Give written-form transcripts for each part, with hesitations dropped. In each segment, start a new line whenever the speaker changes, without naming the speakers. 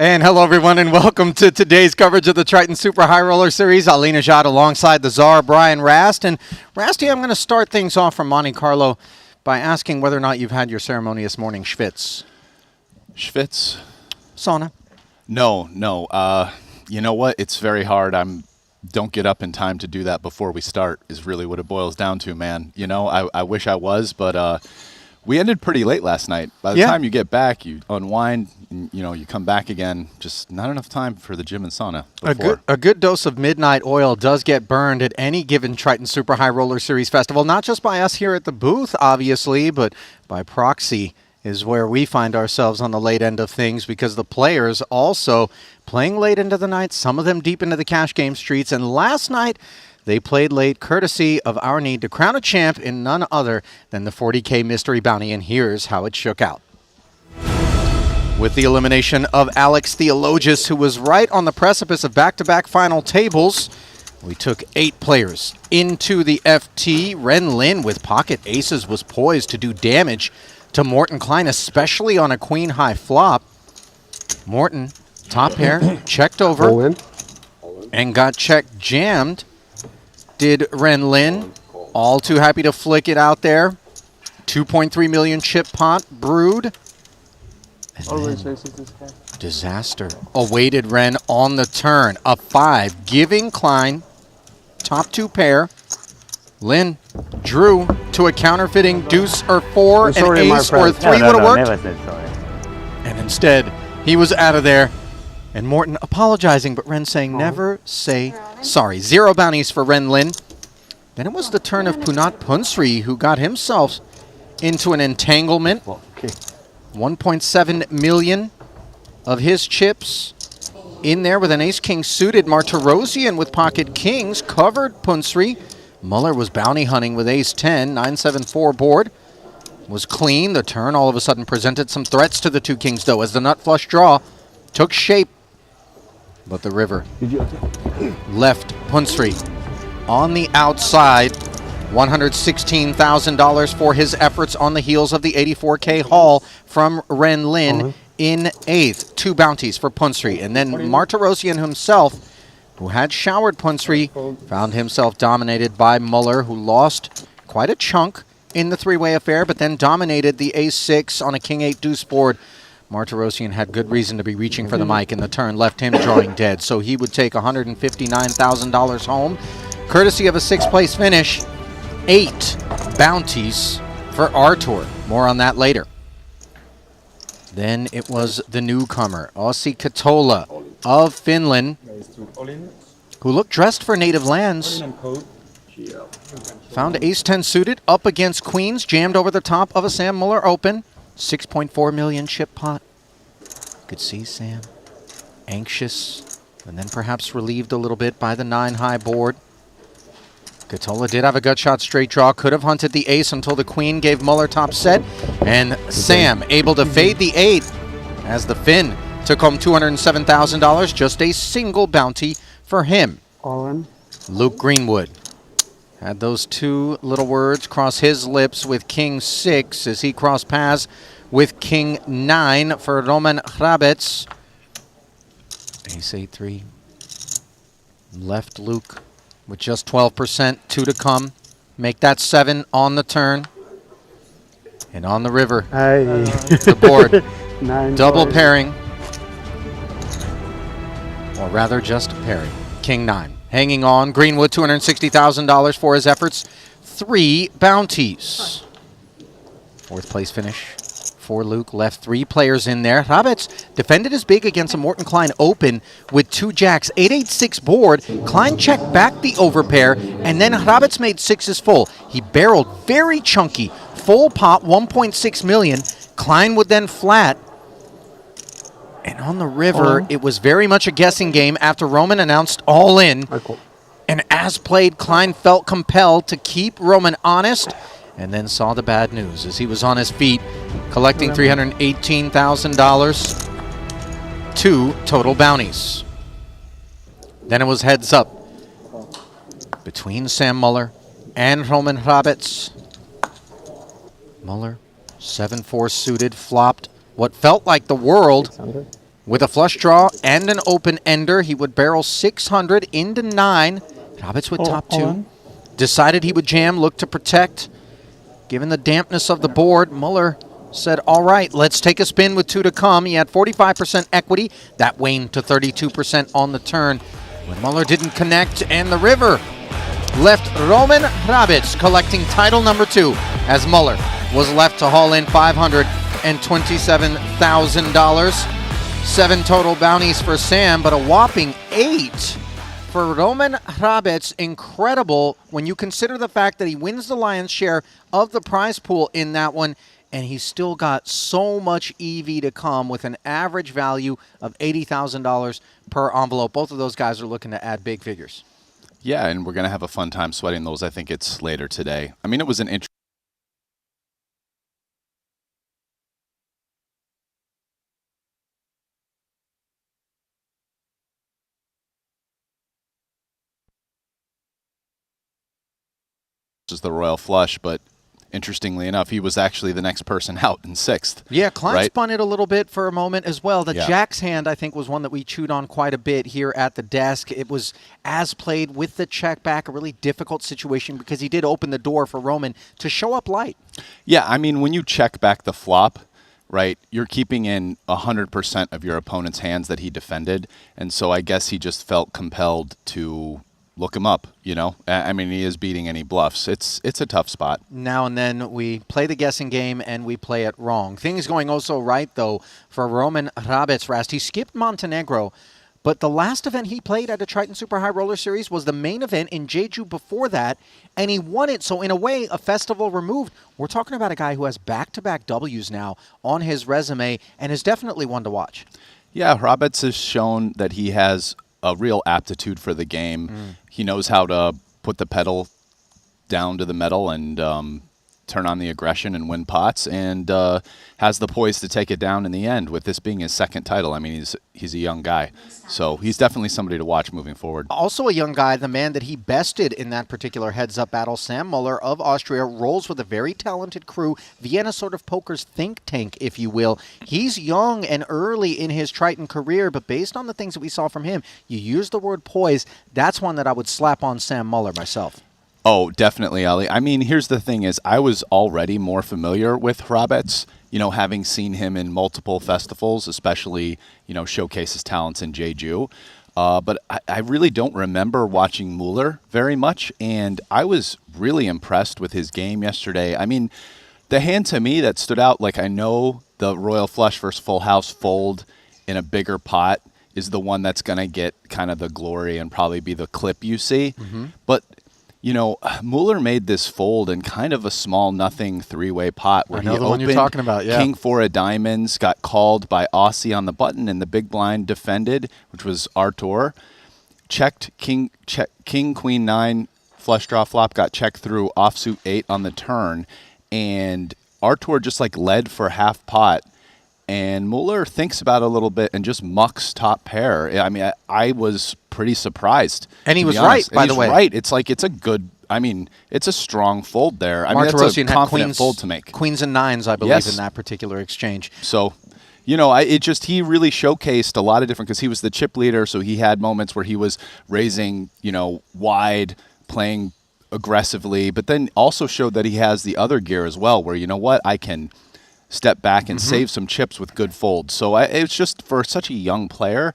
And hello, everyone, and welcome to today's coverage of the Triton Super High Roller Series. Ali Najad alongside the czar, Brian Rast. And Rasty, I'm going to start things off from Monte-Carlo by asking whether or not you've had your ceremonious morning schwitz.
Schwitz?
Sauna?
No. You know what? It's very hard. Don't get up in time to do that before we start is really what it boils down to, man. You know, I wish I was, but we ended pretty late last night. By the time you get back, you unwind, and, you come back again. Just not enough time for the gym and sauna before.
A good dose of midnight oil does get burned at any given Triton Super High Roller Series festival, not just by us here at the booth, obviously, but by proxy is where we find ourselves on the late end of things, because the players also playing late into the night, some of them deep into the cash game streets, and last night they played late courtesy of our need to crown a champ in none other than the 40K Mystery Bounty, and here's how it shook out. With the elimination of Alex Theologus, who was right on the precipice of back-to-back final tables, we took 8 players into the FT. Ren Lin with pocket aces was poised to do damage to Morton Klein, especially on a queen-high flop. Morton, top pair, checked over and got check jammed. Did Ren Lin. All too happy to flick it out there. 2.3 million chip pot brewed. Disaster awaited Ren on the turn. A 5, giving Klein top 2 pair. Lin drew to a counterfeiting deuce or 4, an ace or 3 would have worked.
Never said sorry.
And instead, he was out of there. And Morton apologizing, but Ren saying never say sorry. 0 bounties for Ren Lin. Then it was the turn of Punat Punsri, who got himself into an entanglement. 1.7 million of his chips in there with an ace-king suited. Martirosian with pocket kings covered Punsri. Muller was bounty hunting with ace-10. 9-7-4 board was clean. The turn all of a sudden presented some threats to the 2 kings, though, as the nut flush draw took shape. But the river left Punsri on the outside. $116,000 for his efforts on the heels of the 84K haul from Ren Lin in 8th. 2 bounties for Punsri. And then Martirosian himself, who had showered Punsri, found himself dominated by Muller, who lost quite a chunk in the 3-way affair, but then dominated the ace-6 on a king-8 deuce board. Martirosian had good reason to be reaching for the mic, and the turn left him drawing dead. So he would take $159,000 home, courtesy of a 6th place finish. 8 bounties for Artur. More on that later. Then it was the newcomer, Ossi Katola of Finland, who looked dressed for native lands. Found ace-10 suited up against queens, jammed over the top of a Sam Muller open. 6.4 million chip pot. Could see Sam anxious, and then perhaps relieved a little bit by the 9-high board. Katola did have a gut shot straight draw, could have hunted the ace until the queen gave Muller top set, and Sam able to fade the 8 as the Finn took home $207,000, just a single bounty for him. Luke Greenwood had those 2 little words cross his lips with King 6 as he crossed paths with King 9 for Roman Hrabets. Ace 8-3. Left Luke with just 12%, 2 to come. Make that 7 on the turn. And on the river, the board, double pairing. Or rather, just pairing. King 9. Hanging on, Greenwood, $260,000 for his efforts. 3 bounties. 4th place finish for Luke. Left 3 players in there. Hrabets defended his big against a Morton Klein open with 2 jacks. 8-8-6 board. Klein checked back the overpair, and then Hrabets made 6s full. He barreled very chunky. Full pot, 1.6 million. Klein would then flat. And on the river, it was very much a guessing game after Roman announced all in. And as played, Klein felt compelled to keep Roman honest, and then saw the bad news as he was on his feet, collecting $318,000. 2 total bounties. Then it was heads up between Sam Muller and Roman Hrabets. Muller, 7-4 suited, flopped what felt like the world With a flush draw and an open ender, he would barrel 600 into 9. Hrabets with top 2. Decided he would jam, look to protect. Given the dampness of the board, Muller said, all right, let's take a spin with 2 to come. He had 45% equity. That waned to 32% on the turn. When Muller didn't connect, and the river left Roman Hrabets collecting title number 2 as Muller was left to haul in $527,000. 7 total bounties for Sam, but a whopping 8 for Roman Hrabets. Incredible when you consider the fact that he wins the lion's share of the prize pool in that one, and he's still got so much EV to come with an average value of $80,000 per envelope. Both of those guys are looking to add big figures.
Yeah, and we're going to have a fun time sweating those. I think it's later today. I mean, it was an interesting. Is the Royal Flush, but interestingly enough, he was actually the next person out in 6th.
Yeah, Klein
right?
spun it a little bit for a moment as well. The
Yeah.
Jack's hand, I think, was one that we chewed on quite a bit here at the desk. It was as played with the check back, a really difficult situation because he did open the door for Roman to show up light.
Yeah, I mean, when you check back the flop, right, you're keeping in 100% of your opponent's hands that he defended, and so I guess he just felt compelled to look him up, you know? I mean, he is beating any bluffs. It's a tough spot.
Now and then we play the guessing game and we play it wrong. Things going also right, though, for Roman Hrabets, Rast. He skipped Montenegro, but the last event he played at a Triton Super High Roller Series was the main event in Jeju before that, and he won it. So in a way, a festival removed. We're talking about a guy who has back-to-back W's now on his resume and is definitely one to watch.
Yeah, Hrabets has shown that he has a real aptitude for the game. He knows how to put the pedal down to the metal and turn on the aggression and win pots, and has the poise to take it down in the end, with this being his 2nd title. I mean, he's a young guy, so he's definitely somebody to watch moving forward.
Also a young guy, the man that he bested in that particular heads-up battle, Sam Muller of Austria, rolls with a very talented crew, Vienna sort of poker's think tank, if you will. He's young and early in his Triton career, but based on the things that we saw from him, you use the word poise, that's one that I would slap on Sam Muller myself.
Oh, definitely, Ali. I mean, here's the thing is, I was already more familiar with Hrabets, you know, having seen him in multiple festivals, especially, you know, showcase his talents in Jeju. But I really don't remember watching Muller very much, and I was really impressed with his game yesterday. I mean, the hand to me that stood out, like, I know the Royal Flush versus Full House fold in a bigger pot is the one that's going to get kind of the glory and probably be the clip you see. But you know, Muller made this fold in kind of a small nothing 3-way pot where
I know
he
the one
opened
you're talking about, yeah.
King 4 of diamonds, got called by Aussie on the button, and the big blind defended, which was Artur. Checked King Queen 9 flush draw flop, got checked through offsuit 8 on the turn, and Artur just like led for half pot. And Muller thinks about it a little bit and just mucks top pair. I mean, I was pretty surprised.
And he was right, by the way.
Right. It's like, it's a good, I mean, it's a strong fold there. I mean, that's a confident fold to make.
Queens and 9s, I believe, in that particular exchange.
So, you know, he really showcased a lot of different, because he was the chip leader, so he had moments where he was raising, you know, wide, playing aggressively, but then also showed that he has the other gear as well, where, you know what, I can step back and save some chips with good folds. So it's just, for such a young player,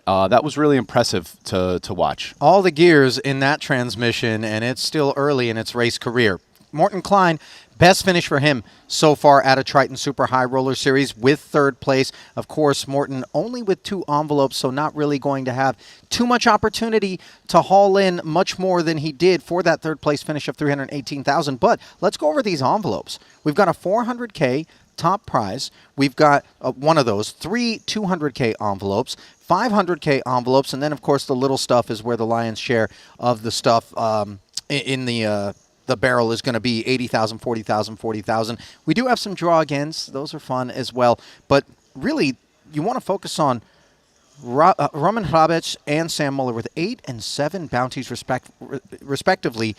that was really impressive to watch.
All the gears in that transmission, and it's still early in its race career. Morten Klein, best finish for him so far at a Triton Super High Roller Series with 3rd place. Of course, Morten only with 2 envelopes, so not really going to have too much opportunity to haul in much more than he did for that 3rd place finish of $318,000. But let's go over these envelopes. We've got a $400K top prize. We've got one of those, 3 $200K envelopes, 500K envelopes, and then, of course, the little stuff is where the lion's share of the stuff in the barrel is going to be $80,000, $40,000, $40,000. We do have some draw agains. Those are fun as well. But really, you want to focus on Roman Hrabets and Sam Muller with 8 and 7 bounties respectively.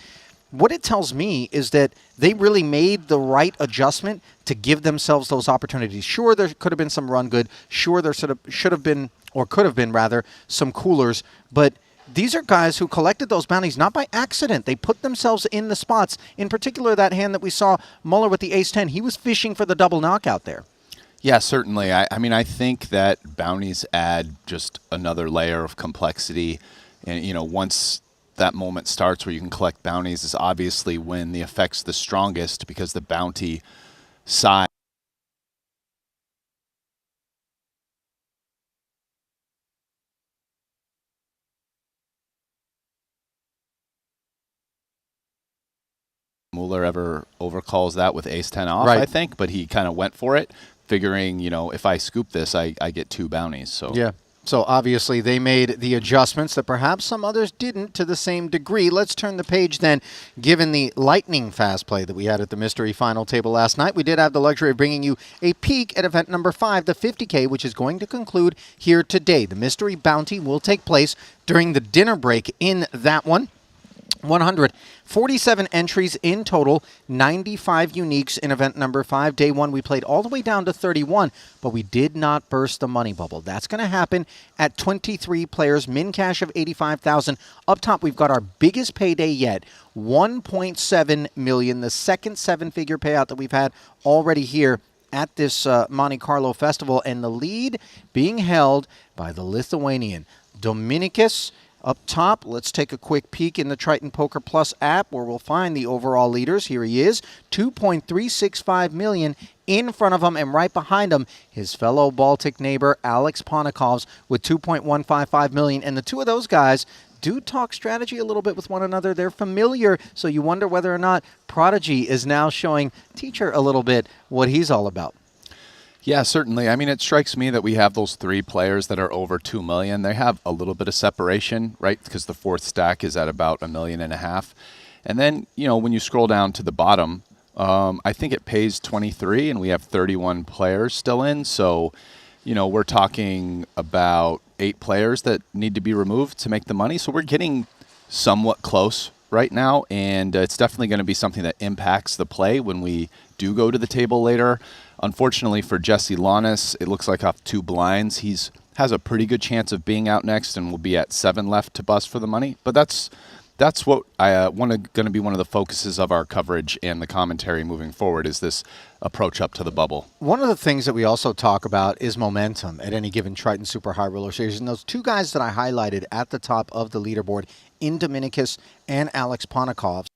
what it tells me is that they really made the right adjustment to give themselves those opportunities. Sure, there could have been some run good. Sure, there should have been, or could have been rather, some coolers. But these are guys who collected those bounties not by accident. They put themselves in the spots. In particular, that hand that we saw Muller with the ace-10, he was fishing for the double knockout there.
Yeah, certainly. I mean, I think that bounties add just another layer of complexity. And, you know, once that moment starts where you can collect bounties is obviously when the effect's the strongest, because the bounty size Mueller ever overcalls that with ace-10 off,
Right.
I think, but he kind of went for it, figuring, you know, if I scoop this, I get 2 bounties. So
Yeah. So obviously they made the adjustments that perhaps some others didn't to the same degree. Let's turn the page then. Given the lightning fast play that we had at the mystery final table last night, we did have the luxury of bringing you a peek at event number 5, the 50K, which is going to conclude here today. The mystery bounty will take place during the dinner break in that one. 147 entries in total, 95 uniques in event number 5. Day 1, we played all the way down to 31, but we did not burst the money bubble. That's going to happen at 23 players, min cash of 85,000. Up top, we've got our biggest payday yet, 1.7 million, the second 7-figure payout that we've had already here at this Monte-Carlo festival, and the lead being held by the Lithuanian Dominicus. Up top, let's take a quick peek in the Triton Poker Plus app where we'll find the overall leaders. Here he is, 2.365 million in front of him, and right behind him, his fellow Baltic neighbor, Alex Ponikovs, with 2.155 million. And the two of those guys do talk strategy a little bit with one another. They're familiar, so you wonder whether or not Prodigy is now showing Teacher a little bit what he's all about.
yeah, certainly. I mean, it strikes me that we have those 3 players that are over 2 million. They have a little bit of separation, right? Because the 4th stack is at about 1.5 million. And then, you know, when you scroll down to the bottom, I think it pays 23, and we have 31 players still in. So, you know, we're talking about 8 players that need to be removed to make the money. So we're getting somewhat close right now, and it's definitely going to be something that impacts the play when we do go to the table later. Unfortunately for Jesse Lanis, it looks like off 2 blinds, he's has a pretty good chance of being out next and will be at 7 left to bust for the money. But that's what I going to be one of the focuses of our coverage and the commentary moving forward, is this approach up to the bubble.
One of the things that we also talk about is momentum at any given Triton Super High Roller Series. And those 2 guys that I highlighted at the top of the leaderboard, in Dominicus and Alex Ponikovs,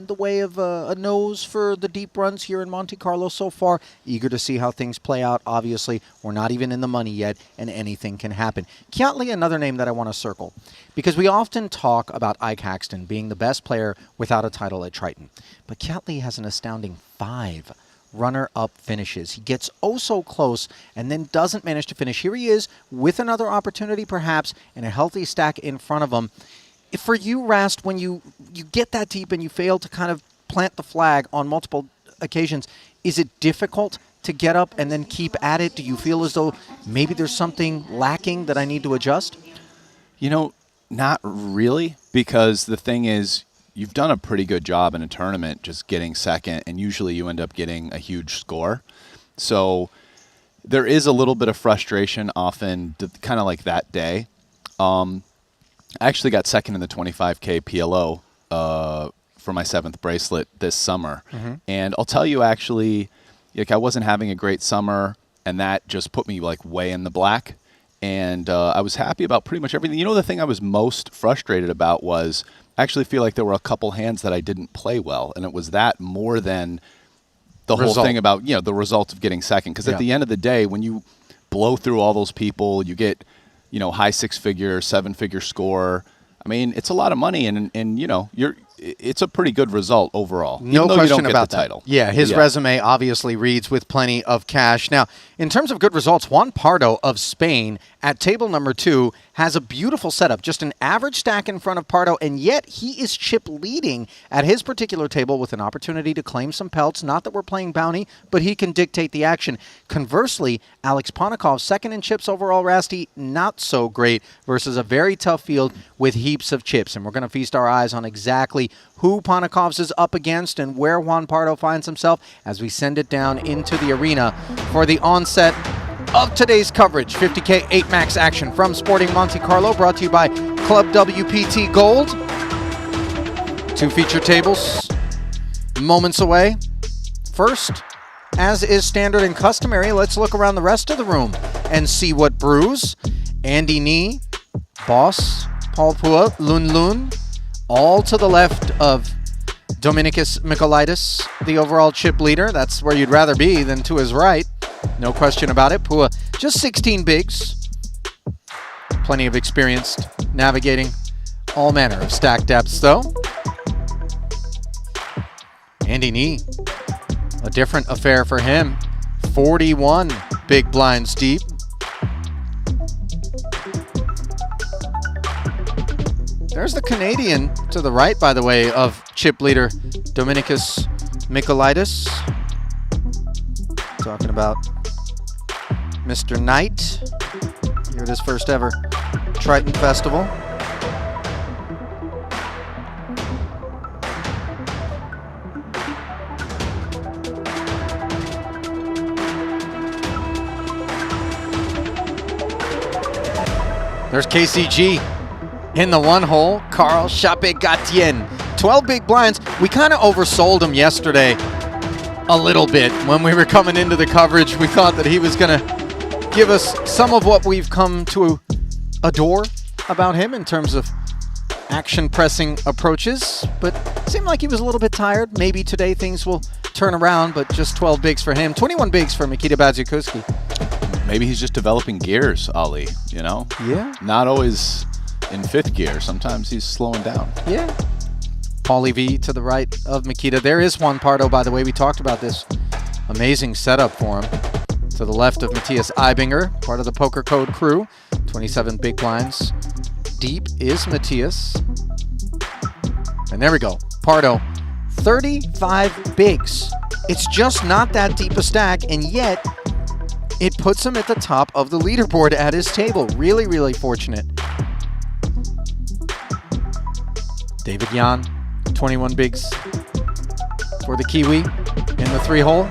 the way of a nose for the deep runs here in Monte-Carlo so far. Eager to see how things play out. Obviously, we're not even in the money yet, and anything can happen. Kiatley, another name that I want to circle, because we often talk about Ike Haxton being the best player without a title at Triton. But Kiatley has an astounding 5 runner-up finishes. He gets oh so close and then doesn't manage to finish. Here he is with another opportunity perhaps, and a healthy stack in front of him. For you, Rast, when you get that deep and you fail to kind of plant the flag on multiple occasions, is it difficult to get up and then keep at it? Do you feel as though maybe there's something lacking that I need to adjust?
You know, not really, because the thing is, you've done a pretty good job in a tournament just getting second, and usually you end up getting a huge score. So there is a little bit of frustration often, kind of like that day. I actually got second in the 25K PLO for my 7th bracelet this summer. And I'll tell you, actually, like, I wasn't having a great summer, and that just put me like way in the black. And I was happy about pretty much everything. You know, the thing I was most frustrated about was I actually feel like there were a couple hands that I didn't play well, and it was that more than the whole thing about, you know, the result of getting second. Because at the end of the day, when you blow through all those people, you get, you know, high 6-figure, 7-figure score. I mean, it's a lot of money, and you know, it's a pretty good result overall.
No
even though
question
you don't get
about
the
that.
title.
Yeah, his resume obviously reads with plenty of cash. Now, in terms of good results, Juan Pardo of Spain at table number 2 has a beautiful setup. Just an average stack in front of Pardo, and yet he is chip leading at his particular table with an opportunity to claim some pelts. Not that we're playing bounty, but he can dictate the action. Conversely, Alex Ponakov, second in chips overall, Rasty, not so great versus a very tough field with heaps of chips. And we're going to feast our eyes on exactly who Ponakovs is up against and where Juan Pardo finds himself as we send it down into the arena for the onset of today's coverage. 50K 8 Max action from Sporting Monte-Carlo, brought to you by Club WPT Gold. 2 feature tables, moments away. First, as is standard and customary, let's look around the rest of the room and see what brews. Andy Nee, Boss, Paul Pua, Lun Lun, all to the left of Dominicus Mikolaitis, the overall chip leader. That's where you'd rather be than to his right. No question about it. Pua, just 16 bigs. Plenty of experience navigating all manner of stack depths, though. Andy Nee, a different affair for him. 41 big blinds deep. There's the Canadian to the right, by the way, of chip leader Dominicus Mikolaitis. Talking about Mr. Knight here at his first ever Triton Festival. There's KCG in the one hole. Carl Chape-Gatien. 12 big blinds. We kind of oversold him yesterday a little bit. When we were coming into the coverage, we thought that he was going to give us some of what we've come to adore about him in terms of action-pressing approaches. But it seemed like he was a little bit tired. Maybe today things will turn around, but just 12 bigs for him. 21 bigs for Mikita Badziukuski.
Maybe he's just developing gears, Ali, you know?
Yeah.
Not always in 5th gear. Sometimes he's slowing down.
Yeah. Paulie V to the right of Mikita. There is Juan Pardo, by the way. We talked about this amazing setup for him. To the left of Matthias Eibinger, part of the Poker Code crew. 27 big blinds. Deep is Matthias. And there we go. Pardo, 35 bigs. It's just not that deep a stack, and yet it puts him at the top of the leaderboard at his table. Really, really fortunate. David Yan, 21 bigs for the Kiwi in the 3-hole.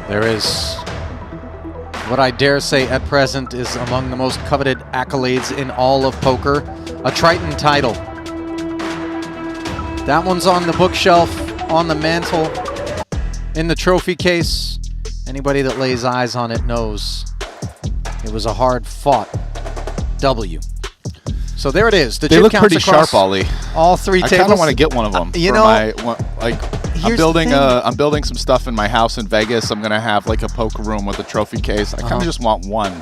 There is what I dare say at present is among the most coveted accolades in all of poker, a Triton title. That one's on the bookshelf, on the mantle, in the trophy case. Anybody that lays eyes on it knows it was a hard-fought W. So there it is. The
They
chip
look
counts
pretty
across
sharp, Ollie.
all 3 tables.
I kind of want to get one of them.
You
for
know,
I'm
here's the thing.
I'm building some stuff in my house in Vegas. I'm gonna have like a poker room with a trophy case. I kind of just want one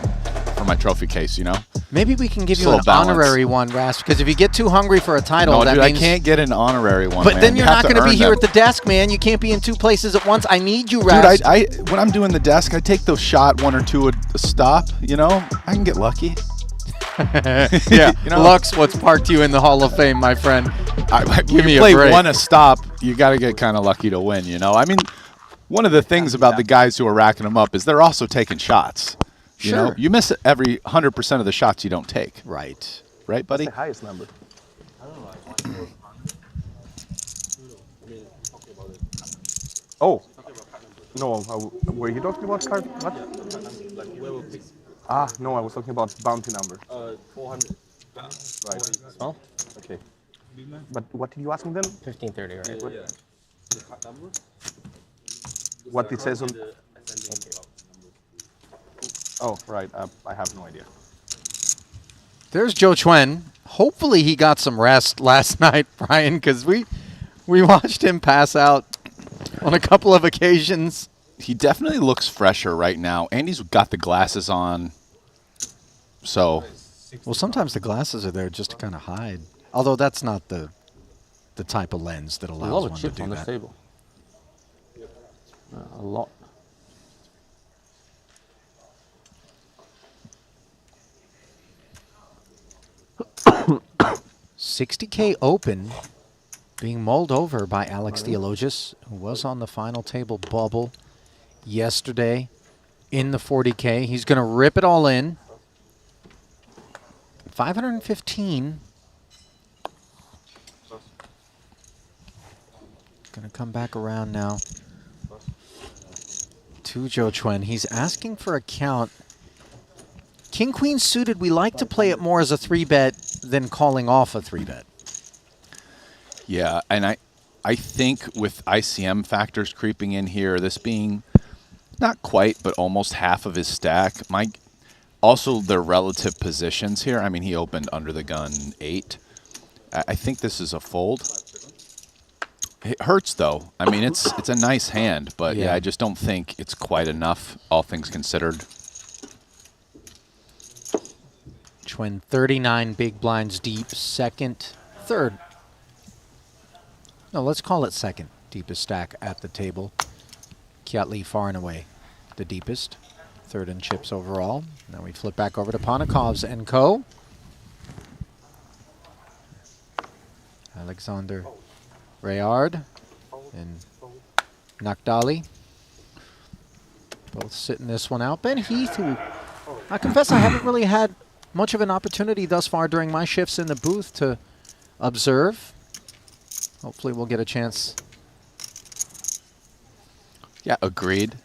for my trophy case, you know?
Maybe we can give
Just
you
a
an
little balance.
honorary one, Ras, because if you get too hungry for a title,
No,
that
dude,
means...
I can't get an honorary one.
But
man.
then
You
you're
have
not going to be
earn
here
them.
at the desk, man. You can't be in 2 places at once. I need you,
Dude,
Ras.
when I'm doing the desk, I take those shot 1 or 2 a stop. You know, I can get lucky.
Yeah,
You know?
Luck's what's parked you in the Hall of Fame, my friend.
Give
me
you
a
play
break.
1 a stop, you got to get kind of lucky to win. You know, I mean, one of the things about the guys who are racking them up is they're also taking shots. You know, you miss every 100% of the shots you don't take.
Right.
Right, buddy?
The highest number. Oh, no, were you talking about card? What? Ah, no, I was talking about bounty number.
400.
Right. Oh, okay. But what did you ask me then?
1530, right?
Yeah. What it says on... Oh, right, I have no idea.
There's Joe Chuen. Hopefully he got some rest last night, Brian, because we watched him pass out on a couple of occasions.
He definitely looks fresher right now, and he's got the glasses on. So,
Well, sometimes the glasses are there just to kind of hide. Although that's not the type of lens that
A
allows
lot
one
of
to
chips
do
on this
that.
table. A lot.
$60K Open being mulled over by Alex Theologius, who was on the final table bubble yesterday in the 40K. He's going to rip it all in. 515. Going to come back around now to Joe Chuen. He's asking for a count. King Queen suited, we like to play it more as a 3-bet than calling off a 3-bet.
yeah, and I think with ICM factors creeping in here, this being not quite, but almost half of his stack, also their relative positions here. I mean, he opened under the gun 8. I think this is a fold. It hurts, though. I mean, it's a nice hand, but yeah, I just don't think it's quite enough, all things considered.
Chuen 39 big blinds deep, third. No, let's call it second deepest stack at the table. Kiat Lee far and away the deepest. Third in chips overall. Now we flip back over to Ponikovs and Co. Alexander Rayard and Nakdali both sitting this one out. Ben Heath, who I confess I haven't really had much of an opportunity thus far during my shifts in the booth to observe. Hopefully we'll get a chance.
Yeah, agreed.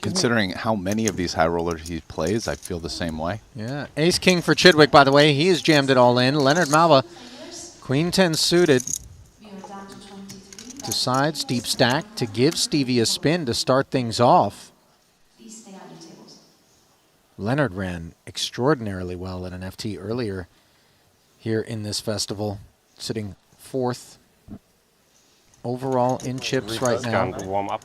Considering how many of these high rollers he plays, I feel the same way.
Yeah, ace king for Chidwick, by the way. He has jammed it all in. Leonard Malva, queen 10 suited. Decides deep stack to give Stevie a spin to start things off. Leonard ran extraordinarily well at an FT earlier here in this festival, sitting 4th overall in chips right now.
Warm up.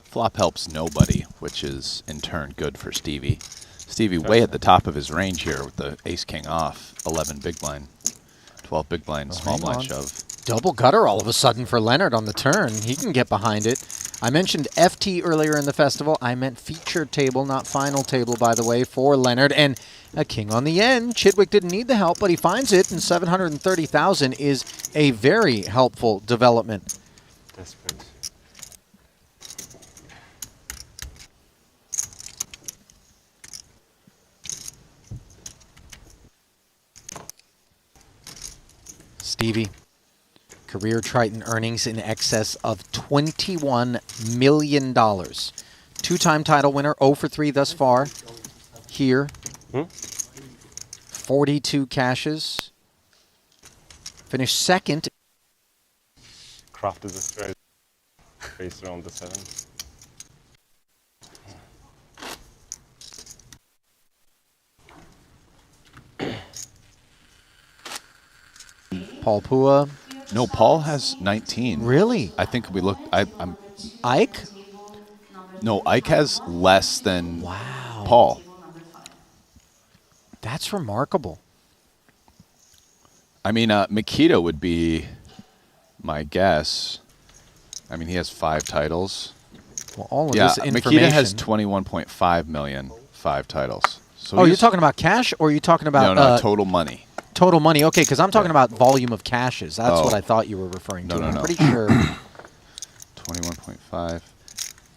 Flop helps nobody, which is in turn good for Stevie. Stevie way at the top of his range here with the ace-king off, 11 big blind, 12 big blind, small blind shove.
Double gutter all of a sudden for Leonard on the turn. He can get behind it. I mentioned FT earlier in the festival. I meant featured table, not final table, by the way, for Leonard. And a king on the end. Chidwick didn't need the help, but he finds it, and 730,000 is a very helpful development.
Desperate.
Stevie, career Triton earnings in excess of $21 million. Two-time title winner, 0 for 3 thus far here. 42 cashes. Finished second.
Craft is a straight face around the 7.
Paul Pua.
No, Paul has 19.
Really?
I think we looked. I'm.
Ike?
No, Ike has less than
Wow.
Paul.
That's remarkable.
I mean, Makita would be my guess. I mean, he has 5 titles.
Well, all of
Yeah,
this information.
Makita has 21.5 million, 5 titles. So
Oh, you're talking about cash, or are you talking about
no, total money.
total money? Okay, because I'm talking about volume of cashes. That's what I thought you were referring to.
No.
I'm pretty sure.
21.5.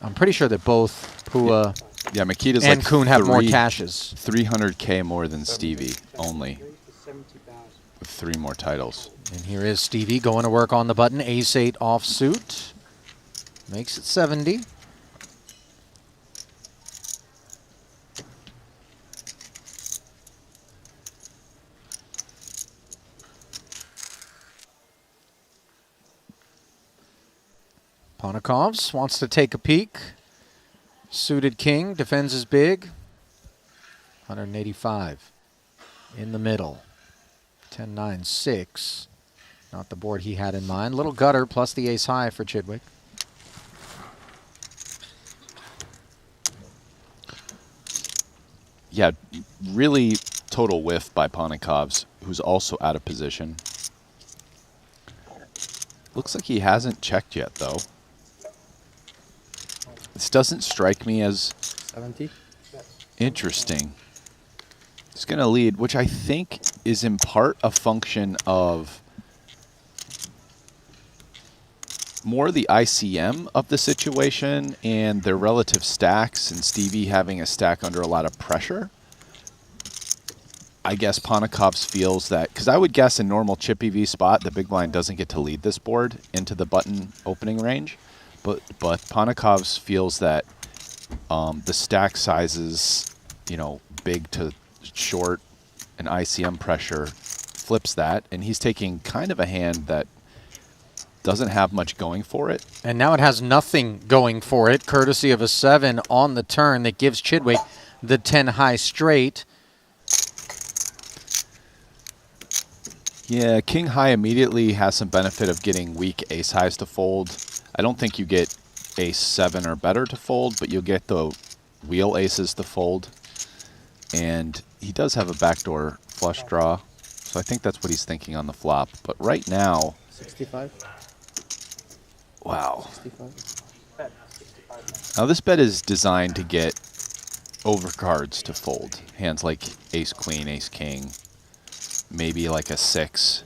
I'm pretty sure that both Pua
Yeah, Makita's
and
like
Kuhn have more cashes.
300K more than Stevie, only. With 3 more titles.
And here is Stevie going to work on the button. Ace-8 offsuit. Makes it 70. Ponikovs wants to take a peek. Suited king, defends his big. 185 in the middle. 10-9-6. Not the board he had in mind. Little gutter plus the ace high for Chidwick.
Yeah, really total whiff by Ponikov's, who's also out of position. Looks like he hasn't checked yet, though. This doesn't strike me as
70.
interesting. He's going to lead, which I think is in part a function of more the ICM of the situation and their relative stacks, and Stevie having a stack under a lot of pressure. I guess Ponikov's feels that, because I would guess in normal chip EV spot, the big blind doesn't get to lead this board into the button opening range, but Ponikov's feels that the stack sizes, you know, big to short and ICM pressure flips that, and he's taking kind of a hand that doesn't have much going for it.
And now it has nothing going for it, courtesy of a 7 on the turn that gives Chidwick the 10 high straight.
Yeah, king high immediately has some benefit of getting weak ace highs to fold. I don't think you get ace 7 or better to fold, but you'll get the wheel aces to fold. And he does have a backdoor flush draw, so I think that's what he's thinking on the flop. But right now,
65.
wow.
65.
Now this bet is designed to get overcards to fold. Hands like ace queen, ace king, maybe like a 6,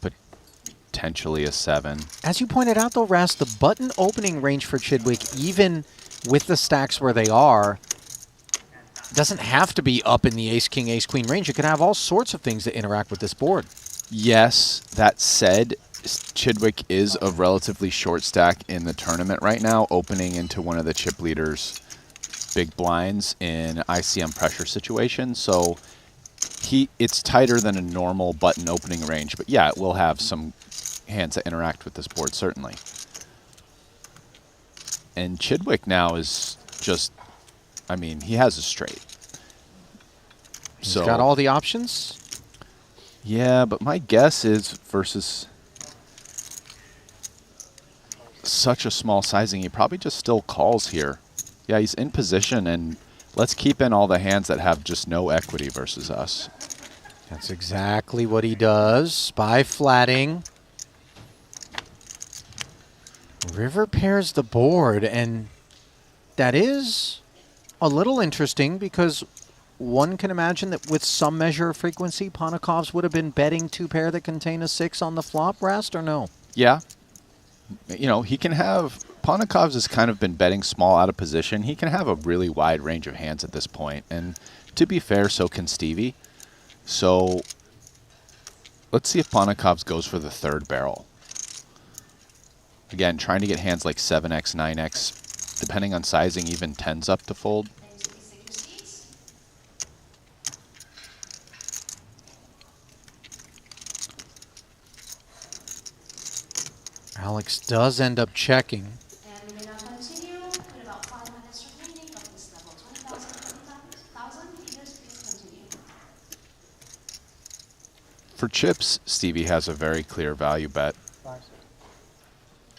potentially a 7.
As you pointed out, though, Ras, the button opening range for Chidwick, even with the stacks where they are, doesn't have to be up in the ace-king, ace-queen range. You could have all sorts of things that interact with this board.
Yes, that said, Chidwick is a relatively short stack in the tournament right now, opening into one of the chip leaders' big blinds in ICM pressure situation. So it's tighter than a normal button opening range. But yeah, it will have some hands that interact with this board, certainly. And Chidwick now is just, I mean, he has a straight.
He's got all the options.
Yeah, but my guess is versus such a small sizing, he probably just still calls here. Yeah, he's in position, and let's keep in all the hands that have just no equity versus us.
That's exactly what he does. Spy flatting. River pairs the board, and that is a little interesting because one can imagine that with some measure of frequency, Ponikov's would have been betting 2 pair that contain a 6 on the flop, Rast, or no?
Yeah. You know, he can have, Ponikov's has kind of been betting small out of position. He can have a really wide range of hands at this point, and to be fair, so can Stevie. So let's see if Ponikov's goes for the 3rd barrel. Again, trying to get hands like 7x, 9x, depending on sizing, even 10s up to fold.
Alex does end up checking.
And we may now continue with about 5 minutes remaining of this level. 20,000 meters, please continue.
For chips, Stevie has a very clear value bet.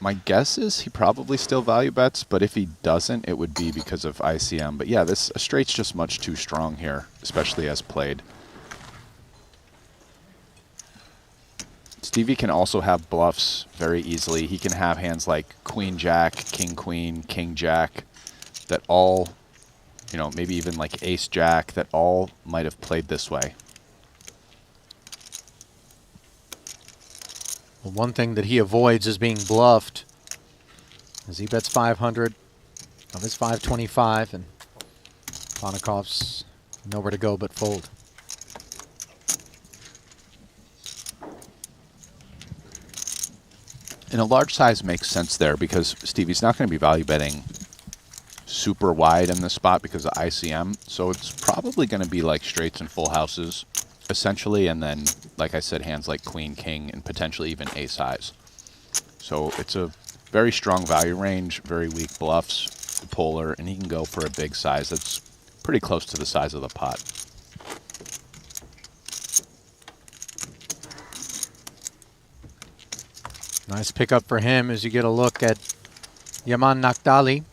My guess is he probably still value bets, but if he doesn't, it would be because of ICM. But yeah, a straight's just much too strong here, especially as played. Stevie can also have bluffs very easily. He can have hands like queen jack, king queen, king jack, that all, you know, maybe even like ace jack, that all might have played this way.
Well, one thing that he avoids is being bluffed, as he bets 500 of his 525, and Ponikov's nowhere to go but fold.
And a large size makes sense there because Stevie's not going to be value betting super wide in this spot because of ICM. So it's probably going to be like straights and full houses, essentially, and then, like I said, hands like queen, king, and potentially even ace highs. So it's a very strong value range, very weak bluffs, polar, and he can go for a big size that's pretty close to the size of the pot.
Nice pickup for him as you get a look at Yaman Nakdali.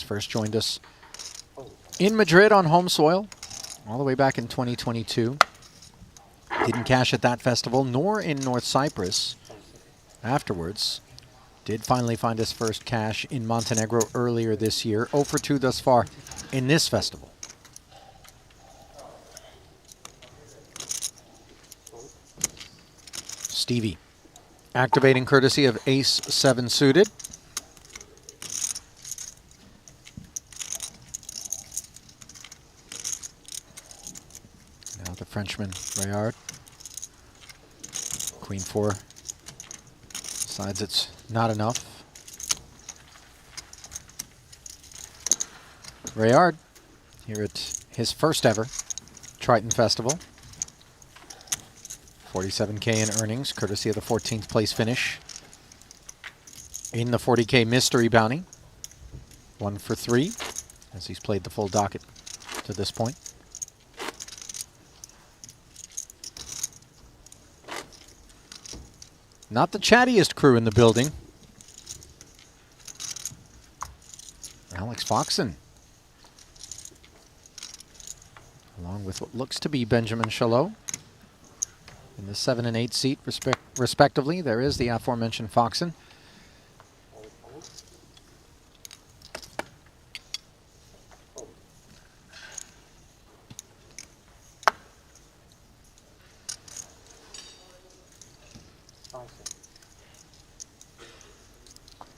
First joined us in Madrid on home soil all the way back in 2022. Didn't cash at that festival, nor in North Cyprus afterwards. Did finally find his first cash in Montenegro earlier this year. 0 for 2 thus far in this festival. Stevie activating courtesy of ace-7 suited. Now the Frenchman, Rayard. Queen 4. Decides it's not enough. Rayard here at his first ever Triton Festival. 47K in earnings, courtesy of the 14th place finish in the 40K Mystery Bounty. 1 for 3, as he's played the full docket to this point. Not the chattiest crew in the building. Alex Foxen, along with what looks to be Benjamin Chalot. In the 7 and 8 seat, respectively, there is the aforementioned Foxen.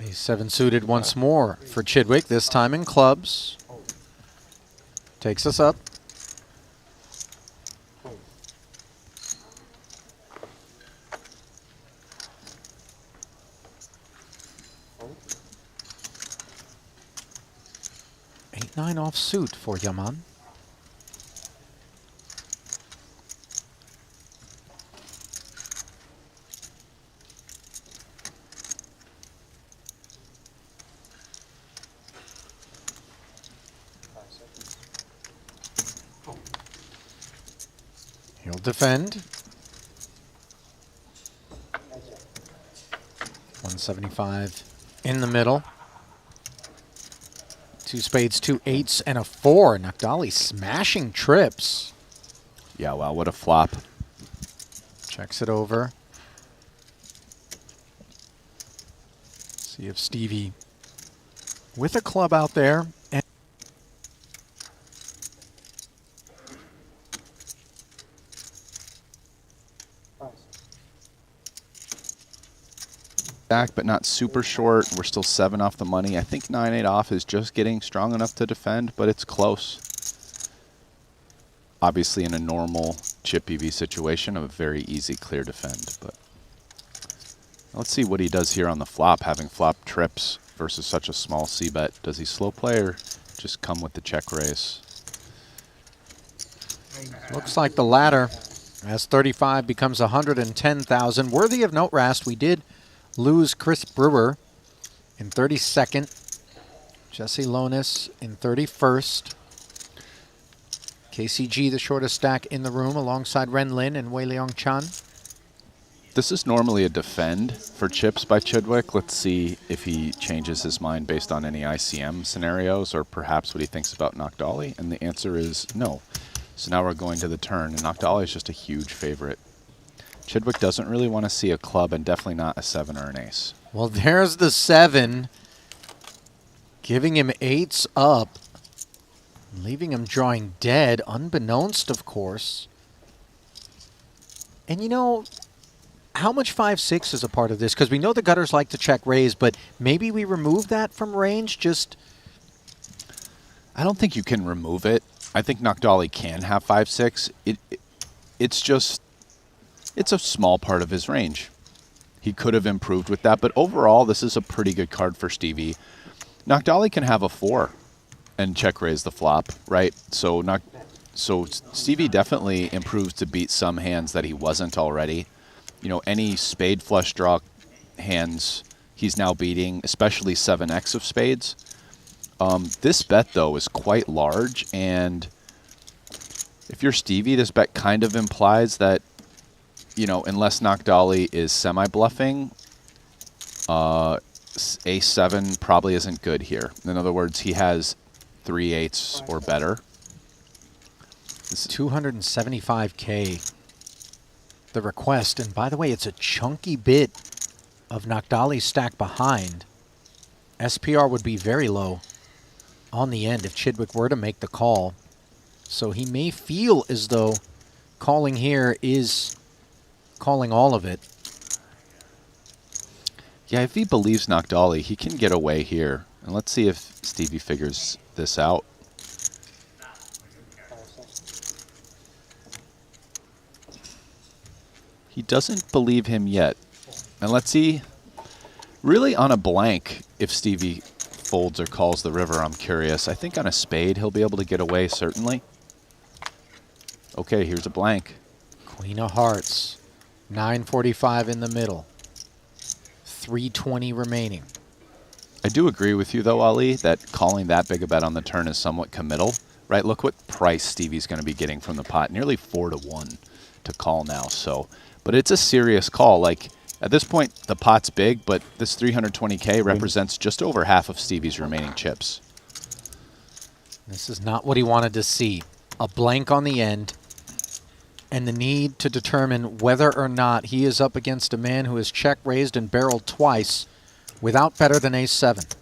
He's 7 suited once more for Chidwick, this time in clubs. Takes us up. Nine off suit for Yaman. He'll defend. 175 in the middle. 2 spades, 2 eights, and a 4. Nakdali smashing trips.
Yeah, wow, what a flop.
Checks it over. See if Stevie, with a club out there, and
back, but not super short. We're still 7 off the money. I think 9-8 off is just getting strong enough to defend, but it's close. Obviously, in a normal chip EV situation, a very easy clear defend. But let's see what he does here on the flop, having flop trips versus such a small c-bet. Does he slow play or just come with the check raise?
looks like the latter, as 35 becomes 110,000. Worthy of note, Rast, we did lose Chris Brewer in 32nd. Jesse Lonis in 31st. KCG, the shortest stack in the room, alongside Ren Lin and Wei Leong Chan.
This is normally a defend for chips by Chidwick. Let's see if he changes his mind based on any ICM scenarios or perhaps what he thinks about Nakdali. And the answer is no. So now we're going to the turn, and Nakdali is just a huge favorite. Chidwick doesn't really want to see a club and definitely not a 7 or an ace.
Well, there's the 7, giving him 8s up, leaving him drawing dead, unbeknownst, of course. And you know, how much 5-6 is a part of this? Because we know the gutters like to check raise, but maybe we remove that from range, just...
I don't think you can remove it. I think Nakdali can have 5-6. It's just... It's a small part of his range. He could have improved with that, but overall, this is a pretty good card for Stevie. Nakdali can have a 4 and check raise the flop, right? So Stevie definitely improves to beat some hands that he wasn't already. You know, any spade flush draw hands he's now beating, especially 7x of spades. This bet, though, is quite large, and if you're Stevie, this bet kind of implies that, you know, unless Nagdali is semi-bluffing, A7 probably isn't good here. In other words, he has 3/8 or better.
This is 275K. The request, and by the way, it's a chunky bit of Nagdali's stack behind. SPR would be very low on the end if Chidwick were to make the call. So he may feel as though calling here is calling all of it.
Yeah, if he believes Nagdali, he can get away here. And let's see if Stevie figures this out. He doesn't believe him yet. And let's see, really on a blank, if Stevie folds or calls the river, I'm curious. I think on a spade, he'll be able to get away, certainly. Okay, here's a blank.
Queen of Hearts. 945 in the middle. 320 remaining.
I do agree with you, though, Ali, that calling that big a bet on the turn is somewhat committal. Right, look what price Stevie's going to be getting from the pot. Nearly 4-1 to call now. So, but it's a serious call. Like, at this point, the pot's big, but this 320K represents just over half of Stevie's remaining chips.
This is not what he wanted to see. A blank on the end, and the need to determine whether or not he is up against a man who has check raised and barreled twice without better than ace-7.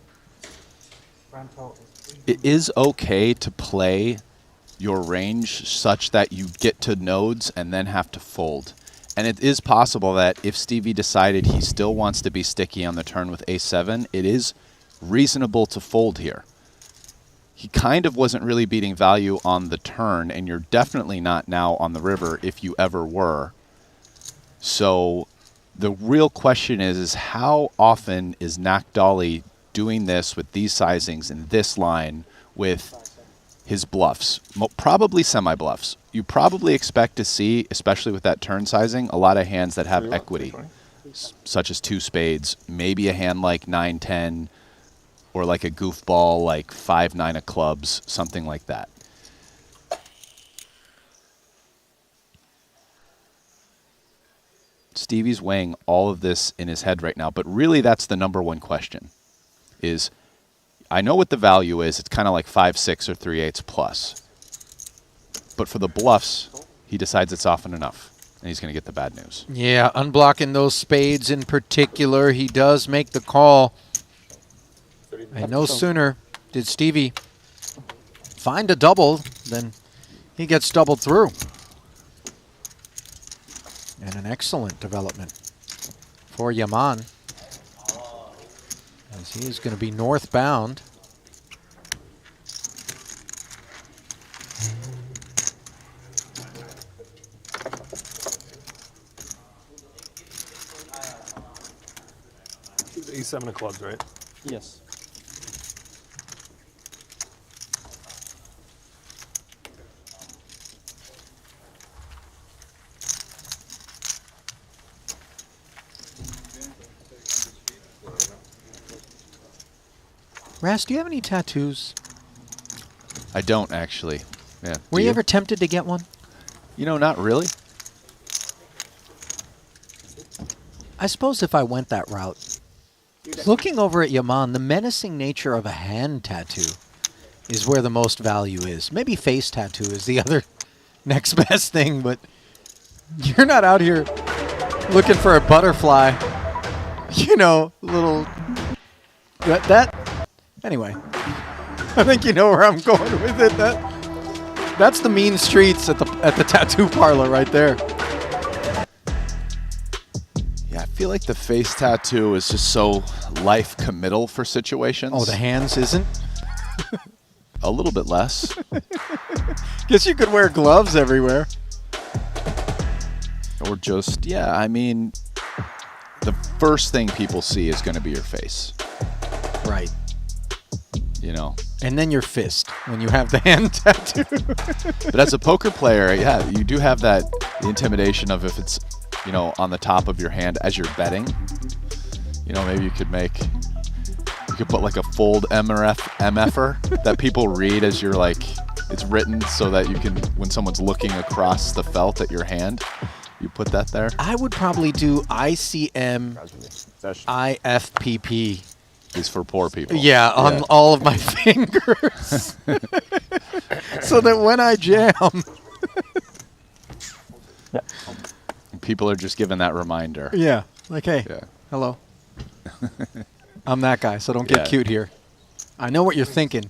It is okay to play your range such that you get to nodes and then have to fold. And it is possible that if Stevie decided he still wants to be sticky on the turn with ace-7, it is reasonable to fold here. He kind of wasn't really beating value on the turn, and you're definitely not now on the river if you ever were. So the real question is how often is Nagdali doing this with these sizings in this line with his bluffs? Probably semi-bluffs. You probably expect to see, especially with that turn sizing, a lot of hands that have equity, such as 2 spades, maybe a hand like 9-10, or like a goofball like 5-9 of clubs, something like that. Stevie's weighing all of this in his head right now, but really that's the number one question. Is, I know what the value is. It's kind of like 5-6 or 3/8 plus. But for the bluffs, he decides it's often enough, and he's going to get the bad news.
Yeah, unblocking those spades in particular. He does make the call. And no sooner did Stevie find a double than he gets doubled through. And an excellent development for Yaman, as he is going to be northbound.
E7 of clubs, right?
Yes.
Ras, do you have any tattoos?
I don't actually. Yeah.
Were
Do
you ever tempted to get one?
You know, not really.
I suppose if I went that route. Looking over at Yaman, the menacing nature of a hand tattoo is where the most value is. Maybe face tattoo is the other next best thing, but you're not out here looking for a butterfly. You know, little... Anyway, I think you know where I'm going with it. That's the mean streets at the tattoo parlor right there.
Yeah, I feel like the face tattoo is just so life committal for situations.
Oh, the hands isn't?
A little bit less.
Guess you could wear gloves everywhere.
Or just, yeah, I mean, the first thing people see is going to be your face.
Right.
You know.
And then your fist when you have the hand tattoo.
But as a poker player, yeah, you do have the intimidation of if it's, you know, on the top of your hand as you're betting. You know, maybe you could put like a fold MFer that people read as you're like, it's written so that you can, when someone's looking across the felt at your hand, you put that there.
I would probably do ICM IFPP.
Is for poor people.
Yeah, on all of my fingers. So that when I jam.
People are just given that reminder.
Yeah. Like, hey,
Yeah.
hello. I'm that guy, so don't get
Yeah.
cute here. I know what you're thinking.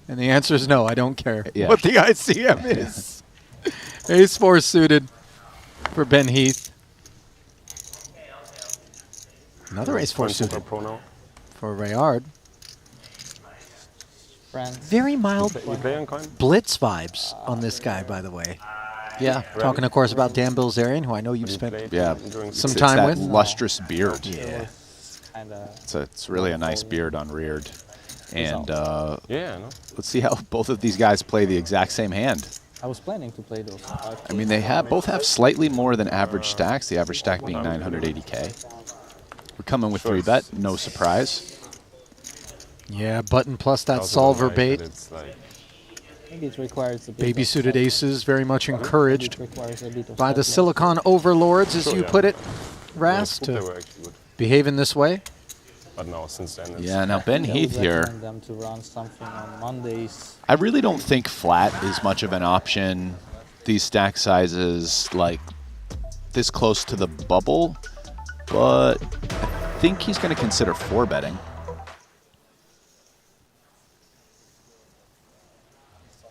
And the answer is no, I don't care
Yeah.
what the ICM is. Ace-4 suited for Ben Heath. Another Ace-4 suited
Pro now.
for Rayard.
France.
Very mild
You play on coin?
blitz vibes on this guy, by the way. Yeah, talking, of course, about Dan Bilzerian, who I know you've spent
Yeah.
some
It's
time
that
with.
lustrous beard.
Yeah.
Kinda
It's really a nice beard on Reared. And
Yeah, I know.
let's see how both of these guys play the exact same hand.
I was planning to play those.
I mean, they both have slightly more than average stacks, the average stack being 980K. We're coming with 3-bet, no surprise.
Yeah, button plus that
Also
solver
like that
bait.
It's like,
Maybe it requires a bit
Baby
of
suited
thought.
aces very much
Maybe
encouraged
it requires a bit of
by the
thought.
Silicon overlords, as
Sure,
you
yeah.
put it, Ras,
they
to
were actually good.
behave in this way.
But now, since then, it's
Yeah, now Ben
I
Heath
would
here.
recommend them to run something on Mondays.
I really don't think flat is much of an option. These stack sizes, like this close to the bubble, but I think he's going to consider 4-betting.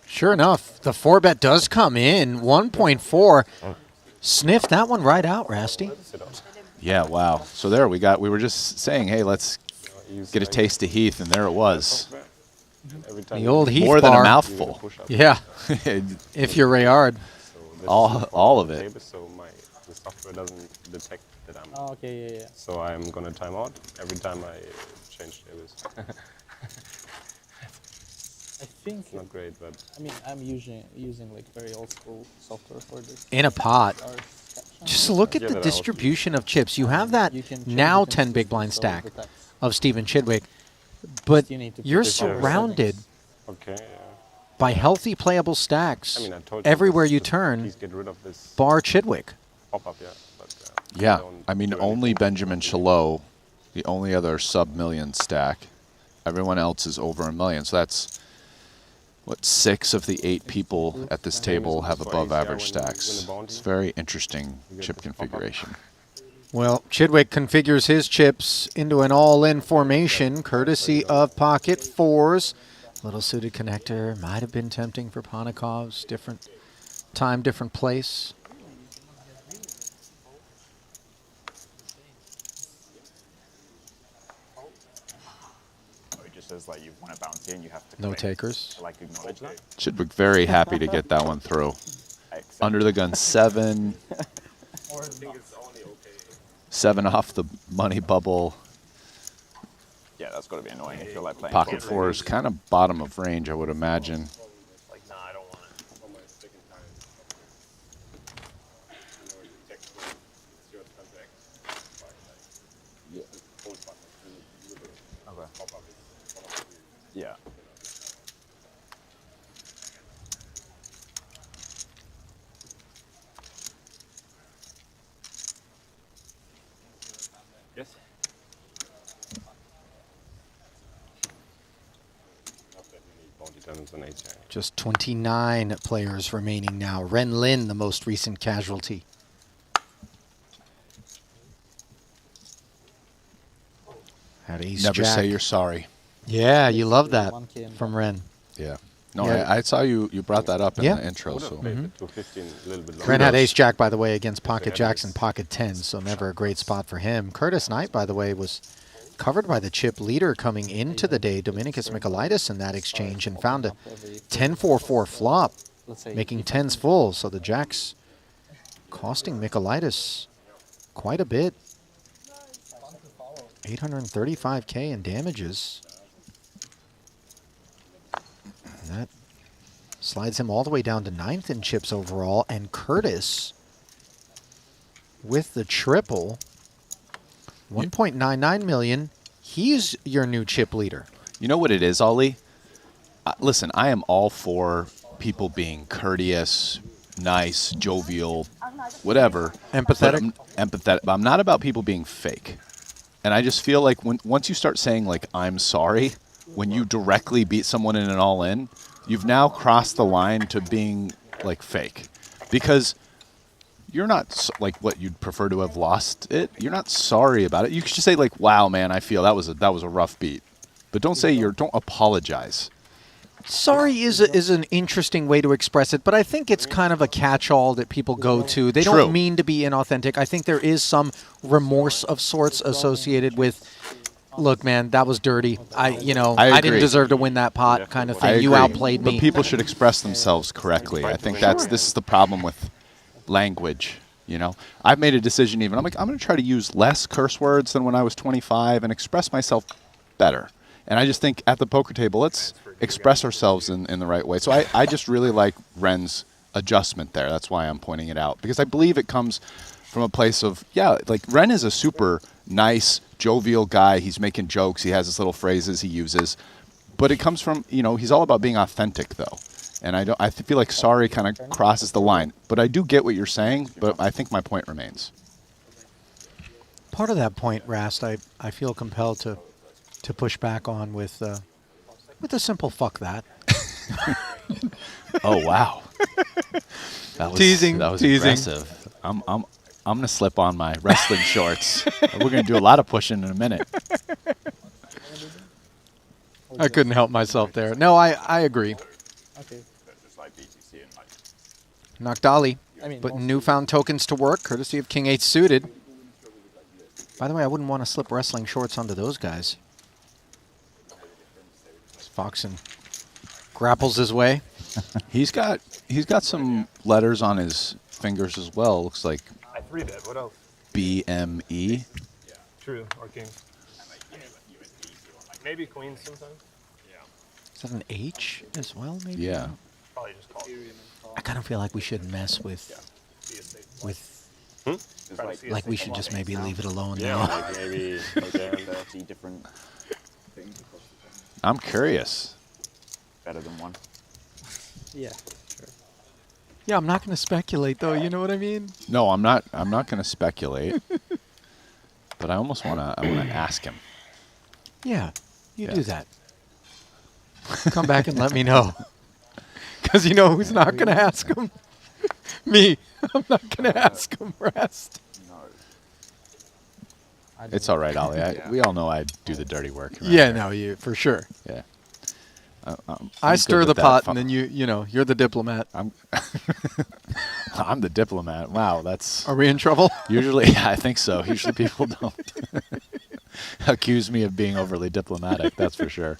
Sure enough, the 4-bet does come in. 1.4. Sniff that one right out, Rasty.
sit out.
Yeah, wow. So there we were just saying, hey, let's
Use
get a
like
taste of Heath, and there it was.
every time
The
you
old
do
Heath
More than a
bar.
mouthful.
push up.
Yeah, if you're Rayard.
So this
All of
is
it.
table, so the software doesn't detect that I'm.
Oh, okay, yeah, yeah.
So I'm gonna time out every time I change tables.
I think.
Not great, but
I mean, I'm using like very old school software for this.
In a pot.
Our
Just look at
Yeah,
the
that helps.
distribution of chips. You have that
You can change
now
different
10 big blind
systems,
stack
so that's-
of Stephen Chidwick, but
You need to
you're
put it over
surrounded
settings.
okay. Yeah.
by healthy playable stacks
I mean, I told you
everywhere
this-
you
this-
turn,
Please get rid of this
bar Chidwick.
pop-up, yeah. But,
Yeah,
don't
I mean,
do
only
anything.
Benjamin Chalot, the only other sub-million stack. Everyone else is over 1 million. So that's, what, 6 of the 8 people at this table have above average stacks. It's very interesting chip configuration.
Well, Chidwick configures his chips into an all-in formation, courtesy of Pocket 4s. Little suited connector might have been tempting for Ponikov's. Different time, different place.
It just says like you want to bounce in, you have to
No
click
takers.
to, like acknowledge that.
Should be very happy to get that one through.
Accept.
Under the gun 7. 7 off the money bubble.
Yeah, that's got to be annoying if you're like playing
Pocket
12.
4 is kind of bottom of range, I would imagine.
Like, nah, I don't want it. On my second time. It's your transaction.
Yeah.
Yes. Not that many bounty diamonds on HA.
Just 29 players remaining now. Ren Lin, the most recent casualty. Had ace
Never
jack.
say you're sorry.
Yeah, you love that
1K in
from Ren.
Yeah. No,
Yeah.
I saw you brought that up in
Yeah.
the intro.
Would have
So
played the 215 a little bit longer.
Ren had
Kudos.
ace jack, by the way, against Pocket
had
Jacks and
ace.
Pocket 10, so never a great spot for him. Curtis Knight, by the way, was covered by the chip leader coming into the day, Dominicus Michaelitis, in that exchange, and found a 10-4-4 flop,
Let's say
making
if-
10s full, so the jacks costing Michaelitis quite a bit. 835K in damages. And that slides him all the way down to 9th in chips overall, and Curtis with the triple 1.99 million. He's your new chip leader.
You know what it is, Ollie? Listen, I am all for people being courteous, nice, jovial, whatever.
Empathetic?
Empathetic. But I'm not about people being fake. And I just feel like once you start saying, like, I'm sorry, when you directly beat someone in an all-in, you've now crossed the line to being, like, fake. Because you're not, like, what, you'd prefer to have lost it? You're not sorry about it. You could just say, like, wow, man, I feel that was a rough beat. But don't apologize.
Sorry is an interesting way to express it, but I think it's kind of a catch-all that people go to. They
True.
don't mean to be inauthentic. I think there is some remorse of sorts associated with, look, man, that was dirty. I
agree.
didn't deserve to win that pot kind of
I
thing. You
agree.
outplayed me.
But people should express themselves correctly. I think this is the problem with language. You know, I've made a decision I'm going to try to use less curse words than when I was 25 and express myself better. And I just think at the poker table, let's express ourselves in the right way. So I just really like Ren's adjustment there. That's why I'm pointing it out. Because I believe it comes from a place of, like Ren is a super nice, jovial guy. He's making jokes. He has his little phrases he uses. But it comes from, he's all about being authentic, though. And I feel like sorry kind of crosses the line. But I do get what you're saying, but I think my point remains.
Part of that point, Rast, I feel compelled to push back on with a simple fuck that.
Oh, wow. That was
Teasing.
aggressive. I'm going to slip on my wrestling shorts. We're going to do a lot of pushing in a minute.
I couldn't help myself there. No, I agree.
Okay.
Just like BTC and like.
Nocdali
I mean,
putting
mostly-
newfound tokens to work, courtesy of King 8 suited. By the way, I wouldn't want to slip wrestling shorts onto those guys. Foxen grapples his way.
He's got some letters on his fingers as well. Looks like
I 3-bet. What else?
BME.
True. Or king. Maybe queen sometimes.
Is that an H as well, maybe?
Yeah.
Probably just call.
I kind of feel like we should mess with, like we should just maybe leave it alone
Yeah,
now.
like maybe like 30 different things.
I'm curious.
Better than one.
Yeah, sure.
Yeah, I'm not going to speculate, though. You know what I mean?
No, I'm not going to speculate. But I almost want to ask him.
Yeah, you
Yeah.
do that. Come back and let me know. Because you know who's not going to ask him? Me. I'm not going to ask him, Rest.
It's all right, Ollie. We all know I do the dirty work. around
Yeah,
here.
no, you for sure.
Yeah. I'm
I
good
stir
with
the
that.
pot, and then you're the diplomat.
I'm the diplomat. Wow, that's
Are we in trouble?
usually. Yeah, I think so. Usually people don't accuse me of being overly diplomatic. That's for sure.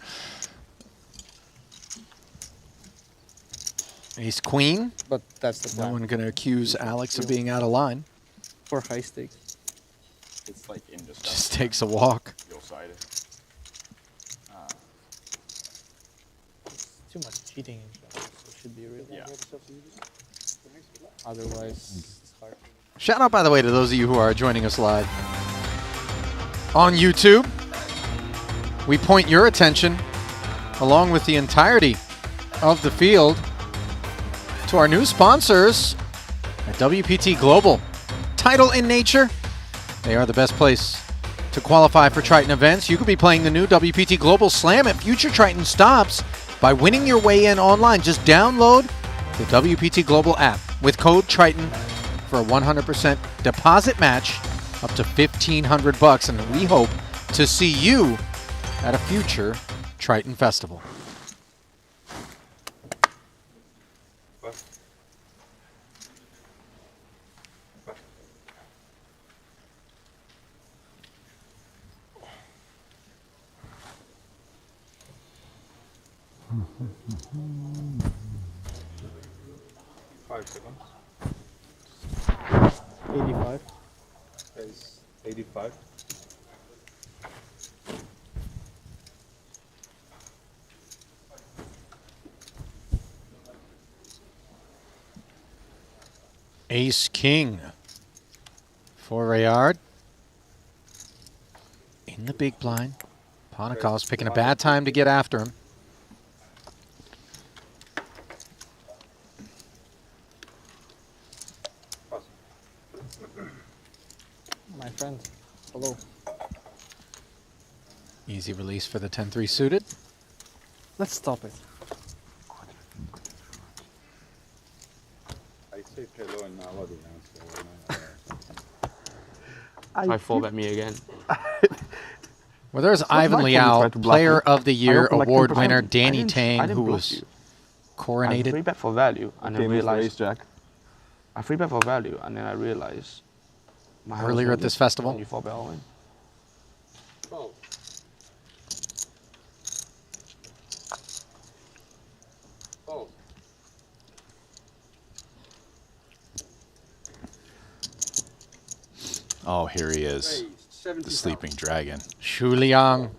Ace Queen.
But that's the
No
plan
one going to accuse Alex of being out of line.
for high stakes.
It's like in just
Just takes a walk.
you'll side it.
It's too much cheating in general, so it should be real.
Yeah.
Otherwise, it's hard.
Shout out, by the way, to those of you who are joining us live on YouTube. We point your attention, along with the entirety of the field, to our new sponsors at WPT Global. Title in nature, they are the best place to qualify for Triton events. You could be playing the new WPT Global Slam at future Triton stops by winning your way in online. Just download the WPT Global app with code Triton for a 100% deposit match up to $1,500, and we hope to see you at a future Triton festival.
Five seconds.
85.
Is 85.
Ace King for Rayard. in the big blind. Monaco's picking a bad time to get after him.
My friend, hello.
Easy release for the 10-3 suited.
Let's stop it.
I say hello and nobody answers.
Try 4-bet me again.
Well, there's Ivan
my fault you tried
Liao,
to bluff
Player
me.
of the Year
opened like
award
10%.
winner
I
Danny
didn't
Tang, who
bluff
was
you. I
coronated
3-bet for value, and then
Game is the ace
realized
jack.
I 3-bet for value, and then I realized my hand was
earlier
gonna
at this
lose.
festival.
When you 4-bet all in.
Oh, oh.
Oh, here he is.
Raised,
The
70,000.
sleeping dragon.
Shu Liang.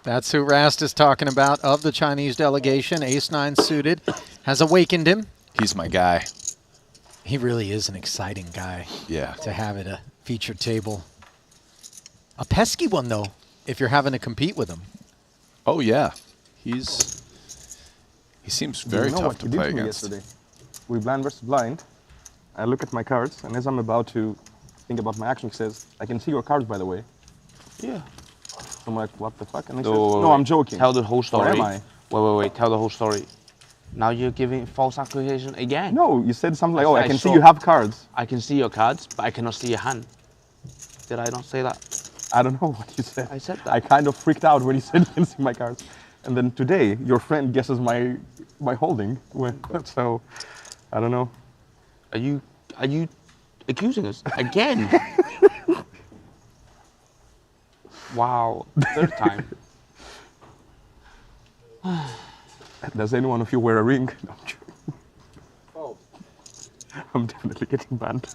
That's who Rast is talking about of the Chinese delegation. Ace-9 suited. Has awakened him.
He's my guy.
He really is an exciting guy
Yeah.
to have at a featured table. A pesky one, though, if you're having to compete with him.
Oh, yeah. He seems very
You know
tough
what
to
he did
play
to me
against.
yesterday? We blind versus blind. I look at my cards, and as I'm about to think about my action, he says, "I can see your cards, by the way."
Yeah.
I'm like, "What the fuck?" And he
No,
says,
wait,
"No,
wait.
I'm joking."
Tell the whole story.
Or am I?
Wait. Tell the whole story. Now you're giving false accusation again.
No, you said something like,
I
"Oh,
said
I
I
can see
saw-
you have cards."
I can see your cards, but I cannot see your hand. Did I not say that?
I don't know what you said.
I said that.
I kind of freaked out when you said you can see my cards. And then today, your friend guesses my holding. So, I don't know.
Are you accusing us again? Wow. Third time.
Does any one of you wear a ring? No, I'm joking.
Oh,
I'm definitely getting banned.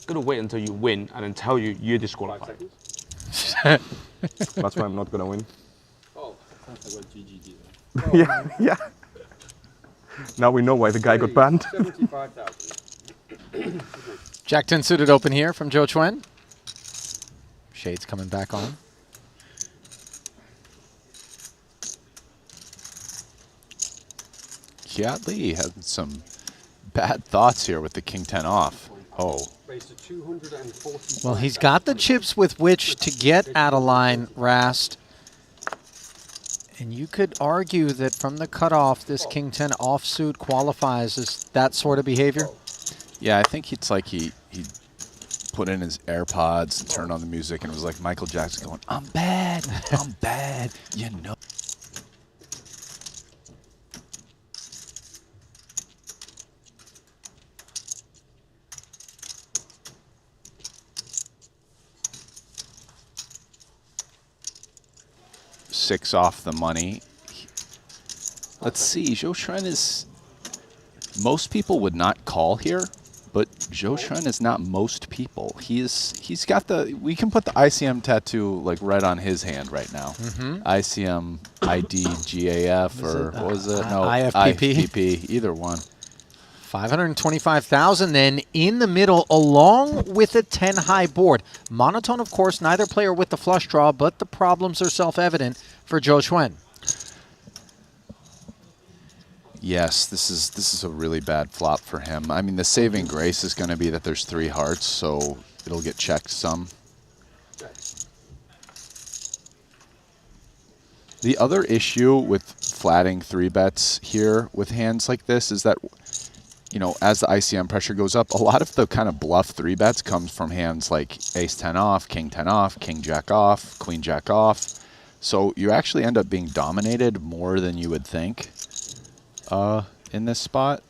Gonna wait until you win and then tell you you're
5
disqualified.
seconds.
That's why I'm not gonna win.
Oh, I got GGD.
Yeah. Now we know why the guy got banned.
75,000.
Jack-10 suited open here from Zhou Chuen. Shades coming back on.
Kiat Lee had some bad thoughts here with the King 10 off. Oh,
Raised to 240.
Well, he's got the chips with which to get out of line, Rast. And you could argue that from the cutoff, this King 10 offsuit qualifies as that sort of behavior.
yeah, I think it's like he put in his AirPods and turned on the music and it was like Michael Jackson going, "I'm bad, I'm bad, you know." Six off the money. Let's see, Zhou Chuen is... Most people would not call here, but Zhou Chuen is not most people. He's got the... We can put the ICM tattoo like right on his hand right now. ICM, ID, GAF, or what was it? No,
IFPP?
IFPP, either one.
525,000 then in the middle, along with a 10 high board. Monotone, of course, neither player with the flush draw, but the problems are self-evident for Zhou Chuen.
Yes, this is a really bad flop for him. I mean, the saving grace is going to be that there's 3 hearts, so it'll get checked some. The other issue with flatting 3 bets here with hands like this is that, you know, as the ICM pressure goes up, a lot of the kind of bluff 3 bets comes from hands like ace 10 off, king 10 off, king jack off, queen jack off. So you actually end up being dominated more than you would think in this spot.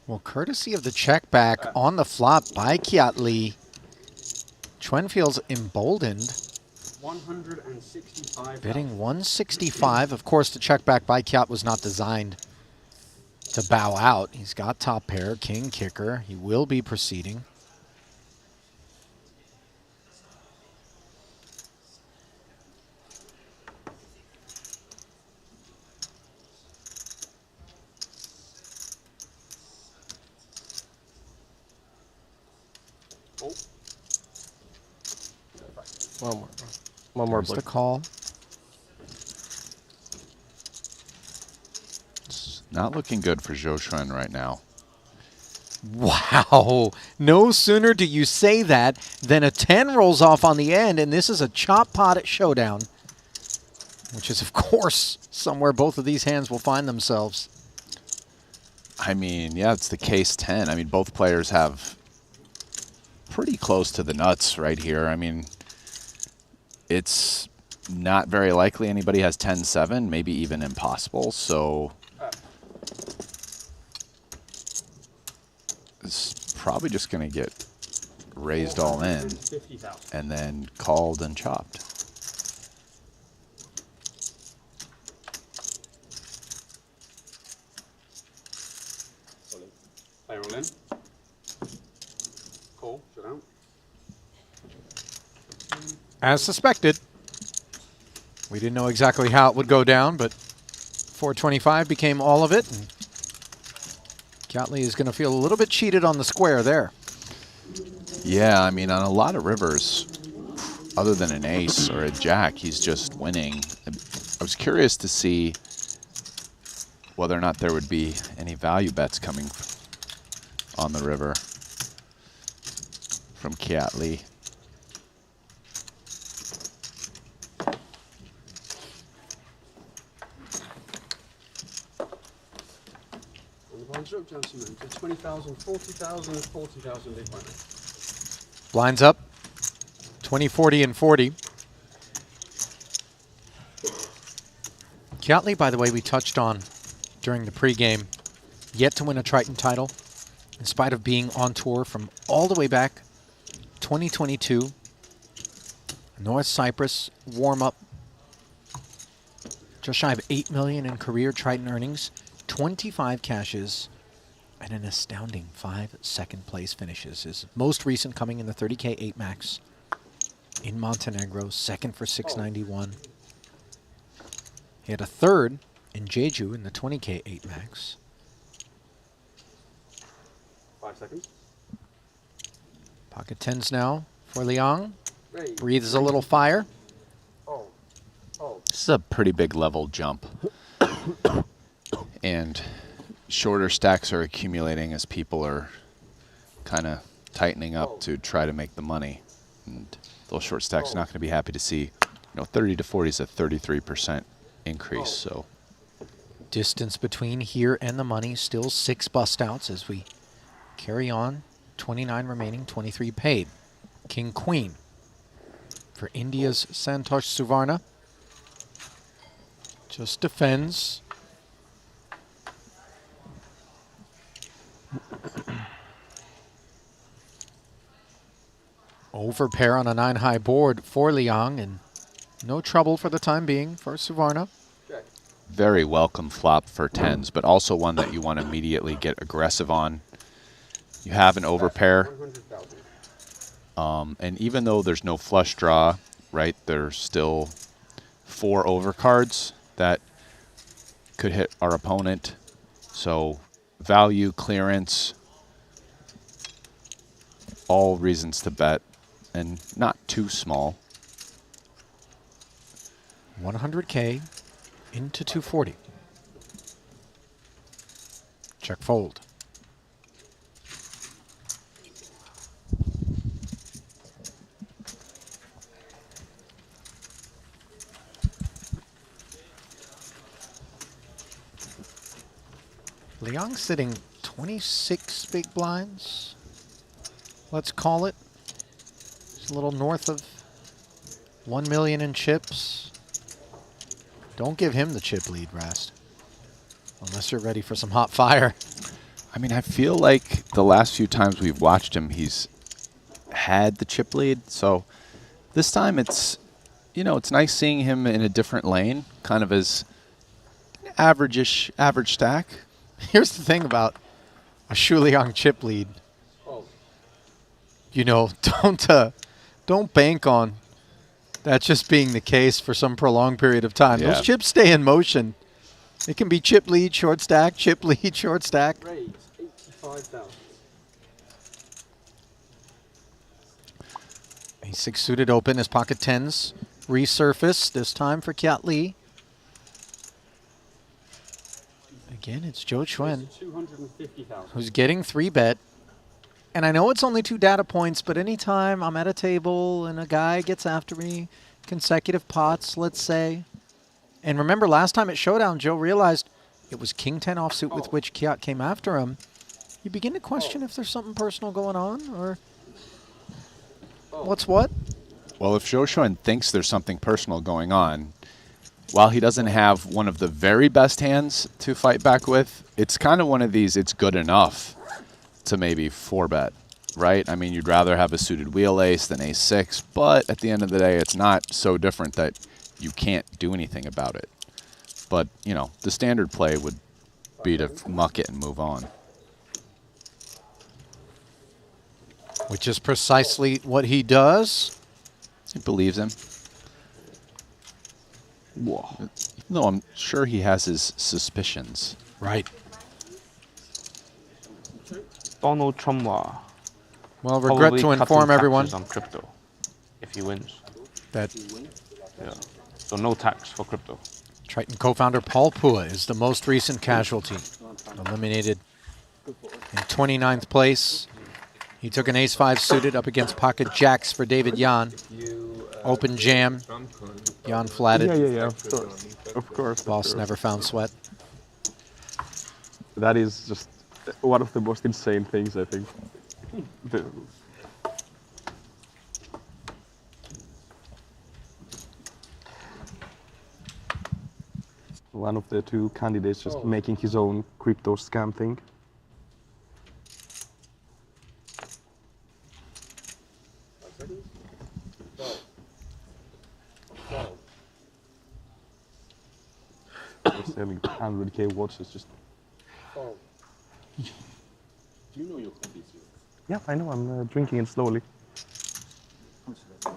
Well, courtesy of the check back on the flop by Kiat Lee, Chuen feels emboldened,
165.
bidding 165. Of course, the check back by Kiat was not designed to bow out. He's got top pair, king kicker. He will be proceeding.
One more. One more
There's the
blink.
call.
It's not looking good for Zhou Shuan right now.
Wow. No sooner do you say that than a 10 rolls off on the end, and this is a chop pot at showdown, which is, of course, somewhere both of these hands will find themselves.
I mean, yeah, it's the case 10. I mean, both players have pretty close to the nuts right here. I mean, it's not very likely anybody has 10-7, maybe even impossible. So it's probably just going to get raised all in
50,000.
and then called and chopped.
Play roll in. Call. Shut out.
As suspected. We didn't know exactly how it would go down, but 425 became all of it. And Kiatley is going to feel a little bit cheated on the square there.
Yeah, I mean, on a lot of rivers, other than an ace or a jack, he's just winning. I was curious to see whether or not there would be any value bets coming on the river from Kiatley.
On the blinds are up, gentlemen. To 20,000, 40,000, 40,000 big blind.
Blinds up. 20, 40, and 40. Kiatley, by the way, we touched on during the pregame, yet to win a Triton title, in spite of being on tour from all the way back 2022. North Cyprus warm-up. Just shy of $8 million in career Triton earnings, 25 cashes, and an astounding 5 second-place finishes. His most recent coming in the 30K 8 Max in Montenegro, second for 691. He had a third in Jeju in the 20K 8 Max.
5 seconds.
Pocket 10s now for Liang.
Raise.
Breathes a little fire.
Oh. Oh.
This is a pretty big level jump. And shorter stacks are accumulating as people are kind of tightening up to try to make the money. And those short stacks are not going to be happy to see, 30 to 40 is a 33% increase. So
Distance between here and the money, still 6 bust outs as we carry on. 29 remaining, 23 paid. King Queen for India's Santosh Suvarna. Just defends. Over pair on a 9-high board for Liang, and no trouble for the time being for Suvarna.
very welcome flop for 10s, but also one that you want to immediately get aggressive on. You have an overpair.
100,000.
And even though there's no flush draw, right, there's still 4 overcards that could hit our opponent. So value, clearance, all reasons to bet, and not too small.
100K into 240. Check fold. Liang sitting 26 big blinds. Let's call it. It's a little north of 1 million in chips. Don't give him the chip lead, Rast. Unless you're ready for some hot fire.
I mean, I feel like the last few times we've watched him, he's had the chip lead. So this time it's, it's nice seeing him in a different lane, kind of as average stack.
Here's the thing about a Shu Liang chip lead.
Oh.
Don't bank on that just being the case for some prolonged period of time.
Yeah.
Those chips stay in motion. It can be chip lead, short stack, chip lead, short stack.
Raise 85,000.
He Ace-6 suited open as pocket tens resurface, this time for Kiat Lee. Again, it's Joe Chuen,
250,000.
who's getting 3-bet. And I know it's only 2 data points, but anytime I'm at a table and a guy gets after me, consecutive pots, let's say. And remember, last time at Showdown, Joe realized it was King 10 offsuit with which Kiat came after him. You begin to question if there's something personal going on, or what's what?
Well, if Zhou Xuan thinks there's something personal going on, while he doesn't have one of the very best hands to fight back with, it's kind of one of these, it's good enough to maybe 4-bet, right? I mean, you'd rather have a suited wheel ace than ace-6, but at the end of the day, it's not so different that you can't do anything about it. But, you know, the standard play would be to muck it and move on.
Which is precisely what he does.
He believes him.
Whoa.
Even though I'm sure he has his suspicions.
Right.
Donald Trump
Well, regret
probably
to
cutting
inform everyone
taxes on crypto if he wins.
that
Yeah. So no tax for crypto.
Triton co-founder Paul Pua is the most recent casualty. Eliminated in 29th place. He took an ace-5 suited up against pocket jacks for David Yan. Open jam. Yan flatted.
Yeah, of course. Of course. of
Boss
course.
never found sweat.
That is just one of the most insane things, I think. One of the 2 candidates just making his own crypto scam thing. Selling 100K watches just.
Do you know your coffee, sir?
Yeah, I know. I'm drinking it slowly.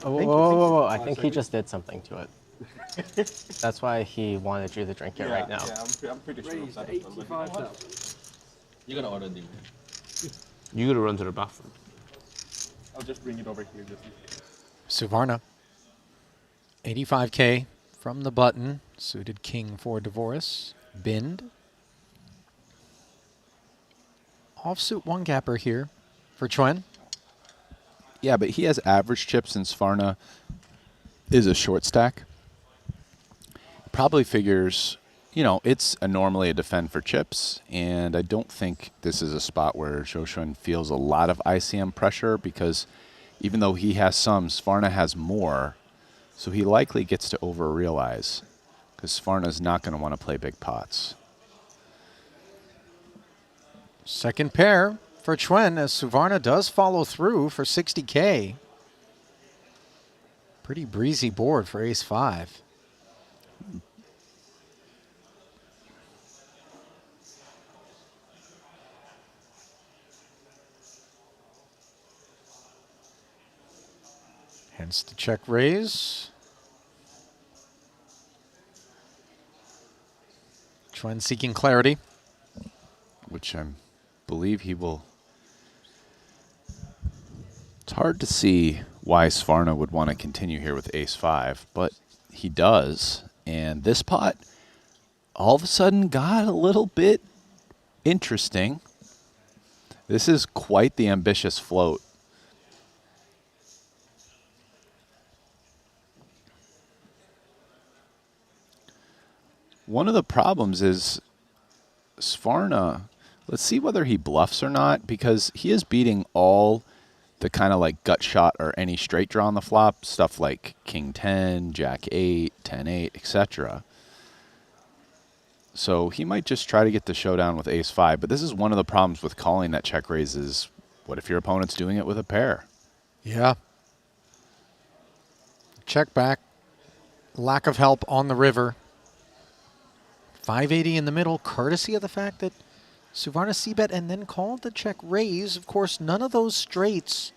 Oh, whoa. I think he just did something to it. That's why he wanted you to drink it right now.
Yeah, I'm pretty sure.
Raise 85,000.
You're gonna order new.
You gotta run to the bathroom.
I'll just bring it over here just in case.
Suvarna. 85K from the button. Suited king for Devoris. Bind. Offsuit 1-gapper here for Chuen.
Yeah, but he has average chips and Svarna is a short stack. Probably figures, you know, it's normally a defend for chips, and I don't think this is a spot where Zhou Xuan feels a lot of ICM pressure because even though he has some, Svarna has more, so he likely gets to over-realize because Svarna's not going to want to play big pots.
Second pair for Chuen as Suvarna does follow through for 60K. Pretty breezy board for ace-5. Hence the check raise. Chuen seeking clarity.
Which I believe he will. It's hard to see why Svarna would want to continue here with ace-5, but he does. And this pot all of a sudden got a little bit interesting. This is quite the ambitious float. One of the problems is Svarna, let's see whether he bluffs or not, because he is beating all the kind of like gut shot or any straight draw on the flop, stuff like king 10, jack 8, 10 8, etc. So he might just try to get the showdown with ace-5, but this is one of the problems with calling that check raise is, what if your opponent's doing it with a pair?
Yeah. Check back. Lack of help on the river. 580 in the middle, courtesy of the fact that Suvarna c-bet and then called the check raise. Of course, none of those straights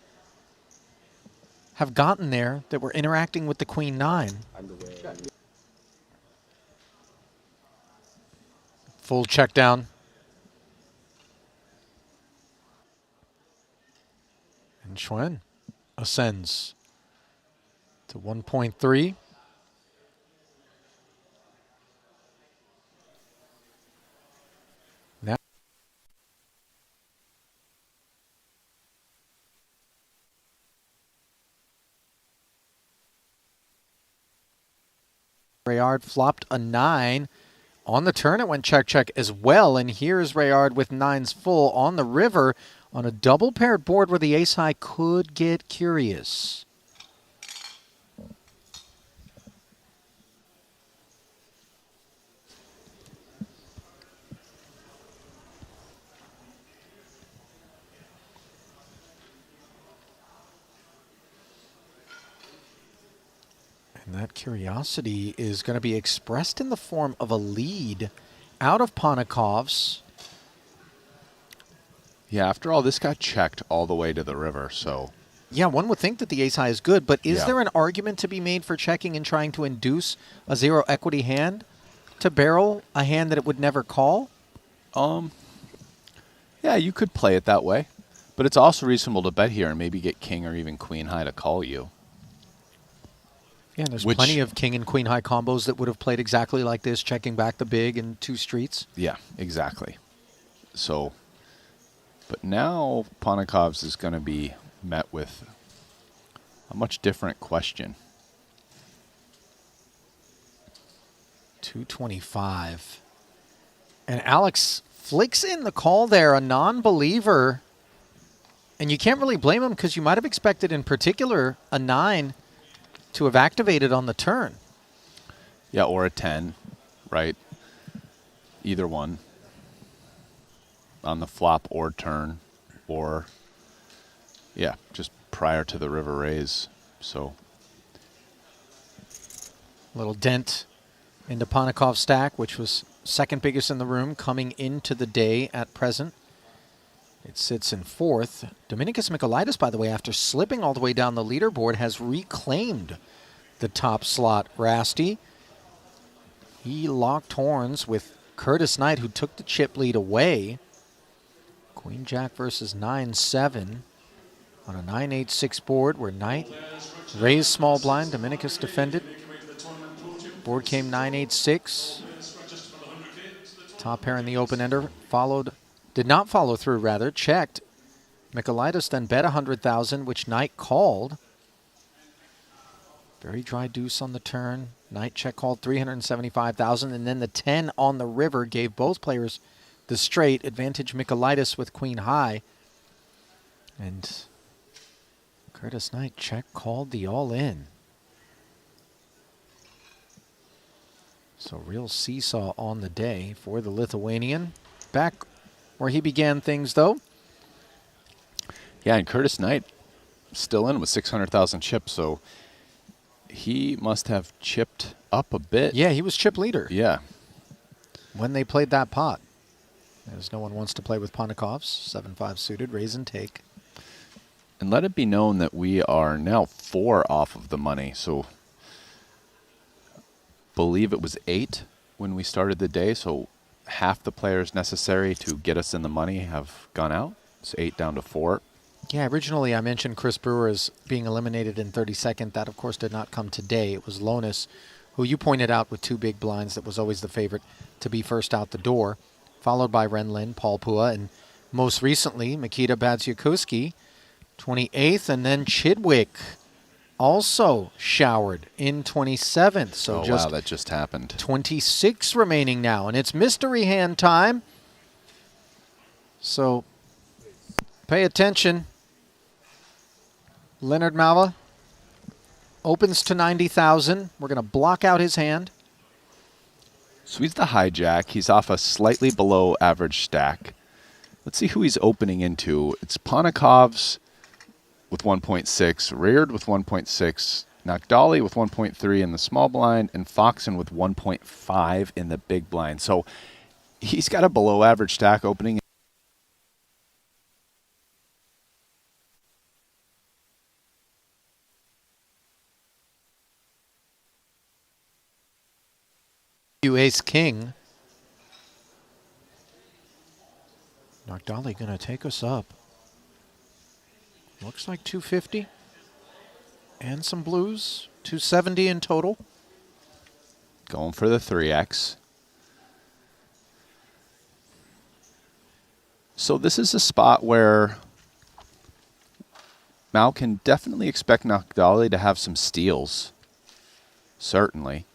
have gotten there that were interacting with the queen 9. Full check down. And Chuen ascends to 1.3. Now Rayard flopped a 9. On the turn, it went check as well. And here's Rayard with 9s full on the river on a double paired board where the ace high could get curious. And that curiosity is going to be expressed in the form of a lead out of Ponikov's.
Yeah, after all, this got checked all the way to the river, so...
Yeah, one would think that the ace high is good, but is
Yeah.
there an argument to be made for checking and trying to induce a zero equity hand to barrel a hand that it would never call?
Yeah, you could play it that way. But it's also reasonable to bet here and maybe get king or even queen high to call you.
Yeah, there's
Which-
plenty of king and queen high combos that would have played exactly like this, checking back the big in 2 streets.
Yeah, exactly. So, but now Ponikov's is going to be met with a much different question.
225. And Alex flicks in the call there, a non-believer. And you can't really blame him because you might have expected in particular a 9 to have activated on the turn.
Yeah, or a 10, right? Either one. On the flop or turn, or, yeah, just prior to the river raise. So,
Little dent into Ponikov's stack, which was second biggest in the room coming into the day at present. It sits in 4th. Dominicus Michailidis, by the way, after slipping all the way down the leaderboard, has reclaimed the top slot. Rasty, he locked horns with Curtis Knight, who took the chip lead away. Queen Jack versus 9-7 on a 9-8-6 board where Knight raised small blind. Dominicus defended. Board came 9-8-6. Top pair in the open ender did not follow through, rather, checked. Michailidis then bet 100,000, which Knight called. Very dry deuce on the turn. Knight check called 375,000, and then the 10 on the river gave both players the straight. Advantage Michailidis with queen high. And Curtis Knight check called the all-in. So real seesaw on the day for the Lithuanian. Back where he began things, though.
yeah, and Curtis Knight still in with 600,000 chips, so he must have chipped up a bit.
Yeah, he was chip leader
Yeah.
when they played that pot. As no one wants to play with Ponikov's. 7-5 suited, raise and take.
And let it be known that we are now 4 off of the money, so believe it was 8 when we started the day, so half the players necessary to get us in the money have gone out. It's 8 down to 4.
Yeah, originally I mentioned Chris Brewer as being eliminated in 32nd. That, of course, did not come today. It was Lonis, who you pointed out with 2 big blinds, that was always the favorite to be first out the door, followed by Renlin, Paul Pua, and most recently, Mikita Badziakowski, 28th, and then Chidwick, also showered in 27th. So
Oh,
just
wow, that just happened.
26 remaining now, and it's mystery hand time. So pay attention. Leonard Malva opens to 90,000. We're going to block out his hand.
So he's the hijack. He's off a slightly below average stack. Let's see who he's opening into. It's Ponikov's with 1.6, Reared with 1.6, Nagdali with 1.3 in the small blind, and Foxen with 1.5 in the big blind. So he's got a below average stack opening.
You ace king. Nagdali going to take us up. Looks like 250. And some blues. 270 in total.
Going for the 3x. So this is a spot where Mao can definitely expect Nagdali to have some steals. Certainly.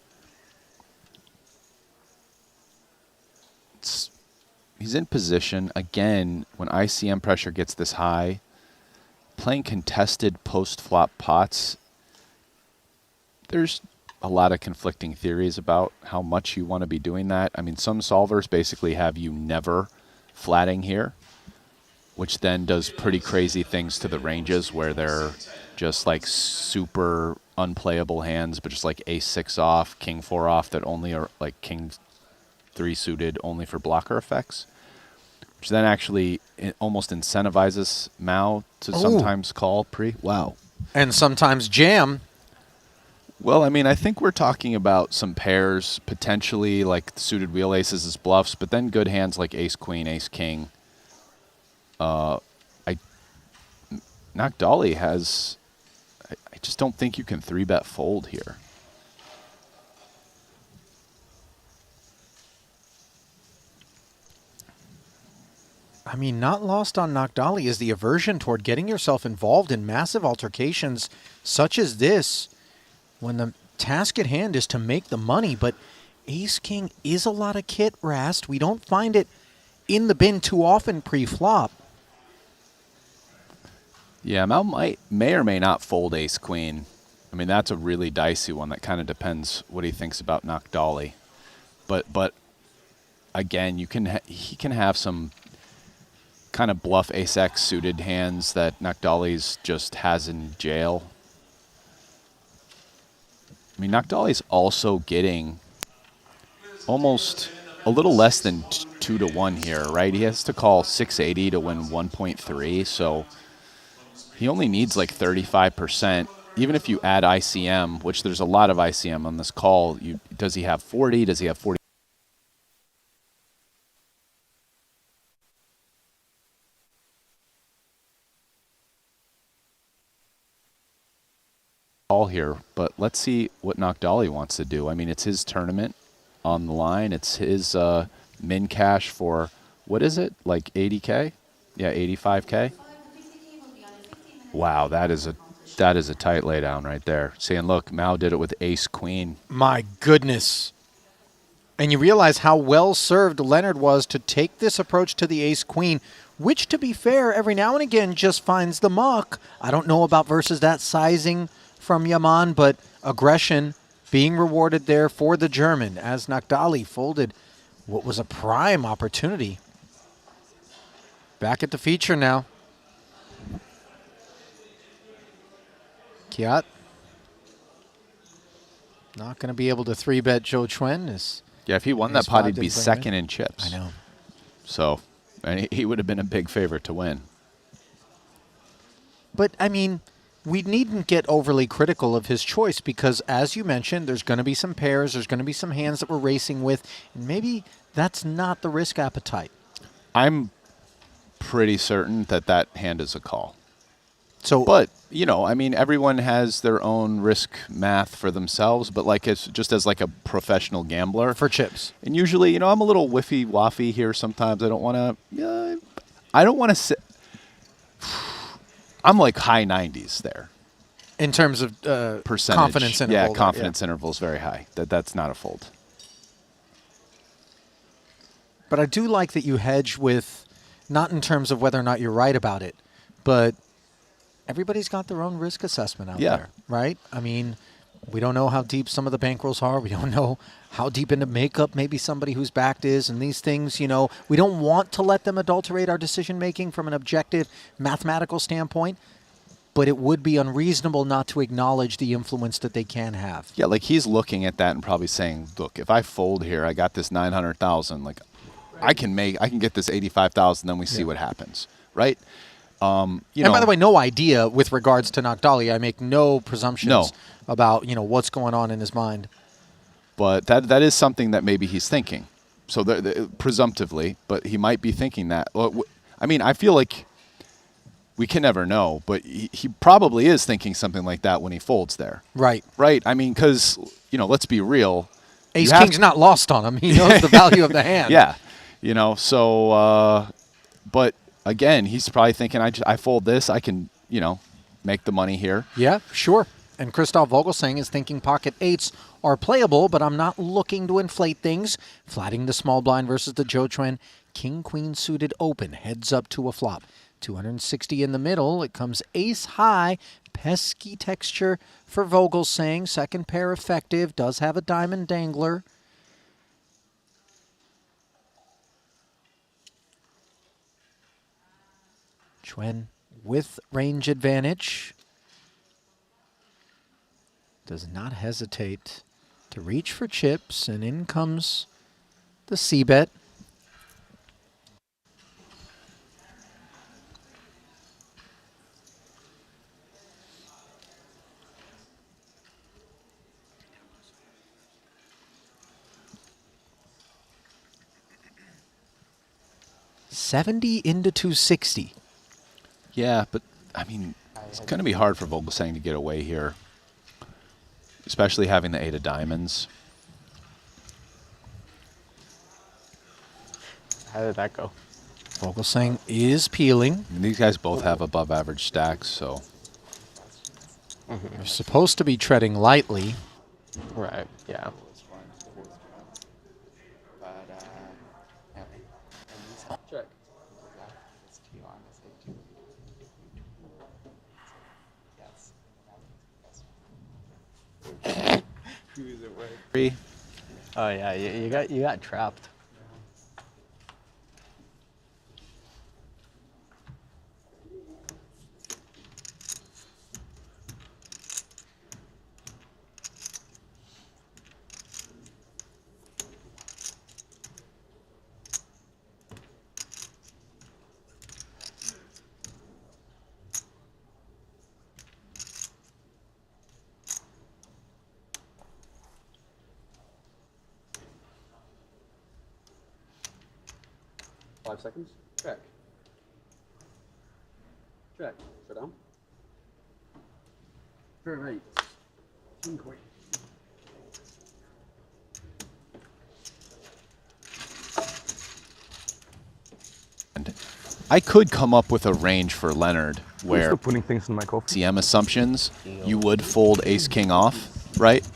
He's in position. Again, when ICM pressure gets this high, playing contested post-flop pots, there's a lot of conflicting theories about how much you want to be doing that. I mean, some solvers basically have you never flatting here, which then does pretty crazy things to the ranges where they're just like super unplayable hands, but just like ace-6 off, king-4 off that only are like king-3 suited only for blocker effects, which then actually almost incentivizes Mao to sometimes call pre. Wow.
And sometimes jam.
Well, I mean, I think we're talking about some pairs, potentially like suited wheel aces as bluffs, but then good hands like ace-queen, ace-king. Nagdali has... I just don't think you can 3-bet fold here.
I mean, not lost on Nagdali is the aversion toward getting yourself involved in massive altercations such as this, when the task at hand is to make the money. But ace-king is a lot of kit, Rast. We don't find it in the bin too often pre-flop.
Yeah, Mao may or may not fold ace-queen. I mean, that's a really dicey one. That kind of depends what he thinks about Nagdali. But again, he can have some kind of bluff ace-x suited hands that Nagdali's just has in jail. I mean, Nagdali's also getting almost a little less than 2 to 1 here, right? He has to call 680 to win 1.3, so he only needs like 35%. Even if you add ICM, which there's a lot of ICM on this call, does he have 40? Does he have 40? All here, but let's see what Nagdali wants to do. I mean, it's his tournament on the line. It's his min cash for, what is it, like 80K? Yeah, 85K. Wow, that is a tight laydown right there. Saying, look, Mao did it with ace-queen.
My goodness. And you realize how well served Leonard was to take this approach to the ace-queen, which, to be fair, every now and again just finds the muck. I don't know about versus that sizing from Yaman, but aggression being rewarded there for the German as Nagdali folded what was a prime opportunity. Back at the feature now. Kiat not going to be able to 3-bet Zhou Chuen.
Yeah, if he won that pot, he'd be second in chips.
I know.
So, and he would have been a big favorite to win.
But, I mean, we needn't get overly critical of his choice because, as you mentioned, there's going to be some pairs, there's going to be some hands that we're racing with, and maybe that's not the risk appetite.
I'm pretty certain that hand is a call.
So,
but, you know, I mean, everyone has their own risk math for themselves, but like it's just as like a professional gambler.
For chips.
And usually, you know, I'm a little whiffy-waffy here sometimes. I don't want to sit. I'm like high 90s there.
In terms of
percentage.
confidence interval.
Yeah, confidence interval is very high. That's not a fold.
But I do like that you hedge with, not in terms of whether or not you're right about it, but everybody's got their own risk assessment out there, right? I mean, we don't know how deep some of the bankrolls are. We don't know how deep into makeup maybe somebody who's backed is. And these things, you know, we don't want to let them adulterate our decision-making from an objective mathematical standpoint. But it would be unreasonable not to acknowledge the influence that they can have.
Yeah, like he's looking at that and probably saying, look, if I fold here, I got this 900,000. Like, I can get this 85,000, then we see what happens, right? And
by the way, no idea with regards to Nagdali. I make no presumptions about, you know, what's going on in his mind.
But that is something that maybe he's thinking. So presumptively, but he might be thinking that. I mean, I feel like we can never know, but he probably is thinking something like that when he folds there.
Right.
Right? I mean, because, let's be real.
Ace King's not lost on him. He knows the value of the hand.
Yeah. So, but again, he's probably thinking, I fold this, I can, make the money here.
Yeah, sure. And Christoph Vogelsang is thinking pocket eights are playable, but I'm not looking to inflate things. Flatting the small blind versus the Joe Chuan. King-queen suited open. Heads up to a flop. 260 in the middle. It comes ace high. Pesky texture for Vogelsang. Second pair effective. Does have a diamond dangler. Chuan with range advantage. Does not hesitate to reach for chips, and in comes the C-bet. $70 into 260.
Yeah, but, I mean, it's going to be hard for Vogelsang to get away here, especially having the 8 of diamonds.
How did that go?
Vogelsang is peeling.
I mean, these guys both have above average stacks, so.
They're supposed to be treading lightly.
Right, yeah.
Check.
Three.
Oh yeah, you got trapped.
Five seconds. Check. Check. Shut down. Very right. King queen.
I could come up with a range for Leonard
I'm
where
still putting things in my coffee.
CM assumptions, you would fold ace king off, right?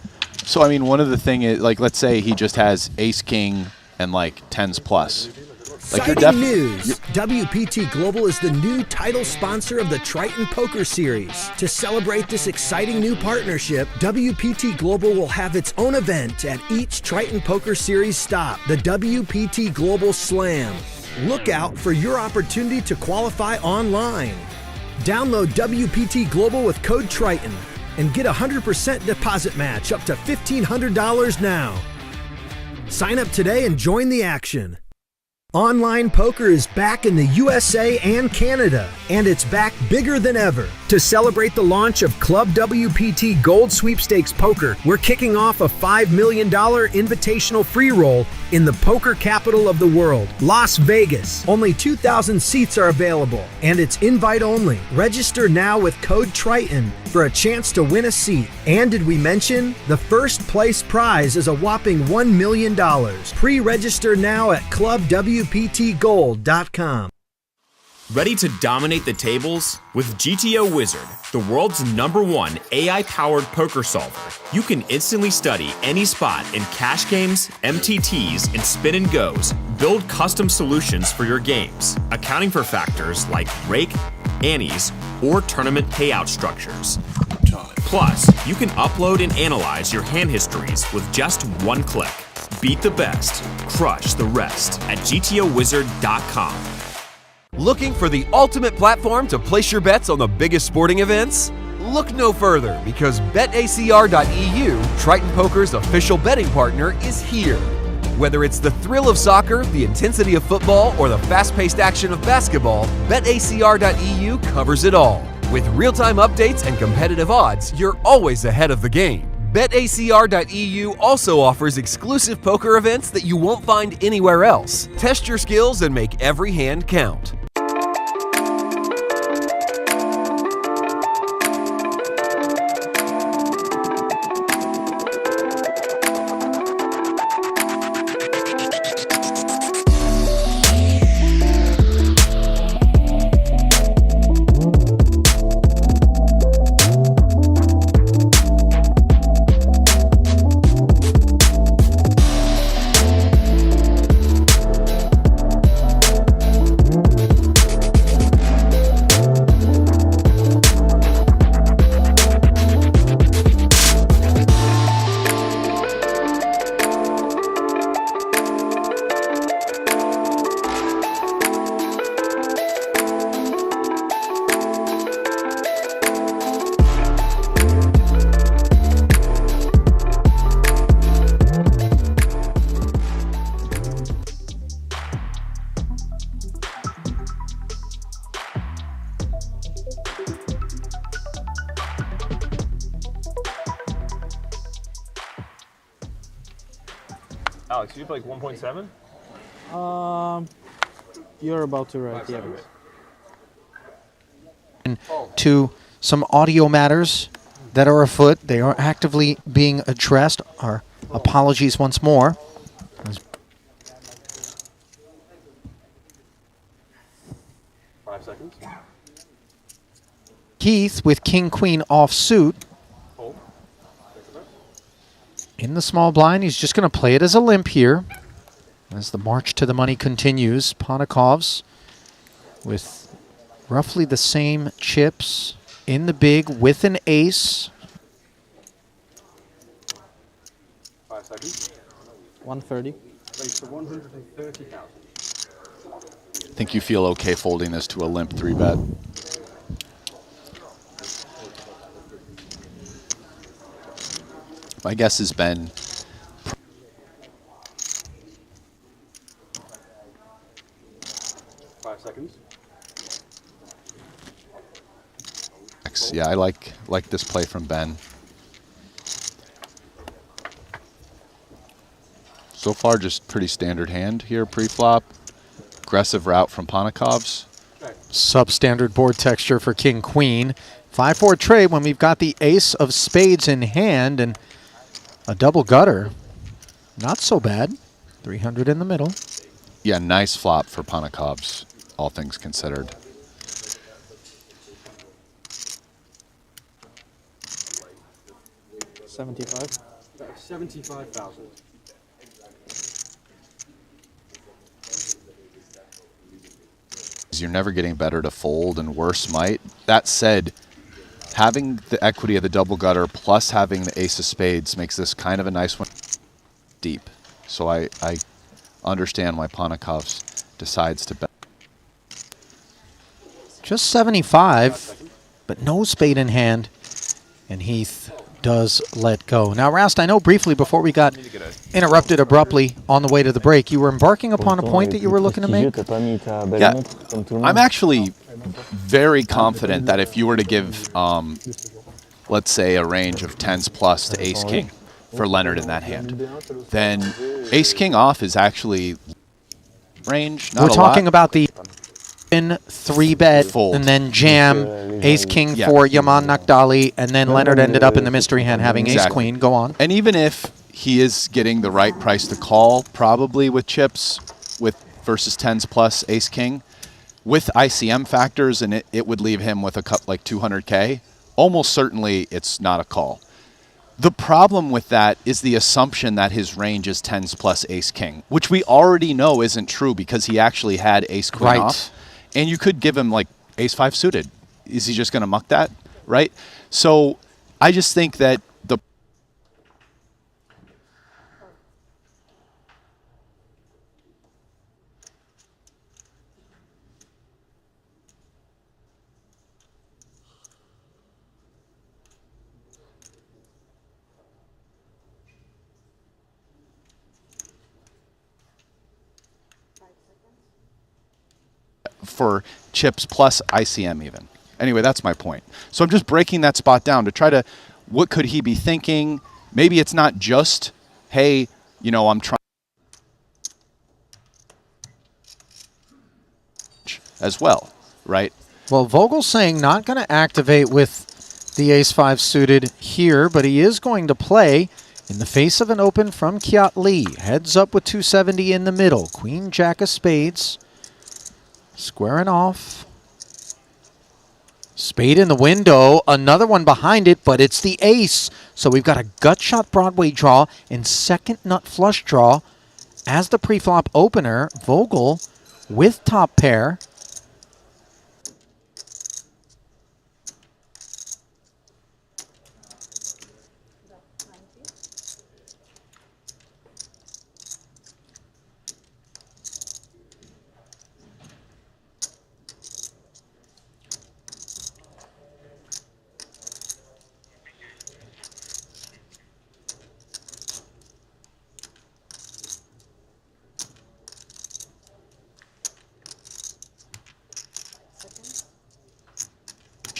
So I mean, one of the thing is, like, let's say he just has ace king and like tens plus. Like
Exciting news! WPT Global is the new title sponsor of the Triton Poker Series. To celebrate this exciting new partnership, WPT Global will have its own event at each Triton Poker Series stop, the WPT Global Slam. Look out for your opportunity to qualify online. Download WPT Global with code Triton and get a 100% deposit match up to $1,500 now. Sign up today and join the action. Online poker is back in the USA and Canada, and it's back bigger than ever. To celebrate the launch of Club WPT Gold Sweepstakes Poker, we're kicking off a $5 million invitational free roll in the poker capital of the world, Las Vegas. Only 2,000 seats are available, and it's invite only. Register now with code Triton for a chance to win a seat. And did we mention the first place prize is a whopping $1 million. Pre-register now at clubwptgold.com.
Ready to dominate the tables? With GTO Wizard, the world's #1 AI-powered poker solver, you can instantly study any spot in cash games, MTTs, and spin and goes. Build custom solutions for your games, accounting for factors like rake, annies, or tournament payout structures. Plus, you can upload and analyze your hand histories with just one click. Beat the best, crush the rest at GTOWizard.com.
Looking for the ultimate platform to place your bets on the biggest sporting events? Look no further, because BetACR.eu, Triton Poker's official betting partner, is here. Whether it's the thrill of soccer, the intensity of football, or the fast-paced action of basketball, BetACR.eu covers it all. With real-time updates and competitive odds, you're always ahead of the game. BetACR.eu also offers exclusive poker events that you won't find anywhere else. Test your skills and make every hand count.
Alex, you have like 1.7?
You're about to write, yeah.
To some audio matters that are afoot. They are actively being addressed. Our apologies once more.
5 seconds.
Keith with King-Queen offsuit. In the small blind, he's just going to play it as a limp here. As the march to the money continues, Ponikov's with roughly the same chips in the big with an ace.
5 seconds.
130.
Raise to 130,000.
I think you feel okay folding this to a limp 3-bet. My guess has been
5 seconds.
yeah, I like this play from Ben. So far, just pretty standard hand here pre-flop. Aggressive route from Ponikov's.
Substandard board texture for King-Queen. 5-4 trade when we've got the ace of spades in hand and a double gutter. Not so bad. 300 in the middle.
Yeah, nice flop for Ponikov's, all things considered.
$75.
75,000.
You're never getting better to fold and worse might. That said, having the equity of the double gutter plus having the ace of spades makes this kind of a nice one deep. So I understand why Ponikov's decides to bet.
Just 75, but no spade in hand. And Heath does let go. Now, Rast, I know briefly before we got interrupted abruptly on the way to the break, you were embarking upon a point that you were looking to make?
Yeah, I'm actually very confident that if you were to give, let's say, a range of 10s plus to ace-king for Leonard in that hand, then ace-king off is actually range, not
We're
a
talking
lot.
about the in 3-bet
Fold.
and then jam ace-king for Yaman Nakdali, and then Leonard ended up in the mystery hand having ace-queen. Go on.
And even if he is getting the right price to call, probably with chips, with versus 10s plus ace-king, with ICM factors, and it would leave him with a cup like 200K, almost certainly it's not a call. The problem with that is the assumption that his range is 10s plus ace-king, which we already know isn't true because he actually had ace-queen off. And you could give him like ace-5 suited. Is he just going to muck that, right? So I just think that the for chips plus ICM even. Anyway, that's my point. So I'm just breaking that spot down to try to, what could he be thinking? Maybe it's not just, hey, you know, I'm trying as well, right?
Well, Vogel's saying not going to activate with the ace-5 suited here, but he is going to play in the face of an open from Kiat Lee. Heads up with 270 in the middle. Queen, jack of spades. Squaring off. Spade in the window. Another one behind it, but it's the ace. So we've got a gut shot Broadway draw and second nut flush draw as the preflop opener. Vogel with top pair.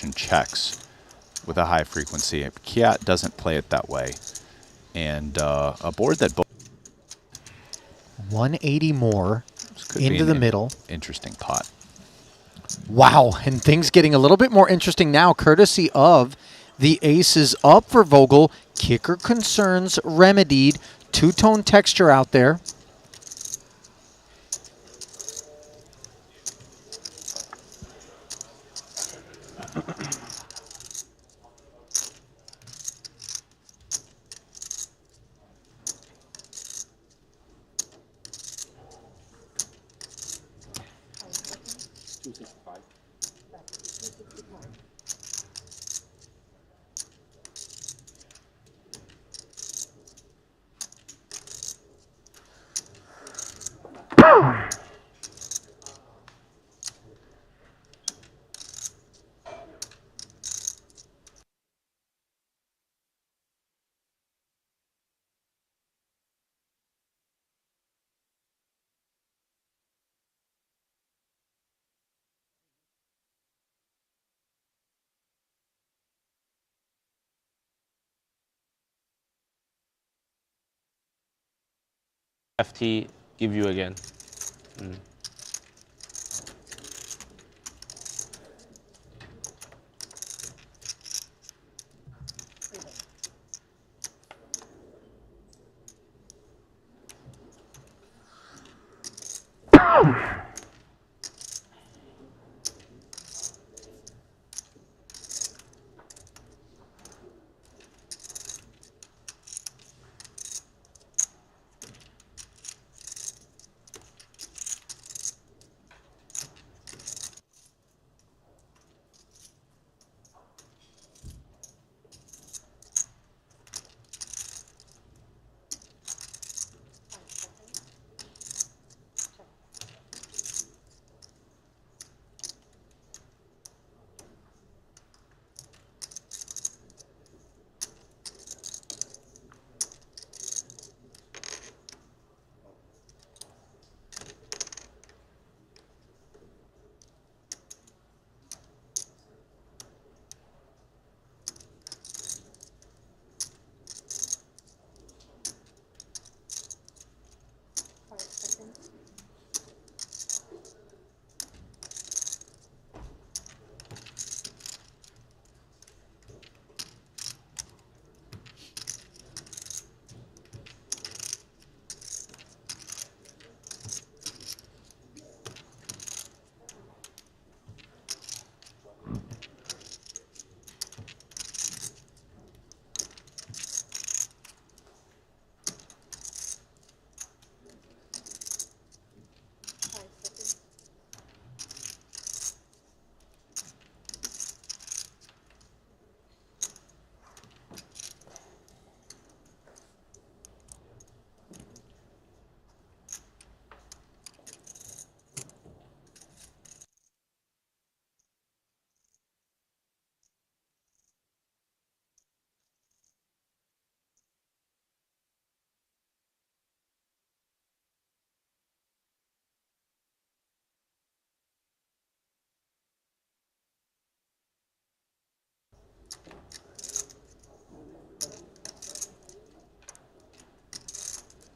and checks with a high frequency. Kiat doesn't play it that way. And a board that
180 more
Could be
into
an
the middle.
Interesting pot.
Wow, and things getting a little bit more interesting now, courtesy of the aces up for Vogel. Kicker concerns remedied. Two-tone texture out there.
FT give you again.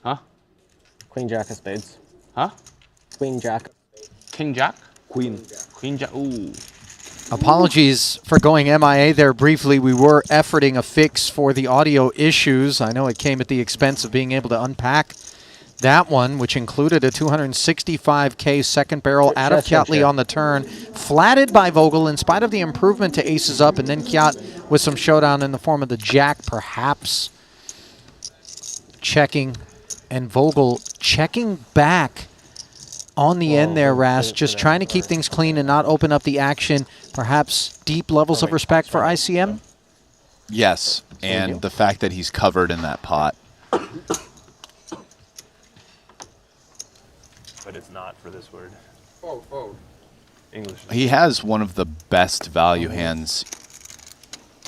Huh?
Queen Jack of spades.
Huh?
Queen Jack.
King Jack?
Queen.
Queen Jack. Ooh.
Apologies for going MIA there briefly. We were efforting a fix for the audio issues. I know it came at the expense of being able to unpack that one, which included a 265K second barrel out of Kiatley on the turn. Flatted by Vogel in spite of the improvement to aces up, and then Kiat with some showdown in the form of the jack, perhaps checking, and Vogel checking back on the end there, Ras, just trying to keep things clean and not open up the action. Perhaps deep levels of respect for ICM?
Yes, and the fact that he's covered in that pot.
But it's not for this word.
Oh.
English.
He has one of the best value hands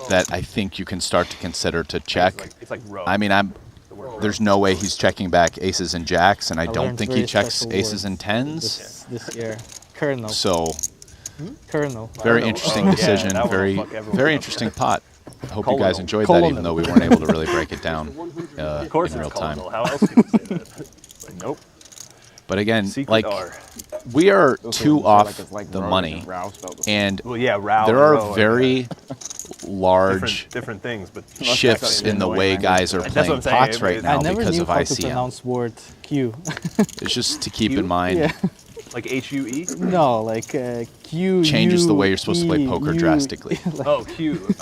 that I think you can start to consider to check.
It's like row.
I mean, there's no way he's checking back aces and jacks, and I don't think he checks aces and tens.
This year. Colonel.
So,
Colonel.
very interesting decision.
that will
very,
fuck everyone
very
up.
interesting pot. I hope you guys enjoyed that, even though we weren't able to really break it down
Of course
in real
it's
time.
colonel. How else can you say that? Like, nope.
But again,
Secret
like
R.
we are
Those
too
ones are
off
like it's like
the
Row
money,
and Row spelled the same.
and
Well, yeah, Row
there
and
are
Row,
very large
different things, but
shifts in the way guys are
That's what
playing
I'm saying.
pots right
It-
now
I never
because
knew
of
how to
ICM.
pronounce word Q.
It's just to keep
Q?
in mind.
Yeah.
Like HUE?
No, like Q.
Changes the way you're supposed to play poker
U,
drastically.
Oh, Q.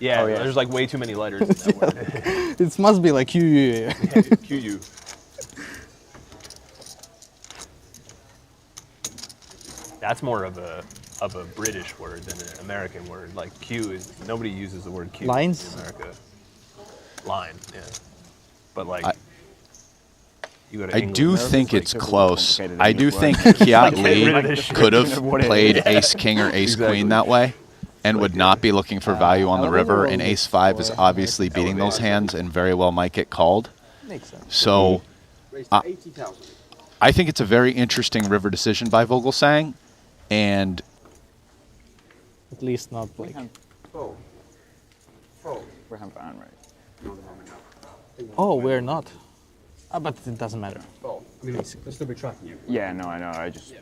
Yeah, there's like way too many letters in that word.
It must be like Q.
QU. That's more of a British word than an American word. Like Q is nobody uses the word Q
Lines?
in America. Line, yeah. But like you go to
I
England,
do
America's
think
like
it's
super
close.
complicated
I do
English
think
word.
Kiat
Like, get rid of this
Lee
shit.
could
What
have
it
played
is.
ace king or ace queen that way and would not be looking for value on the river, and ace 5 is obviously beating those hands and very well might get called.
Makes sense.
So
Raised to 80,000.
I think it's a very interesting river decision by Vogelsang, and
At least not like.
Fold. Fold.
We're having fun, right?
No, no, no.
Oh, we're not. But it doesn't matter.
Fold. I mean, they'll still be tracking you.
Yeah, no, I know. I just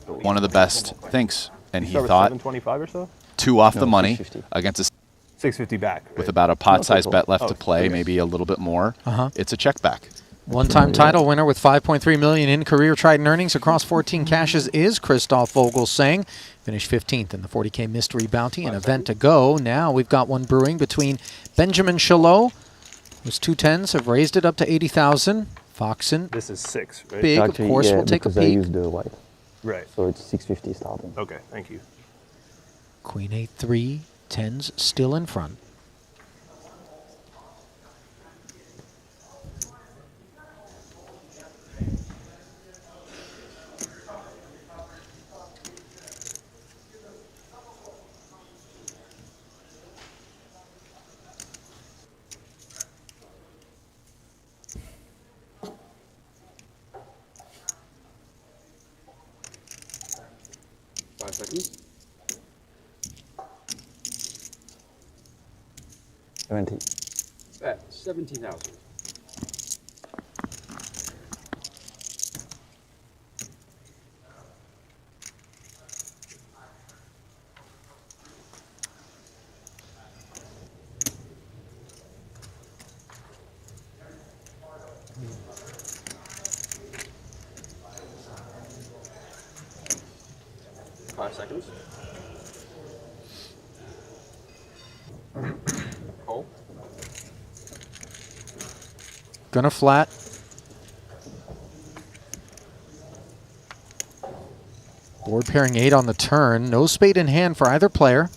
one of the best thinks. And he
start with
thought
725 or so?
2 off the money
650.
against a
650 back.
with
right?
about a pot-sized
cool.
bet left
Oh,
to play,
okay.
maybe a little bit more. It's a check back.
One-time title winner with $5.3 million in career Triton earnings across 14 cashes is Christoph Vogelsang. Finished 15th in the 40K Mystery Bounty. An event to go. Now we've got one brewing between Benjamin Chalot, whose 2 10s have raised it up to 80,000. Foxen,
This is 6, right?
big, of course, we'll take a peek.
the white,
Right.
so it's 650 starting.
Okay, thank you.
Queen 8-3, 10s still in front.
Five seconds.
70.
Bet 70,000. Five seconds. Call.
Gonna flat. Board pairing 8 on the turn. No spade in hand for either player.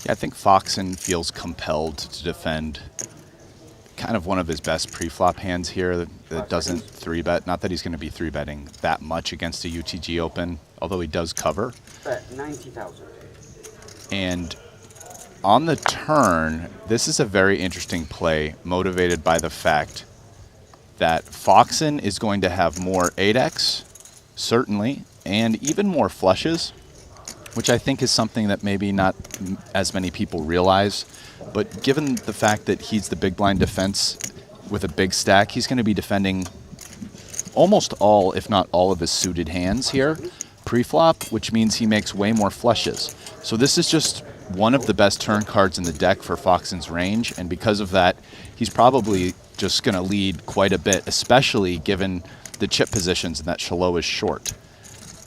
Yeah, I think Foxen feels compelled to defend kind of one of his best pre-flop hands here that doesn't 3-bet. Not that he's going to be 3-betting that much against a UTG Open, although he does cover.
Bet 90,000.
And on the turn, this is a very interesting play motivated by the fact that Foxen is going to have more 8x, certainly, and even more flushes, which I think is something that maybe not as many people realize. But given the fact that he's the big blind defense with a big stack, he's going to be defending almost all, if not all, of his suited hands here pre-flop, which means he makes way more flushes. So this is just one of the best turn cards in the deck for Foxen's range, and because of that, he's probably just going to lead quite a bit, especially given the chip positions and that Chalot is short.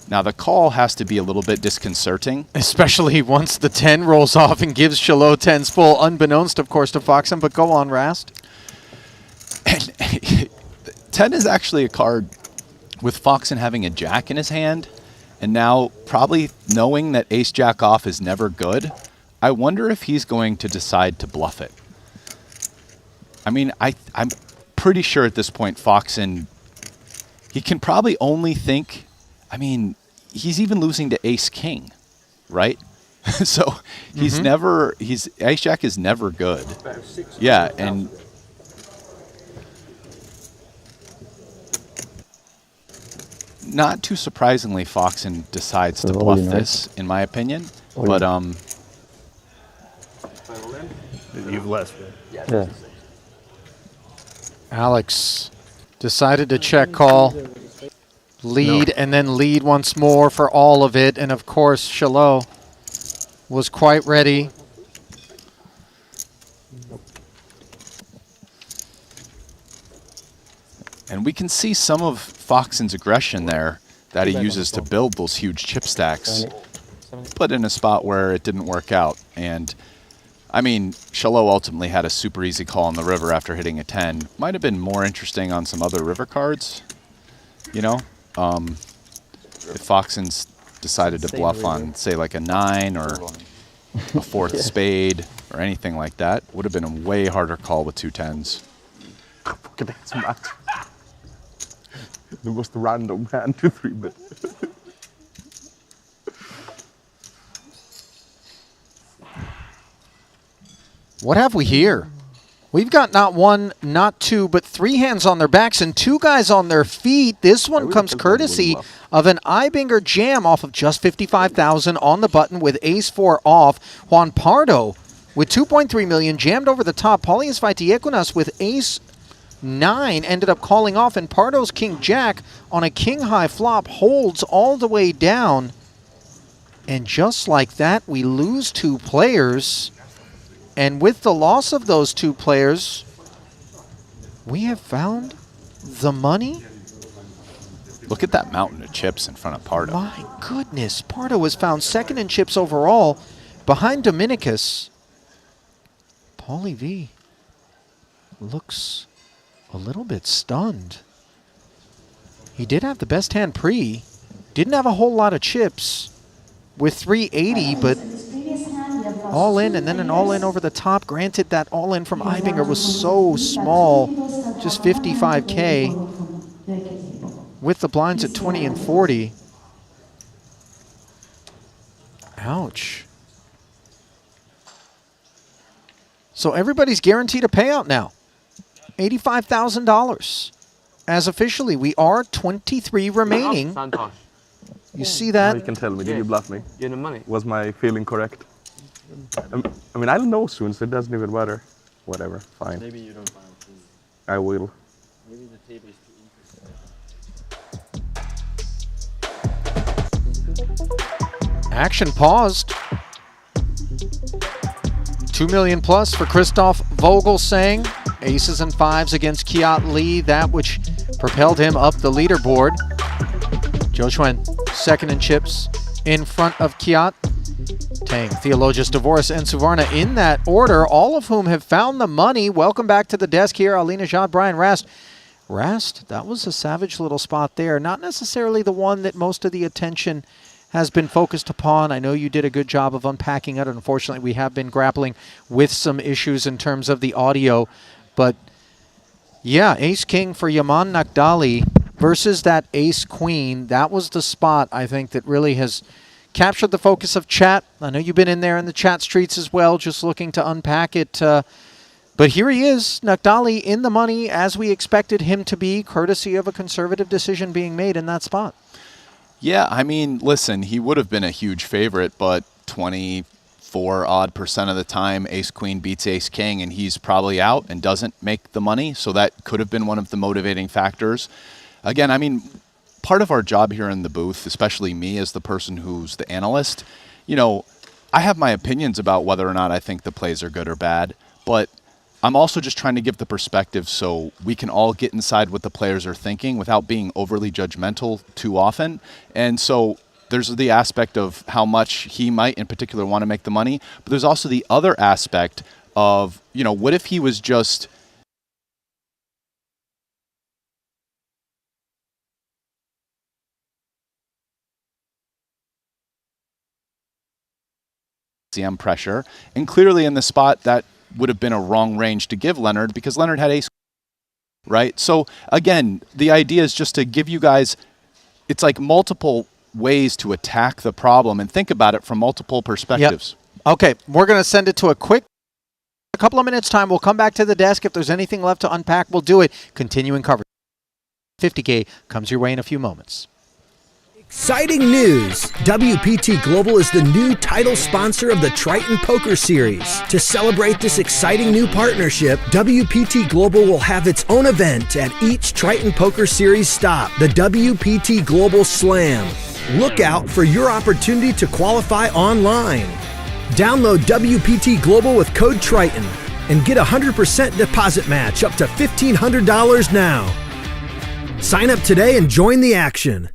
Now, the call has to be a little bit disconcerting.
Especially once the 10 rolls off and gives Chalot 10s full, unbeknownst, of course, to Foxen. But go on, Rast.
And 10 is actually a card with Foxen having a jack in his hand, and now probably knowing that ace-jack off is never good. I wonder if he's going to decide to bluff it. I mean, I'm pretty sure at this point Foxen, he can probably only think, I mean, he's even losing to ace-king, right? So he's never, ace-jack is never good. Yeah, and not too surprisingly, Foxen decides to
So
bluff
all in, right?
this, in my opinion.
All
But
in.
You've less.
Yeah.
Alex decided to check call, lead, and then lead once more for all of it. And of course, Salle was quite ready.
And we can see some of Foxen's aggression there that he uses to build those huge chip stacks, but in a spot where it didn't work out. And I mean, Salle ultimately had a super easy call on the river after hitting a 10. Might have been more interesting on some other river cards, you know? If Foxen's decided to bluff on, say, like a 9 or a fourth spade or anything like that, would have been a way harder call with 2 10s.
Look at that match. The most random hand to 3-bet.
What have we here? We've got not one, not two, but 3 hands on their backs and 2 guys on their feet. This one comes courtesy of an Ibinger jam off of just 55,000 on the button with ace-4 off. Juan Pardo with 2.3 million jammed over the top. Paulius Vaitiecunas with ace-9 ended up calling off, and Pardo's king-jack on a king-high flop holds all the way down. And just like that, we lose 2 players. And with the loss of those 2 players, we have found the money.
Look at that mountain of chips in front of Pardo.
My goodness, Pardo was found second in chips overall behind Dominicus. Paulie V looks a little bit stunned. He did have the best hand pre, didn't have a whole lot of chips with 380, but all in and then an all in over the top. Granted, that all in from Ibinger was so small, just 55K with the blinds at 20 and 40. Ouch. So everybody's guaranteed a payout now. $85,000. As officially, we are 23 remaining. You see that?
Now you can tell me, did you bluff me?
You're the money.
Was my feeling correct? I mean, I'll know soon, so it doesn't even matter. Whatever, fine.
Maybe you don't find it.
I will.
Maybe the table is too interesting.
Action paused. 2 million plus for Christoph Vogelsang. Aces and 5s against Kiat Lee, that which propelled him up the leaderboard. Joe Schwen, second in chips in front of Kiat. Tang, Theologius, Dvoris, and Suvarna in that order, all of whom have found the money. Welcome back to the desk here, Alina Jad, Brian Rast. Rast, that was a savage little spot there. Not necessarily the one that most of the attention has been focused upon. I know you did a good job of unpacking it. Unfortunately, we have been grappling with some issues in terms of the audio. But yeah, ace-king for Yaman Nagdali versus that ace-queen. That was the spot, I think, that really has captured the focus of chat. I know you've been in there in the chat streets as well, just looking to unpack it. But here he is, Nagdali in the money as we expected him to be, courtesy of a conservative decision being made in that spot.
Yeah, I mean, listen, he would have been a huge favorite, but 24% of the time, ace-queen beats ace-king, and he's probably out and doesn't make the money, so that could have been one of the motivating factors. Again, I mean, part of our job here in the booth, especially me as the person who's the analyst, you know, I have my opinions about whether or not I think the plays are good or bad, but I'm also just trying to give the perspective so we can all get inside what the players are thinking without being overly judgmental too often. And so there's the aspect of how much he might in particular want to make the money, but there's also the other aspect of, you know, what if he was just CM pressure, and clearly in the spot that would have been a wrong range to give Leonard because Leonard had ace, right? So again, the idea is just to give you guys, it's like multiple ways to attack the problem and think about it from multiple perspectives.
Yep. Okay, we're going to send it to a couple of minutes time. We'll come back to the desk. If there's anything left to unpack, we'll do it. Continuing coverage. 50K comes your way in a few moments.
Exciting news! WPT Global is the new title sponsor of the Triton Poker Series. To celebrate this exciting new partnership, WPT Global will have its own event at each Triton Poker Series stop, the WPT Global Slam. Look out for your opportunity to qualify online. Download WPT Global with code Triton and get a 100% deposit match up to $1,500 now. Sign up today and join the action.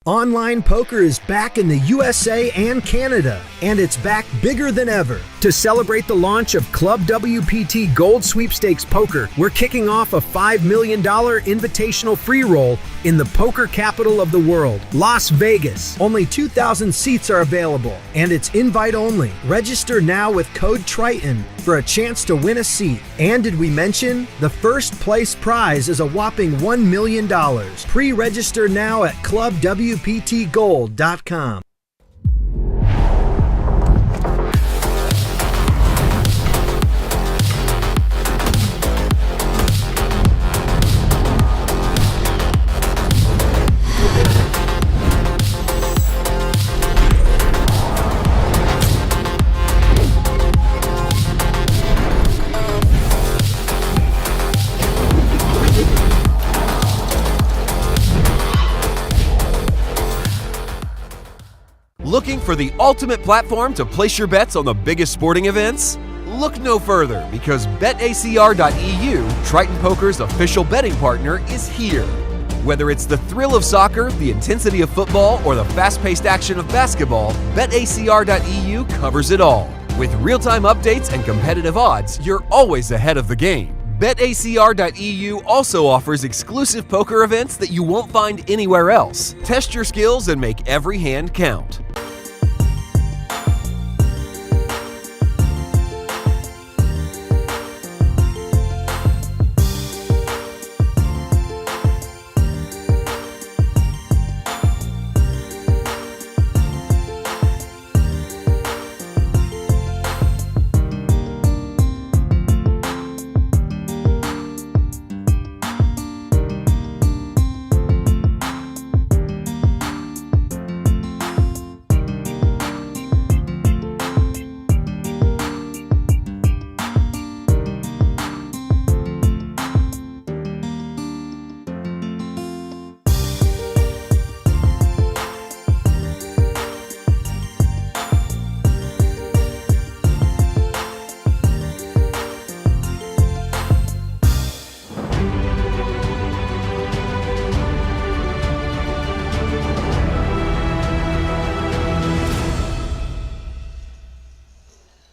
Online poker is back in the USA and Canada, and it's back bigger than ever. To celebrate the launch of Club WPT Gold Sweepstakes Poker, we're kicking off a $5 million invitational free roll in the poker capital of the world, Las Vegas. Only 2,000 seats are available, and it's invite only. Register now with code Triton for a chance to win a seat. And did we mention the first place prize is a whopping $1 million. Pre-register now at clubwptgold.com.
Looking for the ultimate platform to place your bets on the biggest sporting events? Look no further, because betacr.eu, Triton Poker's official betting partner, is here. Whether it's the thrill of soccer, the intensity of football, or the fast-paced action of basketball, betacr.eu covers it all. With real-time updates and competitive odds, you're always ahead of the game. BetACR.eu also offers exclusive poker events that you won't find anywhere else. Test your skills and make every hand count.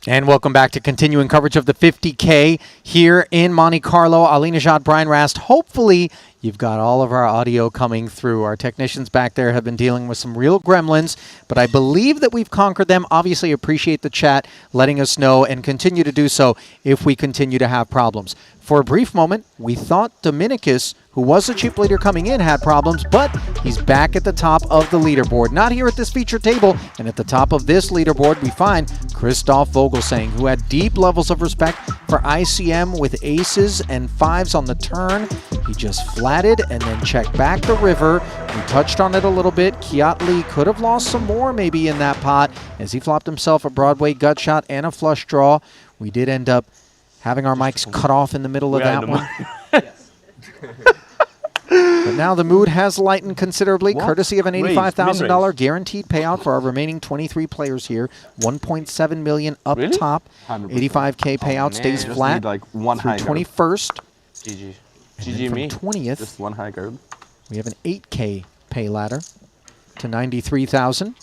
And welcome back to continuing coverage of the 50K here in Monte-Carlo. Ali Najad, Brian Rast. Hopefully you've got all of our audio coming through. Our technicians back there have been dealing with some real gremlins, but I believe that we've conquered them. Obviously appreciate the chat letting us know, and continue to do so if we continue to have problems. For a brief moment, we thought Dominicus, who was the chip leader coming in, had problems, but he's back at the top of the leaderboard. Not here at this feature table, and at the top of this leaderboard we find Christoph Vogelsang, who had deep levels of respect for ICM with aces and fives on the turn. He just flatted and then checked back the river. We touched on it a little bit. Kiat Lee could have lost some more maybe in that pot as he flopped himself a Broadway gut shot and a flush draw. We did end up having our mics cut off in the middle of that one. But now the mood has lightened considerably, courtesy of an $85,000 guaranteed payout for our remaining 23 players here. 1.7 million up top. 85K payout stays flat
like one
through
high
21st.
GG.
And
GG
then from
me.
20th,
Just one high card.
we have an 8K pay ladder to 93,000.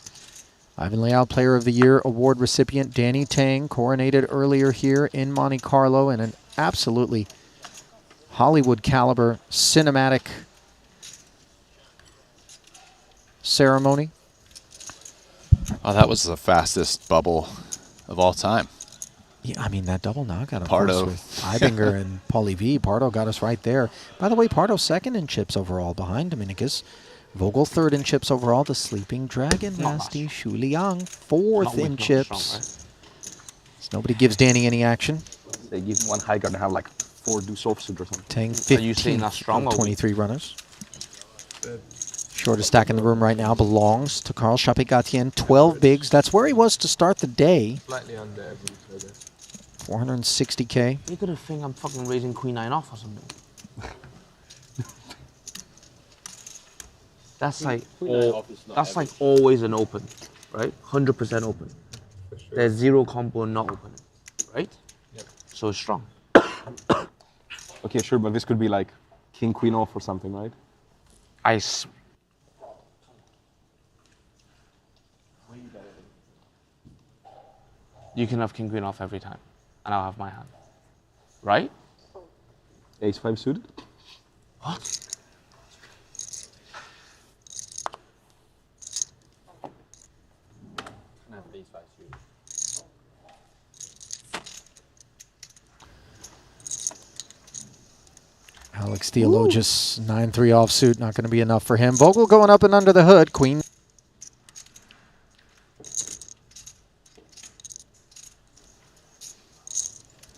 Ivan Leal Player of the Year award recipient Danny Tang, coronated earlier here in Monte-Carlo in an absolutely Hollywood caliber cinematic ceremony.
Oh, that was the fastest bubble of all time.
Yeah, I mean, that double knockout, of
Pardo.
course, with Ibinger and Paulie V. Pardo got us right there. By the way, Pardo second in chips overall behind Dominicus. Vogel third in chips overall. The Sleeping Dragon, Nasty Shu Liang fourth in chips. So nobody gives Danny any action.
They give one high card and have like 4 deuce offsuit or something.
Tang
Are you saying
15th
that's strong
of
or
23 runners. Shortest stack in the room right now belongs to Carl Chapegatien. 12 bigs. That's where he was to start the day.
Slightly under every further.
460K.
You could have think I'm fucking raising queen 9 off or something. That's like that's like always an open, right? 100% open. There's zero combo not open, right?
Yep.
So it's strong.
Okay, sure, but this could be like king, queen off or something, right?
Ice. You can have king queen off every time, and I'll have my hand, right?
Ace 5 suited?
What?
Alex Theologus, 9-3 offsuit, not going to be enough for him. Vogel going up and under the hood. Queen.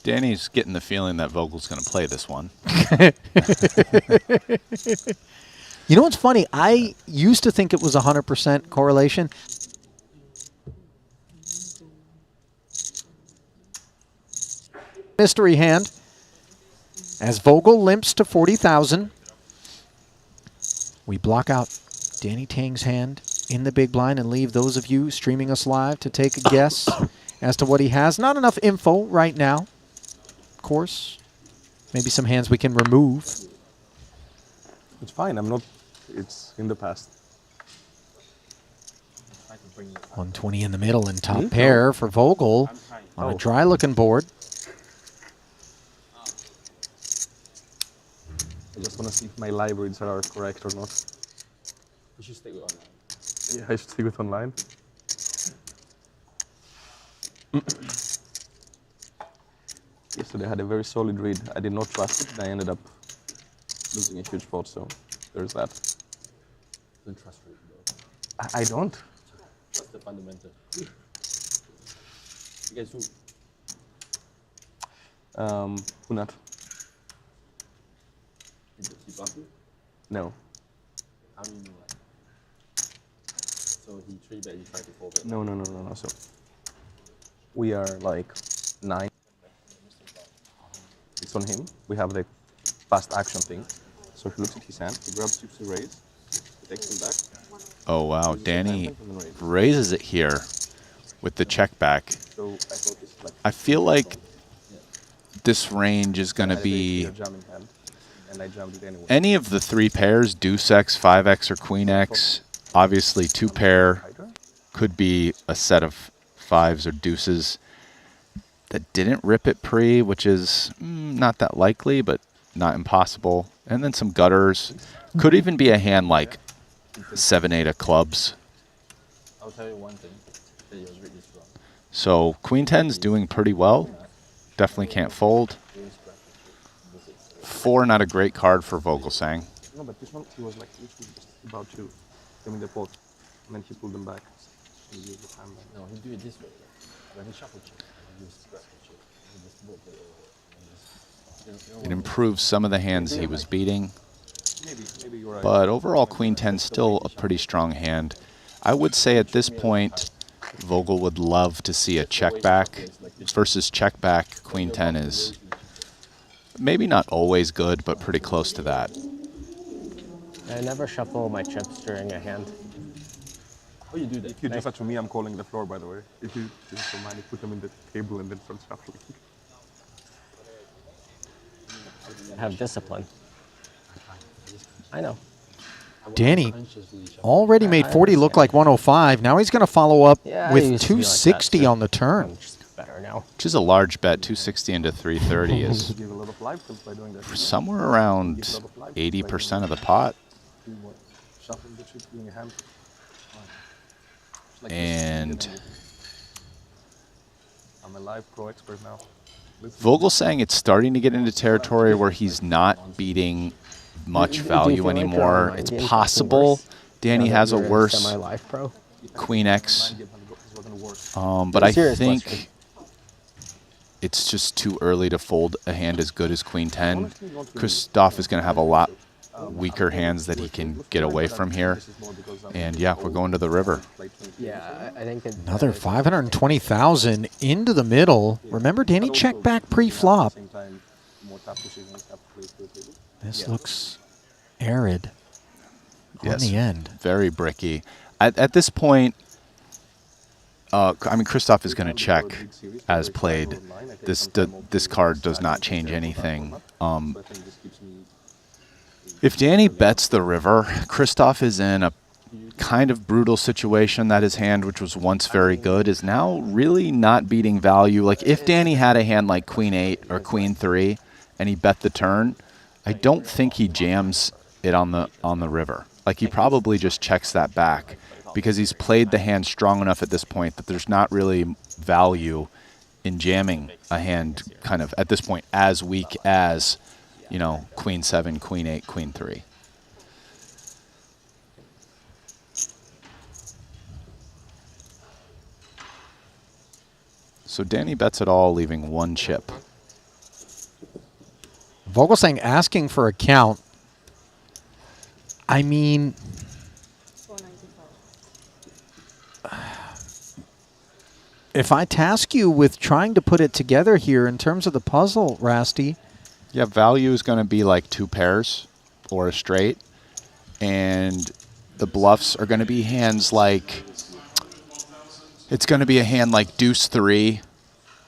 Danny's getting the feeling that Vogel's going to play this one.
You know what's funny? I used to think it was 100% correlation. Mystery hand. As Vogel limps to 40,000, we block out Danny Tang's hand in the big blind and leave those of you streaming us live to take a guess as to what he has. Not enough info right now, of course. Maybe some hands we can remove.
It's fine. I'm not. It's in the past.
120 in the middle and top pair for Vogel on a dry-looking board.
I just want to see if my live reads are correct or not.
You should stick with online.
Yeah, I should stick with online. Yesterday I had a very solid read. I did not trust it, and I ended up losing a huge pot, so there's that.
Don't trust read, bro.
I don't.
That's the fundamental. You guys who?
Who not? No.
How do you know that? So he 3-bet, you try to 4-bet?
No. So we are like 9. It's on him. We have the fast action thing. So he looks at his hand, he grabs chips to raise, he takes them back.
Oh, wow. Danny raises it here with the check back.
So I thought this like
I feel like this range is going to be
and I jammed it anyway.
any of the 3 pairs, deuce X, 5X, or queen X. Obviously, 2 pair could be a set of 5s or deuces that didn't rip it pre, which is not that likely, but not impossible. And then some gutters. Could even be a hand like 7-8 of clubs.
I'll tell you one thing. That you read this wrong.
So Queen 10's doing pretty well. Definitely can't fold. 4, not a great card for Vogelsang.
No, but this one he was like literally just about to come in the pot, and then he pulled them back. And used the time back.
No, he do it this way. When he shuffle check, he use scratch check. He just both
It improves some of the hands he was beating.
Maybe you're right.
But overall, Queen 10 still a pretty strong hand. I would say at this point, Vogel would love to see a check back. Versus check back, Queen 10 is maybe not always good, but pretty close to that.
I never shuffle my chips during a hand.
How you do that? If you do that to me, I'm calling the floor, by the way. If you don't mind, you put them in the table and then start shuffling.
Have discipline. I know.
Danny already made 40 look like 105. Now he's going to follow up with 260 on the turn.
Better now.
Which is a large bet. 260 into 330 is somewhere around 80% of the pot. And
I'm a live pro expert now.
Vogelsang, it's starting to get into territory where he's not beating much value anymore. It's possible Danny has a worse Queen X, but I think it's just too early to fold a hand as good as Queen 10. Christoph is going to have a lot weaker hands that he can get away from here. And yeah, we're going to the river.
Yeah, I think
Another 520,000 into the middle. Remember, Danny checked back pre-flop. This looks arid on the end.
Very bricky. At this point, I mean, Christoph is going to check as played. This card does not change anything. If Danny bets the river, Christoph is in a kind of brutal situation that his hand, which was once very good, is now really not beating value. Like if Danny had a hand like Queen 8 or Queen 3 and he bet the turn, I don't think he jams it on the river. Like he probably just checks that back because he's played the hand strong enough at this point that there's not really value in jamming a hand kind of at this point as weak as, you know, Queen 7, Queen 8, Queen 3. So Danny bets it all, leaving one chip.
Vogelsang asking for a count. I mean, if I task you with trying to put it together here in terms of the puzzle, Rasty.
Yeah, value is going to be like 2 pairs or a straight. And the bluffs are going to be hands like, it's going to be a hand like Deuce 3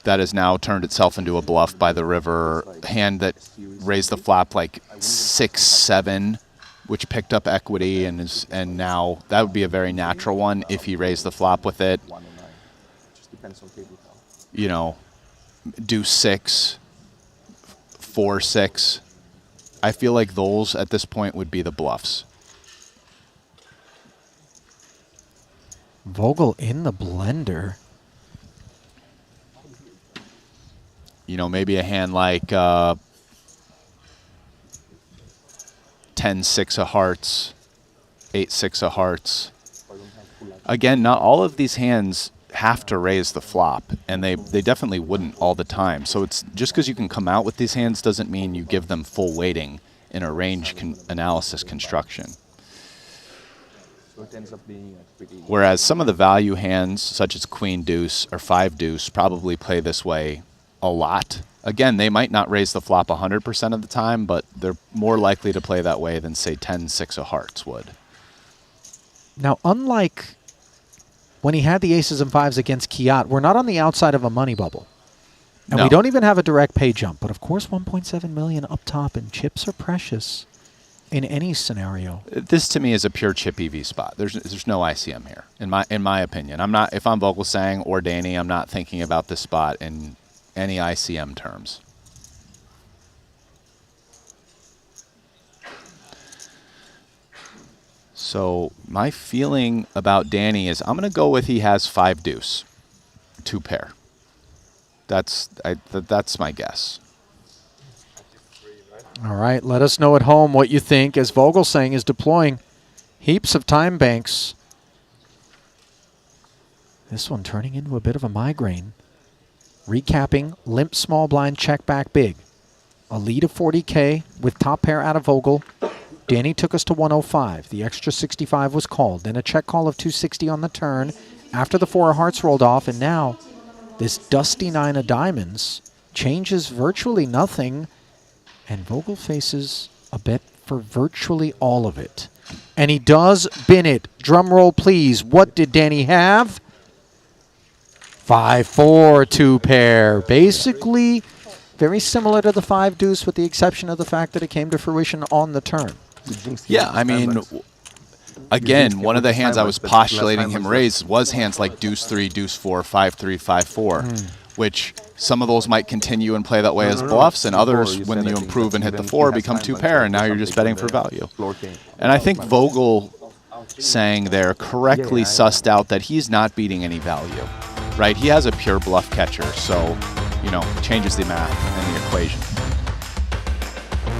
that has now turned itself into a bluff by the river. Hand that raised the flop like 6, 7, which picked up equity and now that would be a very natural one if he raised the flop with it. You know, Deuce 6, 4, 6. I feel like those at this point would be the bluffs.
Vogel in the blender.
You know, maybe a hand like 10-6 of hearts, 8-6 of hearts. Again, not all of these hands have to raise the flop, and they definitely wouldn't all the time. So it's just because you can come out with these hands doesn't mean you give them full weighting in a range analysis construction. Whereas some of the value hands, such as Queen Deuce or 5 Deuce, probably play this way a lot. Again, they might not raise the flop 100% of the time, but they're more likely to play that way than, say, 10-6 of hearts would.
Now, unlike when he had the aces and 5s against Kiat, we're not on the outside of a money bubble. And we don't even have a direct pay jump. But, of course, 1.7 million up top, and chips are precious in any scenario.
This, to me, is a pure chip EV spot. There's no ICM here, in my opinion. I'm not, if I'm Vogelsang or Danny, I'm not thinking about this spot in any ICM terms. So my feeling about Danny is I'm going to go with he has 5 Deuce, 2 pair. That's my guess.
All right, let us know at home what you think as Vogelsang is deploying heaps of time banks. This one turning into a bit of a migraine. Recapping, limp small blind, check back big. A lead of 40K with top pair out of Vogel. Danny took us to 105. The extra 65 was called. Then a check call of 260 on the turn after the 4 of hearts rolled off. And now this dusty 9 of diamonds changes virtually nothing. And Vogel faces a bet for virtually all of it. And he does bin it. Drum roll, please. What did Danny have? 5-4, 2 pair. Basically very similar to the 5 Deuce with the exception of the fact that it came to fruition on the turn.
Yeah, I mean, again, one of the hands I was postulating him raise was hands like Deuce 3, Deuce 4, 5-3, 5-4, which some of those might continue and play that way as bluffs, and others, when you improve and hit the 4, become 2 pair, and now you're just betting for value. And I think Vogel saying there correctly sussed out that he's not beating any value, right? He has a pure bluff catcher, so, you know, changes the math and the equation.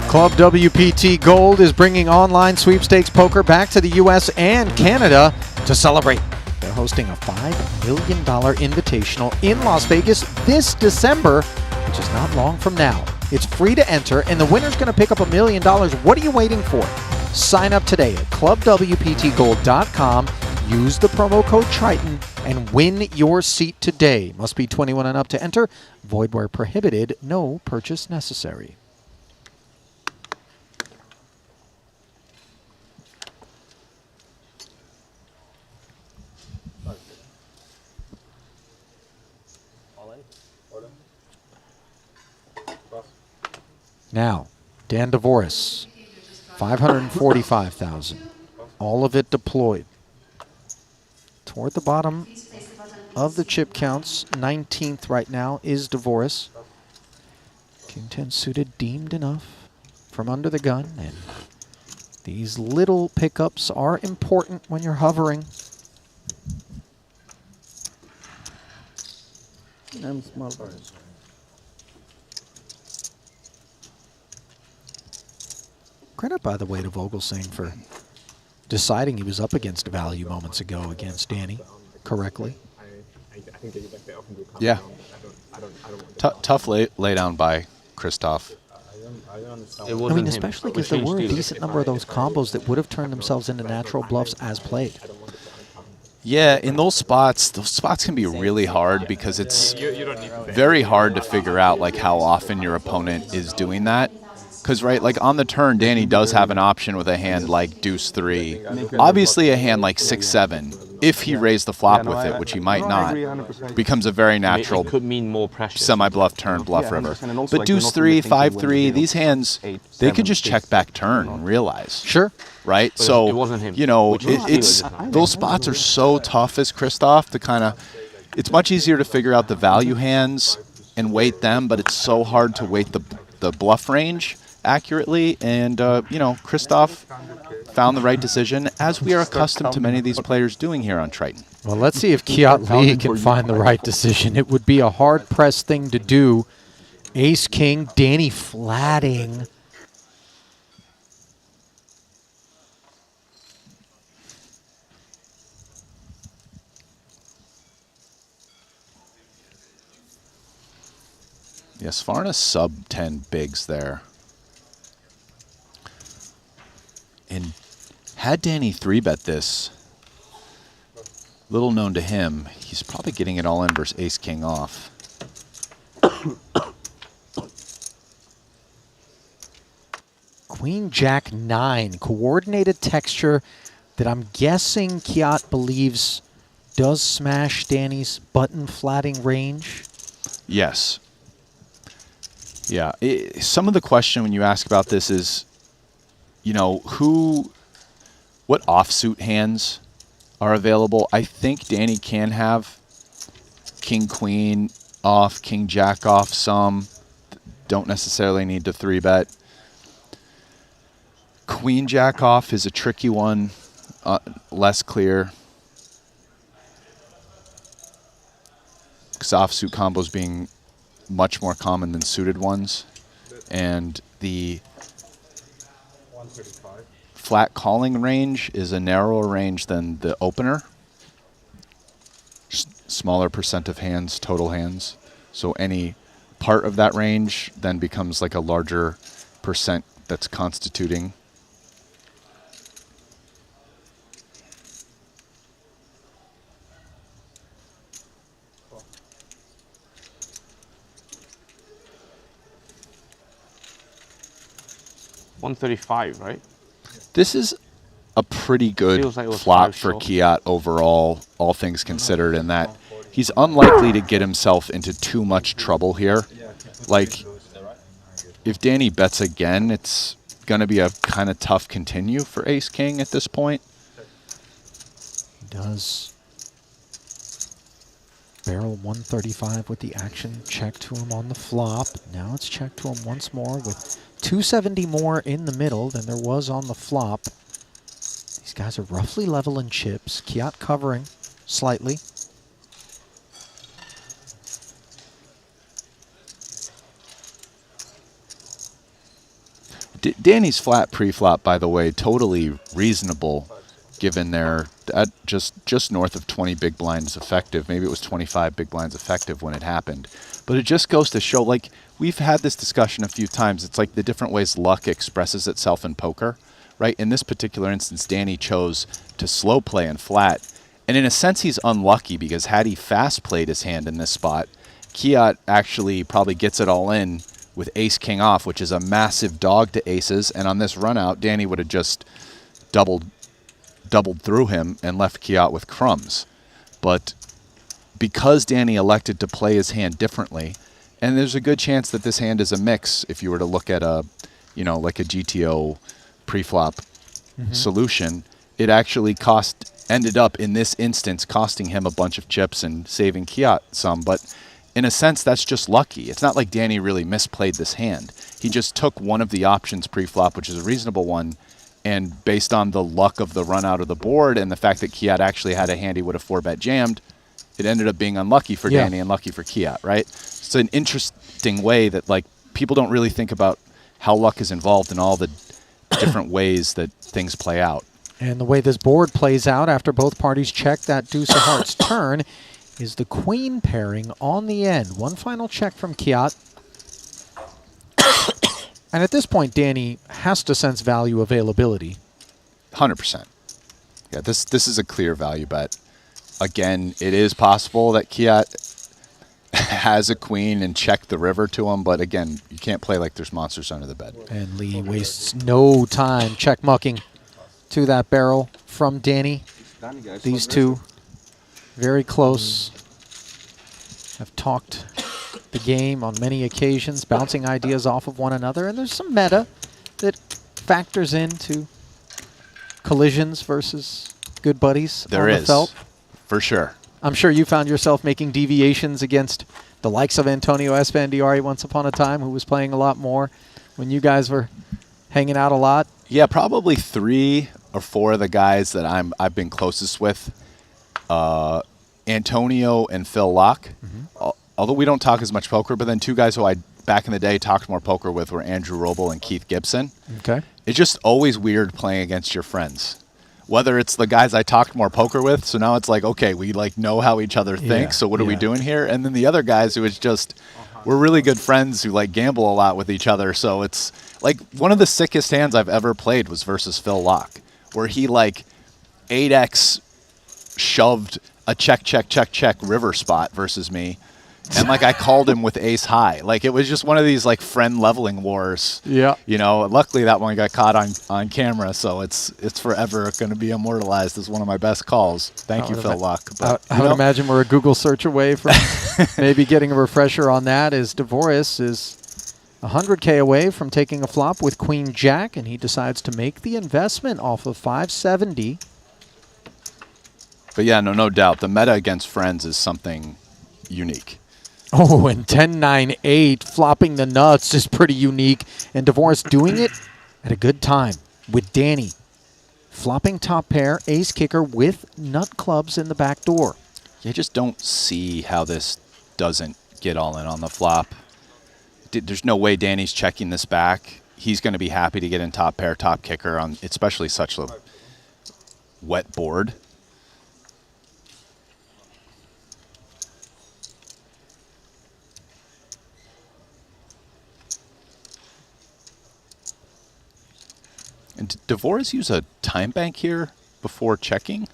Club WPT Gold is bringing online sweepstakes poker back to the U.S. and Canada to celebrate. They're hosting a $5 million invitational in Las Vegas this December, which is not long from now. It's free to enter, and the winner's going to pick up $1 million. What are you waiting for? Sign up today at clubwptgold.com. Use the promo code Triton and win your seat today. Must be 21 and up to enter. Void where prohibited. No purchase necessary. Now, Dan DeVoris, 545,000. All of it deployed. Toward the bottom of the chip counts, 19th right now is DeVoris. King 10 suited, deemed enough from under the gun. And these little pickups are important when you're hovering.
I'm small birds.
Credit, by the way, to Vogelsang for deciding he was up against value moments ago against Danny correctly.
Yeah. Tough lay down by Christoph.
I mean, especially because there were a decent number of those combos that would have turned themselves into natural bluffs as played.
Yeah, in those spots can be really hard because it's very hard to figure out like how often your opponent is doing that. Because, right, like on the turn, Danny does have an option with a hand like Deuce 3. Obviously, a hand like 6-7, if he raised the flop with it, which he might not, becomes a very natural semi-bluff turn, bluff river. But Deuce 3, 5-3, these hands, they could just check back turn and realize.
Sure.
Right? So, you know, it's those spots are so tough as Christoph to kind of, it's much easier to figure out the value hands and weight them, but it's so hard to weight the bluff range accurately, and you know, Christoph found the right decision, as we are accustomed to many of these players doing here on Triton.
Well, let's see if Kiat Lee can find the right decision. It would be a hard-pressed thing to do. Ace-King, Danny flatting.
Yes, Farna sub 10 bigs there. And had Danny 3-bet this, little known to him, he's probably getting it all in versus Ace-King off.
Queen Jack 9, coordinated texture that I'm guessing Kiat believes does smash Danny's button flatting range.
Yes. Yeah. Some of the question when you ask about this is, you know, what offsuit hands are available? I think Danny can have King Queen off, King Jack off some. Don't necessarily need to 3-bet. Queen Jack off is a tricky one, less clear. Because offsuit combos being much more common than suited ones. And the flat calling range is a narrower range than the opener. Just smaller percent of hands, total hands. So any part of that range then becomes like a larger percent that's constituting.
$135, right?
This is a pretty good
Like
flop for Kiat overall, all things considered, in that he's unlikely to get himself into too much trouble here. Like, if Danny bets again, it's going to be a kind of tough continue for Ace-King at this point.
He does barrel 135 with the action check to him on the flop. Now it's checked to him once more with 270 more in the middle than there was on the flop. These guys are roughly level in chips. Kiat covering slightly.
Danny's flat pre-flop, by the way, totally reasonable, given they're at just north of 20 big blinds effective. Maybe it was 25 big blinds effective when it happened. But it just goes to show, like, we've had this discussion a few times. It's like the different ways luck expresses itself in poker, right? In this particular instance, Danny chose to slow play and flat. And in a sense, he's unlucky because had he fast played his hand in this spot, Kiat actually probably gets it all in with ace-king off, which is a massive dog to aces. And on this run-out, Danny would have just doubled through him and left Kiat with crumbs. But because Danny elected to play his hand differently, and there's a good chance that this hand is a mix if you were to look at a, you know, like a GTO pre-flop solution, it actually ended up in this instance costing him a bunch of chips and saving Kiat some. But in a sense, that's just lucky. It's not like Danny really misplayed this hand. He just took one of the options pre-flop, which is a reasonable one, and based on the luck of the run out of the board and the fact that Kiat actually had a hand he would have 4-bet jammed, it ended up being unlucky for Danny and lucky for Kiat, right? It's an interesting way that, like, people don't really think about how luck is involved in all the different ways that things play out.
And the way this board plays out after both parties check that deuce of hearts turn is the queen pairing on the end. One final check from Kiat. And at this point, Danny has to sense value availability.
100%. Yeah, this is a clear value bet. Again, it is possible that Kiat has a queen and check the river to him, but again, you can't play like there's monsters under the bed.
And Lee wastes no time check mucking to that barrel from Danny. These two very close. Have talked the game on many occasions, bouncing ideas off of one another, and there's some meta that factors into collisions versus good buddies on the felt.
For sure.
I'm sure you found yourself making deviations against the likes of Antonio Esfandiari once upon a time, who was playing a lot more when you guys were hanging out a lot.
Yeah, probably 3 or 4 of the guys that I've been closest with. Antonio and Phil Locke. Although we don't talk as much poker, but then 2 guys who I back in the day talked more poker with were Andrew Roble and Keith Gibson.
Okay.
It's just always weird playing against your friends. Whether it's the guys I talked more poker with, so now it's like, okay, we like know how each other thinks, so what are we doing here? And then the other guys who is just, we're really good friends who like gamble a lot with each other, so it's like one of the sickest hands I've ever played was versus Phil Locke, where he like 8x shoved a check river spot versus me. And like I called him with ace high. Like it was just one of these like friend leveling wars.
Yeah.
You know, luckily that one got caught on camera, so it's forever going to be immortalized as one of my best calls. Thank you, Phil Locke.
I would imagine we're a Google search away from maybe getting a refresher on that, as Dvoris is 100K away from taking a flop with Queen Jack, and he decides to make the investment off of 570.
But yeah, no doubt. The meta against friends is something unique.
Oh, and 10-9-8, flopping the nuts is pretty unique. And Dvoris doing it at a good time with Danny. Flopping top pair, ace kicker with nut clubs in the back door.
You just don't see how this doesn't get all in on the flop. There's no way Danny's checking this back. He's going to be happy to get in top pair, top kicker on especially such a wet board. And did Dvoris use a time bank here before checking?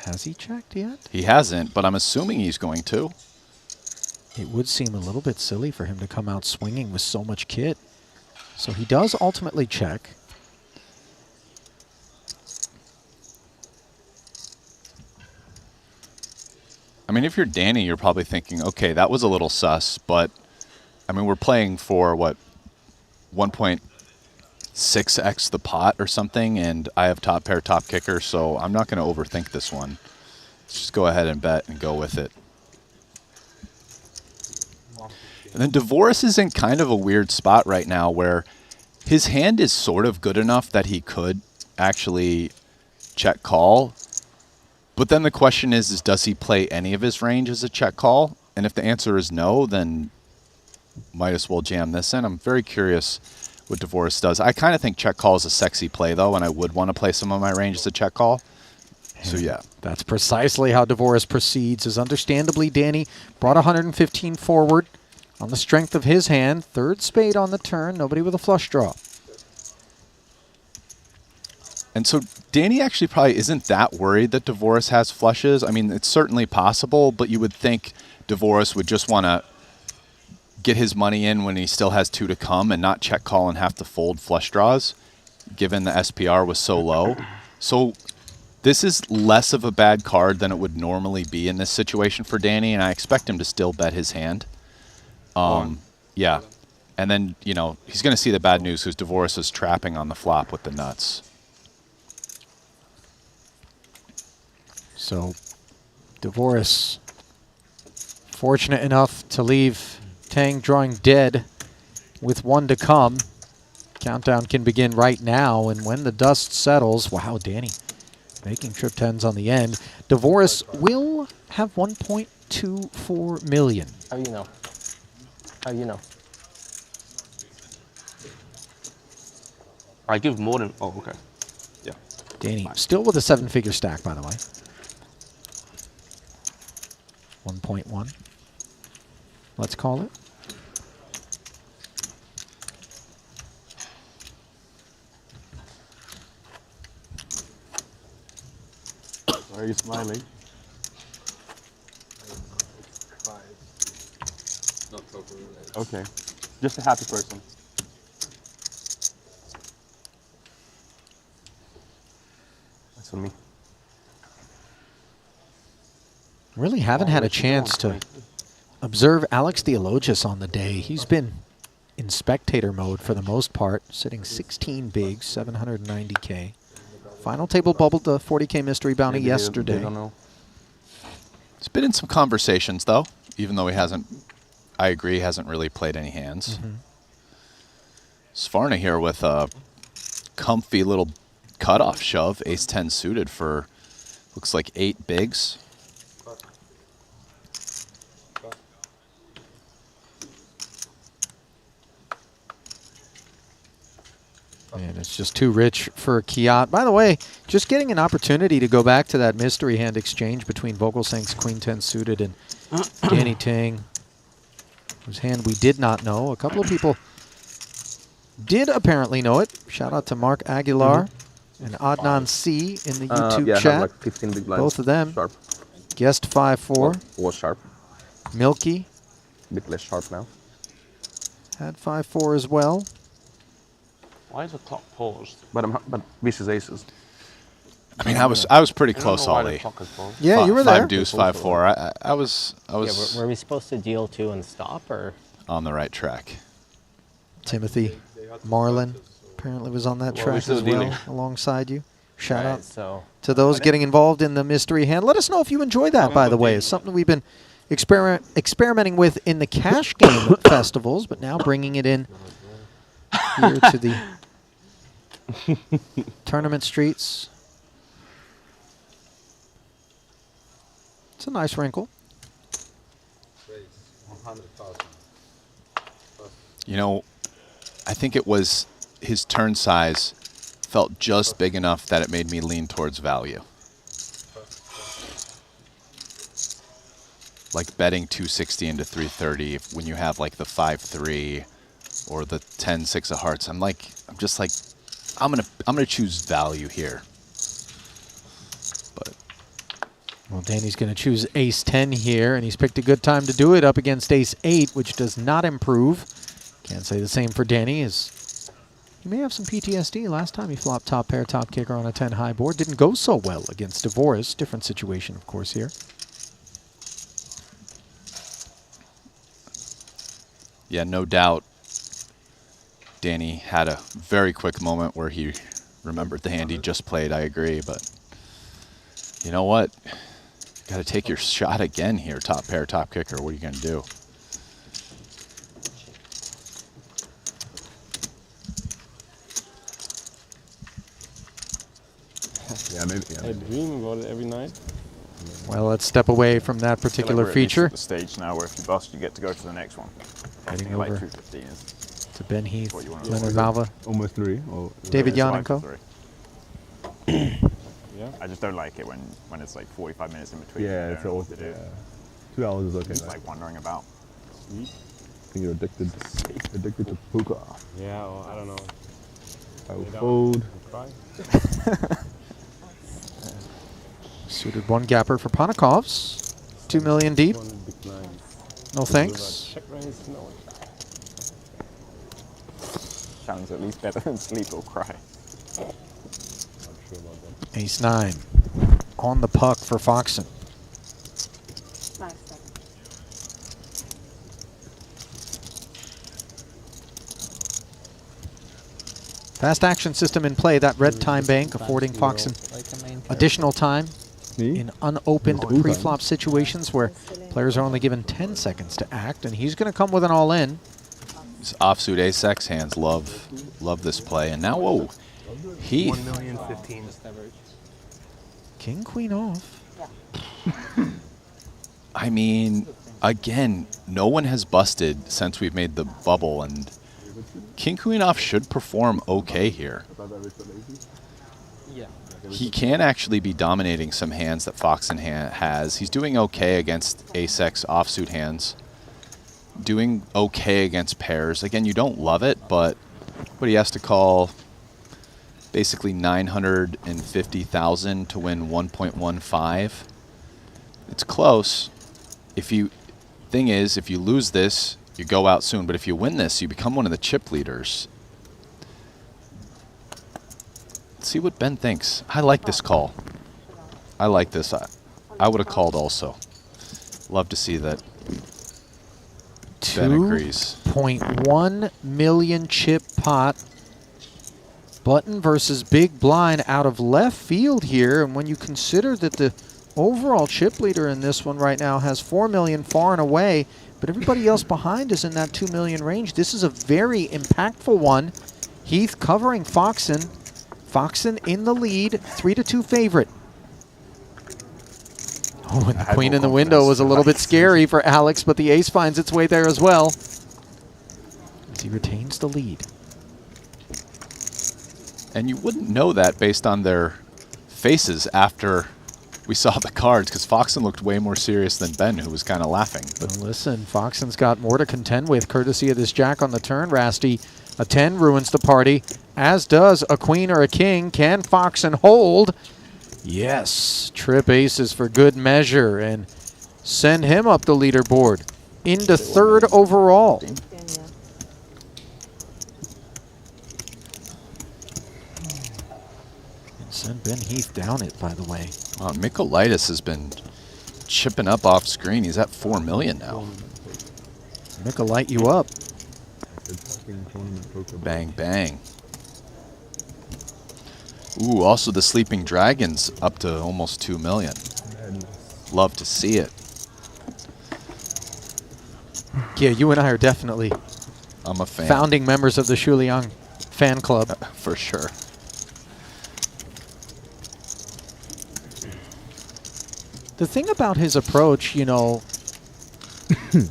Has he checked yet?
He hasn't, but I'm assuming he's going to.
It would seem a little bit silly for him to come out swinging with so much kit. So he does ultimately check.
I mean, if you're Danny, you're probably thinking, okay, that was a little sus, but I mean, we're playing for what? 1.6x the pot or something, and I have top pair, top kicker, so I'm not going to overthink this one. Let's just go ahead and bet and go with it. And then Dvoris is in kind of a weird spot right now where his hand is sort of good enough that he could actually check call. But then the question is does he play any of his range as a check call? And if the answer is no, then might as well jam this in. I'm very curious what Dvoris does. I kind of think check call is a sexy play, though, and I would want to play some of my range as a check call. So yeah.
That's precisely how Dvorak proceeds, as understandably Danny brought 115 forward on the strength of his hand. Third spade on the turn, nobody with a flush draw.
And so Danny actually probably isn't that worried that Dvorak has flushes. I mean, it's certainly possible, but you would think Dvorak would just want to get his money in when he still has 2 to come and not check call and have to fold flush draws, given the SPR was so low. So this is less of a bad card than it would normally be in this situation for Danny, and I expect him to still bet his hand. Yeah. And then, you know, he's going to see the bad news because Dvorak is trapping on the flop with the nuts.
So Dvorak fortunate enough to leave Tang drawing dead with 1 to come. Countdown can begin right now, and when the dust settles, wow, Danny making trip 10s on the end. Dvorak will have 1.24 million.
How you know? How you know?
I give more than. Oh, okay. Yeah.
Danny still with a 7-figure stack, by the way. 1.1. Let's call it.
Why are you smiling? Okay. Just a happy person. That's on me.
Really haven't had a chance to observe Alex Theologius on the day. He's been in spectator mode for the most part, sitting 16 bigs, 790K. Final table bubbled the 40K mystery bounty yesterday.
It's been in some conversations, though, even though he hasn't, I agree, hasn't really played any hands. Svarna here with a comfy little cutoff shove, ace-10 suited for, looks like 8 bigs.
And it's just too rich for Kiat. By the way, just getting an opportunity to go back to that mystery hand exchange between Vogelsang's Queen 10 suited and Danny Tang, whose hand we did not know. A couple of people did apparently know it. Shout out to Mark Aguilar and Adnan C in the YouTube
yeah,
chat.
I have like 15 big blinds.
Both of them.
Sharp.
Guessed 5-4.
Was sharp.
Milky.
A bit less sharp now.
Had 5-4 as well.
Why is the clock paused? But Vicious Aces.
I mean, I was pretty close, Ollie.
Yeah, you were there.
5 deuce, 5-4. I was.
Yeah, were we supposed to deal 2 and stop, or
on the right track?
Timothy Marlin apparently was on that track as well, alongside you. Shout out to those getting involved in the mystery hand. Let us know if you enjoy that, by the way. It's something we've been experimenting with in the cash game festivals, but now bringing it in here to the tournament streets. It's a nice wrinkle.
You know, I think it was his turn size felt just big enough that it made me lean towards value. Like betting 260 into 330 when you have like the 5-3 or the 10-6 of hearts. I'm just like, I'm gonna choose value here. But
well, Danny's going to choose ace-10 here, and he's picked a good time to do it up against ace-8, which does not improve. Can't say the same for Danny, as he may have some PTSD. Last time he flopped top pair, top kicker on a 10 high board. Didn't go so well against Dvorak. Different situation, of course, here.
yeah, no doubt Danny had a very quick moment where he remembered the hand he just played. I agree, but you know what? Got to take your shot again here, top pair, top kicker. What are you going to do?
Yeah, maybe. Yeah,
I dream about it every night.
Well, let's step away from that particular feature.
At the stage now where if you bust, you get to go to the next one.
Heading
Like
over
215 is
to Ben Heath,
what you want to
Leonard
do.
Malva,
Almost 3.
David
Yeah,
Jan and Co.
Yeah,
I just don't like it when it's like 45 minutes in between.
Yeah,
you
it's
don't know
always
what to do.
2 hours is okay.
Just like wandering about.
I think you're addicted to poker.
Yeah, well, I don't know.
I will fold.
Cry.
Suited one gapper for Ponikovs. 2 million deep. No thanks.
Check raise, no.
Sounds at least better than sleep or cry.
Ace 9 on the puck for Foxen. Fast action system in play, that red time bank affording Foxen additional time in unopened pre-flop situations where players are only given 10 seconds to act, and he's going to come with an all-in.
These offsuit ace-x hands love this play. And now, whoa, Heath.
1,015,000 average.
King, queen off.
I mean, again, no one has busted since we've made the bubble, and King Queen off should perform okay here.
Yeah.
He can actually be dominating some hands that Foxen has. He's doing okay against ace-x offsuit hands. Doing okay against pairs. Again, you don't love it, but what he has to call basically 950,000 to win 1.15. It's close. Thing is, if you lose this, you go out soon. But if you win this, you become one of the chip leaders. Let's see what Ben thinks. I like this call. I like this. I would have called also. Love to see that. Ben agrees.
2.1 million chip pot. Button versus big blind out of left field here. And when you consider that the overall chip leader in this one right now has 4 million far and away, but everybody else behind is in that 2 million range. This is a very impactful one. Heath covering Foxen. Foxen in the lead, 3-2 favorite. Oh, and the queen in the window was a little bit scary for Alex, but the ace finds its way there as well, as he retains the lead.
And you wouldn't know that based on their faces after we saw the cards, because Foxen looked way more serious than Ben, who was kind of laughing.
But listen, Foxen's got more to contend with, courtesy of this jack on the turn, Rasty. A 10 ruins the party, as does a queen or a king. Can Foxen hold? Yes. Trip aces for good measure and send him up the leaderboard into third overall. Send Ben Heath down it, by the way.
Mikolaitis has been chipping up off screen. He's at 4 million now.
Mikkel light you up.
Bang, bang. Ooh, also the Sleeping Dragons up to almost 2 million. Love to see it.
Yeah, you and I are definitely
I'm a fan.
founding members of the Shu Liang fan club.
For sure.
The thing about his approach, you know,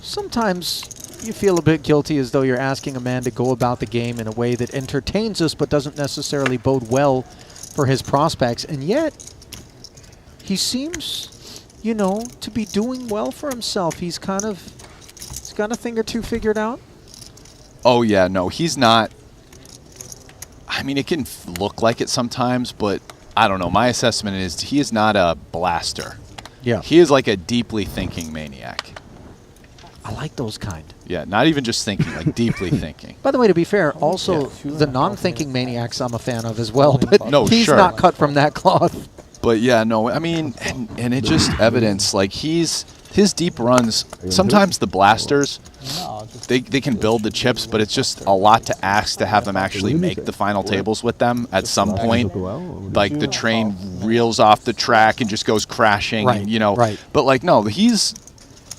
sometimes you feel a bit guilty as though you're asking a man to go about the game in a way that entertains us but doesn't necessarily bode well for his prospects. And yet, he seems, you know, to be doing well for himself. He's got a thing or two figured out.
Oh, yeah, no, he's not. I mean, it can look like it sometimes, but I don't know. My assessment is he is not a blaster.
Yeah.
He is like a deeply thinking maniac.
I like those kind.
Yeah, not even just thinking, like deeply thinking.
By the way, to be fair, also the non-thinking maniacs I'm a fan of as well, but
No,
he's
sure.
not cut from that cloth.
But yeah, no, I mean, and it just evidence, like his deep runs, sometimes the blasters, they can build the chips, but it's just a lot to ask to have them actually make the final tables with them at some point. Like the train reels off the track and just goes crashing,
Right,
and, you know.
right.
But like, no, he's,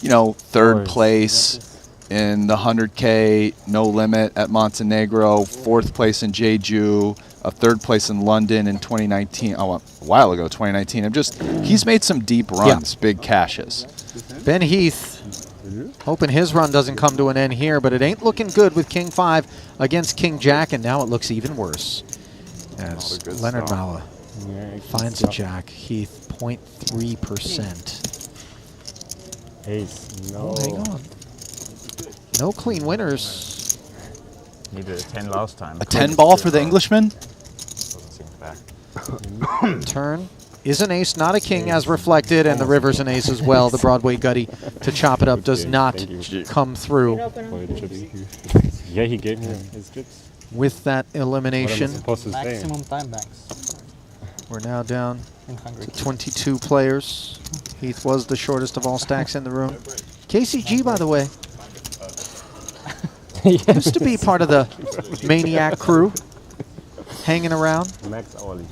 you know, third place in the 100K No Limit at Montenegro, fourth place in Jeju, a third place in London in 2019. Oh, a while ago, 2019. He's made some deep runs, big cashes.
Ben Heath, hoping his run doesn't come to an end here, but it ain't looking good with King 5 against King Jack, and now it looks even worse. As Leonard Mauer Finds a jack. Heath, 0.3%.
Ace. No.
Oh, hang on. No clean winners.
Needed a 10 last time.
A 10 ball for the Englishman?
Turn is an ace, not a king, as reflected, and the river's an ace as well. The Broadway Gutty to chop it up does not come through.
Yeah, he gave me his chips.
With that elimination,
Maximum time banks
we're now down
in Hungary.
to 22 players. Heath was the shortest of all stacks in the room. KCG, by the way, used to be part of the Maniac crew, hanging around.
Max Ollie.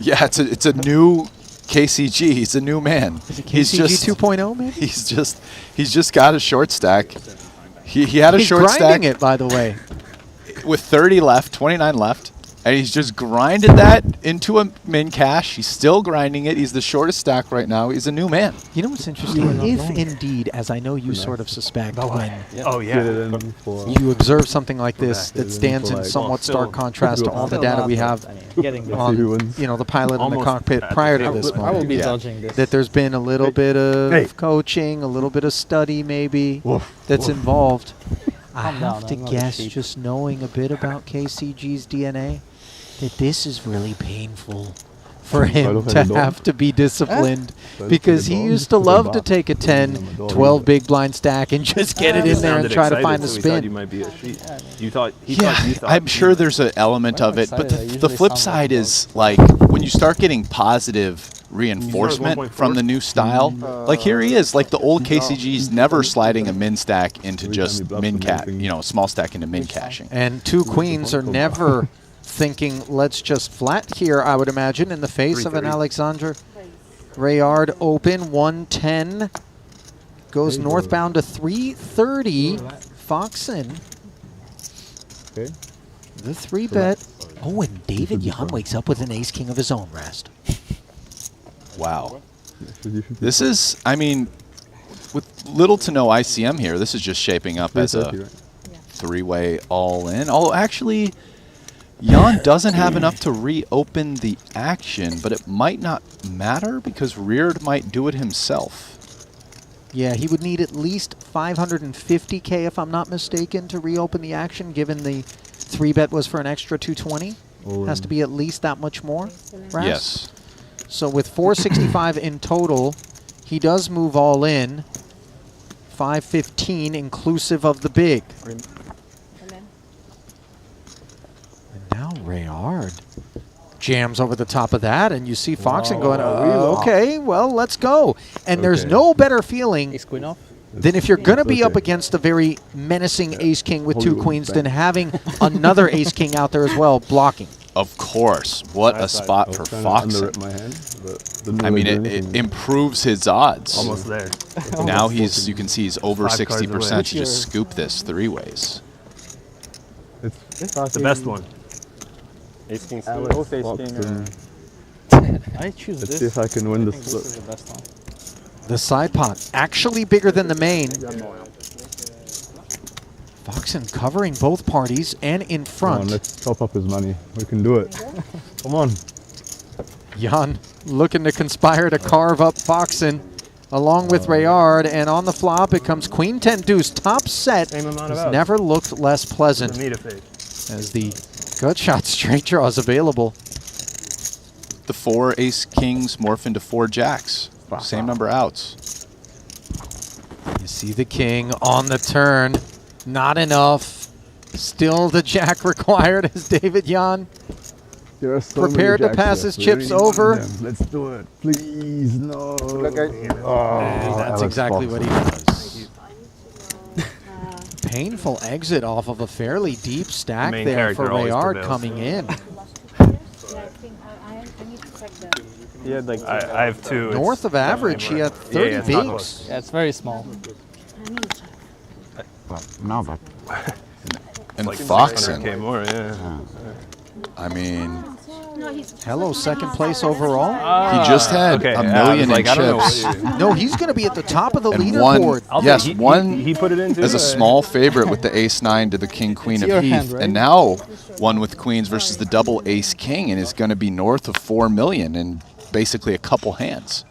Yeah, it's a new KCG. He's a new man. He's just
2.0, maybe.
He's just got a short stack. He had a short stack.
He's grinding it, by the way.
With 30 left, 29 left, and he's just grinded that into a min cash. He's still grinding it. He's the shortest stack right now. He's a new man.
You know what's interesting? If indeed, as I know you sort of suspect, when you observe something like this that stands in somewhat stark contrast to all the data we have on, the pilot in the cockpit prior to this moment,
I will be dodging this.
that there's been a little bit of coaching, a little bit of study maybe that's involved. I have to guess, just knowing a bit about KCG's DNA, that this is really painful for him to have to be disciplined, because he used to love to take a 10, 12 big blind stack and just get it in there and try to find the spin.
I'm sure there's an element of it, but the flip side is, like, when you start getting positive reinforcement from the new style, like here he is, like the old KCG's never sliding a min stack into just min cat, small stack into min caching.
And two queens are never thinking, let's just flat here, I would imagine, in the face of an Alexandre Rayard open. 110 goes northbound to 330. Foxen. The 3-bet. Oh, and David Jan wakes up with an ace-king of his own rest.
Wow. This is, I mean, with little to no ICM here, this is just shaping up as a three-way all-in. Oh, actually, Jan doesn't have enough to reopen the action, but it might not matter because Reard might do it himself.
Yeah, he would need at least 550K, if I'm not mistaken, to reopen the action, given the 3-bet was for an extra 220. Has to be at least that much more, Ras?
Yes.
So with 465 in total, he does move all in. 515 inclusive of the big. And now Rayard jams over the top of that, and you see Foxen going, okay, well, let's go. And there's no better feeling than if you're going to be up against a very menacing ace-king with two queens than having another ace-king out there as well blocking.
Of course. What a spot for Foxen. I mean, it improves his odds.
Almost there.
Now you can see he's over 60% to just scoop this three ways.
It's the best one.
Ace King.
I choose
Let's
this.
see if I can win
This
this.
is the best one.
The side pot actually bigger than the main. Foxen covering both parties and in front.
Come on, let's top up his money. We can do it. Come on.
Jan looking to conspire to carve up Foxen along with Rayard, and on the flop it comes Queen 10 Deuce. Top set has never looked less pleasant as the gut shot straight draw is available.
The 4 ace kings morph into 4 jacks. Same number outs.
You see the king on the turn. Not enough. Still the jack required as David Jan prepared to pass his chips over.
Let's do it. Please, no.
That's exactly what he does. Painful exit off of a fairly deep stack there for Rayard coming in.
Yeah, like I have 2.
North of average, he had 30 bigs.
Yeah, it's very small.
No, but
And
like
Foxen.
600K more,
I mean,
Hello, second place overall.
He just had
okay,
a
yeah, I was
million
like, I
in
don't know
chips.
what
No, he's going to be at the top of the
And
leaderboard.
He put it into
as a small favorite with the ace-9 to the king-queen of
your
Heath,
hand, right?
and now one with queens versus the double ace-king, and is going to be north of 4 million in basically a couple hands.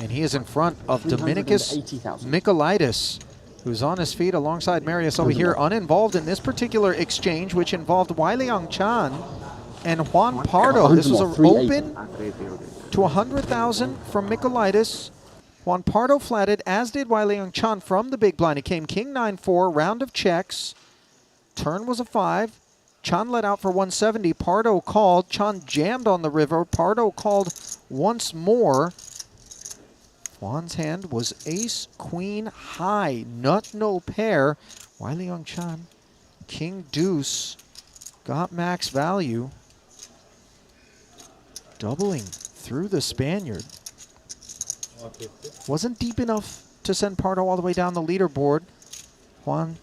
And he is in front of Dominicus Michaelitis, who's on his feet alongside Marius over here, uninvolved in this particular exchange, which involved Weiliang Chan and Juan Pardo. This was an open to 100,000 from Michaelitis. Juan Pardo flatted, as did Weiliang Chan from the big blind. It came king 9-4, round of checks. Turn was a 5. Chan let out for 170. Pardo called. Chan jammed on the river. Pardo called once more. Juan's hand was ace, queen, high, nut, no pair. Weiliang Chan, king, deuce, got max value. Doubling through the Spaniard. Wasn't deep enough to send Pardo all the way down the leaderboard. Juan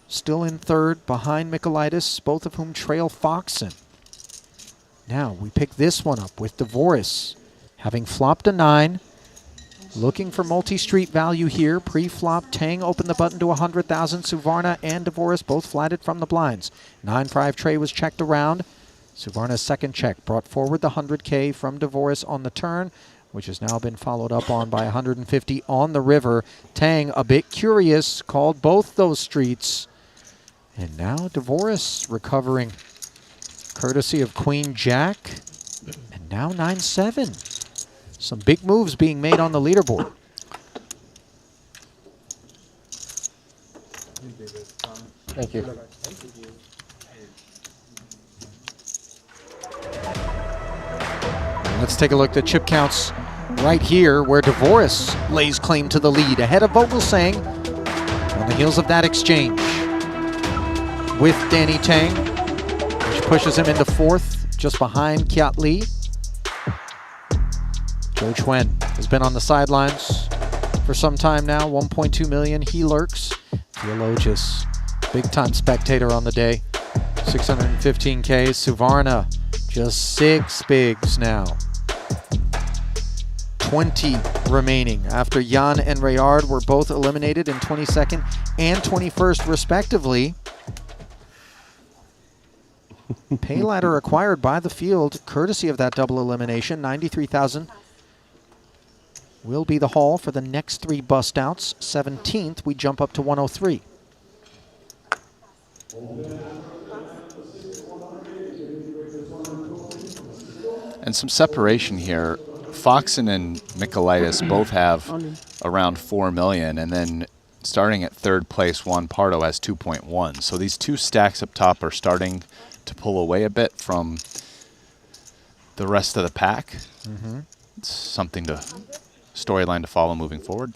still in third behind Michaelitis, both of whom trail Foxen. Now we pick this one up with Devoris, having flopped a 9. Looking for multi-street value here. Pre-flop, Tang opened the button to 100,000. Suvarna and Devoris both flatted from the blinds. 9-5 tray was checked around. Suvarna's second check brought forward the 100K from Devoris on the turn, which has now been followed up on by 150 on the river. Tang, a bit curious, called both those streets. And now Devoris recovering courtesy of Queen Jack. And now 9-7. Some big moves being made on the leaderboard.
Thank you.
Let's take a look at the chip counts right here, where Devoris lays claim to the lead, ahead of Vogelsang on the heels of that exchange with Danny Tang, which pushes him into fourth, just behind Kiat Lee. Joe Chuen has been on the sidelines for some time now, 1.2 million. He lurks. Theologus, big-time spectator on the day, 615K. Suvarna, just 6 bigs now. 20 remaining after Jan and Rayard were both eliminated in 22nd and 21st, respectively. Pay ladder acquired by the field, courtesy of that double elimination, 93,000. Will be the haul for the next 3 bust outs. 17th, we jump up to 103.
And some separation here. Foxen and Michaelitis both have around 4 million, and then starting at third place, Juan Pardo has 2.1. So these two stacks up top are starting to pull away a bit from the rest of the pack. It's something to storyline to follow moving forward.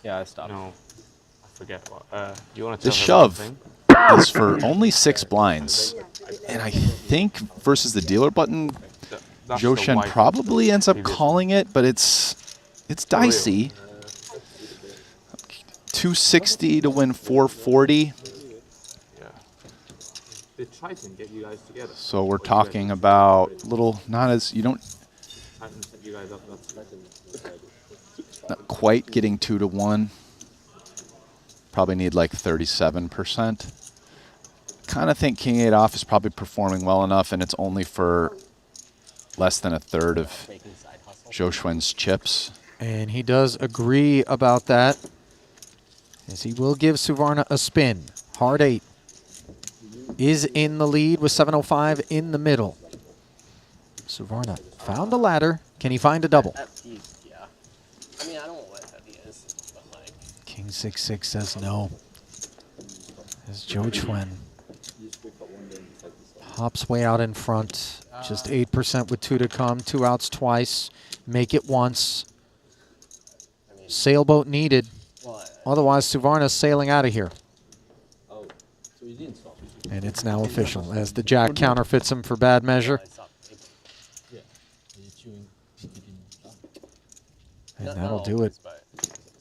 Yeah, I stopped.
No, I forget what. You want to
This
tell
shove is for only 6 blinds, and I think versus the dealer button,
That's
Zhou
the
Shen
white
probably ends up
previous
calling it, but it's dicey. 260 to win 440.
Yeah. Did Triton get you guys together?
So we're talking about little, not as, you don't,
Triton set you guys up.
not quite getting 2 to 1. Probably need like 37%. Kind of think King 8 off is probably performing well enough, and it's only for less than a third of Zhou Xuan's chips.
And he does agree about that, as he will give Suvarna a spin. Hard 8 is in the lead with 705 in the middle. Suvarna found a ladder. Can he find a double?
Yeah. I mean, I don't know what heavy is, but like.
King 6-6 says no. As Zhou Chuen hops way out in front. Just 8% with 2 to come. 2 outs twice. Make it once. Sailboat needed. Otherwise, Suvarna's sailing out of here. And it's now official as the jack counterfeits him for bad measure. And that'll do it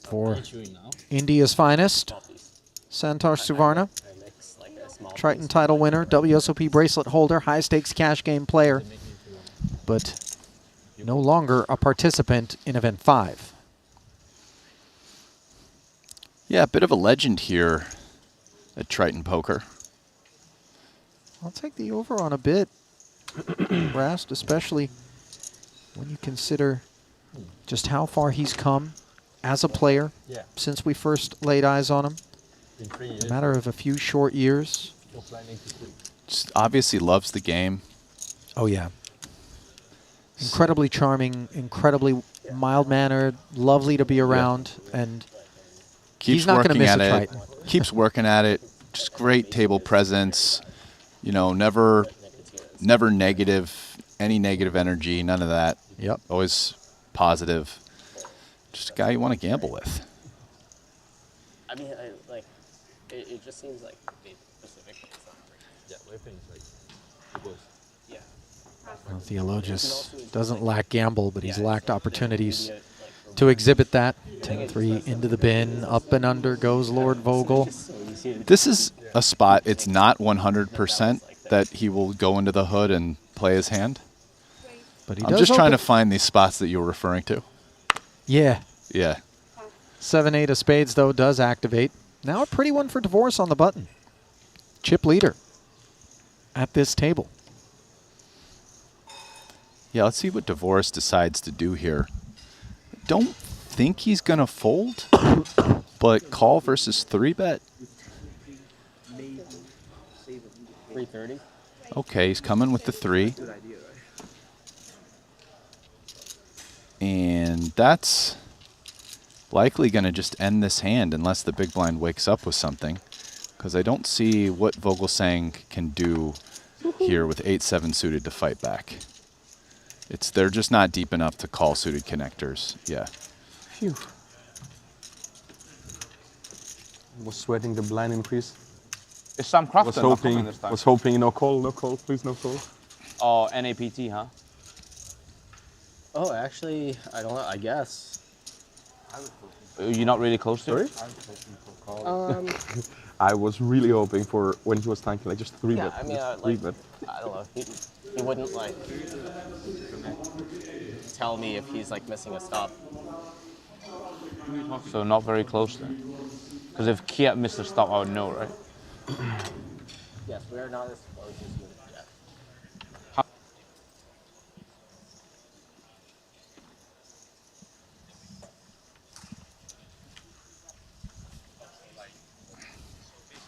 for India's finest, Santosh Suvarna. Triton title winner, WSOP bracelet holder, high stakes cash game player, but no longer a participant in Event 5.
Yeah, a bit of a legend here at Triton Poker.
I'll take the over on a bit, Rast, especially when you consider just how far he's come as a player since we first laid eyes on him. A matter of a few short years.
Just obviously loves the game.
Oh, yeah. Incredibly charming, incredibly mild-mannered, lovely to be around, and he's not going to miss a Triton.
Keeps working at it. Just great table presence. You know, never negative, any negative energy, none of that.
Yep.
Always positive. Just a guy you want to gamble with.
I mean, it just seems like Pacific. Yeah, we're like, yeah.
Well, Theologus doesn't lack gamble, but he's lacked opportunities to exhibit that. 10-3 into the bin, up and under goes Lord Vogel.
This is a spot, it's not 100% that he will go into the hood and play his hand.
But
I'm just trying to find these spots that you were referring to.
Yeah.
Yeah.
7-8 of spades, though, does activate. Now a pretty one for Divorce on the button. Chip leader at this table.
Yeah, let's see what Divorce decides to do here. Don't think he's going to fold, but call versus 3-bet.
330.
Okay, he's coming with the 3. And that's likely going to just end this hand unless the big blind wakes up with something, because I don't see what Vogelsang can do here with 8-7 suited to fight back. They're just not deep enough to call suited connectors. Yeah.
Phew. Was sweating the blind increase.
Is Sam Crafton not coming this time?
Was hoping no call, please no call.
Oh, NAPT, huh?
Oh, actually, I don't know. I guess.
You're not really close to it?
I was really hoping for when he was tanking, like just 3-bet.
Yeah, I mean, I don't know. He wouldn't like tell me if he's like missing a stop.
So not very close then. Because if Kiat missed a stop, I would know, right?
Yes, we are not as close as you yet.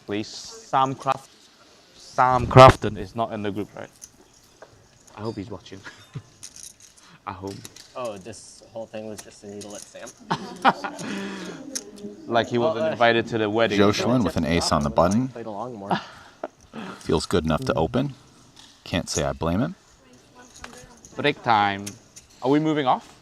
Please, Sam Crafton is not in the group, right? I hope he's watching. I hope.
Oh, this whole thing was just a needle at Sam?
Like he wasn't invited to the wedding.
Joe Schwinn with an ace on the button.
Played along more.
Feels good enough to open. Can't say I blame him.
Break time. Are we moving off?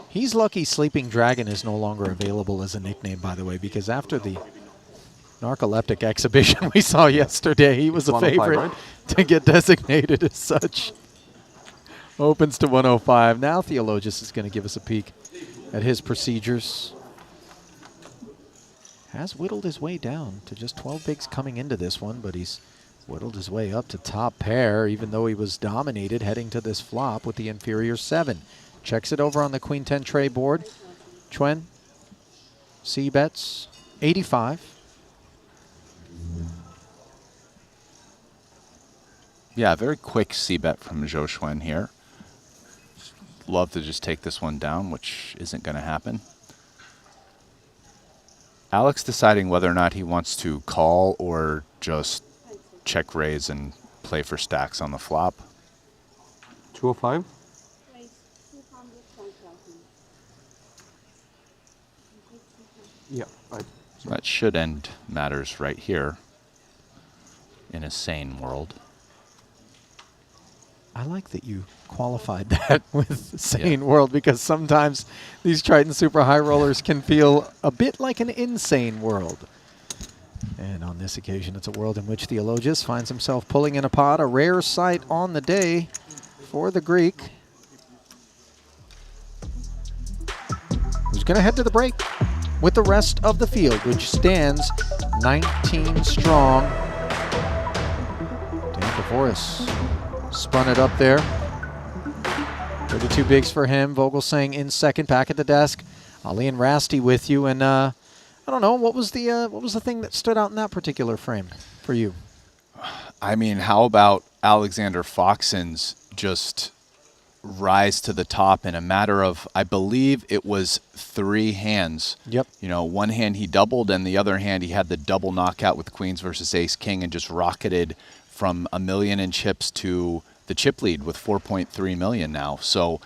He's lucky Sleeping Dragon is no longer available as a nickname, by the way, because after the narcoleptic exhibition we saw yesterday, he was a favorite right? to get designated as such. Opens to 105. Now Theologus is going to give us a peek at his procedures. Has whittled his way down to just 12 bigs coming into this one, but he's whittled his way up to top pair, even though he was dominated heading to this flop with the inferior 7. Checks it over on the Queen 10 tray board. Chuen, C-bets, 85.
Yeah, very quick C-bet from Joe Schwinn here. Love to just take this one down, which isn't going to happen. Alex deciding whether or not he wants to call or just check raise and play for stacks on the flop.
205. Yeah, right.
So that should end matters right here in a sane world.
I like that you qualified that with sane world, because sometimes these Triton super high rollers can feel a bit like an insane world. And on this occasion, it's a world in which Theologus finds himself pulling in a pot, a rare sight on the day for the Greek, who's going to head to the break. with the rest of the field, which stands 19 strong. Dan Kavoris spun it up there. 32 bigs for him. Vogelsang in second, back at the desk. Ali and Rasty with you, and I don't know, what was the thing that stood out in that particular frame for you?
I mean, how about Alexander Foxen's just rise to the top in a matter of, I believe it was 3 hands.
Yep.
You know, one hand he doubled, and the other hand he had the double knockout with Queens versus Ace King and just rocketed from $1 million in chips to the chip lead with 4.3 million now. So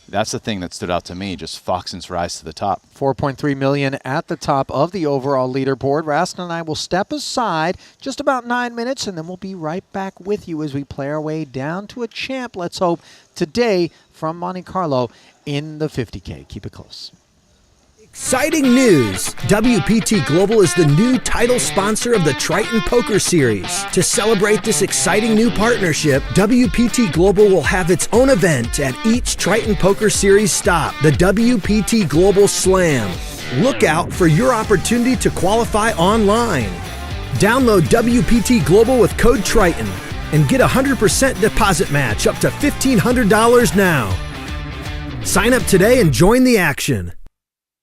that's the thing that stood out to me, just Foxen's rise to the top.
4.3 million at the top of the overall leaderboard. Rastin and I will step aside just about 9 minutes, and then we'll be right back with you as we play our way down to a champ, let's hope, today from Monte-Carlo in the 50K. Keep it close.
Exciting news! WPT Global is the new title sponsor of the Triton Poker Series. To celebrate this exciting new partnership, WPT Global will have its own event at each Triton Poker Series stop, the WPT Global Slam. Look out for your opportunity to qualify online. Download WPT Global with code Triton and get a 100% deposit match up to $1,500 now. Sign up today and join the action.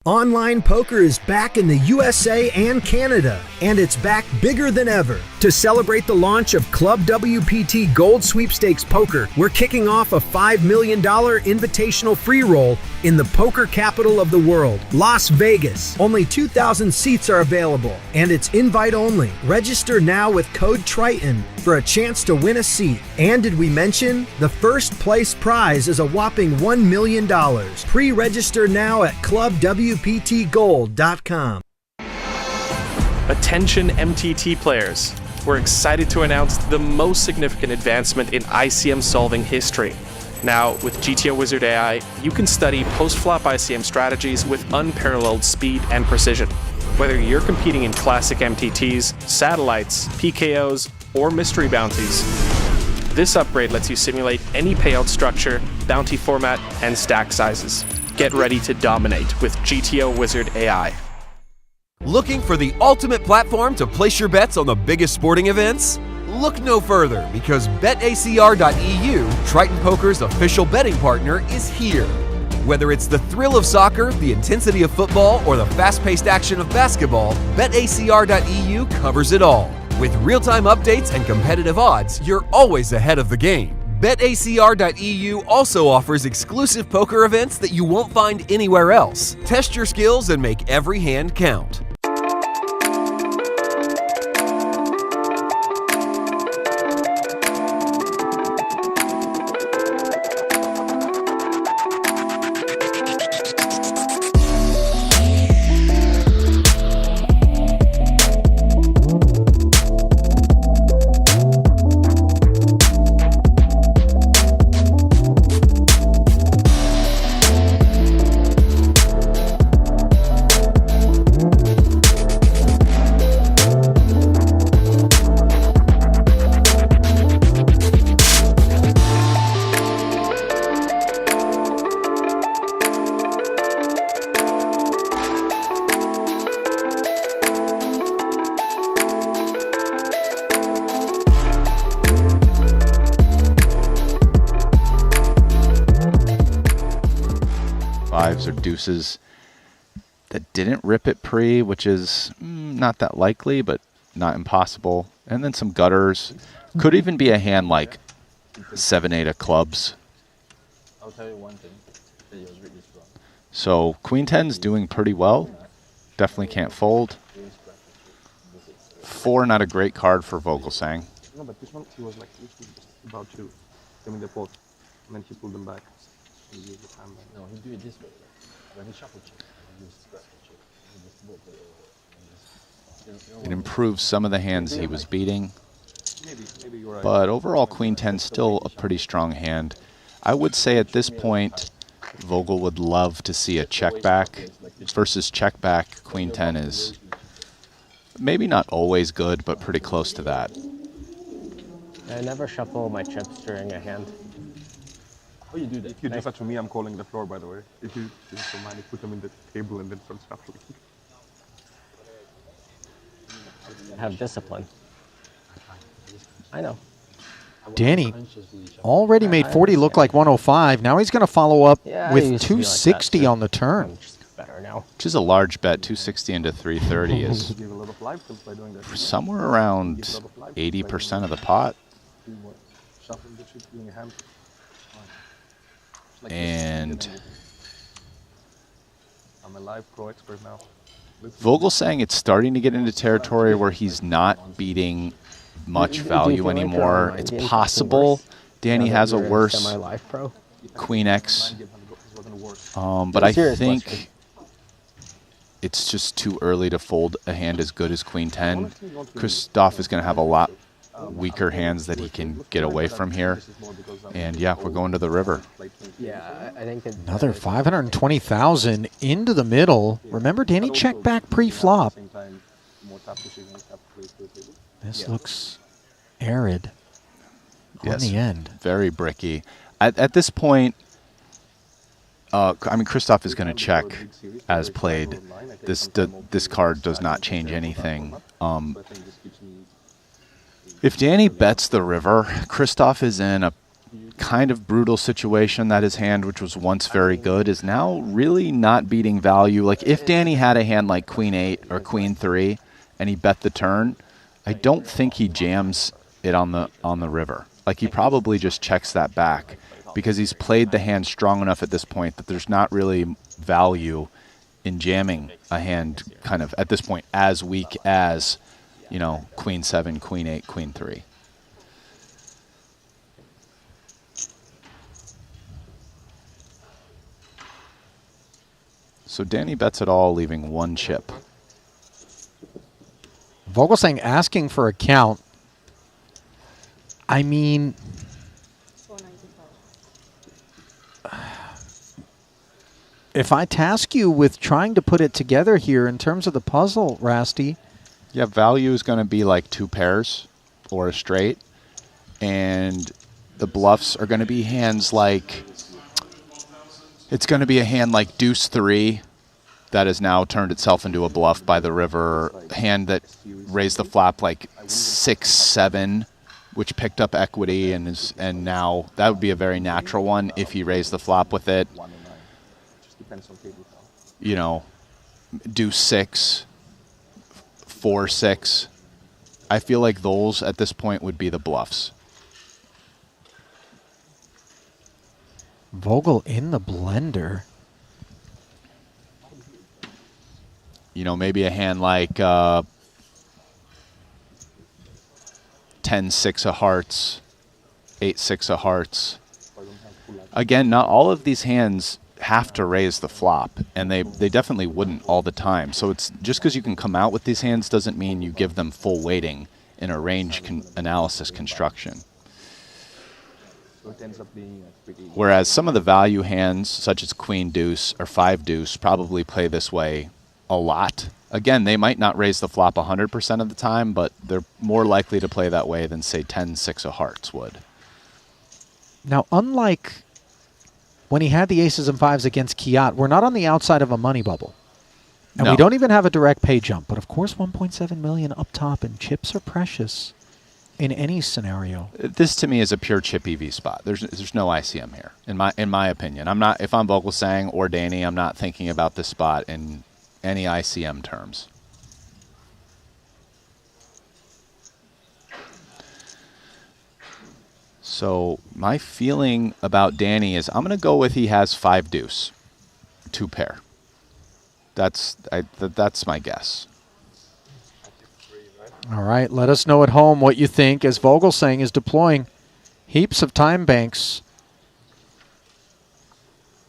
Online poker is back in the USA and Canada, and it's back bigger than ever. To celebrate the launch of Club WPT Gold Sweepstakes Poker, we're kicking off a $5 million invitational free roll in the poker capital of the world, Las Vegas. Only 2,000 seats are available, and it's invite only. Register now with code Triton for a chance to win a seat. And did we mention the first place prize is a whopping $1 million. Pre-register now at clubwptgold.com.
Attention MTT players. We're excited to announce the most significant advancement in ICM solving history. Now, with GTO Wizard AI, you can study post-flop ICM strategies with unparalleled speed and precision. Whether you're competing in classic MTTs, satellites, PKOs, or mystery bounties, this upgrade lets you simulate any payout structure, bounty format, and stack sizes. Get ready to dominate with GTO Wizard AI.
Looking for the ultimate platform to place your bets on the biggest sporting events? Look no further, because BetACR.eu, Triton Poker's official betting partner, is here. Whether it's the thrill of soccer, the intensity of football, or the fast-paced action of basketball, BetACR.eu covers it all. With real-time updates and competitive odds, you're always ahead of the game. BetACR.eu also offers exclusive poker events that you won't find anywhere else. Test your skills and make every hand count.
Fives or deuces that didn't rip it pre, which is not that likely, but not impossible. And then some gutters. Could even be a hand like 7-8 of clubs.
I'll tell you one thing. That you was really strong.
So Queen 10's doing pretty well. Definitely can't fold. 4, not a great card for Vogelsang.
No, but this one, he was like just about to. I mean, the pot, and then he pulled them back.
No, he do it this way. When he shuffle check, he use scratch check.
It improves some of the hands he was beating.
Maybe you're right.
But overall, Queen 10 still a pretty strong hand. I would say at this point, Vogel would love to see a check back. Versus check back, Queen 10 is maybe not always good, but pretty close to that.
I never shuffle my chips during a hand.
Oh, you do that. If you do that to me, I'm calling the floor, by the way. If you don't mind, you put them in the table and then start shuffling.
have discipline. I know.
Danny already made 40 look like 105. Now he's going to follow up
Yeah, I
with
used to be like that
260
too.
on the turn.
I'm just better now.
Which is a large bet. 260 into 330 is somewhere around 80% of the pot. And
I'm a live pro expert now.
Vogel's saying it's starting to get into territory where he's not beating much value anymore. It's possible Danny has a worse
Semi-live pro.
Queen X, but I think it's just too early to fold a hand as good as Queen 10. Christoph is going to have a lot weaker hands that he can get away from here. And yeah, we're going to the river.
Yeah, I think
Another 520,000 into the middle. Remember, Danny checked back pre-flop. This looks arid on the end.
Very bricky. At this point, I mean, Christoph is going to check as played. This card does not change anything. If Danny bets the river, Christoph is in a kind of brutal situation that his hand, which was once very good, is now really not beating value. Like if Danny had a hand like Queen 8 or Queen 3 and he bet the turn, I don't think he jams it on the river. Like he probably just checks that back because he's played the hand strong enough at this point that there's not really value in jamming a hand kind of at this point as weak as, you know, Queen 7, Queen 8, Queen 3. So Danny bets it all, leaving one chip.
Vogel saying asking for a count. I mean, if I task you with trying to put it together here in terms of the puzzle, Rasty.
Yeah, value is going to be like 2 pairs or a straight. And the bluffs are going to be hands like, it's going to be a hand like Deuce 3 that has now turned itself into a bluff by the river. Hand that raised the flop like 6, 7, which picked up equity and now that would be a very natural one if he raised the flop with it. You know, Deuce 6, 4, 6. I feel like those at this point would be the bluffs.
Vogel in the blender.
You know, maybe a hand like 10-6 of hearts, 8-6 of hearts. Again, not all of these hands have to raise the flop, and they definitely wouldn't all the time. So it's just because you can come out with these hands doesn't mean you give them full weighting in a range analysis construction. Whereas some of the value hands, such as Queen Deuce or 5 Deuce, probably play this way a lot. Again, they might not raise the flop 100% of the time, but they're more likely to play that way than, say, 10-6 of hearts would.
Now, unlike when he had the aces and fives against Kiat, we're not on the outside of a money bubble. And we don't even have a direct pay jump. But, of course, 1.7 million up top, and chips are precious in any scenario.
This, to me, is a pure chip EV spot. There's no ICM here, in my opinion. I'm not, if I'm Vogel saying or Danny, I'm not thinking about this spot in any ICM terms. So my feeling about Danny is I'm going to go with he has 5 deuce, 2 pair. That's my guess.
All right, let us know at home what you think, as Vogel saying is deploying heaps of time banks.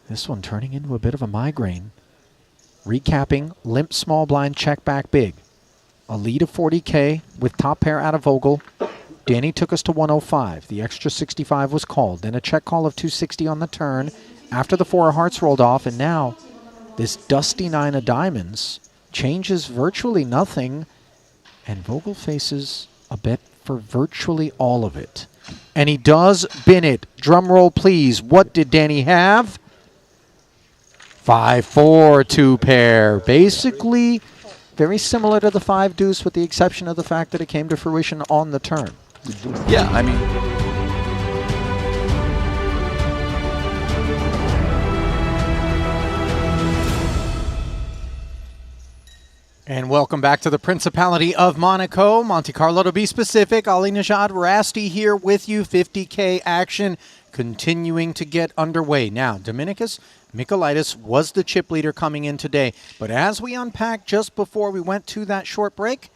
This one turning into a bit of a migraine. Recapping, limp small blind, check back big. A lead of 40K with top pair out of Vogel. Danny took us to 105. The extra 65 was called. Then a check call of 260 on the turn after the 4 of hearts rolled off. And now this dusty 9 of diamonds changes virtually nothing. And Vogel faces a bet for virtually all of it. And he does bin it. Drum roll, please. What did Danny have? 5-4, 2 pair. Basically, very similar to the 5 deuce with the exception of the fact that it came to fruition on the turn.
Yeah, I mean,
and welcome back to the Principality of Monaco, Monte-Carlo to be specific. Ali Najad Rasti here with you. 50K action continuing to get underway. Now, Dominicus Michailidis was the chip leader coming in today. But as we unpacked just before we went to that short break,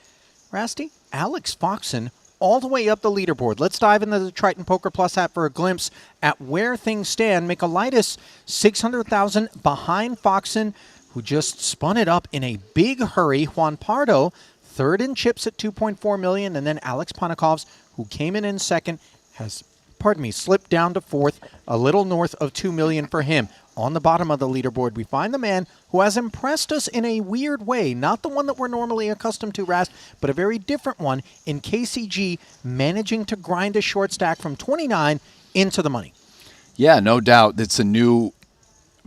Rasti, Alex Foxen all the way up the leaderboard. Let's dive into the Triton Poker Plus app for a glimpse at where things stand. Michailidis, 600,000 behind Foxen, who just spun it up in a big hurry. Juan Pardo, third in chips at 2.4 million, and then Alex Ponikovs, who came in second, has, slipped down to fourth, a little north of 2 million for him. On the bottom of the leaderboard, we find the man who has impressed us in a weird way, not the one that we're normally accustomed to, Rast, but a very different one in KCG, managing to grind a short stack from 29 into the money.
Yeah, no doubt. It's a new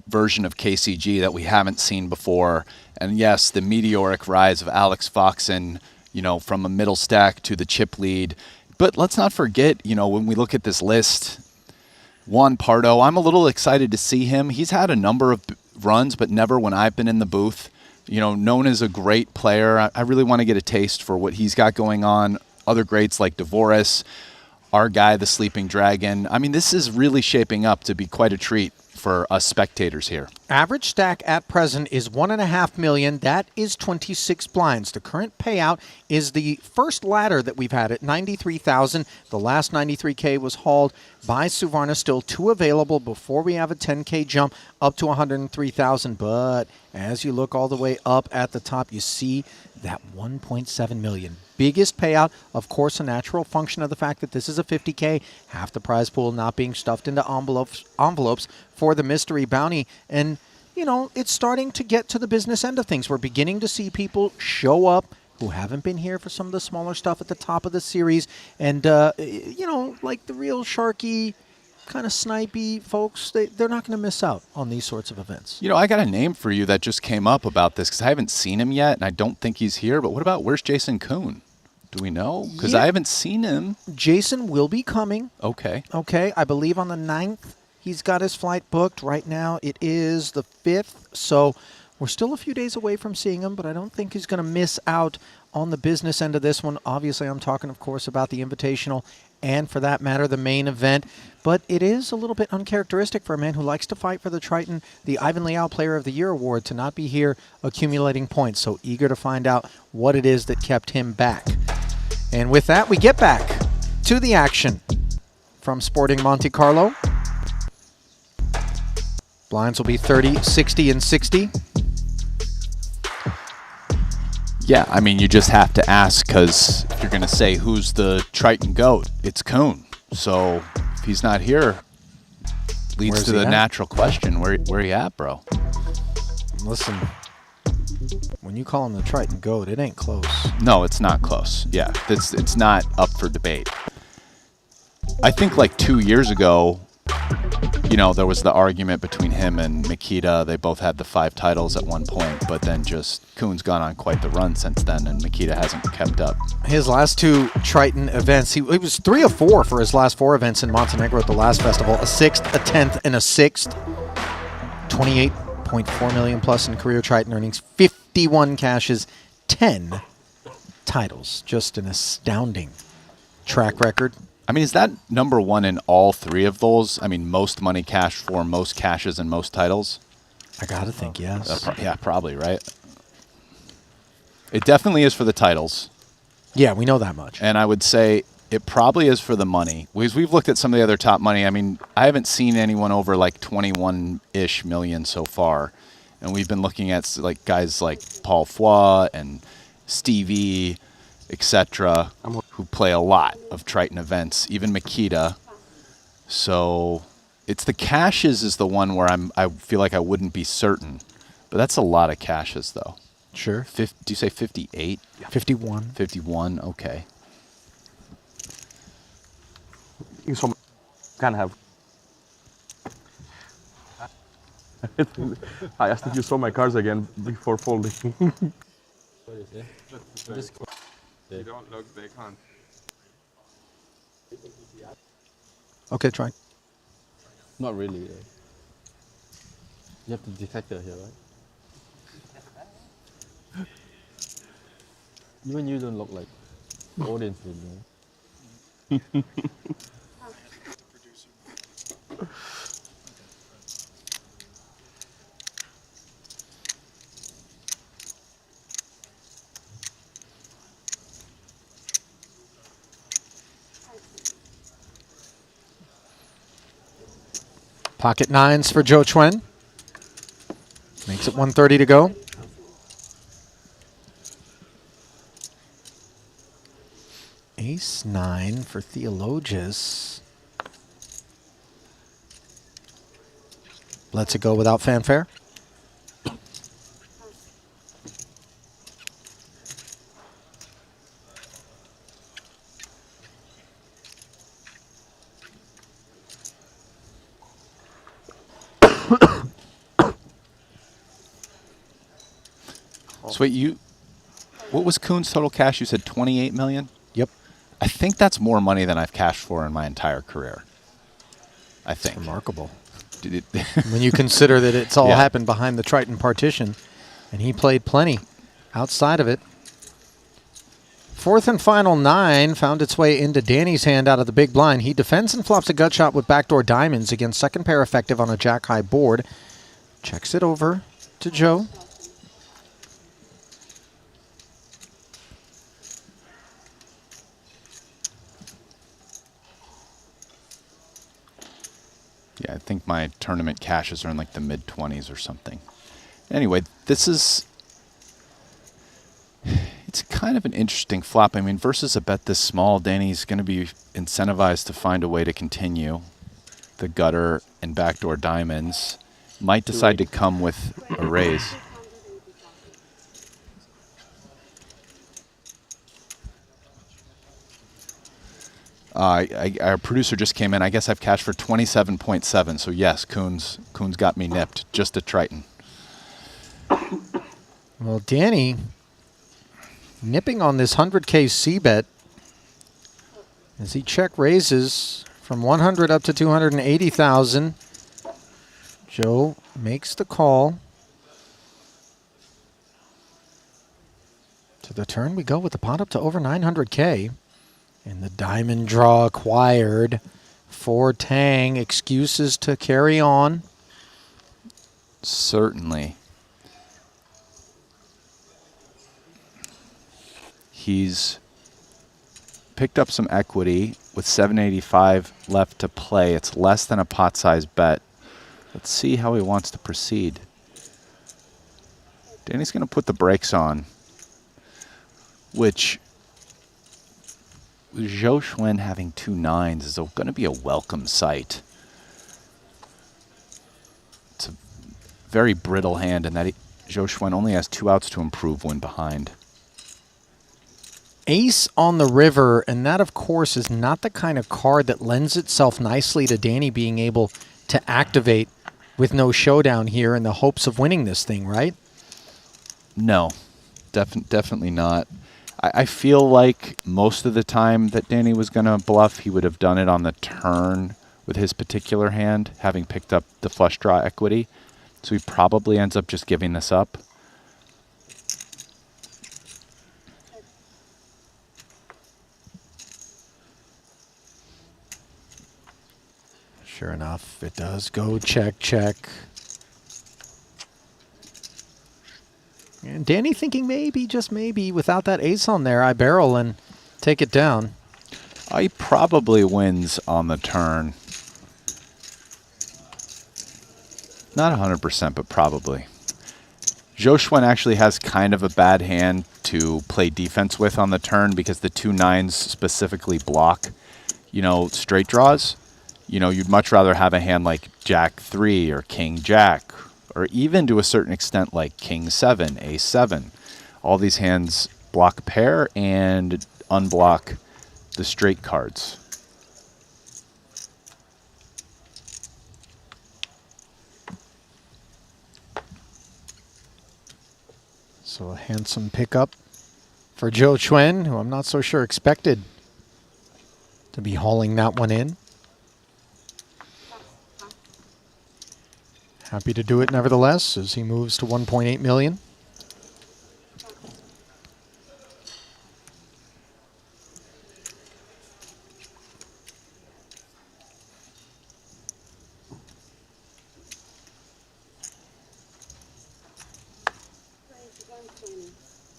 version of KCG that we haven't seen before. And yes, the meteoric rise of Alex Foxen, from a middle stack to the chip lead. But let's not forget, when we look at this list, Juan Pardo, I'm a little excited to see him. He's had a number of runs, but never when I've been in the booth. Known as a great player. I really want to get a taste for what he's got going on. Other greats like Dvoris, our guy, the Sleeping Dragon. I mean, this is really shaping up to be quite a treat for us spectators here.
Average stack at present is 1.5 million. That is 26 blinds. The current payout is the first ladder that we've had at 93,000. The last 93K was hauled by Suvarna. Still 2 available before we have a 10K jump up to 103,000. But as you look all the way up at the top, you see that 1.7 million. Biggest payout, of course, a natural function of the fact that this is a 50K, half the prize pool not being stuffed into envelopes for the mystery bounty. And, it's starting to get to the business end of things. We're beginning to see people show up who haven't been here for some of the smaller stuff at the top of the series. And, like the real sharky, kind of snipey folks, they're not going to miss out on these sorts of events.
I got a name for you that just came up about this because I haven't seen him yet, and I don't think he's here. But what about, where's Jason Kuhn? Do we know? Because I haven't seen him.
Jason will be coming.
Okay.
Okay, I believe on the 9th. He's got his flight booked. Right now it is the 5th, so we're still a few days away from seeing him, but I don't think he's going to miss out on the business end of this one. Obviously, I'm talking, of course, about the Invitational and, for that matter, the main event. But it is a little bit uncharacteristic for a man who likes to fight for the Triton, the Ivan Liao Player of the Year award, to not be here accumulating points. So eager to find out what it is that kept him back. And with that, we get back to the action from Sporting Monte-Carlo. Blinds will be 30, 60, and 60.
Yeah, I mean, you just have to ask, because if you're going to say who's the Triton GOAT, it's Kuhn. So if he's not here, leads to the natural question, where you at, bro?
Listen, when you call him the Triton GOAT, it ain't close.
No, it's not close. Yeah, it's not up for debate. I think like 2 years ago, there was the argument between him and Mikita. They both had the 5 titles at one point, but then just Kuhn's gone on quite the run since then, and Mikita hasn't kept up.
His last 2 Triton events, he was 3 of 4 for his last 4 events in Montenegro at the last festival. A 6th, a 10th, and a 6th. 28.4 million plus in career Triton earnings, 51 cashes, 10 titles. Just an astounding track record.
I mean, is that number 1 in all 3 of those? I mean, most money cash for most cashes and most titles?
I gotta think, yes.
Yeah, probably, right? It definitely is for the titles.
Yeah, we know that much.
And I would say it probably is for the money. We've looked at some of the other top money. I mean, I haven't seen anyone over like 21-ish million so far. And we've been looking at like guys like Paul Foy and Stevie, etc., who play a lot of Triton events, even Mikita. So it's the cashes is the one where I feel like I wouldn't be certain. But that's a lot of cashes, though.
Sure.
Do you say 58?
Yeah. 51.
51, okay.
You can have. I asked if you saw my cards again before folding. You don't look, they can't.
Okay, try.
Not really. You have the detector here, right? Even you don't look like the audience would know.
Pocket nines for Zhou Chuen. Makes it 130 to go. Ace 9 for Theologus. Lets it go without fanfare.
So wait, what was Kuhn's total cash? You said 28 million?
Yep.
I think that's more money than I've cashed for in my entire career. I think.
Remarkable.
Did it
When you consider that it's all
Yeah.
happened behind the Triton partition, and he played plenty outside of it. Fourth and final 9 found its way into Danny's hand out of the big blind. He defends and flops a gut shot with backdoor diamonds against second pair effective on a jack-high board. Checks it over to Joe.
Yeah, I think my tournament cashes are in like the mid-20s or something. Anyway, it's kind of an interesting flop. I mean, versus a bet this small, Danny's going to be incentivized to find a way to continue. The gutter and backdoor diamonds might decide to come with a raise. Our producer just came in. I guess I've cashed for 27.7. So yes, Kuhn's got me nipped. Just a Triton.
Well, Danny nipping on this 100K C-bet as he check raises from 100 up to 280,000. Joe makes the call. To the turn we go with the pot up to over 900K. And the diamond draw acquired for Tang. Excuses to carry on.
Certainly. He's picked up some equity with 785 left to play. It's less than a pot-sized bet. Let's see how he wants to proceed. Danny's going to put the brakes on, which, with Zhou Chuen having 2 9s, is going to be a welcome sight. It's a very brittle hand in that Zhou Chuen only has 2 outs to improve when behind.
Ace on the river, and that, of course, is not the kind of card that lends itself nicely to Danny being able to activate with no showdown here in the hopes of winning this thing, right?
No, definitely not. I feel like most of the time that Danny was going to bluff, he would have done it on the turn with his particular hand, having picked up the flush draw equity. So he probably ends up just giving this up.
Sure enough, it does go check, check. And Danny thinking maybe, just maybe, without that ace on there, I barrel and take it down.
He probably wins on the turn. Not 100%, but probably. Zhou Chuen actually has kind of a bad hand to play defense with on the turn because the 2 9s specifically block, straight draws. You'd much rather have a hand like Jack 3 or King Jack, or even to a certain extent like King 7, Ace 7. All these hands block pair and unblock the straight cards.
So So a handsome pickup for Joe Chuen, who I'm not so sure expected to be hauling that one in. Happy to do it nevertheless as he moves to 1.8 million.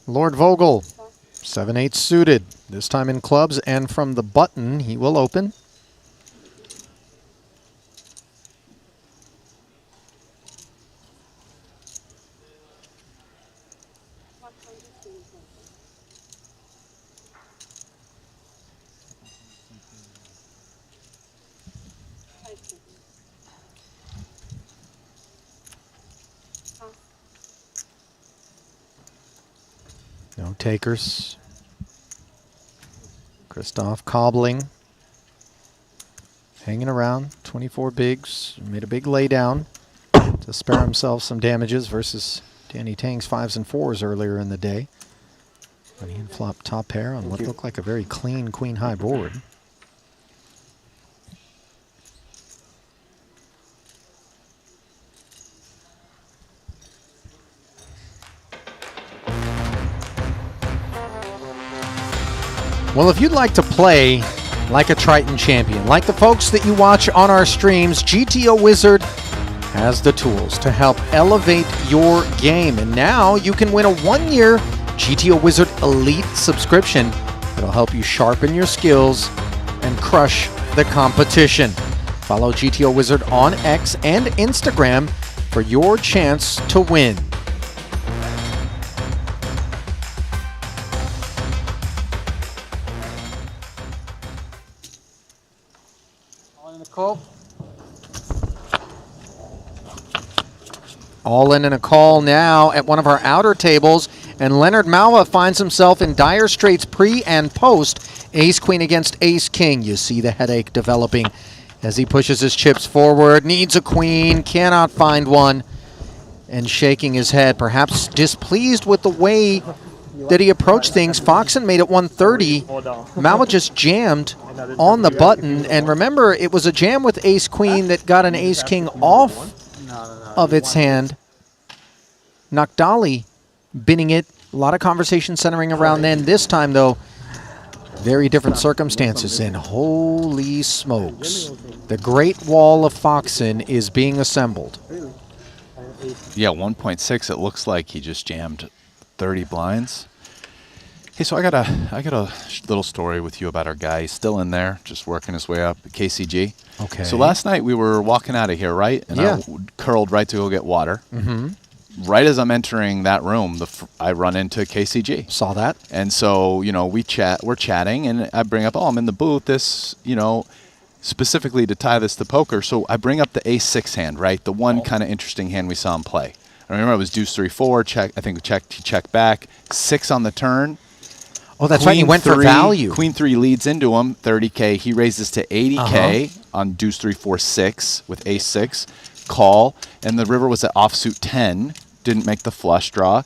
Lord Vogel, 7/8 suited, this time in clubs, and from the button he will open. No takers. Christoph cobbling. Hanging around. 24 bigs. Made a big laydown to spare himself some damages versus Danny Tang's 5s and 4s earlier in the day. When he had flopped top pair on what looked like a very clean queen high board. Well, if you'd like to play like a Triton champion, like the folks that you watch on our streams, GTO Wizard has the tools to help elevate your game. And now you can win a 1-year GTO Wizard Elite subscription that'll help you sharpen your skills and crush the competition. Follow GTO Wizard on X and Instagram for your chance to win. All in and a call now at one of our outer tables, and Leonard Malva finds himself in dire straits pre and post. Ace-Queen against Ace-King. You see the headache developing as he pushes his chips forward. Needs a queen, cannot find one, and shaking his head, perhaps displeased with the way that he approached things. Foxen made it 130. Malva just jammed on the button, and remember, it was a jam with Ace-Queen that got an Ace-King off of its hand. Nakdali binning it. A lot of conversation centering around then. This time, though, very different circumstances. And holy smokes, the Great Wall of Foxen is being assembled.
Yeah, 1.6. It looks like he just jammed 30 blinds. Hey, so I got a little story with you about our guy. He's still in there, just working his way up, KCG.
Okay.
So last night we were walking out of here, right? And
yeah.
I curled right to go get water.
Mm-hmm.
Right as I'm entering that room, I run into KCG.
Saw that.
And so, we're chatting, and I bring up, I'm in the booth, this, specifically to tie this to poker. So I bring up the ace-6 hand, right? The one kind of interesting hand we saw him play. I remember it was deuce 3-4, check. I think he checked back, 6 on the turn.
Oh, that's right. He went for value.
Queen 3 leads into him, 30K. He raises to 80K on deuce 3-4-6 with ace 6. Call, and the river was at offsuit 10. Didn't make the flush draw.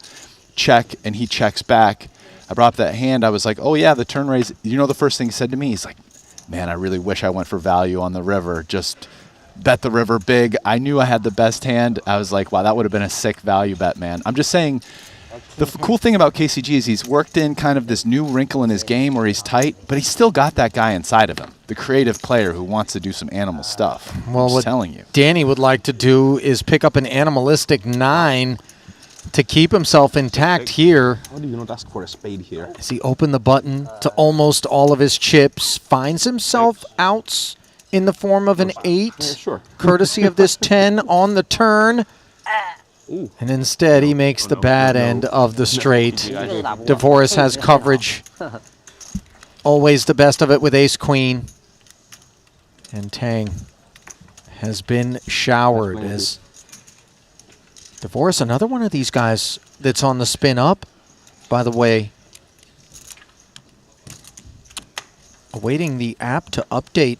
Check, and he checks back. I brought up that hand. I was like, oh, yeah, the turn raise. The first thing he said to me, he's like, man, I really wish I went for value on the river. Just bet the river big. I knew I had the best hand. I was like, wow, that would have been a sick value bet, man. I'm just saying, the cool thing about KCG is he's worked in kind of this new wrinkle in his game where he's tight, but he's still got that guy inside of him, the creative player who wants to do some animal stuff.
Well, what
telling you,
Danny would like to do is pick up an animalistic 9 to keep himself intact here.
How do you not ask for a spade here?
As he opened the button to almost all of his chips, finds himself outs in the form of an 8, courtesy of this 10 on the turn.
Ooh.
And instead, he makes the bad end of the straight. DeVoris has coverage. Always the best of it with ace-queen. And Tang has been showered as DeVoris, another one of these guys that's on the spin up, by the way. Awaiting the app to update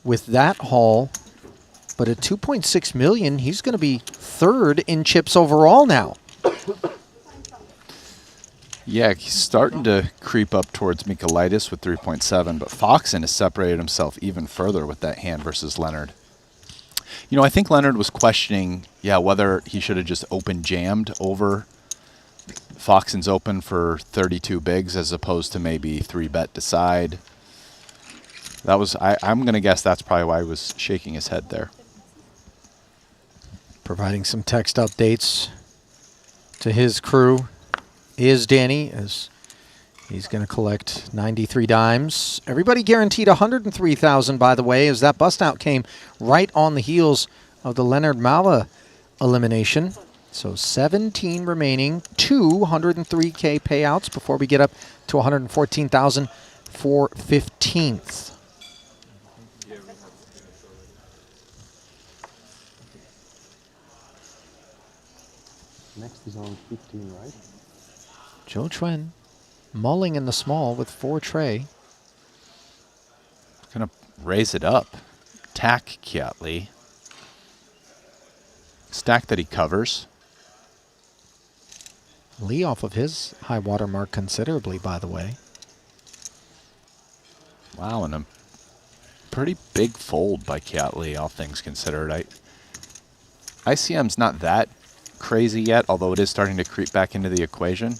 with that haul. But at 2.6 million, he's going to be 3rd in chips overall now.
Yeah, he's starting to creep up towards Michaelitis with 3.7, but Foxen has separated himself even further with that hand versus Leonard. You know, I think Leonard was questioning, whether he should have just open jammed over Foxen's open for 32 bigs as opposed to maybe 3-bet decide. That was, I'm going to guess that's probably why he was shaking his head there.
Providing some text updates to his crew is Danny, as he's going to collect 93 dimes. Everybody guaranteed 103,000, by the way, as that bust out came right on the heels of the Leonard Mala elimination. So 17 remaining, 203K payouts before we get up to 114,000 for 15th.
Next is on 15, right?
Joe Chuen mulling in the small with 4 tray.
Gonna raise it up. Attack Kiat Lee. Stack that he covers.
Lee off of his high water mark considerably, by the way.
Wow, and a pretty big fold by Kiat Lee, all things considered. ICM's not that crazy yet, although it is starting to creep back into the equation.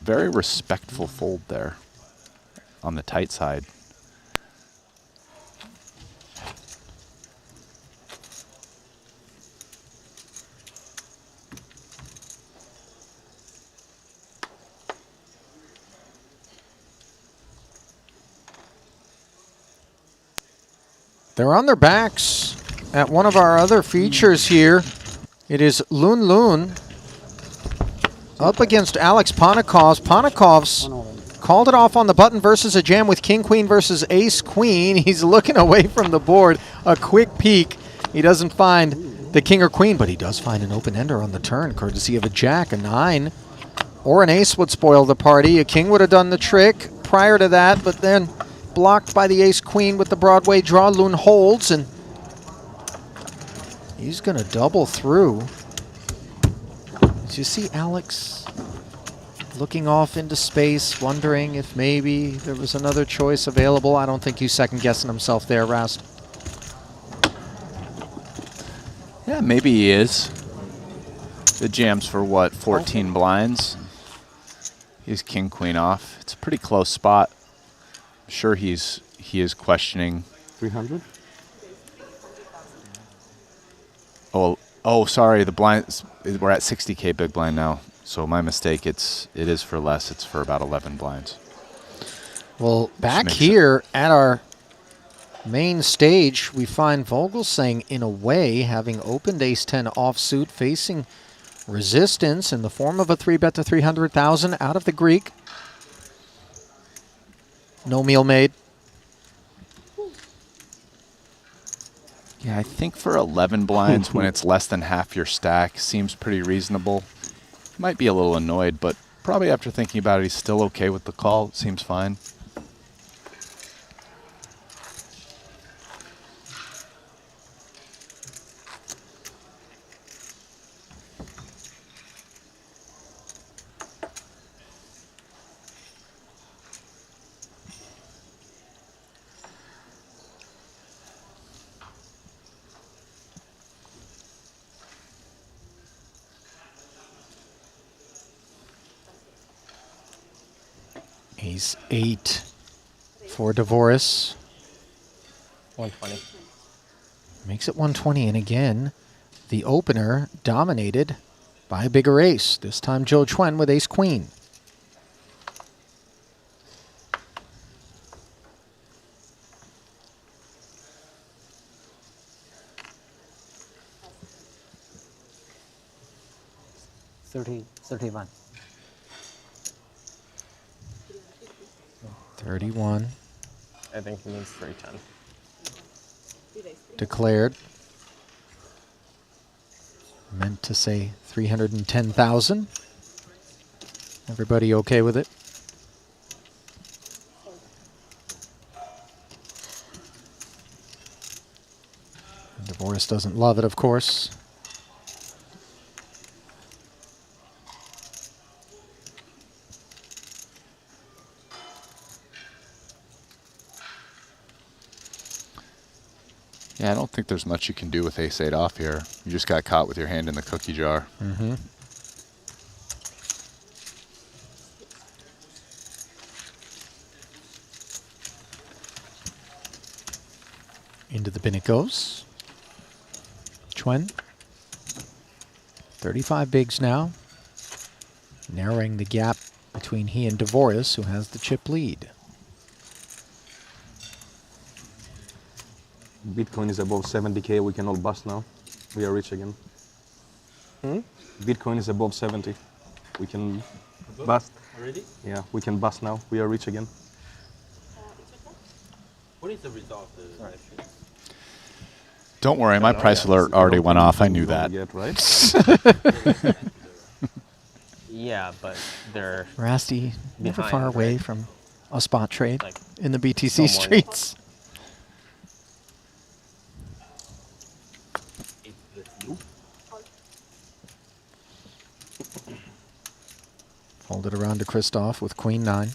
Very respectful fold there on the tight side.
They're on their backs at one of our other features here. It is Lun Lun up against Alex Ponikovs. Ponikovs called it off on the button versus a jam with King Queen versus Ace Queen. He's looking away from the board. A quick peek. He doesn't find the King or Queen, but he does find an open ender on the turn, courtesy of a Jack. A 9 or an Ace would spoil the party. A King would have done the trick prior to that, but then blocked by the Ace Queen with the Broadway draw. Lun holds, and he's going to double through. Did you see Alex looking off into space, wondering if maybe there was another choice available? I don't think he's second-guessing himself there, Rast.
Yeah, maybe he is. The jam's for what, 14 blinds? He's King Queen off. It's a pretty close spot. I'm sure he is questioning.
300?
Oh, sorry. The blinds, we're at 60K big blind now. So my mistake. It is for less. It's for about 11 blinds.
Well, back here at our main stage, we find Vogelsang in a way having opened Ace-10 offsuit, facing resistance in the form of a 3-bet to 300,000 out of the Greek. No meal made.
Yeah, I think for 11 blinds, when it's less than half your stack, seems pretty reasonable. Might be a little annoyed, but probably after thinking about it, he's still okay with the call. It seems fine.
Ace-8 for Dvoris.
120.
Makes it 120, and again, the opener dominated by a bigger ace. This time Joe Chuen with Ace-Queen.
$31.
31.
I think he needs 310.
Declared. Meant to say 310,000. Everybody okay with it? Dvoris doesn't love it, of course.
Yeah, I don't think there's much you can do with ace-8 off here. You just got caught with your hand in the cookie jar.
Mm-hmm. Into the bin it goes. Chuen. 35 bigs now. Narrowing the gap between he and Dvoris, who has the chip lead.
Bitcoin is above 70K. We can all bust now. We are rich again. Bitcoin is above 70. We can bust.
Already?
Yeah, we can bust now. We are rich again.
What is the result of the live stream?
Don't worry, my price alert already went off. I knew that.
Get, right?
Yeah, but they're
Rasty, never
behind,
far away
right?
from a spot trade
Like,
in the BTC
no more
streets. Fold it around to Christoph with Queen 9.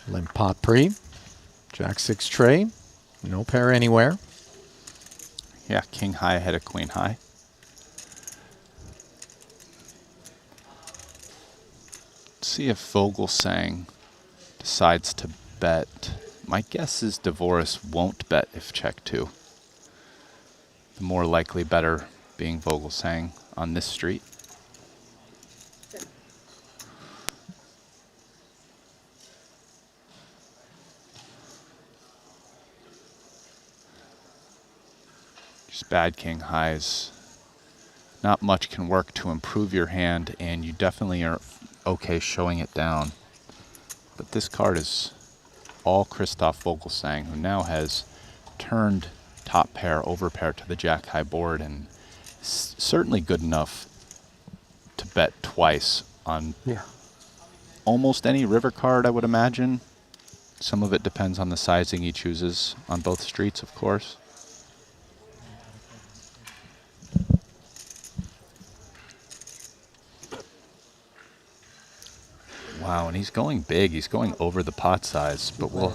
Limp pot pre. Jack 6 tray. No pair anywhere.
Yeah, king high ahead of queen high. Let's see if Vogelsang decides to bet. My guess is Dvoris won't bet if check 2. The more likely better being Vogelsang on this street. Bad king highs. Not much can work to improve your hand, and you definitely are okay showing it down. But this card is all Christoph Vogelsang, who now has turned top pair, over pair to the jack high board, and certainly good enough to bet twice on almost any river card, I would imagine. Some of it depends on the sizing he chooses on both streets, of course. Wow, and he's going big. He's going over the pot size, but we'll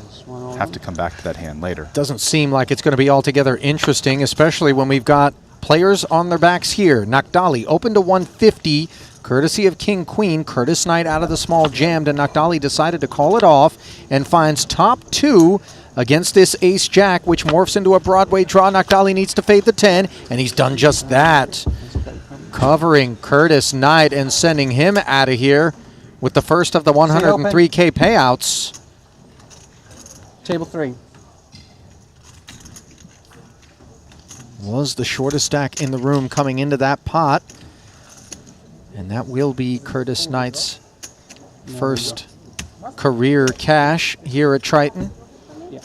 have to come back to that hand later.
Doesn't seem like it's going to be altogether interesting, especially when we've got players on their backs here. Nakdali open to 150, courtesy of King Queen. Curtis Knight out of the small jammed, and Nakdali decided to call it off and finds top 2 against this ace jack, which morphs into a Broadway draw. Nakdali needs to fade the 10, and he's done just that. Covering Curtis Knight and sending him out of here with the first of the 103K payouts.
Table 3.
Was the shortest stack in the room coming into that pot. And that will be Curtis Knight's first career cash here at Triton.
Yeah.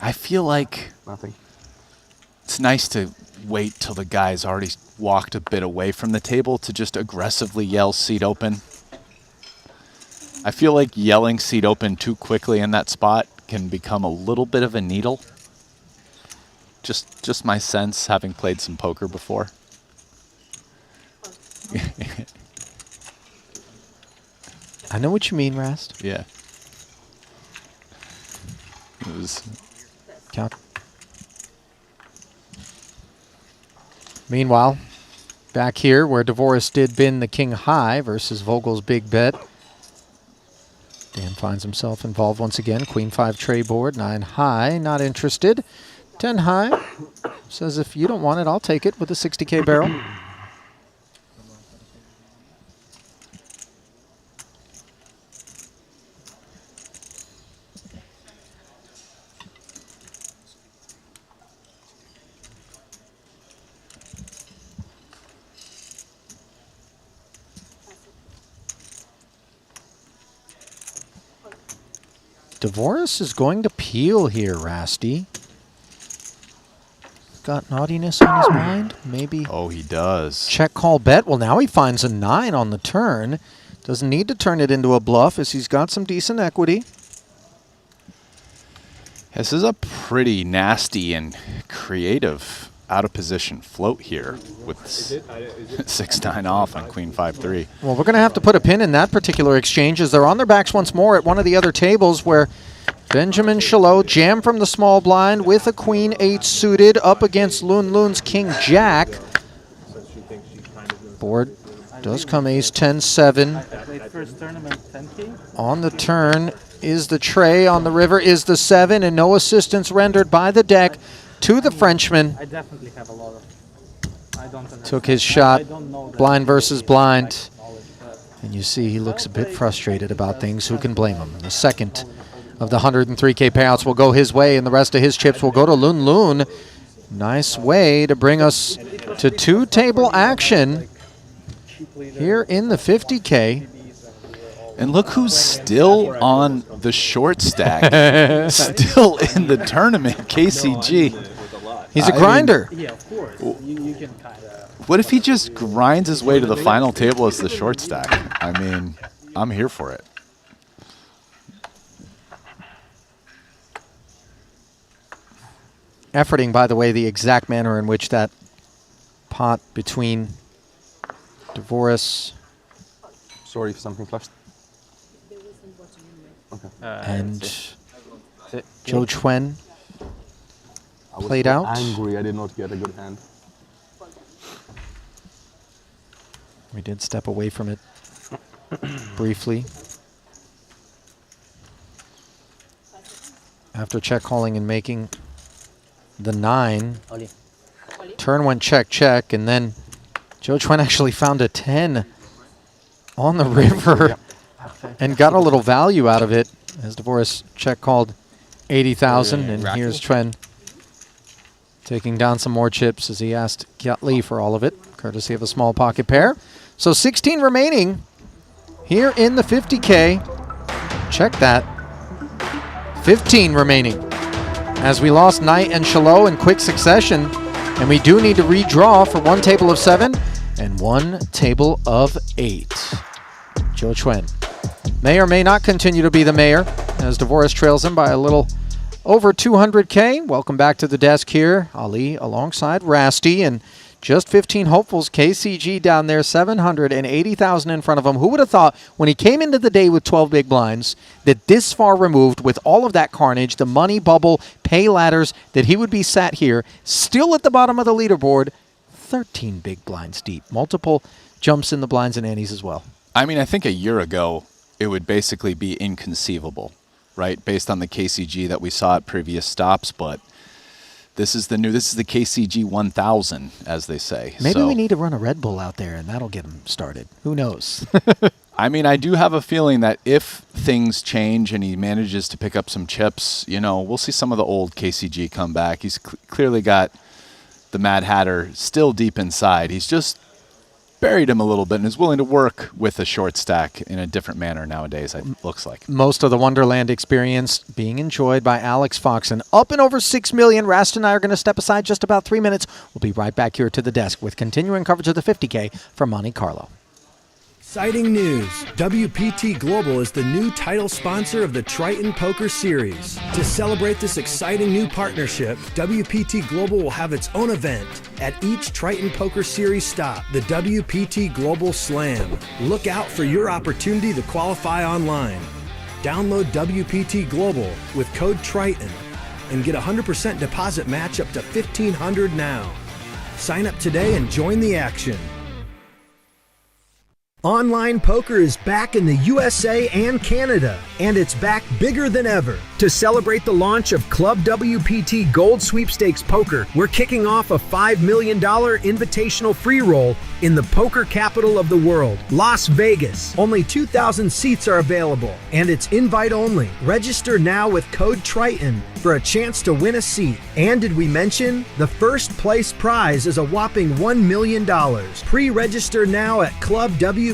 I feel like
nothing.
It's nice to wait till the guy's already walked a bit away from the table to just aggressively yell seat open. I feel like yelling seat open too quickly in that spot can become a little bit of a needle. Just my sense, having played some poker before.
I know what you mean, Rast.
Yeah. It was
count. Meanwhile, back here where Dvoris did bin the king high versus Vogel's big bet. Dan finds himself involved once again. Queen 5 tray board, 9 high, not interested. 10 high, says if you don't want it, I'll take it with a 60K barrel. Dvoris is going to appeal here, Rasty. Got naughtiness on his mind? Maybe.
Oh, he does.
Check, call, bet. Well, now he finds a 9 on the turn. Doesn't need to turn it into a bluff as he's got some decent equity.
This is a pretty nasty and creative out-of-position float here with 6-9 off on Queen 5-3.
Well, we're going to have to put a pin in that particular exchange as they're on their backs once more at one of the other tables where Benjamin Chalot jammed from the small blind with a Queen 8 suited up against Loon Loon's King Jack. Board does come Ace 10 7. On the turn is the tray, on the river is the 7, and no assistance rendered by the deck to the Frenchman.
I definitely have a lot of. I don't understand.
Took his shot, blind versus blind. And you see he looks a bit frustrated about things. Who can blame him? The second of the 103K payouts will go his way, and the rest of his chips will go to Loon Loon. Nice way to bring us to 2-table action here in the 50K.
And look who's still on the short stack, still in the tournament, KCG.
He's a grinder.
Yeah, of course. You can kind of.
What if he just grinds his way to the final table as the short stack? I mean, I'm here for it.
Efforting, by the way, the exact manner in which that pot between Dvoris.
Sorry if something flashed. Okay.
And Joe Chuen played
I
out.
was angry I did not get a good hand.
We did step away from it briefly. After check calling and making the 9, turn went check, check, and then Joe Chuen actually found a 10 on the river and got a little value out of it as Dvoris check called 80,000, and here's Chuen taking down some more chips as he asked Kiat Lee for all of it, courtesy of a small pocket pair. So 16 remaining here in the 50K. Check that. 15 remaining as we lost Knight and Chalot in quick succession, and we do need to redraw for 1 table of 7 and 1 table of 8. Joe Chuen may or may not continue to be the mayor as Dvoris trails him by a little over 200K. Welcome back to the desk here. Ali alongside Rasty, and just 15 hopefuls. KCG down there, 780,000 in front of him. Who would have thought when he came into the day with 12 big blinds that this far removed with all of that carnage, the money bubble, pay ladders, that he would be sat here still at the bottom of the leaderboard, 13 big blinds deep. Multiple jumps in the blinds and antes as well.
I mean, I think a year ago, it would basically be inconceivable, right? Based on the KCG that we saw at previous stops, but this is the KCG 1000, as they say.
Maybe we need to run a Red Bull out there, and that'll get him started. Who knows?
I mean, I do have a feeling that if things change and he manages to pick up some chips, you know, we'll see some of the old KCG come back. He's clearly got the Mad Hatter still deep inside. He's just buried him a little bit and is willing to work with a short stack in a different manner nowadays, it looks like.
Most of the Wonderland experience being enjoyed by Alex Foxen. Up and over 6 million. Rast and I are going to step aside just about 3 minutes. We'll be right back here to the desk with continuing coverage of the 50K from Monte-Carlo.
Exciting news. WPT Global is the new title sponsor of the Triton Poker Series. To celebrate this exciting new partnership, WPT Global will have its own event at each Triton Poker Series stop, the WPT Global Slam. Look out for your opportunity to qualify online. Download WPT Global with code Triton and get a 100% deposit match up to $1,500 now. Sign up today and join the action. Online poker is back in the USA and Canada, and it's back bigger than ever. To celebrate the launch of Club WPT Gold Sweepstakes Poker, we're kicking off a $5 million invitational free roll in the poker capital of the world, Las Vegas. Only 2,000 seats are available, and it's invite only. Register now with code Triton for a chance to win a seat. And did we mention the first place prize is a whopping $1 million. Pre-register now at clubwptgold.com.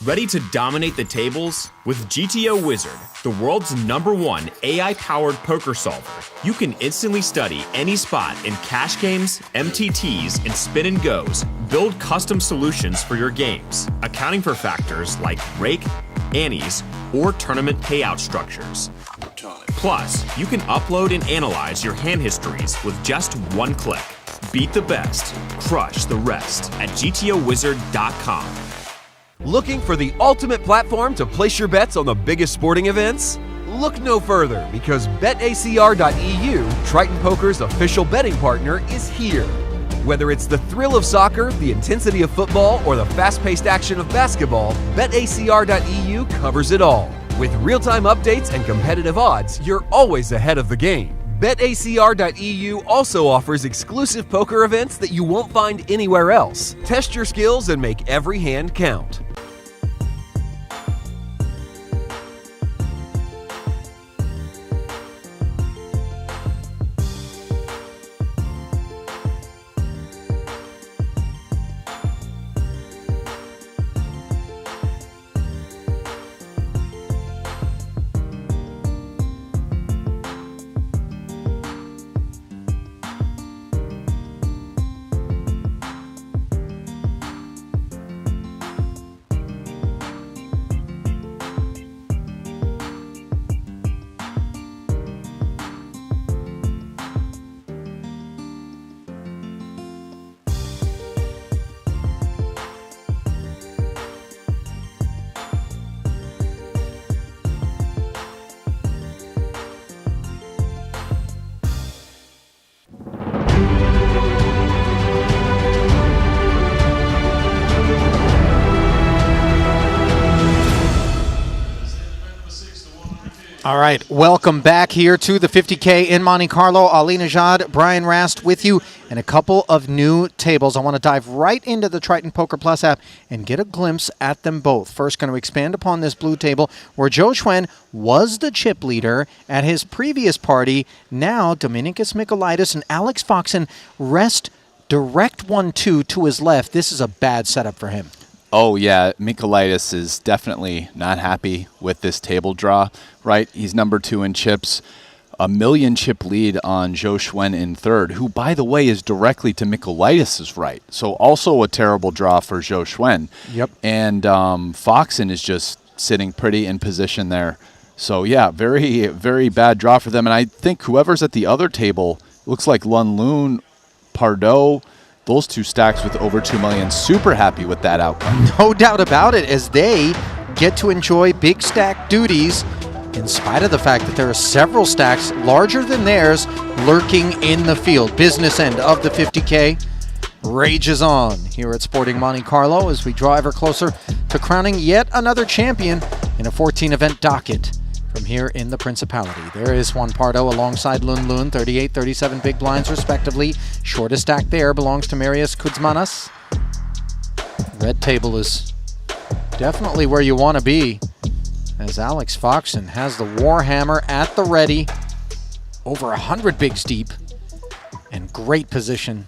Ready to dominate the tables? With GTO Wizard, the world's #1 AI-powered poker solver, you can instantly study any spot in cash games, MTTs, and spin and goes. Build custom solutions for your games, accounting for factors like rake, annies, or tournament payout structures. Plus, you can upload and analyze your hand histories with just one click. Beat the best, crush the rest at GTOWizard.com.
Looking for the ultimate platform to place your bets on the biggest sporting events? Look no further because BetACR.eu, Triton Poker's official betting partner, is here. Whether it's the thrill of soccer, the intensity of football, or the fast-paced action of basketball, BetACR.eu covers it all. With real-time updates and competitive odds, you're always ahead of the game. BetACR.eu also offers exclusive poker events that you won't find anywhere else. Test your skills and make every hand count.
All right, welcome back here to the 50K in Monte-Carlo. Ali Najad, Brian Rast with you, and a couple of new tables. I want to dive right into the Triton Poker Plus app and get a glimpse at them both. First, going to expand upon this blue table where Zhou Xuan was the chip leader at his previous party. Now, Dominicus Michaelitis and Alex Foxen rest direct 1-2 to his left. This is a bad setup for him.
Oh, yeah. Michaelitis is definitely not happy with this table draw, right? He's number 2 in chips. A 1,000,000 chip lead on Zhou Xuan in third, who, by the way, is directly to Michaelitis' right. So also a terrible draw for Zhou Xuan.
Yep.
And Foxen is just sitting pretty in position there. So, yeah, very, very bad draw for them. And I think whoever's at the other table, looks like Lun Loon, Pardo, those two stacks with over 2 million, super happy with that outcome.
No doubt about it, as they get to enjoy big stack duties in spite of the fact that there are several stacks larger than theirs lurking in the field. Business end of the 50K rages on here at Sporting Monte-Carlo as we draw ever closer to crowning yet another champion in a 14-event docket from here in the Principality. There is Juan Pardo alongside Lun Loon, 38, 37 big blinds respectively. Shortest stack there belongs to Marius Kuzmanas. Red table is definitely where you want to be, as Alex Foxen has the Warhammer at the ready, over 100 bigs deep, and great position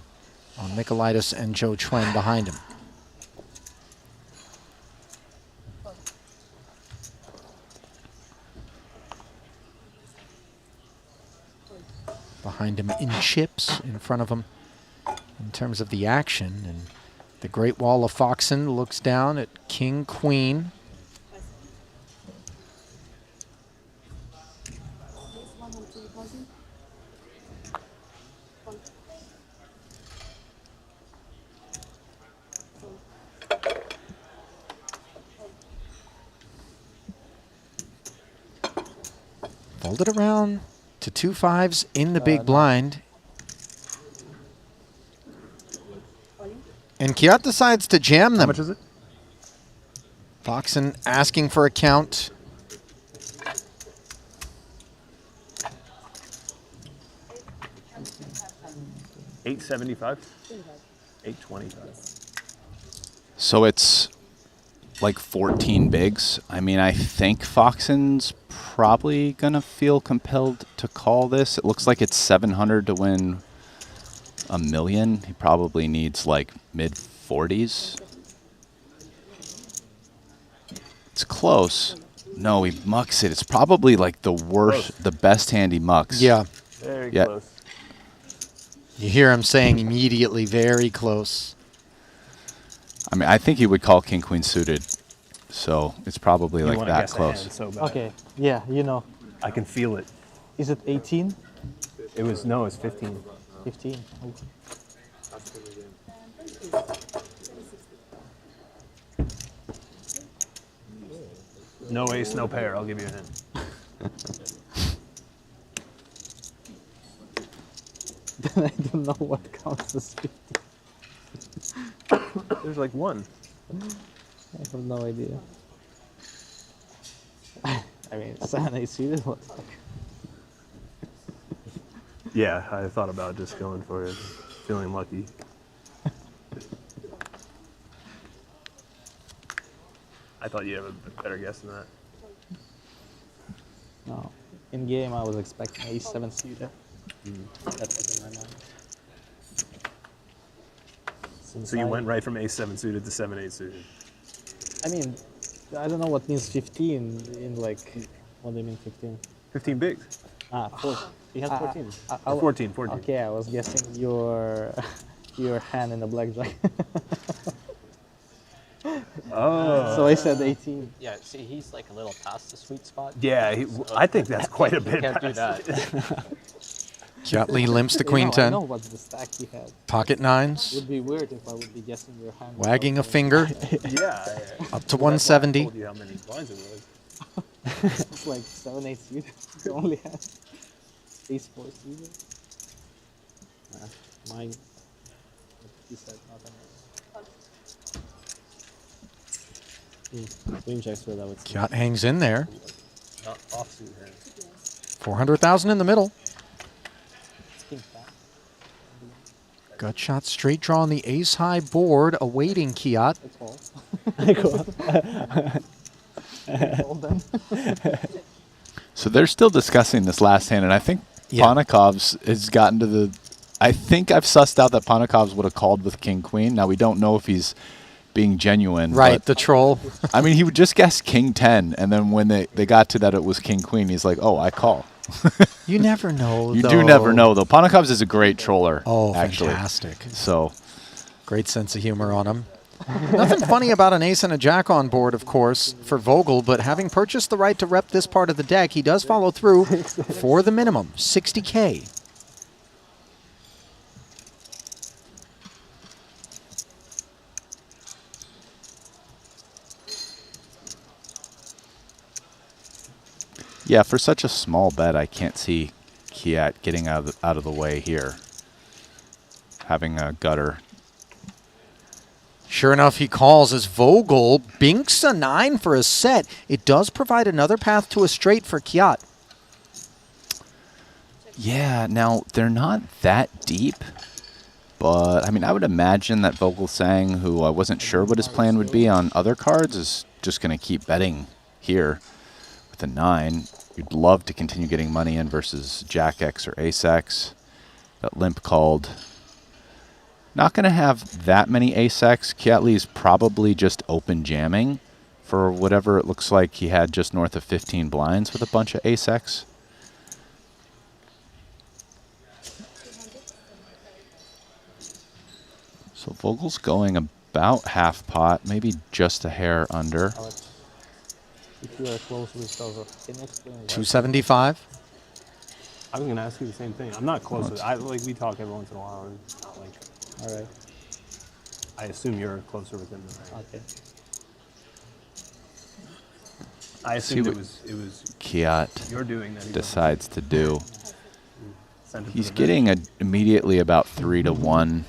on Michaelitis and Zhou Xuan behind him. Behind him in chips, in front of him in terms of the action. And the Great Wall of Foxen looks down at King, Queen. Folded around to 2 5s in the big blind. And Kiat decides to jam them.
How much is it?
Foxen asking for a count.
$875? $825.
So it's like 14 bigs. I mean, I think Foxen's probably going to feel compelled to call this. It looks like it's 700 to win $1 million. He probably needs like mid-40s. It's close. No, he mucks it. It's probably like the worst, the best hand he mucks.
Yeah.
Very
Yeah.
close.
You hear him saying immediately, very close.
I mean, I think he would call king queen suited, so it's probably
You
like
wanna
that
guess a
close.
hand so bad.
Okay. Yeah, you know.
I can feel it.
Is it 18?
It was, no, it's 15.
15.
No ace, no pair. I'll give you a hint.
Then I don't know what counts as 15.
There's like one.
I have no idea. I mean, 7-8 suited, what the fuck?
Yeah, I thought about just going for it. Feeling lucky. I thought you'd have a better guess than that.
No. In game, I was expecting A7 suited. That was in my mind.
So you went right from ace-7 suited to 7-8 suited.
I mean, I don't know what means 15 in like, what do you mean 15?
15 bigs.
Ah, 14.
He has 14.
Or
14.
Okay, I was guessing your hand in the blackjack.
Oh.
So I said 18.
Yeah, see, he's like a little past the sweet spot.
Yeah, I think that's quite a bit.
Can't do
past
that.
Kiat-Lee limps the
You
queen
know,
10.
I know what the stack he had.
Pocket
It
nines.
would be weird if I would be guessing your hand.
Wagging a finger.
Yeah.
Up to 170.
I told you how many blinds it was.
It's like 7-8 suited. You only had ace-4 suited. Mine. He said nothing.
Queen checks where that would.
Kiat hangs in there.
Not offsuit hand.
400,000 in the middle. Gut shot straight draw on the ace high board, awaiting Kiat.
So they're still discussing this last hand, and I think Ponikov's has gotten to the. I think I've sussed out that Ponikov's would have called with king queen. Now we don't know if he's being genuine.
Right,
but,
the troll.
I mean, he would just guess king 10, and then when they got to that it was king queen, he's like, oh, I call.
You never know.
You
though.
do never know, though. Ponikov's is a great troller.
Oh,
actually.
fantastic.
So,
great sense of humor on him. Nothing funny about an ace and a jack on board, of course, for Vogel, but having purchased the right to rep this part of the deck, he does follow through for the minimum, 60K.
yeah, for such a small bet, I can't see Kiat getting out of the way here. Having a gutter.
Sure enough, he calls as Vogel binks a 9 for a set. It does provide another path to a straight for Kiat.
Yeah, now they're not that deep, but I mean, I would imagine that Vogel Sang, who I wasn't sure what his plan would be on other cards, is just going to keep betting here with a 9. You'd love to continue getting money in versus Jack X or Ace X. That limp called. Not going to have that many Ace X. Kiat-Lee's probably just open jamming for whatever it looks like he had just north of 15 blinds with a bunch of Ace X. So Vogel's going about half pot, maybe just a hair under.
If you are close with those, can you explain that?
275.
I was going to ask you the same thing. I'm not close with it. Like, we talk every once in a while. And, like,
all right.
I assume you're closer with him than I am.
Okay.
I assumed it was
Kiat
you're doing that.
decides to do.
Send it to
He's
the
getting immediately about 3 to 1.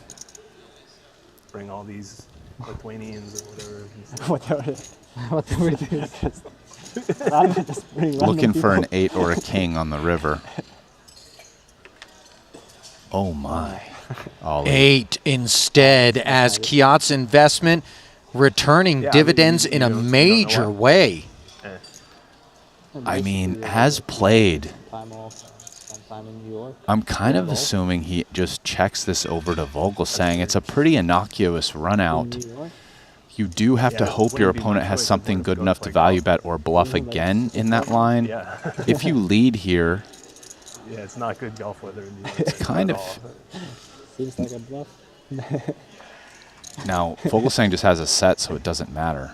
Bring all these Lithuanians or
Whatever. Whatever it is. Just bring random
Looking for an
people.
8 or a king on the river. Oh my. Ollie.
8 instead, as Kiat's investment returning dividends in a major way.
I mean, as played,
Time off, spend time in New York.
I'm kind of assuming he just checks this over to Vogel, saying it's a pretty innocuous run out. You do have to
Yeah,
hope your
wouldn't be my
opponent has
choice,
something
would've
good
gone
enough to
for
value bet or bluff again in that line.
Yeah.
If you lead here,
Yeah, it's not good golf weather in the
it's kind of...
Seems like a bluff.
Now, Vogelsang just has a set, so it doesn't matter.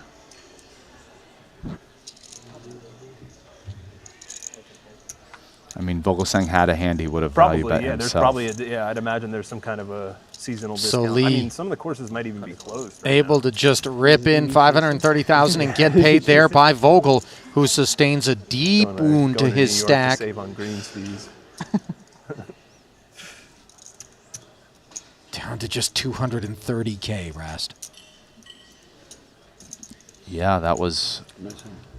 I mean, Vogelsang had a hand he would have value bet
yeah.
himself.
There's probably I'd imagine there's some kind of a seasonal
So
discount.
Lee-
I mean, some of the courses might even be closed. Right
Able to just rip in 530,000 and get paid there by Vogel, who sustains a deep wound to
Going
his
New York
stack.
To save on greens fees.
Down to just 230K, Rast.
Yeah, that was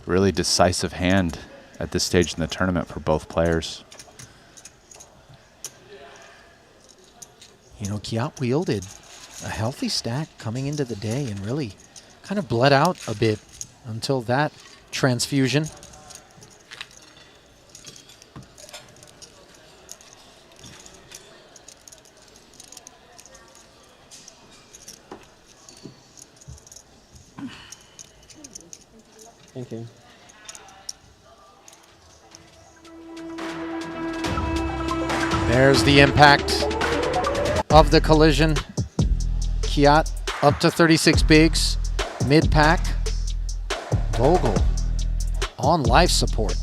really decisive hand at this stage in the tournament for both players.
You know, Kiat wielded a healthy stack coming into the day and really kind of bled out a bit until that transfusion.
Thank you.
There's the impact of the collision. Kiat up to 36 bigs, mid-pack. Vogel on life support.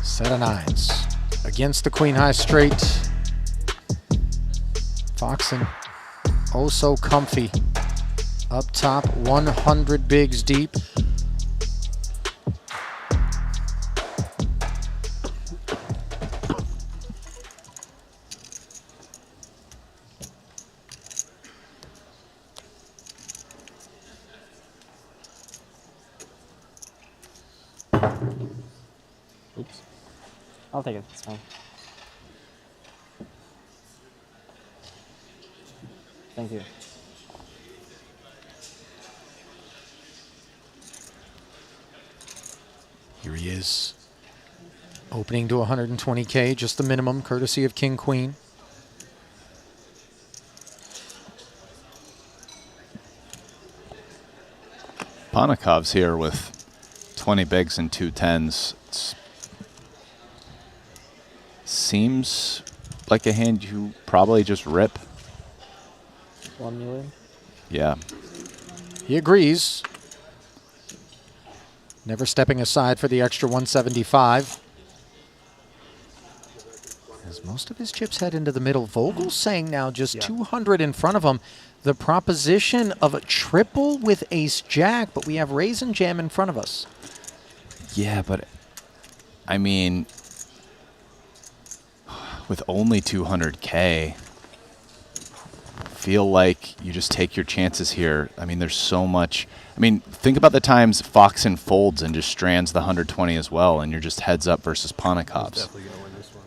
Set of nines against the queen high straight. Foxen, oh so comfy. Up top, 100 bigs deep.
Oops. I'll take it. It's fine. Thank you.
Here he is. Opening to 120K, just the minimum, courtesy of King Queen.
Ponikov's here with 20 bigs and 2 tens. Seems like a hand you probably just rip.
1 million.
Yeah.
He agrees. Never stepping aside for the extra 175. As most of his chips head into the middle, Vogel's saying now just 200 in front of him. The proposition of a triple with ace-jack, but we have raise and jam in front of us.
Yeah, but I mean, with only 200K, feel like you just take your chances here. I mean, there's so much. I mean, think about the times Foxen folds and just strands the 120 as well, and you're just heads up versus Ponikov's.
Definitely gonna win this one.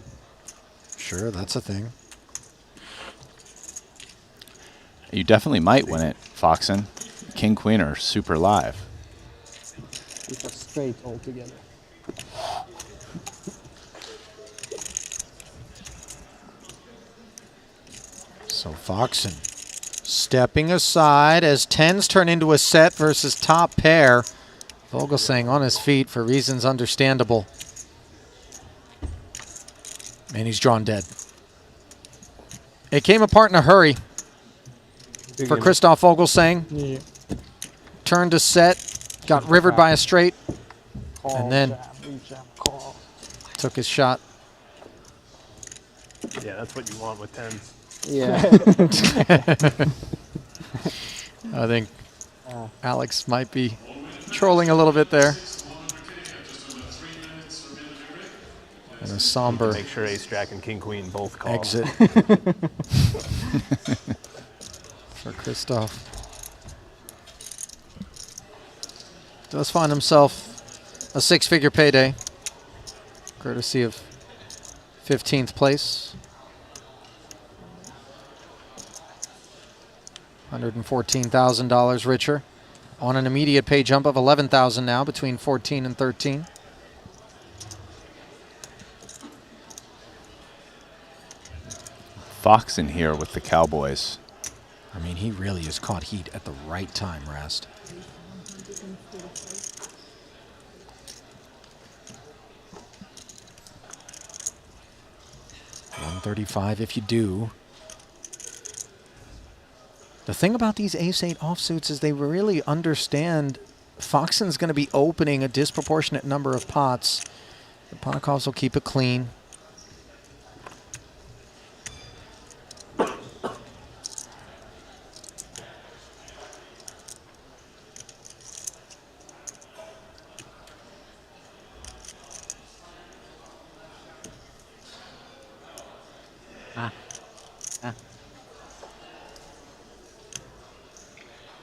Sure, that's a thing.
You definitely might win it, Foxen. King Queen are super live.
It's a straight altogether.
So Foxen stepping aside as tens turn into a set versus top pair. Vogelsang on his feet for reasons understandable. And he's drawn dead. It came apart in a hurry for Christoph Vogelsang.
Yeah.
Turned to set, got rivered by a straight, and then took his shot.
Yeah, that's what you want with tens.
Yeah.
I think Alex might be trolling a little bit there. And a somber
Make sure ace jack and king queen both call.
exit for Christoph. Does find himself a six-figure payday, courtesy of 15th place. $114,000 richer on an immediate pay jump of $11,000 now between 14 and 13.
Foxen here with the Cowboys.
I mean, he really has caught heat at the right time, Rast. $135 if you do. The thing about these ace-8 offsuits is they really understand Foxen's going to be opening a disproportionate number of pots. The pot calls will keep it clean.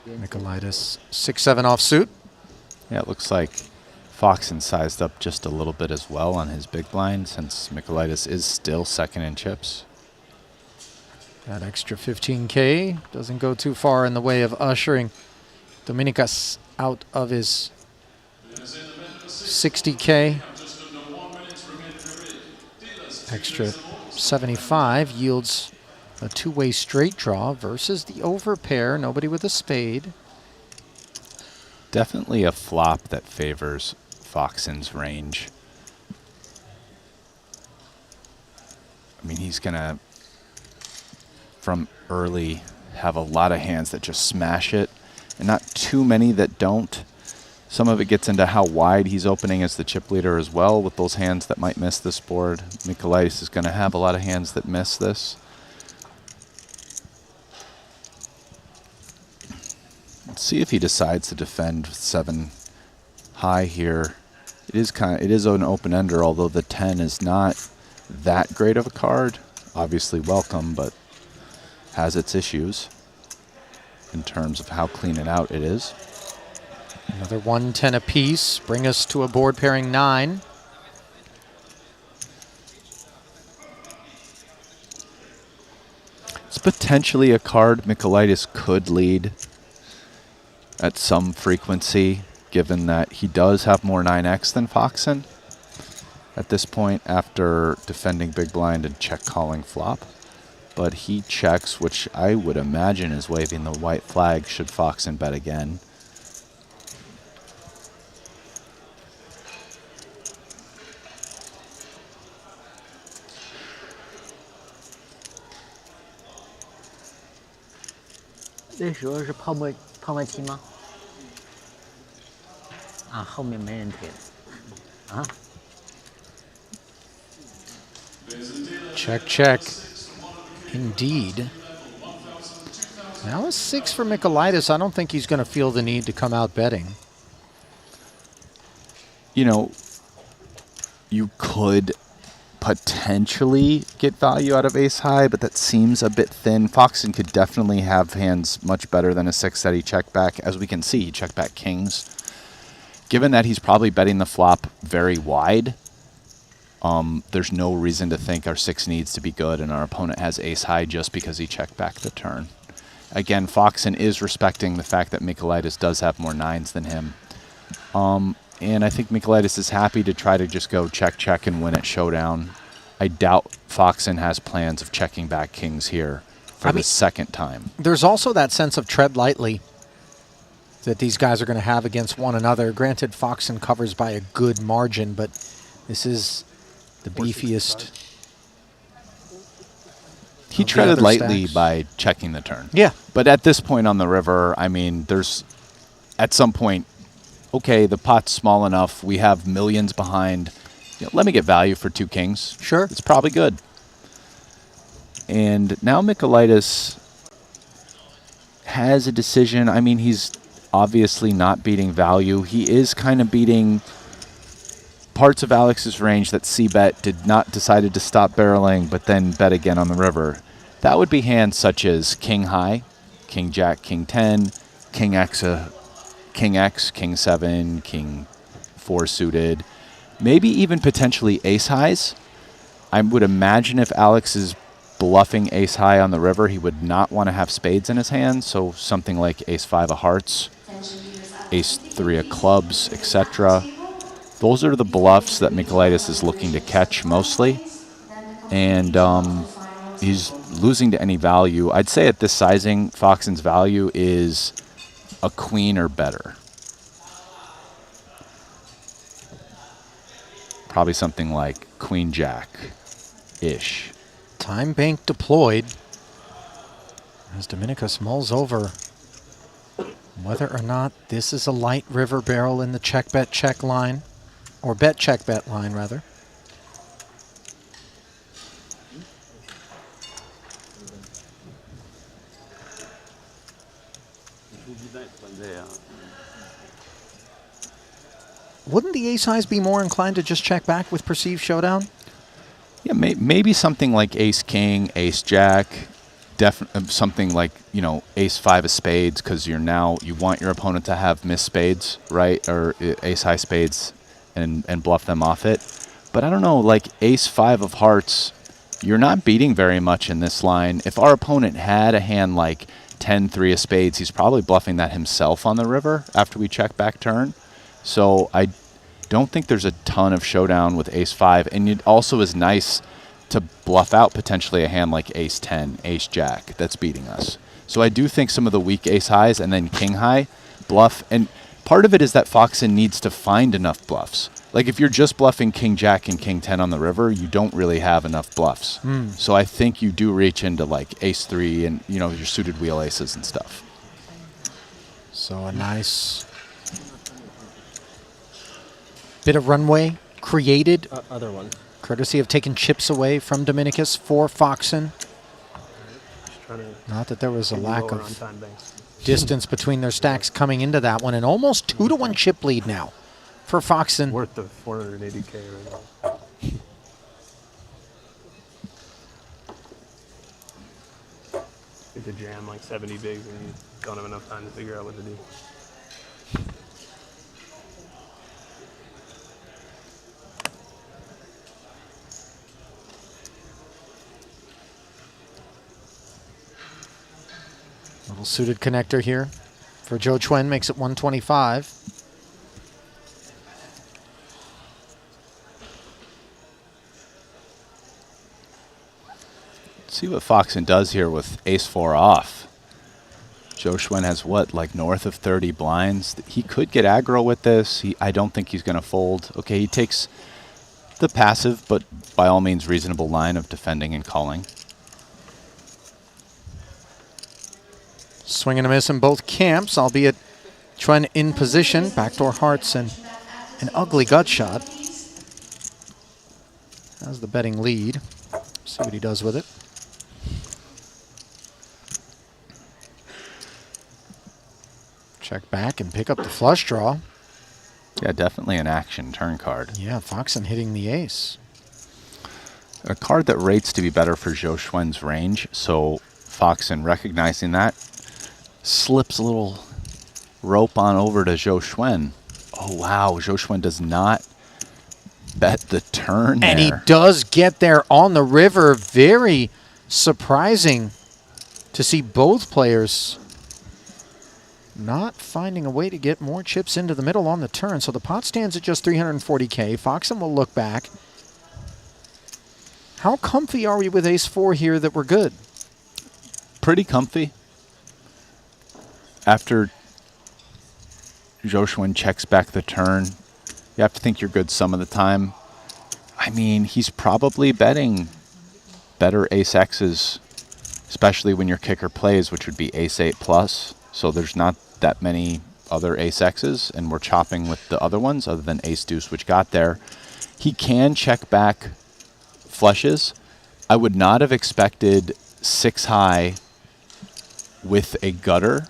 Michaelitis 6-7 offsuit.
Yeah, it looks like Foxen sized up just a little bit as well on his big blind since Michaelitis is still second in chips.
That extra 15K doesn't go too far in the way of ushering Dominicus out of his 60K. Extra 75 yields a two-way straight draw versus the overpair. Nobody with a spade.
Definitely a flop that favors Foxen's range. I mean, he's going to, from early, have a lot of hands that just smash it, and not too many that don't. Some of it gets into how wide he's opening as the chip leader as well with those hands that might miss this board. Michaelitis is going to have a lot of hands that miss this. Let's see if he decides to defend 7 high here. It is an open-ender, although the 10 is not that great of a card. Obviously welcome, but has its issues in terms of how clean and out it is.
Another 110 apiece, bring us to a board pairing 9.
It's potentially a card Michaelitis could lead at some frequency, given that he does have more 9x than Foxen at this point after defending big blind and check calling flop. But he checks, which I would imagine is waving the white flag should Foxen bet again.
这时候是泡沫期吗？啊，后面没人推了。啊？
Check, check. Indeed. Now a 6 for Michaelitis. I don't think he's going to feel the need to come out betting.
You know, you could potentially get value out of ace high, but that seems a bit thin. Foxen could definitely have hands much better than a 6 that he checked back. As we can see, he checked back kings. Given that he's probably betting the flop very wide, there's no reason to think our 6 needs to be good and our opponent has ace high just because he checked back the turn. Again, Foxen is respecting the fact that Michaelitis does have more 9s than him. And I think Michaelitis is happy to try to just go check, check, and win at showdown. I doubt Foxen has plans of checking back kings here for the second time.
There's also that sense of tread lightly that these guys are going to have against one another. Granted, Foxen covers by a good margin, but this is the beefiest.
He treaded lightly by checking the turn.
Yeah.
But at this point on the river, I mean, there's at some point, okay, the pot's small enough. We have millions behind. You know, let me get value for 2 kings.
Sure.
It's probably good. And now Michaelitis has a decision. I mean, he's obviously not beating value. He is kind of beating parts of Alex's range that C-bet decided to stop barreling, but then bet again on the river. That would be hands such as king high, king jack, king 10, king X, king 7, king 4 suited, maybe even potentially ace highs. I would imagine if Alex is bluffing ace high on the river, he would not want to have spades in his hand, so something like ace 5 of hearts, ace 3 of clubs, etc. Those are the bluffs that Michaelitis is looking to catch mostly. And he's losing to any value. I'd say at this sizing, Foxen's value is a queen or better. Probably something like queen jack-ish.
Time bank deployed as Dominicus mulls over whether or not this is a light river barrel in the check bet check line, or bet check bet line rather. Wouldn't the ace highs be more inclined to just check back with perceived showdown?
Yeah, maybe something like ace king, ace jack, something like, you know, ace five of spades, because you want your opponent to have missed spades, right, or ace high spades, and bluff them off it. But I don't know, like ace five of hearts, you're not beating very much in this line. If our opponent had a hand like 10-3 of spades, he's probably bluffing that himself on the river after we check back turn. So I don't think there's a ton of showdown with ace five, and it also is nice to bluff out potentially a hand like ace 10, ace jack that's beating us. So I do think some of the weak ace highs and then king high bluff, and part of it is that Foxen needs to find enough bluffs. Like if you're just bluffing king jack and king 10 on the river, you don't really have enough bluffs. So I think you do reach into like ace 3 and, you know, your suited wheel aces and stuff.
So a nice bit of runway created,
Other one.
courtesy of taking chips away from Dominicus for Foxen. Not that there was a lack of distance between their stacks coming into that one, and almost 2-to-1 chip lead now for Foxen.
Worth the 480K right now. Get to jam like 70 bigs and you don't have enough time to figure out what to do.
Little suited connector here for Joe Chuen, makes it 125.
Let's see what Foxen does here with ace 4 off. Joe Chuen has what, like north of 30 blinds? He could get aggro with this. I don't think he's going to fold. Okay, he takes the passive, but by all means reasonable line of defending and calling.
Swing and a miss in both camps, albeit Chuen in position. Backdoor hearts and an ugly gut shot. Has the betting lead. See what he does with it. Check back and pick up the flush draw.
Yeah, definitely an action turn card.
Yeah, Foxen hitting the ace.
A card that rates to be better for Joe Chuen's range, so Foxen recognizing that, slips a little rope on over to Joe Chuen. Oh, wow. Joe Chuen does not bet the turn
And
there.
he does get there on the river. Very surprising to see both players not finding a way to get more chips into the middle on the turn. So the pot stands at just 340K. Foxen will look back. How comfy are we with ace 4 here that we're good?
Pretty comfy. After Joe Chuen checks back the turn, you have to think you're good some of the time. I mean, he's probably betting better ace X's, especially when your kicker plays, which would be ace 8 plus. So there's not that many other ace X's, and we're chopping with the other ones other than ace deuce, which got there. He can check back flushes. I would not have expected 6 high with a gutter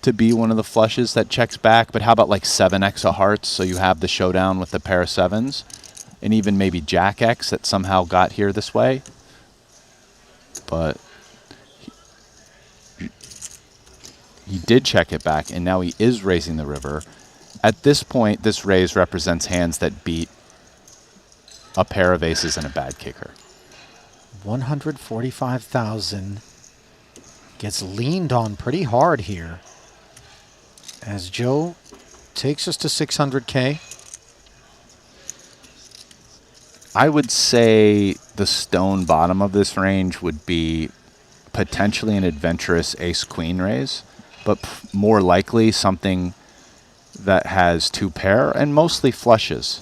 to be one of the flushes that checks back, but how about like 7x of hearts, so you have the showdown with the pair of 7s, and even maybe jack X that somehow got here this way. But he did check it back, and now he is raising the river. At this point, this raise represents hands that beat a pair of aces and a bad kicker.
145,000 gets leaned on pretty hard here as Joe takes us to 600K.
I would say the stone bottom of this range would be potentially an adventurous ace-queen raise, but more likely something that has 2 pair and mostly flushes.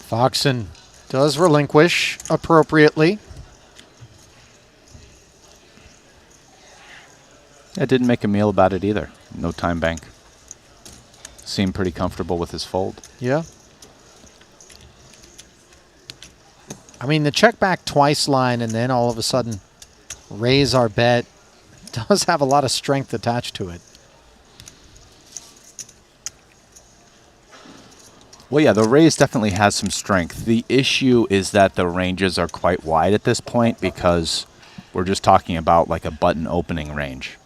Foxen does relinquish appropriately.
I didn't make a meal about it either. No time bank. Seemed pretty comfortable with his fold.
Yeah. I mean, the check back twice line and then all of a sudden raise our bet does have a lot of strength attached to it.
Well, yeah, the raise definitely has some strength. The issue is that the ranges are quite wide at this point because we're just talking about like a button opening range.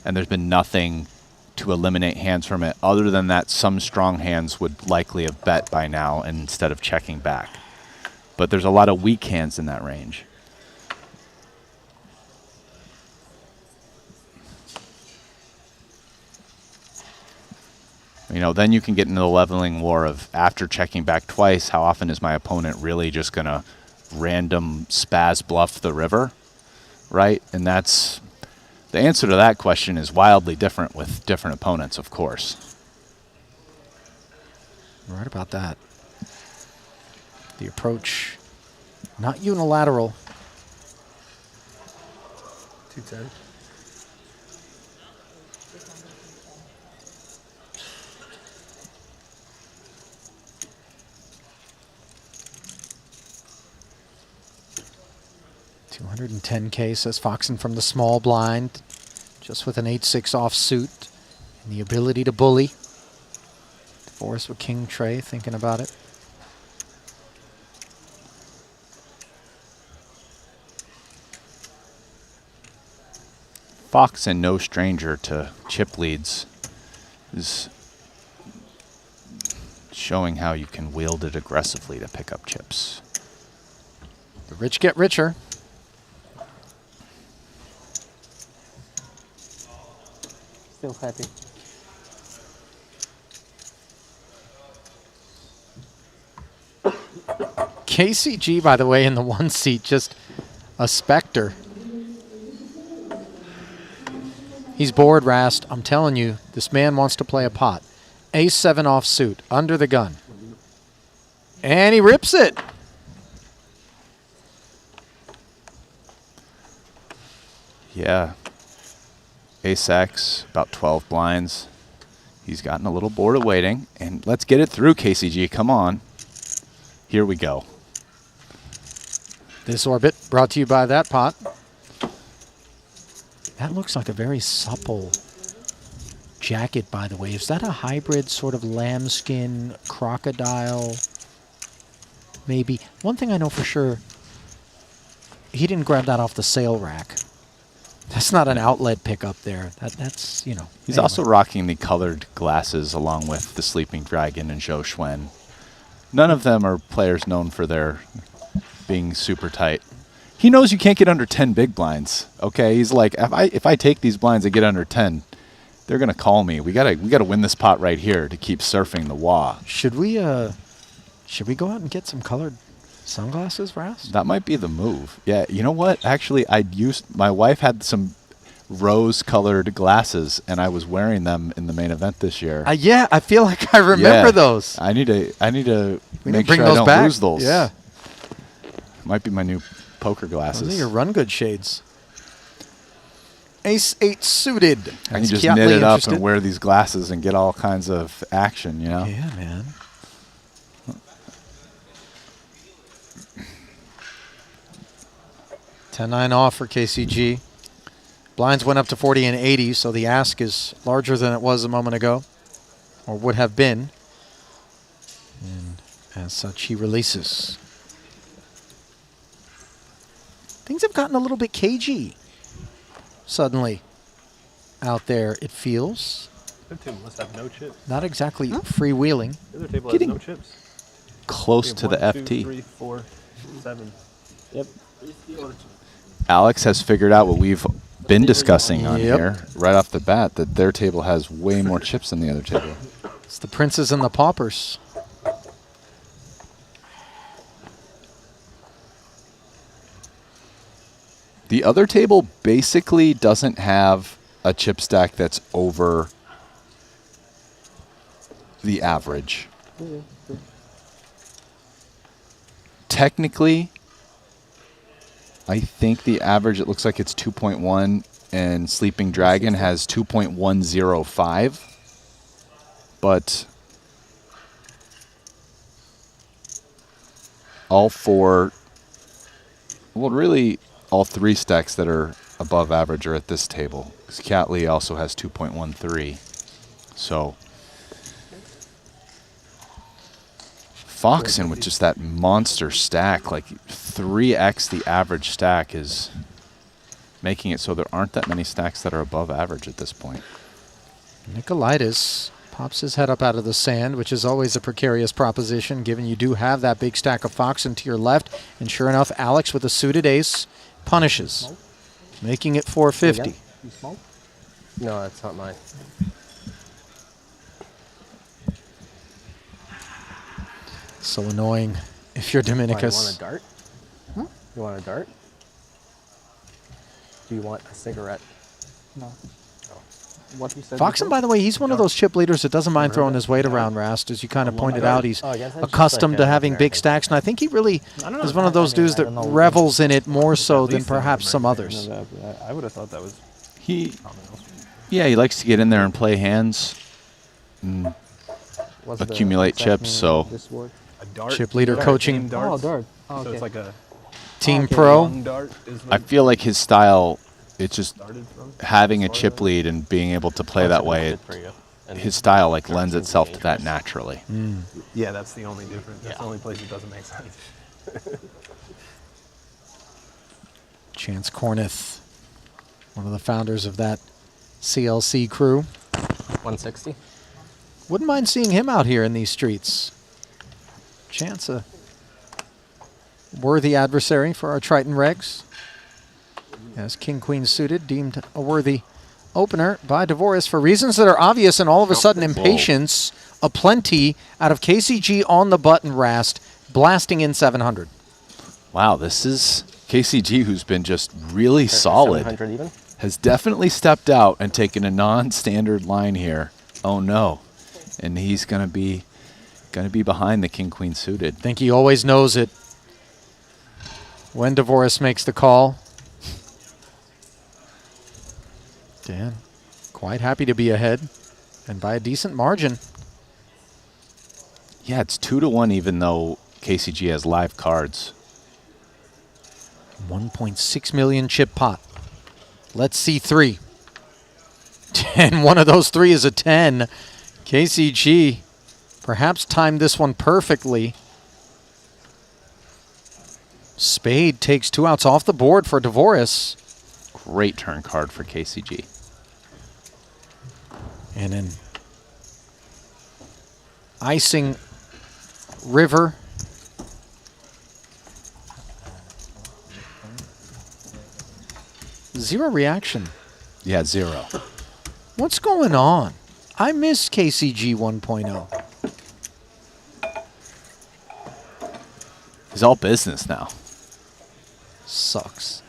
And there's been nothing to eliminate hands from it other than that some strong hands would likely have bet by now instead of checking back. But there's a lot of weak hands in that range. You know, then you can get into the leveling war of after checking back twice, how often is my opponent really just going to random spaz bluff the river, right? And that's, the answer to that question is wildly different with different opponents, of course.
Right about that. The approach, not unilateral.
210.
$210K, says Foxen from the small blind, just with an 8-6 offsuit and the ability to bully. Forrest with King Trey, thinking about it.
Foxen, no stranger to chip leads, is showing how you can wield it aggressively to pick up chips.
The rich get richer.
Still happy.
KCG, by the way, in the 1 seat, just a specter. He's bored, Rast. I'm telling you, this man wants to play a pot. Ace-7 offsuit, under the gun. And he rips it.
Yeah. Ace-X, about 12 blinds. He's gotten a little bored of waiting. And let's get it through, KCG. Come on. Here we go.
This orbit brought to you by that pot. That looks like a very supple jacket, by the way. Is that a hybrid sort of lambskin crocodile? Maybe. One thing I know for sure, he didn't grab that off the sale rack. That's not an outlet pickup there. That's, you know.
He's
anyway.
also rocking the colored glasses along with the Sleeping Dragon and Zhou Xuan. None of them are players known for their being super tight. He knows you can't get under 10 big blinds. Okay, he's like, if I take these blinds and get under 10, they're gonna call me. We gotta win this pot right here to keep surfing the wah.
Should we go out and get some colored sunglasses, Rast?
That might be the move. Yeah, you know what? Actually, my wife had some rose-colored glasses, and I was wearing them in the main event this year.
Yeah, I feel like I remember those.
I need to make
bring
sure I
those
don't
back.
lose those.
Yeah,
might be my new poker glasses.
those are your run good shades. Ace-8 suited.
I can just knit it up and wear these glasses and get all kinds of action, you know?
Yeah, man. $10-9 off for KCG. Blinds went up to 40 and 80, so the ask is larger than it was a moment ago, or would have been. And as such, he releases. Things have gotten a little bit cagey suddenly out there, it feels.
Their table must have no chips.
Not exactly freewheeling.
The other table
Getting
has no chips.
close to the
1, 2,
FT.
3, 4, 7. Yep.
Alex has figured out what we've been discussing on
Yep.
here right off the bat, that their table has way more chips than the other table.
It's the princes and the paupers.
The other table basically doesn't have a chip stack that's over the average. Technically, I think the average, it looks like it's 2.1, and Sleeping Dragon has 2.105. But all four, well, really all three stacks that are above average are at this table. Because Catley also has 2.13. So Foxen with just that monster stack, like 3x the average stack, is making it so there aren't that many stacks that are above average at this point.
Nikolaitis pops his head up out of the sand, which is always a precarious proposition, given you do have that big stack of Foxen to your left. And sure enough, Alex with a suited ace punishes, making it 450.
You smoke?
No, that's not mine.
So annoying if you're Dominicus.
You want a dart? You want a dart? Do you want a cigarette?
No. What you said
Foxen, by the way, he's one of those chip leaders that doesn't mind throwing his weight around, Rast. As you kind of pointed out, he's accustomed to having big stacks, and I think he really is one of those dudes that revels in it more so than perhaps some others.
I would have thought that was
Yeah, he likes to get in there and play hands, and accumulate chips. So
a dart.
Chip leader coaching.
Darts.
Oh, dart. Oh,
So
okay.
it's like a
Team pro.
long dart is
I feel like his style, it's just having a chip lead and being able to play that way. His style like lends itself to that naturally.
Yeah, that's the only difference. That's the only place it doesn't make sense.
Chance Corneth, one of the founders of that CLC crew.
160.
Wouldn't mind seeing him out here in these streets. Chance, a worthy adversary for our Triton Regs. As King-Queen suited, deemed a worthy opener by Dvoris for reasons that are obvious, and all of a sudden impatience aplenty out of KCG on the button, Rast, blasting in 700.
Wow, this is KCG, who's been just really solid.
700 even?
Has definitely stepped out and taken a non-standard line here. Oh no. And he's gonna be behind the King-Queen suited.
I think he always knows it when Dvoris makes the call. Dan, quite happy to be ahead, and by a decent margin.
Yeah, it's 2-1 even though KCG has live cards.
1.6 million chip pot. Let's see 3. And one of those 3 is a 10. KCG perhaps timed this one perfectly. Spade takes 2 outs off the board for Dvoris.
Great turn card for KCG.
And an icing river. Zero reaction.
Yeah, 0.
What's going on? I miss KCG 1.0.
He's all business now.
Sucks.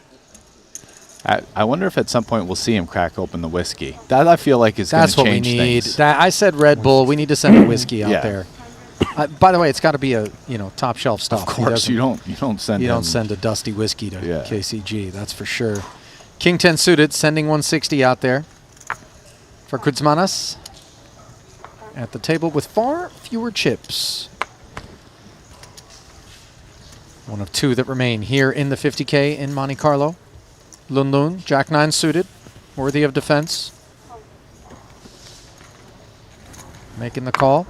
I wonder if at some point we'll see him crack open the whiskey. That I feel like is going to
That's what we
change
need.
things.
I said Red Bull. We need to send a whiskey out
Yeah.
there. By the way, it's got to be a top shelf stuff.
Of course, you don't send
you
him.
don't send a dusty whiskey to
Yeah.
KCG. That's for sure. King 10 suited, sending 160 out there for Kuzmanas at the table with far fewer chips. One of 2 that remain here in the 50K in Monte-Carlo. Lun Lun, Jack 9 suited, worthy of defense. Making the call.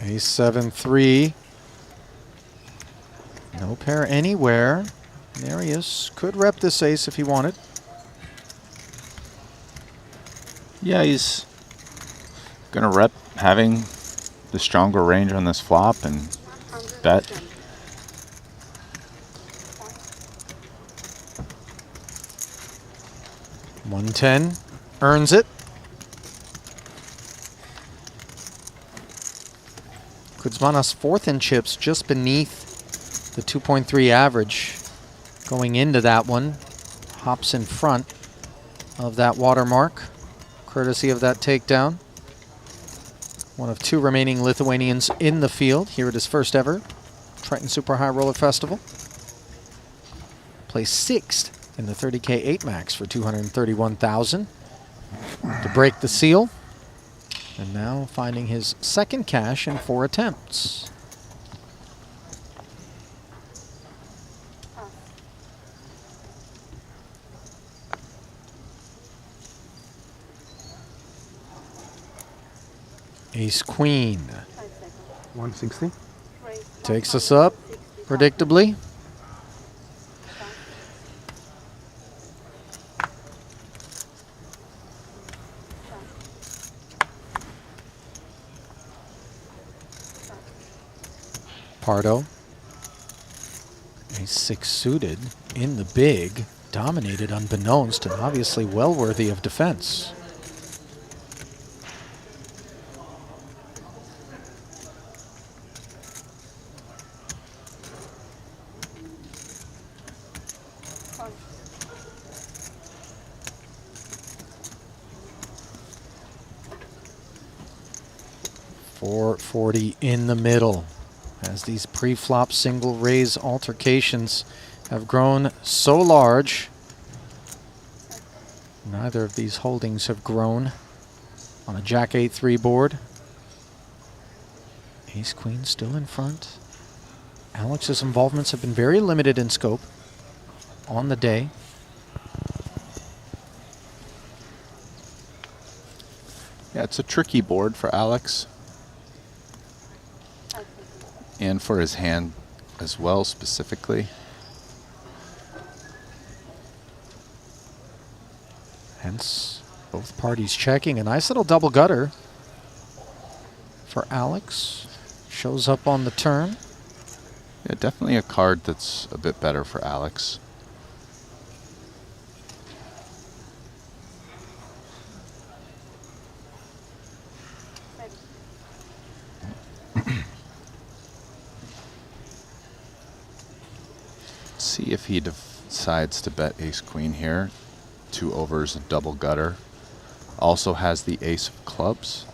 Ace 7-3. No pair anywhere. There he is. Could rep this ace if he wanted.
Yeah, he's going to rep having the stronger range on this flop and bet.
$110 earns it. Kuzmanas 4th in chips, just beneath The 2.3 average going into that one. Hops in front of that watermark, courtesy of that takedown. One of 2 remaining Lithuanians in the field here at his first ever Triton Super High Roller Festival. Placed 6th in the 30K 8 Max for $231,000 to break the seal. And now finding his second cash in 4 attempts. Ace Queen.
160.
Takes us up, predictably. Pardo. Ace 6 suited in the big, dominated unbeknownst, and obviously well worthy of defense. .440 in the middle, as these pre-flop single raise altercations have grown so large. Neither of these holdings have grown on a Jack 8-3 board. Ace Queen still in front. Alex's involvements have been very limited in scope on the day.
Yeah, it's a tricky board for Alex. And for his hand as well, specifically.
Hence, both parties checking. A nice little double gutter for Alex. Shows up on the turn.
Yeah, definitely a card that's a bit better for Alex. See if he decides to bet Ace Queen here. 2 overs, a double gutter. Also has the Ace of Clubs.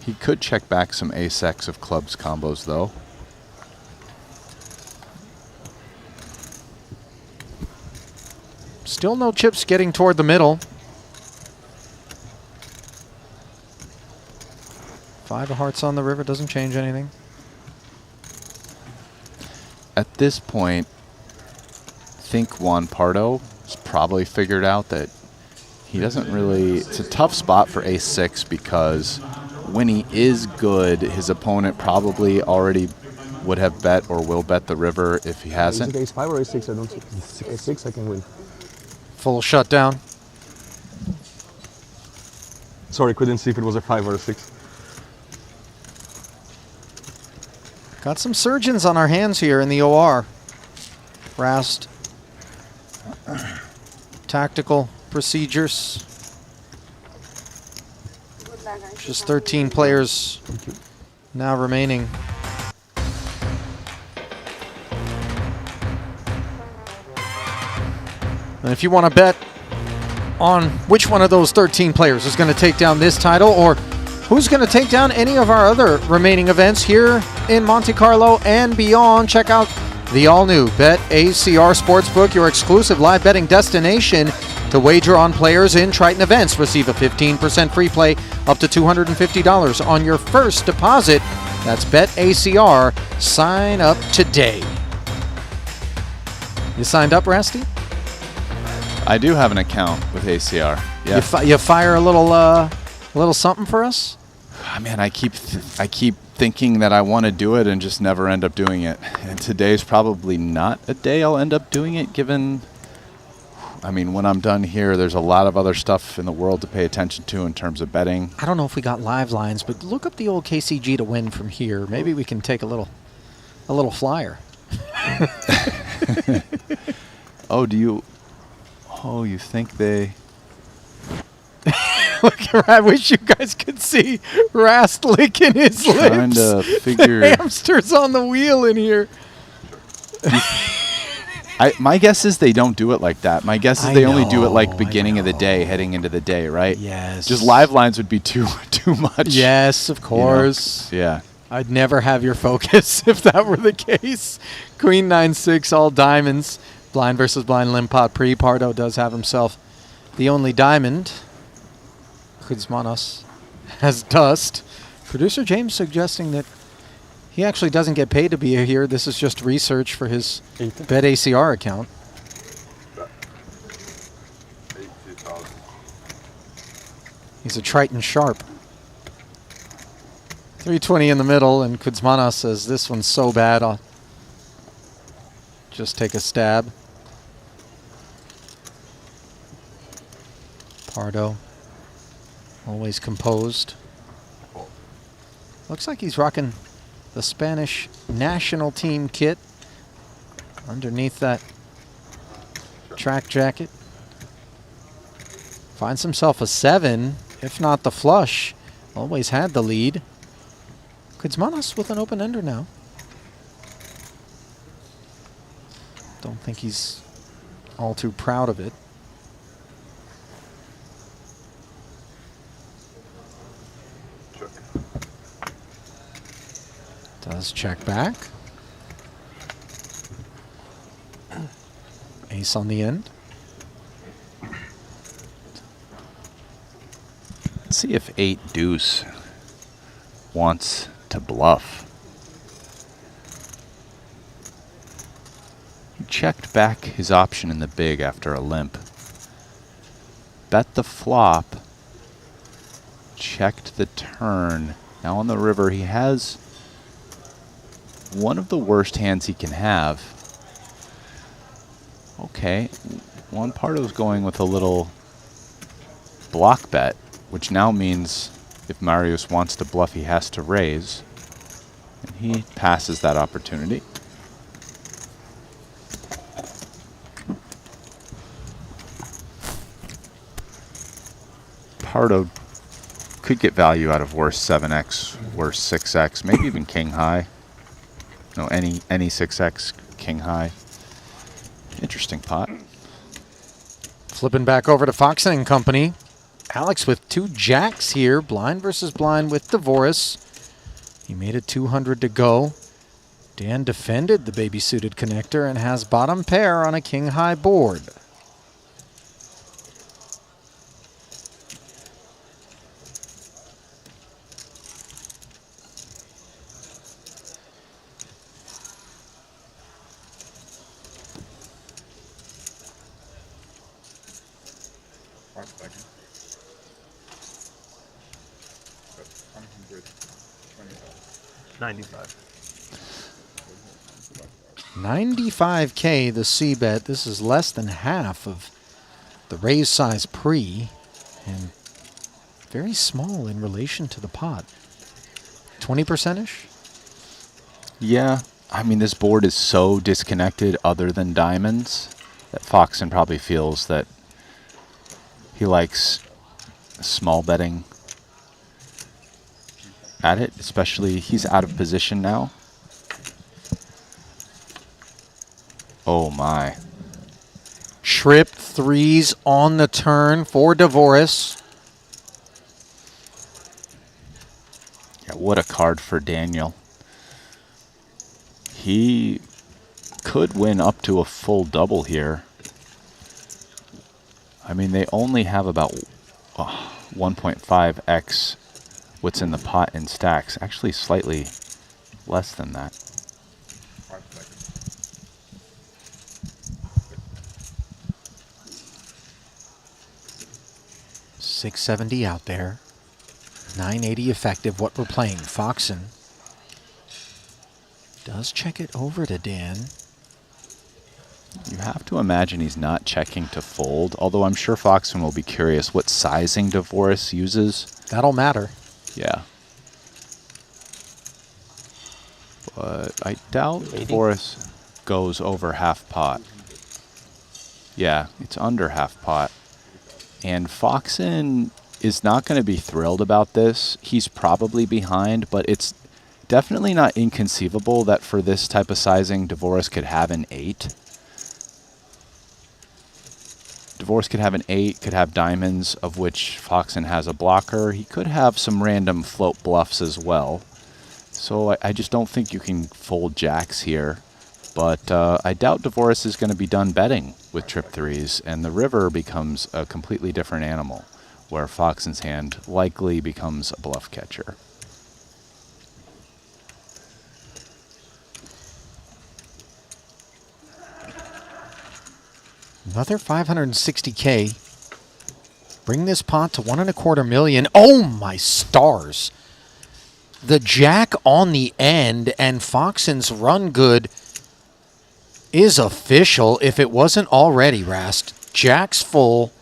He could check back some Ace X of Clubs combos though.
Still no chips getting toward the middle. 5 of hearts on the river doesn't change anything.
At this point, I think Juan Pardo has probably figured out that he doesn't really... It's a tough spot for Ace 6 because when he is good, his opponent probably already would have bet or will bet the river if he hasn't.
Is it Ace 5 or Ace 6? I don't think Ace 6 I can win.
Full shutdown.
Sorry, couldn't see if it was a 5 or a 6.
Got some surgeons on our hands here in the OR. Rast. Tactical procedures. Just 13 players now remaining. And if you want to bet on which one of those 13 players is going to take down this title, or who's going to take down any of our other remaining events here in Monte-Carlo and beyond, check out the all-new BetACR Sportsbook, your exclusive live betting destination to wager on players in Triton events. Receive a 15% free play up to $250 on your first deposit. That's BetACR. Sign up today. You signed up, Rasty?
I do have an account with ACR. Yeah.
You fire a little something for us?
Man, I keep thinking that I want to do it and just never end up doing it. And today's probably not a day I'll end up doing it, given, I mean, when I'm done here, there's a lot of other stuff in the world to pay attention to in terms of betting.
I don't know if we got live lines, but look up the old KCG to win from here. Maybe we can take a little flyer.
Oh, you think they...
Look, I wish you guys could see Rast licking his
Trying
lips.
to figure-
The hamster's on the wheel in here.
My guess is they don't do it like that. My guess is
I
they only do it
know,
like beginning of the day, heading into the day, right?
Yes.
Just live lines would be too much.
Yes, of course.
You know? Yeah.
I'd never have your focus if that were the case. Queen 9-6, all diamonds. Blind versus blind limp pot pre. Pardo does have himself the only diamond. Kuzmanos has dust. Producer James suggesting that he actually doesn't get paid to be here. This is just research for his BetACR account. He's a Triton sharp. 320 in the middle, and Kuzmanos says, this one's so bad, I'll just take a stab. Pardo, always composed. Looks like he's rocking the Spanish national team kit underneath that track jacket. Finds himself a 7, if not the flush. Always had the lead. Kuzmanos with an open ender now. Don't think he's all too proud of it. Does check back. Ace on the end.
Let's see if 8 deuce wants to bluff. He checked back his option in the big after a limp. Bet the flop. Checked the turn. Now on the river, he has one of the worst hands he can have. Okay, one part was going with a little block bet, which now means if Marius wants to bluff, he has to raise. And he passes that opportunity. Pardo could get value out of worse 7x, worse 6x, maybe even king high. No, any 6x, king high. Interesting pot.
Flipping back over to Foxen and Company. Alex with 2 jacks here. Blind versus blind with Devoris. He made it 200 to go. Dan defended the baby-suited connector and has bottom pair on a king-high board.
One second.
95.
95K the C-bet. This is less than half of the raise size pre and very small in relation to the pot. 20%-ish?
Yeah, I mean, this board is so disconnected other than diamonds that Foxen probably feels that he likes small betting at it, especially he's out of position now. Oh my.
Trip 3s on the turn for Devoris.
Yeah, what a card for Daniel. He could win up to a full double here. I mean, they only have about 1.5x what's in the pot in stacks. Actually, slightly less than that.
5 seconds.
670 out there. 980 effective. What we're playing, Foxen. Does check it over to Dan.
You have to imagine he's not checking to fold, although I'm sure Foxen will be curious what sizing Devoris uses.
That'll matter.
Yeah. But I doubt Devoris goes over half pot. Yeah, it's under half pot. And Foxen is not going to be thrilled about this. He's probably behind, but it's definitely not inconceivable that for this type of sizing, Dvorak could have an 8. Dvorak could have an 8, could have diamonds, of which Foxen has a blocker. He could have some random float bluffs as well. So I just don't think you can fold jacks here. But I doubt Dvorak is going to be done betting with trip 3s, and the river becomes a completely different animal, where Foxen's hand likely becomes a bluff catcher.
Another 560K. Bring this pot to 1.25 million. Oh my stars. The jack on the end and Foxen's run good is official if it wasn't already, Rast. Jack's full.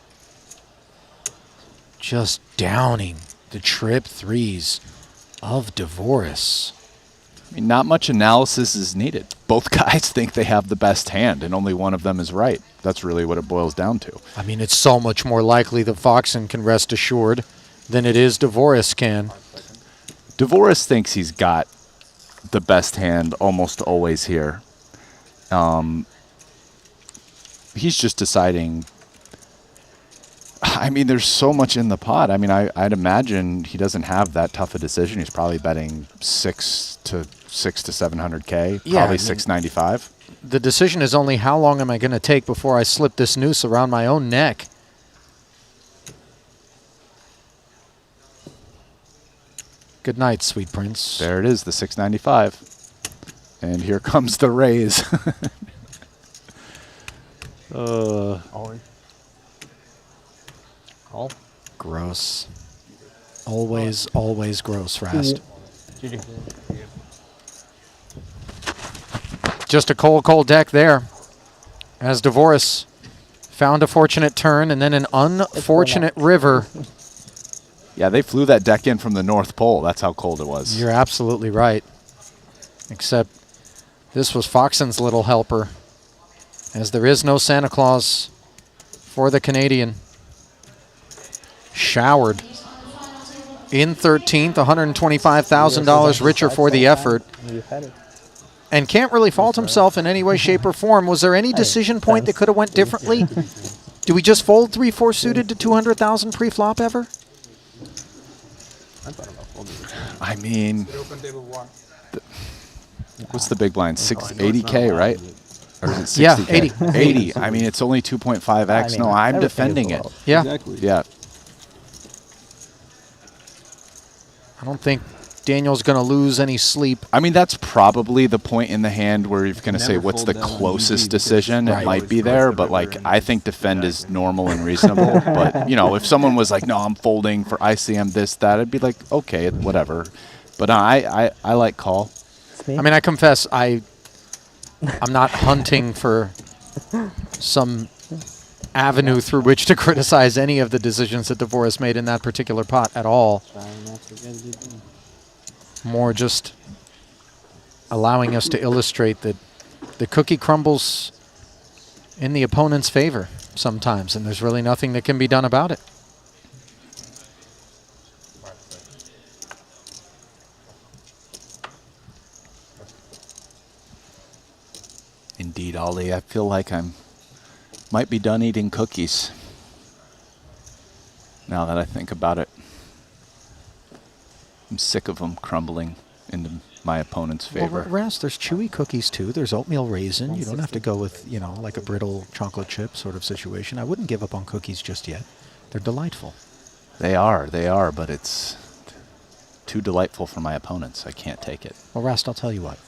Just downing the trip 3s of Dvorak.
I mean, not much analysis is needed. Both guys think they have the best hand, and only one of them is right. That's really what it boils down to.
I mean, it's so much more likely that Foxen can rest assured than it is Dvorak can.
Dvorak thinks he's got the best hand almost always here. He's just deciding. I mean, there's so much in the pot. I mean, I'd imagine he doesn't have that tough a decision. He's probably betting 600 to 700K,
Yeah,
probably
I mean,
695.
The decision is only how long am I going to take before I slip this noose around my own neck. Good night, sweet prince.
There it is, the 695. And here comes the raise.
Call.
Gross. Always, always gross, Rast. Just a cold deck there. As Dvorak found a fortunate turn and then an unfortunate river.
Yeah, they flew that deck in from the North Pole. That's how cold it was.
You're absolutely right. Except this was Foxen's little helper, as there is no Santa Claus for the Canadian. Showered. In 13th, $125,000 richer for the effort. And can't really fault himself in any way, shape, or form. Was there any decision point that could have went differently? Do we just fold 3-4 suited to 200,000 pre-flop ever?
I mean, what's the big blind? 80K, right? Or is it 60K?
Yeah, 80.
80. I mean, it's only 2.5x. No, I'm defending it.
Yeah.
Exactly.
Yeah.
I don't think Daniel's going to lose any sleep.
I mean, that's probably the point in the hand where you're going to say,
Never
what's the
fold down
closest
easy
decision?
Right.
It might be there, but like, I think defend is normal and reasonable. But, you know, if someone was like, no, I'm folding for ICM this, that, I'd be like, okay, whatever. But I like call.
I mean, I confess, I'm not hunting for some avenue through which to criticize any of the decisions that Dvorak made in that particular pot at all. More just allowing us to illustrate that the cookie crumbles in the opponent's favor sometimes, and there's really nothing that can be done about it.
Indeed, Ollie. I feel like might be done eating cookies now that I think about it. I'm sick of them crumbling into my opponent's favor.
Well, Rast, there's chewy cookies too. There's oatmeal raisin. You don't have to go with, you know, like a brittle chocolate chip sort of situation. I wouldn't give up on cookies just yet. They're delightful.
They are, but it's too delightful for my opponents. I can't take it.
Well, Rast, I'll tell you what.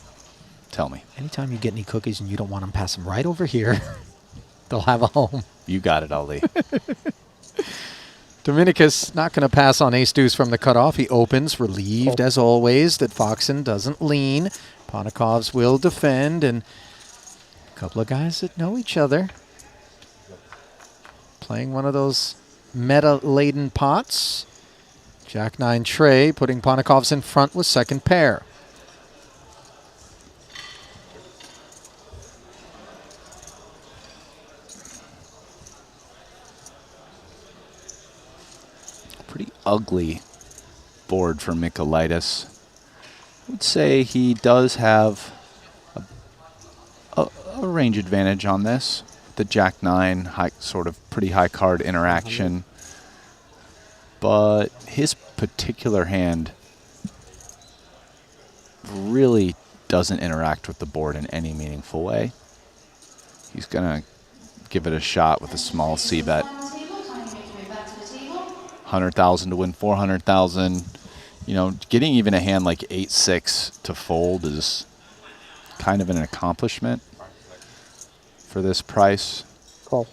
Tell me.
Anytime you get any cookies and you don't want them, pass them right over here. They'll have a home.
You got it, Ollie.
Dominicus not going to pass on ace-deuce from the cutoff. He opens, relieved as always that Foxen doesn't lean. Ponikovs will defend, and a couple of guys that know each other. Playing one of those meta-laden pots. Jack-9 Trey putting Ponikovs in front with second pair.
Pretty ugly board for Michaelitis. I would say he does have a range advantage on this. The Jack-9, sort of pretty high card interaction. But his particular hand really doesn't interact with the board in any meaningful way. He's going to give it a shot with a small C-bet. 100,000 to win 400,000. You know, getting even a hand like 8-6 to fold is kind of an accomplishment for this price.
Call.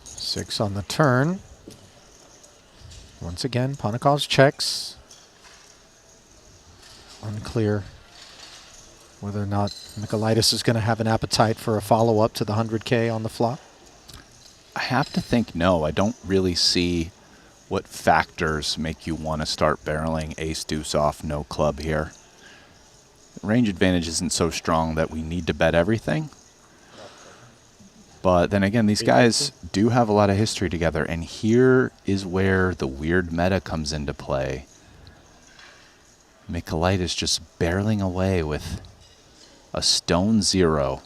Six on the turn. Once again, Ponikov's checks. Unclear whether or not Michaelitis is going to have an appetite for a follow-up to the 100K on the flop.
I have to think no. I don't really see what factors make you want to start barreling ace-deuce off no club here. Range advantage isn't so strong that we need to bet everything. But then again, these guys do have a lot of history together, and here is where the weird meta comes into play. Michaelitis just barreling away with a stone 0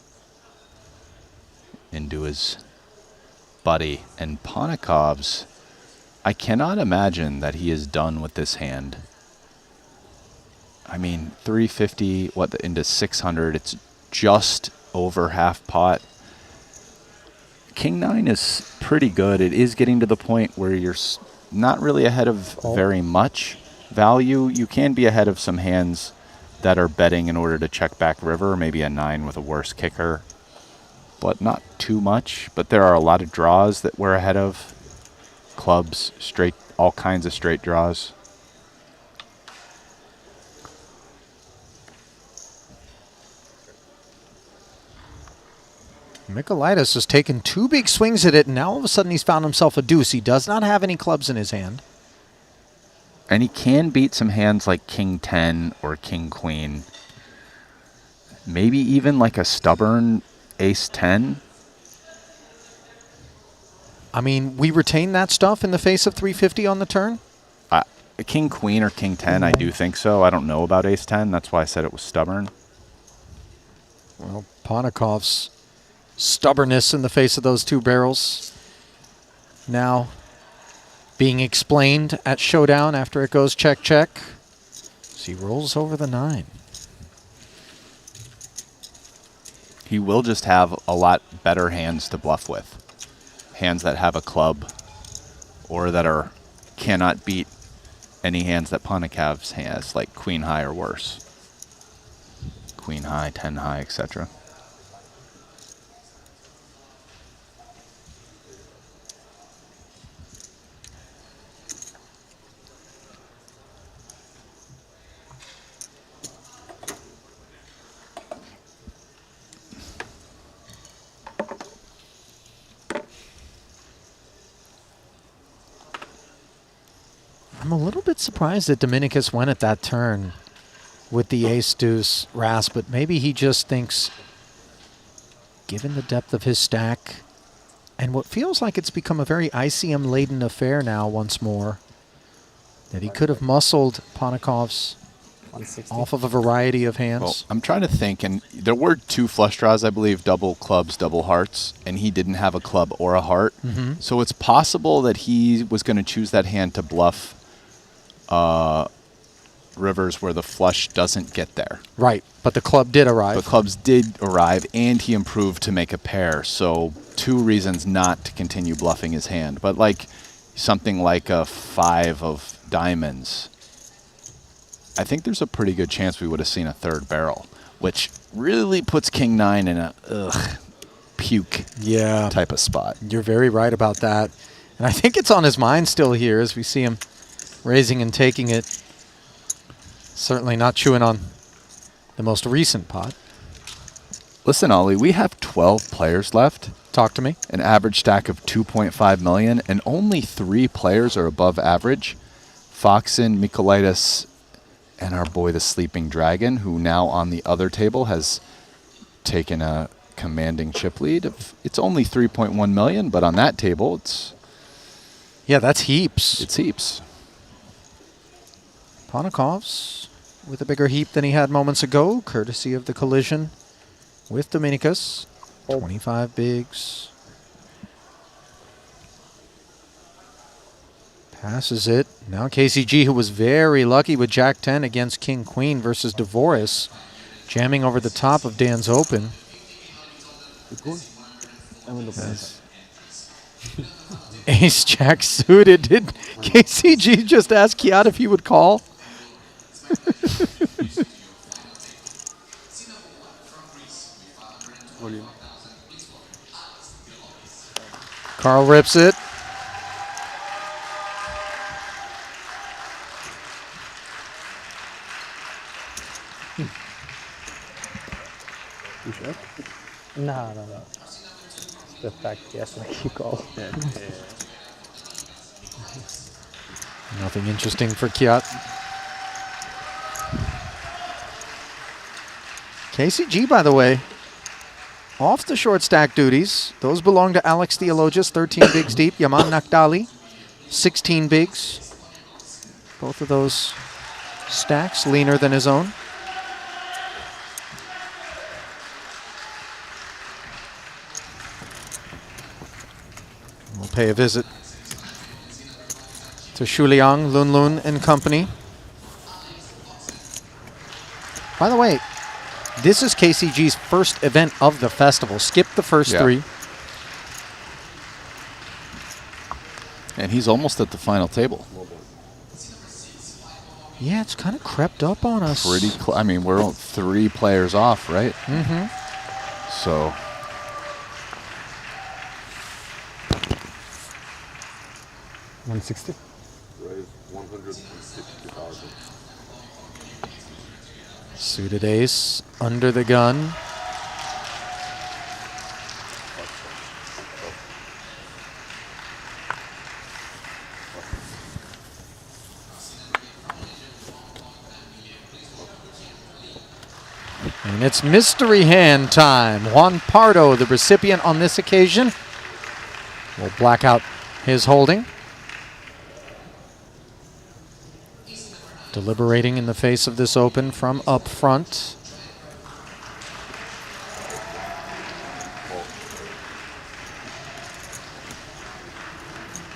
into his buddy. And Ponikov's, I cannot imagine that he is done with this hand. I mean, 350, into 600, it's just over half pot. King 9 is pretty good. It is getting to the point where you're not really ahead of very much value. You can be ahead of some hands that are betting in order to check back river, maybe a 9 with a worse kicker, but not too much. But there are a lot of draws that we're ahead of. Clubs, straight, all kinds of straight draws.
Michaelitis has taken 2 big swings at it, and now all of a sudden he's found himself a deuce. He does not have any clubs in his hand.
And he can beat some hands like King 10 or King Queen. Maybe even like a stubborn Ace 10.
I mean, we retain that stuff in the face of 350 on the turn?
King Queen or King 10, I do think so. I don't know about Ace 10. That's why I said it was stubborn.
Well, Ponikov's stubbornness in the face of those 2 barrels now being explained at showdown after it goes check, check. So he rolls over the 9.
He will just have a lot better hands to bluff with. Hands that have a club or that cannot beat any hands that Ponikov's has, like Queen High or worse. Queen High, 10 High, etc.
I'm a little bit surprised that Dominicus went at that turn with the ace-deuce rasp, but maybe he just thinks, given the depth of his stack, and what feels like it's become a very ICM-laden affair now once more, that he could have muscled Ponikov's off of a variety of hands.
Well, I'm trying to think, and there were 2 flush draws, I believe, double clubs, double hearts, and he didn't have a club or a heart. So it's possible that he was going to choose that hand to bluff rivers where the flush doesn't get there.
Right, but the club did arrive.
The clubs did arrive, and he improved to make a pair. So 2 reasons not to continue bluffing his hand. But like something like a 5 of diamonds, I think there's a pretty good chance we would have seen a 3rd barrel, which really puts King 9 in a puke type of spot.
You're very right about that. And I think it's on his mind still here as we see him raising and taking it. Certainly not chewing on the most recent pot.
Listen, Ollie, we have 12 players left.
Talk to me.
An average stack of 2.5 million, and only 3 players are above average. Foxen, Michaelitis, and our boy the Sleeping Dragon, who now on the other table has taken a commanding chip lead. It's only 3.1 million, but on that table,
yeah, that's heaps.
It's heaps.
Ponikov's with a bigger heap than he had moments ago, courtesy of the collision with Dominicus. 25 bigs. Passes it. Now KCG, who was very lucky with Jack 10 against King Queen versus Dvoris, jamming over the top of Dan's open. Ace Jack suited. Did KCG just ask Kiat if he would call? Carl rips it.
You sure? No. It's the fact he has to make you call.
Nothing interesting for Kiat. KCG, by the way, off the short stack duties. Those belong to Alex Theologus, 13 bigs deep. Yaman Nakdali, 16 bigs. Both of those stacks leaner than his own. We'll pay a visit to Shuliang, Lun Lun and company. By the way, this is KCG's first event of the festival. Skip the first three.
And he's almost at the final table.
Yeah, it's kind of crept up on us.
I mean, we're 3 players off, right?
Mm-hmm.
So...
$160.
Raise 160,000.
Suited ace under the gun. And it's mystery hand time. Juan Pardo, the recipient on this occasion, will black out his holding. Deliberating in the face of this open from up front.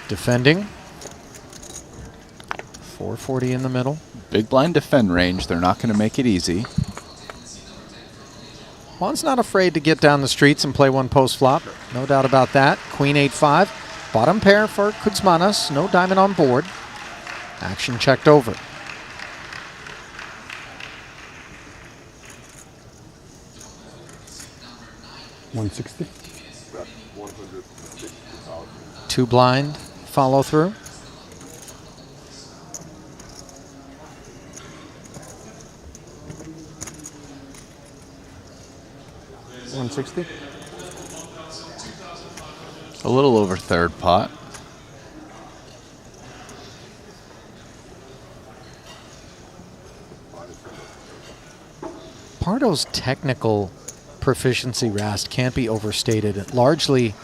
Defending. 440 in the middle.
Big blind defend range. They're not going to make it easy.
Juan's not afraid to get down the streets and play one post flop. No doubt about that. Queen 8-5. Bottom pair for Kuzmanas. No diamond on board. Action checked over.
$160.
2 blind follow through.
$160.
A little over third pot.
Pardo's technical proficiency, Rast, can't be overstated. Largely,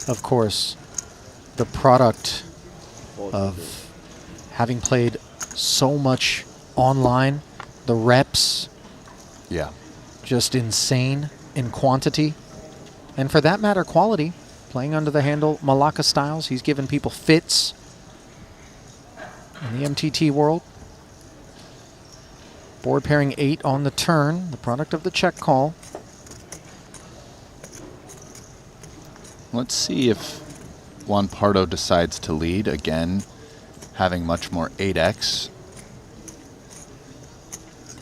of course, the product of having played so much online, the reps, just insane in quantity, and for that matter, quality. Playing under the handle Malacca styles, he's given people fits in the MTT world. Board pairing 8 on the turn, the product of the check call.
Let's see if Juan Pardo decides to lead again, having much more 8x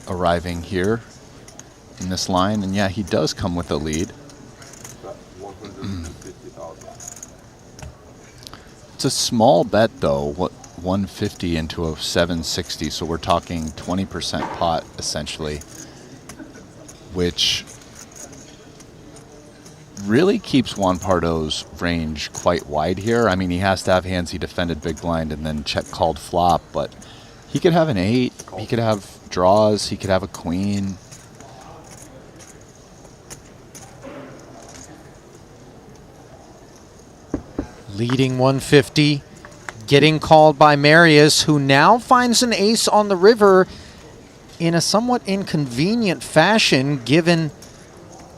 arriving here in this line. And yeah, he does come with a lead. It's a small bet though, 150 into a 760, so we're talking 20% pot essentially, which really keeps Juan Pardo's range quite wide here. I mean, he has to have hands he defended big blind and then check called flop, but he could have an 8, he could have draws, he could have a queen.
Leading 150, getting called by Marius, who now finds an ace on the river in a somewhat inconvenient fashion, given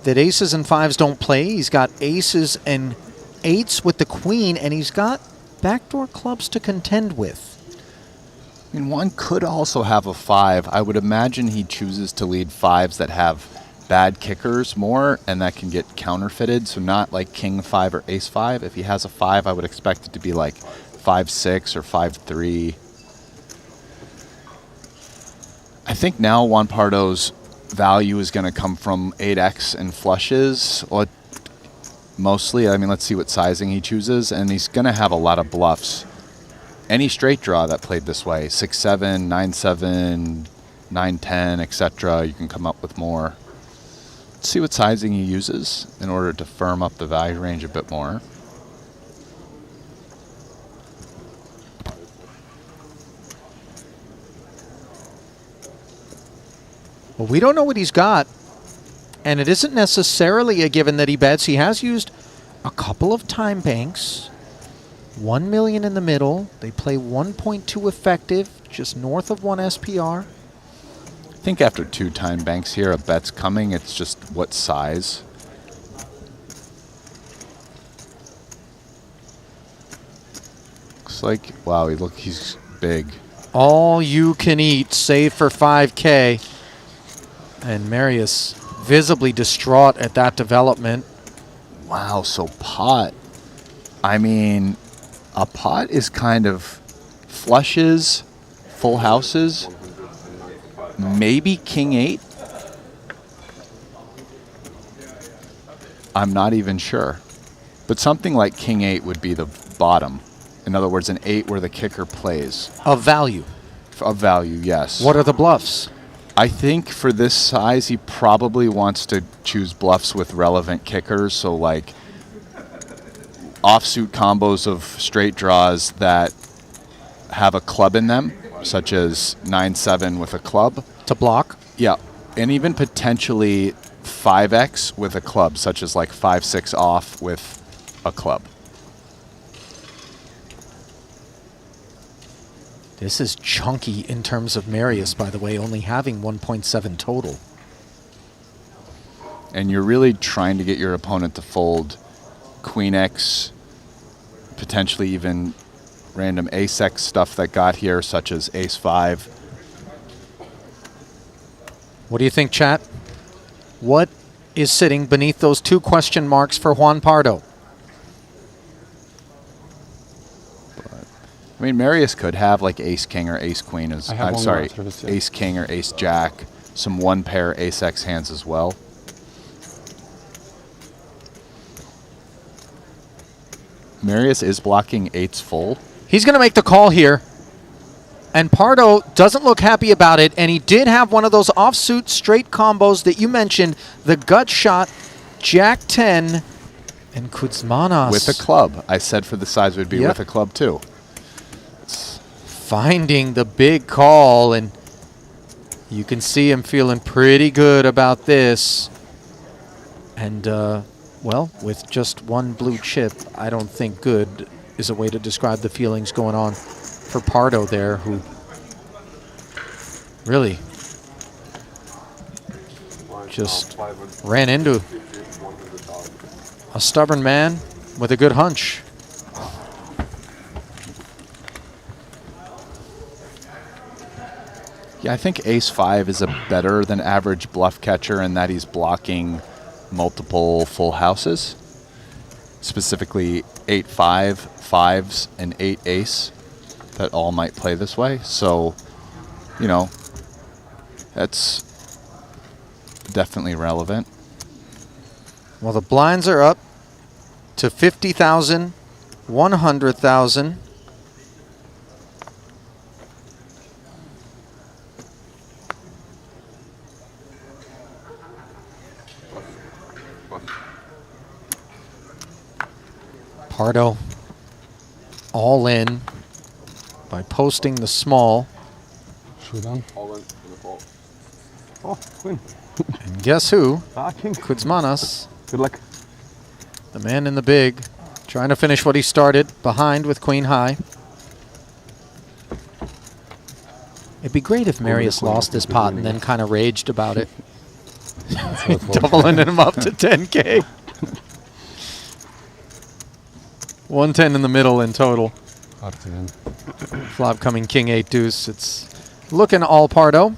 that aces and fives don't play. He's got aces and eights with the queen, and he's got backdoor clubs to contend with.
I mean, one could also have a 5. I would imagine he chooses to lead 5s that have bad kickers more, and that can get counterfeited, so not like king 5 or ace 5. If he has a 5, I would expect it to be like 5-6 or 5-3. I think now Juan Pardo's value is going to come from 8x and flushes, mostly. I mean, let's see what sizing he chooses, and he's going to have a lot of bluffs. Any straight draw that played this way, 6-7, 9-7, 9-10, etc., you can come up with more. Let's see what sizing he uses in order to firm up the value range a bit more.
Well, we don't know what he's got, and it isn't necessarily a given that he bets. He has used a couple of time banks. 1 million in the middle. They play 1.2 effective, just north of 1 SPR.
I think after 2 time banks here, a bet's coming. It's just what size. Looks like, wow, he's big.
All you can eat, save for 5K. And Marius visibly distraught at that development.
Wow, so pot. I mean, a pot is kind of flushes, full houses, maybe king 8. I'm not even sure. But something like king 8 would be the bottom. In other words, an 8 where the kicker plays.
Of value.
Of value, yes.
What are the bluffs?
I think for this size, he probably wants to choose bluffs with relevant kickers. So like offsuit combos of straight draws that have a club in them, such as 9-7 with a club.
To block?
Yeah. And even potentially 5x with a club, such as like 5-6 off with a club.
This is chunky in terms of Marius, by the way, only having 1.7 total.
And you're really trying to get your opponent to fold queen X, potentially even random ace X stuff that got here, such as ace 5.
What do you think, chat? What is sitting beneath those 2 question marks for Juan Pardo?
I mean, Marius could have like ace king or ace queen as I'm sorry,
service, yeah.
ace king or ace jack, some 1 pair ace X hands as well. Marius is blocking 8s full.
He's going to make the call here. And Pardo doesn't look happy about it, and he did have one of those offsuit straight combos that you mentioned, the gut shot, Jack 10, and Kuzmanos.
With a club. I said for the size it would be with a club too.
Finding the big call, and you can see him feeling pretty good about this. And, well, with just 1 blue chip, I don't think good is a way to describe the feelings going on for Pardo there, who really just ran into a stubborn man with a good hunch.
Yeah, I think ace 5 is a better than average bluff catcher in that he's blocking multiple full houses, specifically 8-5, 5s, and 8 ace that all might play this way. So, you know, that's definitely relevant.
Well, the blinds are up to 50,000, 100,000. Pardo all in by posting the small.
Showdown. All in the fault. Oh, queen.
And guess who?
King.
Kuzmanos.
Good luck.
The man in the big. Trying to finish what he started behind with queen high. It'd be great if Marius lost this pot and then kind of raged about it. Doubling him up to 10K. 110 in the middle in total. Flop coming king 8 deuce. It's looking all pardo.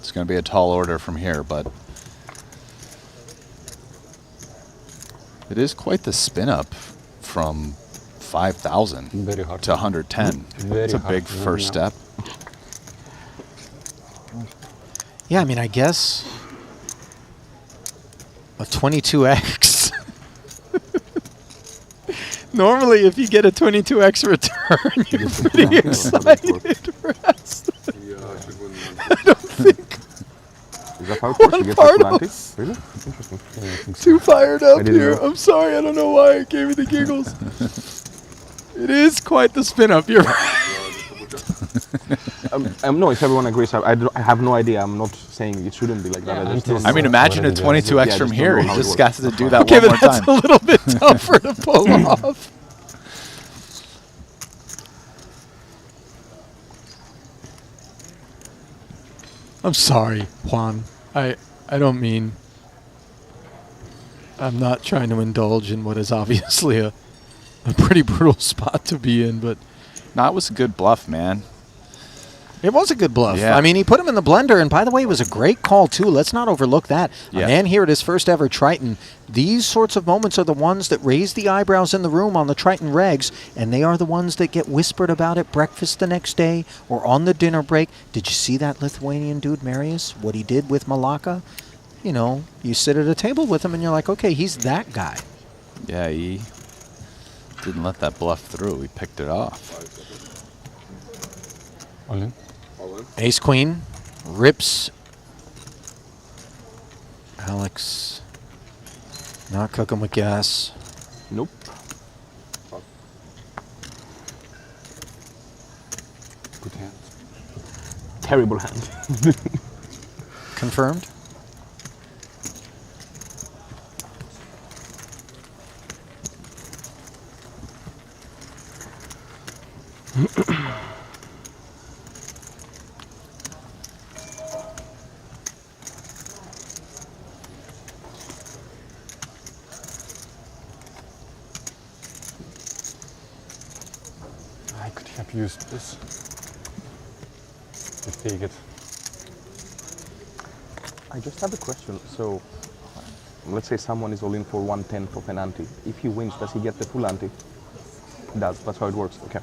It's going to be a tall order from here, but it is quite the spin up from 5,000 to 110. It's a big first step.
Yeah, I mean, I guess a 22x. Normally, if you get a 22x return, you're pretty excited, Rest. I don't think.
Is that how it works? You get the ante? Really? Interesting.
Too fired up here. I'm sorry, I don't know why it gave me the giggles. It is quite the spin up. You're right.
No, if everyone agrees, I have no idea. I'm not saying it shouldn't be like that.
I mean, imagine a 22x from here. He just got to do that
okay,
one more
but that's
time.
a little bit tougher to pull off. I'm sorry, Juan. I don't mean... I'm not trying to indulge in what is obviously a pretty brutal spot to be in, but...
No, it was a good bluff, man.
It was a good bluff.
Yeah.
I mean, he put him in the blender, and by the way, it was a great call, too. Let's not overlook that.
Yeah.
A man here at his first ever Triton, these sorts of moments are the ones that raise the eyebrows in the room on the Triton regs, and they are the ones that get whispered about at breakfast the next day or on the dinner break. Did you see that Lithuanian dude, Marius? What he did with Malacca? You know, you sit at a table with him, and you're like, okay, he's that guy.
Yeah, he didn't let that bluff through. He picked it off.
All in.
Ace queen rips. Alex not cooking with gas.
Nope. Good hand. Terrible hand.
Confirmed.
I could have used this to take it. I just have a question. So, let's say someone is all in for 1/10 of an ante. If he wins, does he get the full ante? He does. That's how it works. Okay.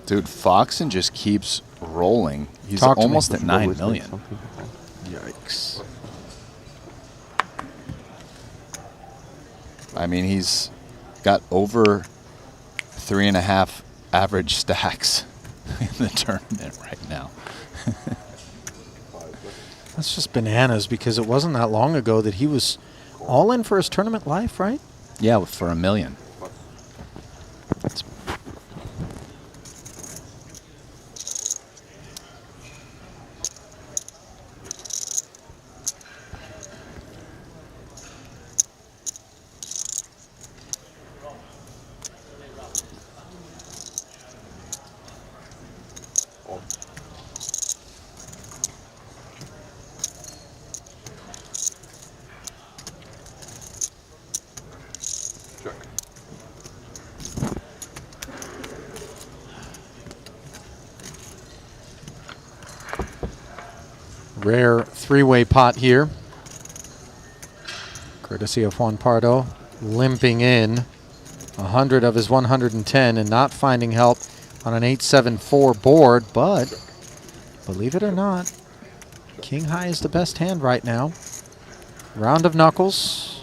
Dude, Foxen just keeps rolling. He's
Talk to me.
almost at 9 million.
Yikes.
I mean, he's got over 3.5 average stacks in the tournament right now.
That's just bananas because it wasn't that long ago that he was all in for his tournament life, right?
Yeah, for $1 million.
That's rare three-way pot here. Courtesy of Juan Pardo, limping in 100 of his 110 and not finding help on an 8-7-4 board, but believe it or not, King High is the best hand right now. Round of knuckles.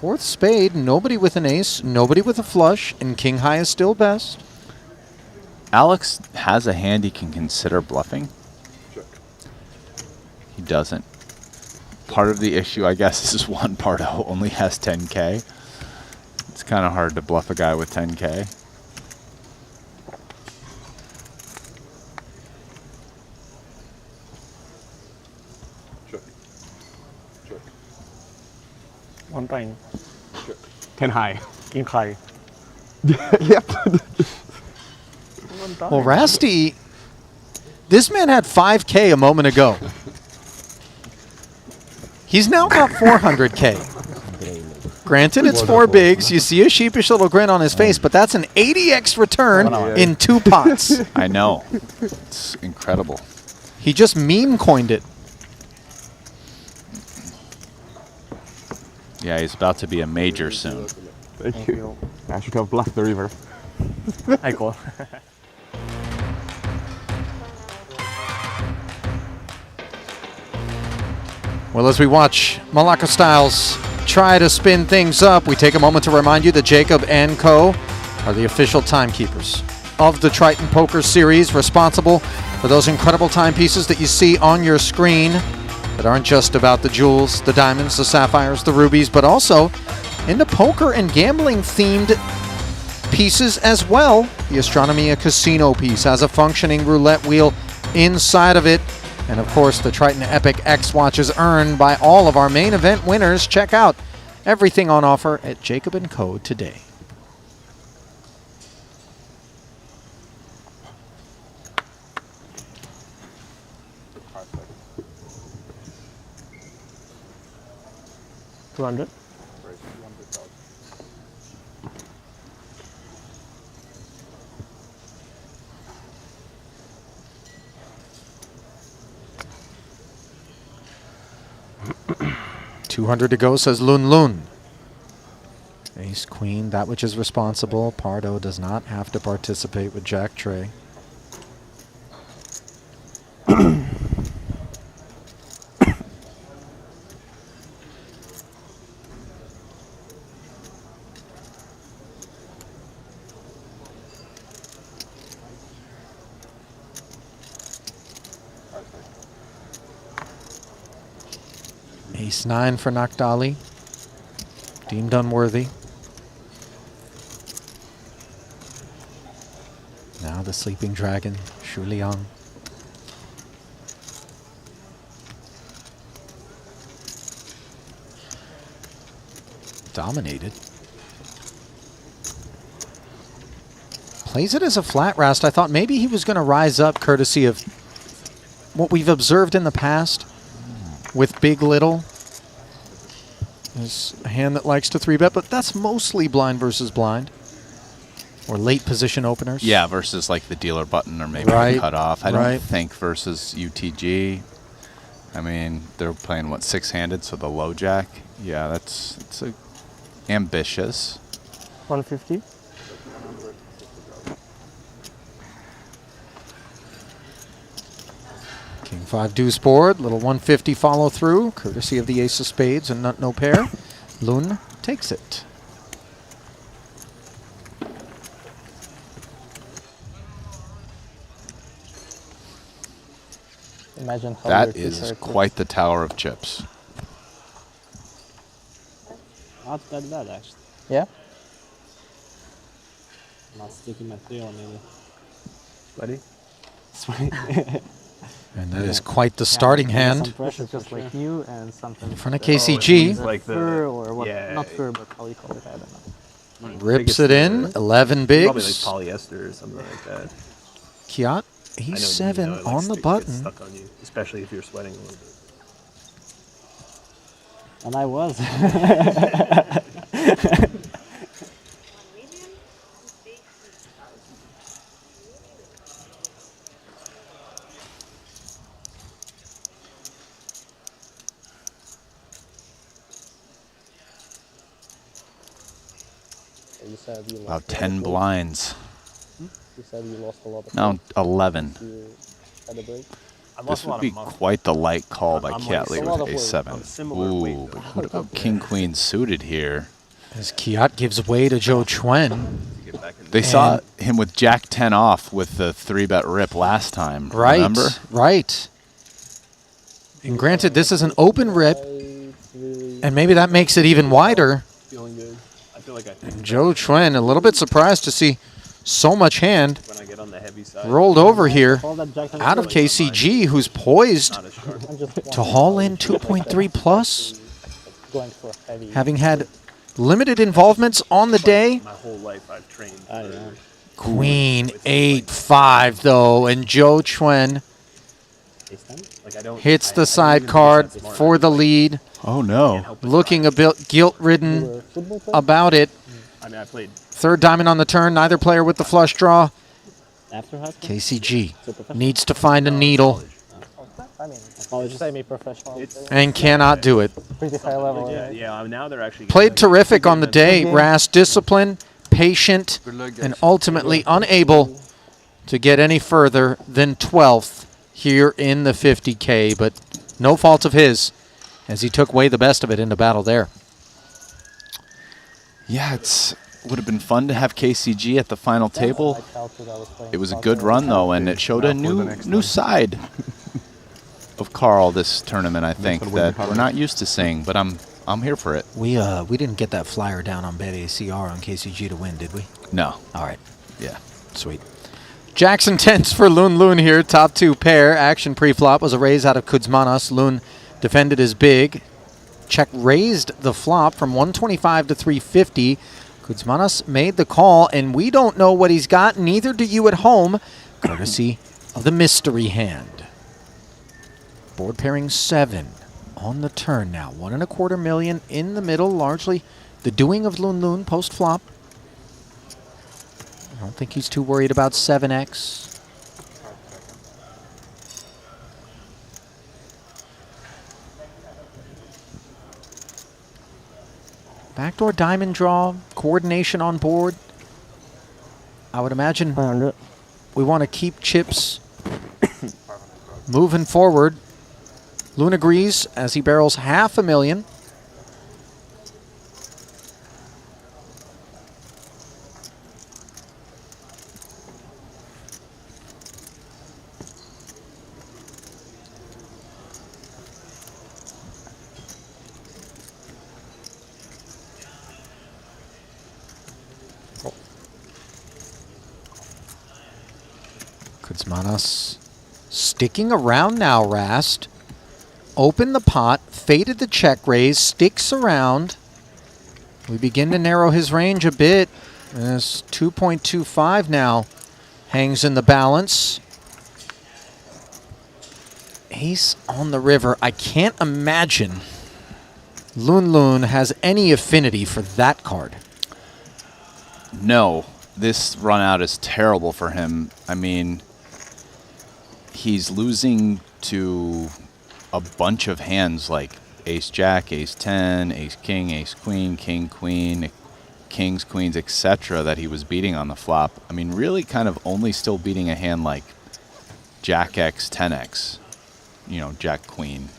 Fourth spade, nobody with an ace, nobody with a flush, and King High is still best.
Alex has a hand he can consider bluffing. He doesn't. Part of the issue, I guess, is Juan Pardo only has 10K. It's kind of hard to bluff a guy with 10K.
Check. Check.
1 time.
Check.
10 high.
กินไข่
Yep.
Well, Rasty, this man had 5K a moment ago. He's now got 400K. Granted, it's 4 bigs. You see a sheepish little grin on his face, but that's an 80x return in 2 pots.
I know. It's incredible.
He just meme coined it.
Yeah, he's about to be a major soon.
Thank you. I should have blocked the river.
Hi, cool.
Well, as we watch Malacca Styles try to spin things up, we take a moment to remind you that Jacob and Co. are the official timekeepers of the Triton Poker Series, responsible for those incredible timepieces that you see on your screen that aren't just about the jewels, the diamonds, the sapphires, the rubies, but also in the poker and gambling themed pieces as well. The Astronomia Casino piece has a functioning roulette wheel inside of it. And of course, the Triton Epic X watches earned by all of our main event winners. Check out everything on offer at Jacob & Co. today.
$200.
$200 to go, says Lun Lun. Ace, Queen, that which is responsible. Pardo does not have to participate with Jack Trey. Ace 9 for Nakdali. Deemed unworthy. Now the Sleeping Dragon, Shu Liang. Dominated. Plays it as a flat Rast. I thought maybe he was going to rise up courtesy of what we've observed in the past with Big Little. There's a hand that likes to 3-bet, but that's mostly blind versus blind. Or late position openers.
Yeah, versus like the dealer button or maybe
Right,
cut off. I don't
right.
think versus UTG. I mean, they're playing, what, 6-handed, so the low jack. Yeah, it's a ambitious.
150.
King 5 deuce board, little 150 follow through, courtesy of the ace of spades and nut no pair. Lun takes it.
Imagine how
That
your
is
future
quite the tower of chips.
Not that bad, actually.
Yeah?
Not sticking my tail, maybe.
Buddy?
Sweet.
And that is quite the starting hand.
Some pressure, just like you, and something.
In front of KCG.
Like the
fur or what?
yeah,
Not fur, but how you call it, I don't know.
Rips it in, 11 bigs.
Probably like polyester or something like that.
Kiat,
I know
E7
you know it, like,
on the
gets
button.
stuck on you, especially if you're sweating a little bit.
And I was. You said you
About
lost
10 blinds.
You said you lost a lot of
No, 11.
You had a break?
This would be quite the light call by
I'm
Kiatley
like
with
I'm similar weight,
A7. Ooh,
though.
but what about King Queen suited here?
As Kiat gives way to Joe Chuen.
They saw him with Jack 10 off with the 3-bet rip last time.
Right,
Remember?
right. And granted, this is an open rip, and maybe that makes it even wider.
Feeling good. I feel like I
And Joe Chuen, a little bit surprised to see so much hand
when I get on the heavy side.
rolled over here out of KCG, who's poised to haul in 2.3 plus,
Going for heavy.
having had limited involvements on the day.
My whole life I've trained.
Queen 8-5 though, and Zhou Chuen
Like, I don't,
hits the side card for the lead.
Oh no.
Looking a bit guilt-ridden about it.
I mean, I played.
Third diamond on the turn, neither player with the flush draw.
After high school?
KCG needs to find a needle
I mean, college semi-professional.
and cannot do it.
Pretty high level.
Yeah, now they're actually
Played terrific on the day. Ras disciplined, patient, and ultimately unable to get any further than 12th here in the 50K, but no fault of his as he took away the best of it in the battle there.
Yeah, would have been fun to have KCG at the final table. It was a good run though, and it showed a new side of Carl this tournament. I think that we're not used to seeing, but I'm here for it.
We didn't get that flyer down on BetACR on KCG to win, did we?
No.
All right.
Yeah.
Sweet. Jackson Tents for Lun Lun here. Top two pair. Action pre-flop was a raise out of Kuzmanos. Lun defended his big. Check raised the flop from 125 to 350. Kuzmanos made the call, and we don't know what he's got. Neither do you at home, courtesy of the mystery hand. Board pairing 7 on the turn now. 1.25 million in the middle, largely the doing of Lun Lun post-flop. I don't think he's too worried about 7x. Backdoor diamond draw, coordination on board. I would imagine we want to keep chips moving forward. Lun agrees as he barrels $500,000. Kuzmanos sticking around now, Rast. Opened the pot, faded the check raise, sticks around. We begin to narrow his range a bit. As 2.25 now hangs in the balance. Ace on the river. I can't imagine Lun Lun has any affinity for that card.
No, this run out is terrible for him. I mean, he's losing to a bunch of hands like ace-jack, ace-10, ace-king, ace-queen, king-queen, kings, queens, etc. that he was beating on the flop. I mean, really kind of only still beating a hand like jack-x, 10x, you know, jack-queen.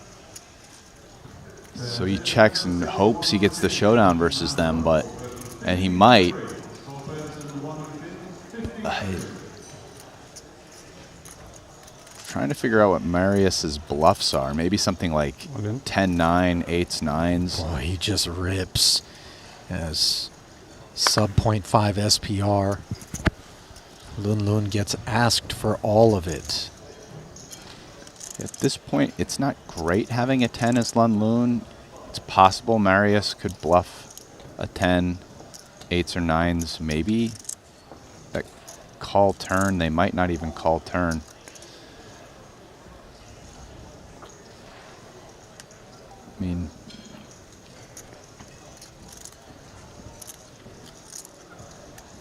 So he checks and hopes he gets the showdown versus them, and he might. Trying to figure out what Marius's bluffs are. Maybe something like 10-9, 8s-9s.
Boy, he just rips as sub 0.5 SPR. Lun Lun gets asked for all of it.
At this point, it's not great having a 10 as Lun Lun. It's possible Marius could bluff a 10, 8s or 9s, maybe. That call turn, they might not even call turn. I mean,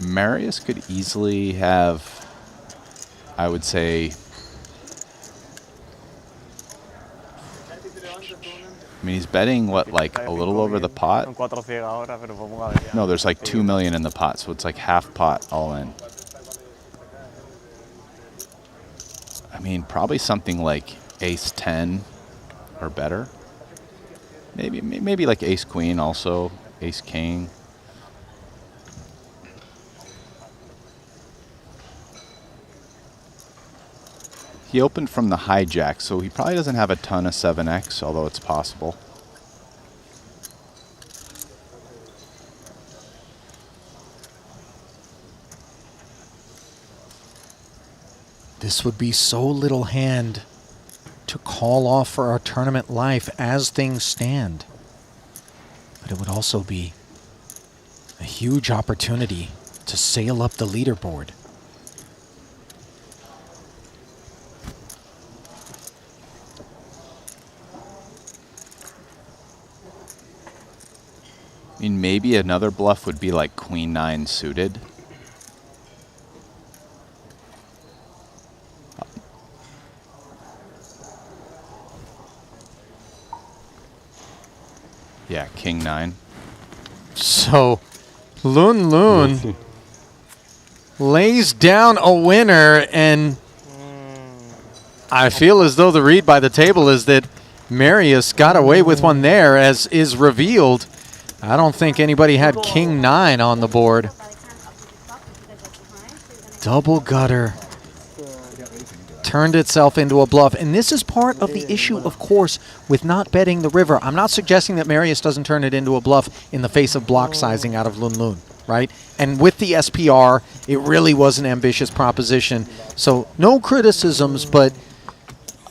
Marius could easily have, I would say, I mean, he's betting, what, like a little over the pot? No, there's like 2 million in the pot, so it's like half pot all in. I mean, probably something like ace-10 or better. Maybe like ace-queen also, ace-king. He opened from the hijack, so he probably doesn't have a ton of 7x, although it's possible.
This would be so little hand to call off for our tournament life as things stand. But it would also be A huge opportunity to sail up the leaderboard.
I mean, maybe another bluff would be like Queen 9 suited. Yeah, King 9.
So, Lun Lun lays down a winner, and I feel as though the read by the table is that Marius got away with one there, as is revealed. I don't think anybody had King 9 on the board. Double gutter turned itself into a bluff. And this is part of the issue, of course, with not betting the river. I'm not suggesting that Marius doesn't turn it into a bluff in the face of block sizing out of Lun Lun, right? And with the SPR, it really was an ambitious proposition. So no criticisms, but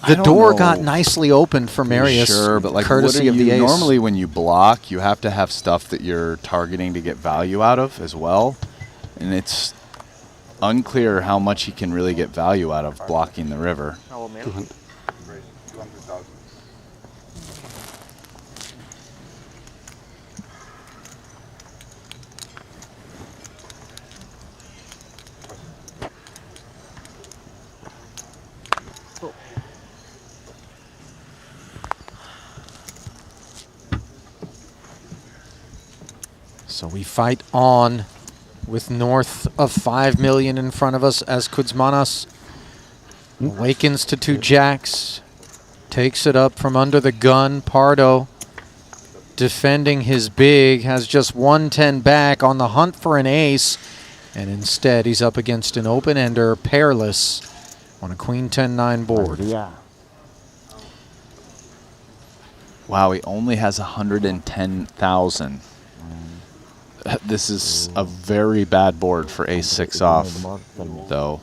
the door got nicely opened for Marius,
sure, but like,
courtesy of the ace.
Normally when you block, you have to have stuff that you're targeting to get value out of as well. And it's unclear how much he can really get value out of blocking the river.
200.
So we fight on with north of 5 million in front of us as Kuzmanas awakens to 2 jacks, takes it up from under the gun. Pardo defending his big, has just 110 back on the hunt for an ace, and instead he's up against an open-ender, pairless, on a Queen 10-9 board.
Yeah.
Wow, he only has 110,000. This is a very bad board for ace-6 off, though.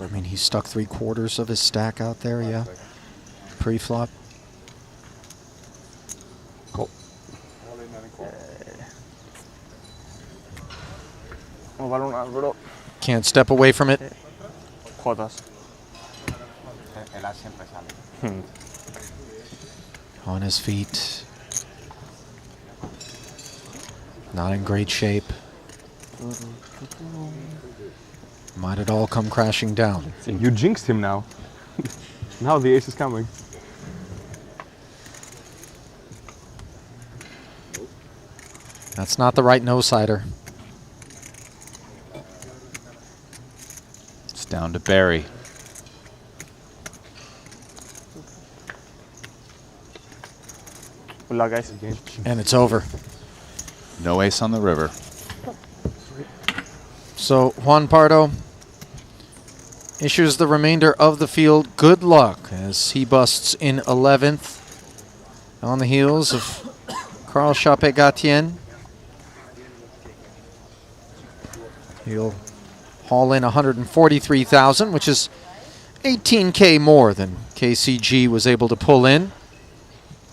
I mean, he stuck 3/4 of his stack out there, yeah. Pre-flop.
Cool.
Can't step away from it. On his feet. Not in great shape. Might it all come crashing down?
You jinxed him now. Now the ace is coming.
That's not the right no-sider.
It's down to Barry.
And it's over.
No ace on the river.
So Juan Pardo issues the remainder of the field good luck as he busts in 11th on the heels of Carl Chape-Gatien. He'll haul in 143,000, which is 18K more than KCG was able to pull in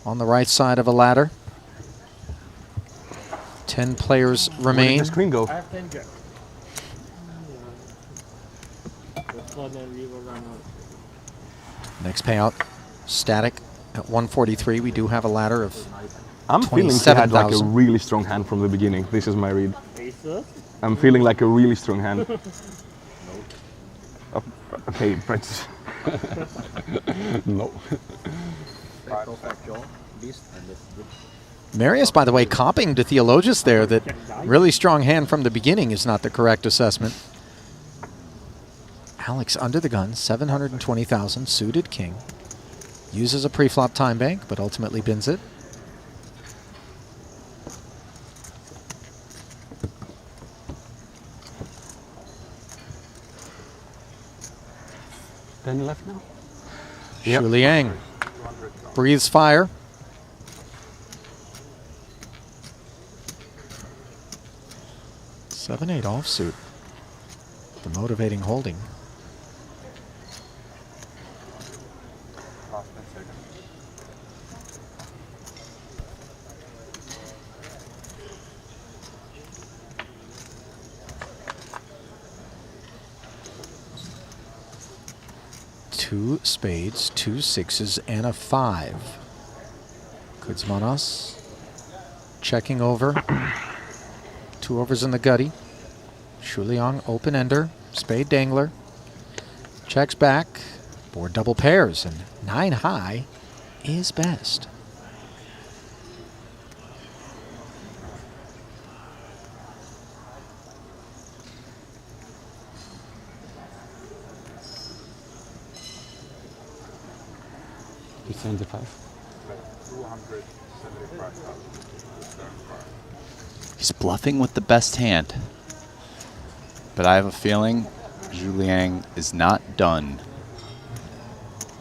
on the right side of a ladder. 10 players remain.
Where did the screen go?
I have 10 jacks.
Next payout, static at 143. We do have a ladder of
I'm feeling he had like a
27,000.
really strong hand from the beginning. This is my read. I'm feeling like a really strong hand. Okay, Prince.
No.
Marius, by the way, copying to Theologus there that really strong hand from the beginning is not the correct assessment. Alex under the gun, 720,000, suited king. Uses a pre-flop time bank, but ultimately bins it.
Then left now.
Yep. Shu Liang breathes fire. Seven-eight offsuit. The motivating holding. 2 spades, 2 sixes, and a 5. Kuzmanos checking over. 2 overs in the gutty. Shuliang, open-ender, spade dangler. Checks back. Board double pairs, and 9 high is best.
It's 75.
He's bluffing with the best hand. But I have a feeling Juliang is not done.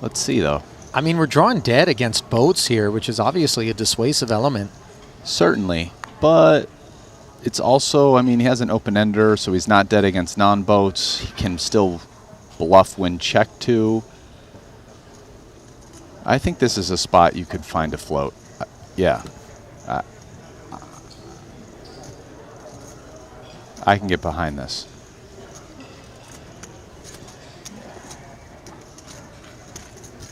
Let's see, though.
I mean, we're drawing dead against boats here, which is obviously a dissuasive element.
Certainly. But it's also, I mean, he has an open-ender, so he's not dead against non-boats. He can still bluff when checked to. I think this is a spot you could find a float. Yeah. I can get behind this.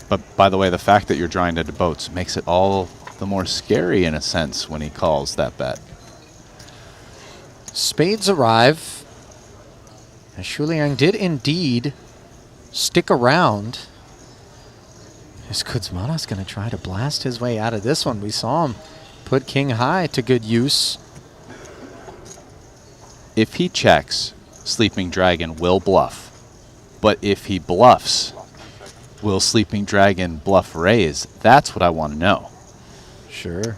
But by the way, the fact that you're drawing dead to boats makes it all the more scary in a sense when he calls that bet.
Spades arrive. And Shuliang did indeed stick around. Is Kuzmanos going to try to blast his way out of this one? We saw him put king high to good use.
If he checks, Sleeping Dragon will bluff. But if he bluffs, will Sleeping Dragon bluff raise? That's what I want to know.
Sure.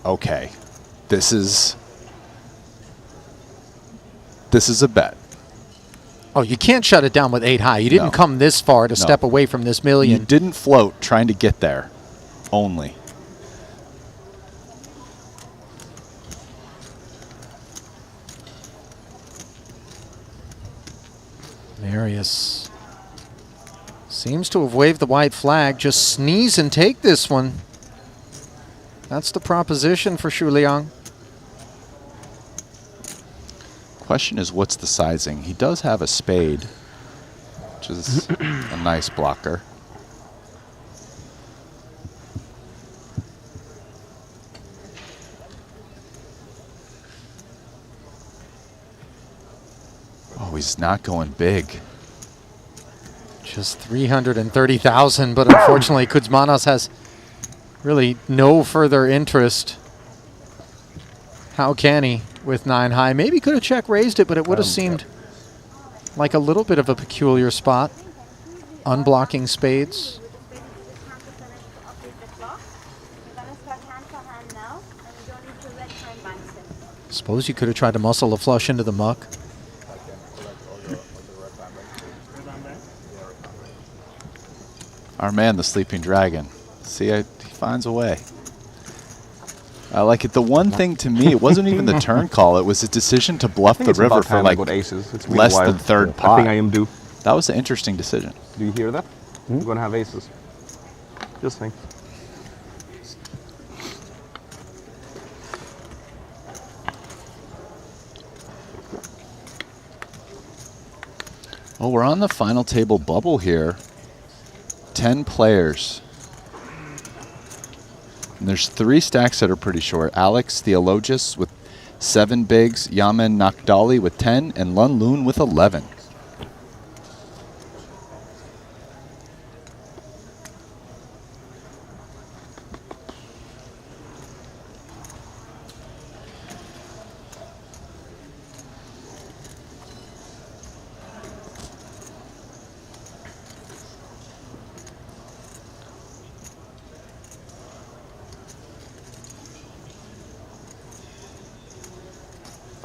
Okay. This is a bet.
Oh, you can't shut it down with 8 high. You didn't come this far to step away from this million.
You didn't float trying to get there. Only.
Marius seems to have waved the white flag. Just sneeze and take this one. That's the proposition for Shuliang.
Question is, what's the sizing? He does have a spade, which is a nice blocker. Oh, he's not going big.
Just 330,000, but unfortunately Kuzmanos has really no further interest. How can he with 9 high? Maybe could have check raised it, but it would have seemed like a little bit of a peculiar spot. Unblocking spades. Suppose you could have tried to muscle a flush into the muck.
Our man, the Sleeping Dragon. See, he finds a way. I like it. The one thing to me, it wasn't even the turn call. It was a decision to bluff the river for like
aces. It's
less than third pot.
I think I am due.
That was an interesting decision.
Do you hear that? We're going to have aces. Just think.
Oh, we're on the final table bubble here. 10 players. And there's 3 stacks that are pretty short. Alex Theologus with 7 bigs, Yaman Nakdali with 10, and Lun Loon with 11.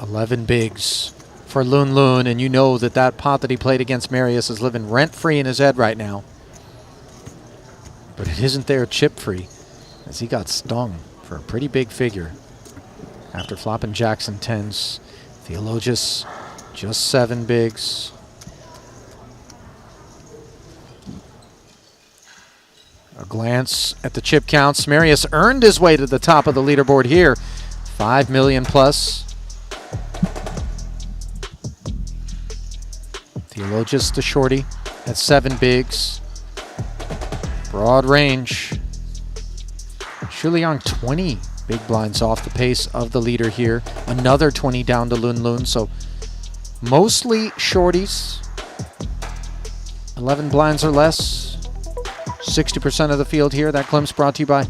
$11 bigs for Lun Loon, and you know that that pot that he played against Marius is living rent-free in his head right now. But it isn't there chip-free, as he got stung for a pretty big figure. After flopping Jackson 10s, Theologus just 7 bigs. A glance at the chip counts. Marius earned his way to the top of the leaderboard here. 5 million plus. Theologius, the shorty, at 7 bigs. Broad range. Shu Liang 20 big blinds off the pace of the leader here. Another 20 down to Lun Lun. So mostly shorties. 11 blinds or less. 60% of the field here. That glimpse brought to you by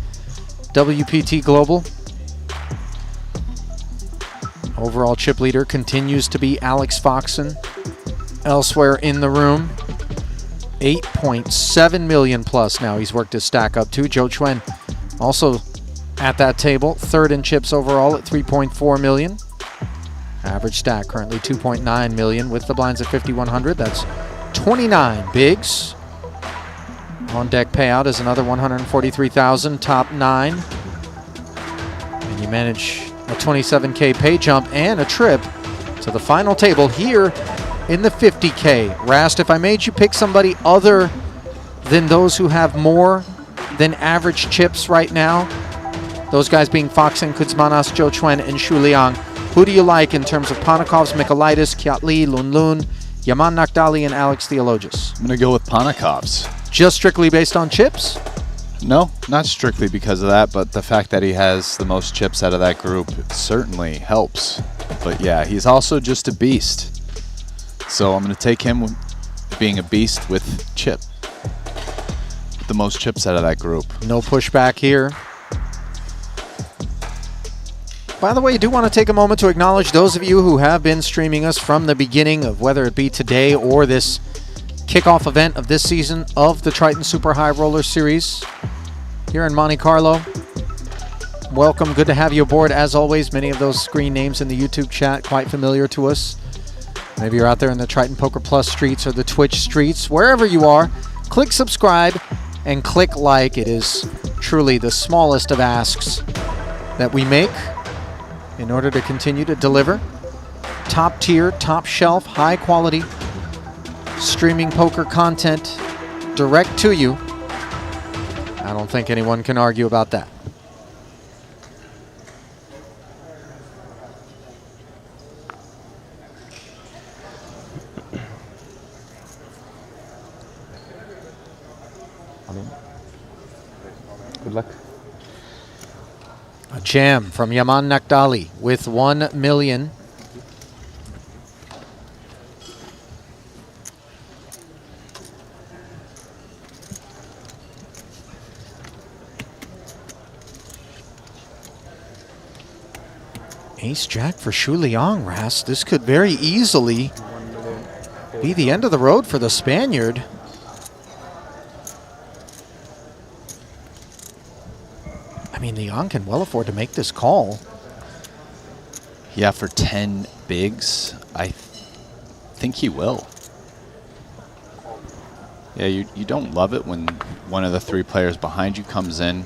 WPT Global. Overall chip leader continues to be Alex Foxen. Elsewhere in the room, 8.7 million plus now he's worked his stack up to. Joe Chuen also at that table, third in chips overall at 3.4 million. Average stack currently 2.9 million with the blinds at 5,100. That's 29 bigs. On deck payout is another 143,000, top 9. And you manage a 27K pay jump and a trip to the final table here in the 50K. Rast, if I made you pick somebody other than those who have more than average chips right now, those guys being Foxen, Kuzmanas, Joe Chuen, and Shu Liang, who do you like in terms of Panakovs, Mikolaitis, Kiat Lee, Lun Lun, Yaman Nakdali, and Alex Theologius?
I'm going to go with Panakovs.
Just strictly based on chips?
No, not strictly because of that, but the fact that he has the most chips out of that group certainly helps. But yeah, he's also just a beast. So I'm going to take him being a beast with chip. With the most chips out of that group.
No pushback here. By the way, I do want to take a moment to acknowledge those of you who have been streaming us from the beginning of whether it be today or this kickoff event of this season of the Triton Super High Roller Series here in Monte-Carlo. Welcome. Good to have you aboard as always. Many of those screen names in the YouTube chat quite familiar to us. Maybe you're out there in the Triton Poker Plus streets or the Twitch streets. Wherever you are, click subscribe and click like. It is truly the smallest of asks that we make in order to continue to deliver top tier, top shelf, high quality streaming poker content direct to you. I don't think anyone can argue about that.
Good luck.
A jam from Yaman Nakdali with 1 million. Ace Jack for Shu Liang, Ras. This could very easily be the end of the road for the Spaniard. I mean, Liang can well afford to make this call.
Yeah, for 10 bigs, I think he will. Yeah, you don't love it when one of the 3 players behind you comes in,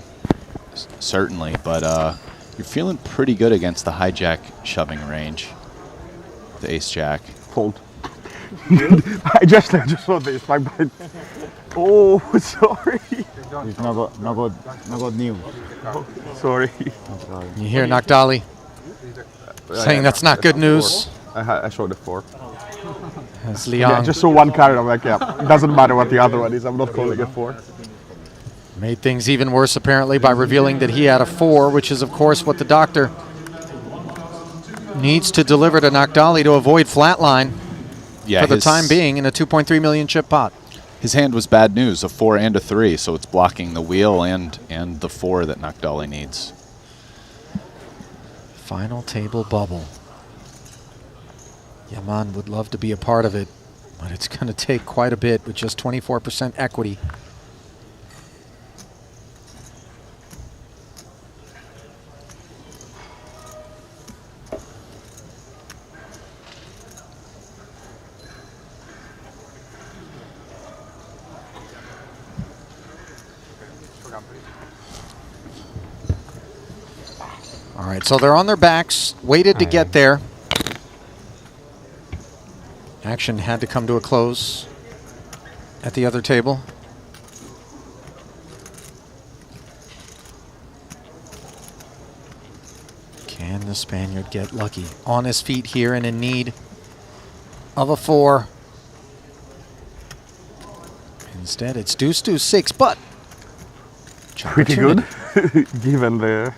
certainly, but you're feeling pretty good against the hijack shoving range. The ace jack.
Fold. I just saw this. My bad. Oh, sorry.
It's not good news.
Oh, sorry.
You hear Nakdali saying that's not good news.
I showed the 4.
As Liang
I just saw one card. I'm like, yeah, it doesn't matter what the other one is. I'm not calling it 4.
made things even worse apparently by revealing that he had a 4, which is of course what the doctor needs to deliver to Nakdali to avoid flatline for the time being in a 2.3 million chip pot.
His hand was bad news, a 4 and a 3, so it's blocking the wheel and the 4 that Nakdali needs.
Final table bubble. Yaman would love to be a part of it, but it's going to take quite a bit with just 24% equity. All right, so they're on their backs, waited to get there. Action had to come to a close at the other table. Can the Spaniard get lucky? On his feet here and in need of a 4. Instead, it's deuce 6, but
Pretty good, given the...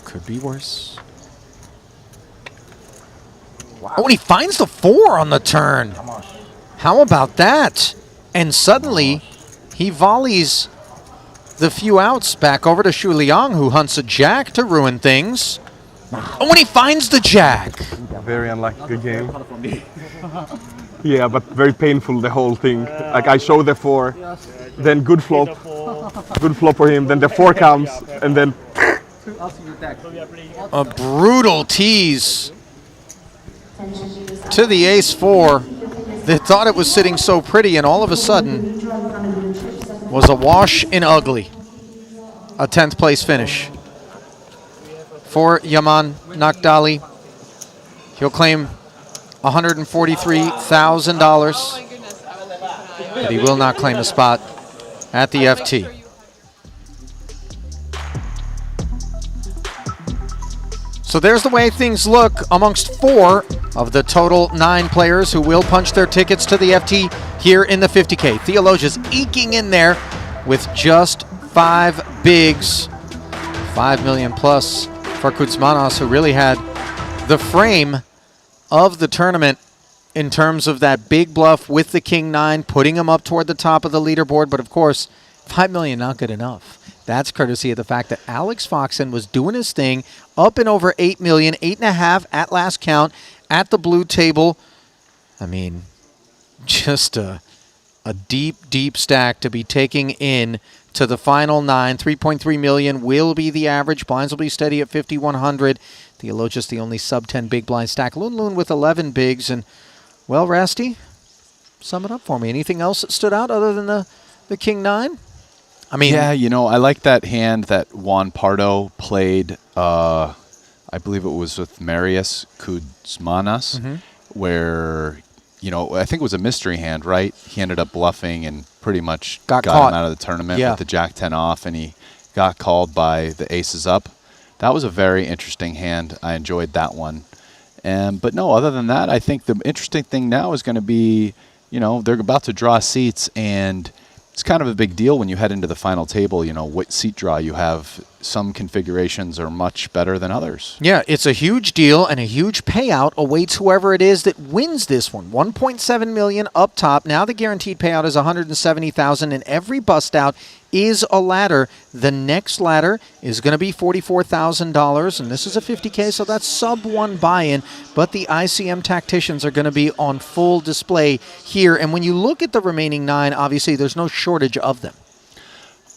Could be worse. Wow. Oh, and he finds the 4 on the turn. How about that? And suddenly, he volleys the few outs back over to Shu Liang, who hunts a jack to ruin things. Oh, and he finds the jack.
Very unlucky game. Yeah, but very painful, the whole thing. Like, I show the 4, then good flop for him, then the 4 comes, and then...
A brutal tease to the ace-4. They thought it was sitting so pretty, and all of a sudden was a wash in ugly. A 10th place finish for Yaman Nakdali. He'll claim $143,000, but he will not claim a spot at the FT. So there's the way things look amongst 4 of the total 9 players who will punch their tickets to the FT here in the 50K. Theologia's eking in there with just 5 bigs. 5 million plus for Kuzmanos, who really had the frame of the tournament in terms of that big bluff with the King 9, putting him up toward the top of the leaderboard. But of course, 5 million not good enough. That's courtesy of the fact that Alex Foxen was doing his thing, up and over 8 million, 8.5 at last count at the blue table. I mean, just a deep stack to be taking in to the final 9. 3.3 million will be the average. Blinds will be steady at 5,100. Theologia's the only sub-10 big blind stack. Loon with 11 bigs. And, well, Rasty, sum it up for me. Anything else that stood out other than the King 9? I mean,
yeah, you know, I like that hand that Juan Pardo played. I believe it was with Marius Kuzmanos, where, you know, I think it was a mystery hand, right? He ended up bluffing and pretty much got him out of the tournament with the Jack 10 off, and he got called by the aces up. That was a very interesting hand. I enjoyed that one. But no, other than that, I think the interesting thing now is going to be, you know, they're about to draw seats, and it's kind of a big deal when you head into the final table, you know, what seat draw you have. Some configurations are much better than others.
Yeah, it's a huge deal, and a huge payout awaits whoever it is that wins this one. 1.7 million up top. Now the guaranteed payout is 170,000, and every bust out is a ladder. The next ladder is going to be $44,000, and this is a 50K, so that's sub-1 buy-in, but the ICM tacticians are going to be on full display here. And when you look at the remaining 9, obviously there's no shortage of them.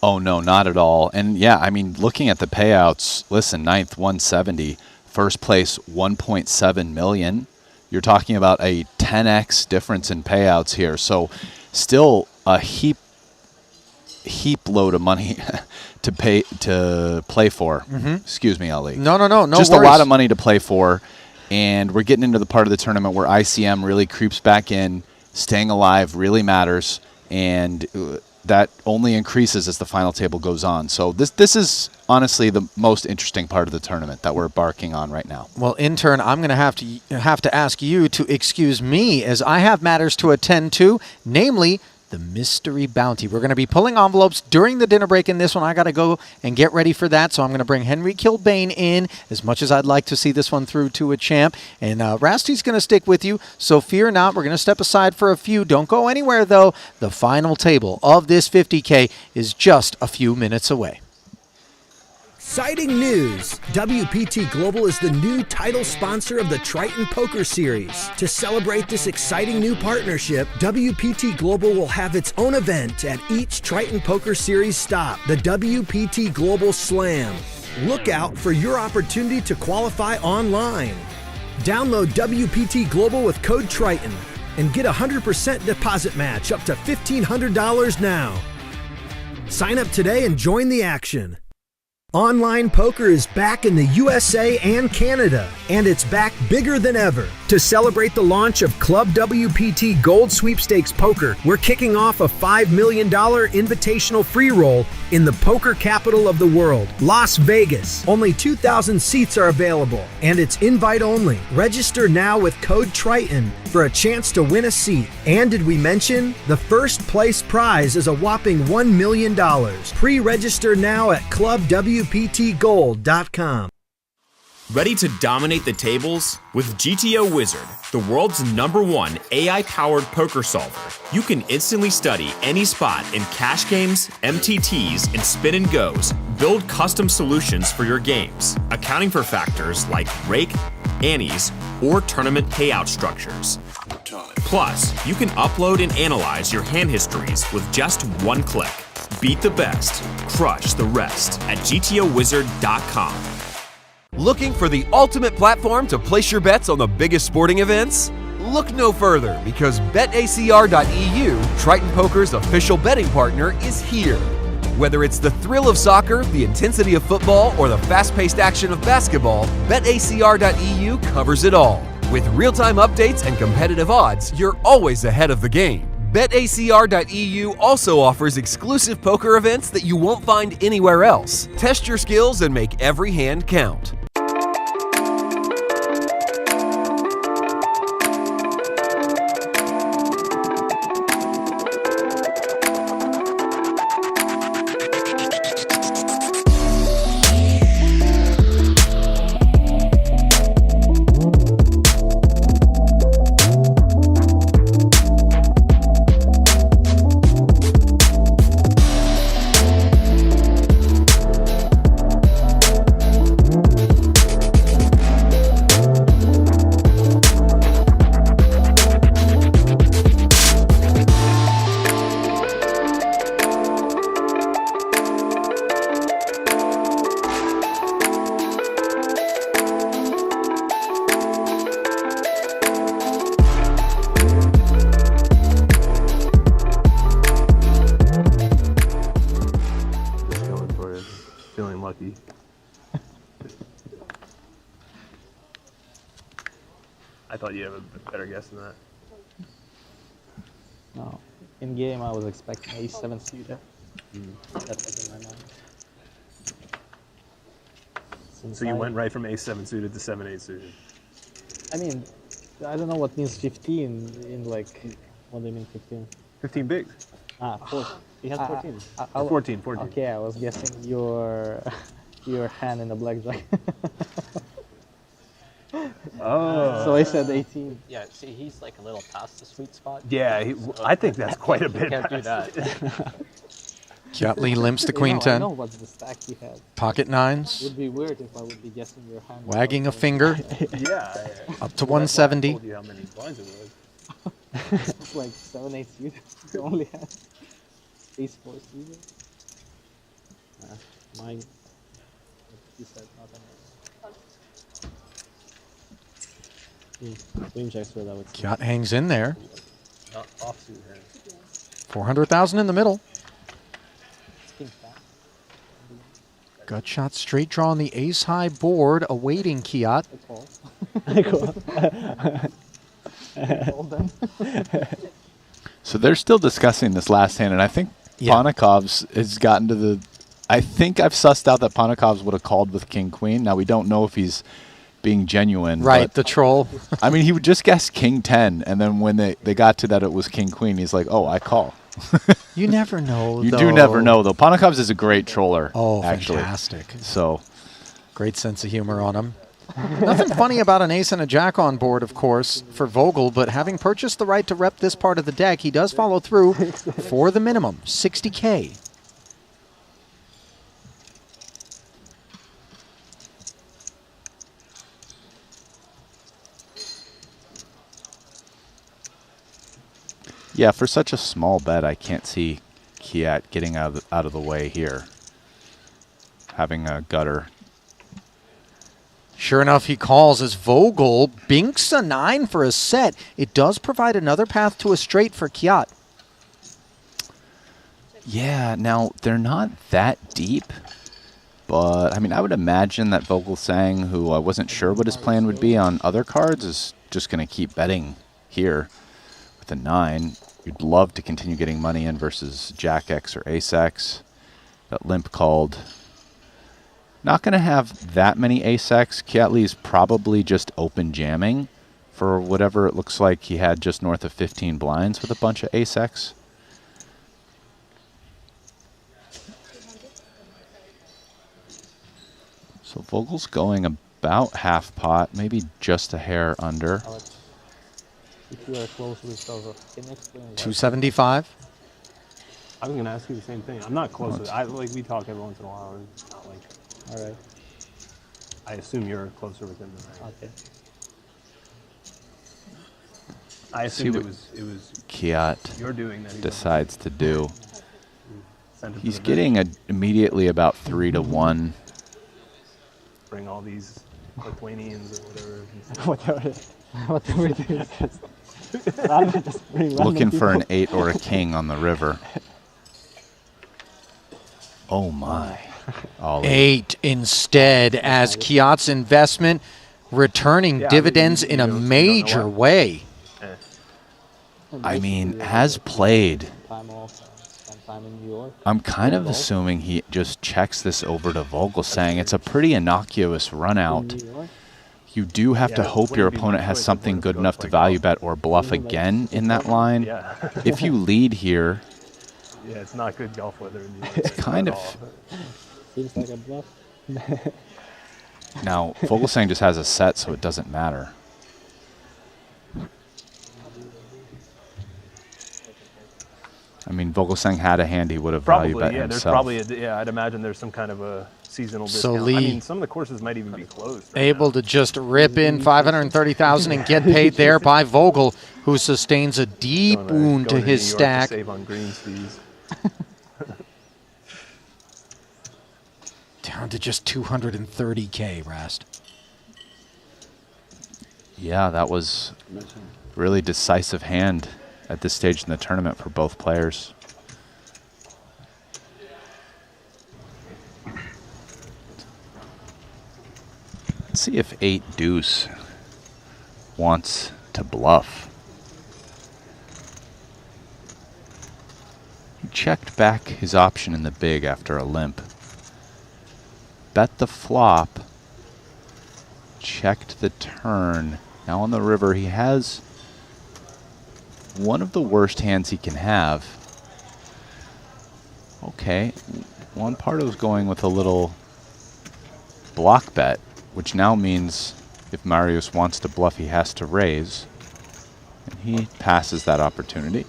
Oh, no, not at all. And, yeah, I mean, looking at the payouts, listen, 9th, 170, first place, 1.7 million. You're talking about a 10x difference in payouts here. So still a heap load of money to play for. Excuse me, Ali.
No
Just
worries.
A lot of money to play for. And we're getting into the part of the tournament where ICM really creeps back in. Staying alive really matters. And that only increases as the final table goes on. So this is honestly the most interesting part of the tournament that we're embarking on right now.
Well, intern, I'm going to have to ask you to excuse me, as I have matters to attend to, namely the mystery bounty. We're going to be pulling envelopes during the dinner break in this one. I got to go and get ready for that, so I'm going to bring Henry Kilbane in, as much as I'd like to see this one through to a champ. And Rasty's going to stick with you, so fear not. We're going to step aside for a few. Don't go anywhere, though. The final table of this 50K is just a few minutes away.
Exciting news! WPT Global is the new title sponsor of the Triton Poker Series. To celebrate this exciting new partnership, WPT Global will have its own event at each Triton Poker Series stop, the WPT Global Slam. Look out for your opportunity to qualify online. Download WPT Global with code Triton and get a 100% deposit match up to $1,500 now. Sign up today and join the action. Online poker is back in the USA and Canada, and it's back bigger than ever. To celebrate the launch of Club WPT Gold Sweepstakes Poker, we're kicking off a $5 million invitational free roll in the poker capital of the world, Las Vegas. Only 2,000 seats are available, and it's invite only. Register now with code Triton for a chance to win a seat. And did we mention the first place prize is a whopping $1 million? Pre-register now at clubwptgold.com.
Ready to dominate the tables? With GTO Wizard, the world's #1 AI-powered poker solver, you can instantly study any spot in cash games, MTTs, and spin and goes. Build custom solutions for your games, accounting for factors like rake, annies, or tournament payout structures. Plus, you can upload and analyze your hand histories with just one click. Beat the best, crush the rest at GTOWizard.com.
Looking for the ultimate platform to place your bets on the biggest sporting events? Look no further, because BetACR.eu, Triton Poker's official betting partner, is here. Whether it's the thrill of soccer, the intensity of football, or the fast-paced action of basketball, BetACR.eu covers it all. With real-time updates and competitive odds, you're always ahead of the game. BetACR.eu also offers exclusive poker events that you won't find anywhere else. Test your skills and make every hand count.
lucky. I thought you'd have a better guess than that.
No. In game, I was expecting a7 suited. That was in my mind.
So you went right from A7 suited to 7-8 suited.
I mean, I don't know what means 15 in like, what do you mean 15?
15 bigs.
Ah, 14.
He has 14. 14.
Okay, I was guessing your hand in the blackjack.
Oh.
So I said 18.
Yeah, see, he's like a little past the sweet spot.
Yeah, I think that's quite a bit.
Can't do that.
Kiatley limps the queen 10.
I know what's the stack he had.
Pocket nines.
It would be weird if I would be guessing your hand.
Wagging a finger.
Yeah.
Up to 170.
I told you how many blinds it was.
It's like 7-8 suited. You only had ace 4 suited. Mine. He said nothing. Queen checks where that would.
Kiat hangs in there.
Not offsuit hand.
400,000 in the middle. Gut shot straight draw on the ace high board, awaiting Kiat.
So they're still discussing this last hand, and I think Ponikov's has gotten to the. I think I've sussed out that Ponikov's would have called with king queen. Now we don't know if he's being genuine.
Right,
but,
the troll.
I mean, he would just guess king 10, and then when they got to that it was king queen, he's like, oh, I call.
You never know,
You
though.
do never know, though. Ponikov's is a great troller.
Oh,
actually.
fantastic.
So,
great sense of humor on him. Nothing funny about an ace and a jack on board, of course, for Vogel, but having purchased the right to rep this part of the deck, he does follow through for the minimum, 60K.
yeah, for such a small bet, I can't see Kiat getting out of the way here. Having a gutter.
Sure enough, he calls as Vogel binks a 9 for a set. It does provide another path to a straight for Kiat.
Yeah, now they're not that deep, But, I mean, I would imagine that Vogelsang, who I wasn't sure what his plan would be on other cards, is just going to keep betting here with a 9. You'd love to continue getting money in versus Jack X or Ace X. That limp called. Not going to have that many Ace X. Kiatly's probably just open jamming for whatever it looks like he had just north of 15 blinds with a bunch of Ace X. So Vogel's going about half pot, maybe just a hair under.
If you are close with Salva, can you explain that?
275.
I was going to ask you the same thing. I'm not close with it. Like, we talk every once in a while. And it's not like.
All right.
I assume you're closer with him than I am.
Okay.
I assumed it was
Kiat
you're doing that.
decides to do.
Send him
He's
to the
getting immediately about 3 to 1.
Bring all these Lithuanians or
Whatever. Whatever it is.
Looking for an 8 or a king on the river. Oh my. Ollie.
8 instead, as Kiat's investment returning dividends in a major way.
I mean, as played,
Time off, spend time in New York.
I'm kind of assuming he just checks this over to Vogelsang. It's a pretty innocuous run out. You do have to hope your opponent has something good enough to value bet or bluff again in that line. If you lead here,
yeah, it's not good golf weather in New York.
it's kind of...
Seems like a bluff.
Now, Vogelsang just has a set, so it doesn't matter. I mean, Vogelsang had a hand he would have value bet
yeah,
himself.
there's probably I'd imagine there's some kind of a seasonal
So
discount.
Lee,
I mean, some of the courses might even be closed.
Able to just rip in 530,000 and get paid there by Vogel, who sustains a deep wound to his stack.
To save on greens fees.
Down to just 230K, Rast.
Yeah, that was really decisive hand at this stage in the tournament for both players. Let's see if 8 deuce wants to bluff. He checked back his option in the big after a limp. Bet the flop. Checked the turn. Now on the river, he has one of the worst hands he can have. Okay, Juan Pardo's going with a little block bet, which now means if Marius wants to bluff, he has to raise. And he passes that opportunity.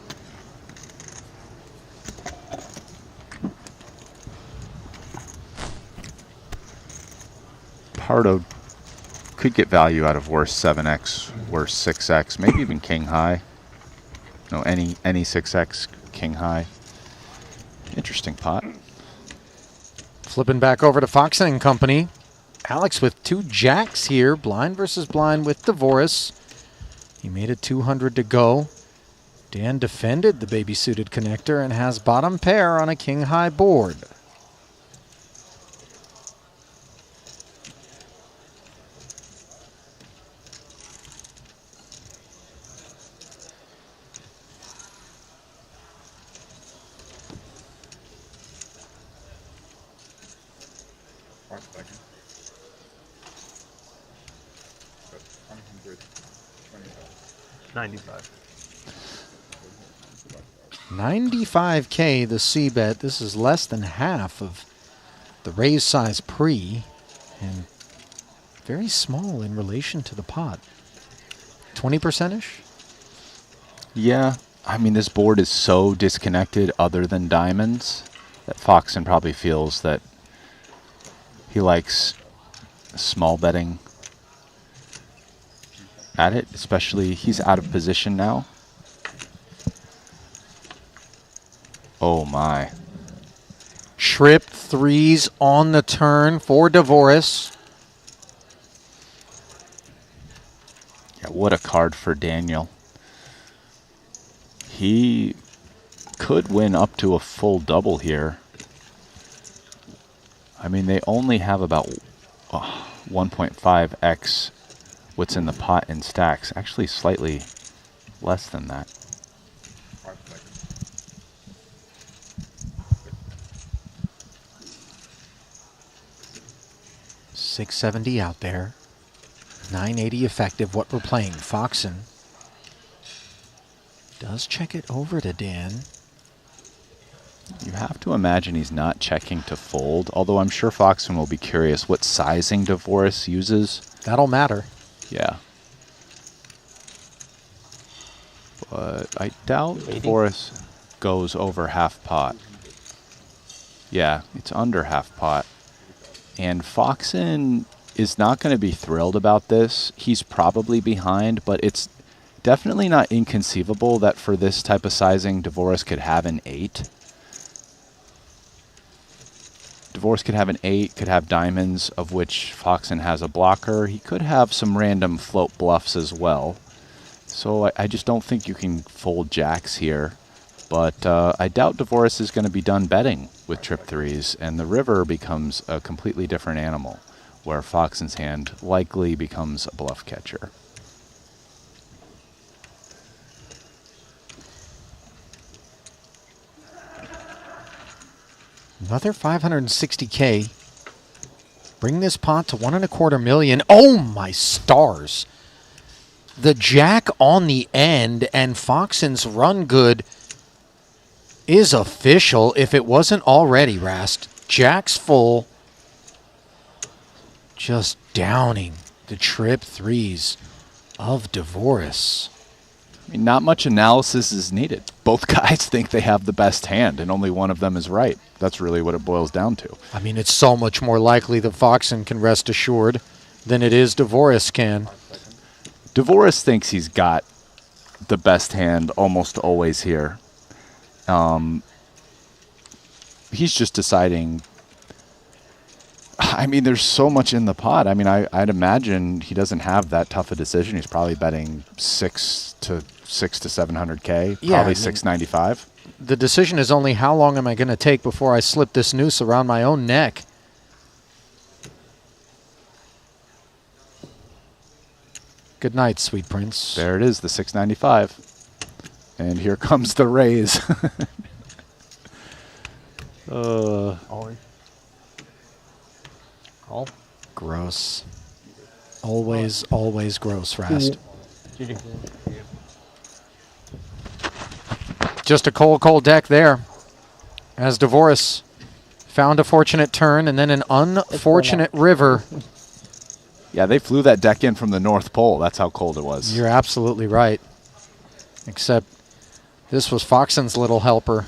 Pardo could get value out of worse 7x, worse 6x, maybe even king high. No, any 6x, king high. Interesting pot.
Flipping back over to Fox and Company. Alex with 2 jacks here, blind versus blind with Devoris. He made it 200 to go. Dan defended the baby-suited connector and has bottom pair on a king high board.
Second.
95.
95K the C-bet. This is less than half of the raise size pre and very small in relation to the pot. 20%-ish?
Yeah, I mean, this board is so disconnected other than diamonds that Foxen probably feels that he likes small betting at it, especially he's out of position now. Oh my.
Trip threes on the turn for Devoris.
Yeah, what a card for Daniel. He could win up to a full double here. I mean, they only have about 1.5x what's in the pot in stacks. Actually, slightly less than that.
5 seconds.
670 out there. 980 effective, what we're playing. Foxen does check it over to Dan.
You have to imagine he's not checking to fold, although I'm sure Foxen will be curious what sizing DeVoris uses.
That'll matter.
Yeah. But I doubt DeVoris goes over half pot. Yeah, it's under half pot. And Foxen is not going to be thrilled about this. He's probably behind, but it's definitely not inconceivable that for this type of sizing, DeVoris could have an 8. DeVoris could have an 8, could have diamonds, of which Foxen has a blocker. He could have some random float bluffs as well. So I just don't think you can fold jacks here. But I doubt DeVoris is going to be done betting with trip 3s, and the river becomes a completely different animal, where Foxen's hand likely becomes a bluff catcher.
Another 560K. Bring this pot to 1.25 million. Oh my stars. The jack on the end and Foxen's run good is official if it wasn't already, Rast. Jack's full. Just downing the trip 3s of DeVoris.
I mean, not much analysis is needed. Both guys think they have the best hand, and only one of them is right. That's really what it boils down to.
I mean, it's so much more likely that Foxen can rest assured than it is DeVoris can.
DeVoris thinks he's got the best hand almost always here. He's just deciding. I mean, there's so much in the pot. I mean, I'd imagine he doesn't have that tough a decision. He's probably betting 6 to 700K,
Yeah,
probably
I mean,
695.
The decision is only how long am I going to take before I slip this noose around my own neck. Good night, sweet prince.
There it is, the 695. And here comes the raise.
Call.
Gross. Always, always gross, Rast. Just a cold deck there. As DeVoris found a fortunate turn and then an unfortunate river.
Yeah, they flew that deck in from the North Pole. That's how cold it was.
You're absolutely right. Except this was Foxen's little helper,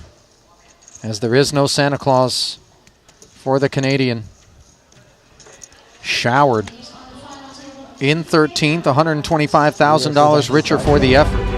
as there is no Santa Claus for the Canadian. Showered in 13th, $125,000 richer for the effort.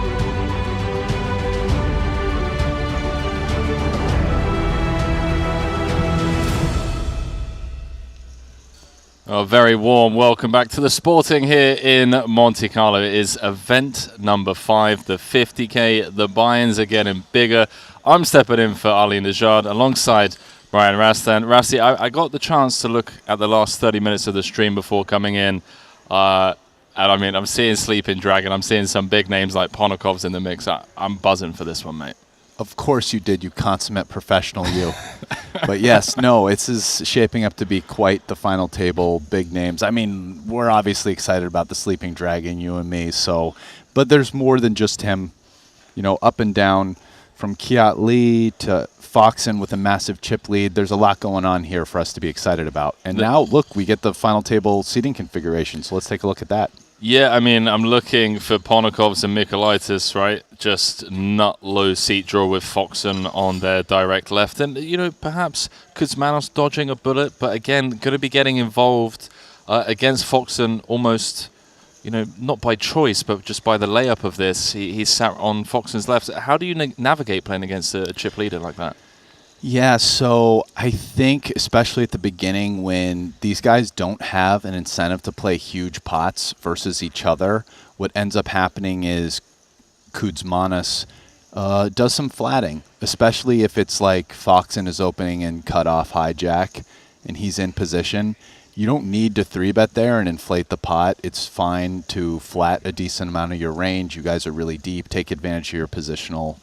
A very warm welcome back to the sporting here in Monte-Carlo. It is event number 5, the 50K. The buy-ins are getting bigger. I'm stepping in for Ali Najad alongside Brian Rastan. Rasti, I got the chance to look at the last 30 minutes of the stream before coming in. And I mean, I'm seeing Sleeping Dragon. I'm seeing some big names like Ponokov's in the mix. I'm buzzing for this one, mate.
Of course you did, you consummate professional you. But yes, no, this is shaping up to be quite the final table, big names. I mean, we're obviously excited about the Sleeping Dragon, you and me, but there's more than just him. You know, up and down from Kiat Lee to Foxen with a massive chip lead. There's a lot going on here for us to be excited about. And now, look, we get the final table seating configuration, so let's take a look at that.
Yeah, I mean, I'm looking for Ponokovs and Mikolaitis, right? Just nut low seat draw with Foxen on their direct left. And, you know, perhaps Kuzmanov's dodging a bullet, but again, going to be getting involved against Foxen almost, you know, not by choice, but just by the layup of this. He's sat on Foxen's left. How do you navigate playing against a chip leader like that?
Yeah, so I think especially at the beginning when these guys don't have an incentive to play huge pots versus each other, what ends up happening is Kuzmanis does some flatting, especially if it's like Foxen is opening and cut off hijack, and he's in position, you don't need to 3-bet there and inflate the pot. It's fine to flat a decent amount of your range. You guys are really deep. Take advantage of your positional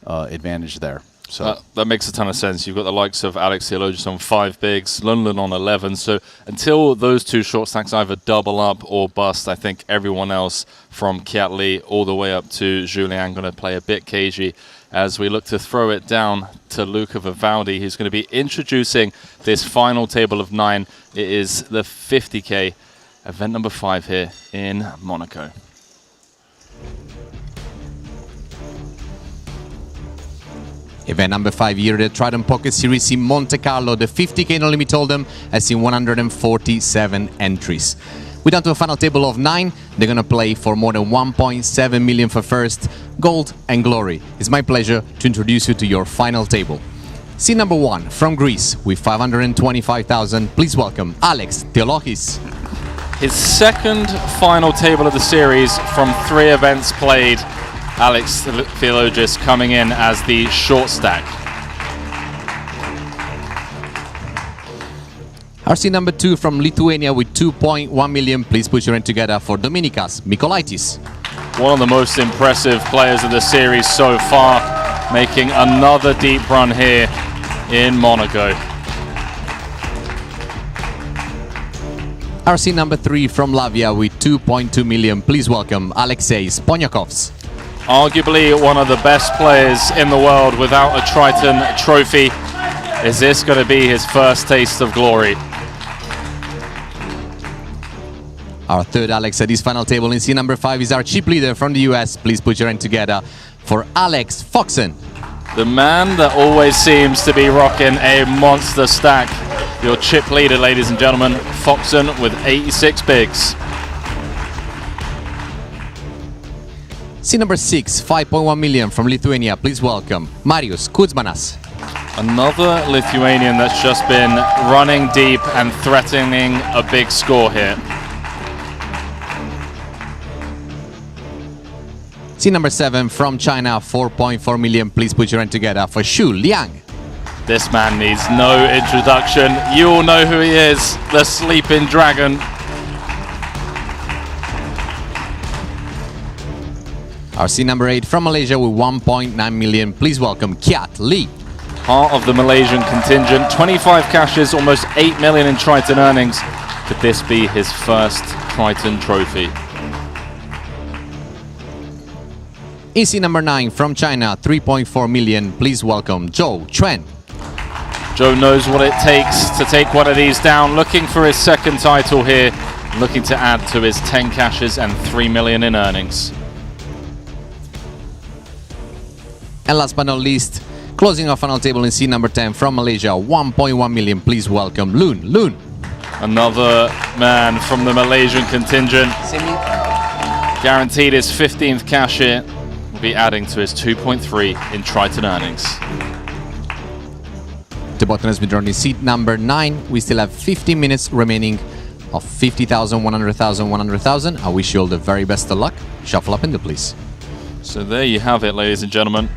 advantage there. So
that makes a ton of sense. You've got the likes of Alex Theologius on 5 bigs, Lundin on 11. So until those two short stacks either double up or bust, I think everyone else from Kiat Lee all the way up to Julien going to play a bit cagey as we look to throw it down to Luca Vivaldi, who's going to be introducing this final table of 9. It is the 50K, event number 5 here in Monaco.
Event number 5 here at the Triton Poker Series in Monte-Carlo. The 50K NLH Hold'em has seen 147 entries. We're down to a final table of 9. They're going to play for more than 1.7 million for first, gold and glory. It's my pleasure to introduce you to your final table. Seat number 1 from Greece with 525,000. Please welcome Alex Theologius.
His second final table of the series from 3 events played. Alex Theologius coming in as the short stack.
RC number 2 from Lithuania with 2.1 million. Please put your hand together for Dominikas Mykolaitis.
One of the most impressive players of the series so far, making another deep run here in Monaco.
RC number 3 from Latvia with 2.2 million. Please welcome Alexei Sponyakovs.
Arguably one of the best players in the world without a Triton trophy. Is this going to be his first taste of glory?
Our third Alex at this final table in seat number 5 is our chip leader from the US. Please put your hand together for Alex Foxen.
The man that always seems to be rocking a monster stack. Your chip leader, ladies and gentlemen, Foxen with 86 bigs.
Seat number 6, 5.1 million from Lithuania. Please welcome Marius Kuzmanas.
Another Lithuanian that's just been running deep and threatening a big score here.
Seat number 7 from China, 4.4 million. Please put your hand together for Xu Liang.
This man needs no introduction. You all know who he is, the Sleeping Dragon.
Our seat number 8 from Malaysia with 1.9 million. Please welcome Kiat Lee.
Part of the Malaysian contingent, 25 cashes, almost 8 million in Triton earnings. Could this be his first Triton trophy?
In seat number 9 from China, 3.4 million. Please welcome Zhou Chuan.
Joe knows what it takes to take one of these down, looking for his second title here, looking to add to his 10 cashes and 3 million in earnings.
And last but not least, closing our final table in seat number 10 from Malaysia, 1.1 million. Please welcome Loon.
Another man from the Malaysian contingent. Guaranteed his 15th cash here. Will be adding to his 2.3 in Triton earnings.
The button has been drawn in seat number 9. We still have 15 minutes remaining of 50,000, 100,000, 100,000. I wish you all the very best of luck. Shuffle up in the please.
So there you have it, ladies and gentlemen.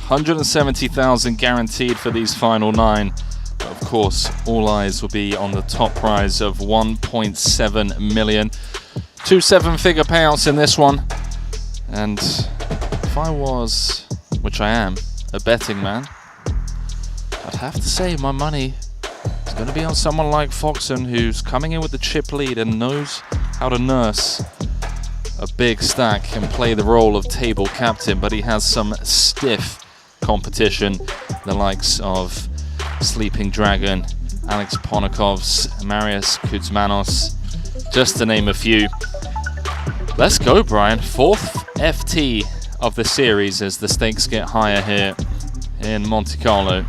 170,000 guaranteed for these final 9. But of course, all eyes will be on the top prize of 1.7 million. 2 7-figure payouts in this one. And if I was, which I am, a betting man, I'd have to say my money is going to be on someone like Foxen, who's coming in with the chip lead and knows how to nurse a big stack and play the role of table captain, but he has some stiff competition, the likes of Sleeping Dragon, Alex Ponakovs, Marius Kuzmanos, just to name a few. Let's go, Brian. 4th FT of the series as the stakes get higher here in Monte-Carlo.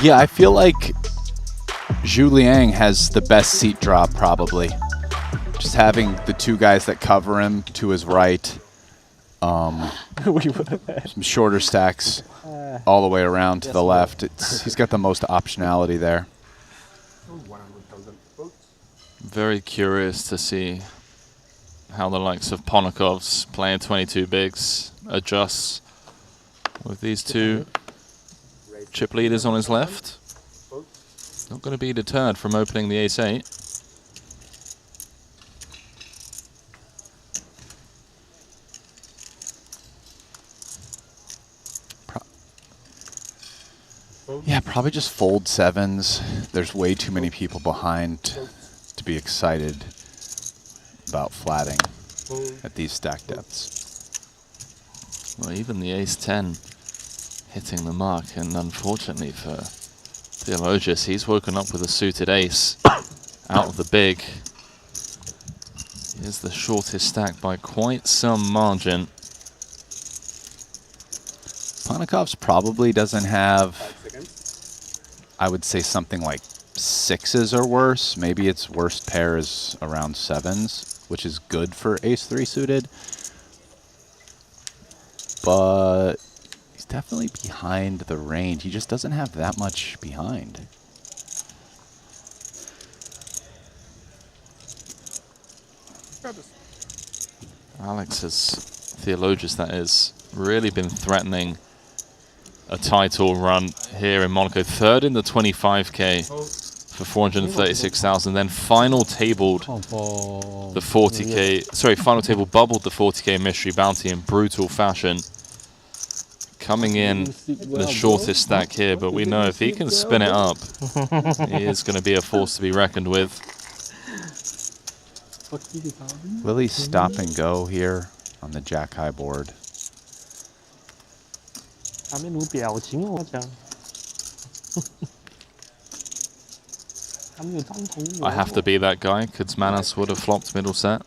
Yeah, I feel like Zhu Liang has the best seat drop, probably. Just having the 2 guys that cover him to his right. Some shorter stacks all the way around to the left. He's got the most optionality there.
Very curious to see how the likes of Ponakovs playing 22 bigs adjusts with these 2 chip leaders on his left. Not going to be deterred from opening the ace-8.
Yeah, probably just fold sevens. There's way too many people behind to be excited about flatting at these stack depths.
Well, even the ace-10 hitting the mark, and unfortunately for Theologus, he's woken up with a suited ace out of the big. Here's the shortest stack by quite some margin.
Ponikov's probably doesn't have, I would say, something like sixes or worse. Maybe its worst pair is around sevens, which is good for ace-3 suited. But he's definitely behind the range. He just doesn't have that much behind.
Alex has, Theologus that is, really been threatening a title run here in Monaco. Third in the 25K for 436,000. Then final tabled the 40K, sorry, final table bubbled the 40K mystery bounty in brutal fashion. Coming in the shortest stack here, but we know if he can spin it up, he is going to be a force to be reckoned with.
Will he stop and go here on the jack high board?
I
have to be that guy, because Manas would have flopped middle set.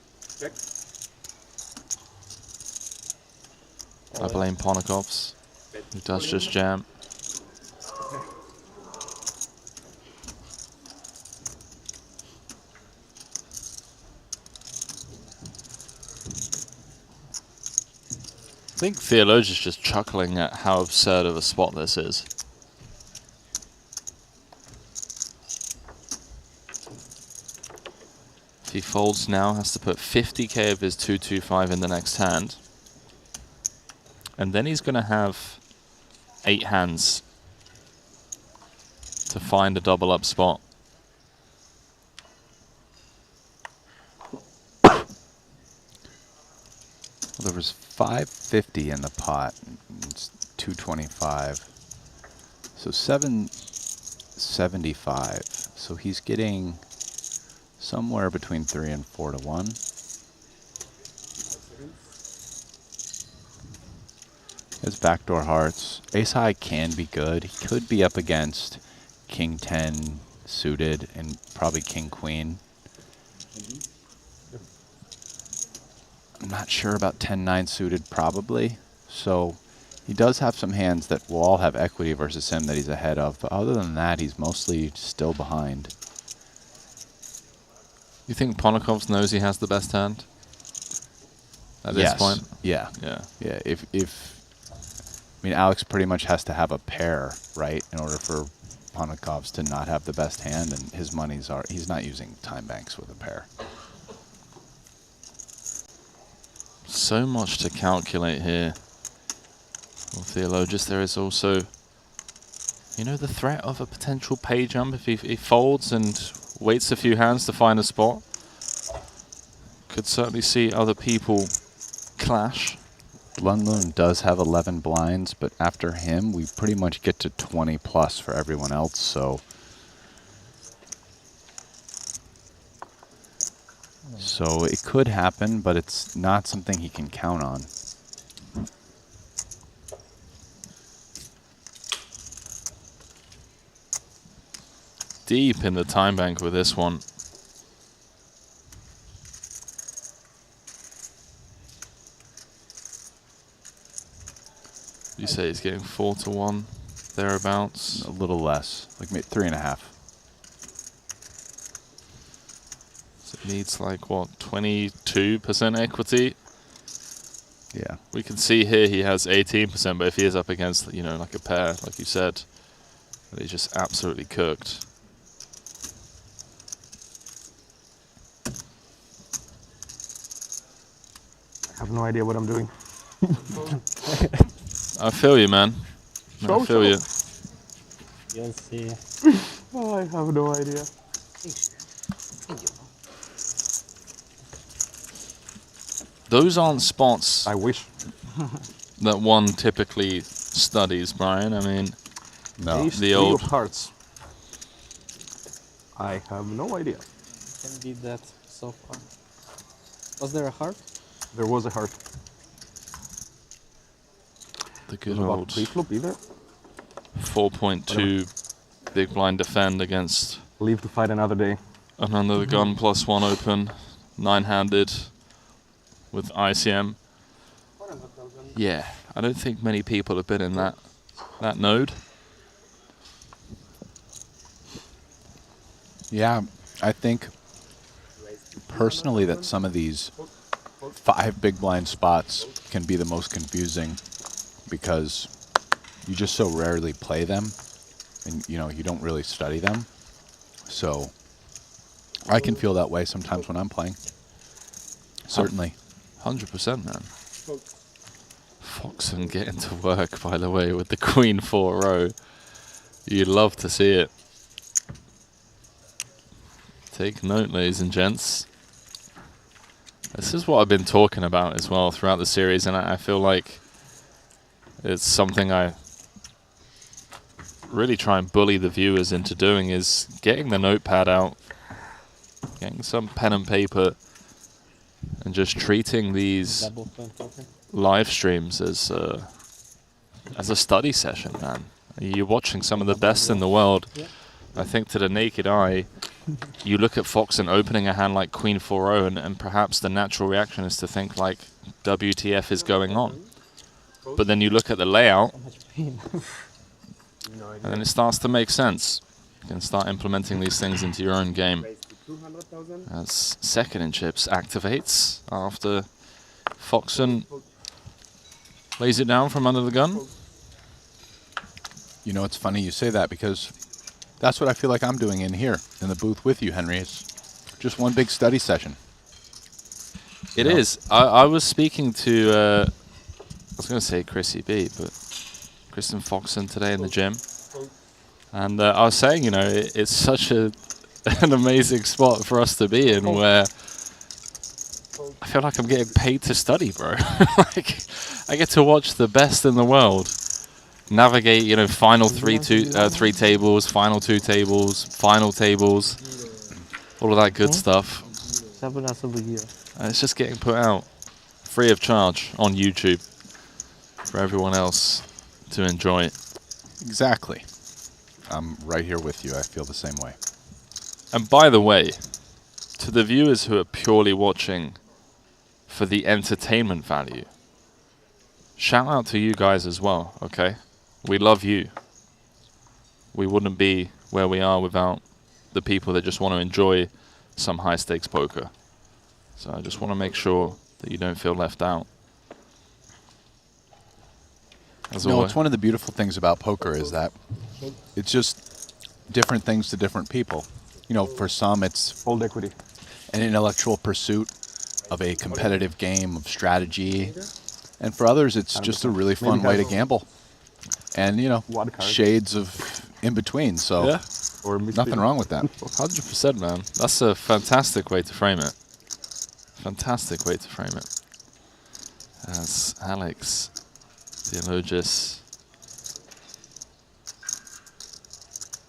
I blame Ponikovs, who does just jam. I think Theologus is just chuckling at how absurd of a spot this is. If he folds now, has to put 50k of his 225 in the next hand. And then he's going to have 8 hands to find a double up spot.
Well, there was 550 in the pot. It's 225. So 775. So he's getting somewhere between 3 and 4 to 1. His backdoor hearts. Ace high can be good. He could be up against king 10 suited and probably king queen. I'm not sure about 10-9 suited, probably. So he does have some hands that will all have equity versus him that he's ahead of. But other than that, he's mostly still behind.
You think Ponikovs knows he has the best hand at this point?
Yeah.
Yeah.
Yeah. I mean, Alex pretty much has to have a pair, right, in order for Ponikovs to not have the best hand, and his monies are, he's not using time banks with a pair.
So much to calculate here. Well, Theologus, there is also, you know, the threat of a potential pay jump if he folds and waits a few hands to find a spot. Could certainly see other people clash.
Lundlund does have 11 blinds, but after him, we pretty much get to 20 plus for everyone else, so it could happen, but it's not something he can count on.
Deep in the time bank with this one. You say he's getting 4 to 1, thereabouts?
A little less, like maybe 3.5.
So it needs like, what, 22% equity?
Yeah.
We can see here he has 18%, but if he is up against, you know, like a pair, like you said, he's just absolutely cooked.
I have no idea what I'm doing.
I feel you, man. I feel you.
You'll see.
Oh, I have no idea.
Those aren't spots.
I wish.
That one typically studies, Brian. I mean,
No.
the old
of hearts. I have no idea.
Can beat that so far. Was there a heart?
There was a heart.
the good
What about
old
pre-flop either?
4.2 big blind defend against
Leave to fight another day.
an under the gun +1 open, 9-handed with ICM. Yeah, I don't think many people have been in that node.
Yeah, I think personally that some of these 5 big blind spots can be the most confusing because you just so rarely play them and you don't really study them. So I can feel that way sometimes when I'm playing. Certainly.
100%, man. Foxen getting to work, by the way, with the Queen 4-0. You'd love to see it. Take note, ladies and gents. This is what I've been talking about as well throughout the series, and I feel like it's something I really try and bully the viewers into doing, is getting the notepad out, getting some pen and paper, and just treating these live streams as a study session, man. You're watching some of the best in the world. I think to the naked eye, you look at Foxen opening a hand like Queen 4-0, and perhaps the natural reaction is to think like, WTF is going on? But then you look at the layout, and then it starts to make sense. You can start implementing these things into your own game. As second in chips activates after Foxen lays it down from under the gun.
You know, it's funny you say that because that's what I feel like I'm doing in here in the booth with you, Henry. It's just one big study session.
It is. I was speaking to, I was going to say Chrissy B, but Kristen Foxen today in the gym. And I was saying, it's such an amazing spot for us to be in where I feel like I'm getting paid to study, bro. Like, I get to watch the best in the world navigate, final three tables, final 2 tables, final tables, all of that good stuff. And it's just getting put out free of charge on YouTube for everyone else to enjoy.
Exactly. I'm right here with you. I feel the same way.
And by the way, to the viewers who are purely watching for the entertainment value, shout out to you guys as well, okay? We love you. We wouldn't be where we are without the people that just want to enjoy some high stakes poker. So I just want to make sure that you don't feel left out.
No, it's one of the beautiful things about poker is that it's just different things to different people. For some it's
old equity,
an intellectual pursuit of a competitive game of strategy, and for others it's just a really fun way to gamble. And shades of in between. So
yeah.
Nothing wrong with that.
100%, man. That's a fantastic way to frame it. Fantastic way to frame it. As Alex Theologis,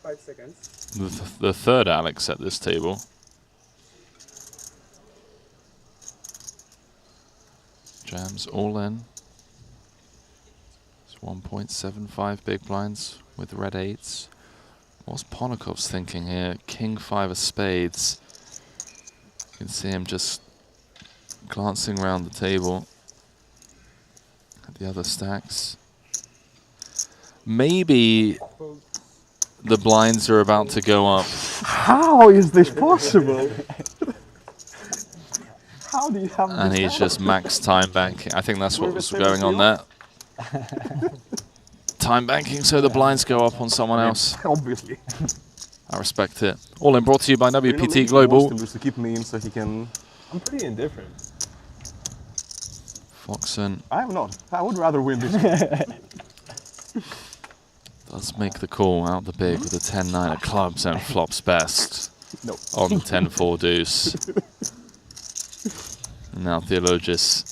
5 seconds.
the third Alex at this table, jams all in. 1.75 big blinds with red 8s. What's Ponakov's thinking here? King 5 of spades. You can see him just glancing around the table at the other stacks. Maybe the blinds are about to go up.
How is this possible? How do you have this?
And he's just max time banking. I think that's what was going on there. Time banking so the blinds go up on someone else.
Obviously.
I respect it. All in brought to you by WPT Global.
He wants to keep me in so he can...
I'm pretty indifferent.
Foxen.
I am not. I would rather win this.
Does make the call out the big with the 10-9 of clubs and flops best on the 10-4 deuce. And now Theologus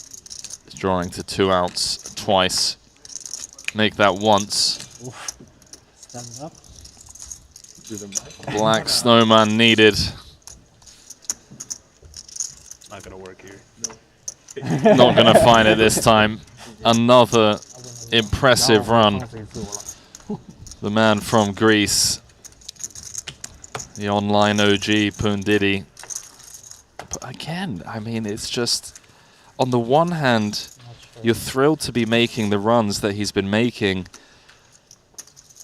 is drawing to 2 outs twice. Make that once.
Stand up.
Black Snowman needed.
Not gonna work here.
Not gonna find it this time. Another impressive run. The man from Greece, the online OG Pundidi. But again, I mean, it's just, on the one hand, you're thrilled to be making the runs that he's been making,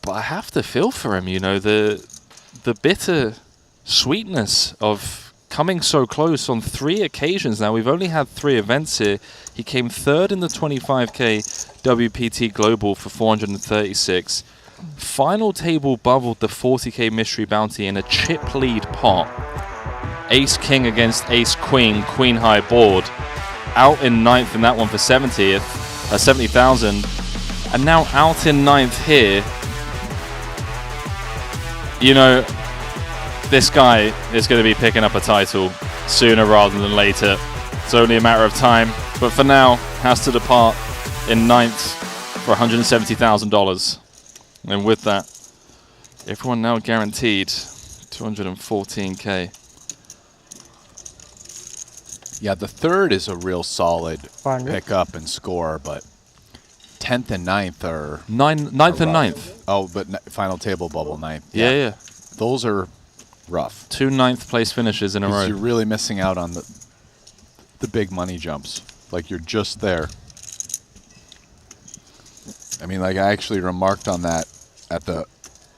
but I have to feel for him, you know, the bitter sweetness of coming so close on 3 occasions now. We've only had 3 events here. He came 3rd in the 25K WPT Global for 436. Final table bubbled the 40K Mystery Bounty in a chip lead pot. Ace King against Ace Queen, Queen High board. Out in 9th in that one for 70,000. And now out in 9th here. You know, this guy is going to be picking up a title sooner rather than later. It's only a matter of time. But for now, has to depart in 9th for $170,000. And with that, everyone now guaranteed 214K.
Yeah, the 3rd is a real solid pick up and score, but 10th and 9th are
9th and 9th.
Oh, but final table bubble 9th.
Yeah.
Those are rough.
2 9th place finishes in a row.
You're really missing out on the big money jumps. Like, you're just there. I mean, like, I actually remarked on that at the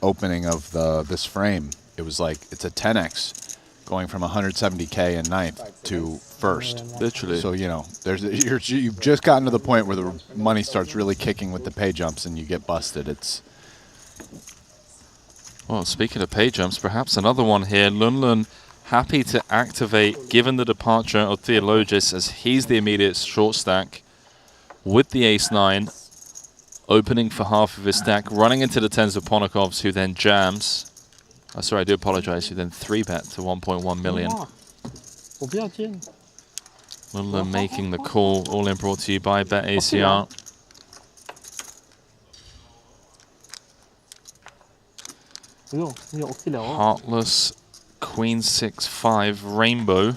opening of this frame. It was like, it's a 10x going from 170K in 9th to 1st.
Literally.
So, you know, you've just gotten to the point where the money starts really kicking with the pay jumps and you get busted. It's...
Well, speaking of pay jumps, perhaps another one here. Lunlun happy to activate, given the departure of Theologus, as he's the immediate short stack with the ace-9, opening for half of his stack, running into the 10s of Ponakovs, who then jams. Oh, sorry, I do apologize. Who then 3-bet to 1.1 million. Lunlun making the call. All in brought to you by BetACR. Heartless, Queen 6-5, Rainbow.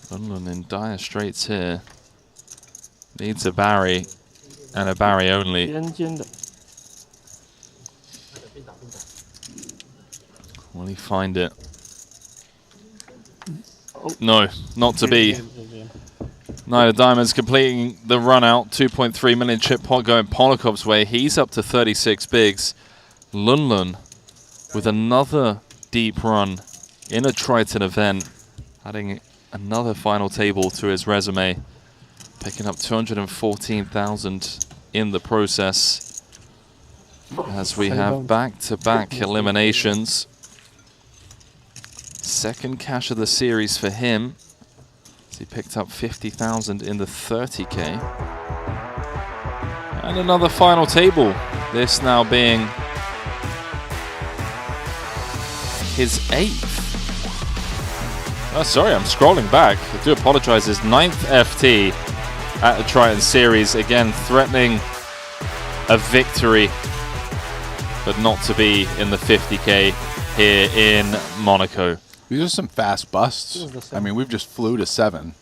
Lunlun in dire straits here. Needs a Barry, and a Barry only. Will he find it? No, not to be. Knight of Diamonds completing the run out. 2.3 million chip pot going Ponakov's way. He's up to 36 bigs. Lunlun with another deep run in a Triton event, adding another final table to his resume, picking up 214,000 in the process. As we have back-to-back eliminations. Second cash of the series for him. He picked up 50,000 in the 30K. And another final table. This now being his 8th. Oh, sorry, I'm scrolling back. I do apologize. His 9th FT at the Triton series. Again, threatening a victory, but not to be in the 50K here in Monaco.
These are some fast busts. I mean, we've just flew to 7.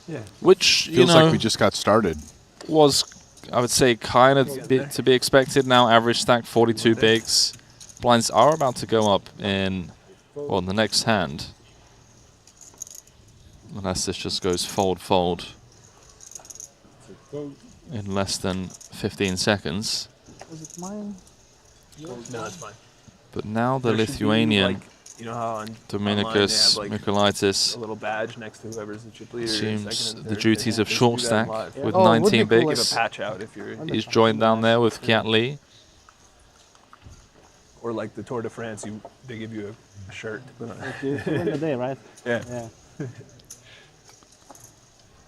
Yeah. Which,
feels like we just got started.
Was, I would say, kind of to be expected now. Average stack 42 bigs. Blinds are about to go up in, well, in the next hand. Unless this just goes fold in less than 15 seconds.
Was it mine?
No, that's fine.
But now the
There should be,
Lithuanian,
like, you know how on
Dominicus
online they have,
Mikulaitis,
a little badge next to whoever's the chip leader.
assumes
second and
the
third.
duties of
They
short
do that a
stack
lot.
with
Oh,
19
would be cool.
bigs.
Give a patch out if you're
He's joined down there with Kiat Lee.
Or like the Tour de France, they give you a shirt to put on.
You win the day, right?
Yeah.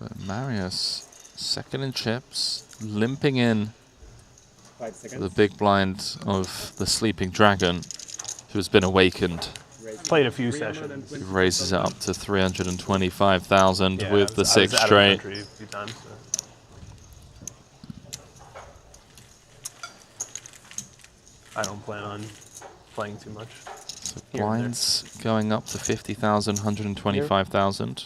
But Marius, second in chips, limping in The big blind of the Sleeping Dragon, who has been awakened.
Played a few sessions.
He raises it up to 325,000
Yeah,
with the
I was
6
out of the
straight.
country a few times, so. I don't plan on playing too much.
So
here and there.
blinds going up to 50,000, 125,000.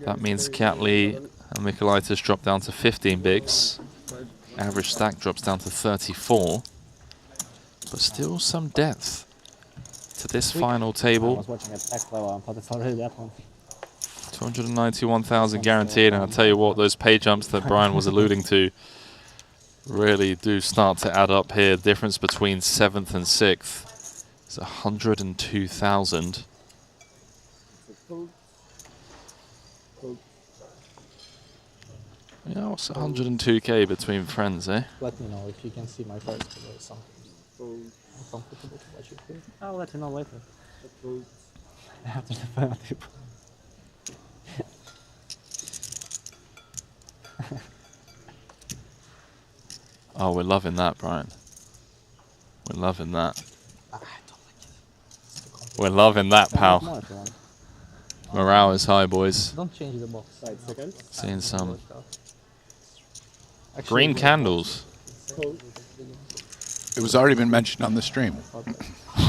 That means Catley and Mikolaitis drop down to 15 bigs. Average stack drops down to 34. But still some depth to this final
I
table.
was watching a tech level, but it's already that one.
291,000 guaranteed, and I'll tell you what, those pay jumps that Brian was alluding to really do start to add up here. Difference between 7th and 6th is 102,000. Yeah, what's 102k between friends, eh?
Let me know if you can see my cards, because something uncomfortable to watch it here. I'll let you know later. After the final table.
Oh, we're loving that, Brian. We're loving that. We're loving that, pal. Morale is high, boys.
Don't change the box.
Seeing some green candles.
It was already been mentioned on the stream.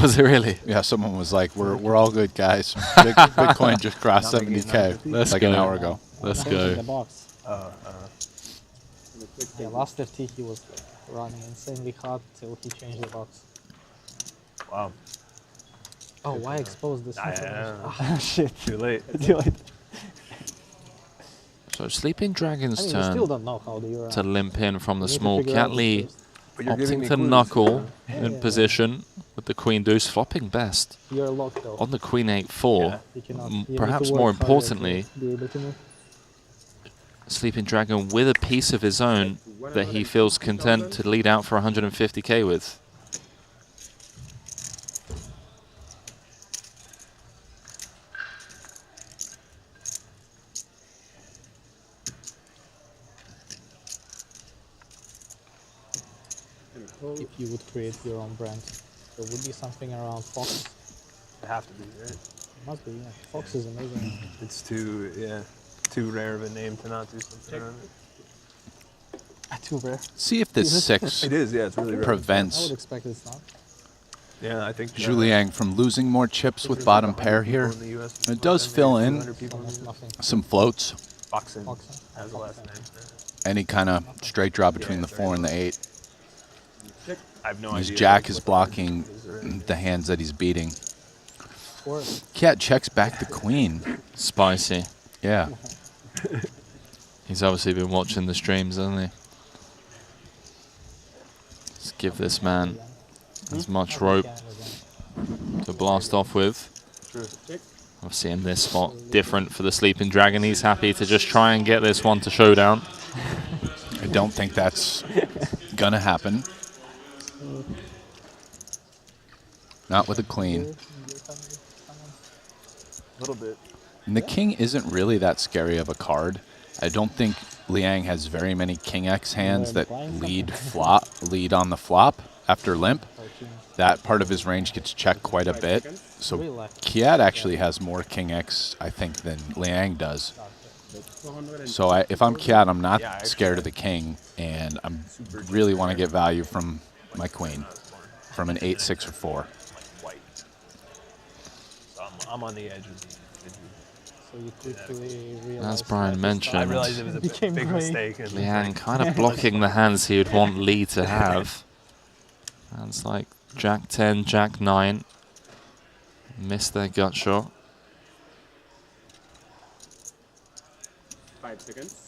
Was it really?
Yeah, someone was like, "We're all good, guys. Bitcoin just crossed 70k like an hour ago."
Let's
Changing
go.
the box. Yeah, last FT he was running insanely hard till he changed the box.
Wow.
Oh, why expose this?
Ah,
Shit.
Too late.
Too late.
So Sleeping Dragon's
I mean, we
turn
still don't know how the Euro
to limp in from the
We need to
small.
figure out
Catley
this
But you're giving
opting
me
to
clues.
knuckle
Yeah,
in
yeah.
position with the Queen Deuce, flopping best
You're locked though.
on the Queen 8-4.
Yeah, you cannot- you need to
Perhaps
work
more
harder to
importantly,
be able to move.
Sleeping Dragon with a piece of his own that he feels content to lead out for 150k with.
If you would create your own brand, there would be something around Fox.
It have to be, right?
It must be, yeah. Fox is amazing.
It's too rare of a name to not do something around it.
Too rare.
See if this 6
It is, yeah, it's really rare.
I
prevents
would expect it's not.
Yeah, I think
Juliang from losing more chips with bottom pair here. It does fill in
Almost nothing.
some floats.
Boxing has a last name.
Any kind of straight draw between the 4 and the 8.
I have no
His
idea.
jack is blocking the hands that he's beating. Cat checks back the queen.
Spicy.
Yeah.
He's obviously been watching the streams, hasn't he? Let's give this man as much rope to blast off with. Obviously in this spot, different for the Sleeping Dragon. He's happy to just try and get this one to showdown.
I don't think that's gonna happen. Not with a queen.
A little bit.
And the king isn't really that scary of a card. I don't think Liang has very many King X hands that lead on the flop after limp. That part of his range gets checked quite a bit. So Kiat actually has more King X, I think, than Liang does. So if I'm Kiat, I'm not scared of the king, and I really want to get value from my queen, from an 8, 6, or 4.
So I'm on the edge of the
So you quickly realize
As Brian mentioned,
I realized it was a big mistake. And
Liang kind of blocking the hands he would want Lee to have. Hands like Jack 10, Jack 9. Missed their gut shot.
5 seconds.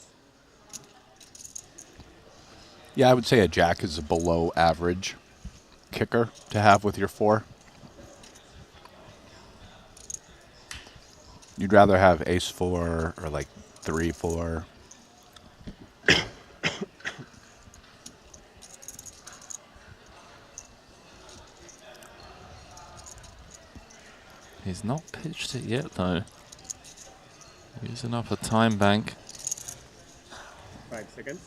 Yeah, I would say a jack is a below average kicker to have with your 4. You'd rather have ace 4 or like 3, 4.
He's not pitched it yet though. Using up a time bank.
5 seconds.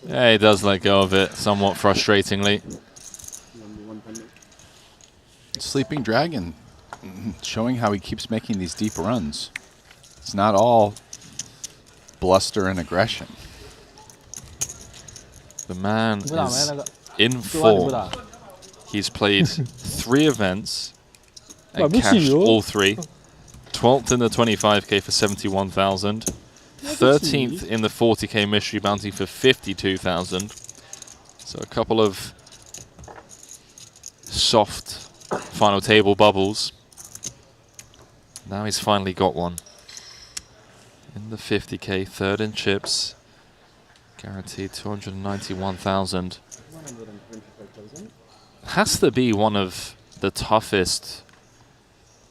Yeah, he does let go of it somewhat frustratingly.
Sleeping Dragon, showing how he keeps making these deep runs. It's not all bluster and aggression.
The man is in form. He's played 3 events and cashed all 3. 12th in the 25k for 71,000. 13th in the 40k mystery bounty for 52,000. So a couple of soft final table bubbles. Now he's finally got one. In the 50k, 3rd in chips. Guaranteed 291,000. Has to be one of the toughest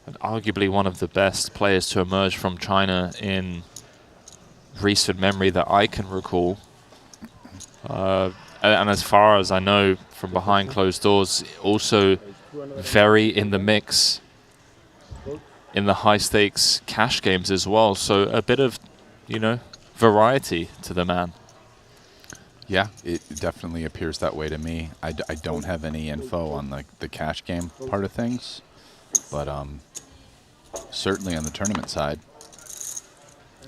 and arguably one of the best players to emerge from China in recent memory that I can recall. And as far as I know from behind closed doors, also very in the mix in the high stakes cash games as well. So a bit of, you know, variety to the man.
Yeah, it definitely appears that way to me. I don't have any info on the cash game part of things, but certainly on the tournament side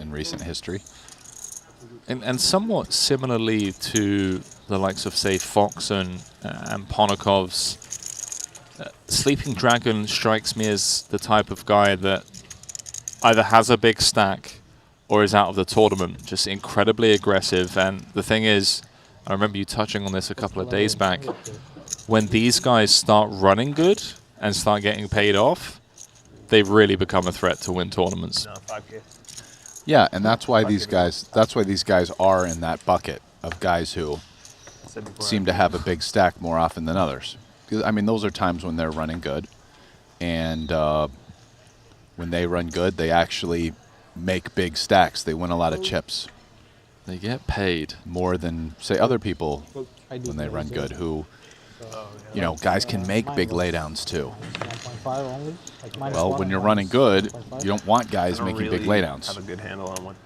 in recent history.
And somewhat similarly to the likes of, say, Fox and Ponakov's, Sleeping Dragon strikes me as the type of guy that either has a big stack or is out of the tournament, just incredibly aggressive. And the thing is, I remember you touching on this a couple of days back, when these guys start running good and start getting paid off, they really become a threat to win tournaments.
Yeah, and that's why these guys are in that bucket of guys who seem to have a big stack more often than others. I mean, those are times when they're running good, and when they run good, they actually make big stacks. They win a lot of chips.
They get paid
more than, say, other people when they run good, who, you know, guys can make big laydowns too. Well, when you're running good, you don't want guys making big laydowns.
Have a good handle on what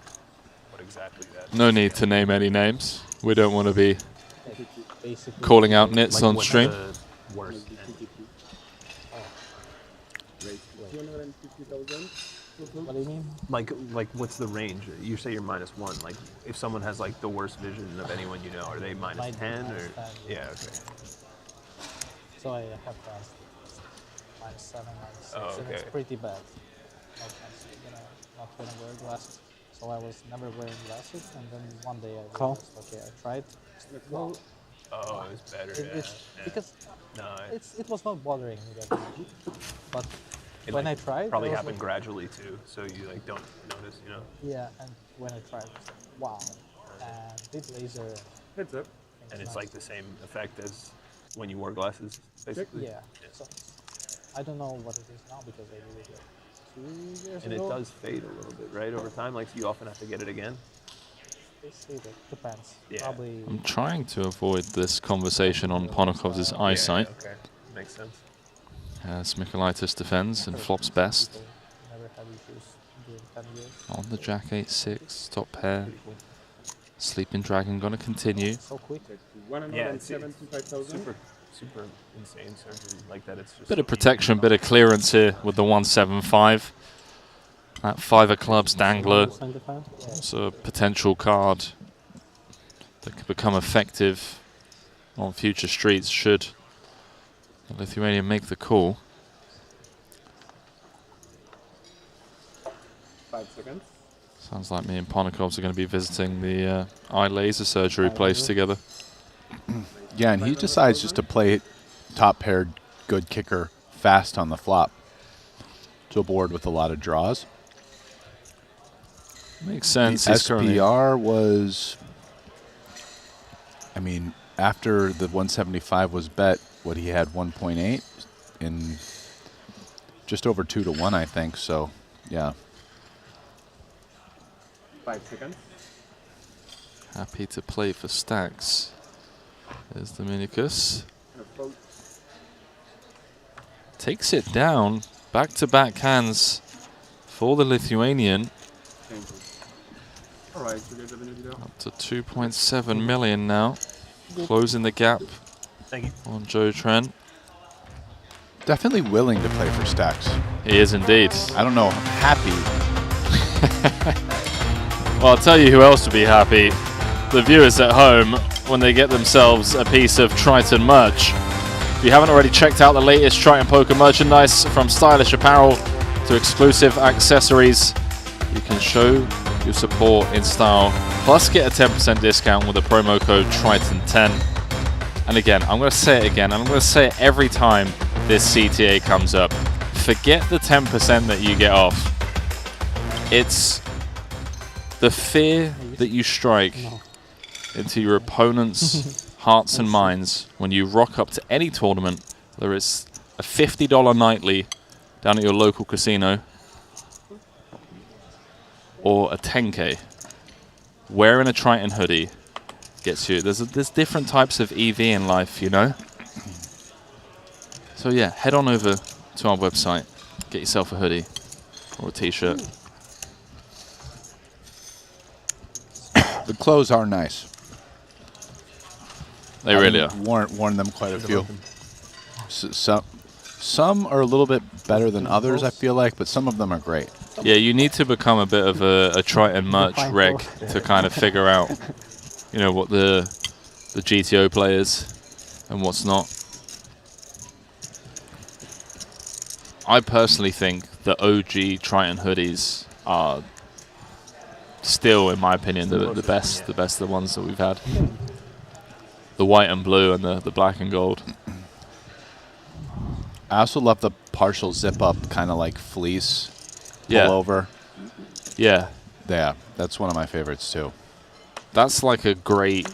exactly that.
No need to name any names. We don't want to be calling out nits on stream.
Worst.
What do you mean?
Like what's the range? You say you're -1. Like, if someone has like the worst vision of anyone you know, are they -10 or? Yeah, okay.
So I have passed -7, -6,
Oh,
and
okay.
it's pretty bad. Not wearing glasses. So I was never wearing glasses, and then one day I realized, okay, I tried. Well,
Oh, it was better.
Because
no,
it was not bothering me that much. But
it
when I tried,
probably
I was
happened
like,
gradually too, so you like don't notice, you know.
Yeah, and when I tried, I was like, wow. And did laser.
Heads up. And it's like the same effect as when you wore glasses, basically.
Yeah. So I don't know what it is now because I did it like 2 years
And
ago.
it does fade a little bit, right, over time. Like, so you often have to get it again.
They say that depends.
Yeah.
Probably.
I'm trying to avoid this conversation on Ponakov's eyesight.
Yeah, okay, makes sense.
As Mikolaitis defends and flops best.
Never had issues during 10 years.
On the Jack 8-6, top pair. Sleeping Dragon gonna continue.
So quick.
Yeah, it's super insane surgery like that. It's just
Bit of protection, bit of clearance here with the 175. That 5 of clubs dangler. It's a potential card that could become effective on future streets should the Lithuanian make the call.
5 seconds.
Sounds like me and Ponakovs are going to be visiting the eye laser surgery place together.
Yeah, and he decides just to play top paired good kicker fast on the flop to a board with a lot of draws.
Makes sense.
The SPR was, I mean, after the 175 was bet, what he had 1.8 in just over 2 to 1, I think. So, yeah.
5 seconds.
Happy to play for stacks. There's Dominicus. Takes it down. Back-to-back hands for the Lithuanian.
Alright, you guys have any video?
Up to 2.7 million now. Closing the gap on Joe Trent.
Definitely willing to play for stacks.
He is indeed.
I don't know, happy.
Well, I'll tell you who else would be happy. The viewers at home when they get themselves a piece of Triton merch. If you haven't already checked out the latest Triton Poker merchandise, from stylish apparel to exclusive accessories, you can show your support in style, plus get a 10% discount with the promo code Triton10. And again, I'm going to say it again, and I'm going to say it every time this CTA comes up. Forget the 10% that you get off. It's the fear that you strike into your opponent's hearts and minds when you rock up to any tournament, whether it's a $50 nightly down at your local casino or a 10K. Wearing a Triton hoodie gets you. There's different types of EV in life, you know? So yeah, head on over to our website, get yourself a hoodie or a t-shirt.
The clothes are nice.
They really are.
Worn them quite a few. Some are a little bit better than others, I feel like, but some of them are great.
Yeah, you need to become a bit of a Triton merch reg to kind of figure out, you know, what the GTO play is and what's not. I personally think the OG Triton hoodies are still, in my opinion, the best of the ones that we've had. The white and blue and the black and gold.
I also love the partial zip up, kind of like fleece pullover.
Yeah.
Yeah, that's one of my favorites too.
That's like a great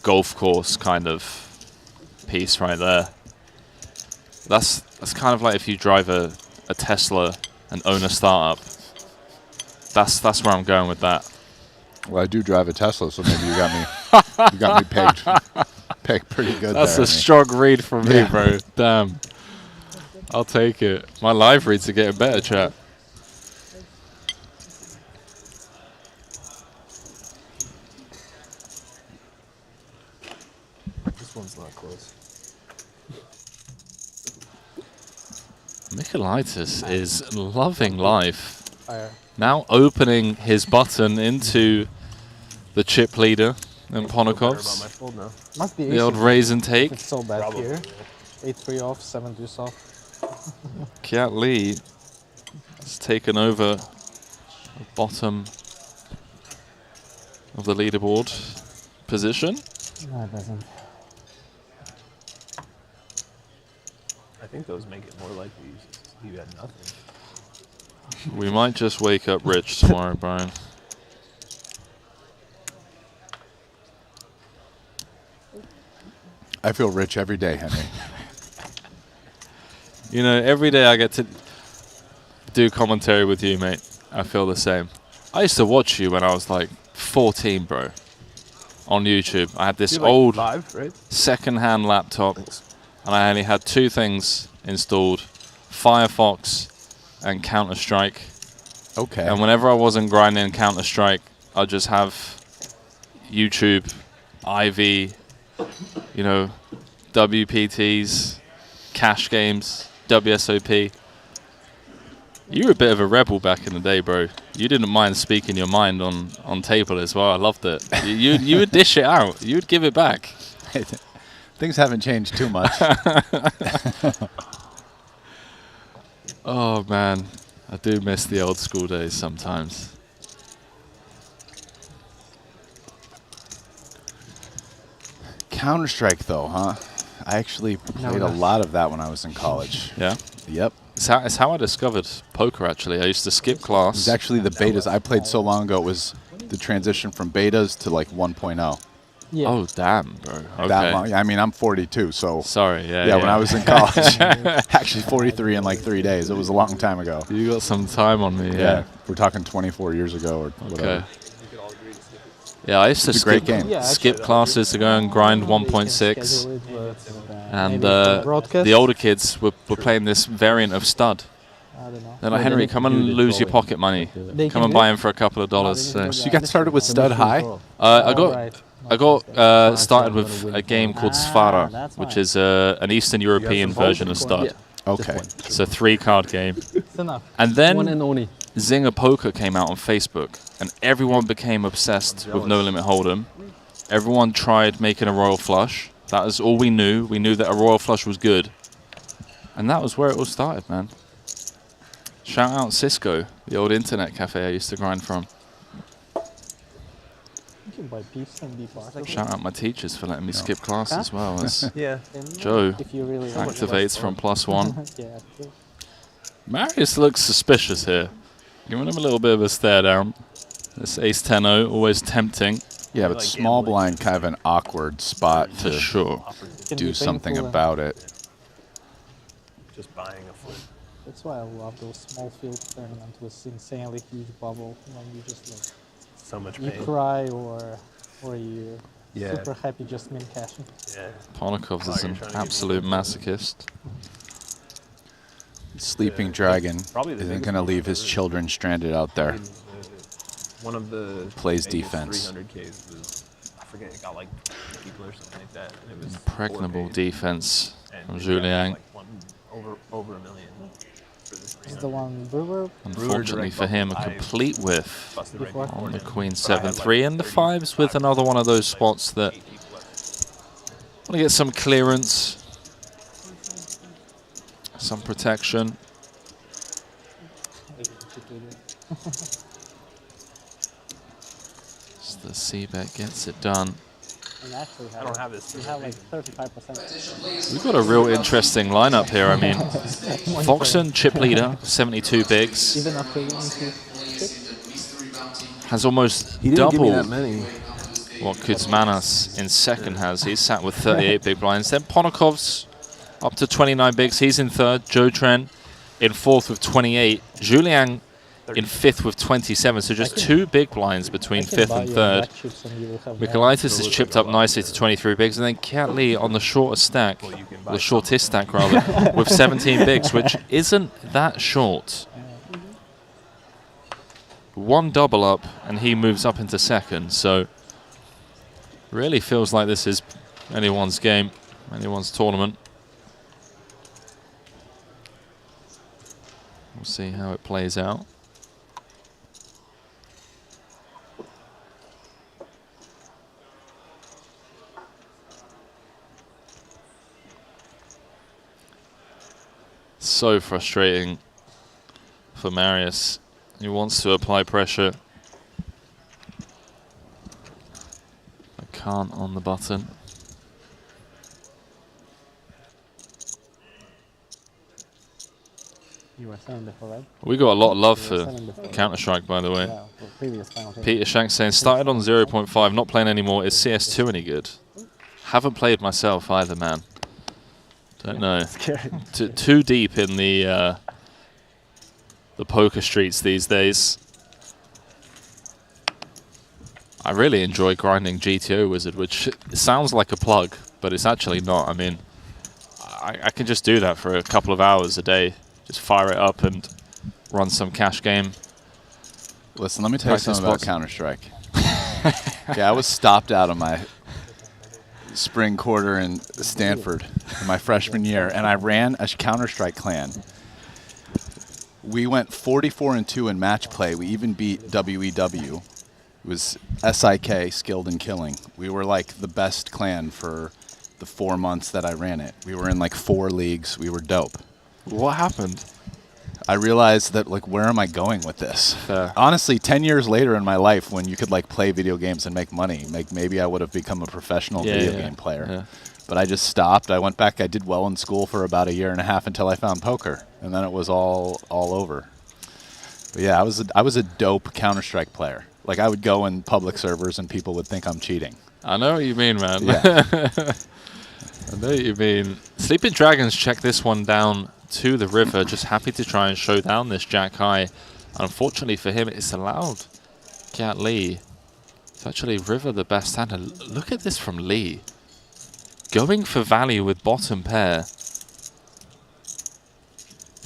golf course kind of piece right there. That's kind of like if you drive a Tesla and own a startup. That's where I'm going with that.
Well, I do drive a Tesla, so maybe you got me pegged pretty good.
That's
there,
a strong read from me,
Yeah.
bro. Damn. I'll take it. My live reads are getting better, chat.
This one's not close.
Michaelitis is loving life. Now opening his button into the chip leader and Ponakov's.
Must be
The old raise and take.
It's so bad here. 8-3 off, 7-2 off.
Kiat Lee has taken over the bottom of the leaderboard position.
No, it doesn't.
I think those make it more likely you had nothing.
We might just wake up rich tomorrow, Brian.
I feel rich every day, Henry.
You know, every day I get to do commentary with you, mate. I feel the same. I used to watch you when I was like 14, bro, on YouTube. I had this
You're like
old
5, right?
second-hand laptop, and I only had two things installed, Firefox and Counter-Strike.
Okay.
And whenever I wasn't grinding Counter-Strike, I'd just have YouTube, IV, you know, WPTs, cash games, WSOP. You were a bit of a rebel back in the day, bro. You didn't mind speaking your mind on table as well. I loved it. You would dish it out. You would give it back.
Things haven't changed too much.
Oh, man. I do miss the old school days sometimes.
Counter-Strike, though, huh? I actually played a lot of that when I was in college.
Yeah?
Yep.
It's how I discovered poker, actually. I used to skip class.
It was actually the betas. I played so long ago, it was the transition from betas to like 1.0.
Yeah.
Oh, damn, bro. Okay.
That long. I mean, I'm 42, so...
Sorry,
Yeah, when I was in college. Actually, 43 in like 3 days. It was a long time ago.
You got some time on me, yeah.
We're talking 24 years ago or whatever.
Yeah, I used to
It's a great game.
skip classes to go and grind 1.6. And the older kids were playing this variant of stud.
I don't know.
They're like, Henry, come and lose your pocket money. Come and buy him for a couple of dollars. So
you got started with stud high?
I got started with a game called Sfara, which is an Eastern European version of stud.
Okay.
It's a 3-card game. And then Zinger Poker came out on Facebook, and everyone became obsessed with No Limit Hold'em. Everyone tried making a royal flush. That was all we knew. We knew that a royal flush was good. And that was where it all started, man. Shout out Cisco, the old internet cafe I used to grind from. Shout out my teachers for letting me skip class as well. As Joe activates from +1. Marius looks suspicious here. Giving him a little bit of a stare down. This ace-10-0, always tempting.
Yeah, but small blind, kind of an awkward spot
for sure.
Do something about it.
Just buying a flip.
That's why I love those small field tournaments with insanely huge bubble when you just like
so much
you
pain.
Cry or you're super happy just min cashing.
Yeah.
Ponakov is an absolute masochist.
Sleeping Dragon isn't going to leave his children stranded out there.
One of the
plays defense.
300Ks was, I forget, it got like people or something like that. And it was
Impregnable defense from Julien.
Like over $1 million.
Is the one Brewer?
Unfortunately for him, a complete whiff on the Queen 7-3, and the 5s with another one of those spots that want to get some clearance, some protection. The C-bet gets it done.
And actually, I don't have this. You have like 35%.
We've got a real interesting lineup here. I mean, Foxen, chip leader, 72 bigs.
Even after chip?
Has almost double what Kuzmanas in second has. He's sat with 38 big blinds. Then Ponakov's up to 29 bigs. He's in third. Joe Tren in fourth with 28. Julien in fifth with 27, so just 2 big blinds between fifth and third. Mikolaitis is chipped up nicely to 23 bigs, and then Kat Lee on the shortest stack, the shortest stack rather, with 17 bigs, which isn't that short. 1 double up, and he moves up into second, so really feels like this is anyone's game, anyone's tournament. We'll see how it plays out. So frustrating for Marius. He wants to apply pressure, but can't on the button.
You were saying before, right?
We got a lot of love for Counter-Strike, by the way.
Yeah,
Peter Shank saying, started on 0.5, not playing anymore. Is CS2 any good? Haven't played myself either, man. Don't know. Too deep in the poker streets these days. I really enjoy grinding GTO Wizard, which sounds like a plug, but it's actually not. I mean, I can just do that for a couple of hours a day. Just fire it up and run some cash game.
Listen, let me tell you something about Counter-Strike. Yeah, I was stopped out of my spring quarter in Stanford in my freshman year, and I ran a Counter-Strike clan. We went 44-2 in match play. We even beat WEW. It was SIK, Skilled in Killing. We were like the best clan for the 4 months that I ran it. We were in like 4 leagues. We were dope.
What happened?
I realized that, like, where am I going with this? Honestly, 10 years later in my life, when you could like play video games and make money, maybe I would have become a professional video game player. Yeah. But I just stopped. I went back. I did well in school for about 1.5 years until I found poker, and then it was all over. But yeah, I was a dope Counter-Strike player. Like, I would go in public servers and people would think I'm cheating.
I know what you mean, man.
Yeah.
I know what you mean. Sleeping Dragons check this one down to the river, just happy to try and show down this jack high. Unfortunately for him, it's allowed Kat Lee to actually river the best hand. And look at this from Lee. Going for value with bottom pair.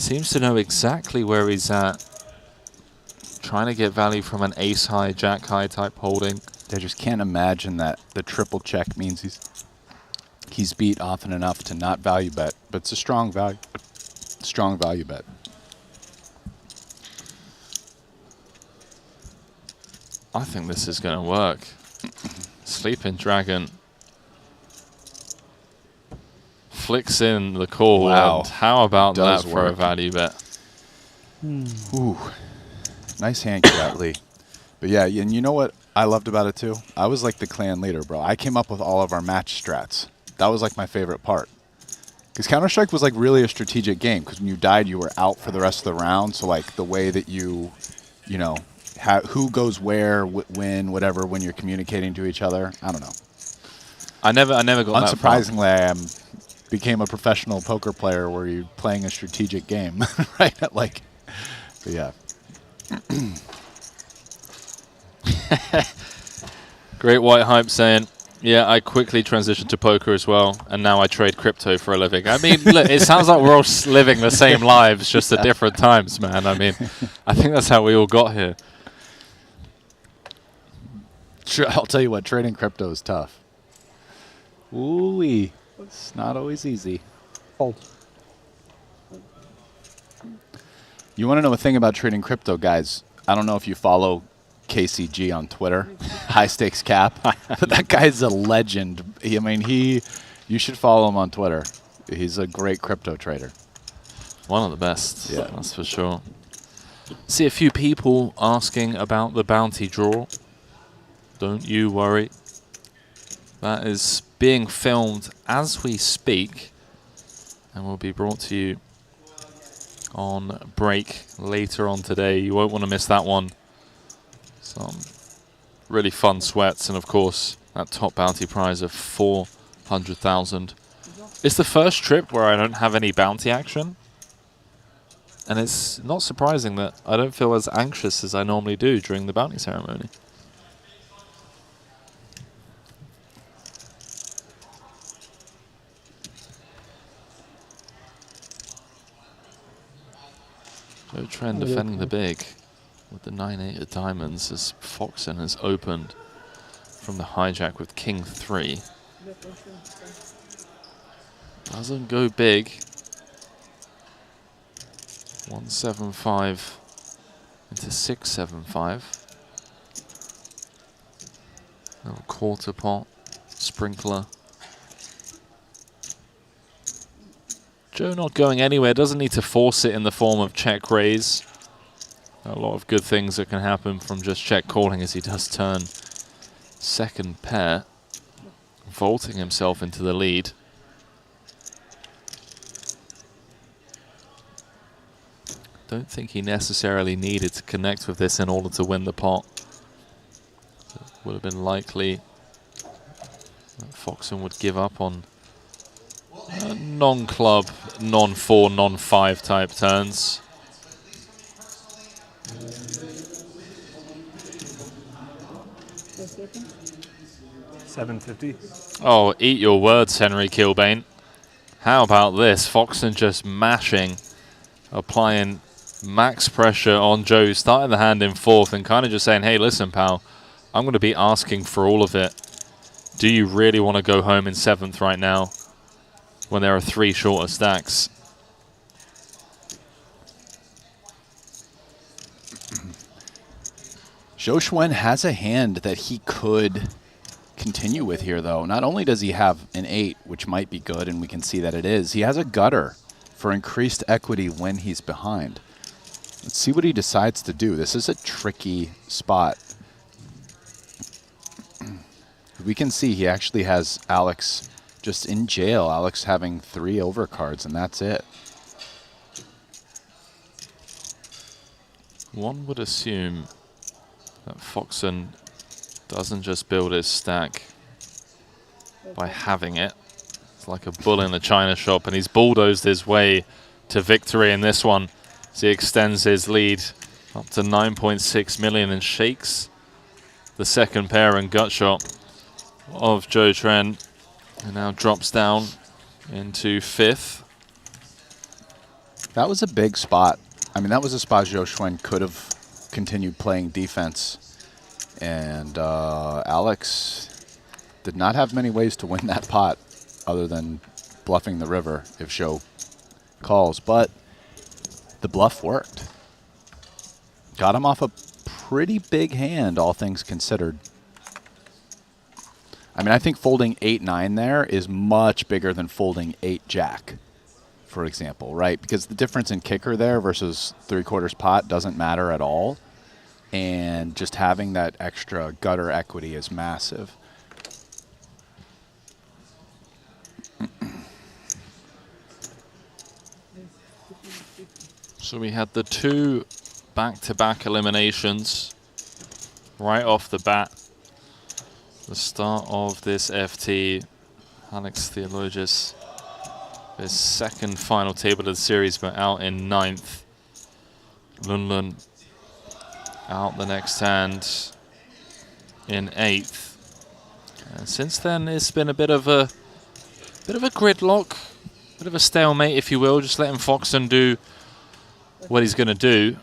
Seems to know exactly where he's at. Trying to get value from an ace high, jack high type holding.
I just can't imagine that the triple check means he's beat often enough to not value bet, but it's a strong value bet.
I think this is going to work. Sleeping Dragon flicks in the call.
Wow.
And how about
Does
that for a
work.
value bet?
Ooh, nice hand cue, Lee. But yeah, and you know what I loved about it too? I was like the clan leader, bro. I came up with all of our match strats. That was like my favorite part. Because Counter-Strike was like really a strategic game. Because when you died, you were out for the rest of the round. So like the way that you know, who goes where, when, whatever, when you're communicating to each other. I don't know.
I never got that far.
Unsurprisingly, I became a professional poker player where you're playing a strategic game, right? Like, but yeah.
Great White Hype saying, yeah, I quickly transitioned to poker as well, and now I trade crypto for a living. I mean, look, it sounds like we're all living the same lives, just at different times, man. I mean, I think that's how we all got here.
I'll tell you what, trading crypto is tough. Ooh-wee. It's not always easy.
Fold.
You want to know a thing about trading crypto, guys? I don't know if you follow KCG on Twitter, High Stakes Cap, but that guy's a legend. You should follow him on Twitter. He's a great crypto trader.
One of the best, yeah, that's for sure. See a few people asking about the bounty draw. Don't you worry. That is being filmed as we speak and will be brought to you on break later on today. You won't want to miss that one. Some really fun sweats, and of course that top bounty prize of 400,000. It's the first trip where I don't have any bounty action, and it's not surprising that I don't feel as anxious as I normally do during the bounty ceremony. Joe Trent defending the big with the 9-8 of diamonds as Foxen has opened from the hijack with King 3. Doesn't go big. 175 into 675. Little quarter pot, sprinkler. Joe not going anywhere, doesn't need to force it in the form of check raise. A lot of good things that can happen from just check calling as he does turn second pair, vaulting himself into the lead. Don't think he necessarily needed to connect with this in order to win the pot. It would have been likely that Foxen would give up on non-club, non-4, non-5 type turns.
$750.
Oh, eat your words, Henry Kilbane. How about this? Foxen just mashing, applying max pressure on Joe, starting the hand in fourth and kind of just saying, hey, listen, pal, I'm going to be asking for all of it. Do you really want to go home in seventh right now when there are 3 shorter stacks?
Zhou Xuan has a hand that he could continue with here, though. Not only does he have an 8, which might be good, and we can see that it is, he has a gutter for increased equity when he's behind. Let's see what he decides to do. This is a tricky spot. We can see he actually has Alex just in jail. Alex having 3 overcards, and that's it.
One would assume that Foxen doesn't just build his stack by having it. It's like a bull in a china shop, and he's bulldozed his way to victory in this one as he extends his lead up to 9.6 million and shakes the second pair and gut shot of Joe Trent, and now drops down into 5th.
That was a big spot. I mean, that was a spot Zhou Xuan could have continued playing defense. And Alex did not have many ways to win that pot other than bluffing the river if Zhou calls. But the bluff worked. Got him off a pretty big hand, all things considered. I mean, I think folding 8-9 there is much bigger than folding 8-jack, for example, right? Because the difference in kicker there versus 3/4 pot doesn't matter at all. And just having that extra gutter equity is massive.
So we had the 2 back-to-back eliminations right off the bat. The start of this FT, Alex Theologis, his second final table of the series, but out in 9th. Lunlun out the next hand in 8th. And since then, it's been a bit of a gridlock, bit of a stalemate, if you will. Just letting Foxon do what he's going to do.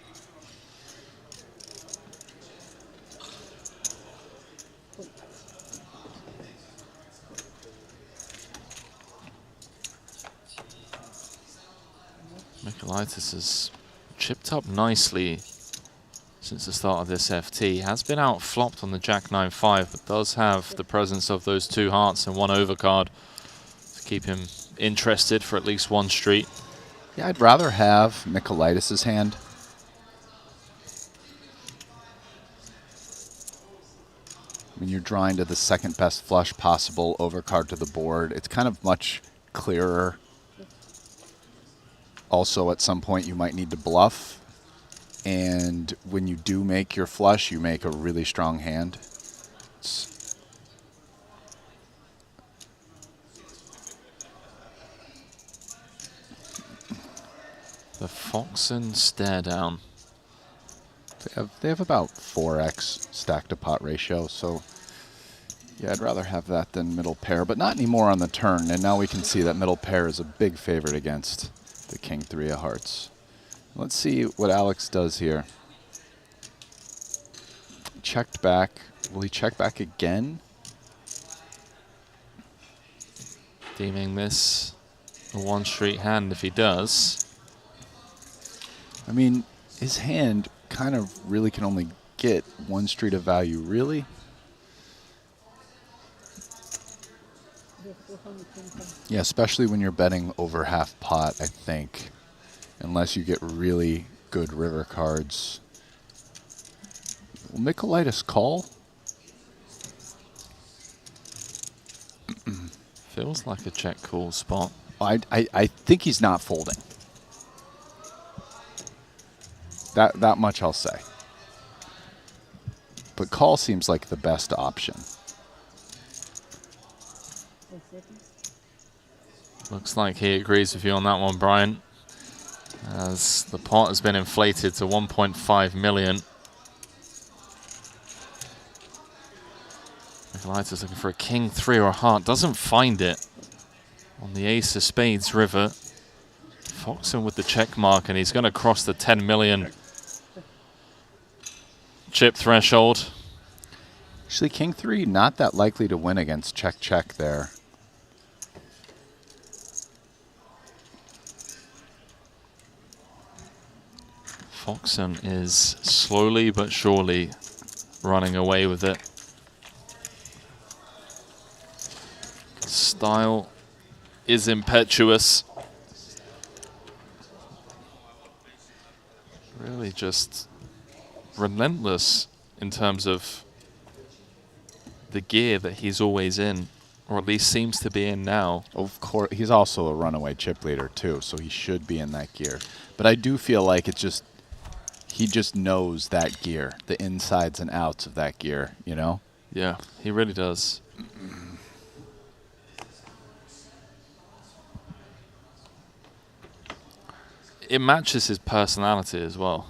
Michaelitis has chipped up nicely since the start of this FT. Has been out flopped on the Jack 9-5, but does have the presence of those 2 hearts and 1 overcard to keep him interested for at least 1 street.
Yeah, I'd rather have Michaelitis' hand. When you're drawing to the second best flush possible overcard to the board, it's kind of much clearer. Also, at some point, you might need to bluff. And when you do make your flush, you make a really strong hand.
The Foxon stare down.
They have about 4x stack to pot ratio, so yeah, I'd rather have that than middle pair, but not anymore on the turn. And now we can see that middle pair is a big favorite against the King 3 of hearts. Let's see what Alex does here. Checked back. Will he check back again?
Deeming this a 1 street hand if he does.
I mean, his hand kind of really can only get 1 street of value, really. Yeah, especially when you're betting over half pot, I think. Unless you get really good river cards. Will Michaelitis call?
Feels like a check call spot.
I think he's not folding. That much I'll say. But call seems like the best option.
Looks like he agrees with you on that one, Brian. As the pot has been inflated to 1.5 million. Michaelitis looking for a King 3 or a heart. Doesn't find it on the Ace of Spades river. Foxon with the check mark, and he's going to cross the 10 million chip threshold.
Actually, King 3 not that likely to win against check there.
Foxon is slowly but surely running away with it. Style is impetuous. Really just relentless in terms of the gear that he's always in, or at least seems to be in now.
Of course, he's also a runaway chip leader too, so he should be in that gear. But I do feel like it's just, he just knows that gear, the insides and outs of that gear, you know?
Yeah, he really does. It matches his personality as well,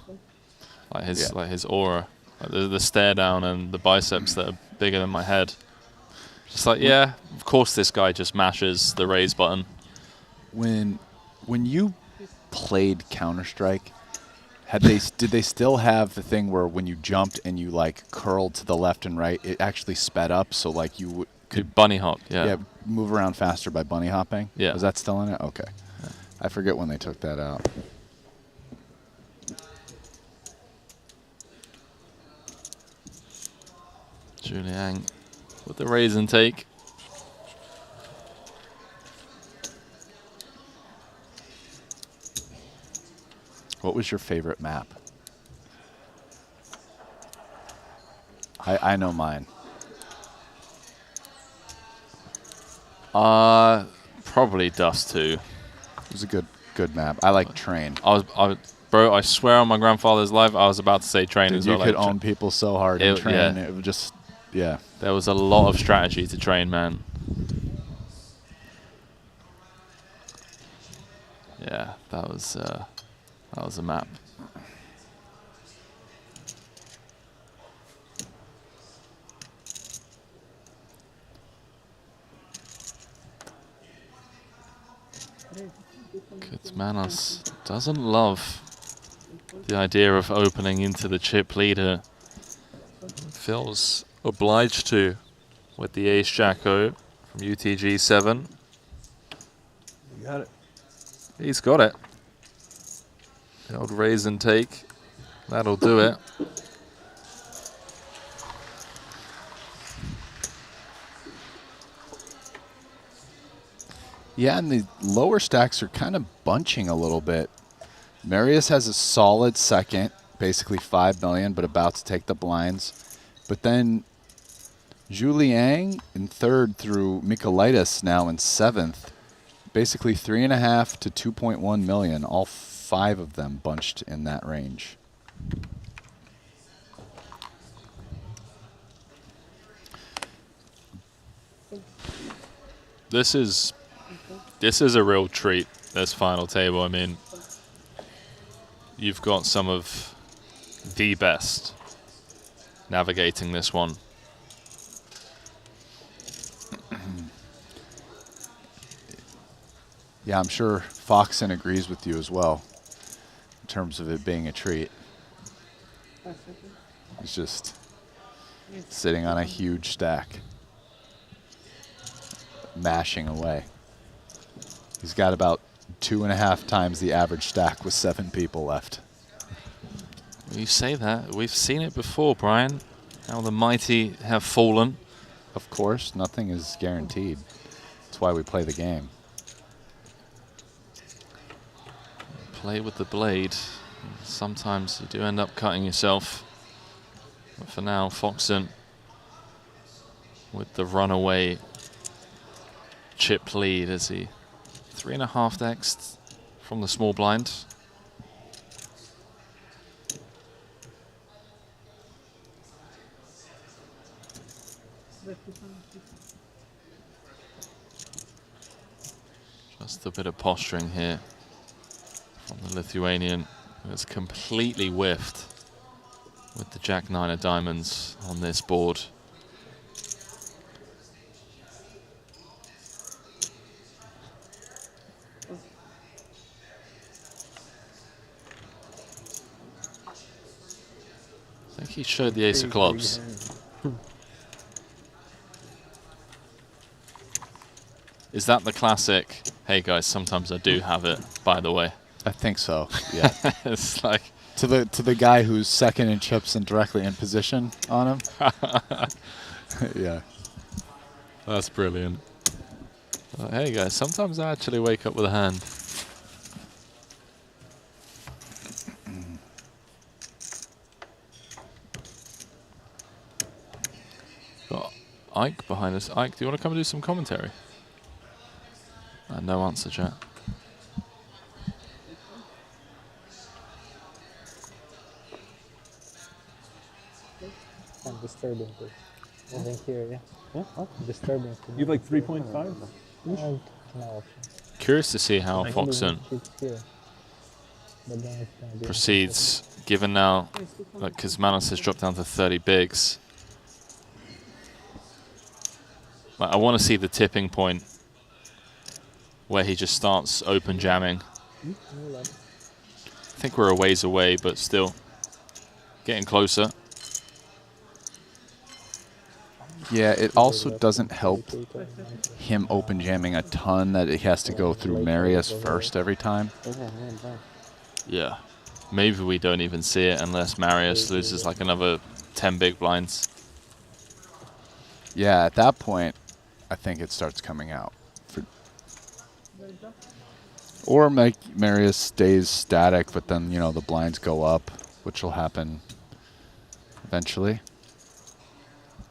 like his aura, like the stare down and the biceps that are bigger than my head. Just like, yeah, of course this guy just mashes the raise button.
When you played Counter-Strike, did they still have the thing where when you jumped and you like curled to the left and right, it actually sped up, so like you could
bunny hop, yeah,
move around faster by bunny hopping?
Yeah.
Was that still in it? Okay. Yeah. I forget when they took that out.
Juliang with the raise and take.
What was your favorite map? I know mine.
Probably Dust 2.
It was a good map. I like Train.
Bro, I swear on my grandfather's life, I was about to say Train as well.
You could own people so hard in Train.
Yeah.
It would just, yeah.
There was a lot of strategy to Train, man. Yeah, that was a map. Manos doesn't love the idea of opening into the chip leader. Feels obliged to with the ace jack-o from UTG7.
You got it.
He's got it. The old raise and take. That'll do it.
Yeah, and the lower stacks are kind of bunching a little bit. Marius has a solid second, basically 5 million, but about to take the blinds. But then Juliang in third through Michaelitis now in seventh. Basically 3.5 to 2.1 million, all 5 of them bunched in that range.
This is a real treat, this final table. I mean, you've got some of the best navigating this one.
Yeah, I'm sure Foxen agrees with you as well in terms of it being a treat. He's just sitting on a huge stack, mashing away. He's got about 2.5 times the average stack with 7 people left.
You say that. We've seen it before, Brian. How the mighty have fallen.
Of course, nothing is guaranteed. That's why we play the game.
Play with the blade. Sometimes you do end up cutting yourself. But for now, Foxen with the runaway chip lead as he 3.5 next from the small blind. Just a bit of posturing here from the Lithuanian, who has completely whiffed with the Jack-9 of diamonds on this board. I think he showed the ace of clubs. Is that the classic, hey guys, sometimes I do have it, by the way?
I think so, yeah.
It's like
to the guy who's second in chips and directly in position on him. Yeah.
That's brilliant. Hey guys, sometimes I actually wake up with a hand. Got Ike behind us. Ike, do you want to come and do some commentary? No answer, chat.
And disturbing too. I think here, yeah. Yeah, what? Disturbing.
You have like 3.5?
No option.
Curious to see how Foxen proceeds, given now, because Manos has dropped down to 30 bigs. I want to see the tipping point where he just starts open jamming I think we're a ways away, but still getting closer.
Yeah, it also doesn't help him open jamming a ton that he has to go through Marius first every time.
Yeah. Maybe we don't even see it unless Marius loses like another 10 big blinds.
Yeah, at that point, I think it starts coming out. Or Marius stays static, but then, you know, the blinds go up, which will happen eventually.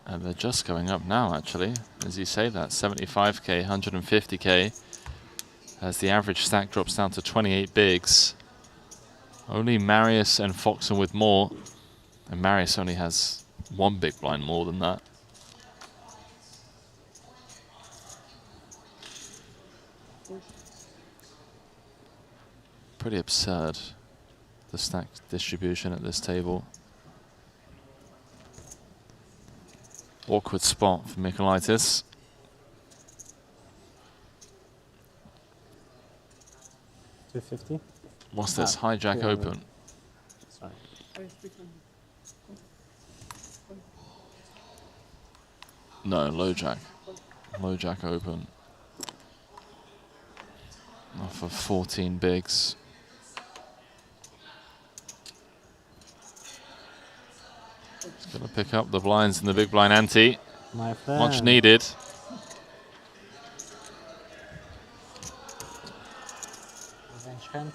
And they're just going up now, actually, as you say that. 75k, 150k, as the average stack drops down to 28 bigs. Only Marius and Foxen with more, and Marius only has 1 big blind more than that. Pretty absurd, the stack distribution at this table. Awkward spot for Mikolaitis.
$250.
What's this? Hijack open.
Sorry.
No, low jack. Low jack open. Off of 14 bigs. He's going to pick up the blinds in the big blind ante.
My friend.
Much needed.
Revenge hand.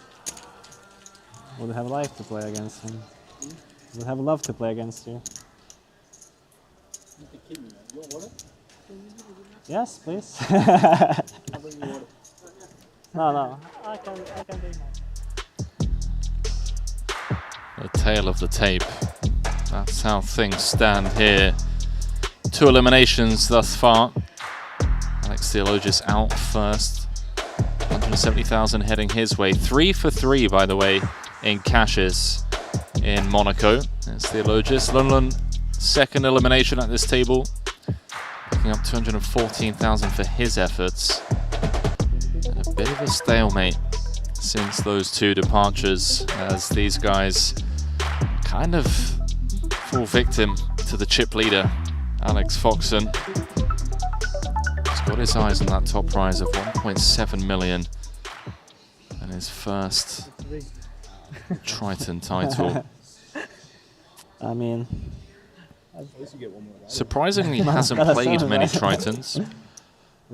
Would have liked to play against him. Would have loved to play against you. Yes, please. No, I can do that.
The tail of the tape. That's how things stand here. 2 eliminations thus far. Alex Theologis out first. 170,000 heading his way. 3 for 3, by the way, in cashes in Monaco. That's Theologis. Lunlun, second elimination at this table. Picking up 214,000 for his efforts. And a bit of a stalemate since those 2 departures, as these guys kind of fall victim to the chip leader, Alex Foxen. He's got his eyes on that top prize of 1.7 million and his first Triton title.
I mean,
surprisingly, he hasn't played many Tritons.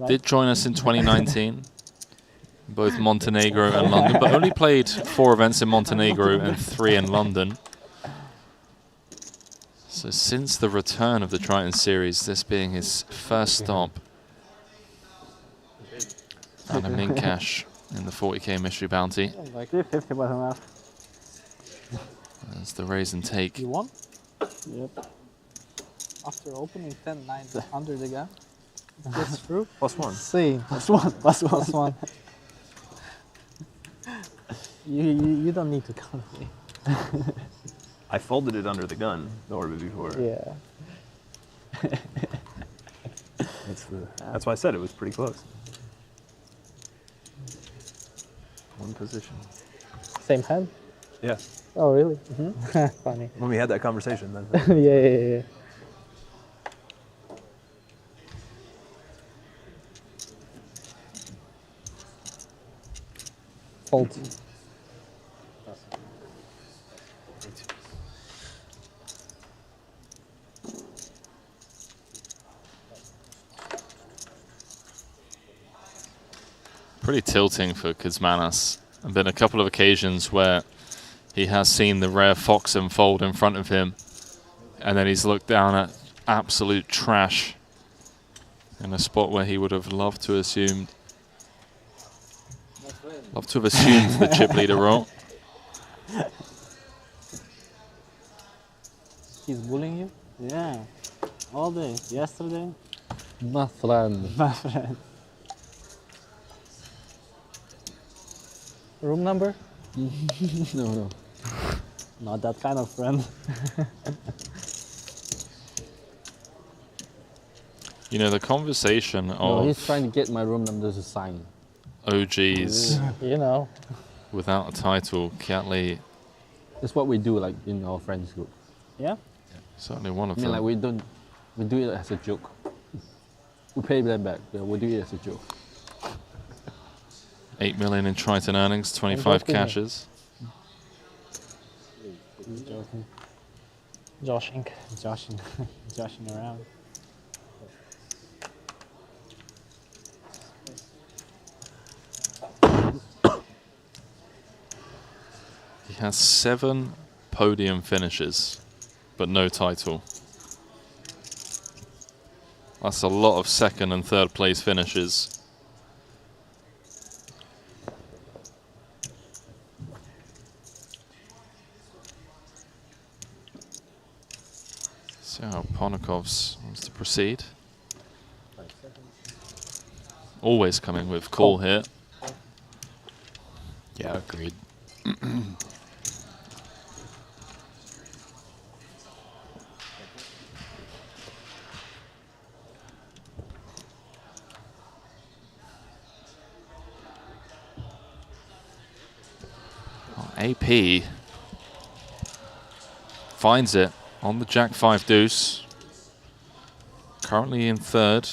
Did join us in 2019, both Montenegro and London, but only played 4 events in Montenegro and 3 in London. So since the return of the Triton series, this being his first stop, and a min cash in the 40k mystery bounty.
Like 50 bottom up.
That's the raise and take.
You won? Yep. After opening 10-900 again. That's true.
+1.
See, +1. You don't need to count me.
I folded it under the gun the orbit before.
Yeah.
That's why I said it was pretty close. 1 position.
Same hand?
Yeah.
Oh, really? Funny.
When we had that conversation then.
Yeah. Fold.
Pretty tilting for Kuzmanas. There have been a couple of occasions where he has seen the rare Foxen fold in front of him, and then he's looked down at absolute trash in a spot where he would have loved to have assumed the chip leader role.
He's bullying you? Yeah. All day. Yesterday?
My friend.
My friend. Room number?
No.
Not that kind of friend.
You know, the conversation
No,
of
he's trying to get my room number to sign.
OGs
You know.
without a title. Kiatley,
That's what we do, like in our friends group.
Yeah.
certainly one of
I mean,
them.
like we do it as a joke. We pay them back. Yeah, we do it as a joke.
8 million in Triton earnings, 25 cashes.
Joshing around.
He has 7 podium finishes, but no title. That's a lot of second and third place finishes. See how Ponakovs wants to proceed. Always coming with call here.
Yeah, agreed.
AP finds it on the Jack-5 deuce. Currently in third.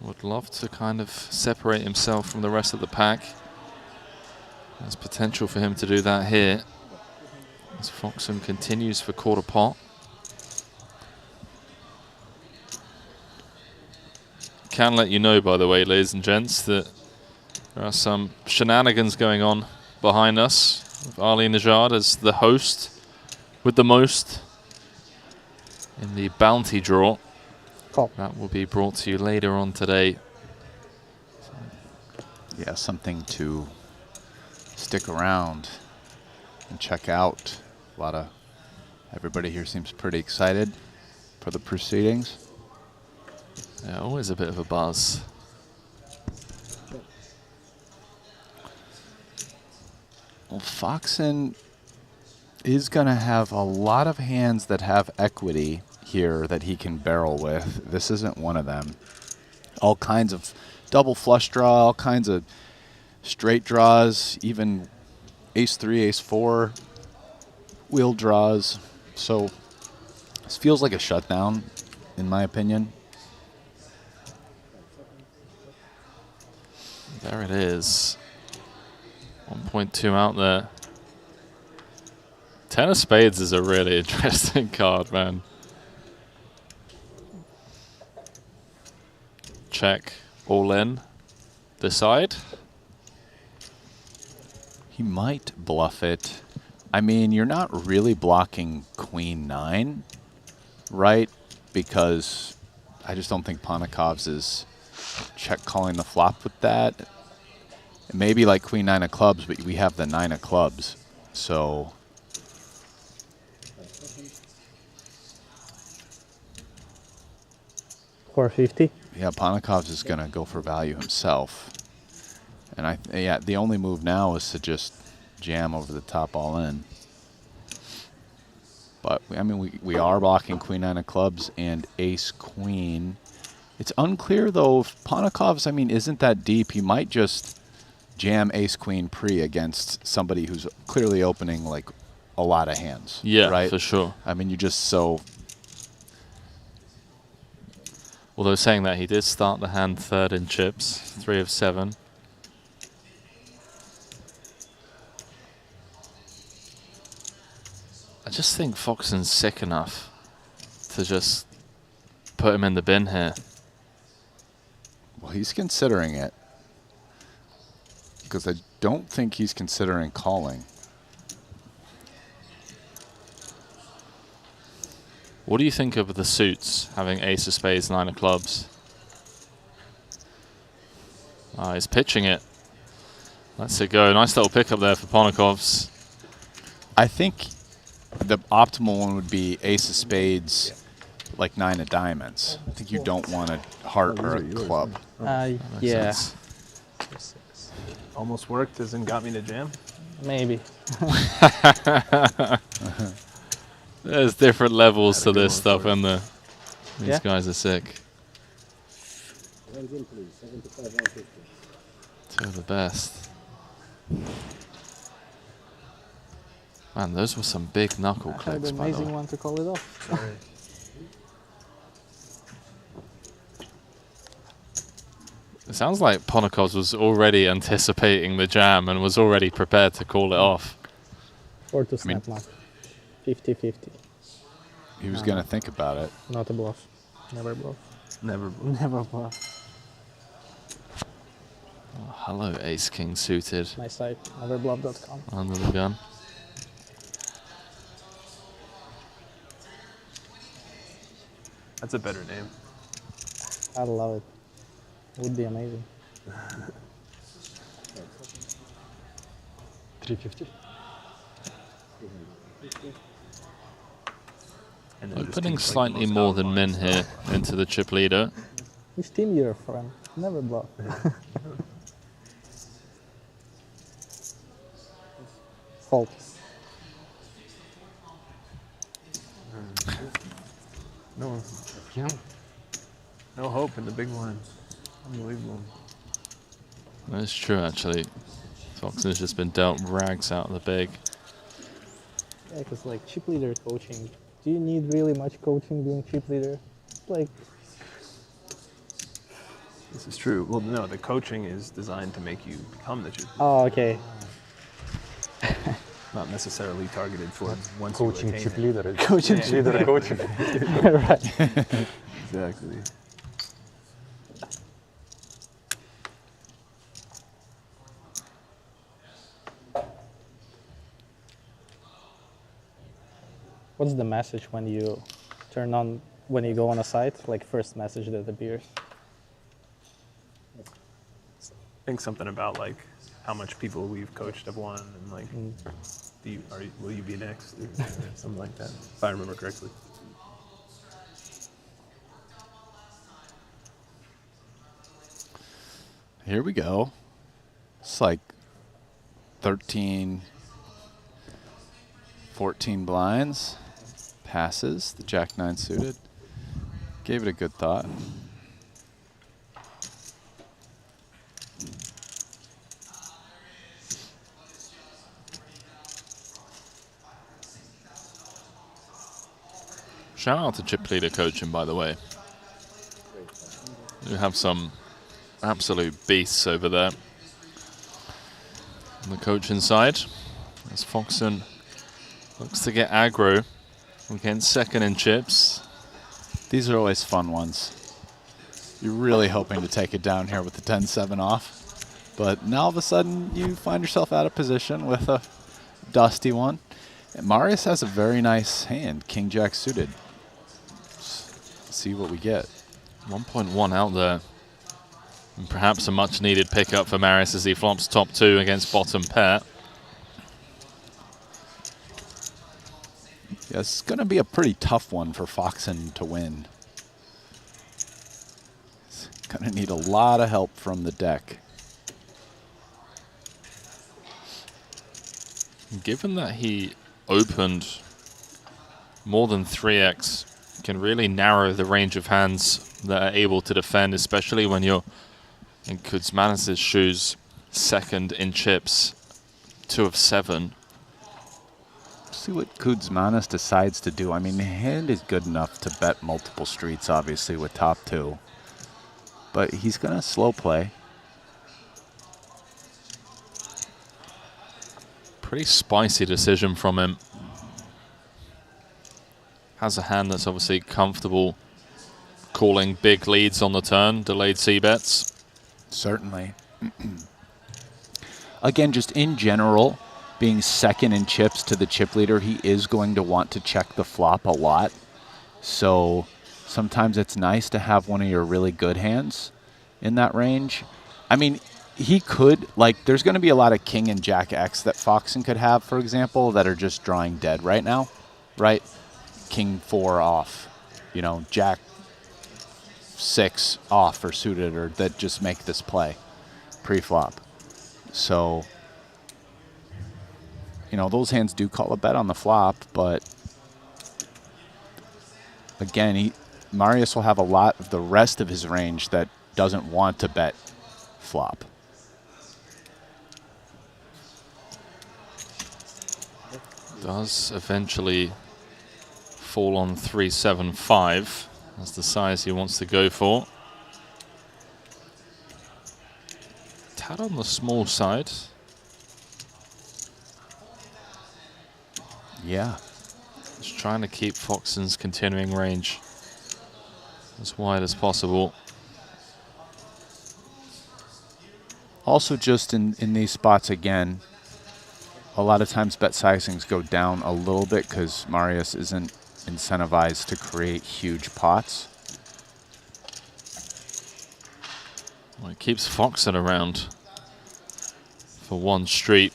Would love to kind of separate himself from the rest of the pack. There's potential for him to do that here. As Foxen continues for quarter pot. Can let you know, by the way, ladies and gents, that there are some shenanigans going on behind us, with Ali Najad as the host with the most in the bounty draw. That will be brought to you later on today.
Yeah, something to stick around and check out. Everybody here seems pretty excited for the proceedings.
Yeah, always a bit of a buzz.
Well, Foxen is going to have a lot of hands that have equity here that he can barrel with. This isn't one of them. All kinds of double flush draw, all kinds of straight draws, even ace-3, ace-4 wheel draws. So this feels like a shutdown, in my opinion.
There it is. 1.2 out there. 10 of spades is a really interesting card, man. Check, all in, decide.
He might bluff it. I mean, you're not really blocking queen 9, right? Because I just don't think Ponakovs is check calling the flop with that. Maybe like queen 9 of clubs, but we have the 9 of clubs. So
$450.
yeah, Ponakovs is going to go for value himself. And yeah, the only move now is to just jam over the top all in. But I mean, we are blocking queen 9 of clubs and ace queen. It's unclear though if Ponakovs, I mean, isn't that deep. He might just jam ace queen pre against somebody who's clearly opening like a lot of hands.
Yeah,
right?
for sure.
I mean, you just so.
Although saying that, he did start the hand third in chips, 3 of 7. I just think Foxen's sick enough to just put him in the bin here.
Well, he's considering it. Because I don't think he's considering calling.
What do you think of the suits, having ace of spades, 9 of clubs? He's pitching it. Lets it go. Nice little pickup there for Ponakovs.
I think the optimal one would be ace of spades, like 9 of diamonds. I think you don't want a heart or a club.
Yeah.
Almost worked, as in got me to jam?
Maybe.
There's different levels to this stuff, and these
Yeah.
guys are sick. Two of the best. Man, those were some big knuckle
Had
clicks,
an
by the
amazing
way.
one to call it off.
Sorry.
It sounds like Ponakos was already anticipating the jam and was already prepared to call it off.
Or to snap mark. 50-50.
He was going to think about it.
Not a bluff. Never bluff.
Never bluff.
Never bluff.
Oh, hello, Ace King suited.
My site, neverbluff.com.
Under the gun.
That's a better name.
I love it. Would be amazing.
350.
Opening slightly more than min here into the chip leader.
Which team you're from? Never bluff. Fault.
No. No hope in the big line. Unbelievable.
That's true, actually. Foxen has just been dealt rags out of the big.
Yeah, because like chip leader coaching, do you need really much coaching doing chip leader? Like,
This is true. Well, no, the coaching is designed to make you become the chip leader.
oh, okay.
Not necessarily targeted for once
Coaching
you attain
chip
it.
leader.
Coaching
Yeah.
chip leader coaching.
Right.
Exactly.
What's the message when you turn on, when you go on a site, like first message that appears?
I think something about like how much people we've coached have won and like will you be next or something like that, if I remember correctly.
Here we go. It's like 13, 14 blinds. Passes the Jack-9 suited. Gave it a good thought.
Shout out to chip leader coaching, by the way. You have some absolute beasts over there on the coaching side. As Foxen looks to get aggro against second in chips.
These are always fun ones. You're really hoping to take it down here with the 10-7 off. But now all of a sudden you find yourself out of position with a dusty one. And Marius has a very nice hand, King-Jack suited. Let's see what we get.
1.1 out there. And perhaps a much needed pickup for Marius as he flops top two against bottom pair.
Yeah, it's going to be a pretty tough one for Foxen to win. He's going to need a lot of help from the deck.
Given that he opened more than 3x, can really narrow the range of hands that are able to defend, especially when you're in Kuzmanis' shoes, second in chips, 2 of 7.
See what Kuzmanis decides to do. I mean, the hand is good enough to bet multiple streets, obviously, with top two. But he's going to slow play.
Pretty spicy decision from him. Has a hand that's obviously comfortable calling big leads on the turn, delayed c-bets.
Certainly. Again, just in general, being second in chips to the chip leader, he is going to want to check the flop a lot. So sometimes it's nice to have one of your really good hands in that range. I mean, he could, like, there's going to be a lot of king and jack X that Foxen could have, for example, that are just drawing dead right now, right? King 4 off, you know, jack 6 off or suited, or that just make this play pre-flop. So, you know, those hands do call a bet on the flop, but again, Marius will have a lot of the rest of his range that doesn't want to bet flop.
Does eventually fall on 375. That's the size he wants to go for. Tad on the small side.
Yeah.
Just trying to keep Foxen's continuing range as wide as possible.
Also, just in these spots again, a lot of times bet sizings go down a little bit because Marius isn't incentivized to create huge pots.
Well, it keeps Foxen around for one street.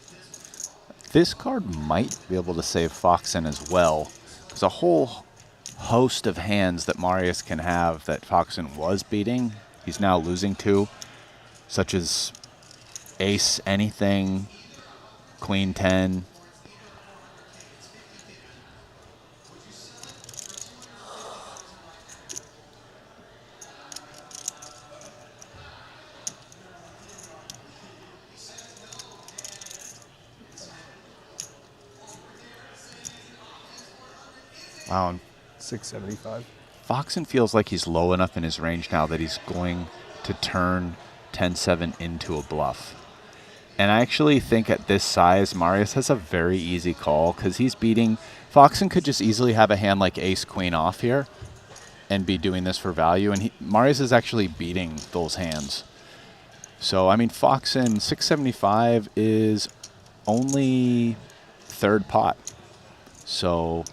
This card might be able to save Foxen as well. There's a whole host of hands that Marius can have that Foxen was beating. He's now losing to, such as ace anything, queen 10. Wow.
675.
Foxen feels like he's low enough in his range now that he's going to turn 10-7 into a bluff. And I actually think at this size, Marius has a very easy call because he's beating... Foxen could just easily have a hand like ace-queen off here and be doing this for value. And Marius is actually beating those hands. So, I mean, Foxen, 675 is only third pot. So...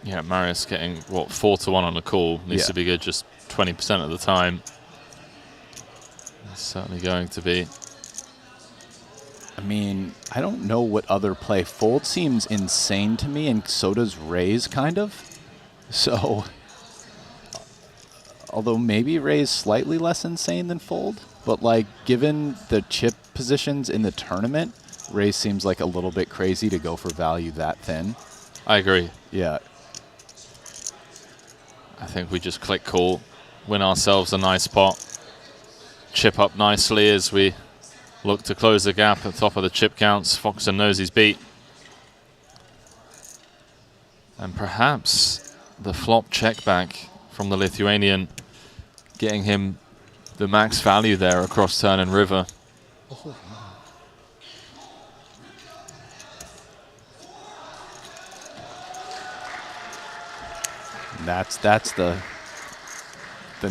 Yeah, Marius getting, what, 4-1 on a call. Needs to be good just 20% of the time. It's certainly going to be.
I mean, I don't know what other play. Fold seems insane to me, and so does raise, kind of. So, although maybe raise slightly less insane than fold, but like, given the chip positions in the tournament, raise seems like a little bit crazy to go for value that thin.
I agree.
Yeah.
I think we just click call, win ourselves a nice pot, chip up nicely as we look to close the gap at the top of the chip counts. Foxen knows he's beat. And perhaps the flop check back from the Lithuanian, getting him the max value there across turn and river.
That's the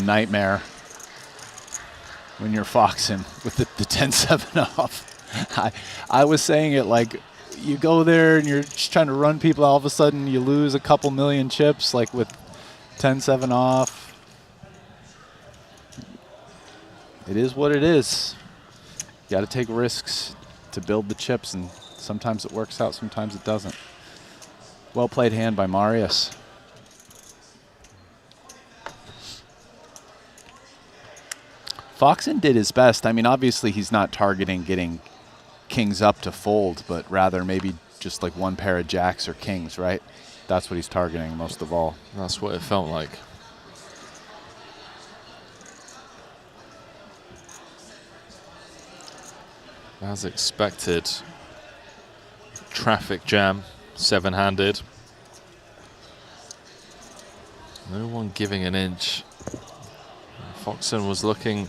nightmare when you're Foxen with the 10-7 off. I was saying it like you go there and you're just trying to run people, all of a sudden you lose a couple million chips like with 10-7 off. It is what it is. You got to take risks to build the chips, and sometimes it works out, sometimes it doesn't. Well played hand by Marius. Foxen did his best. I mean, obviously he's not targeting getting kings up to fold, but rather maybe just like one pair of jacks or kings, right? That's what he's targeting most of all.
That's what it felt like. As expected, traffic jam, seven-handed. No one giving an inch. Foxen was looking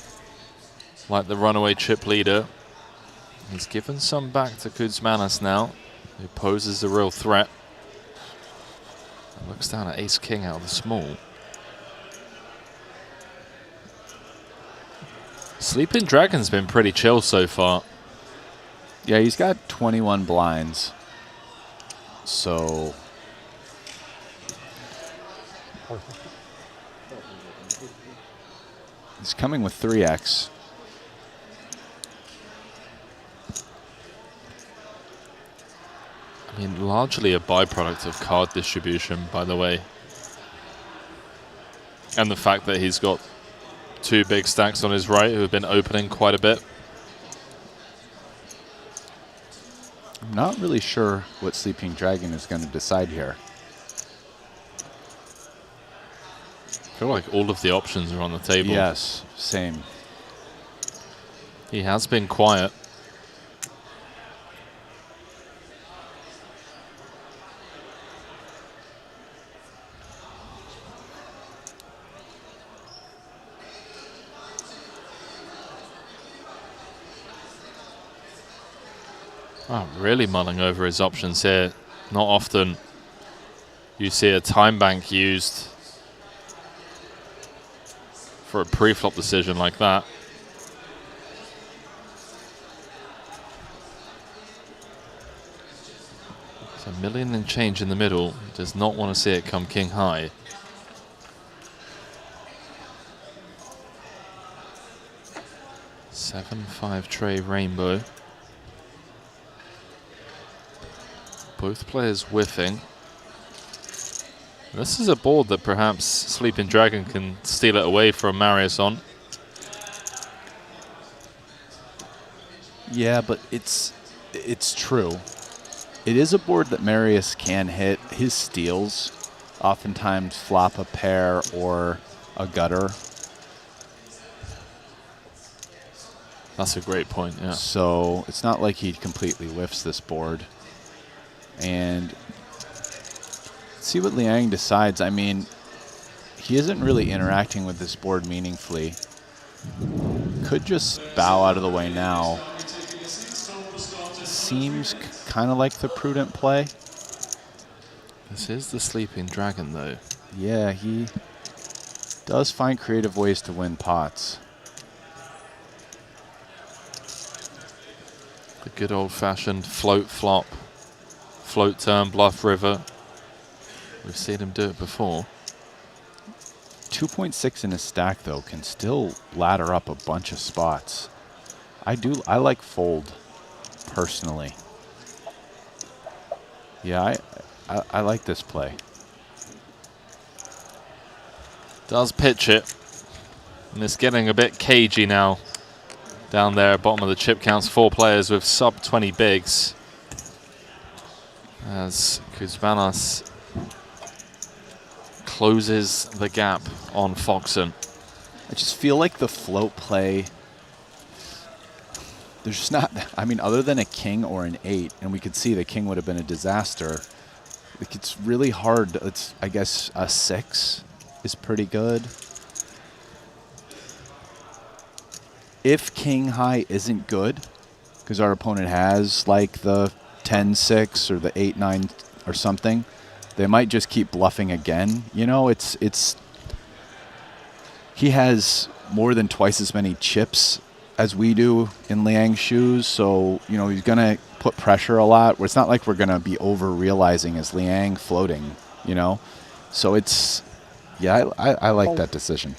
like the runaway chip leader. He's given some back to Kuzmanis now, who poses a real threat. Looks down at ace-king out of the small. Sleeping Dragon's been pretty chill so far.
Yeah, he's got 21 blinds. So... he's coming with 3x.
I mean, largely a byproduct of card distribution, by the way. And the fact that he's got two big stacks on his right who have been opening quite a bit.
I'm not really sure what Sleeping Dragon is going to decide here.
I feel like all of the options are on the table.
Yes, same.
He has been quiet. Oh, really mulling over his options here. Not often you see a time bank used for a pre-flop decision like that. It's a million and change in the middle. He does not want to see it come king high. Seven-5 tray rainbow. Both players whiffing. This is a board that perhaps Sleeping Dragon can steal it away from Marius on.
Yeah, but it's true. It is a board that Marius can hit. His steals oftentimes flop a pair or a gutter.
That's a great point, yeah.
So it's not like he completely whiffs this board. And see what Liang decides. I mean, he isn't really interacting with this board meaningfully. Could just bow out of the way now. Seems kind of like the prudent play.
This is the Sleeping Dragon, though.
Yeah, he does find creative ways to win pots.
The good old-fashioned float flop, float turn, bluff river. We've seen him do it before.
2.6 in his stack, though, can still ladder up a bunch of spots. I like fold, personally. Yeah, I like this play.
Does pitch it. And it's getting a bit cagey now. Down there at bottom of the chip counts, 4 players with sub 20 bigs. As Kuzmanos closes the gap on Foxen.
I just feel like the float play, there's just not, I mean, other than a king or an 8, and we could see the king would have been a disaster. Like, it's really hard. It's, I guess, a 6 is pretty good. If king high isn't good, because our opponent has like the 10-6 or the 8-9 or something, they might just keep bluffing again. You know, he has more than twice as many chips as we do in Liang's shoes, so, you know, he's going to put pressure a lot. It's not like we're going to be over-realizing as Liang floating, you know? So it's, yeah, I like that decision.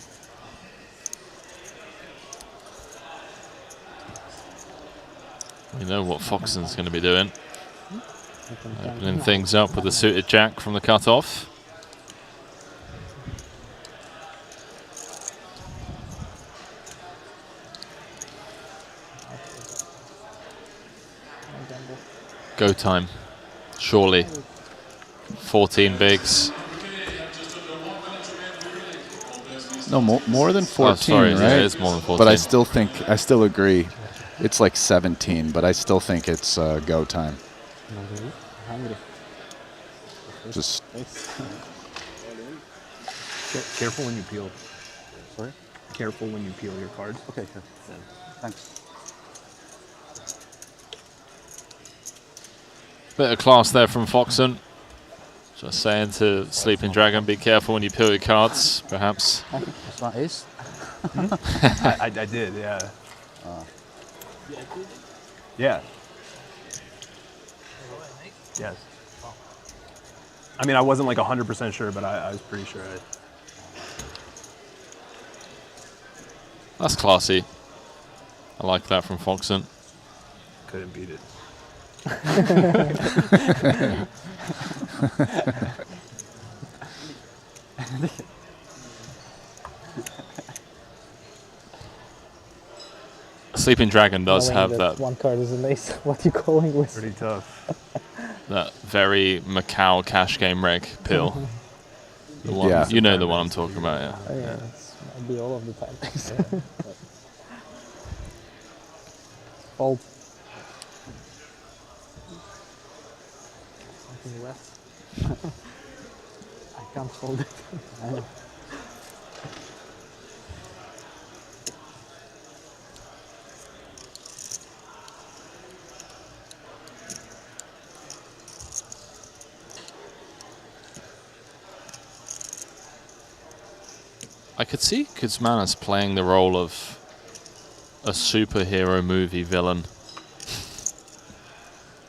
We know what Foxen's going to be doing. Opening things up with a suited jack from the cutoff. Go time, surely. 14 bigs.
No, more than 14,
oh, sorry,
right?
Yeah, it is more than 14.
But I still agree. It's like 17, but I still think it's go time.
Hungry.
Just
careful when you peel.
Sorry?
Careful when you peel your cards.
Okay, sure. Yeah. Thanks.
Bit of class there from Foxen. Just saying to Sleeping Dragon, be careful when you peel your cards, perhaps.
That's what is.
I did, yeah. Yeah. Yes. I mean, I wasn't like 100% sure, but I was pretty sure.
That's classy. I like that from Foxen.
Couldn't beat it.
Sleeping Dragon does
Knowing
have
that
that.
One card is an ace. What are you calling with?
Pretty tough.
That very Macau cash game reg pill. The one,
Yeah.
You know the one I'm talking about, yeah.
Oh, yeah, it'll be all of the time. Fold. Something left. I can't hold it. I know.
I could see Kuzmanis playing the role of a superhero movie villain.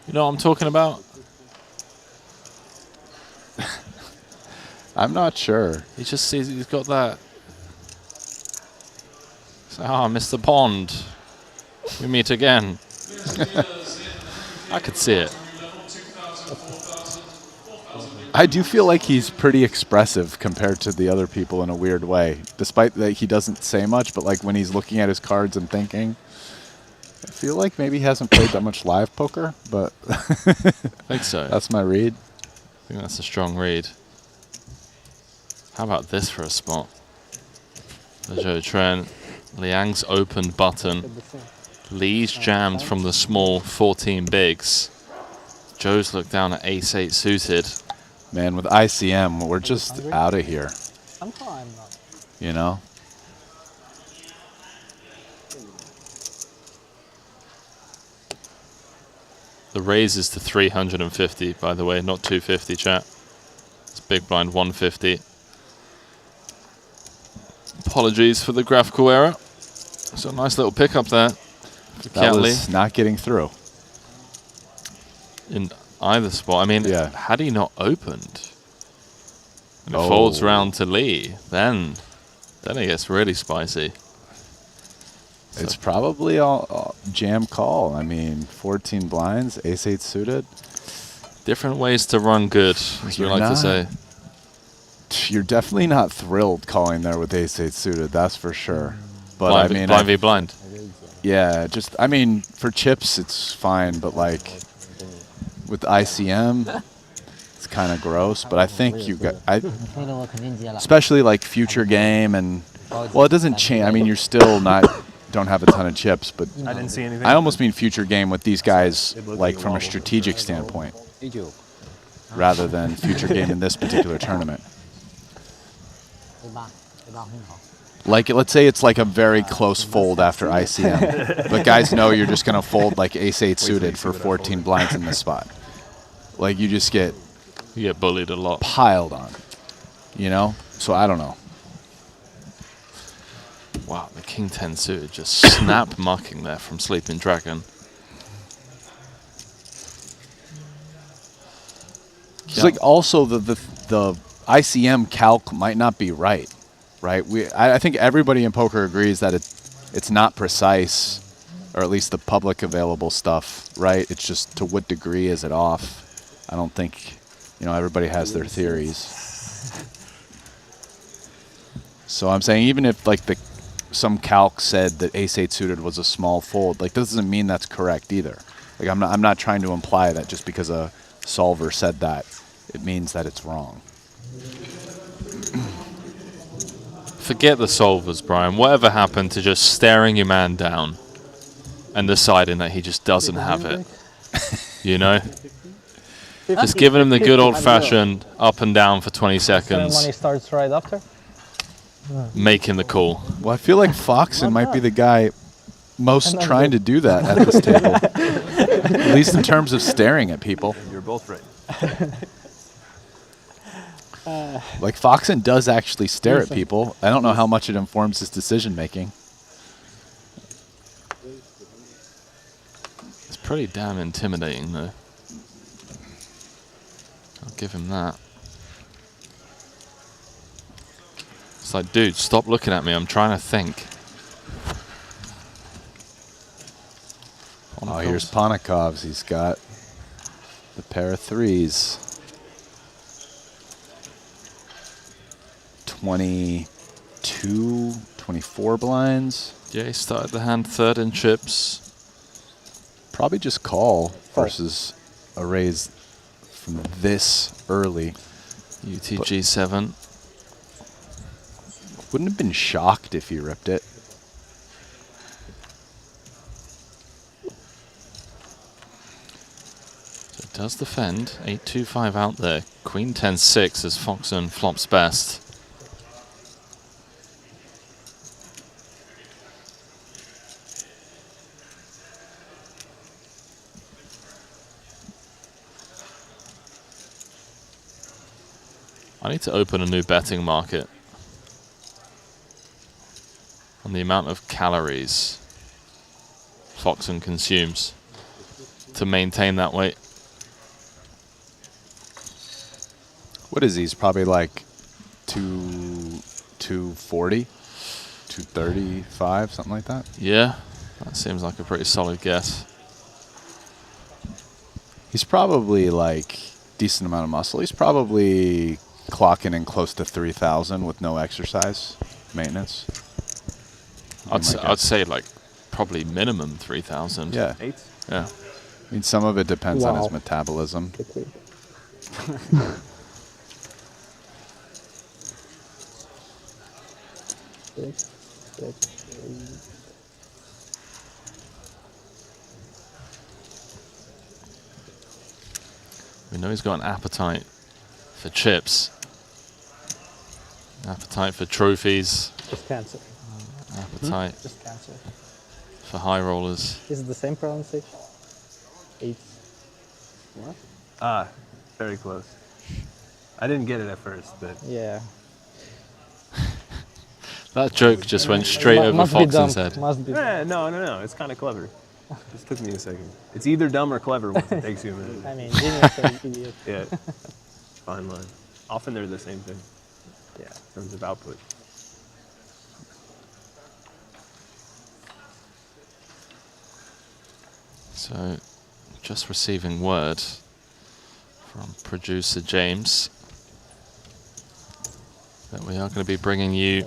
You know what I'm talking about?
I'm not sure.
He just sees he's got that. So, Mr. Bond, we meet again. I could see it.
I do feel like he's pretty expressive compared to the other people in a weird way, despite that he doesn't say much, but like when he's looking at his cards and thinking. I feel like maybe he hasn't played that much live poker, but
I think so.
That's my read.
I think that's a strong read. How about this for a spot? The Joe Trent. Liang's opened button. Lee's jammed from the small 14 bigs. Joe's looked down at ace-8 suited.
Man, with ICM, we're just out of here.
I'm not.
You know?
The raise is to 350, by the way, not 250, chat. It's big blind 150. Apologies for the graphical error. So a nice little pickup there.
That was not getting through.
In either spot. I mean, had he not opened, and it folds round to Lee, then it gets really spicy.
It's probably all jam call. I mean, 14 blinds, ace-8 suited.
Different ways to run good, as we like to say.
You're definitely not thrilled calling there with ace-8 suited, that's for sure. But
blind,
I mean,
blind v blind.
Yeah, just I mean, for chips it's fine, but like with ICM, it's kind of gross. But I think you got, especially like future game and well, it doesn't change. I mean, you're still don't have a ton of chips, but
I didn't see anything.
I almost mean future game with these guys, like from a strategic standpoint, rather than future game in this particular tournament. Like, let's say it's like a very close fold after ICM, but guys know you're just gonna fold like ace-8 suited for 14 blinds in this spot. Like you just get
bullied a lot,
piled on, you know. So I don't know.
Wow, the King 10 suited just snap mucking there from Sleeping Dragon.
It's like also the ICM calc might not be right. I think everybody in poker agrees that it's not precise, or at least the public available stuff, right? It's just to what degree is it off? I don't think, everybody has their theories. So I'm saying even if like some calc said that ace-8 suited was a small fold, like doesn't mean that's correct either. Like I'm not trying to imply that just because a solver said that, it means that it's wrong.
Forget the solvers, Brian. Whatever happened to just staring your man down and deciding that he just doesn't have it? You know? Just giving him the good old-fashioned up and down for 20 seconds.
Money starts right after.
Making the call.
Well, I feel like Foxen might be the guy most trying to do that at this table. At least in terms of staring at people.
You're both right.
Like Foxen does actually stare at people. I don't know how much it informs his decision making.
It's pretty damn intimidating, though. I'll give him that. It's like, dude, stop looking at me. I'm trying to think.
Oh, here's Ponikov's. He's got the pair of threes. 22, 24 blinds.
Yeah, he started the hand third in chips.
Probably just call versus a raise from this early.
UTG7.
Wouldn't have been shocked if he ripped it.
So it does defend. 8-2-5 out there. Queen 10-6 as Foxen flops best. I need to open a new betting market. on the amount of calories Foxen consumes to maintain that weight.
What is he? He's probably like 240, 235, something like that.
Yeah, that seems like a pretty solid guess.
He's probably like decent amount of muscle. He's probably clocking in close to 3,000 with no exercise maintenance.
I'd say like probably minimum 3,000.
Yeah.
Yeah.
I mean, some of it depends on his metabolism.
We know he's got an appetite for chips, appetite for trophies,
Just cancer.
appetite
Just cancer.
for high rollers.
Is it the same pronunciation? 8. What?
Ah, very close. I didn't get it at first, but
Yeah.
That joke just went straight over
Must be
Foxen's
dumb.
head.
Must be.
No. It's kind of clever. Just took me a second. It's either dumb or clever once it takes you a minute.
I mean, genius or idiot.
Yeah. Fine line. Often they're the same thing. Yeah. In terms of output.
So, just receiving word from producer James that we are going to be bringing you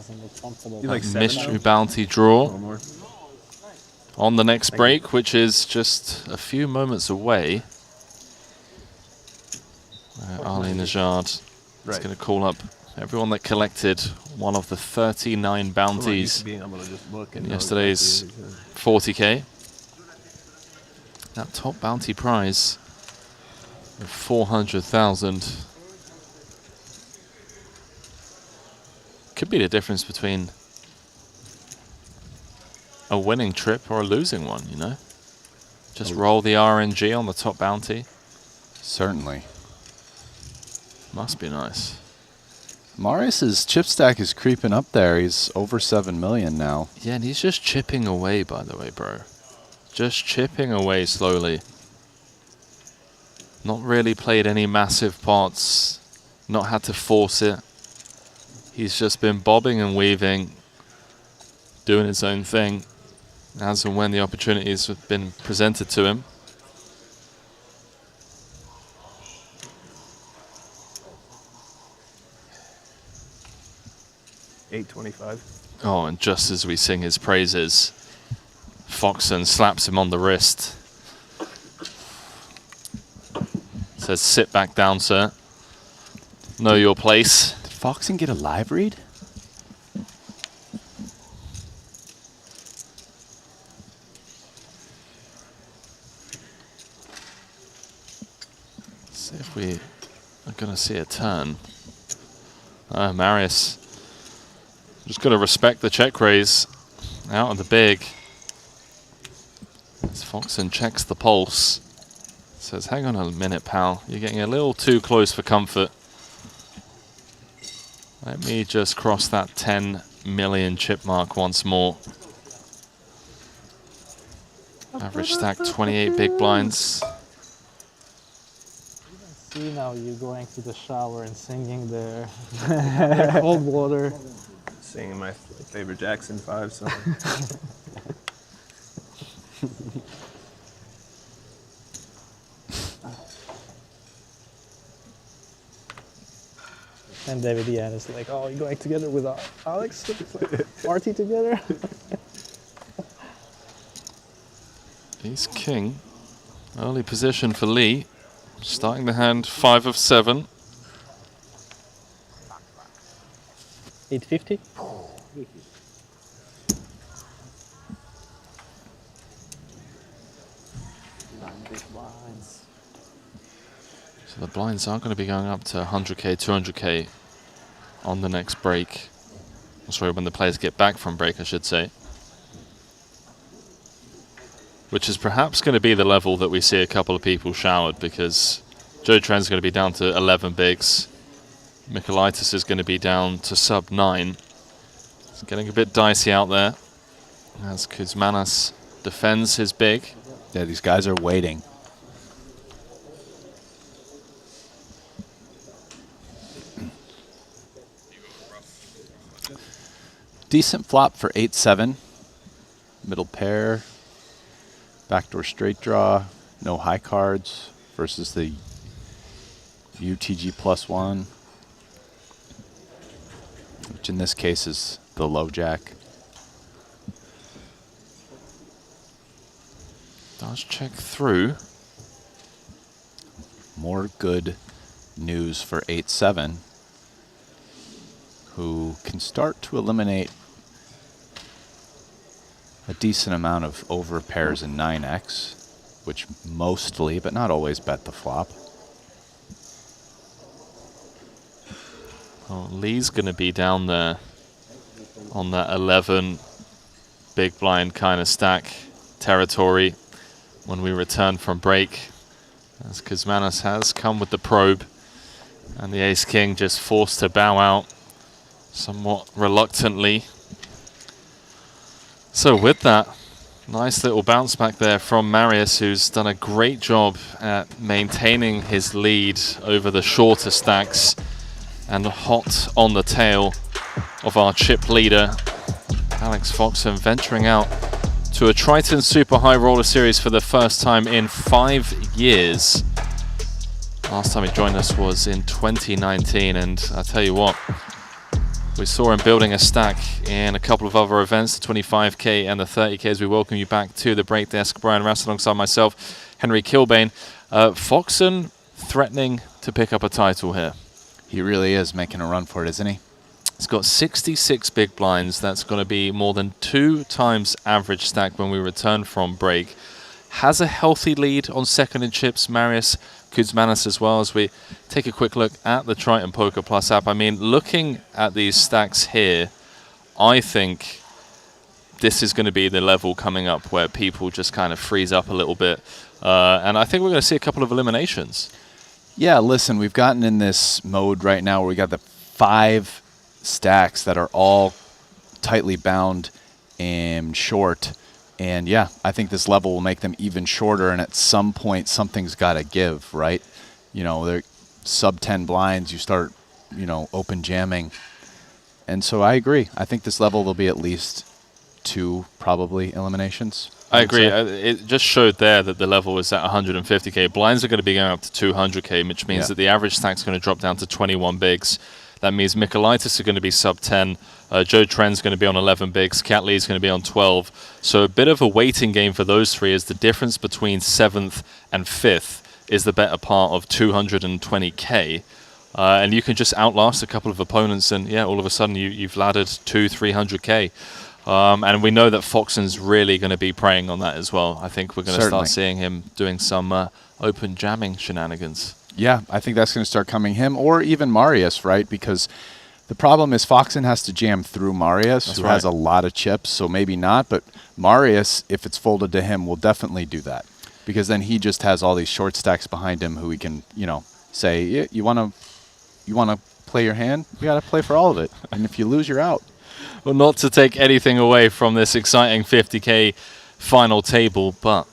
You like
a
7
mystery
now?
bounty draw
One more.
on the next break, which is just a few moments away. Ali Najad is
Right.
going to call up everyone that collected one of the 39 bounties
being able to just look and
in
know
yesterday's
exactly
40K. That top bounty prize of 400,000 could be the difference between a winning trip or a losing one, you know? Just roll the RNG on the top bounty.
Certainly.
Must be nice.
Marius's chip stack is creeping up there. He's over 7 million now.
Yeah, and he's just chipping away, by the way, bro. Just chipping away slowly. Not really played any massive parts. Not had to force it. He's just been bobbing and weaving, doing his own thing, as and when the opportunities have been presented to him.
$8.25.
Oh, and just as we sing his praises, Foxen slaps him on the wrist. Says, sit back down, sir. Know your place.
Did Foxen get a live read?
See if we are going to see a turn. Marius. Just got to respect the check raise out of the big. As Foxen checks the pulse. Says, hang on a minute, pal. You're getting a little too close for comfort. Let me just cross that 10 million chip mark once more. Average stack 28 big blinds.
See now you going to the shower and singing there. Cold water.
Singing my favorite Jackson 5 song.
And David Yan is like, oh, you're going together with Alex? Party together?
He's king. Early position for Lee. Starting the hand 5 of 7.
850?
So the blinds are going to be going up to 100k, 200k on the next break. Sorry, when the players get back from break, I should say. Which is perhaps going to be the level that we see a couple of people showered, because Joe Tran's going to be down to 11 bigs. Michaelitis is going to be down to sub 9. It's getting a bit dicey out there. As Kuzmanis defends his big.
Yeah, these guys are waiting. Decent flop for 8-7. Middle pair. Backdoor straight draw. No high cards versus the UTG +1. Which in this case is the low jack.
Does check through.
More good news for 8-7, who can start to eliminate a decent amount of over pairs in 9x, which mostly, but not always, bet the flop.
Oh, Lee's going to be down there on that 11 big blind kind of stack territory when we return from break, as Kuzmanis has come with the probe, and the ace-king just forced to bow out somewhat reluctantly. So with that, nice little bounce back there from Marius, who's done a great job at maintaining his lead over the shorter stacks, and hot on the tail of our chip leader, Alex Foxen, venturing out to a Triton Super High Roller Series for the first time in 5 years. Last time he joined us was in 2019, and I tell you what, we saw him building a stack in a couple of other events, the 25K and the 30K, as we welcome you back to the break desk. Brian Rass alongside myself, Henry Kilbane. Foxen threatening to pick up a title here.
He really is making a run for it, isn't he?
He's got 66 big blinds. That's going to be more than 2 times average stack when we return from break. Has a healthy lead on second in chips, Marius Kuzmanis, as well, as we take a quick look at the Triton Poker Plus app. I mean, looking at these stacks here, I think this is going to be the level coming up where people just kind of freeze up a little bit. And I think we're going to see a couple of eliminations.
Yeah, listen, we've gotten in this mode right now where we got the 5 stacks that are all tightly bound and short. And yeah, I think this level will make them even shorter, and at some point something's got to give, right? You know, they're sub 10 blinds, you start, you know, open jamming. And so I agree. I think this level will be at least 2 probably eliminations.
I agree. It just showed there that the level is at 150k. Blinds are going to be going up to 200k, which means that the average stack's going to drop down to 21 bigs. That means Mikolaitis are going to be sub 10. Joe Tren's going to be on 11 bigs. Cat Lee's going to be on 12. So a bit of a waiting game for those 3, as the difference between 7th and 5th is the better part of 220k. And you can just outlast a couple of opponents, and yeah, all of a sudden you've laddered 200-300k. And we know that Foxen's really going to be preying on that as well. I think we're going to start seeing him doing some open jamming shenanigans.
Yeah, I think that's going to start coming him, or even Marius, right? Because the problem is Foxen has to jam through Marius, who has a lot of chips, so maybe not. But Marius, if it's folded to him, will definitely do that, because then he just has all these short stacks behind him who he can, you know, say, you want to play your hand? You got to play for all of it, and if you lose, you're out.
Well, not to take anything away from this exciting 50k final table, but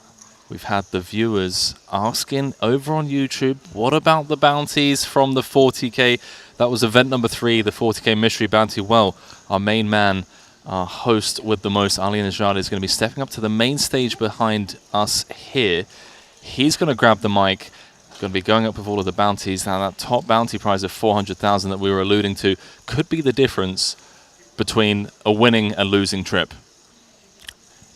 we've had the viewers asking over on YouTube, what about the bounties from the 40k? That was event number 3, the 40k mystery bounty. Well, our main man, our host with the most, Ali Najad, is going to be stepping up to the main stage behind us here. He's going to grab the mic, going to be going up with all of the bounties. Now, that top bounty prize of 400,000 that we were alluding to could be the difference between a winning and losing trip.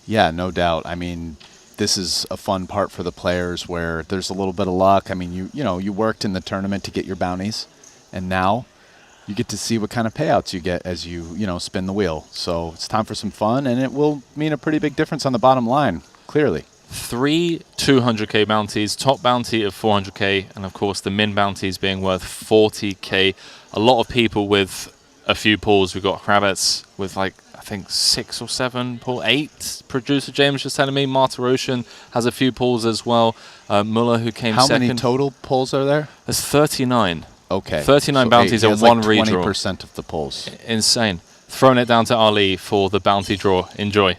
Yeah, no doubt. I mean, this is a fun part for the players where there's a little bit of luck. I mean, you worked in the tournament to get your bounties, and now you get to see what kind of payouts you get as you spin the wheel. So it's time for some fun, and it will mean a pretty big difference on the bottom line, clearly.
3 200k bounties, top bounty of 400k, and of course the min bounties being worth 40k. A lot of people with a few pulls. We've got Kravitz with like, I think 6 or 7 pull, 8. Producer James just telling me Marta Roshan has a few pulls as well. Muller, who came second.
How many total pulls are there?
There's 39.
Okay.
39
so
bounties and one redraw.
20% of the pulls.
Insane. Throwing it down to Ali for the bounty draw. Enjoy.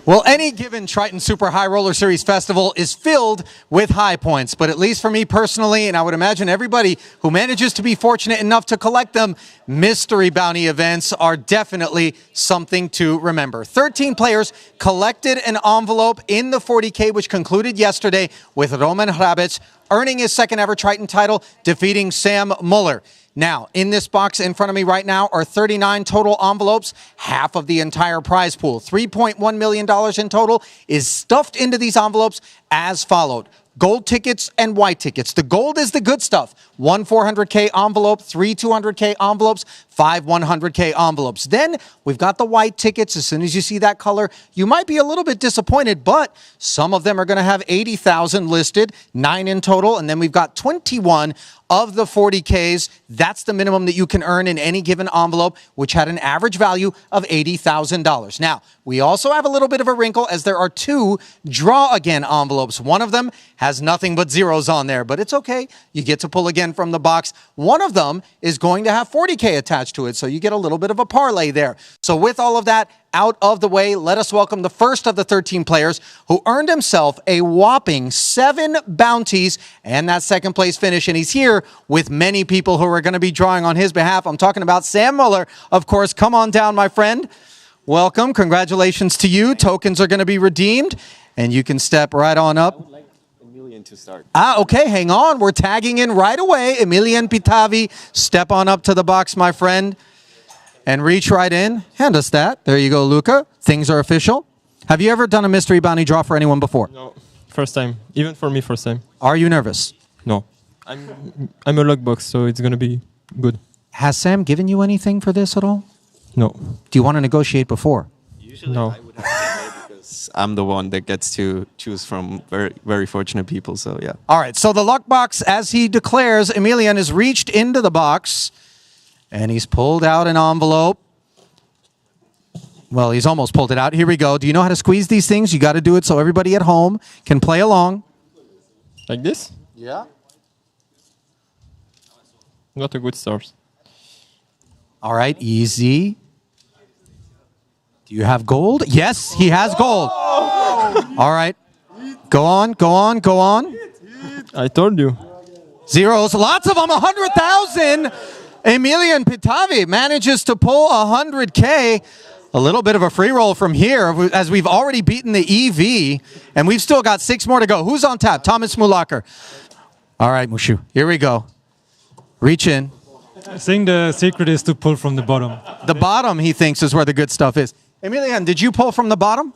Well, any given Triton Super High Roller Series festival is filled with high points, but at least for me personally, and I would imagine everybody who manages to be fortunate enough to collect them, mystery bounty events are definitely something to remember. 13 players collected an envelope in the 40K, which concluded yesterday with Roman Hrabec earning his second ever Triton title, defeating Sam Muller. Now, in this box in front of me right now are 39 total envelopes, half of the entire prize pool. $3.1 million in total is stuffed into these envelopes as followed. Gold tickets and white tickets. The gold is the good stuff. 1 400K envelope, 3 200K envelopes, 5 100K envelopes. Then we've got the white tickets. As soon as you see that color, you might be a little bit disappointed, but some of them are going to have 80,000 listed, 9 in total, and then we've got 21 of the 40Ks. That's the minimum that you can earn in any given envelope, which had an average value of $80,000. Now, we also have a little bit of a wrinkle as there are 2 draw again envelopes. One of them has nothing but zeros on there, but it's okay. You get to pull again from the box. One of them is going to have 40K attached to it, so you get a little bit of a parlay there. So with all of that out of the way, let us welcome the first of the 13 players who earned himself a whopping 7 bounties and that second place finish. And he's here with many people who are going to be drawing on his behalf. I'm talking about Sam Muller. Of course, come on down, my friend. Welcome. Congratulations to you. Tokens are going to be redeemed, and you can step right on up.
I would like Emilian to start.
Okay, hang on. We're tagging in right away. Emilian Pitavi, step on up to the box, my friend, and reach right in. Hand us that. There you go, Luca. Things are official. Have you ever done a mystery bounty draw for anyone before?
No, first time. Even for me, first time.
Are you nervous?
No. I'm a lockbox, so it's going to be good.
Has Sam given you anything for this at all?
No.
Do you want to negotiate before?
No.
Because I'm the one that gets to choose from very, very fortunate people, so yeah.
All right, so the luck box, as he declares, Emilian has reached into the box, and he's pulled out an envelope. Well, he's almost pulled it out. Here we go. Do you know how to squeeze these things? You got to do it so everybody at home can play along.
Like this?
Yeah.
Not a good start.
All right, easy. Do you have gold? Yes, he has gold. All right. Go on, go on, go on.
I told you.
Zeros, lots of them, 100,000. Emilian Pitavi manages to pull 100K. A little bit of a free roll from here as we've already beaten the EV, and we've still got 6 more to go. Who's on tap? Thomas Mulaker. All right, Mushu, here we go. Reach in.
I think the secret is to pull from the bottom.
The bottom, he thinks, is where the good stuff is. Emilian, did you pull from the bottom?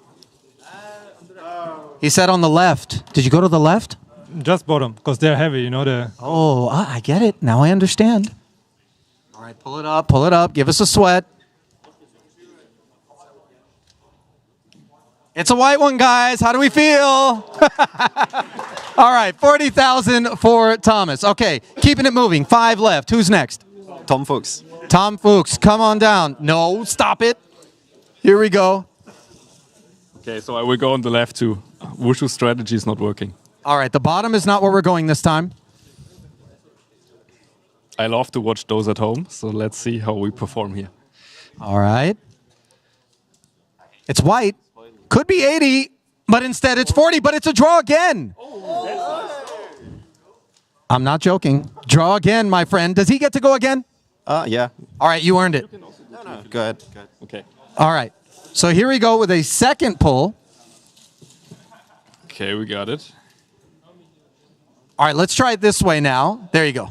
He said on the left. Did you go to the left?
Just bottom, because they're heavy, you know.
Oh, I get it. Now I understand. All right, pull it up, pull it up. Give us a sweat. It's a white one, guys. How do we feel? All right, 40,000 for Thomas. Okay, keeping it moving. 5 left. Who's next?
Tom Fuchs.
Tom Fuchs, come on down. No, stop it. Here we go.
Okay, so I will go on the left too. Wushu strategy is not working.
All right, the bottom is not where we're going this time.
I love to watch those at home, so let's see how we perform here.
All right. It's white. Could be 80, but instead it's 40, but it's a draw again. I'm not joking. Draw again, my friend. Does he get to go again?
Yeah.
All right, you earned it.
No. Go ahead.
Okay.
All right. So here we go with a second pull.
Okay, we got it.
All right, let's try it this way now. There you go.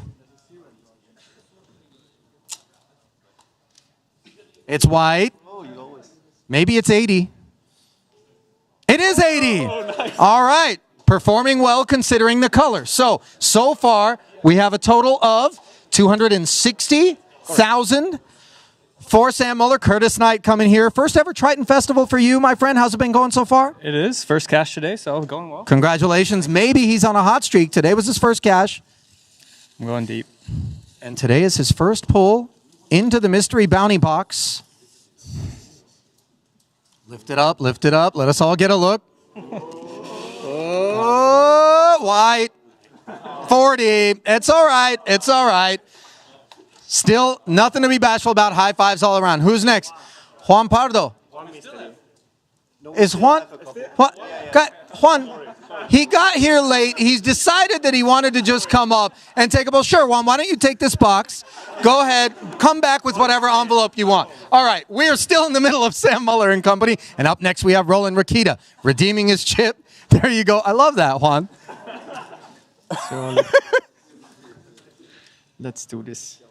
It's white. Maybe it's 80. It is 80. Oh, nice. All right. Performing well considering the color. So far, we have a total of 260,000 for Sam Muller. Curtis Knight coming here. First ever Triton Festival for you, my friend. How's it been going so far?
It is. First cash today, so going well.
Congratulations. Maybe he's on a hot streak. Today was his first cash.
I'm going deep.
And today is his first pull into the mystery bounty box. Lift it up, lift it up. Let us all get a look. Oh, white. 40. It's all right. It's all right. Still nothing to be bashful about. High fives all around. Who's next? Juan Pardo. Is Juan? Juan, he got here late. He's decided that he wanted to just come up and take a bowl. Sure, Juan, why don't you take this box? Go ahead. Come back with whatever envelope you want. All right, we are still in the middle of Sam Muller and company. And up next, we have Roland Rakita redeeming his chip. There you go. I love that, Juan.
So, let's do this.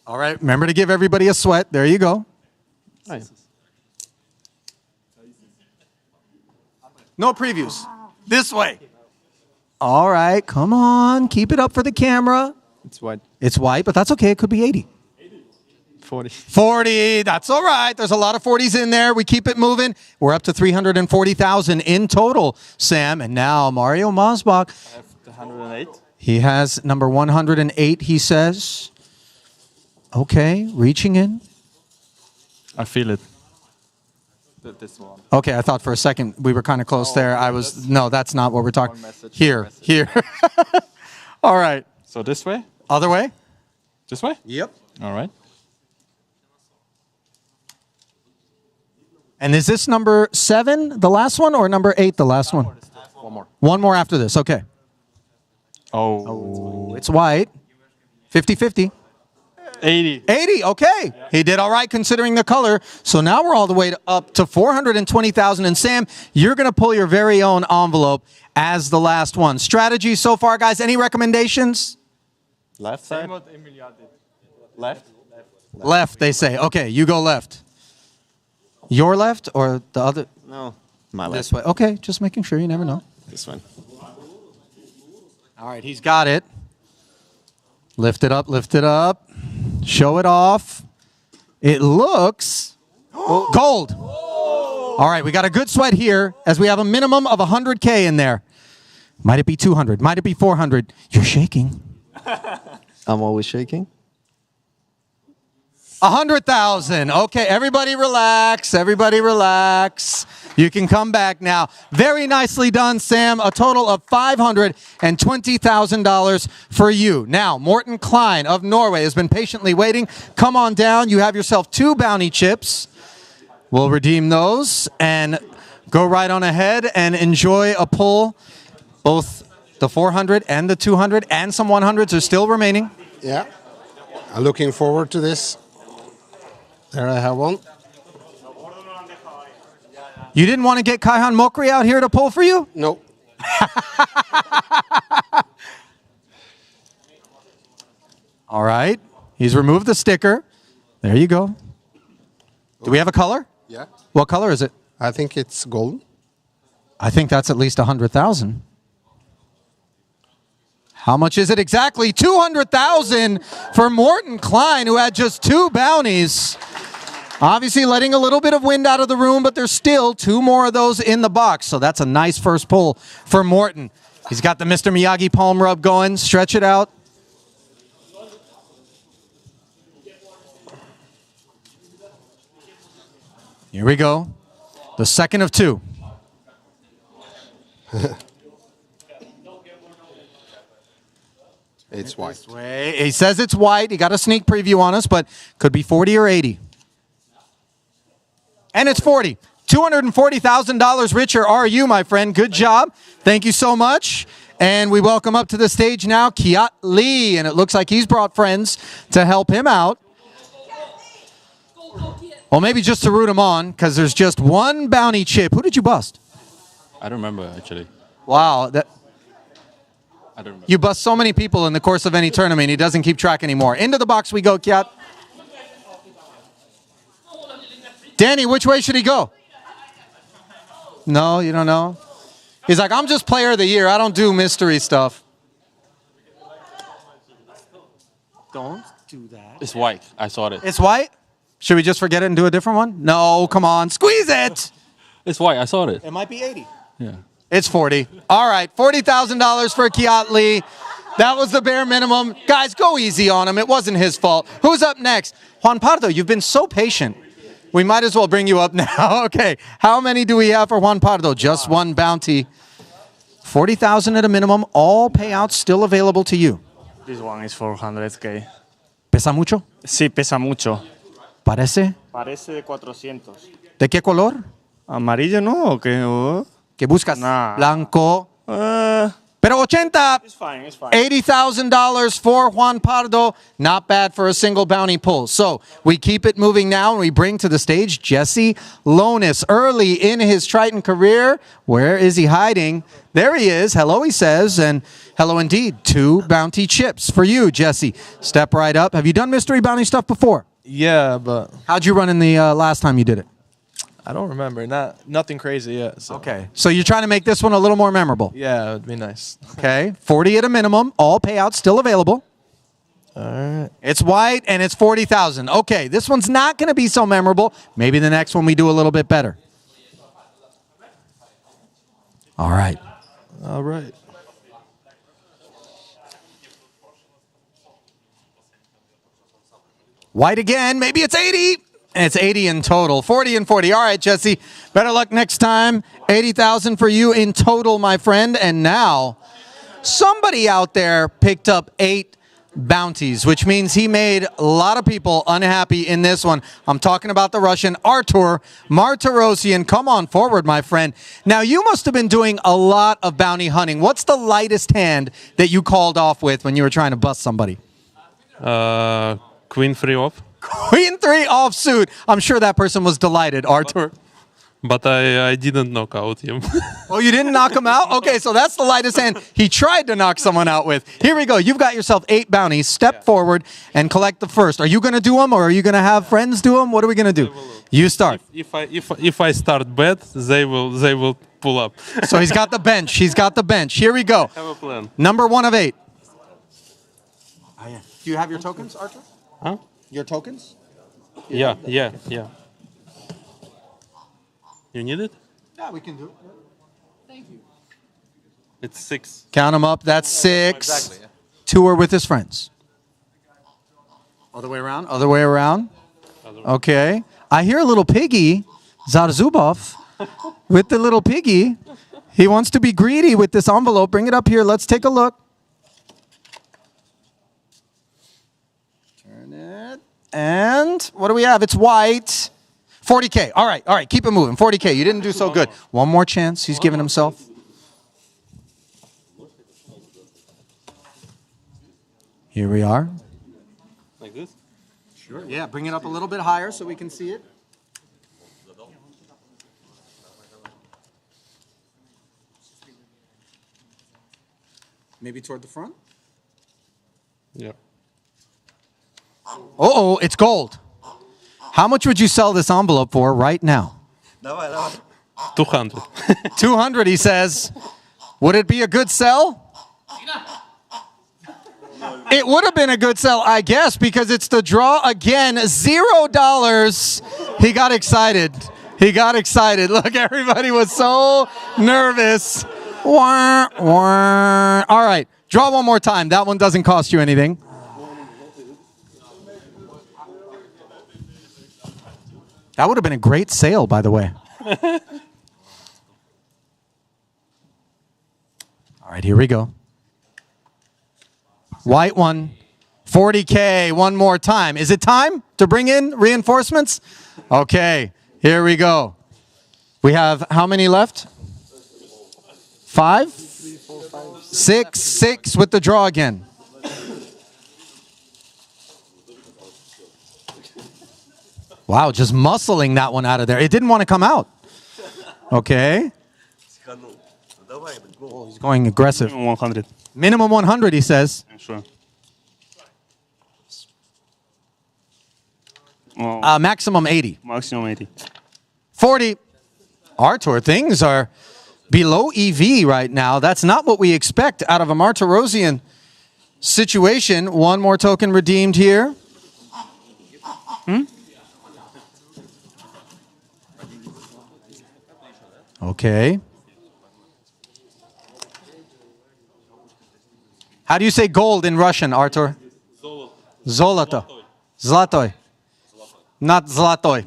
All right, remember to give everybody a sweat. There you go.
Nice.
No previews. This way. All right, come on. Keep it up for the camera.
It's white.
It's white, but that's okay. It could be 80.
40.
40. That's all right. There's a lot of 40s in there. We keep it moving. We're up to 340,000 in total, Sam. And now Mario Masbach.
I have the 108.
He has number 108, he says. Okay, reaching in.
I feel it. This one.
Okay, I thought for a second we were kind of close there. No, that's not what we're talking. Here. All right.
So this way?
Other way?
This way?
Yep.
All right.
And is this number 7, the last one, or number 8, the last one?
One more.
One more after this, okay.
Oh.
It's white. 50-50.
80.
80, okay. He did all right considering the color. So now we're all the way up to 420,000. And Sam, you're going to pull your very own envelope as the last one. Strategy so far, guys. Any recommendations?
Left side? Left?
Left, they say. Okay, you go left. Your left or the other?
No, my left.
This way. Okay, just making sure. You never know.
This one.
All right, he's got it. Lift it up, lift it up. Show it off. It looks gold. All right, we got a good sweat here as we have a minimum of 100K in there. Might it be 200? Might it be 400? You're shaking.
I'm always shaking.
100,000. Okay, everybody relax. Everybody relax. You can come back now. Very nicely done, Sam. A total of $520,000 for you. Now, Morten Klein of Norway has been patiently waiting. Come on down. You have yourself 2 bounty chips. We'll redeem those and go right on ahead and enjoy a pull. Both the 400 and the 200 and some 100s are still remaining.
Yeah. I'm looking forward to this. There I have one.
You didn't want to get Kaihan Mokri out here to pull for you?
No.
All right. He's removed the sticker. There you go. Do we have a color?
Yeah.
What color is it?
I think it's golden.
I think that's at least 100,000. How much is it exactly? 200,000 for Morten Klein, who had just 2 bounties. Obviously letting a little bit of wind out of the room, but there's still 2 more of those in the box. So that's a nice first pull for Morten. He's got the Mr. Miyagi palm rub going. Stretch it out. Here we go. The second of 2.
It's white.
He says it's white. He got a sneak preview on us, but could be 40 or 80. And it's 40. $240,000 richer are you, my friend. Good job. Thank you so much. And we welcome up to the stage now Kiat Lee. And it looks like he's brought friends to help him out. Well, maybe just to root him on, because there's just 1 bounty chip. Who did you bust?
I don't remember, actually.
Wow.
I don't remember.
You bust so many people in the course of any tournament, he doesn't keep track anymore. Into the box we go, Kiat. Danny, which way should he go? No, you don't know? He's like, I'm just player of the year. I don't do mystery stuff. Don't do that.
It's white. I saw it.
It's white? Should we just forget it and do a different one? No, come on. Squeeze it.
It's white. I saw it.
It might be 80.
Yeah.
It's 40. All right, $40,000 for Kiat Lee. That was the bare minimum. Guys, go easy on him. It wasn't his fault. Who's up next? Juan Pardo, you've been so patient. We might as well bring you up now. Okay, how many do we have for Juan Pardo? Just 1 bounty. 40,000 at a minimum. All payouts still available to you.
This one is 400K.
¿Pesa mucho?
Sí, pesa mucho.
Parece.
Parece de 400.
¿De qué color?
¿Amarillo no o qué? ¿O?
¿Qué buscas?
Nah.
Blanco. Pero 80.
It's fine, it's fine.
$80,000 for Juan Pardo. Not bad for a single bounty pull. So we keep it moving now, and we bring to the stage Jesse Lonis. Early in his Triton career, where is he hiding? There he is. Hello, he says, and hello indeed. 2 bounty chips for you, Jesse. Step right up. Have you done mystery bounty stuff before?
Yeah, but
How'd you run in the last time you did it?
I don't remember. Nothing crazy yet. So.
Okay. So you're trying to make this one a little more memorable.
Yeah, it would be nice.
Okay. 40 at a minimum. All payouts still available.
All right.
It's white and it's 40,000. Okay. This one's not going to be so memorable. Maybe the next one we do a little bit better. All right.
All right.
White again. Maybe it's 80. And it's 80 in total. 40 and 40. All right, Jesse. Better luck next time. 80,000 for you in total, my friend. And now, somebody out there picked up 8 bounties, which means he made a lot of people unhappy in this one. I'm talking about the Russian Artur Martirosyan. Come on forward, my friend. Now, you must have been doing a lot of bounty hunting. What's the lightest hand that you called off with when you were trying to bust somebody?
Queen 3 off.
Queen 3 offsuit. I'm sure that person was delighted, Artur.
But I didn't knock out him.
Oh, you didn't knock him out? Okay, so that's the lightest hand he tried to knock someone out with. Here we go. You've got yourself 8 bounties. Step forward and collect the first. Are you going to do them, or are you going to have friends do them? What are we going to do? You start.
If I start bad, they will pull up.
So he's got the bench. He's got the bench. Here we go.
Have a plan.
Number 1 of 8. Do you have your tokens, Artur?
Huh?
Your tokens?
Yeah. You need it?
Yeah, we can do it.
Thank you. It's 6.
Count them up. That's 6.
Exactly. Yeah.
2 are with his friends. Other way around. Other way around. Okay. I hear a little piggy, Zarzubov, with the little piggy. He wants to be greedy with this envelope. Bring it up here. Let's take a look. Turn it. And what do we have? It's white. 40K. All right. Keep it moving. 40K. You didn't do so good. One more chance. He's giving himself. Here we are.
Like this?
Sure. Yeah, bring it up a little bit higher so we can see it. Maybe toward the front?
Yeah.
Uh-oh, it's gold. How much would you sell this envelope for right now?
200.
200, he says. Would it be a good sell? It would have been a good sell, I guess, because it's the draw again. $0. He got excited. He got excited. Look, everybody was so nervous. Wah, wah. All right, draw one more time. That one doesn't cost you anything. That would have been a great sale, by the way. All right, here we go. White one, 40K, one more time. Is it time to bring in reinforcements? Okay, here we go. We have how many left? 5? 6 with the draw again. Wow, just muscling that one out of there. It didn't want to come out. Okay. Oh, he's going aggressive.
Minimum 100.
Minimum 100, he says.
Sure.
Maximum 80.
Maximum 80.
40. Artur, things are below EV right now. That's not what we expect out of a Martirosyan situation. One more token redeemed here. Okay. How do you say gold in Russian, Artur? Zoloto. Zlatoy. Not Zlatoy.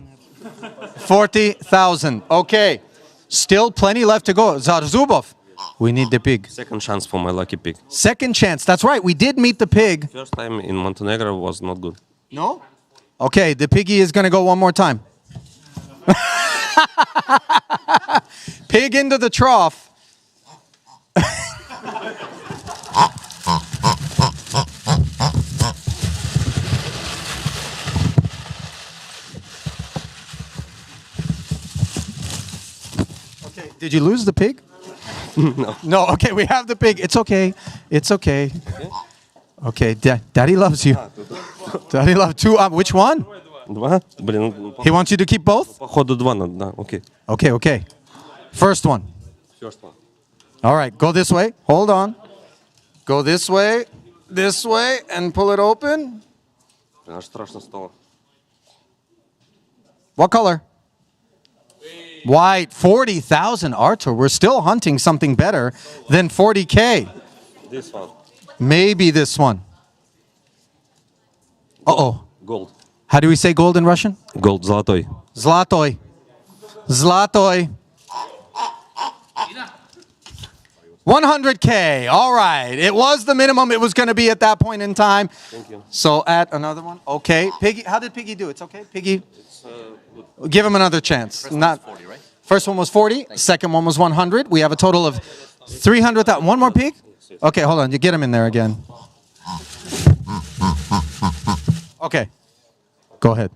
40,000. Okay. Still plenty left to go. Zarzubov. We need the pig.
Second chance for my lucky pig.
Second chance. That's right. We did meet the pig.
First time in Montenegro was not good.
No? Okay. The piggy is going to go one more time. Pig into the trough. Okay, did you lose the pig?
No.
No, okay, we have the pig. It's okay. It's okay. Okay, Daddy loves you. Daddy loves two. Which one?
Два? Блин.
He wants you to keep both?
Походу два надо, да, окей.
Okay, okay. First one.
First one.
All right, go this way. Hold on. Go this way, and pull it open.
Аж страшно стало.
What color? White. 40,000, Artur. We're still hunting something better than 40K.
This one.
Maybe this one. Uh-oh.
Gold.
How do we say gold in Russian?
Gold, золотой.
Zlatoy. Zlatoy. 100K. All right. It was the minimum it was going to be at that point in time.
Thank you.
So at another one. Okay. Piggy. How did Piggy do? It's okay. Piggy. Give him another chance.
First one was 40, right?
First one was 40. Second one was 100. We have a total of 300,000. One more pig? Okay, hold on. You get him in there again. Okay. Go ahead.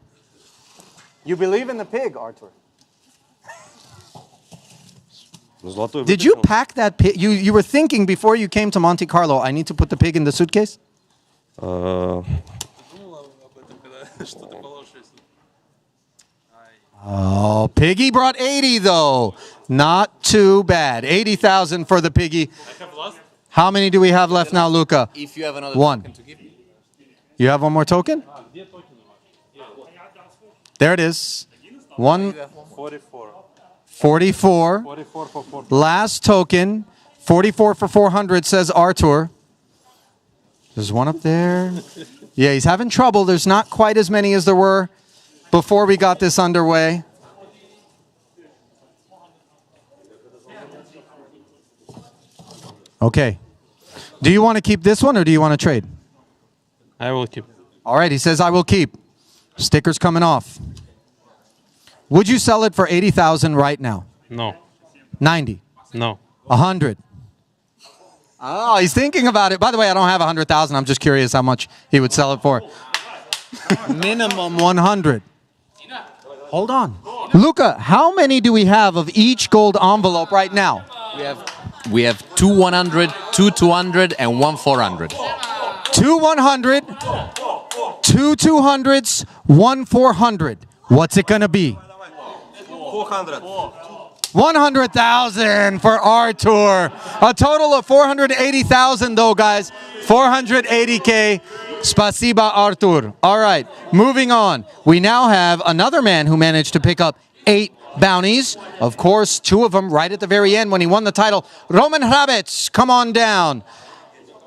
You believe in the pig, Artur?
Золотой.
Did you pack that pig? You were thinking before you came to Monte-Carlo, I need to put the pig in the suitcase? Oh, Piggy brought 80 though. Not too bad. 80,000 for the Piggy. How many do we have left now, Luca?
If you have another
one.
token to give me.
You have one more token? There it is.
44.
44.
44 for 4.
Last token. 44 for 400, says Artur. There's one up there. Yeah, he's having trouble. There's not quite as many as there were before we got this underway. Okay. Do you want to keep this one or do you want to trade?
I will keep.
All right, he says I will keep. Sticker's coming off. Would you sell it for 80,000 right now?
No.
90?
No.
100? Oh, he's thinking about it. By the way, I don't have 100,000. I'm just curious how much he would sell it for. Minimum 100. Hold on. Luca, how many do we have of each gold envelope right now?
We have 2 100, 2 200, and 1 400.
2 100, 2 200s, 1 400. What's it going to be?
400.
100,000 for Artur. A total of 480,000 though, guys. 480K. Spasiba, Artur. All right, moving on. We now have another man who managed to pick up 8 bounties. Of course, 2 of them right at the very end when he won the title. Roman Hrabec, come on down.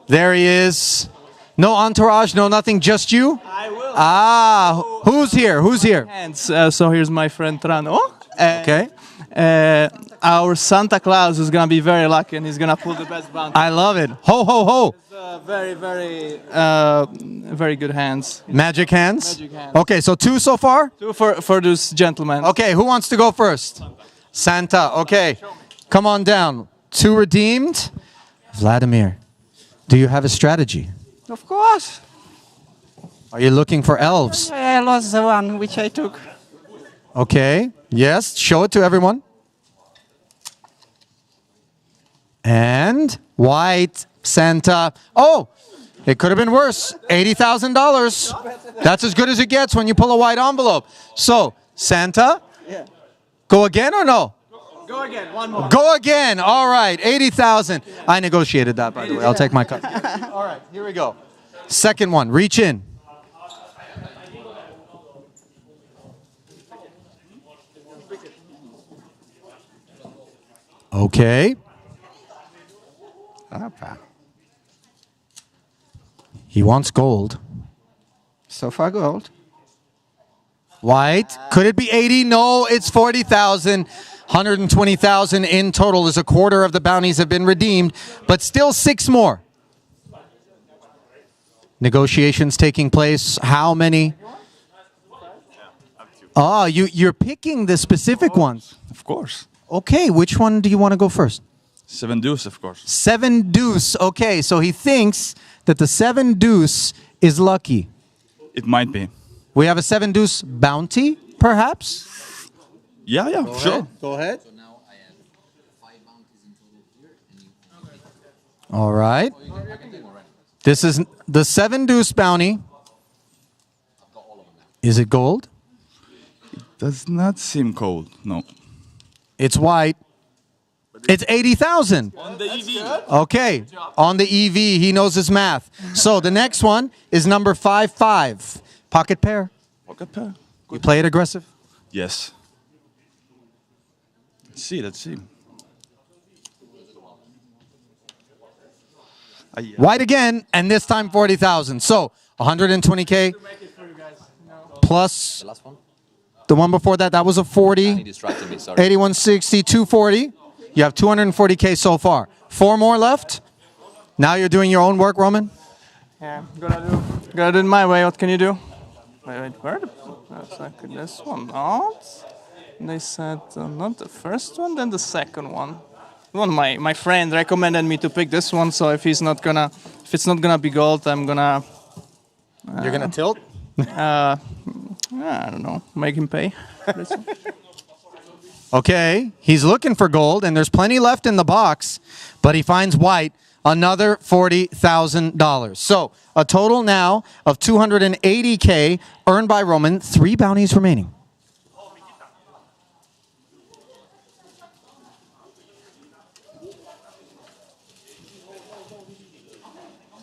There he is. No entourage, no nothing, just you?
I will.
Ah, who's here? Who's here?
So here's my friend Trano.
Okay.
Our Santa Claus is going to be very lucky and he's going to pull the best bounty.
I love it. Ho, ho, ho.
Very, very good hands.
Magic hands?
Magic hands.
Okay, so 2 so far?
2 for this gentleman.
Okay, who wants to go first? Santa, okay. Come on down. 2 redeemed. Vladimir, do you have a strategy?
Of course.
Are you looking for elves?
I lost the one which I took.
Okay, yes, show it to everyone. And white Santa. Oh, it could have been worse. $80,000. That's as good as it gets when you pull a white envelope. So, Santa, go again or no?
Go again, one more.
Go again. All right, 80,000. I negotiated that, by the way. I'll take my cut. All right, here we go. Second one, reach in. Okay. He wants gold.
So far gold.
White. Could it be 80? No, it's 40,000. 120,000 in total as a quarter of the bounties have been redeemed, but still 6 more. Negotiations taking place. How many? Oh, you're picking the specific ones.
Of course.
Okay, which one do you want to go first?
7 deuce, of course.
7 deuce. Okay, so he thinks that the 7 deuce is lucky.
It might be.
We have a 7 deuce bounty, perhaps?
Yeah, sure.
Go ahead. All right. This is the 7 deuce bounty. Is it gold?
It does not seem cold, no.
It's white. It's 80,000.
On the EV.
Okay, on the EV, he knows his math. So the next one is number 5-5. Pocket pair.
Pocket pair.
You play it aggressive?
Yes. Let's see.
White again, and this time 40,000. So 120K plus the one before that. That was a 40. 8160, 240. You have 240K so far. 4 more left. Now you're doing your own work, Roman.
Yeah, gotta do it my way. What can you do? Wait, where? This one not. They said not the first one, then the second one. My friend recommended me to pick this one. So if it's not gonna be gold, I'm gonna.
You're gonna tilt.
I don't know. Make him pay.
Okay, he's looking for gold, and there's plenty left in the box, but he finds white, another $40,000. So a total now of 280K earned by Roman, 3 bounties remaining.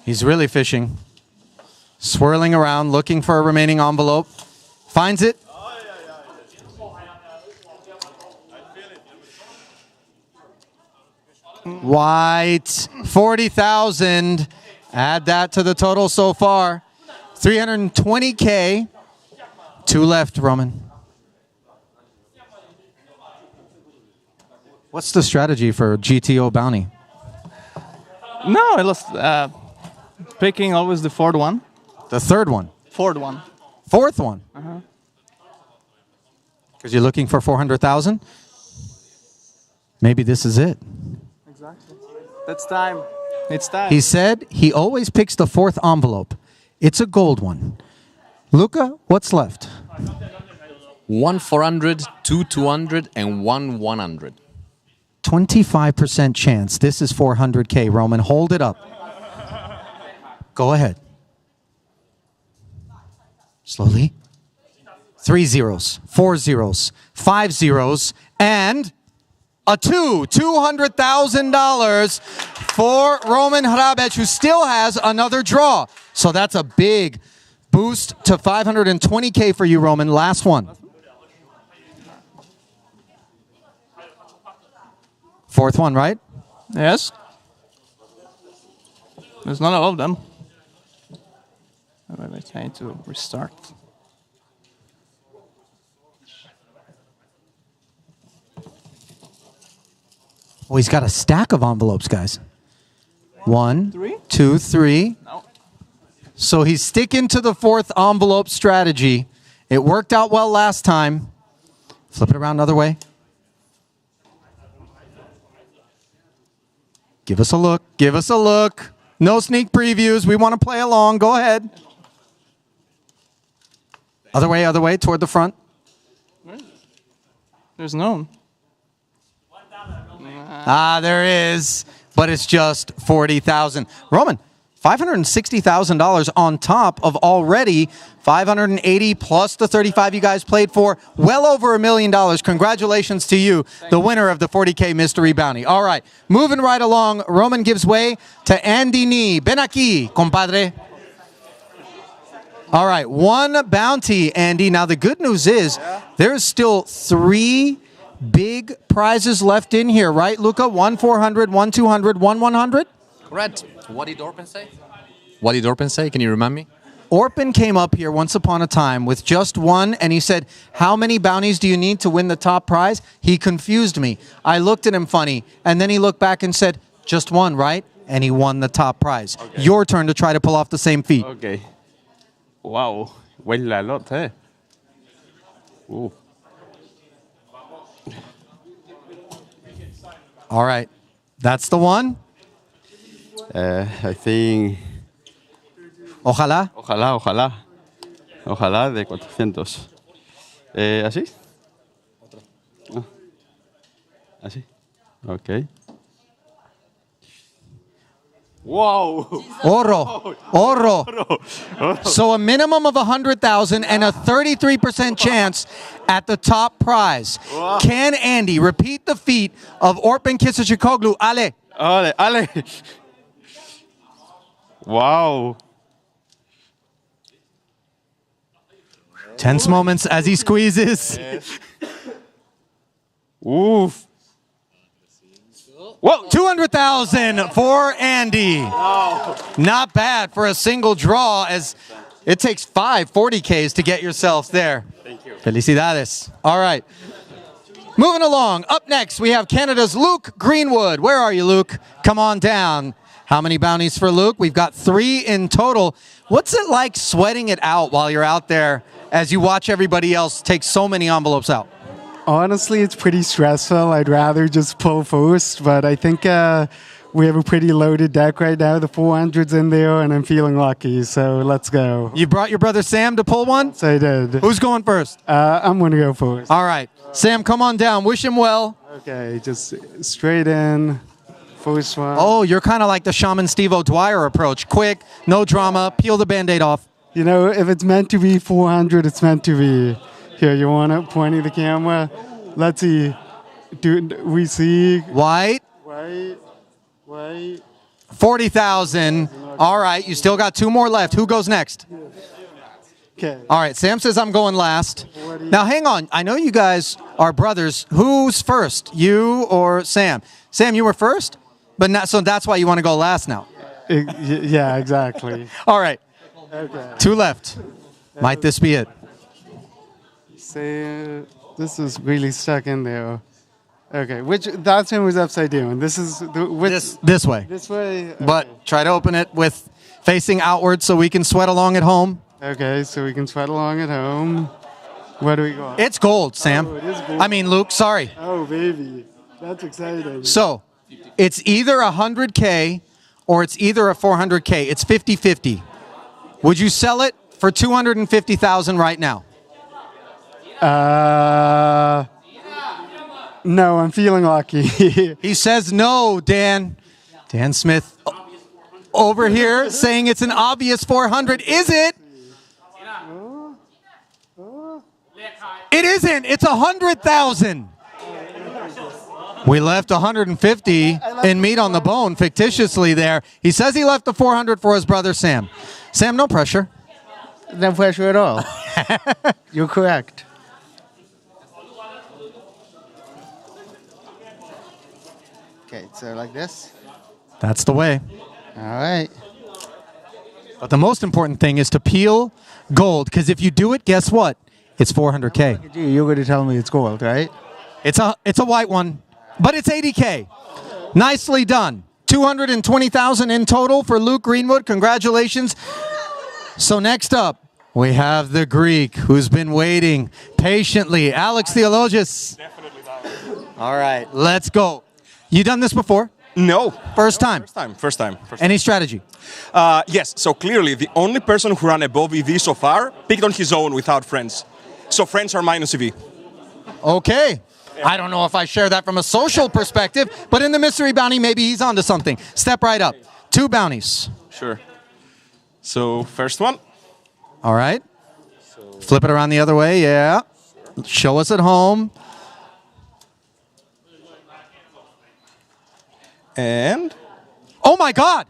He's really fishing, swirling around, looking for a remaining envelope, finds it. White, 40,000. Add that to the total so far. 320K. 2 left, Roman. What's the strategy for GTO bounty?
No, I lost. Picking always the 4th one.
The 3rd one.
4th one.
4th one.
Uh-huh.
Because you're looking for 400,000. Maybe this is it.
Exactly. That's time. It's time.
He said he always picks the 4th envelope. It's a gold one. Luca, what's left?
1 400, 2 200, and 1 100.
25% chance. This is 400K, Roman. Hold it up. Go ahead. Slowly. 3 zeros, 4 zeros, 5 zeros, and a 2. $200,000 for Roman Hrabec, who still has another draw. So that's a big boost to 520K for you, Roman. Last one. 4th one, right?
Yes. There's not all of them. I'm trying to restart.
Oh, he's got a stack of envelopes, guys. 1,
3?
2, 3.
No.
So he's sticking to the 4th envelope strategy. It worked out well last time. Flip it around another way. Give us a look. Give us a look. No sneak previews. We want to play along. Go ahead. Other way, toward the front.
There's none.
Ah, there is, but it's just 40,000. Roman, $560,000 on top of already 580 plus the 35 you guys played for. Well over $1 million. Congratulations to you, the winner of the 40K Mystery Bounty. All right, moving right along, Roman gives way to Andy Nee. Ven aquí, compadre. All right, 1 bounty, Andy. Now, the good news is there's still 3 big prizes left in here, right, Luca? 1 400, 1 200, 1 100?
Correct. What did Orpen say? What did Orpen say? Can you remind me?
Orpen came up here once upon a time with just 1, and he said, how many bounties do you need to win the top prize? He confused me. I looked at him funny, and then he looked back and said, just 1, right? And he won the top prize. Okay. Your turn to try to pull off the same feat.
Okay. Wow. Well, a lot, eh?
Ooh.
All right. That's the one.
I think.
Ojalá.
Ojalá de 400. ¿Así? No. ¿Así? Ok. Wow!
Oro. So a minimum of 100,000 and a 33% chance at the top prize.
Wow.
Can Andy repeat the feat of Orpen Kisachikoglu? Ale.
Ale. Wow.
Tense moments as he squeezes.
Yes. Oof.
Whoa, 200,000 for Andy.
Wow.
Not bad for a single draw, as it takes 5 40Ks to get yourself there.
Thank you.
Felicidades. All right. Moving along. Up next, we have Canada's Luke Greenwood. Where are you, Luke? Come on down. How many bounties for Luke? We've got 3 in total. What's it like sweating it out while you're out there as you watch everybody else take so many envelopes out?
Honestly, it's pretty stressful. I'd rather just pull first, but I think we have a pretty loaded deck right now. The 400's in there, and I'm feeling lucky, so let's go.
You brought your brother Sam to pull one?
Yes, I did.
Who's going first?
I'm going to go first.
All right. Sam, come on down. Wish him well.
Okay, just straight in. First one.
Oh, you're kind of like the Shaman Steve O'Dwyer approach. Quick, no drama, peel the Band-Aid off.
You know, if it's meant to be 400, it's meant to be. Here, you want it? Pointing the camera. Let's see. Do we see?
White.
White.
40,000. All right, you still got 2 more left. Who goes next?
Okay.
All right, Sam says I'm going last. Now, hang on. I know you guys are brothers. Who's first, you or Sam? Sam, you were first? But not, so that's why you want to go last now.
Yeah, exactly.
All right.
Okay.
2 left. Might this be it?
Say this is really stuck in there. Okay, that one was upside down. This is
this way.
This way. Okay.
But try to open it with facing outward so we can sweat along at home.
Okay, so we can sweat along at home. What do we got?
It's gold, Sam.
Oh, it is gold.
I mean, Luke, sorry.
Oh, baby. That's exciting.
So, it's either 100K or it's either a 400K. It's 50-50. Would you sell it for 250,000 right now?
No, I'm feeling lucky.
He says no, Dan. Dan Smith over here saying it's an obvious 400. Is it? It isn't. It's 100,000. We left 150 in meat on the bone fictitiously there. He says he left the 400 for his brother Sam. Sam, no pressure.
No pressure at all. You're correct. Okay, so like this.
That's the way.
All right.
But the most important thing is to peel gold, because if you do it, guess what? It's 400K.
You're going to tell me it's gold, right?
It's a white one, but it's 80K. Nicely done. 220,000 in total for Luke Greenwood. Congratulations. So next up, we have the Greek who's been waiting patiently. Alex Theologis. All right, let's go. You done this before?
No.
First time?
First time.
Any strategy?
Yes, so clearly the only person who ran above EV so far picked on his own without friends. So friends are minus EV.
Okay. I don't know if I share that from a social perspective, but in the mystery bounty, maybe he's onto something. Step right up. 2 bounties.
Sure. So first one.
All right. Flip it around the other way, yeah. Show us at home.
And?
Oh my God!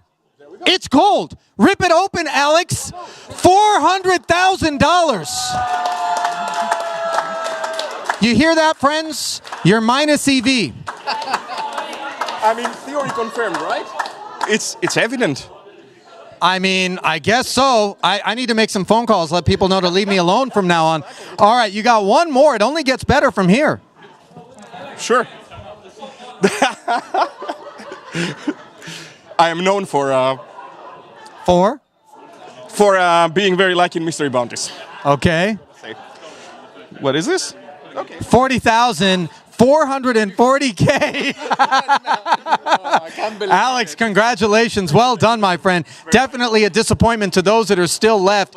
It's gold! Rip it open, Alex! $400,000! You hear that, friends? You're minus EV.
I mean, theory confirmed, right? It's evident.
I mean, I guess so. I need to make some phone calls, let people know to leave me alone from now on. All right, you got one more. It only gets better from here.
Sure. I am known for being very lucky in mystery bounties.
Okay.
What is this?
40,000, 440K. Alex, congratulations. Well done, my friend. Definitely a disappointment to those that are still left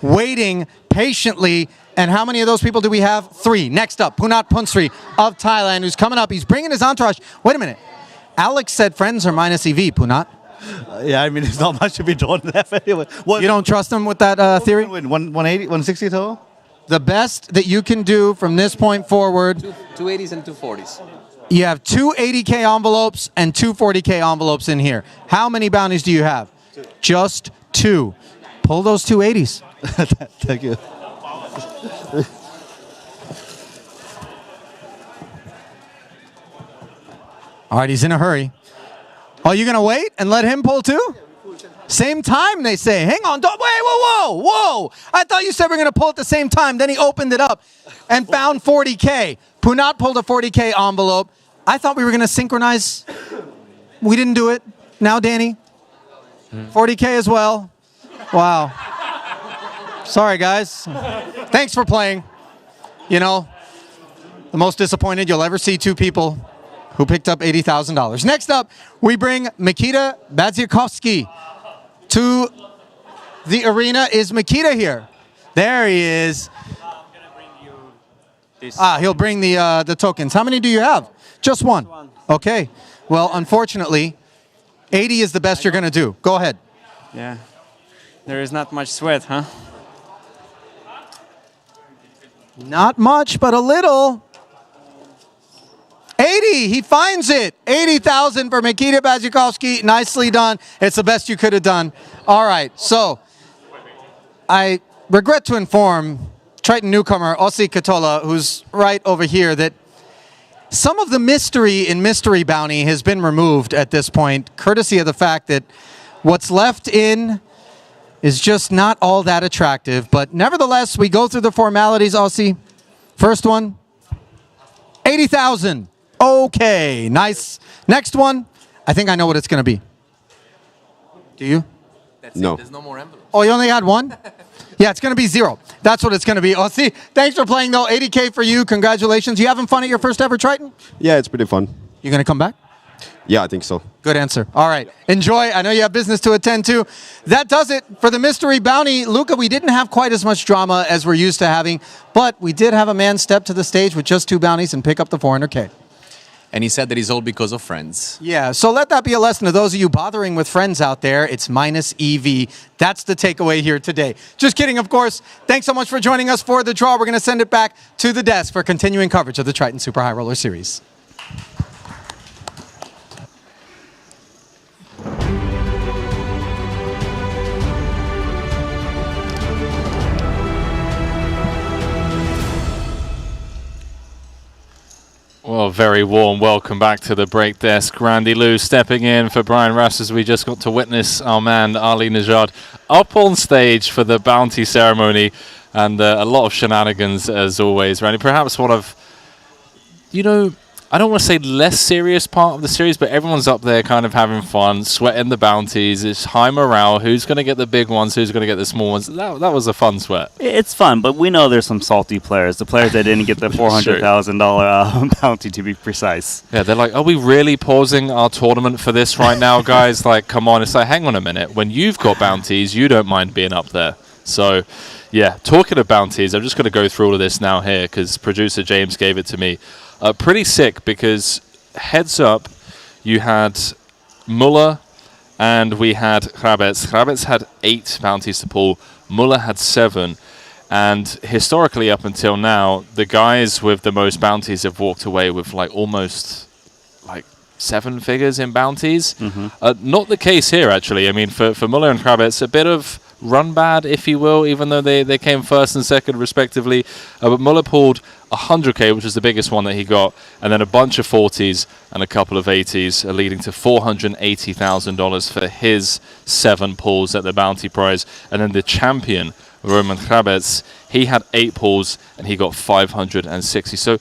waiting patiently. And how many of those people do we have? 3. Next up, Punat Punsri of Thailand, who's coming up. He's bringing his entourage. Wait a minute. Alex said friends are minus EV, Punat.
Yeah, I mean, there's not much to be drawn left anyway.
You don't trust him with that theory?
180, 160 total?
The best that you can do from this point forward.
280s and 240s.
You have 2 80K envelopes and 2 40K envelopes in here. How many bounties do you have?
2.
Just 2. Pull those 2 80s.
Thank you.
All right, he's in a hurry. Oh, you going to wait and let him pull 2? Same time, they say. Hang on. Don't, wait, whoa. I thought you said we're going to pull at the same time. Then he opened it up and found 40K. Punat pulled a 40K envelope. I thought we were going to synchronize. We didn't do it. Now, Danny, 40K as well. Wow. Sorry, guys. Thanks for playing. You know, the most disappointed you'll ever see 2 people who picked up $80,000. Next up, we bring Mikita Badziakovsky to the arena. Is Mikita here? There he is. He'll bring the tokens. How many do you have? Just 1. Okay. Well, unfortunately, 80 is the best you're going to do. Go ahead.
Yeah. There is not much sweat, huh?
Not much, but a little. 80, he finds it. 80,000 for Mikita Badziakovsky. Nicely done. It's the best you could have done. All right, so I regret to inform Triton newcomer Ossi Katola, who's right over here, that some of the mystery in Mystery Bounty has been removed at this point, courtesy of the fact that what's left in is just not all that attractive. But nevertheless, we go through the formalities, Ossi. First one, 80,000. Okay, nice. Next one, I think I know what it's going to be. Do you?
No.
There's no more envelopes.
Oh, you only had 1? Yeah, it's going to be 0. That's what it's going to be. Ossi, thanks for playing, though. 80K for you. Congratulations. You having fun at your first ever Triton?
Yeah, it's pretty fun.
You going to come back?
Yeah, I think so.
Good answer. All right. Enjoy. I know you have business to attend to. That does it for the Mystery Bounty. Luca, we didn't have quite as much drama as we're used to having, but we did have a man step to the stage with just 2 bounties and pick up the 400K.
And he said that it's all because of friends.
Yeah, so let that be a lesson to those of you bothering with friends out there. It's minus EV. That's the takeaway here today. Just kidding, of course. Thanks so much for joining us for the draw. We're going to send it back to the desk for continuing coverage of the Triton Super High Roller Series.
Well, very warm welcome back to the break desk. Randy Lou stepping in for Brian Russ as we just got to witness our man Ali Najad up on stage for the bounty ceremony, and a lot of shenanigans as always. Randy, perhaps one of, I don't want to say less serious part of the series, but everyone's up there kind of having fun, sweating the bounties. It's high morale. Who's going to get the big ones? Who's going to get the small ones? That was a fun sweat.
It's fun, but we know there's some salty players. The players that didn't get the $400,000 bounty, to be precise.
Yeah, they're like, are we really pausing our tournament for this right now, guys? Like, come on. It's like, hang on a minute. When you've got bounties, you don't mind being up there. So, yeah, talking of bounties, I'm just going to go through all of this now here because producer James gave it to me. Pretty sick because, heads up, you had Muller and we had Hrabets. Hrabets had 8 bounties to pull. Muller had 7. And historically, up until now, the guys with the most bounties have walked away with almost 7 figures in bounties. Not the case here, actually. I mean, for Muller and Hrabets, a bit of run bad, if you will, even though they came first and second, respectively. But Muller pulled 100K, which was the biggest one that he got, and then a bunch of 40s and a couple of 80s, leading to $480,000 for his 7 pulls at the bounty prize. And then the champion, Roman Hrabets, he had 8 pulls and he got 560. So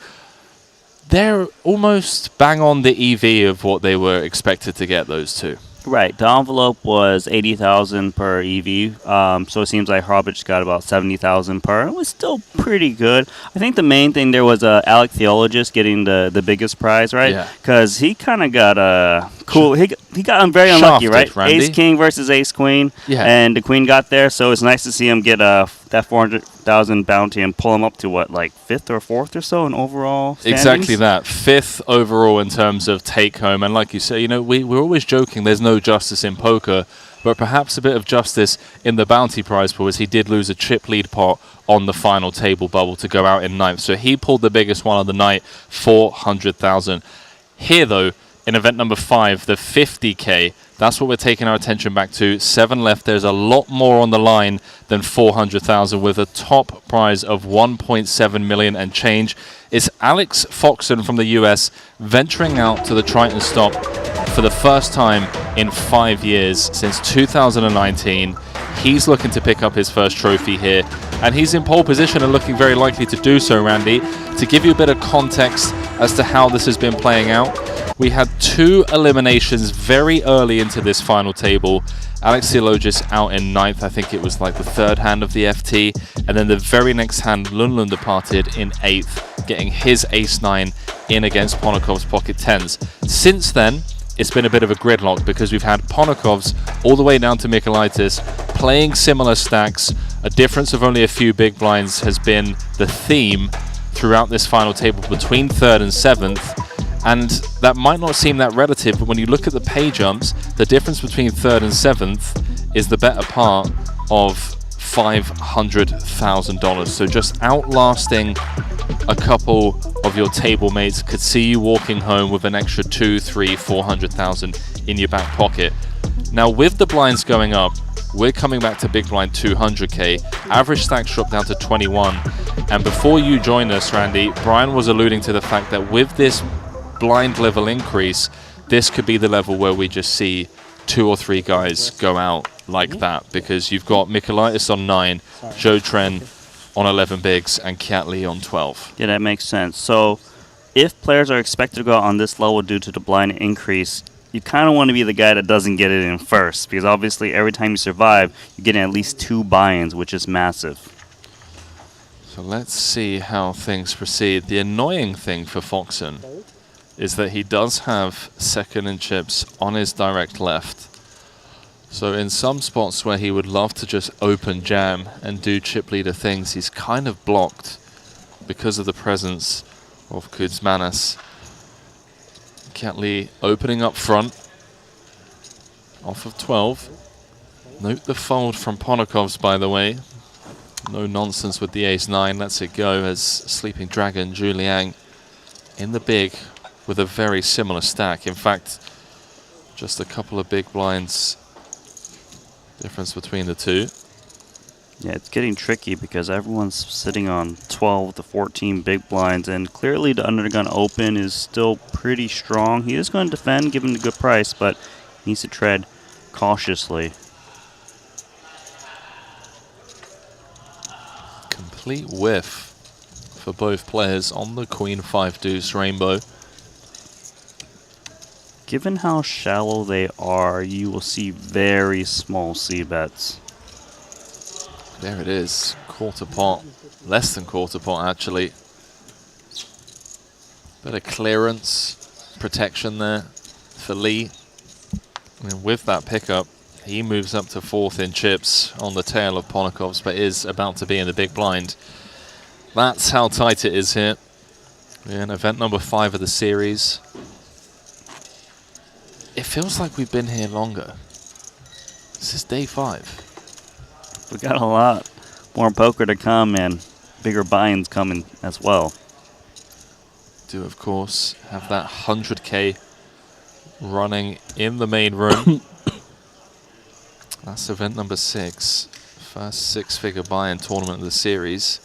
they're almost bang on the EV of what they were expected to get, those two.
Right. The envelope was 80,000 per EV. So it seems like Harbich got about 70,000 per. It was still pretty good. I think the main thing there was Alec Theologist getting the biggest prize, right?
Yeah.
Because he kind of got cool. He got very unlucky,
Shafted,
right?
Randy.
Ace King versus Ace Queen.
Yeah.
And the Queen got there, so it's nice to see him get that 400,000 bounty and pull him up to what, like 5th or 4th or so in overall standings?
Exactly that. 5th overall in terms of take home. And like you say, you know, we're always joking there's no justice in poker, but perhaps a bit of justice in the bounty prize pool, as he did lose a chip lead pot on the final table bubble to go out in 9th. So he pulled the biggest one of the night, 400,000. Here though, in event number 5, the 50K, that's what we're taking our attention back to. 7 left. There's a lot more on the line than 400,000, with a top prize of 1.7 million and change. It's Alex Foxen from the US venturing out to the Triton stop for the first time in 5 years, since 2019. He's looking to pick up his first trophy here, and he's in pole position and looking very likely to do so, Randy. To give you a bit of context as to how this has been playing out, we had 2 eliminations very early into this final table. Alex Theologist out in 9th, I think it was like the 3rd hand of the FT, and then the very next hand, Lun departed in 8th, getting his ace-9 in against Ponokov's pocket 10s. Since then, it's been a bit of a gridlock, because we've had Ponokov's all the way down to Mikolaitis playing similar stacks. A difference of only a few big blinds has been the theme throughout this final table between 3rd and 7th. And that might not seem that relative, but when you look at the pay jumps, the difference between 3rd and 7th is the better part of $500,000. So just outlasting a couple of your table mates could see you walking home with an extra 2, 3, 400,000 in your back pocket. Now with the blinds going up, we're coming back to big blind 200k. Average stacks dropped down to 21. And before you joined us, Randy, Brian was alluding to the fact that with this blind level increase, this could be the level where we just see 2 or 3 guys go out like that, because you've got Mikolaitis on 9, Joe Tren on 11 bigs, and Kiat Lee on 12.
Yeah, that makes sense. So if players are expected to go out on this level due to the blind increase, you kind of want to be the guy that doesn't get it in first, because obviously every time you survive, you're getting at least 2 buy-ins, which is massive.
So let's see how things proceed. The annoying thing for Foxen is that he does have second in chips on his direct left. So in some spots where he would love to just open jam and do chip leader things, he's kind of blocked because of the presence of Kuzmanis. Kiat Lee opening up front, off of 12. Note the fold from Ponokov's, by the way. No nonsense with the ace-9, lets it go as Sleeping Dragon, Juliang in the big with a very similar stack. In fact, just a couple of big blinds difference between the two.
Yeah, it's getting tricky because everyone's sitting on 12 to 14 big blinds, and clearly the undergun open is still pretty strong. He is going to defend, give him the good price, but he needs to tread cautiously.
Complete whiff for both players on the Queen 5 deuce rainbow.
Given how shallow they are, you will see very small c-bets.
There it is, quarter pot, less than quarter pot actually. Bit of clearance, protection there for Lee. And with that pickup, he moves up to 4th in chips on the tail of Ponokov's, but is about to be in the big blind. That's how tight it is here. We're in event number 5 of the series. It feels like we've been here longer. This is day 5.
We got a lot more poker to come and bigger buy-ins coming as well.
Do of course have that 100k running in the main room. That's event number 6. First 6-figure buy-in tournament of the series.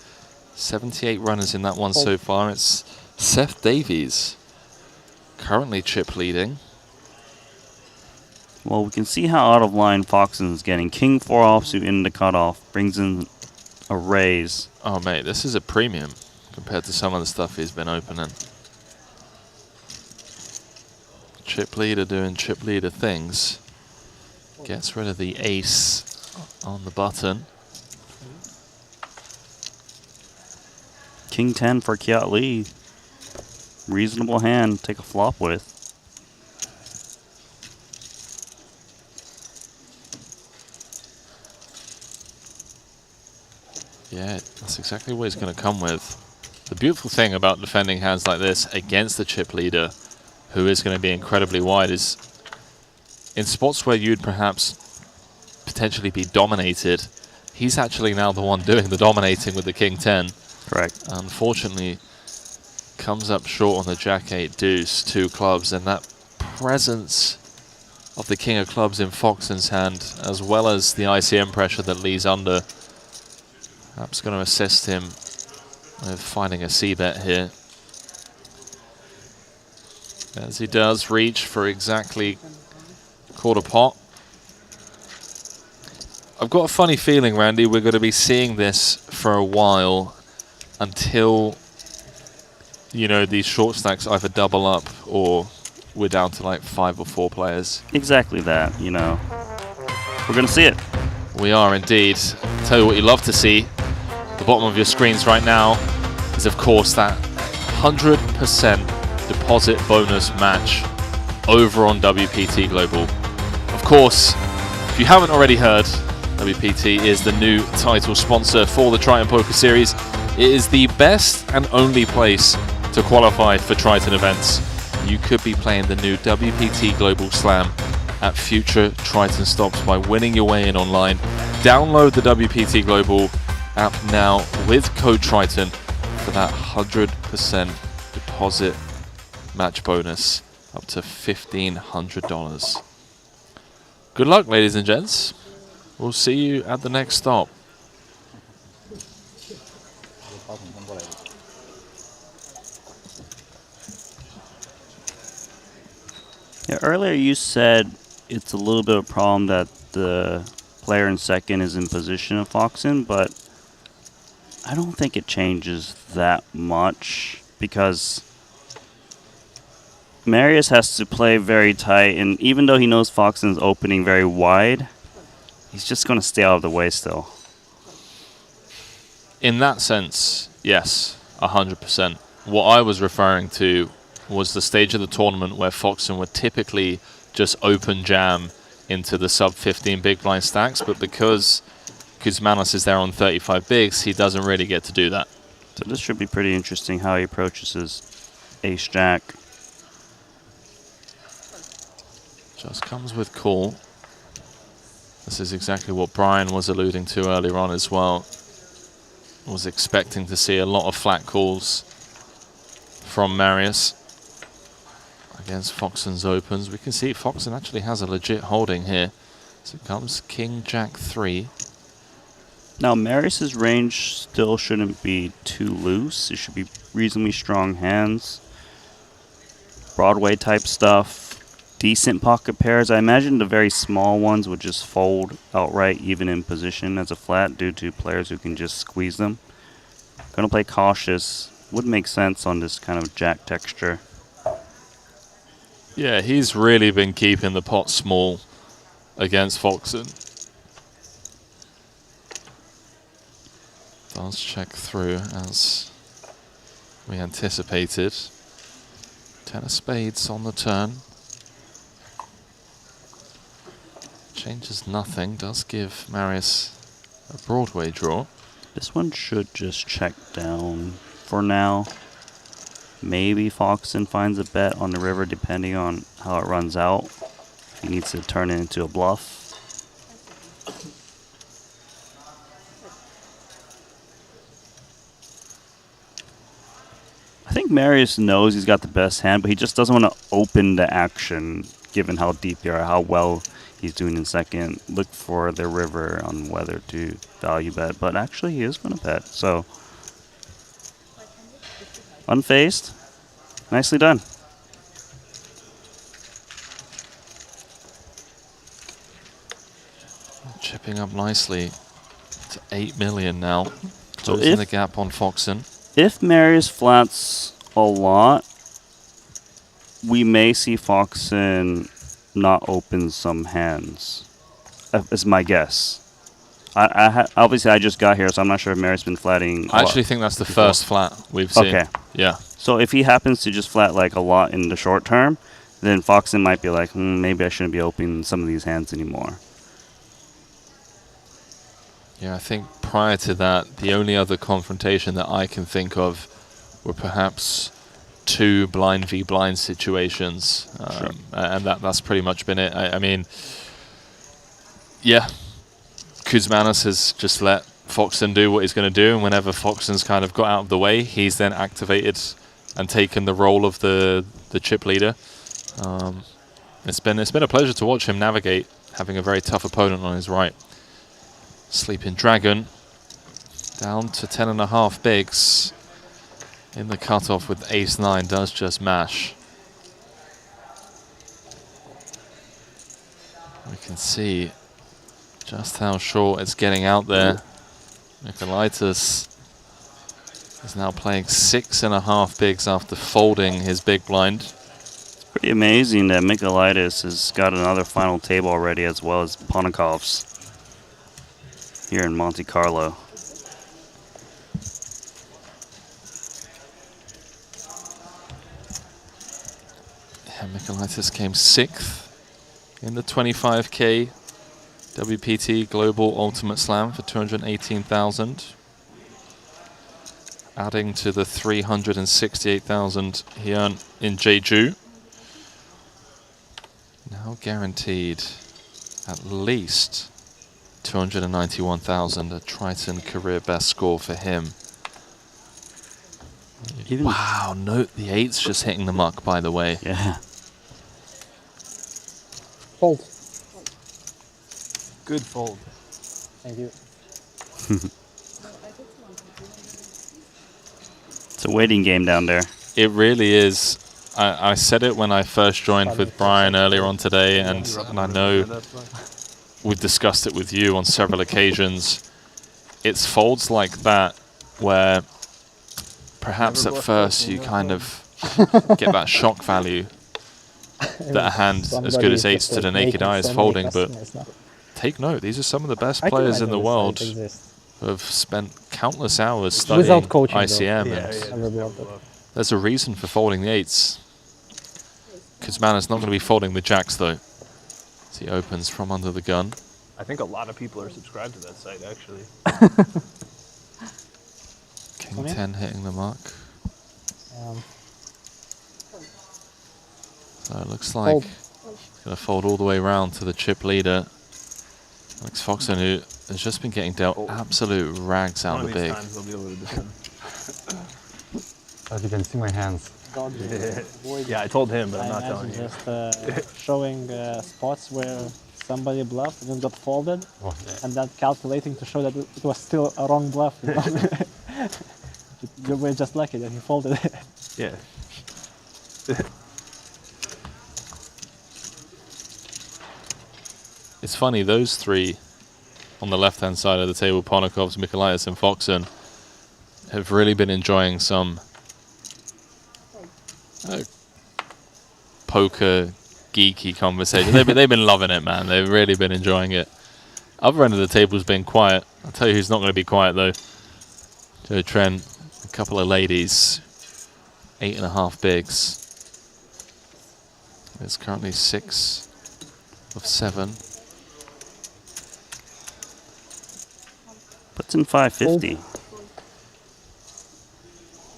78 runners in that one so far. It's Seth Davies currently chip leading.
Well, we can see how out of line Foxen is getting. King 4 offsuit in the cutoff brings in a raise.
Oh mate, this is a premium compared to some of the stuff he's been opening. Chip leader doing chip leader things. Gets rid of the ace on the button.
King 10 for Kiat Lee. Reasonable hand, take a flop with.
Yeah, that's exactly what he's going to come with. The beautiful thing about defending hands like this against the chip leader, who is going to be incredibly wide, is in spots where you'd perhaps potentially be dominated, he's actually now the one doing the dominating with the King 10.
Correct.
Unfortunately, comes up short on the Jack 8 deuce, 2 clubs, and that presence of the King of Clubs in Foxen's hand, as well as the ICM pressure that Lee's under, perhaps going to assist him with finding a C-bet here. As he does reach for exactly quarter pot. I've got a funny feeling, Randy, we're going to be seeing this for a while until, you know, these short stacks either double up or we're down to like 5 or 4 players.
Exactly that, you know. We're going to see it.
We are indeed. Tell you what you love to see. The bottom of your screens right now is, of course, that 100% deposit bonus match over on WPT Global. Of course, if you haven't already heard, WPT is the new title sponsor for the Triton Poker Series. It is the best and only place to qualify for Triton events. You could be playing the new WPT Global Slam at future Triton stops by winning your way in online. Download the WPT Global app now with code Triton for that 100% deposit match bonus up to $1,500. Good luck, ladies and gents. We'll see you at the next stop.
Yeah, earlier you said it's a little bit of a problem that the player in second is in position of Foxen, but I don't think it changes that much because Marius has to play very tight, and even though he knows Foxen's opening very wide, he's just going to stay out of the way still.
In that sense, yes, 100%. What I was referring to was the stage of the tournament where Foxen would typically just open jam into the sub 15 big blind stacks, but because Kuzmanos is there on 35 bigs, he doesn't really get to do that.
So this should be pretty interesting how he approaches his ace-jack.
Just comes with call. This is exactly what Brian was alluding to earlier on as well. Was expecting to see a lot of flat calls from Marius against Foxen's opens. We can see Foxen actually has a legit holding here. So it comes King Jack 3.
Now Marius's range still shouldn't be too loose. It should be reasonably strong hands. Broadway type stuff. Decent pocket pairs. I imagine the very small ones would just fold outright even in position as a flat due to players who can just squeeze them. Gonna play cautious. Would make sense on this kind of jack texture.
Yeah, he's really been keeping the pot small against Foxen. Does check through as we anticipated. 10 of spades on the turn. Changes nothing, does give Marius a Broadway draw.
This one should just check down for now. Maybe Foxen finds a bet on the river depending on how it runs out. He needs to turn it into a bluff. I think Marius knows he's got the best hand, but he just doesn't want to open the action given how deep they are, how well he's doing in second. Look for the river on whether to value bet, but actually he is going to bet. So unfazed, nicely done.
Chipping up nicely to 8 million now.
So
Closing the gap on Foxen.
If Marius flats a lot, we may see Foxen not open some hands. is my guess. Obviously I just got here, so I'm not sure if Mary's been flatting.
I actually think that's the first flat we've seen.
Okay.
Yeah.
So if he happens to just flat like a lot in the short term, then Foxen might be like, maybe I shouldn't be opening some of these hands anymore.
Yeah, I think prior to that, the only other confrontation that I can think of were perhaps 2 blind v blind situations, and that's pretty much been it. I mean, yeah, Kuzmanis has just let Foxen do what he's going to do, and whenever Foxen's kind of got out of the way, he's then activated and taken the role of the chip leader. It's been a pleasure to watch him navigate, having a very tough opponent on his right. Sleeping Dragon down to 10.5 bigs in the cutoff with ace-9, does just mash. We can see just how short it's getting out there. Mikolaitis is now playing 6.5 bigs after folding his big blind.
Pretty amazing that Mikolaitis has got another final table already, as well as Ponakov's here in Monte-Carlo.
Yeah, Mikolaitis came 6th in the 25K WPT Global Ultimate Slam for 218,000. Adding to the 368,000 he earned in Jeju. Now guaranteed at least 291,000, a Triton career best score for him. Wow, note the 8's just hitting the muck, by the way.
Yeah.
Fold.
Good fold.
Thank you.
It's a waiting game down there.
It really is. I said it when I first joined with Brian earlier on today, and I know we've discussed it with you on several occasions. It's folds like that where perhaps at first you kind of get that shock value that a hand as good as 8's to the naked eye is folding, but take note, these are some of the best players in the world who have spent countless hours studying ICM, and there's a reason for folding the 8's. Kuzmanis not going to be folding the jacks though, as he opens from under the gun.
I think a lot of people are subscribed to that site, actually.
King 10 hitting the mark. So it looks like he's going to fold all the way around to the chip leader. Alex Foxen, who has just been getting dealt absolute rags out of the big.
As you can see my hands.
Yeah, I told him, but I'm not telling you.
Just showing spots where somebody bluffed and then got folded, and then calculating to show that it was still a wrong bluff. You know? You were just lucky that he folded it.
Yeah.
It's funny, those 3 on the left-hand side of the table, Ponakovs, Mikolaitis and Foxen, have really been enjoying some poker geeky conversation. They've been loving it, man. They've really been enjoying it. Other end of the table's been quiet. I'll tell you who's not going to be quiet though. Joe Trent, a couple of ladies, 8.5 bigs. It's currently 6 of 7.
Puts in 550.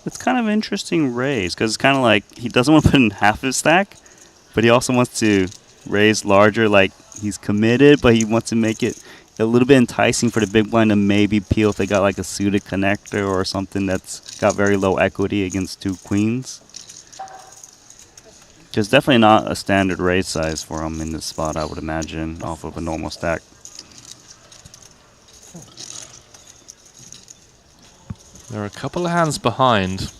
It's kind of an interesting raise, because it's kind of like he doesn't want to put in half his stack, but he also wants to raise larger, like he's committed, but he wants to make it a little bit enticing for the big blind to maybe peel if they got like a suited connector or something that's got very low equity against 2 queens. Just definitely not a standard raise size for him in this spot, I would imagine, off of a normal stack.
There are a couple of hands behind.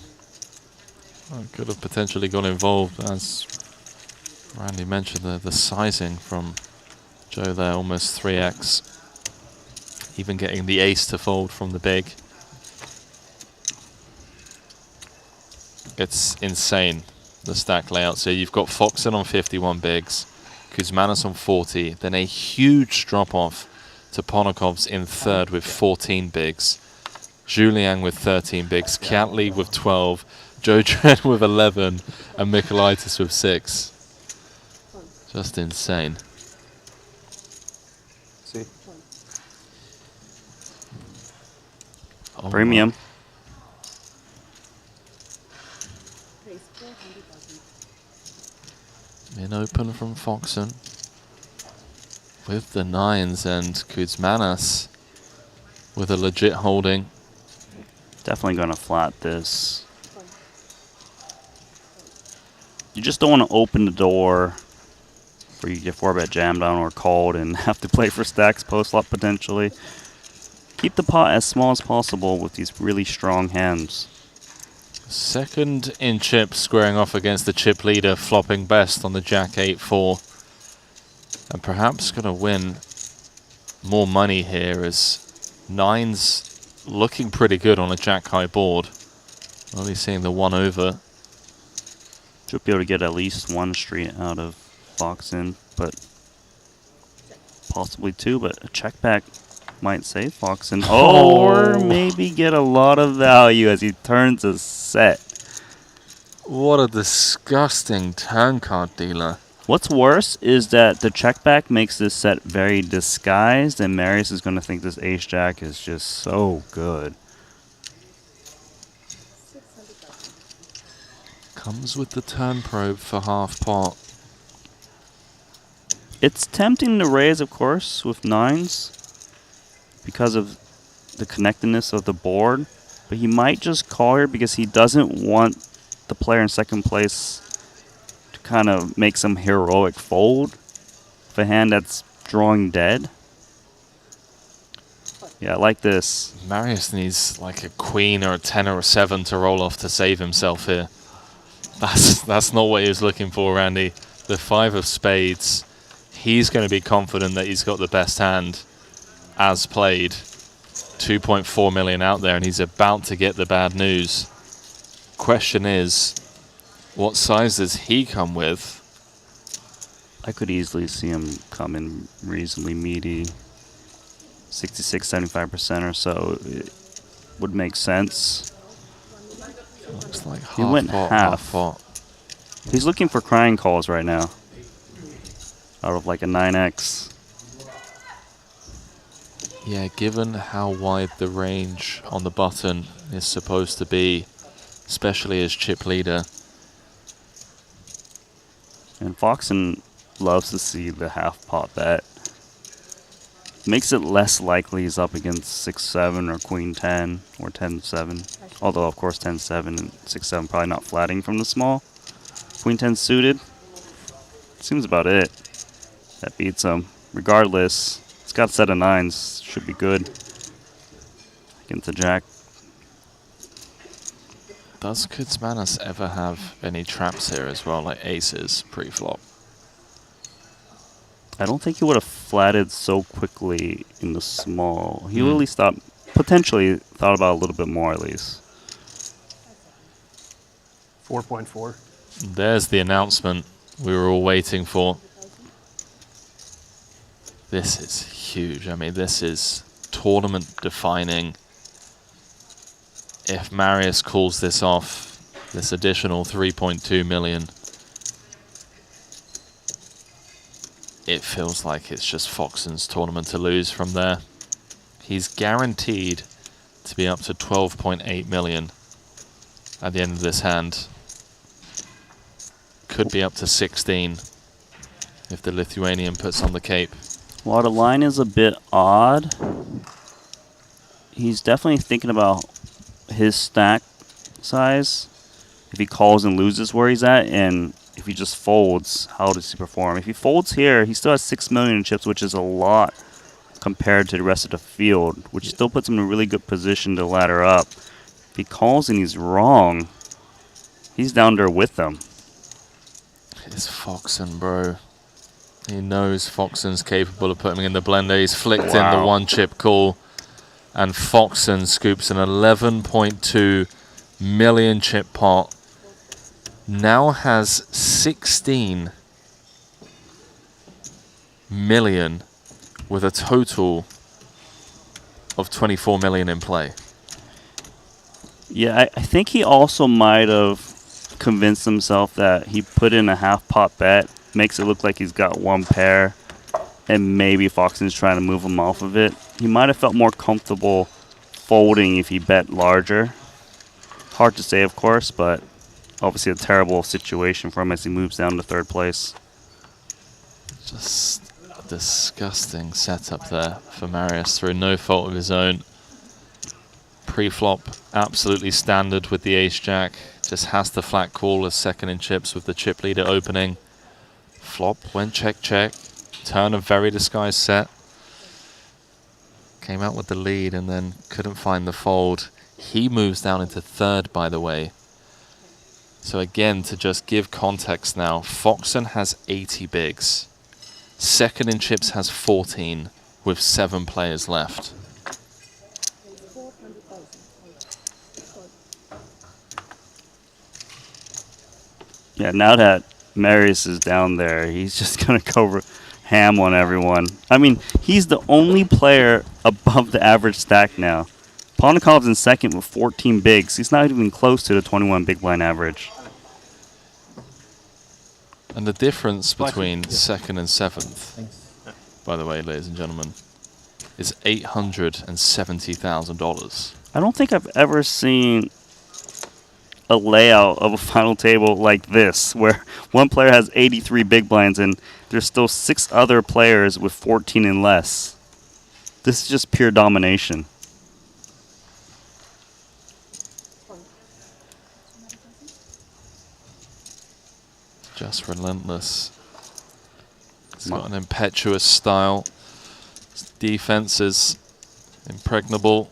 Could have potentially got involved, as Randy mentioned, the sizing from Joe there, almost 3x. Even getting the ace to fold from the big. It's insane, the stack layout. So you've got Foxen on 51 bigs, Kuzmanis on 40, then a huge drop-off to Ponokov's in third with 14 bigs, Julian with 13 bigs, Kiatley with 12, Joe Trent with 11, and Mikolaitis with 6. Just insane.
See.
Oh,
Premium.
wow. In open from Foxen with the 9s, and Kuzmanis with a legit holding.
Definitely going to flat this. You just don't want to open the door where you get 4-bet jammed down or called and have to play for stacks post-flop potentially. Keep the pot as small as possible with these really strong hands.
Second in chips, squaring off against the chip leader, flopping best on the Jack 8-4. And perhaps going to win more money here as 9's looking pretty good on a Jack high board. Only seeing the 1 over.
Should be able to get at least 1 street out of Foxen, but possibly 2, but a check back might save Foxen. Or maybe get a lot of value as he turns a set.
What a disgusting turn card dealer.
What's worse is that the check back makes this set very disguised, and Marius is going to think this ace jack is just so good.
Comes with the turn probe for half pot.
It's tempting to raise, of course, with 9s because of the connectedness of the board, but he might just call here because he doesn't want the player in second place to kind of make some heroic fold of a hand that's drawing dead. Yeah, I like this.
Marius needs like a queen or a 10 or a 7 to roll off to save himself here. That's not what he was looking for, Randy. The 5 of spades. He's going to be confident that he's got the best hand as played. 2.4 million out there, and he's about to get the bad news. Question is, what size does he come with?
I could easily see him come in reasonably meaty. 66, 75% or so. It would make sense.
Looks like
He went
pot,
half.
pot.
He's looking for crying calls right now. Out of like a 9x.
Yeah, given how wide the range on the button is supposed to be, especially as chip leader.
And Foxen loves to see the half pot bet. Makes it less likely he's up against 6-7 or queen 10 or 10-7. Although, of course, 10-7 and 6-7 probably not flatting from the small. Queen 10 suited. Seems about it. That beats him. Regardless, it's got a set of 9s. Should be good. Against the jack.
Does Kuzmanis ever have any traps here as well, like aces pre-flop?
I don't think he would have flatted so quickly in the small. He really stopped, potentially thought about a little bit more at least.
4.4.
There's the announcement we were all waiting for. This is huge. I mean, this is tournament defining. If Marius calls this off, this additional 3.2 million, it feels like it's just Foxen's tournament to lose from there. He's guaranteed to be up to 12.8 million at the end of this hand. Could be up to 16 if the Lithuanian puts on the cape.
While the line is a bit odd, he's definitely thinking about his stack size. If he calls and loses where he's at, and if he just folds, how does he perform? If he folds here, he still has 6 million in chips, which is a lot compared to the rest of the field, which still puts him in a really good position to ladder up. If he calls and he's wrong, he's down there with them.
It's Foxen, bro. He knows Foxen's capable of putting him in the blender. He's flicked in the 1 chip call, and Foxen scoops an 11.2 million chip pot. Now has 16 million with a total of 24 million in play.
Yeah, I think he also might have convinced himself that he put in a half pot bet, makes it look like he's got one pair, and maybe Foxen's trying to move him off of it. He might have felt more comfortable folding if he bet larger. Hard to say, of course, but obviously a terrible situation for him as he moves down to third place.
Just a disgusting setup there for Marius through no fault of his own. Pre-flop, absolutely standard with the ace-jack. Just has the flat call as second in chips with the chip leader opening. Flop went check-check. Turn a very disguised set. Came out with the lead and then couldn't find the fold. He moves down into third, by the way. So again, to just give context now, Foxen has 80 bigs. Second in chips has 14 with 7 players left.
Yeah, now that Marius is down there, he's just going to go ham on everyone. I mean, he's the only player above the average stack now. Ponikoff's in second with 14 bigs. He's not even close to the 21 big blind average.
And the difference between second and seventh, by the way, ladies and gentlemen, is $870,000.
I don't think I've ever seen a layout of a final table like this, where one player has 83 big blinds and there's still 6 other players with 14 and less. This is just pure domination.
Just relentless. He's got an impetuous style. His defense is impregnable.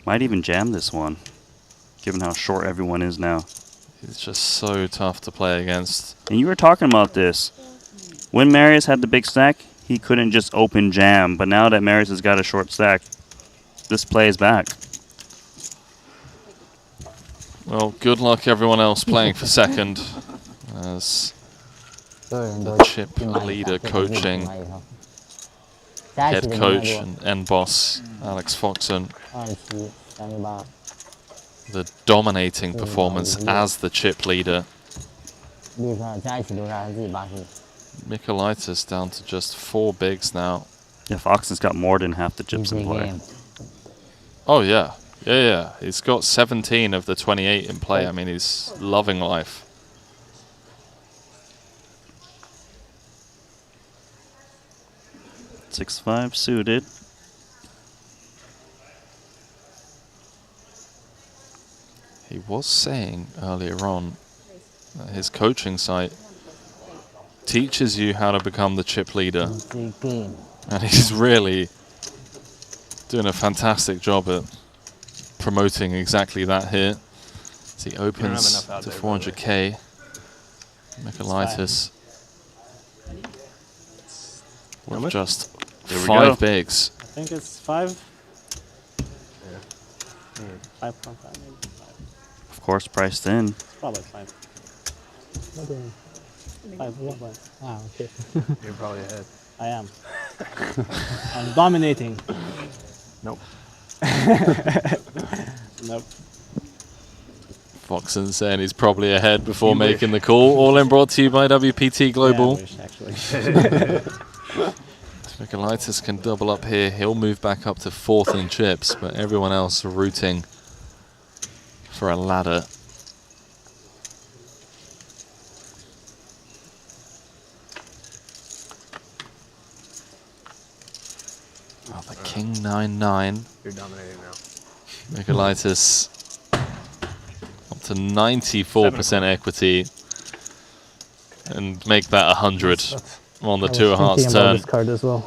Might even jam this one, given how short everyone is now.
He's just so tough to play against.
And you were talking about this. When Marius had the big stack, he couldn't just open jam. But now that Marius has got a short stack, this play is back.
Well, good luck everyone else playing for second. As the chip leader coaching, head coach and end boss, Alex Foxen. The dominating performance as the chip leader. Mikolaitis down to just 4 bigs now.
Yeah, Foxen's got more than half the chips in play.
Oh yeah, yeah. He's got 17 of the 28 in play. I mean, he's loving life.
Six-five suited.
He was saying earlier on that his coaching site teaches you how to become the chip leader. And he's really doing a fantastic job at promoting exactly that here. As he opens to 400k. Mikolaitis with just 5 bigs.
I think it's 5. 5.5 maybe.
Of course, priced in.
It's probably 5. 5. Ah, okay.
You're probably ahead.
I am. I'm dominating.
Nope.
Nope.
Foxen saying he's probably ahead before making the call. All in brought to you by WPT Global.
Yeah, I wish, actually.
Mikolaitis can double up here. He'll move back up to 4th in chips, but everyone else are rooting for a ladder. Oh, the King 9-9.
You're dominating now.
Mikolaitis up to 94% equity and make that 100 on the 2 of hearts turn.
This card as well.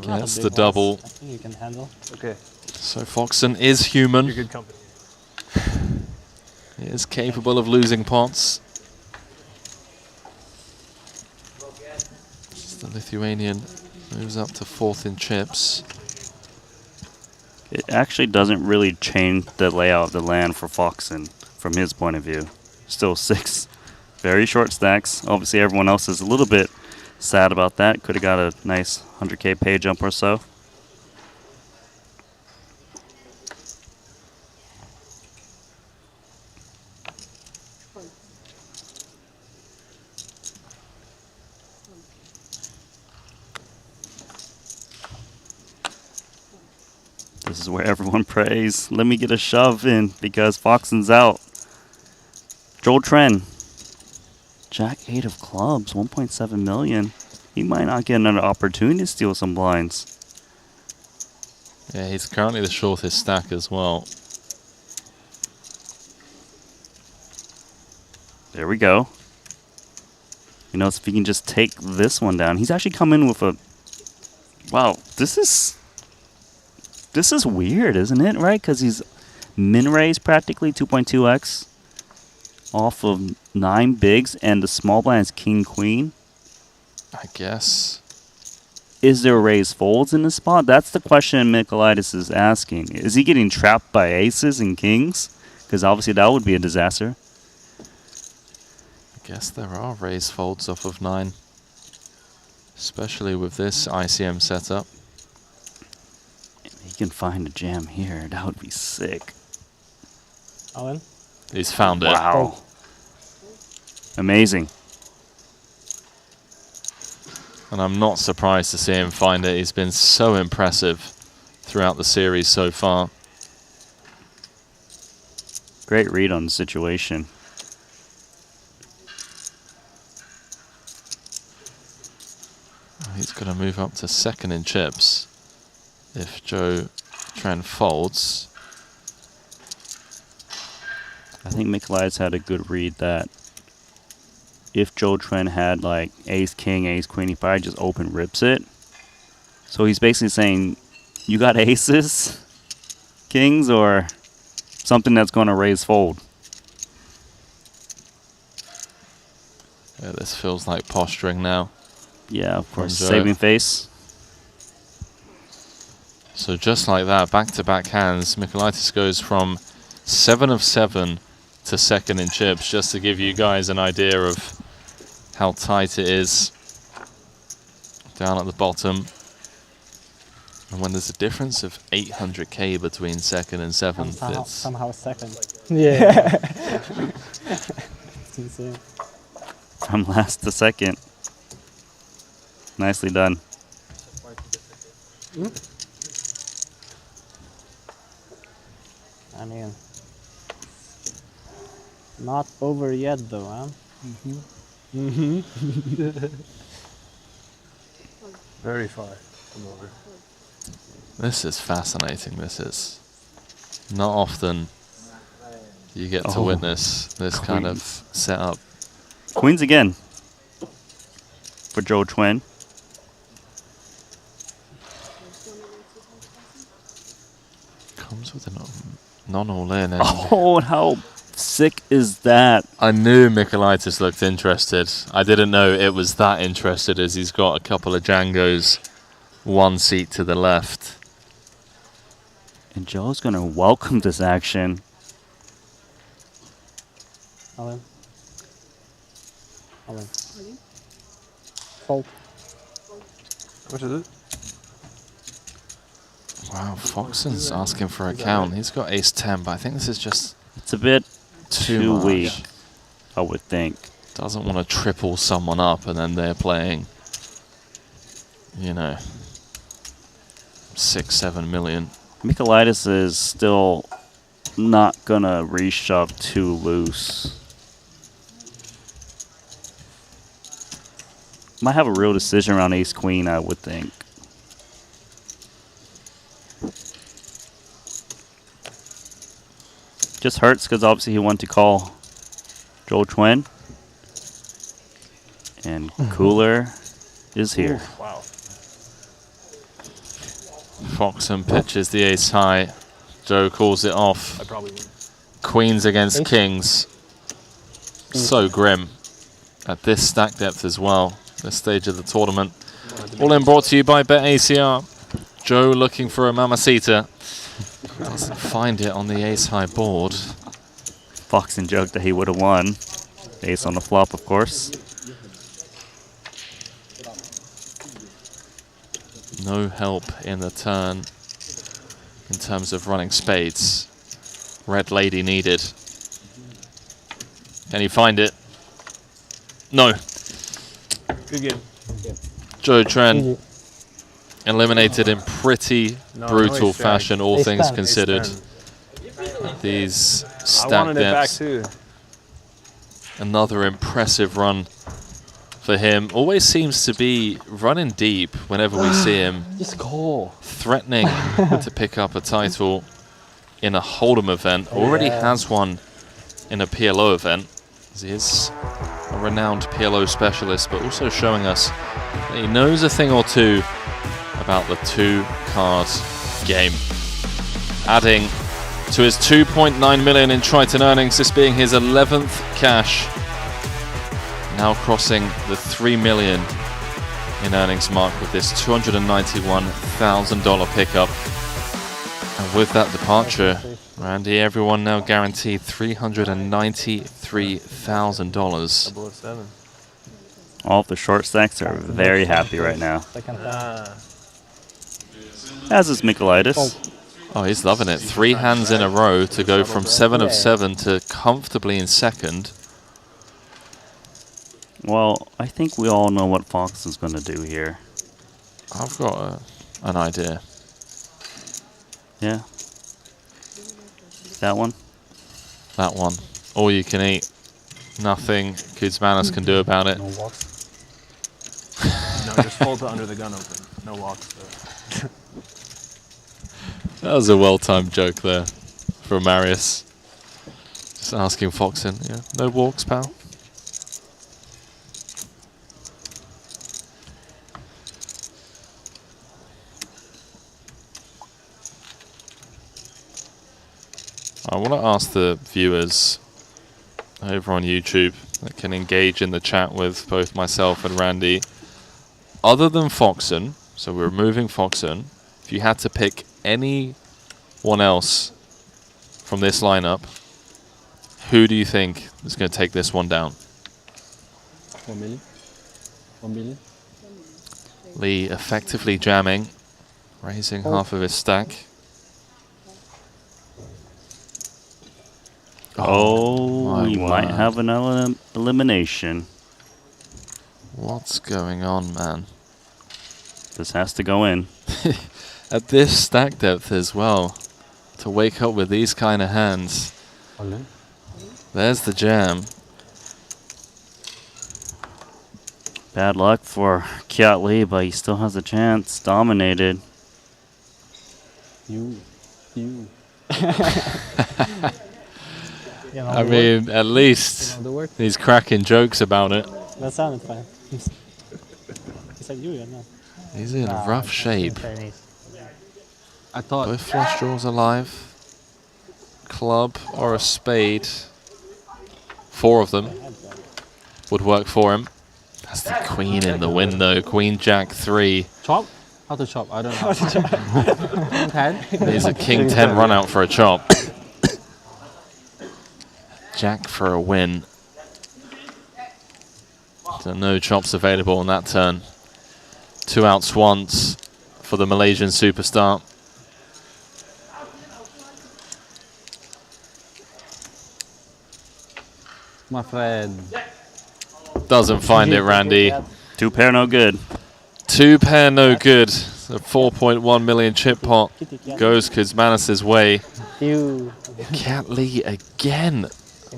Gets the double.
I think you can handle.
Okay.
So Foxen is human.
You're good company.
He is capable of losing pots. The Lithuanian moves up to 4th in chips.
It actually doesn't really change the layout of the land for Foxen from his point of view. Still 6 very short stacks. Obviously everyone else is a little bit Sad about that. Could have got a nice 100K pay jump or so. This is where everyone prays. Let me get a shove in because Foxen's out. Joel Tren. Jack 8 of clubs, 1.7 million. He might not get another opportunity to steal some blinds.
Yeah, he's currently the shortest stack as well.
There we go. You know, if he can just take this one down. He's actually come in with a... Wow, this is weird, isn't it? Right? Because he's min-raised practically 2.2x off of 9 bigs, and the small blind is king-queen.
I guess.
Is there raised folds in this spot? That's the question Michaelitis is asking. Is he getting trapped by aces and kings? Because obviously that would be a disaster.
I guess there are raised folds off of 9. Especially with this ICM setup.
If he can find a jam here, that would be sick.
All in?
He's found it.
Wow. Amazing.
And I'm not surprised to see him find it. He's been so impressive throughout the series so far.
Great read on the situation.
He's going to move up to second in chips if Joe Tren folds.
I think Michaelitis had a good read that if Joe Tren had like ace king, ace queen, he probably just open rips it. So he's basically saying, you got aces, kings, or something that's going to raise fold.
Yeah, this feels like posturing now.
Yeah, of course,
Joe.
saving face.
So just like that, back-to-back hands, Michaelitis goes from 7 of 7 to second in chips, just to give you guys an idea of how tight it is down at the bottom. And when there's a difference of 800k between second and seventh, it's
Somehow second.
Yeah.
It's insane.
From last to second. Nicely done.
I mean, not over yet though, huh?
Very far from over.
This is fascinating. This is not often you get to witness this kind of setup.
Queens again for Joe Tren.
Comes with a non-all-in.
Oh, how sick is that?
I knew Michaelitis looked interested. I didn't know it was that interested, as he's got a couple of Django's 1 seat to the left.
And Joe's going to welcome this action.
All in. All in. Fold.
What is it?
Wow, Foxen's asking for a count. He's got ace 10, but I think this is just...
It's a bit too
much.
weak, I would think.
Doesn't want to triple someone up and then they're playing, you know, 6-7 million.
Michaelitis is still not going to reshove too loose. Might have a real decision around ace queen, I would think. Just hurts because obviously he wanted to call Joel Tren. And Cooler is here.
Wow.
Foxen pitches the ace high. Joe calls it off.
I probably win.
Queens against kings. So grim at this stack depth as well. This stage of the tournament. All in brought to you by BetACR. Joe looking for a mamacita. Doesn't find it on the ace high board.
Foxen joked that he would have won. Ace on the flop, of course.
No help in the turn in terms of running spades. Red lady needed. Can he find it? No.
Good game.
Joe Tren eliminated in pretty brutal fashion, all things considered. These stack depths. Another impressive run for him. Always seems to be running deep whenever we see him.
Just go.
Threatening to pick up a title in a Hold'em event. Already has one in a PLO event. He is a renowned PLO specialist, but also showing us that he knows a thing or two about the 2-card game. Adding to his 2.9 million in Triton earnings, this being his 11th cash. Now crossing the 3 million in earnings mark with this $291,000 pickup. And with that departure, Randy, everyone now guaranteed $393,000.
All of the short stacks are very happy right now. As is Michaelitis.
Oh, he's loving it. 3 hands in a row to go from 7 of 7 to comfortably in second.
Well, I think we all know what Fox is going to do here.
I've got an idea.
Yeah. That one?
That one. All you can eat. Nothing Kuzmanis can do about it.
No walks. No, just hold it under the gun open. No walks.
That was a well-timed joke there from Marius. Just asking Foxen, yeah, no walks, pal? I want to ask the viewers over on YouTube that can engage in the chat with both myself and Randy. Other than Foxen, so we're removing Foxen, if you had to pick anyone else from this lineup, who do you think is going to take this one down?
1 million. 1 million.
Lee effectively jamming, raising half of his stack.
Oh, we might have an elimination.
What's going on, man?
This has to go in.
At this stack depth as well, to wake up with these kind of hands. There's the jam.
Bad luck for Kiat Lee, but he still has a chance. Dominated.
You.
I mean, at least he's cracking jokes about it.
That sounded fine. He said you, no.
He's in rough shape.
I thought
both flush draws alive. Club or a spade. 4 of them would work for him. That's the queen in the window. Queen Jack 3.
Chop? How to chop? I don't know. How to chop? King 10?
There's a King 10 run out for a chop. Jack for a win. So no chops available on that turn. 2 outs once for the Malaysian superstar.
My friend.
Doesn't find it, Randy.
2 pair no good.
2 pair no good. The 4.1 million chip pot goes Kuzmanis' way. Kiat Lee again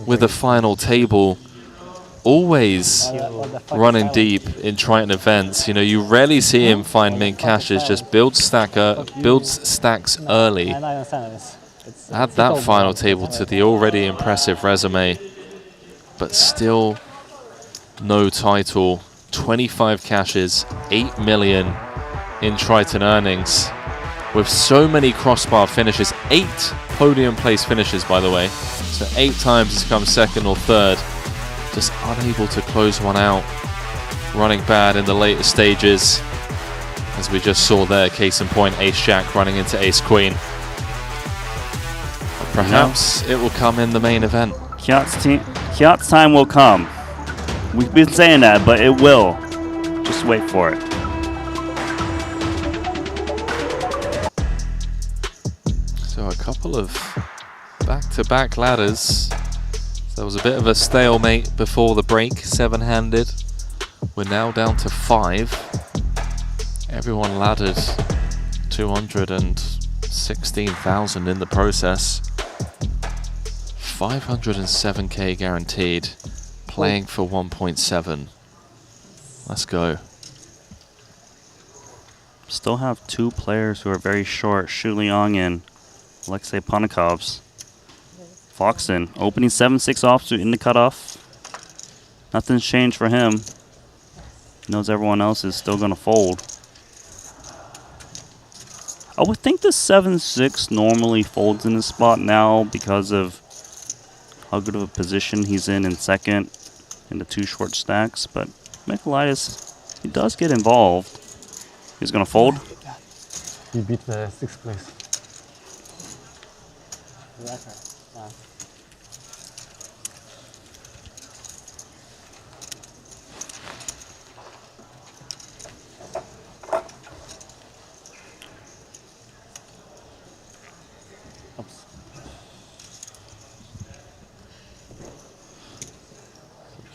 with a final table. Always running deep in Triton events. You know, you rarely see him find mint cashes. Just builds stacks early. Add that final table to the already impressive resume, but still no title. 25 cashes, 8 million in Triton earnings, with so many crossbar finishes. 8 podium place finishes, by the way. So 8 times he's come second or third. Just unable to close one out. Running bad in the later stages. As we just saw there, case in point, Ace-Jack running into Ace-Queen. Perhaps it will come in the main event.
Kiat's time will come. We've been saying that, but it will. Just wait for it.
couple of back-to-back ladders. There was a bit of a stalemate before the break, 7-handed. We're now down to 5. Everyone laddered 216,000 in the process. 507k guaranteed, playing for 1.7. Let's go.
Still have 2 players who are very short, Shu Liang and Alexei Ponikovs. Foxen opening 7-6 offsuit in the cutoff. Nothing's changed for him. Knows everyone else is still going to fold. I would think the 7-6 normally folds in this spot now because of how good of a position he's in second in the 2 short stacks. But Michaelitis, he does get involved. He's going to fold.
He beat the 6th place.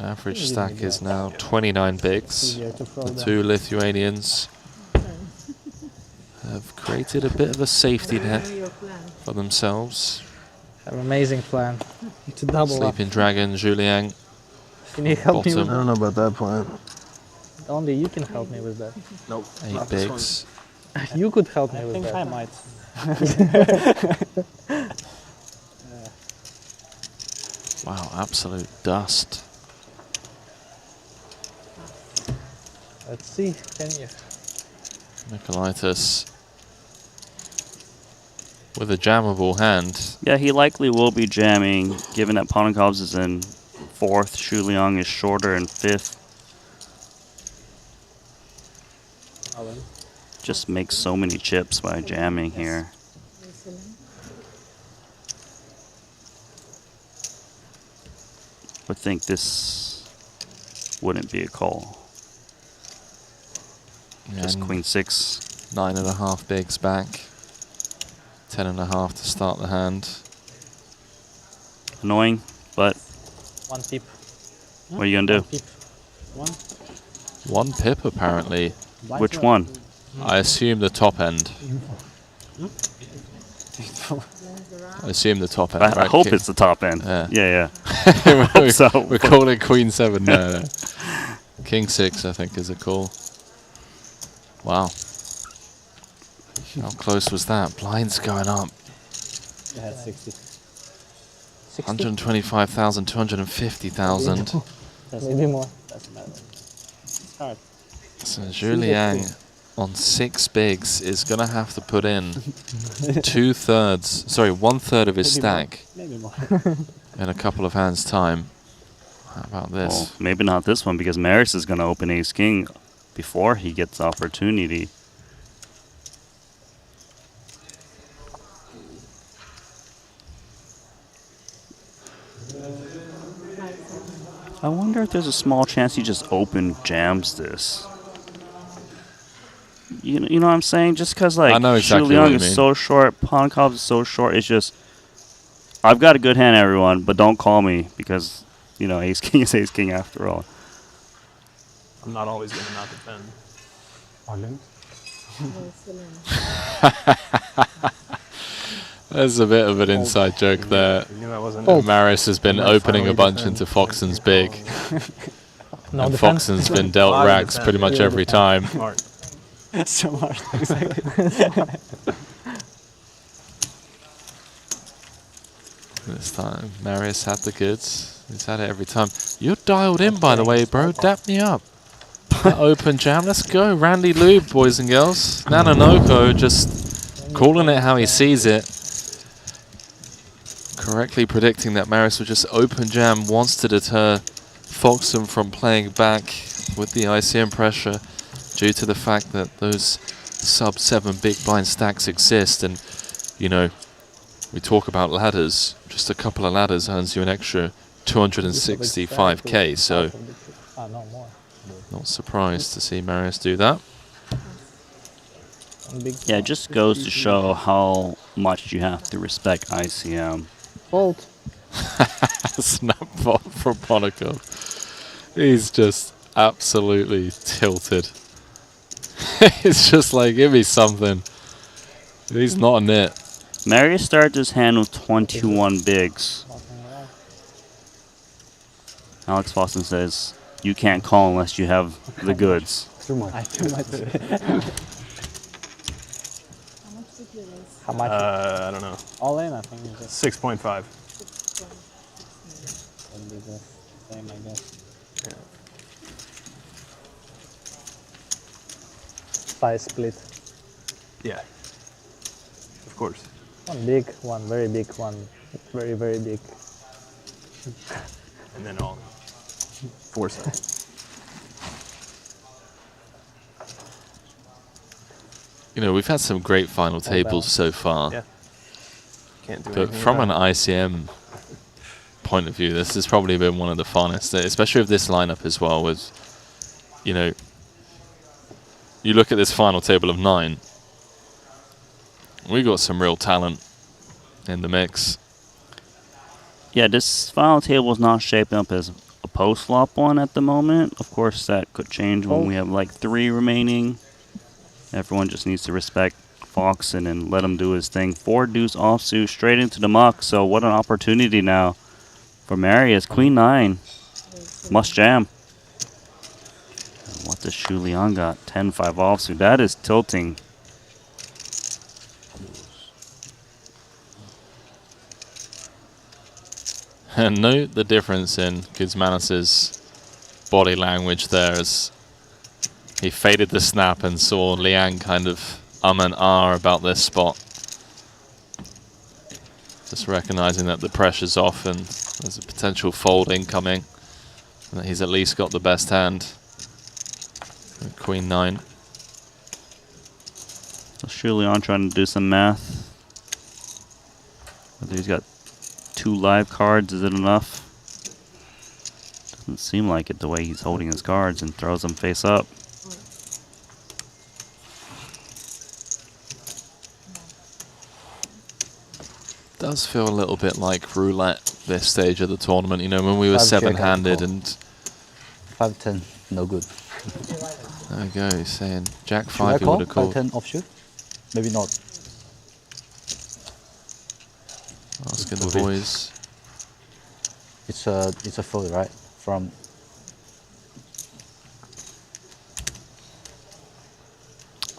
Average stack is now 29 bigs. The 2 Lithuanians have created a bit of a safety net for themselves.
Have an amazing plan to double
Sleeping Dragon, Julian.
Can you help me with
bottom.
that?
I don't know about that plan.
Only you can help me with that.
Nope.
8 bigs.
You could help me with
think
that.
I might.
Wow, absolute dust.
Let's see, can you?
Michaelitis with a jammable hand.
Yeah, he likely will be jamming, given that Ponikovs is in 4th, Shu Liang is shorter in 5th. Just makes so many chips by jamming here. Would think this wouldn't be a call. Just
And
Queen 6.
9.5 bigs back. 10.5 to start the hand.
Annoying, but
1 pip.
what are you gonna do?
1 pip apparently.
Which one?
I assume the top end. I assume the top end.
I
right,
hope
King?
it's the top end.
Yeah,
Yeah. I hope so.
We're calling Queen 7. No. King 6, I think, is a call. Wow. How close was that? Blinds going up.
Yeah, 60.
125,000, 250,000.
Maybe more. Doesn't matter. It's hard.
So Julian on 6 bigs is going to have to put in 1/3 of his stack
Maybe more.
in a couple of hands' time. How about this?
Well, maybe not this one because Maris is going to open Ace King before he gets opportunity. I wonder if there's a small chance he just open jams this. You know what I'm saying? Just because like
I know exactly
Shu Liang
what you
is
mean.
so short, Ponikovs is so short. It's just I've got a good hand, everyone, but don't call me because you know Ace King is Ace King after all.
I'm not always going to not defend.
There's a bit of an inside joke there. Maris has been opening a bunch into Foxen's big.
No
and
defense.
Foxen's been dealt rags pretty much every time.
So much. Exactly.
This time, Marius had the goods. He's had it every time. You're dialed in, by the way, bro. Dap me up. That open jam. Let's go. Randy Lube, boys and girls. Nanonoko just calling it how he sees it. Correctly predicting that Marius will just open jam, wants to deter Foxen from playing back with the ICM pressure due to the fact that those sub-7 big blind stacks exist. And, you know, we talk about ladders. Just a couple of ladders earns you an extra 265k, so not surprised to see Marius do that.
Yeah, it just goes to show how much you have to respect ICM.
Fold.
Snap ball from Monaco. He's just absolutely tilted. It's just like, give me something. He's not a nit.
Marius started his hand with 21 bigs. Alex Fawson says, you can't call unless you have the goods.
Too much. Too much. How much?
I don't know.
All in, I think.
6.5.
Would be the same, I guess.
Yeah.
Size split.
Yeah. Of course.
One big, one very big, one very, very big.
And then all 4 sides.
You know, we've had some great final tables so far.
Yeah. Can't do
But
anything
from an
about
ICM point of view, this has probably been one of the funnest, especially with this lineup as well. With, you know, you look at this final table of 9, we got some real talent in the mix.
Yeah, this final table is not shaping up as a post-flop one at the moment. Of course, that could change when we have like 3 remaining. Everyone just needs to respect Foxen and let him do his thing. 4 deuce offsuit straight into the muck. So what an opportunity now for Marius. Queen 9. Must jam. And what does Shu Liang got? 10-5 offsuit. That is tilting.
And note the difference in Kuzmanis's body language there as he faded the snap and saw Liang kind of and ah about this spot. Just recognizing that the pressure's off and there's a potential fold incoming, and that he's at least got the best hand. Queen 9.
So Shu Liang trying to do some math. Whether he's got 2 live cards, is it enough? Doesn't seem like it the way he's holding his cards and throws them face up.
Does feel a little bit like roulette this stage of the tournament. You know, when we were 7-handed and
5-10, no good.
there we go. He's saying Jack
Should I
5 he
call?
would have called.
5-10 offshoot? Maybe not.
Asking the boys.
It's a fold, right? From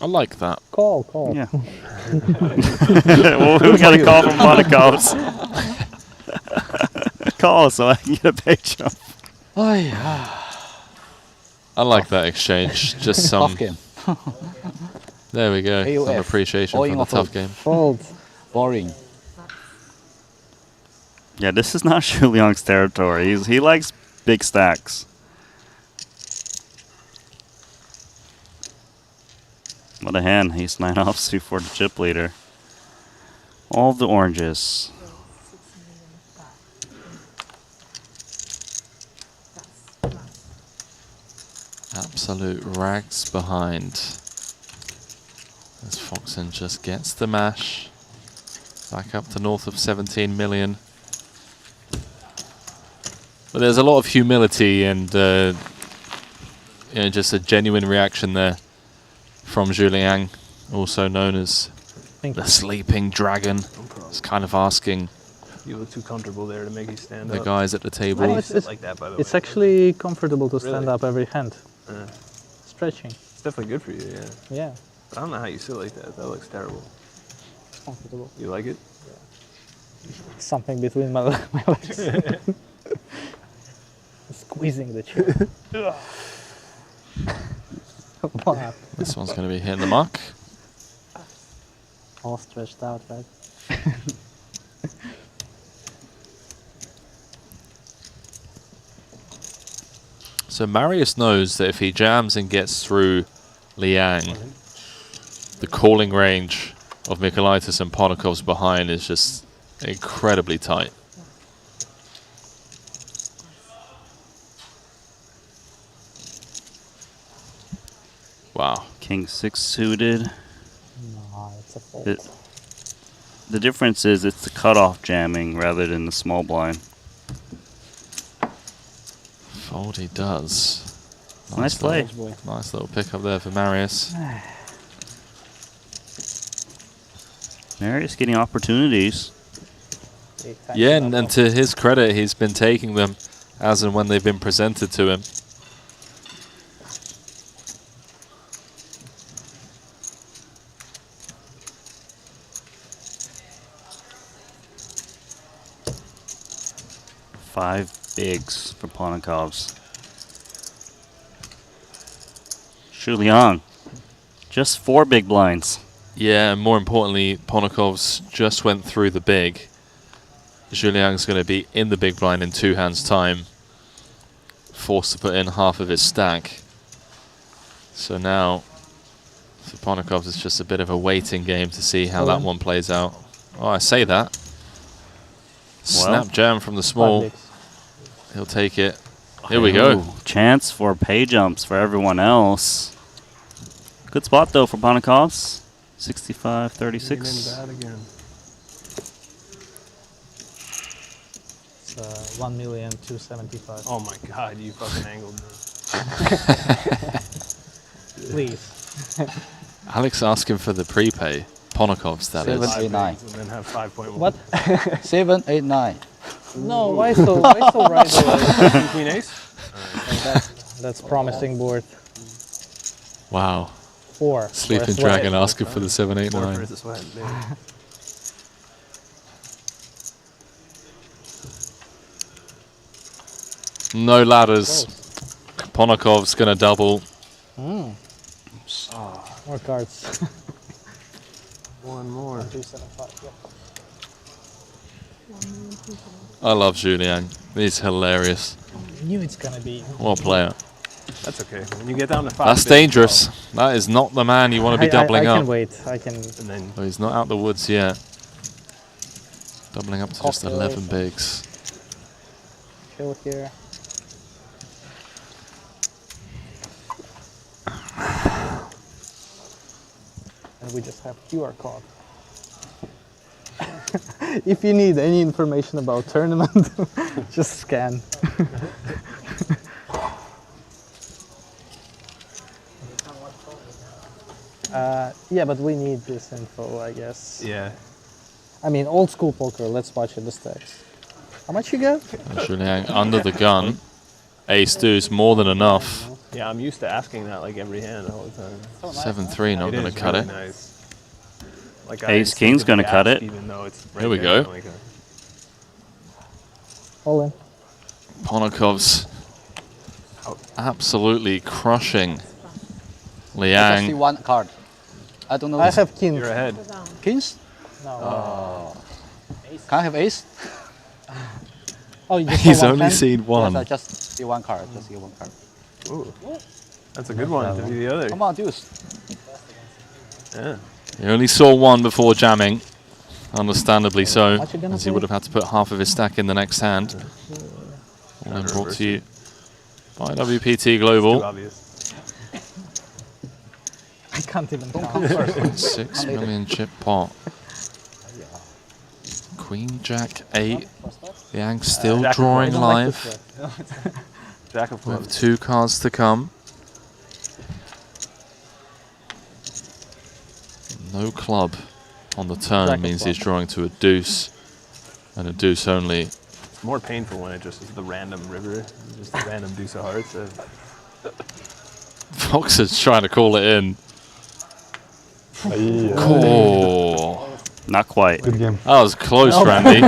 I like that.
Call.
Yeah. Well, we got a call from Monaco's. Call so I can get a picture.
Oh yeah.
I like that exchange. Just some.
Tough game.
There we go.
AOF.
Some appreciation
All
for
in
the
or fold?
tough game.
Fold.
Boring.
Yeah, this is not Shu Liang's territory. He likes big stacks. What a hand. Ace 9 offsuit for the chip leader. All the oranges.
Absolute rags behind. As Foxen just gets the mash. Back up to north of 17 million. But there's a lot of humility and you know, just a genuine reaction there from Zhu Liang, also known as the sleeping dragon. It's kind of asking
You look too comfortable there to make you stand
the
up.
guys at the table.
No, it's like that, by the way.
It's actually comfortable to stand
Really?
up every hand. Stretching.
It's definitely good for you, yeah.
Yeah.
But I don't know how you sit like that. That looks terrible.
It's comfortable.
You like it?
Something between my legs. Squeezing the chair. What?
This one's going to be hitting the mark.
All stretched out, right?
So Marius knows that if he jams and gets through Liang, the calling range of Mikolaitis and Ponakov's behind is just incredibly tight. Wow.
King 6 suited.
No, it's a fold.
The difference is it's the cutoff jamming rather than the small blind.
Fold he does.
Nice play.
Nice little pick up there for Marius.
Marius getting opportunities.
Yeah, and to his credit, he's been taking them as and when they've been presented to him.
Five bigs for Ponakovs. Shuliang, just 4 big blinds.
Yeah, and more importantly, Ponakov's just went through the big. Julian's going to be in the big blind in 2 hands' time, forced to put in half of his stack. So now, for Ponakovs, it's just a bit of a waiting game to see how that one plays out. Oh, I say that. Snap jam from the small. He'll take it. Here we go.
Chance for pay jumps for everyone else. Good spot though for Ponakovs. 65-36.
It's 1,275,000.
Oh my god, you fucking angled me.
Please.
Alex asking for the prepay. Ponakovs, that is.
7, 8, 9.
And then have 5.1.
What?
7, 8, 9.
No, why so right away?
Queen ace?
That's promising board.
Wow.
4.
Sleeping Dragon asking for the 7, 8, 9.
No ladders. Ponakov's going to double.
More cards.
One more.
275, yeah.
I love Julian. He's hilarious.
I knew it's gonna be.
What a player.
That's okay. When you get down to 5
That's dangerous. That is not the man you want to be doubling
I
up.
can wait. I can.
And then
Oh, he's not out the woods yet. Doubling up to just 11 bigs.
Kill here. And we just have QR code. If you need any information about tournament, just scan. Yeah, but we need this info, I guess.
Yeah.
I mean, old school poker. Let's watch the stacks. How much you get?
Julian under the gun. Ace deuce, more than enough.
Yeah, I'm used to asking that like every hand all the time.
7-3, not going to cut it.
Nice. Like
Ace King's going to cut it.
Even though it's right
Here we
there,
go.
like
All in.
Ponakov's absolutely crushing
I just see
Liang.
1 card. I don't know.
I have king.
You're ahead.
Kings?
No.
Can I have ace?
Oh, you just
He's
saw one
only
hand?
seen
Yes,
one.
I just see 1 card. Just see 1 card.
Ooh. That's a good one to be the other.
Come on, deuce.
Yeah.
He only saw one before jamming. Understandably so,
What you gonna
as he
play?
would have had to put half of his stack in the next hand. And then brought to you by WPT
Too
Global.
obvious.
I can't even count.
6 million chip pot. Queen Jack 8. Liang still
Jack of
drawing
clubs.
live.
Jack of
With
clubs.
2 cards to come. No club on the turn
Jack of
means he's
clubs.
drawing to a deuce. And a deuce only.
It's more painful when it just is the random river, just a random deuce of hearts.
Fox is trying to call it in. Oh.
Not quite.
Good game.
That was close, Randy.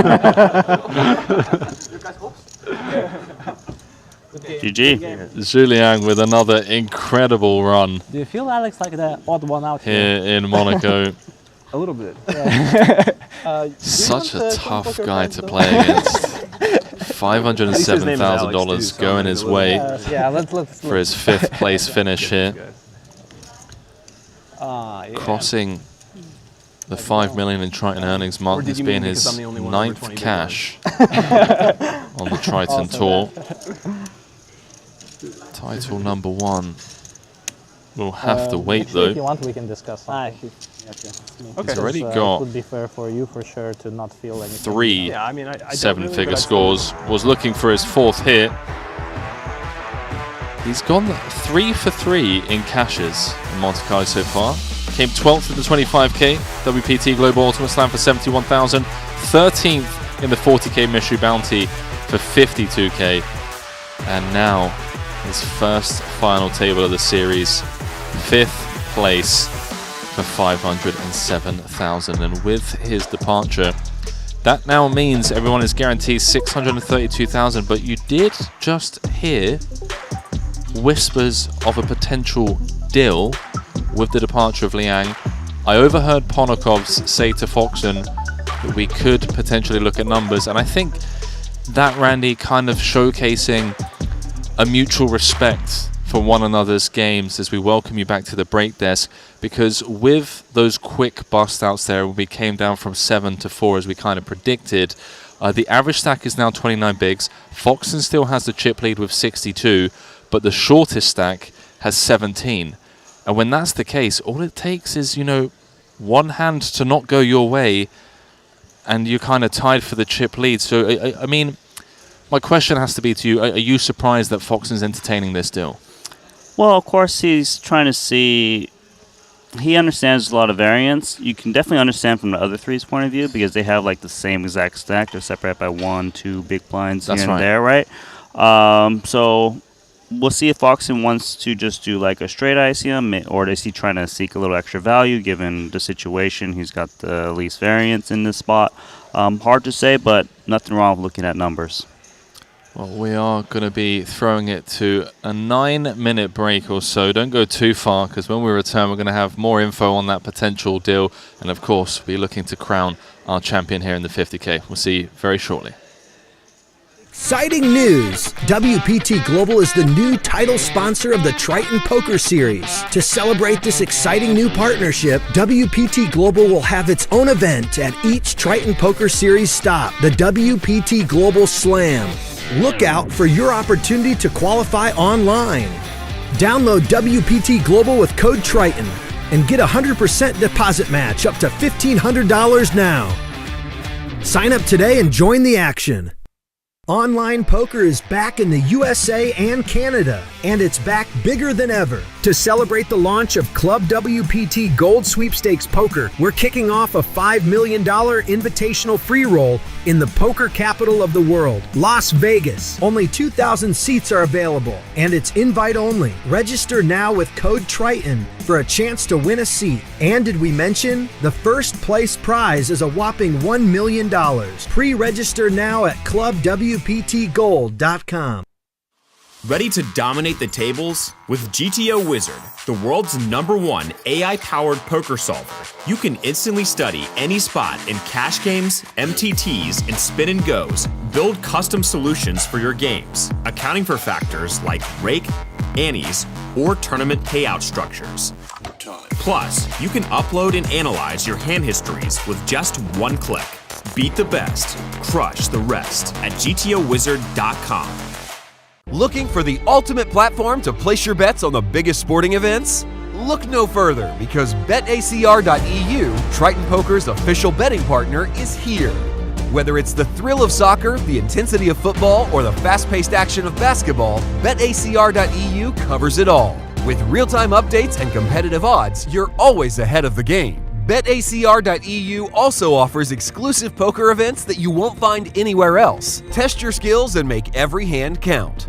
GG.
Julian with another incredible run
Do you feel, Alex, like the odd one out
here in Monaco.
A little bit.
Such a tough guy to play against. $507,000 going his way
Yeah, let's
for his 5th place finish here.
yeah.
Crossing the 5 million in Triton earnings mark.
Or did
This
you
being
mean
his
because I'm the only one over
9th
20
cash on the Triton
Also
tour. Title number 1. We'll have to wait
Actually,
though.
If you want, we can discuss. Okay.
He's already
It
got
would be fair for you for sure to not feel anything.
3
Yeah, I mean, I don't
seven-figure
really,
scores. Was looking for his 4th hit. He's gone 3 for 3 in cashes in Monte-Carlo so far. Came 12th in the 25k WPT Global Ultimate Slam for 71,000. 13th in the 40k Mystery Bounty for 52k. And now his first final table of the series, 5th place for 507,000. And with his departure, that now means everyone is guaranteed 632,000. But you did just hear whispers of a potential deal with the departure of Liang. I overheard Ponokovs say to Foxen that we could potentially look at numbers, and I think that, Randy, kind of showcasing a mutual respect for one another's games as we welcome you back to the break desk, because with those quick bust outs there, when we came down from 7 to 4 as we kind of predicted, the average stack is now 29 bigs. Foxen still has the chip lead with 62, but the shortest stack has 17. And when that's the case, all it takes is, you know, one hand to not go your way, and you're kind of tied for the chip lead. So, I mean, my question has to be to you, are you surprised that Foxen's entertaining this deal?
Well, of course, he's trying to see. He understands a lot of variance. You can definitely understand from the other three's point of view, because they have like the same exact stack. They're separated by 1, 2 big blinds
That's
here and
right.
there, right? So we'll see if Foxen wants to just do like a straight ICM, or is he trying to seek a little extra value given the situation? He's got the least variance in this spot. Hard to say, but nothing wrong with looking at numbers.
Well, we are going to be throwing it to a 9-minute break or so. Don't go too far, because when we return, we're going to have more info on that potential deal. And of course, be looking to crown our champion here in the 50K. We'll see you very shortly.
Exciting news! WPT Global is the new title sponsor of the Triton Poker Series. To celebrate this exciting new partnership, WPT Global will have its own event at each Triton Poker Series stop, the WPT Global Slam. Look out for your opportunity to qualify online. Download WPT Global with code Triton and get a 100% deposit match up to $1,500 now. Sign up today and join the action. Online poker is back in the USA and Canada, and it's back bigger than ever. To celebrate the launch of Club WPT Gold Sweepstakes Poker, we're kicking off a $5 million invitational free roll in the poker capital of the world, Las Vegas. Only 2,000 seats are available, and it's invite only. Register now with code Triton for a chance to win a seat. And did we mention? The first place prize is a whopping $1 million. Pre-register now at clubwptgold.com.
Ready to dominate the tables? With GTO Wizard, the world's #1 AI-powered poker solver, you can instantly study any spot in cash games, MTTs, and spin and goes. Build custom solutions for your games, accounting for factors like rake, annies, or tournament payout structures. Plus, you can upload and analyze your hand histories with just one click. Beat the best, crush the rest at GTOWizard.com.
Looking for the ultimate platform to place your bets on the biggest sporting events? Look no further, because BetACR.eu, Triton Poker's official betting partner, is here. Whether it's the thrill of soccer, the intensity of football, or the fast-paced action of basketball, BetACR.eu covers it all. With real-time updates and competitive odds, you're always ahead of the game. BetACR.eu also offers exclusive poker events that you won't find anywhere else. Test your skills and make every hand count.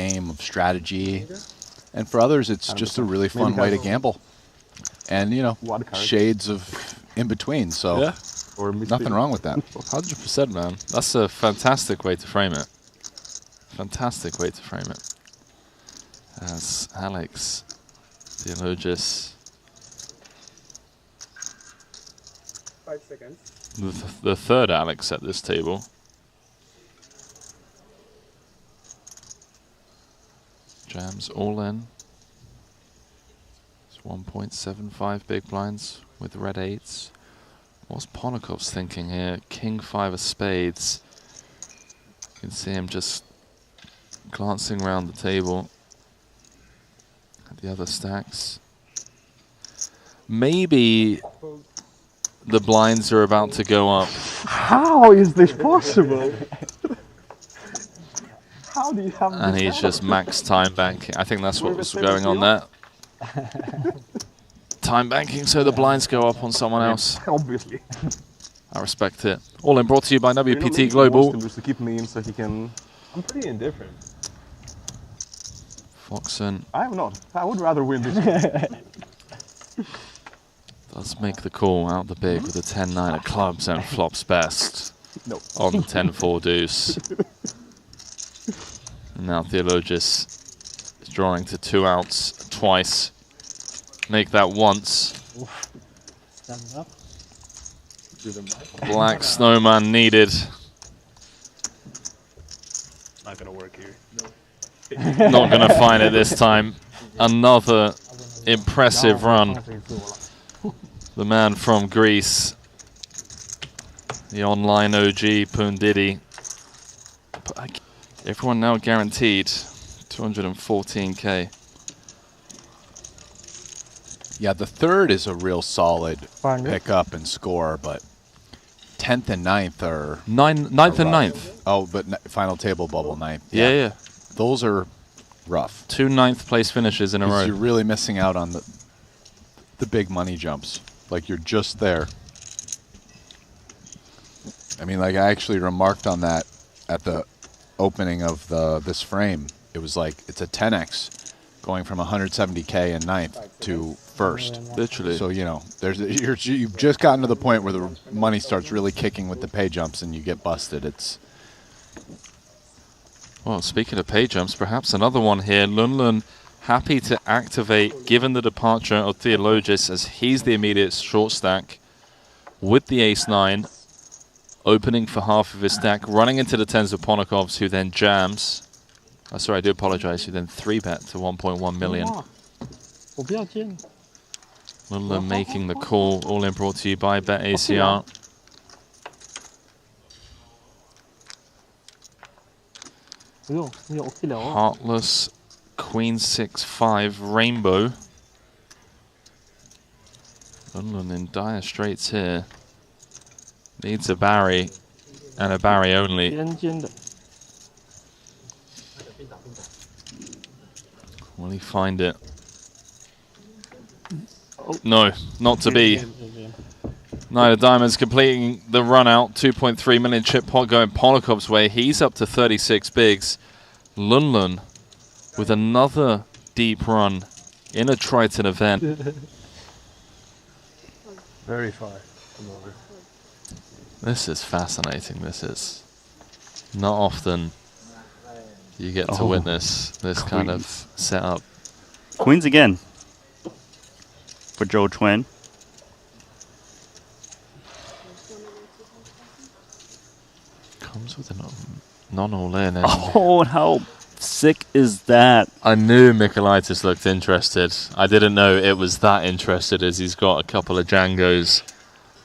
game of strategy, and for others, it's just a really fun way to gamble. And you know, shades of in between. So
Yeah.
nothing wrong with that.
100%, man. That's a fantastic way to frame it. Fantastic way to frame it. As Alex Theologis,
5 seconds.
the third Alex at this table. Jams all in. It's 1.75 big blinds with red eights. What's Ponakov's thinking here? King 5 of spades. You can see him just glancing around the table at the other stacks. Maybe the blinds are about to go up.
How is this possible? How do you have
And
this
he's
happen?
just max time banking. I think that's what was going on there. Time banking so the blinds go up on someone else.
Obviously.
I respect it. All in brought to you by
You know,
WPT
maybe he
Global.
wants to lose to keep me in so he can...
I'm pretty indifferent.
Foxen
I am not. I would rather win this one.
does make the call out the big with a 10-9 of clubs and flops best
No.
on the 10-4 deuce. And now Theologis is drawing to 2 outs twice. Make that once.
Stand up.
Black snowman needed.
It's not gonna work here.
Not going to find it this time. Another impressive run. The man from Greece. The online OG Pundidi. Everyone now guaranteed 214k.
Yeah, the third is a real solid
400.
pickup and score, but 10th and 9th are...
Ninth and
rough.
9th.
Oh, but final table bubble 9th.
Yeah.
Those are rough.
2 9th place finishes in a row.
You're really missing out on the big money jumps. Like, you're just there. I mean, like, I actually remarked on that at the opening of this frame. It was like, it's a 10x going from 170k in 9th to 1st.
Literally.
So, you know, you've just gotten to the point where the money starts really kicking with the pay jumps and you get busted. It's...
Well, speaking of pay jumps, perhaps another one here. Lunlun happy to activate, given the departure of Theologis, as he's the immediate short stack with the ace-9, opening for half of his stack, running into the 10s of Ponakovs, who then jams. Oh, sorry, I do apologize. Who then 3-bet to 1.1 million. Lunlun making the call. All in brought to you by BetACR. Heartless, Queen 6-5, Rainbow. Lunlun in dire straits here. Needs a Barry, and a Barry only. Will he find it? No, not to be. Knight of Diamonds completing the run out. 2.3 million chip pot going Ponakov's way. He's up to 36 bigs. Lunlun with another deep run in a Triton event.
Very far from over.
This is fascinating. This is not often you get to witness this kind of setup.
Queens again for Joe Twin.
Comes with a non-all-in.
Oh, how sick is that?
I knew Michaelitis looked interested. I didn't know it was that interested, as he's got a couple of Django's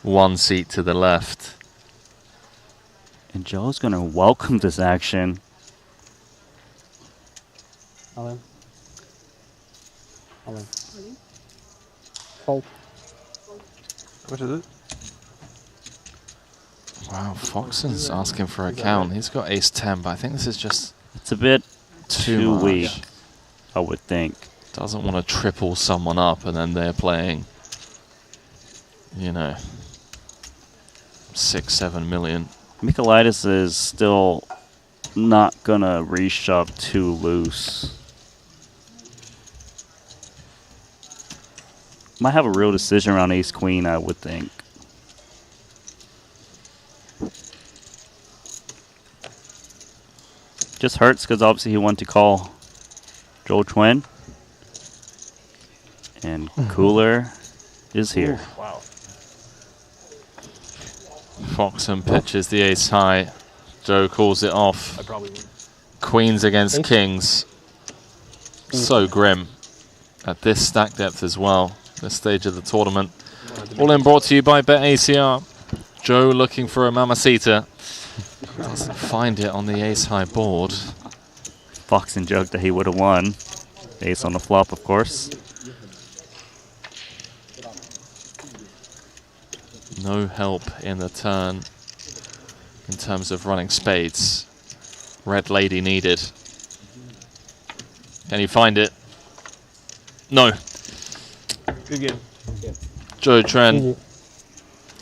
1 seat to the left.
And Joe's going to welcome this action.
Alan. Fold.
What is it?
Wow, Foxen's asking for a count. He's got ace-10, but I think this is just...
It's a bit too
much.
weak, I would think.
Doesn't want to triple someone up and then they're playing, you know, 6-7 million.
Michaelitis is still not gonna reshove too loose. Might have a real decision around ace queen, I would think. Just hurts because obviously he wanted to call Joel Twin. And Cooler is here.
Ooh, wow.
Foxen pitches the ace high. Joe calls it off.
I probably would.
Queens against
Ace.
kings. So grim at this stack depth as well. This stage of the tournament. All in brought to you by BetACR. Joe looking for a mamacita. Doesn't find it on the ace high board.
Foxen joked that he would have won. Ace on the flop, of course.
No help in the turn in terms of running spades. Red lady needed. Can he find it? No.
Good game.
Joe Tren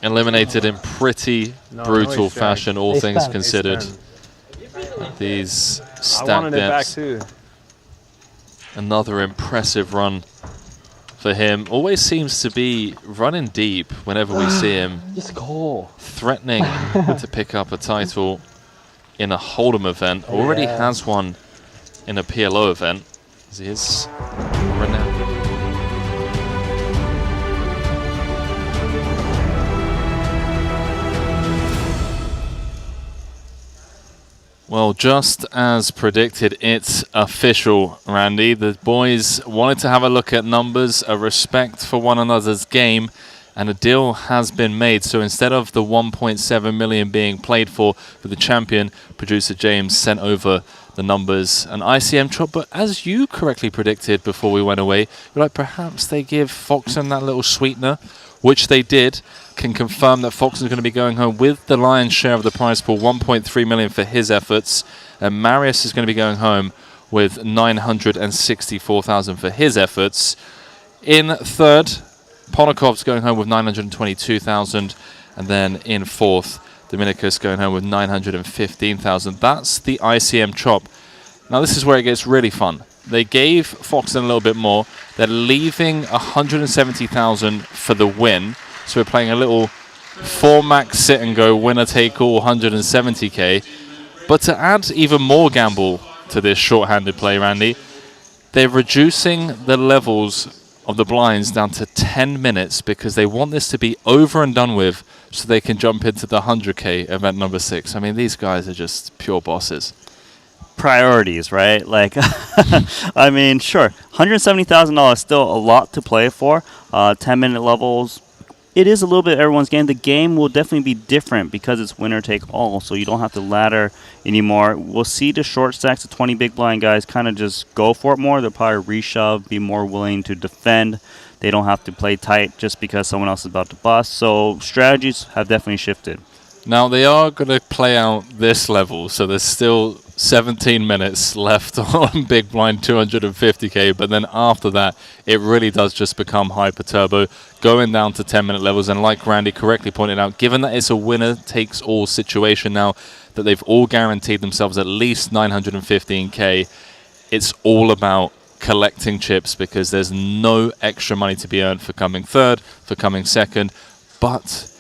eliminated in pretty brutal fashion, all things considered. These stack
I wanted it back
depths.
too.
Another impressive run for him. Always seems to be running deep whenever we see him.
Just go.
Threatening to pick up a title in a Hold'em event. Already has one in a PLO event. As he is renowned. Well, just as predicted, it's official, Randy. The boys wanted to have a look at numbers, a respect for one another's game, and a deal has been made. So instead of the 1.7 million being played for the champion, producer James sent over the numbers, an ICM chop. But as you correctly predicted before we went away, you're like, perhaps they give Foxen that little sweetener, which they did. Can confirm that Foxen is going to be going home with the lion's share of the prize pool, 1.3 million for his efforts, and Marius is going to be going home with 964,000 for his efforts. In third, Ponakov's going home with 922,000, and then in fourth, Dominicus going home with 915,000. That's the ICM chop. Now this is where it gets really fun. They gave Foxen a little bit more. They're leaving 170,000 for the win. So we're playing a little 4-max sit and go, winner take all, 170k. But to add even more gamble to this short-handed play, Randy, they're reducing the levels of the blinds down to 10 minutes because they want this to be over and done with so they can jump into the 100k event number 6. I mean, these guys are just pure bosses.
Priorities, right? Like, I mean, sure, $170,000 still a lot to play for. 10-minute levels. It is a little bit everyone's game. The game will definitely be different because it's winner take all, so you don't have to ladder anymore. We'll see the short stacks, the 20 big blind guys kind of just go for it more. They'll probably reshove, be more willing to defend. They don't have to play tight just because someone else is about to bust. So strategies have definitely shifted.
Now they are going to play out this level, so there's still 17 minutes left on Big Blind 250k, but then after that, it really does just become hyper turbo, going down to 10-minute levels. And like Randy correctly pointed out, given that it's a winner-takes-all situation now, that they've all guaranteed themselves at least 915k, it's all about collecting chips because there's no extra money to be earned for coming third, for coming second, but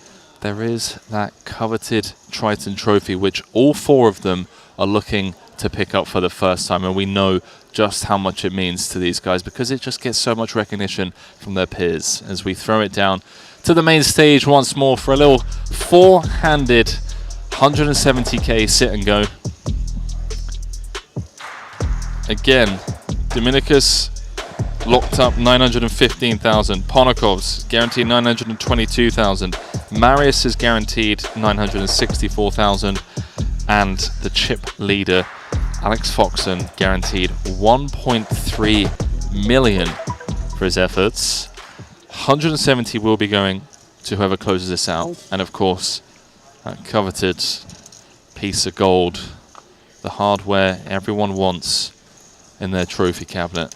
there is that coveted Triton trophy, which all four of them are looking to pick up for the first time. And we know just how much it means to these guys because it just gets so much recognition from their peers. As we throw it down to the main stage once more for a little four-handed 170k sit and go. Again, Dominicus locked up 915,000. Ponakov's guaranteed 922,000. Marius is guaranteed 964,000. And the chip leader, Alex Foxen, guaranteed 1.3 million for his efforts. 170 will be going to whoever closes this out. And of course, that coveted piece of gold, the hardware everyone wants in their trophy cabinet.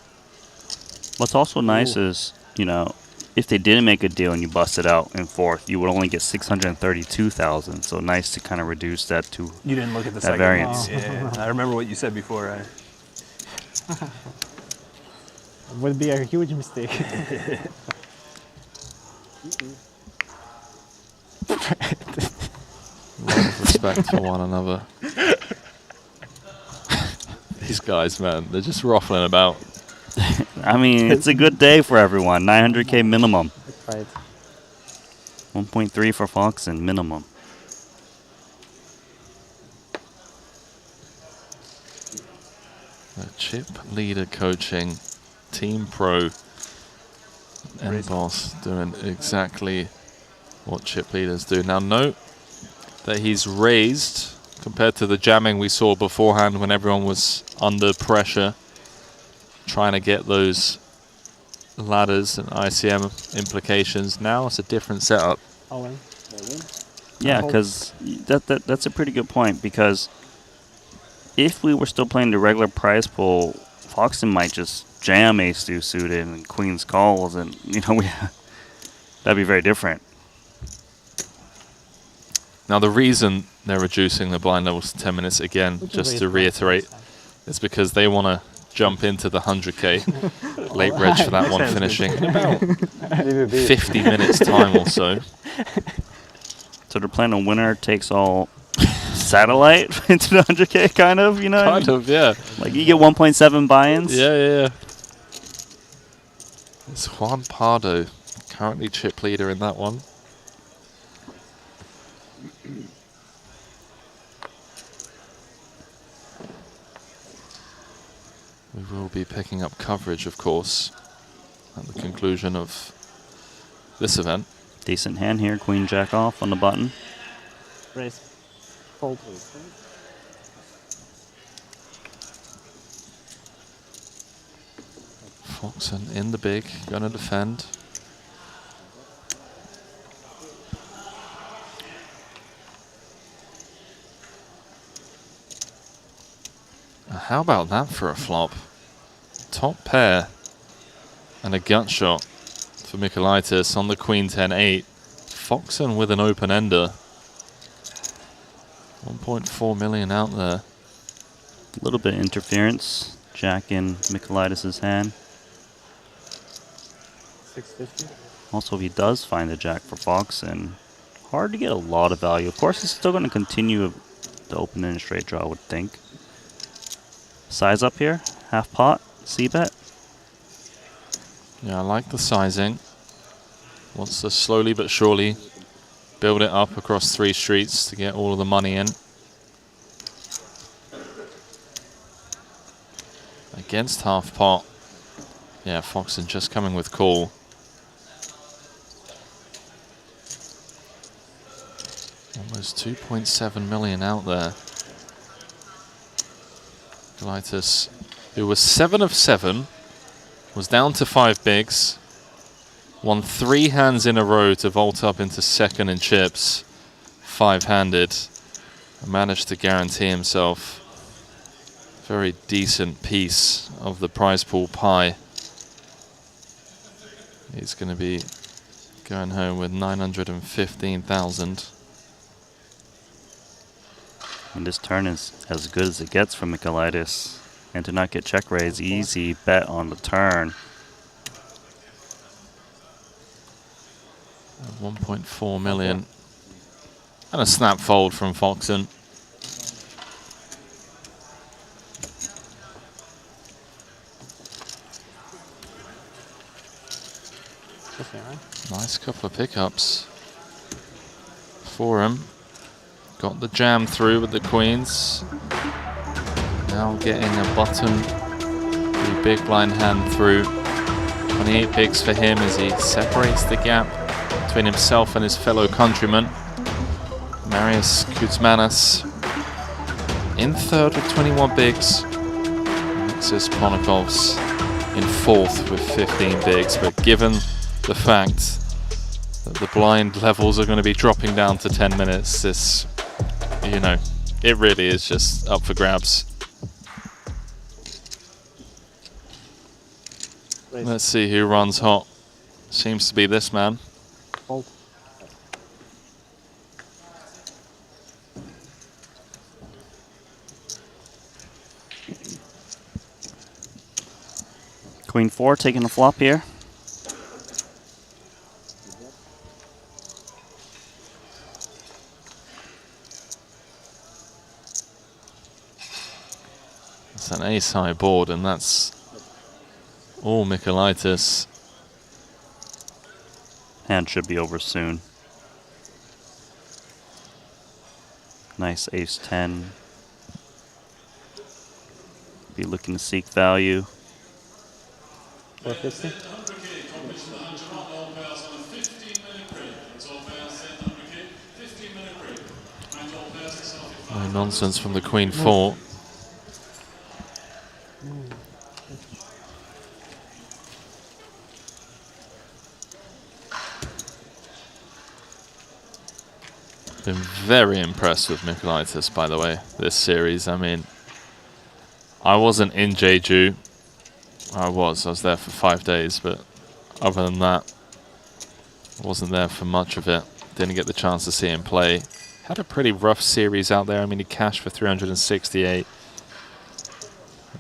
What's also nice is, you know, if they didn't make a deal and you bust it out in fourth, you would only get 632,000. So nice to kind of reduce that to
You didn't look at the
that
second
variance.
Yeah, I remember what you said before.
Would be a huge mistake.
Lot of respect for one another. These guys, man, they're just ruffling about.
I mean, it's a good day for everyone. 900K minimum.
Right.
1.3 for Foxen minimum.
The chip leader coaching, team pro, and boss doing exactly what chip leaders do. Now note that he's raised compared to the jamming we saw beforehand when everyone was under pressure trying to get those ladders and ICM implications. Now it's a different setup.
Yeah, because that's a pretty good point, because if we were still playing the regular prize pool, Foxen might just jam ace deuce suited and queen's calls, and that'd be very different.
Now the reason they're reducing the blind levels to 10 minutes again, just to reiterate, is because they want to jump into the 100K late reg for that one, finishing in about 50 minutes time or so.
So they're playing a winner takes all satellite into the 100K, kind of, you know?
Kind of, yeah.
Like you get 1.7 buy-ins.
Yeah. It's Juan Pardo, currently chip leader in that one. We will be picking up coverage, of course, at the conclusion of this event.
Decent hand here, queen jack off on the button.
Raise. Fold.
Foxen in the big, gonna defend. How about that for a flop? Top pair and a gut shot for Michaelitis on the queen 10-8. Foxen with an open ender. 1.4 million out there.
A little bit of interference. Jack in Michaelitis' hand.
650.
Also, if he does find the jack for Foxen, hard to get a lot of value. Of course, he's still going to continue to open in a straight draw, I would think. Size up here, half pot, c-bet.
Yeah, I like the sizing. Wants to slowly but surely build it up across 3 streets to get all of the money in. Against half pot. Yeah, Foxen just coming with call. Almost 2.7 million out there. Michaelitis, who was 7 of 7, was down to 5 bigs, won 3 hands in a row to vault up into second in chips, 5-handed, and managed to guarantee himself a very decent piece of the prize pool pie. He's going to be going home with 915,000.
And this turn is as good as it gets from Michaelitis. And to not get check raise, easy bet on the turn.
1.4 million. And a snap fold from Foxen. Nice couple of pickups for him. Got the jam through with the queens. Now getting a button, the big blind hand through. 28 bigs for him as he separates the gap between himself and his fellow countryman. Marius Kuzmanis in third with 21 bigs. Alexis Ponokov's in fourth with 15 bigs. But given the fact that the blind levels are going to be dropping down to 10 minutes, this, you know, it really is just up for grabs. Let's see who runs hot. seems to be this man.
Fold.
Queen 4 taking a flop here.
It's an ace high board, and that's all Michaelitis.
Hand should be over soon. Nice ace 10. Be looking to seek value.
450.
No nonsense from the Queen 4. Been very impressed with Michaelitis, by the way, this series. I mean, I wasn't in Jeju. I was there for 5 days, but other than that, I wasn't there for much of it. Didn't get the chance to see him play. Had a pretty rough series out there. I mean, he cashed for 368.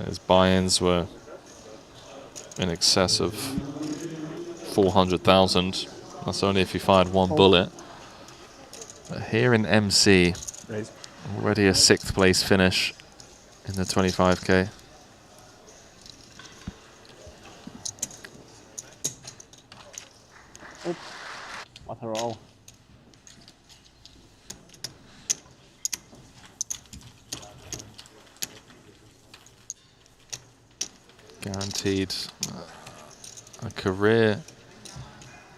His buy-ins were in excess of 400,000. That's only if he fired one bullet. But here in MC, already a 6th place finish in the 25K.
What a roll.
Guaranteed a career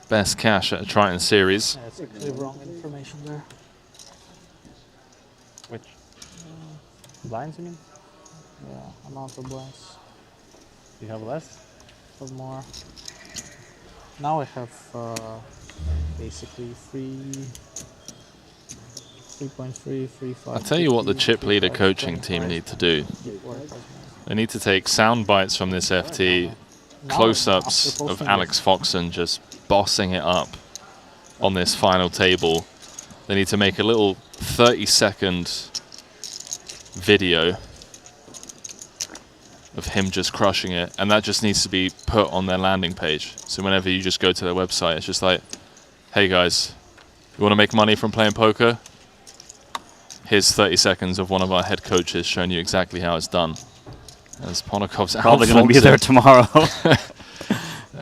best cash at a Triton series.
Yeah, it's actually wrong information there. Which? Blinds, you mean? Yeah, amount of blinds. You have less or more? Now I have basically 3.3, 3.5.
I'll tell you what the chip leader coaching team need to do. They need to take sound bites from this FT, close-ups of Alex Foxen just bossing it up on this final table. They need to make a little 30-second video of him just crushing it, and that just needs to be put on their landing page. So whenever you just go to their website, it's just like, hey guys, you want to make money from playing poker? Here's 30 seconds of one of our head coaches showing you exactly how it's done. As Ponokov's
probably going to be there tomorrow.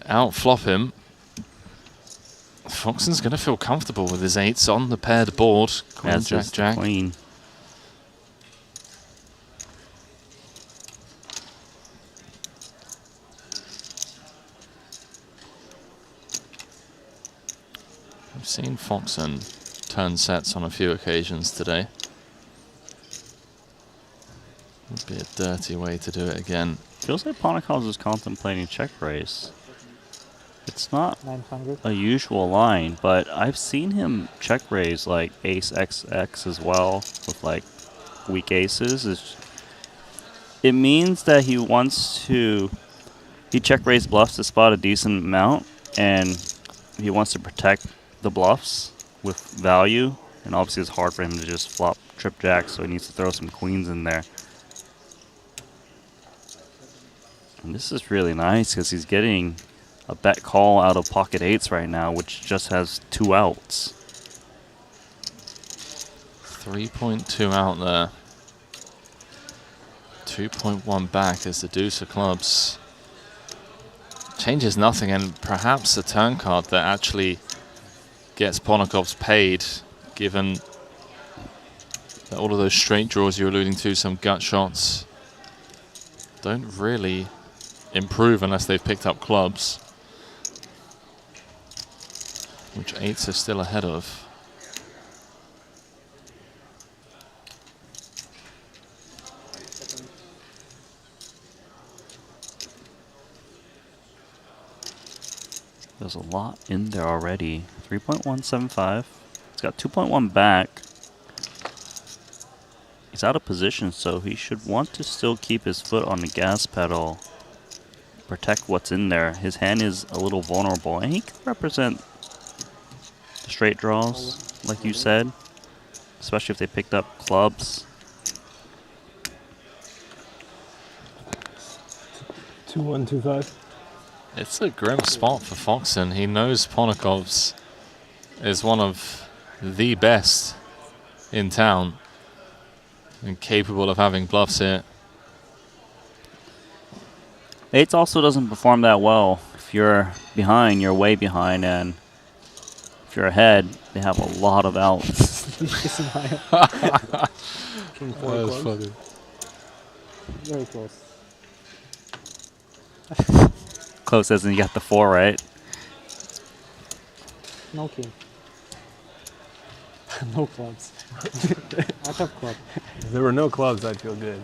Outflop him. Foxen's going to feel comfortable with his 8s on the paired board. Queen,
As
Jack,
is the
Jack.
Queen.
I've seen Foxen turn sets on a few occasions today. Would be a dirty way to do it again.
Feels like Ponokov is contemplating check raise. It's not
900.
a usual line, but I've seen him check raise like ace XX as well with like weak aces. It means that he wants to, he check raise bluffs to spot a decent amount, and he wants to protect the bluffs with value, and obviously it's hard for him to just flop trip jack, so he needs to throw some queens in there. And this is really nice because he's getting a bet call out of pocket 8s right now, which just has 2 outs.
3.2 out there. 2.1 back as the deuce of clubs. Changes nothing, and perhaps a turn card that actually gets Ponokov's paid, given that all of those straight draws you're alluding to, some gut shots, don't really improve unless they've picked up clubs, which 8s are still ahead of.
There's a lot in there already. 3.175. He's got 2.1 back. He's out of position, so he should want to still keep his foot on the gas pedal protect what's in there. His hand is a little vulnerable, and he can represent the straight draws, like you said, especially if they picked up clubs.
2-1, 2-5.
It's a grim spot for Foxen. He knows Ponokov's is one of the best in town and capable of having bluffs here.
Eights also doesn't perform that well. If you're behind, you're way behind, and if you're ahead, they have a lot of outs.
King 4
That's funny.
Very close.
Close as in you got the 4 right.
No king. No clubs. I have club.
If there were no clubs, I'd feel good.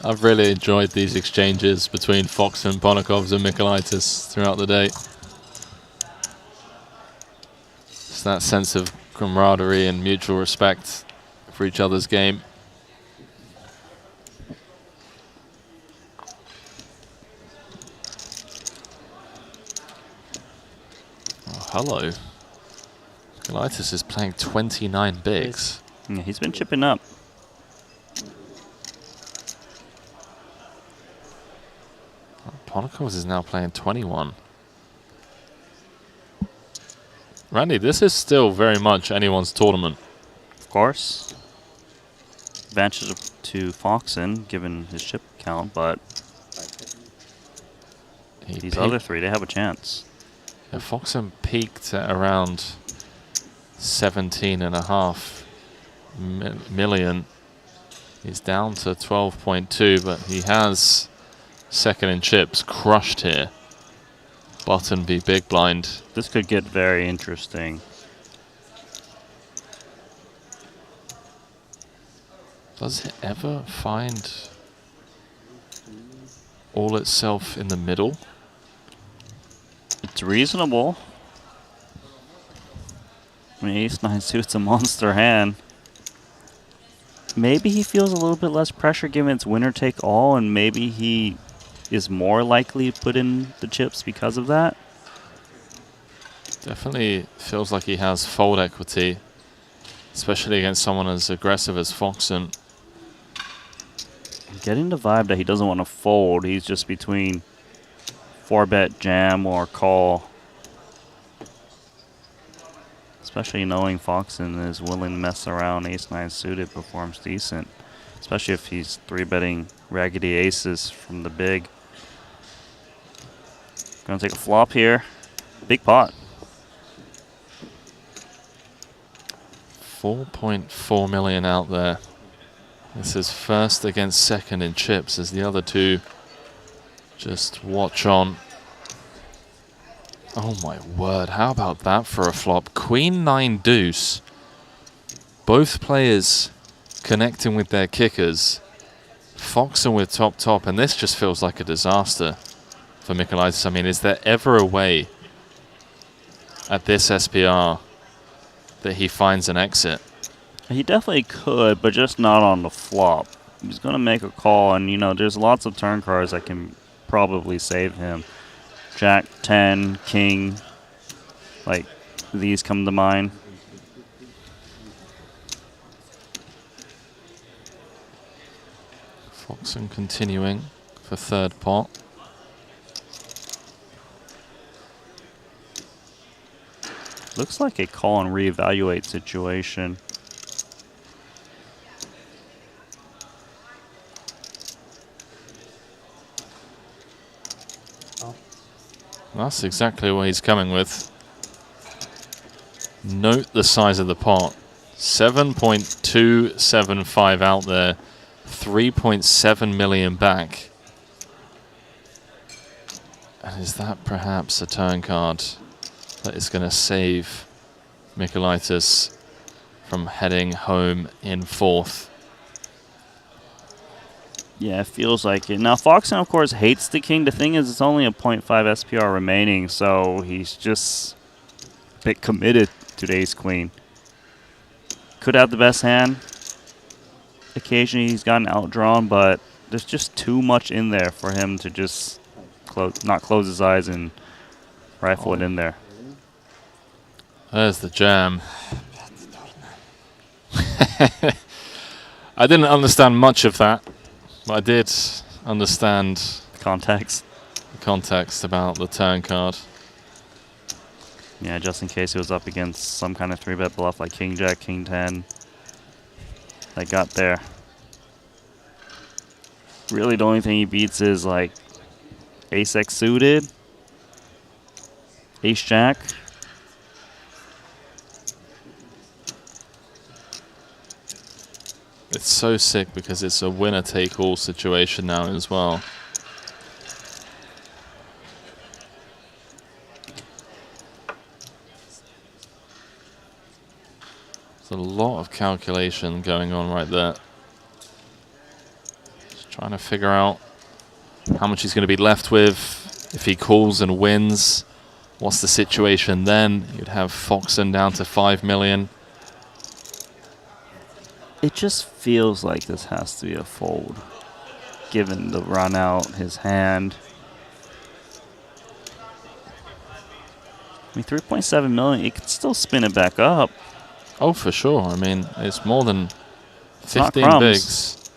I've really enjoyed these exchanges between Foxen, Ponokovs and Mikulaitis throughout the day. It's that sense of camaraderie and mutual respect for each other's game. Oh, hello. Mikulaitis is playing 29 bigs.
Yeah, he's been chipping up.
Ponokovs is now playing 21. Randy, this is still very much anyone's tournament.
Of course. Advantage to Foxen, given his chip count, but these other 3, they have a chance.
Yeah, Foxen peaked at around 17.5 million. He's down to 12.2, but he has second in chips, crushed here. Button v big blind.
This could get very interesting.
Does it ever find all itself in the middle?
It's reasonable. I mean, ace-9 suit's a monster hand. Maybe he feels a little bit less pressure given it's winner take all, and maybe he is more likely to put in the chips because of that.
Definitely feels like he has fold equity, especially against someone as aggressive as Foxen.
I'm getting the vibe that he doesn't want to fold. He's just between 4-bet jam or call. Especially knowing Foxen is willing to mess around. Ace-9 suited performs decent, especially if he's 3-betting raggedy aces from the big. Gonna take a flop here. Big pot.
4.4 million out there. This is first against second in chips as the other 2 just watch on. Oh my word, how about that for a flop? Queen 9 deuce. Both players connecting with their kickers. Foxen with top, and this just feels like a disaster for Mikulaitis. I mean, is there ever a way at this SPR that he finds an exit?
He definitely could, but just not on the flop. He's going to make a call, and you know, there's lots of turn cards that can probably save him. Jack 10, King, like these come to mind.
Foxen continuing for third pot.
Looks like a call and reevaluate situation.
That's exactly what he's coming with. Note the size of the pot. 7.275 out there. 3.7 million back. And is that perhaps a turn card that is going to save Mikulaitis from heading home in fourth?
Yeah, it feels like it. Now, Foxen, of course, hates the king. The thing is, it's only a 0.5 SPR remaining, so he's just a bit committed to the ace-queen. could have the best hand. Occasionally he's gotten outdrawn, but there's just too much in there for him to just not close his eyes and rifle it in there.
There's the jam. I didn't understand much of that, but I did understand
the context
about the turn card.
Yeah, just in case he was up against some kind of 3-bet bluff like King Jack, King 10. They got there. Really, the only thing he beats is like Ace X suited, Ace Jack.
It's so sick because it's a winner-take-all situation now as well. There's a lot of calculation going on right there. Just trying to figure out how much he's going to be left with. If he calls and wins, what's the situation then? You'd have Foxen down to 5 million.
It just feels like this has to be a fold, given the run out, his hand. I mean, 3.7 million, he could still spin it back up.
Oh, for sure. I mean, it's more than 15 bigs.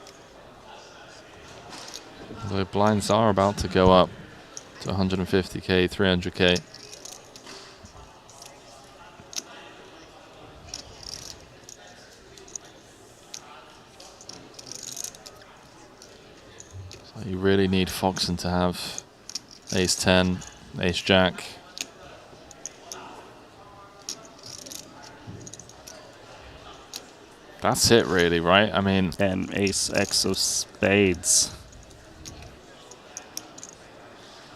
The blinds are about to go up to 150k, 300k. So you really need Foxen to have Ace 10, Ace Jack. That's it, really, right? I mean,
and Ace X of spades.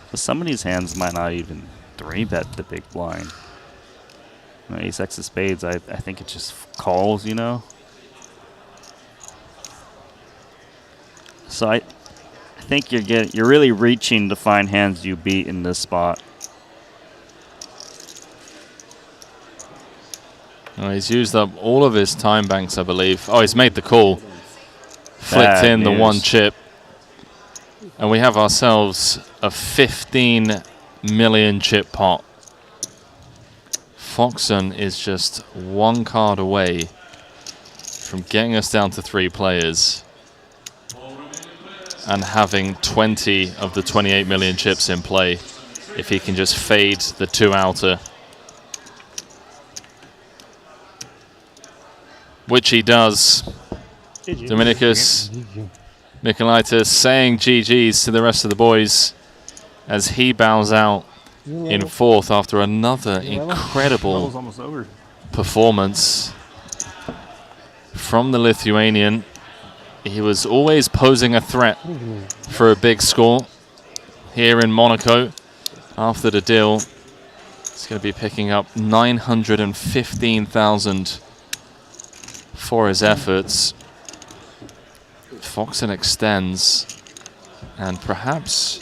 But some of these hands might not even 3-bet the big blind. You know, Ace X of spades, I think it just calls, you know. So I think you're really reaching to find hands you beat in this spot.
Oh, he's used up all of his time banks, I believe. Oh, he's made the call. Flicked in the one chip. And we have ourselves a 15 million chip pot. Foxen is just one card away from getting us down to 3 players and having 20 of the 28 million chips in play if he can just fade the 2 outer. Which he does. Dominicus Nicolaitis saying GG's to the rest of the boys as he bows out in 4th after another incredible performance from the Lithuanian. He was always posing a threat for a big score here in Monaco. After the deal, he's going to be picking up 915,000 for his efforts. Foxen extends, and perhaps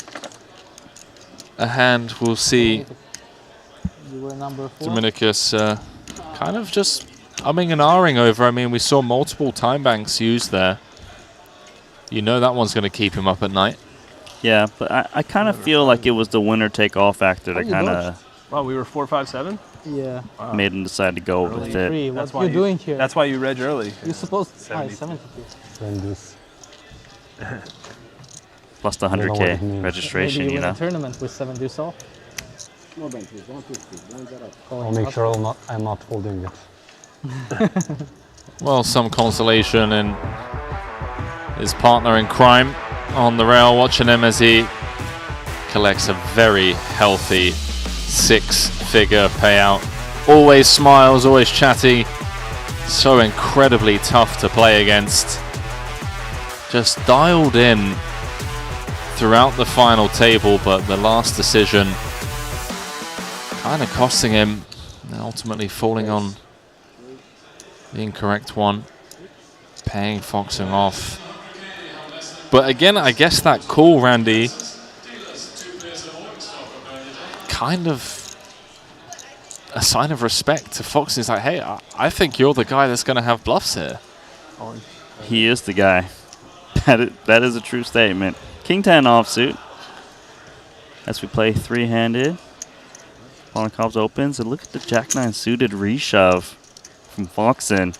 a hand we'll see Dominicus kind of just umming and ahhing over. I mean, we saw multiple time banks used there. You know that one's going to keep him up at night.
Yeah, but I kind of feel like it was the winner-take-all factor that kind of...
Wow, we were 4-5-7?
Yeah.
Wow. Made him decide to go with it.
What are you doing here?
That's why you reg early.
You're supposed to... 72.
Plus the 100k registration,
Maybe
you know.
A tournament with 7 deuce off.
I'll make sure I'm not holding it.
Well, some consolation in his partner in crime on the rail, watching him as he collects a very healthy 6-figure payout. Always smiles, always chatty. So incredibly tough to play against. Just dialed in throughout the final table, but the last decision kind of costing him, and ultimately falling on the incorrect one, paying Foxen off. But again, I guess that call, Randy, a sign of respect to Fox. He's like, hey, I think you're the guy that's going to have bluffs here.
He is the guy. That is a true statement. King 10 offsuit. As we play three-handed. Ponikov's opens, and look at the Jack 9 suited reshove from Foxen.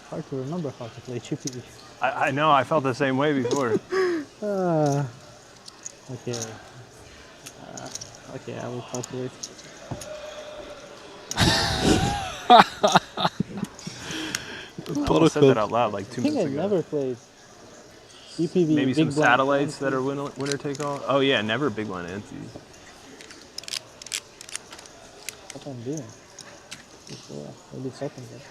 Hard to remember how to play chippy.
I know, I felt the same way before.
Okay. Okay, I will calculate.
I almost said that out loud like 2 minutes
I
ago.
never played EPV.
Maybe
big
some
blind
satellites
ante.
that are winner take all. Oh yeah, never big blind ante.
What I'm doing? Maybe it's open there.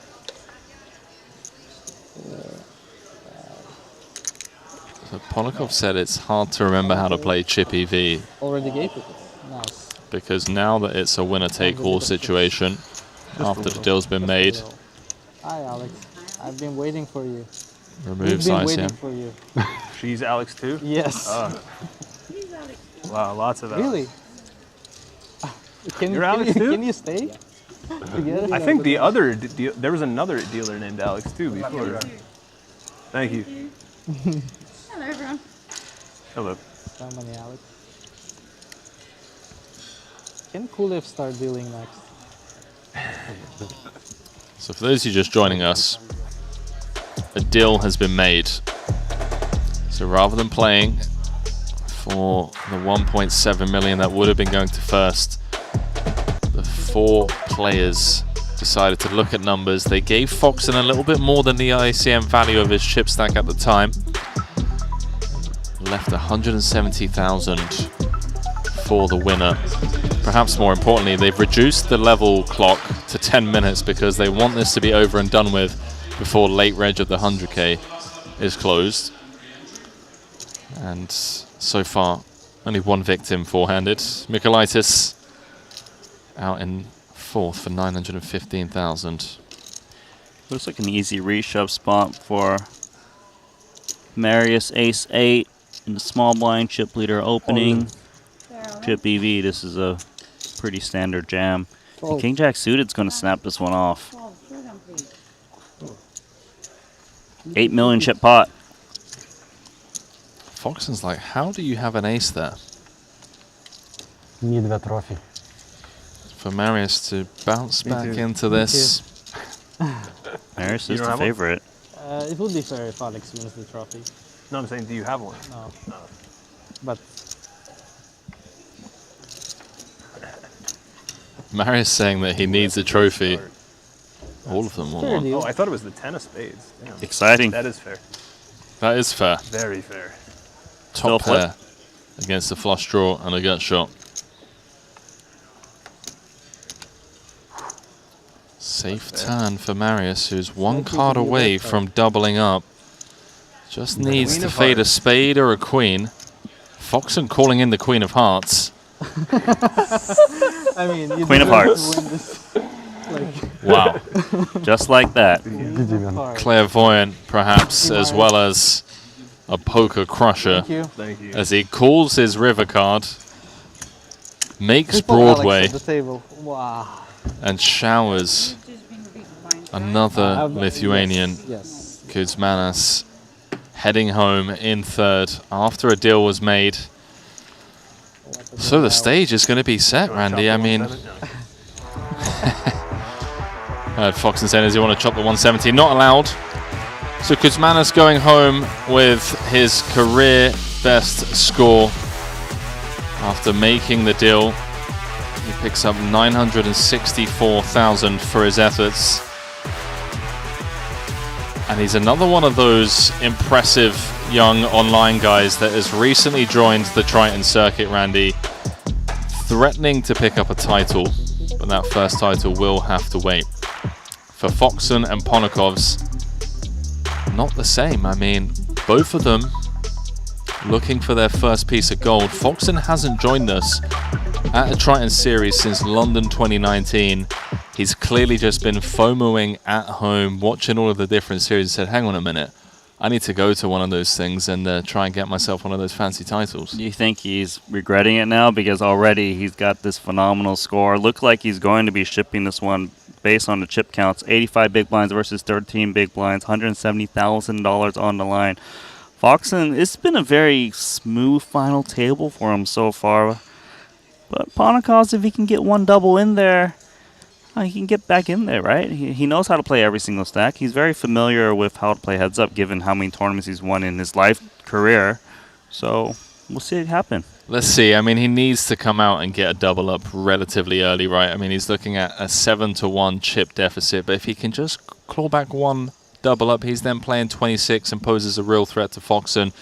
So Ponikov said it's hard to remember how to play chip EV
Already gave it. Nice.
because now that it's a winner-take-all situation, after the deal's been made,
Hi, Alex. I've been waiting for you.
removes
We've been waiting
ICM.
for you.
She's Alex too?
Yes.
Wow, lots of Alex.
Really?
You're Alex too?
Can you stay together?
I think the other there was another dealer named Alex too before. Thank you.
Hello, everyone.
Hello.
So many Alex. Can Kulev start dealing next?
So for those of you just joining us, a deal has been made. So rather than playing for the 1.7 million that would have been going to first, the 4 players decided to look at numbers. They gave Foxen a little bit more than the ICM value of his chip stack at the time. Left 170,000 for the winner. Perhaps more importantly, they've reduced the level clock to 10 minutes because they want this to be over and done with before late reg of the 100k is closed. And so far, only one victim four-handed. Mikolaitis out in 4th for 915,000.
Looks like an easy reshove spot for Marius Ace 8 in the small blind chip leader opening. Chip EV, this is a pretty standard jam. And King Jack suited's going to snap this one off. 8 million chip pot.
Foxen's like, how do you have an ace there?
Need the trophy.
For Marius to bounce back into this.
Marius
You
is
don't
the
have one?
favorite.
It would be fair if Alex wins the trophy.
No, I'm saying, do you have one?
No.
No.
But
Marius saying that he needs a trophy. All of them want one.
Oh, I thought it was the 10 of spades. Damn.
Exciting.
That is fair.
That is fair.
Very fair.
Top
flip.
pair against a flush draw and a gut shot. Safe turn for Marius, who's one card away from doubling up. Just needs
Queen
to
of
fade a
Hearts.
spade or a queen. Foxen calling in the Queen of Hearts.
I mean, you
Queen of
deserve
Hearts.
to win this. Like,
Wow. Just like that.
Clairvoyant, perhaps, as well as a poker crusher.
Thank you.
Thank you.
As he calls his river card, makes
Triple Alex
Broadway,
at the table. Wow.
and showers another Lithuanian,
Yes.
Kuzmanis, heading home in 3rd after a deal was made. So the stage is going to be set, Randy. I mean, Foxen saying, does he want to chop the 170? Not allowed. So Kuzmanis going home with his career best score after making the deal. He picks up 964,000 for his efforts. And he's another one of those impressive young online guys that has recently joined the Triton circuit, Randy, threatening to pick up a title, but that first title will have to wait. For Foxen and Ponikov's, not the same. I mean, both of them looking for their first piece of gold. Foxen hasn't joined us at a Triton series since London 2019. He's clearly just been FOMOing at home, watching all of the different series and said, hang on a minute, I need to go to one of those things and try and get myself one of those fancy titles.
Do you think he's regretting it now? Because already he's got this phenomenal score. Look like he's going to be shipping this one based on the chip counts. 85 big blinds versus 13 big blinds, $170,000 on the line. Foxen, it's been a very smooth final table for him so far. But Ponikov, if he can get one double in there, he can get back in there, right? He knows how to play every single stack. He's very familiar with how to play heads up, given how many tournaments he's won in his life career. So we'll see it happen.
Let's see. I mean, he needs to come out and get a double up relatively early, right? I mean, he's looking at a 7-1 chip deficit. But if he can just claw back one double up, he's then playing 26 and poses a real threat to Foxen.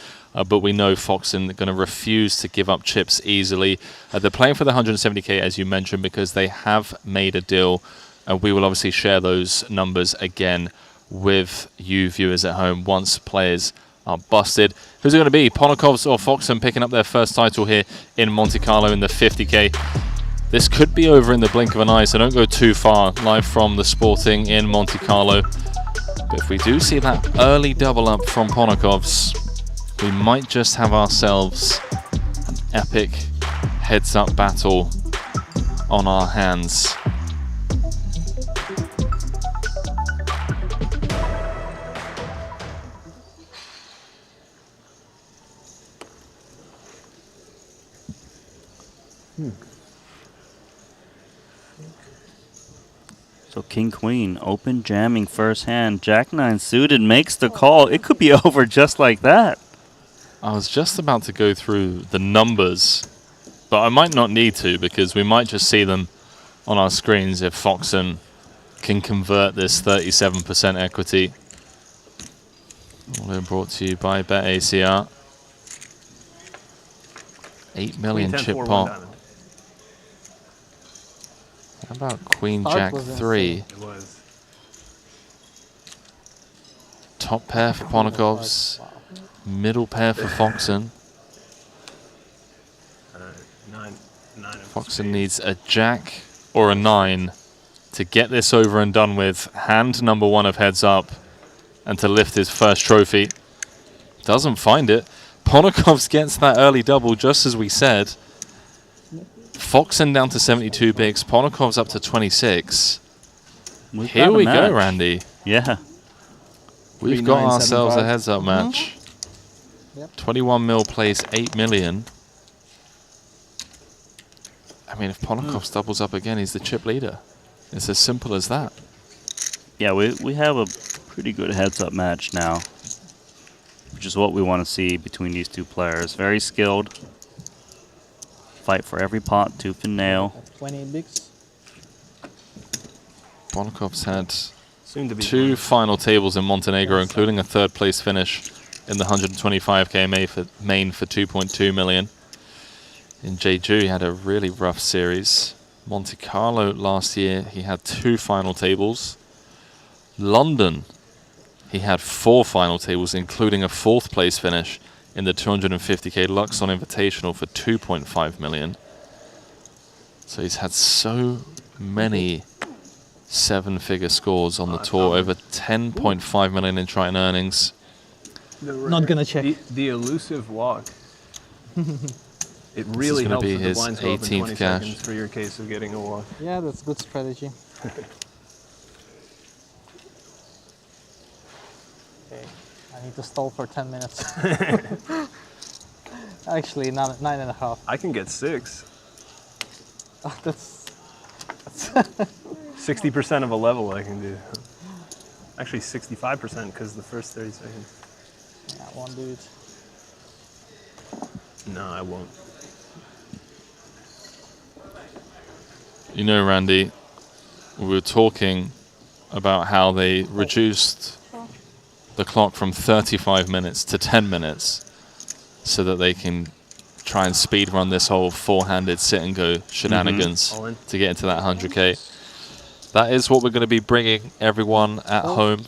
But we know Foxen are going to refuse to give up chips easily. They're playing for the 170k, as you mentioned, because they have made a deal. And we will obviously share those numbers again with you viewers at home once players are busted. Who's it going to be? Ponikovs or Foxen picking up their first title here in Monte-Carlo in the 50k. This could be over in the blink of an eye, so don't go too far. Live from the Sporting in Monte-Carlo. But if we do see that early double up from Ponikovs, we might just have ourselves an epic heads-up battle on our hands.
So King Queen, open jamming first hand. Jack 9 suited makes the call. It could be over just like that.
I was just about to go through the numbers, but I might not need to because we might just see them on our screens if Foxen can convert this 37% equity. All brought to you by BetACR. 8 million chip pot. How about Queen Jack 3?
It was.
Top pair for Ponikovs. Middle pair for Foxen. Foxen needs a jack or a 9 to get this over and done with. Hand number 1 of heads up and to lift his first trophy. Doesn't find it. Ponikovs gets that early double just as we said. Foxen down to 72 bigs. Ponikovs up to 26. Here we go, Randy.
Yeah.
We've got ourselves a heads up match. 21 mil place 8 million. I mean, if Ponikovs doubles up again, he's the chip leader. It's as simple as that.
Yeah, we have a pretty good heads-up match now, which is what we want to see between these two players. Very skilled. Fight for every pot, tooth and nail.
20 bigs.
Ponikovs had 2 final tables in Montenegro, including a 3rd place finish in the 125k main for 2.2 million. In Jeju, he had a really rough series. Monte Carlo last year, he had 2 final tables. London, he had 4 final tables, including a 4th place finish in the 250k Luxon Invitational for 2.5 million. So he's had so many 7-figure scores on the tour, over 10.5 million in Triton earnings.
Not gonna check.
The elusive walk. It
This
really
is gonna
helps
be
with the
his
blinds go up in
18th
20
cash.
seconds for your case of getting a walk.
Yeah, that's good strategy. Okay, I need to stall for 10 minutes. Actually, 9.5.
I can get 6.
Oh, that's
60% of a level I can do. Actually 65% because the first 30 seconds.
Yeah, I won't do it.
No, I won't.
You know, Randy, we were talking about how they reduced the clock from 35 minutes to 10 minutes so that they can try and speed run this whole 4-handed sit and go shenanigans
All in.
to get into that 100k. That is what we're going to be bringing everyone at home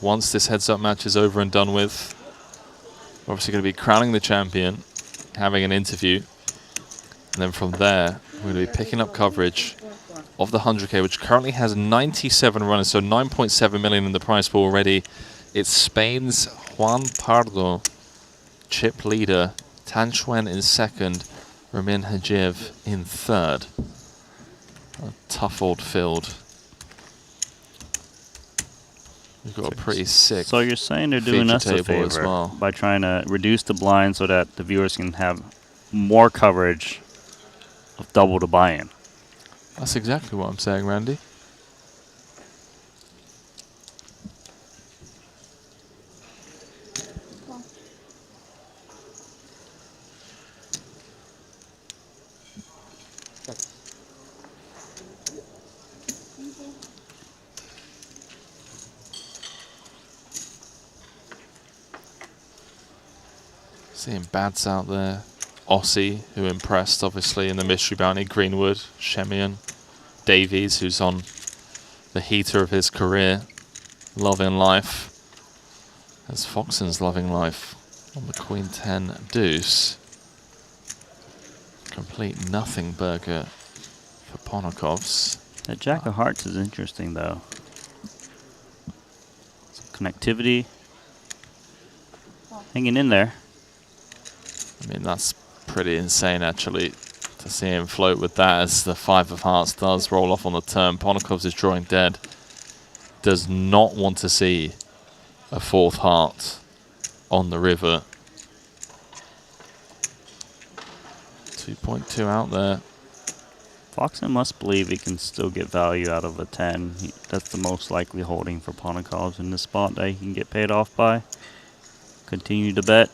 once this heads up match is over and done with. We're obviously going to be crowning the champion, having an interview, and then from there we're going to be picking up coverage of the 100k, which currently has 97 runners, so 9.7 million in the prize pool already. It's Spain's Juan Pardo, chip leader. Tan Xuan in second. Ramin Hajiv in third. A tough old field. We've got a pretty sick.
So you're saying they're doing us a favor
as well.
by trying to reduce the blind so that the viewers can have more coverage of double the buy-in.
That's exactly what I'm saying, Randy. Seeing Bads out there. Aussie, who impressed obviously in the Mystery Bounty. Greenwood, Shemian, Davies, who's on the heater of his career. Loving life. As Foxen's loving life on the Queen 10 deuce. Complete nothing burger for Ponokov's.
That Jack of Hearts is interesting though. Some connectivity. Hanging in there.
I mean, that's pretty insane, actually, to see him float with that as the 5 of hearts does roll off on the turn. Ponokov's is drawing dead. Does not want to see a 4th heart on the river. 2.2 out there.
Foxen must believe he can still get value out of a 10. That's the most likely holding for Ponokov's in this spot that he can get paid off by. Continue to bet.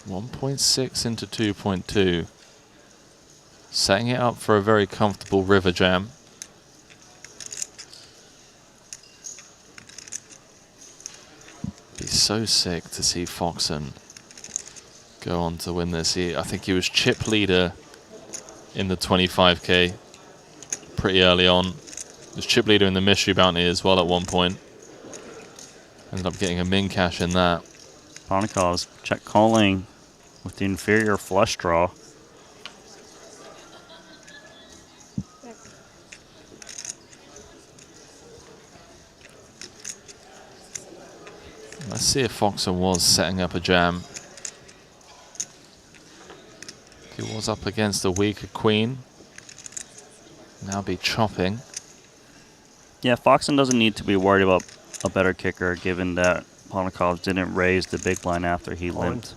1.6 into 2.2. Setting it up for a very comfortable river jam. Be so sick to see Foxen go on to win this. I think he was chip leader in the 25k pretty early on. He was chip leader in the Mystery Bounty as well at one point. Ended up getting a min cash in that.
Ponokov's check calling with the inferior flush draw.
Let's see if Foxen was setting up a jam. He was up against a weaker queen. Now be chopping.
Yeah, Foxen doesn't need to be worried about a better kicker given that Ponokov didn't raise the big blind after he limped.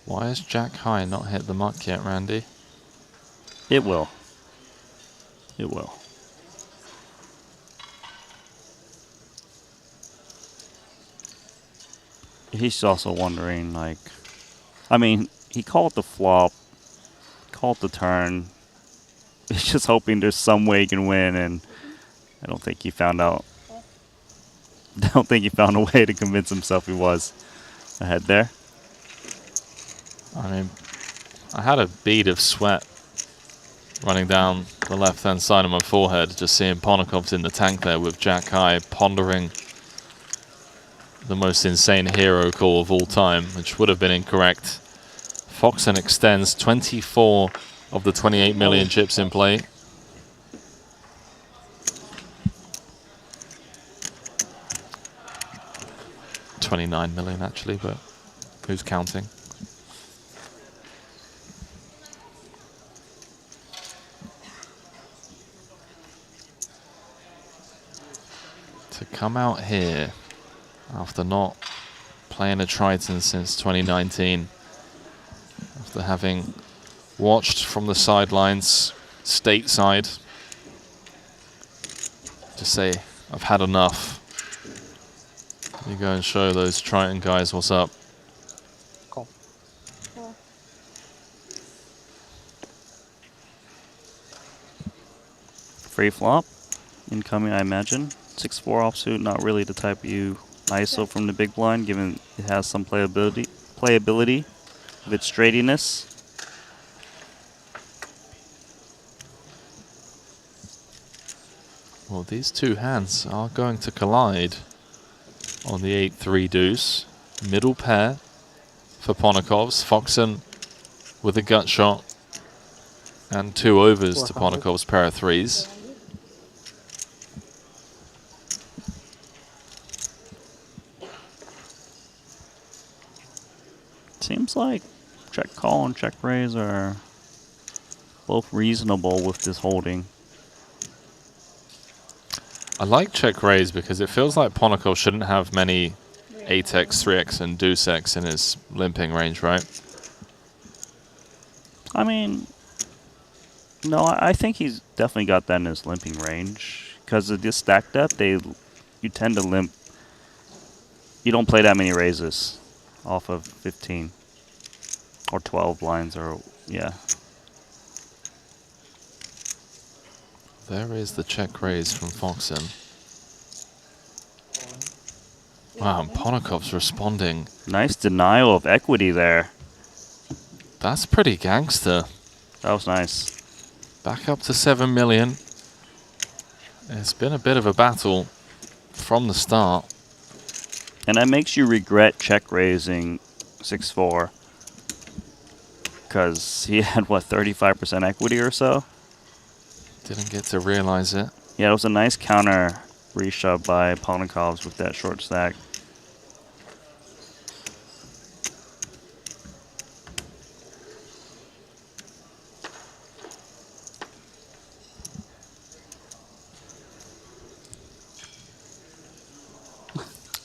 Why has Jack High not hit the muck yet, Randy?
It will. It will. He's also wondering, like, I mean, he called the flop, called the turn. He's just hoping there's some way he can win, and I don't think he found out. I don't think he found a way to convince himself he was ahead there.
I mean, I had a bead of sweat running down the left-hand side of my forehead, just seeing Ponokov's in the tank there with Jack High pondering the most insane hero call of all time, which would have been incorrect. Foxen extends 24 of the 28 million chips in play. $29 million actually, but who's counting? To come out here after not playing a Triton since 2019, after having watched from the sidelines, stateside, to say, I've had enough. You go and show those Triton guys what's up.
Cool.
Free flop. Incoming, I imagine. 6-4 offsuit, not really the type you ISO from the big blind, given it has some playability of its straightiness.
Well, these two hands are going to collide on the 8-3 deuce. Middle pair for Ponokov's. Foxen with a gut shot and 2 overs to Ponokov's pair of threes.
Seems like check call and check raise are both reasonable with this holding.
I like check raise because it feels like Ponokov shouldn't have many 8x, 3x, and deuce x in his limping range, right?
I mean, no, I think he's definitely got that in his limping range. Because of this stack depth, you tend to limp. You don't play that many raises off of 15 or 12 blinds, or yeah.
There is the check raise from Foxen. Wow, and Ponokov's responding.
Nice denial of equity there.
That's pretty gangster.
That was nice.
Back up to 7 million. It's been a bit of a battle from the start.
And that makes you regret check raising 6-4. Because he had, what, 35% equity or so?
Didn't get to realize it.
Yeah, it was a nice counter reshove by Ponokov's with that short stack.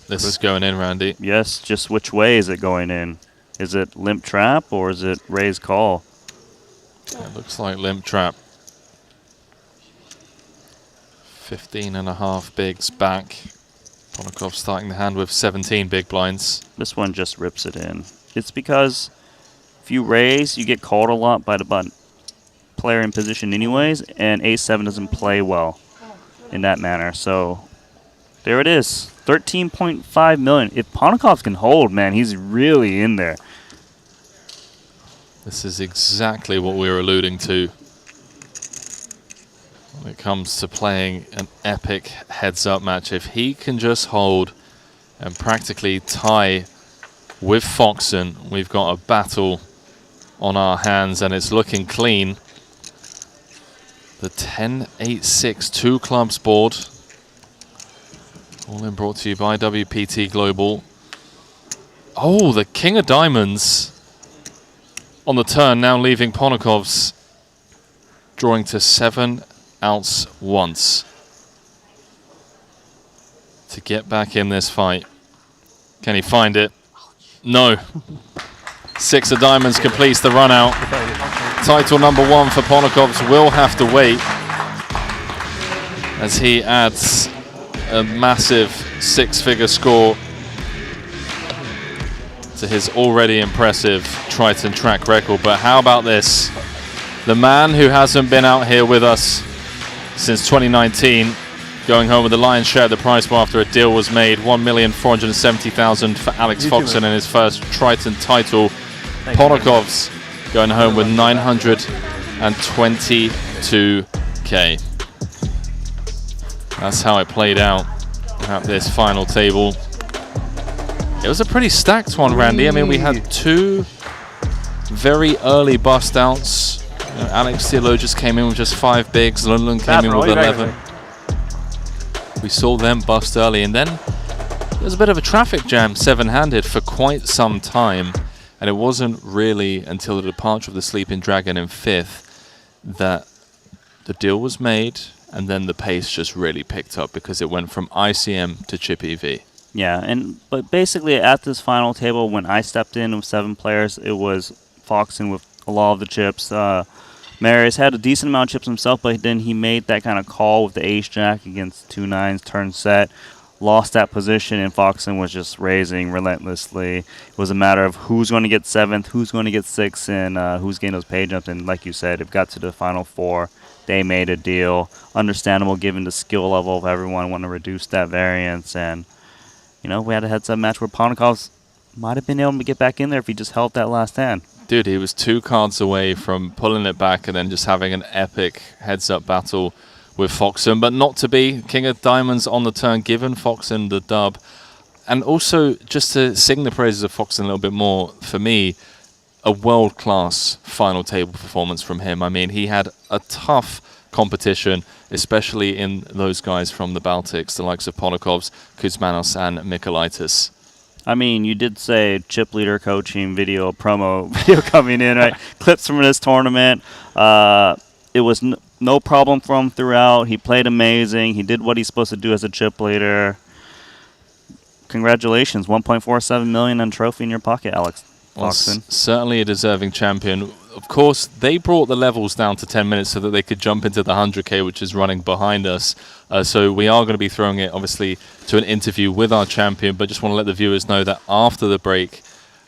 This is going in, Randy.
Yes, just which way is it going in? Is it limp trap or is it raise call?
It looks like limp trap. 15.5 bigs back. Ponokov starting the hand with 17 big blinds.
This one just rips it in. It's because if you raise, you get called a lot by the player in position anyways, and A7 doesn't play well in that manner. So there it is. 13.5 million. If Ponokov can hold, man, he's really in there.
This is exactly what we were alluding to when it comes to playing an epic heads-up match. If he can just hold and practically tie with Foxen, we've got a battle on our hands, and it's looking clean. The 10-8-6 2 clubs board. All in brought to you by WPT Global. Oh, the King of Diamonds on the turn, now leaving Ponokov's drawing to 7 outs once to get back in this fight. Can he find it? No. 6 of diamonds completes the run out. Title number 1 for Ponokov's will have to wait as he adds a massive 6-figure score to his already impressive Triton track record. But how about this? The man who hasn't been out here with us since 2019, going home with the lion's share of the prize pool after a deal was made. 1,470,000 for Alex Foxen in his first Triton title. Ponokov's going home with 922K. That's how it played out at this final table. It was a pretty stacked one, Randy. I mean, we had 2 very early bust outs. Alex Theologius came in with just 5 bigs. Lundlund came in with 11. We saw them bust early, and then there was a bit of a traffic jam 7-handed for quite some time. And it wasn't really until the departure of the Sleeping Dragon in 5th that the deal was made, and then the pace just really picked up because it went from ICM to Chip EV.
Yeah, but basically at this final table, when I stepped in with 7 players, it was Foxen with a lot of the chips. Marius had a decent amount of chips himself, but then he made that kind of call with the ace-jack against 2 9s, turn set, lost that position, and Foxen was just raising relentlessly. It was a matter of who's going to get 7th, who's going to get 6th, and who's getting those pay jumps. And like you said, it got to the final 4. They made a deal. Understandable given the skill level of everyone, want to reduce that variance. And, you know, we had a heads-up match where Ponokov's might have been able to get back in there if he just held that last hand.
Dude, he was 2 cards away from pulling it back and then just having an epic heads-up battle with Foxen, but not to be. King of Diamonds on the turn, giving Foxen the dub. And also, just to sing the praises of Foxen a little bit more, for me, a world-class final table performance from him. I mean, he had a tough competition, especially in those guys from the Baltics, the likes of Ponokovs, Kuzmanos, and Mikolaitis.
I mean, you did say chip leader coaching video, promo video coming in, right? Clips from this tournament. It was no problem for him throughout. He played amazing. He did what he's supposed to do as a chip leader. Congratulations, 1.47 million and trophy in your pocket, Alex Foxen.
Certainly a deserving champion. Of course, they brought the levels down to 10 minutes so that they could jump into the 100K, which is running behind us. So we are going to be throwing it, obviously, to an interview with our champion, but just want to let the viewers know that after the break,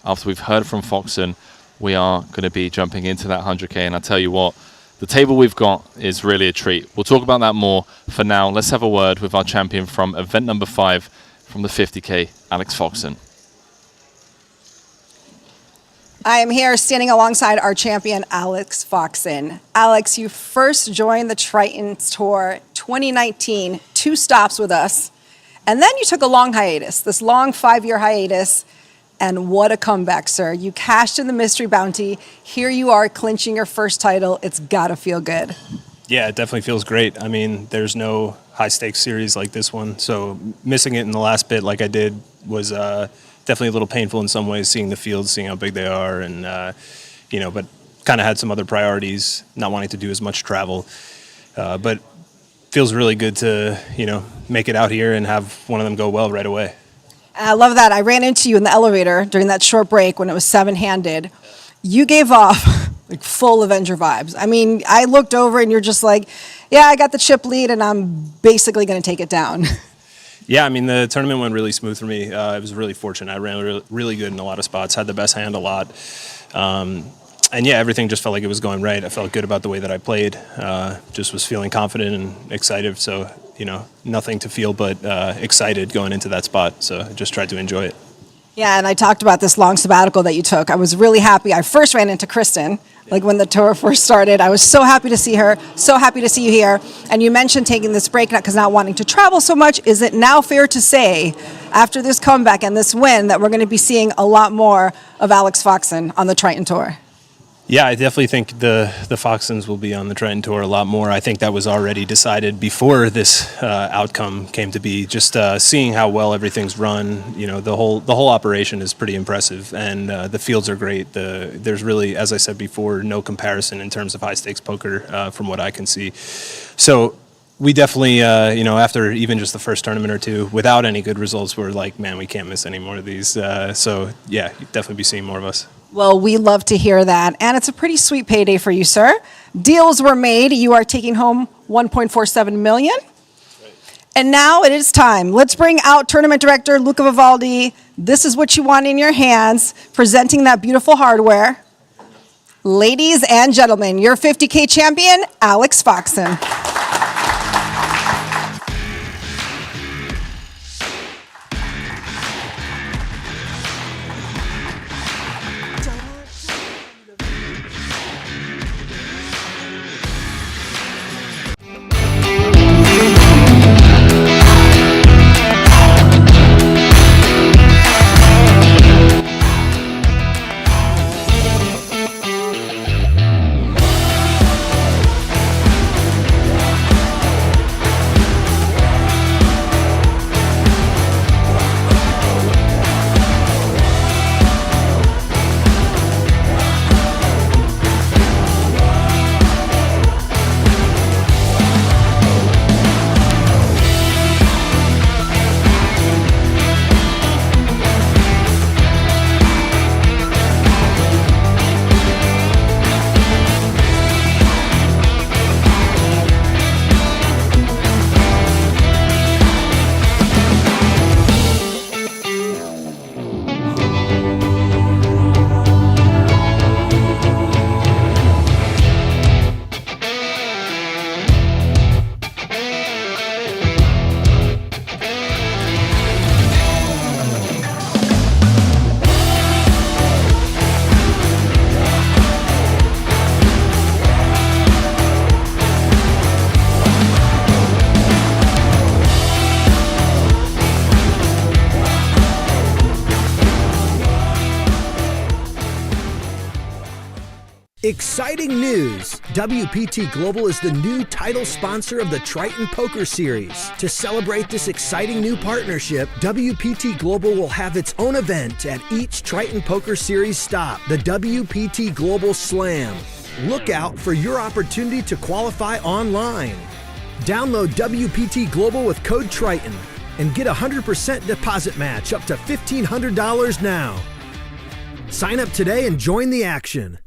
after we've heard from Foxen, we are going to be jumping into that 100K. And I tell you what, the table we've got is really a treat. We'll talk about that more. For now, let's have a word with our champion from event number 5 from the 50K, Alex Foxen.
I am here standing alongside our champion, Alex Foxen. Alex, you first joined the Triton Tour 2019, 2 stops with us, and then you took a long hiatus, this long 5-year hiatus, and what a comeback, sir. You cashed in the mystery bounty. Here you are clinching your first title. It's gotta feel good.
Yeah, it definitely feels great. I mean, there's no high-stakes series like this one, so missing it in the last bit like I did was definitely a little painful in some ways, seeing the fields, seeing how big they are, and but kind of had some other priorities, not wanting to do as much travel. But feels really good to make it out here and have one of them go well right away.
I love that. I ran into you in the elevator during that short break when it was 7-handed. You gave off like full Avenger vibes. I mean, I looked over and you're just like, yeah, I got the chip lead and I'm basically going to take it down.
Yeah, I mean, the tournament went really smooth for me. I was really fortunate. I ran really good in a lot of spots, had the best hand a lot. And yeah, everything just felt like it was going right. I felt good about the way that I played. Just was feeling confident and excited. So, nothing to feel but excited going into that spot. So I just tried to enjoy it.
Yeah, and I talked about this long sabbatical that you took. I was really happy. I first ran into Kristen, like when the tour first started. I was so happy to see her, so happy to see you here. And you mentioned taking this break because not wanting to travel so much. Is it now fair to say, after this comeback and this win, that we're going to be seeing a lot more of Alex Foxen on the Triton Tour?
Yeah, I definitely think the Foxens will be on the Triton Tour a lot more. I think that was already decided before this outcome came to be. Just seeing how well everything's run, the whole operation is pretty impressive, and the fields are great. There's really, as I said before, no comparison in terms of high stakes poker from what I can see. So we definitely, after even just the first tournament or two, without any good results, we're like, man, we can't miss any more of these. So yeah, you'll definitely be seeing more of us.
Well, we love to hear that. And it's a pretty sweet payday for you, sir. Deals were made. You are taking home $1.47 million. Right. And now it is time. Let's bring out Tournament Director Luca Vivaldi. This is what you want in your hands, presenting that beautiful hardware. Ladies and gentlemen, your 50K champion, Alex Foxen.
Exciting news! WPT Global is the new title sponsor of the Triton Poker Series. To celebrate this exciting new partnership, WPT Global will have its own event at each Triton Poker Series stop, the WPT Global Slam. Look out for your opportunity to qualify online. Download WPT Global with code Triton and get a 100% deposit match up to $1,500 now. Sign up today and join the action.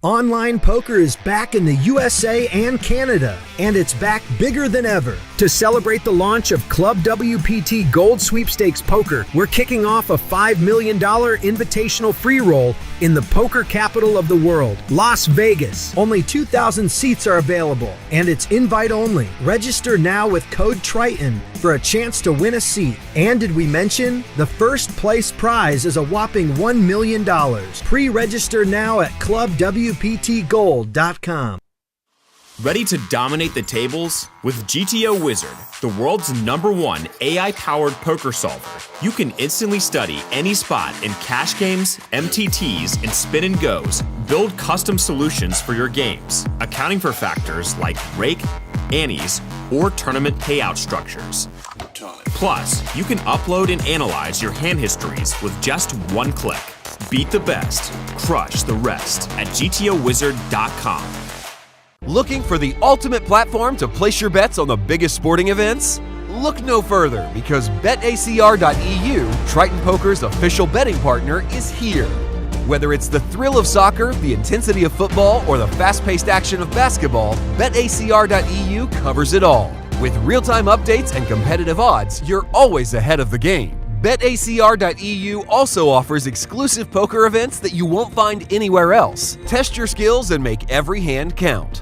Online poker is back in the USA and Canada, and it's back bigger than ever. To celebrate the launch of Club WPT Gold Sweepstakes Poker, we're kicking off a $5 million invitational free roll in the poker capital of the world, Las Vegas. Only 2,000 seats are available, and it's invite only. Register now with code Triton for a chance to win a seat. And did we mention the first place prize is a whopping $1 million. Pre-register now at clubwptgold.com.
Ready to dominate the tables? With GTO Wizard, the world's #1 AI-powered poker solver, you can instantly study any spot in cash games, MTTs, and spin and goes. Build custom solutions for your games, accounting for factors like rake, annies, or tournament payout structures. Plus, you can upload and analyze your hand histories with just one click. Beat the best, crush the rest at GTOWizard.com.
Looking for the ultimate platform to place your bets on the biggest sporting events? Look no further, because BetACR.eu, Triton Poker's official betting partner, is here. Whether it's the thrill of soccer, the intensity of football, or the fast-paced action of basketball, BetACR.eu covers it all. With real-time updates and competitive odds, you're always ahead of the game. BetACR.eu also offers exclusive poker events that you won't find anywhere else. Test your skills and make every hand count.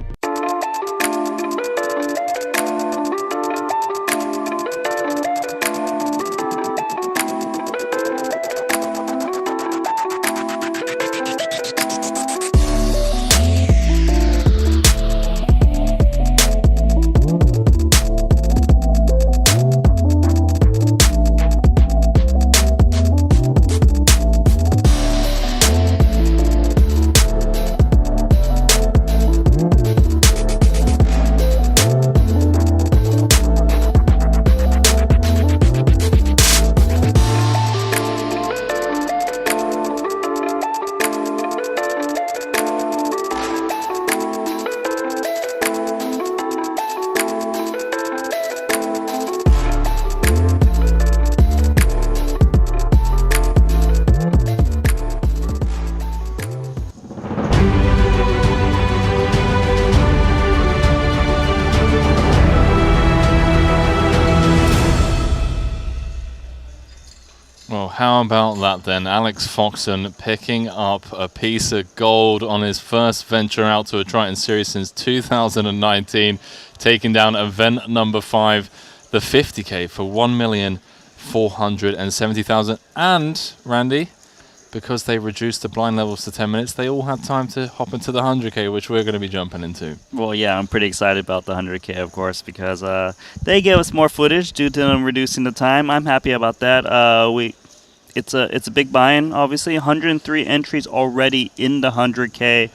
How about that then? Alex Foxen picking up a piece of gold on his first venture out to a Triton Series since 2019, taking down event number 5, the 50K for 1,470,000. And, Randy, because they reduced the blind levels to 10 minutes, they all had time to hop into the 100K, which we're going to be jumping into.
Well, yeah, I'm pretty excited about the 100K, of course, because they gave us more footage due to them reducing the time. I'm happy about that. It's a big buy-in, obviously. 103 entries already in the 100K,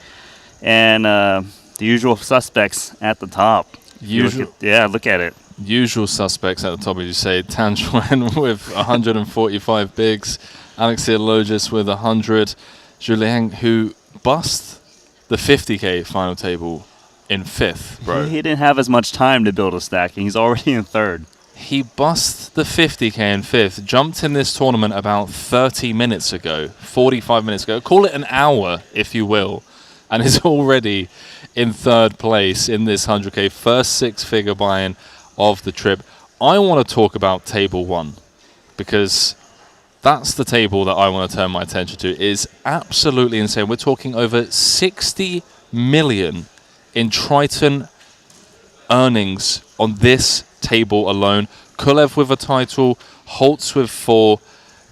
and the usual suspects at the top. Look at it.
Usual suspects at the top, as you say. Tan Xuan with 145 bigs. Alexia Logis with 100. Julien, who bust the 50K final table in 5th, bro.
He didn't have as much time to build a stack, and he's already in 3rd.
He bust the 50K in 5th, jumped in this tournament about 30 minutes ago, 45 minutes ago. Call it an hour, if you will, and is already in 3rd place in this 100K, first 6-figure buy-in of the trip. I want to talk about table 1, because that's the table that I want to turn my attention to. It is absolutely insane. We're talking over 60 million in Triton earnings on this table alone. Kulev with a title, Holtz with 4,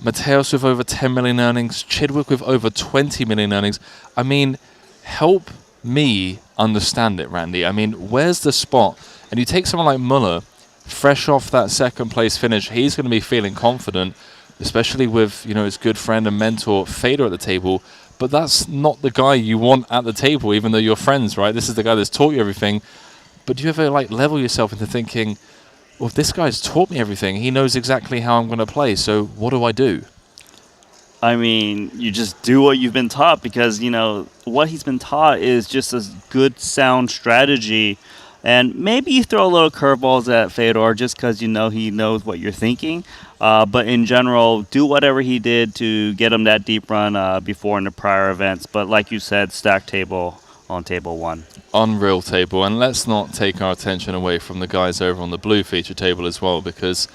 Mateos with over 10 million earnings, Chidwick with over 20 million earnings. I mean, help me understand it, Randy. I mean, where's the spot? And you take someone like Muller, fresh off that 2nd place finish, he's going to be feeling confident, especially with, his good friend and mentor Fader at the table. But that's not the guy you want at the table, even though you're friends, right? This is the guy that's taught you everything. But do you ever like level yourself into thinking, well, if this guy's taught me everything, he knows exactly how I'm going to play, so what do I do?
I mean, you just do what you've been taught because, you know, what he's been taught is just a good, sound strategy. And maybe you throw a little curveballs at Fedor just because you know he knows what you're thinking. But in general, do whatever he did to get him that deep run before in the prior events. But like you said, stack table on table 1.
Unreal table. And let's not take our attention away from the guys over on the blue feature table as well, because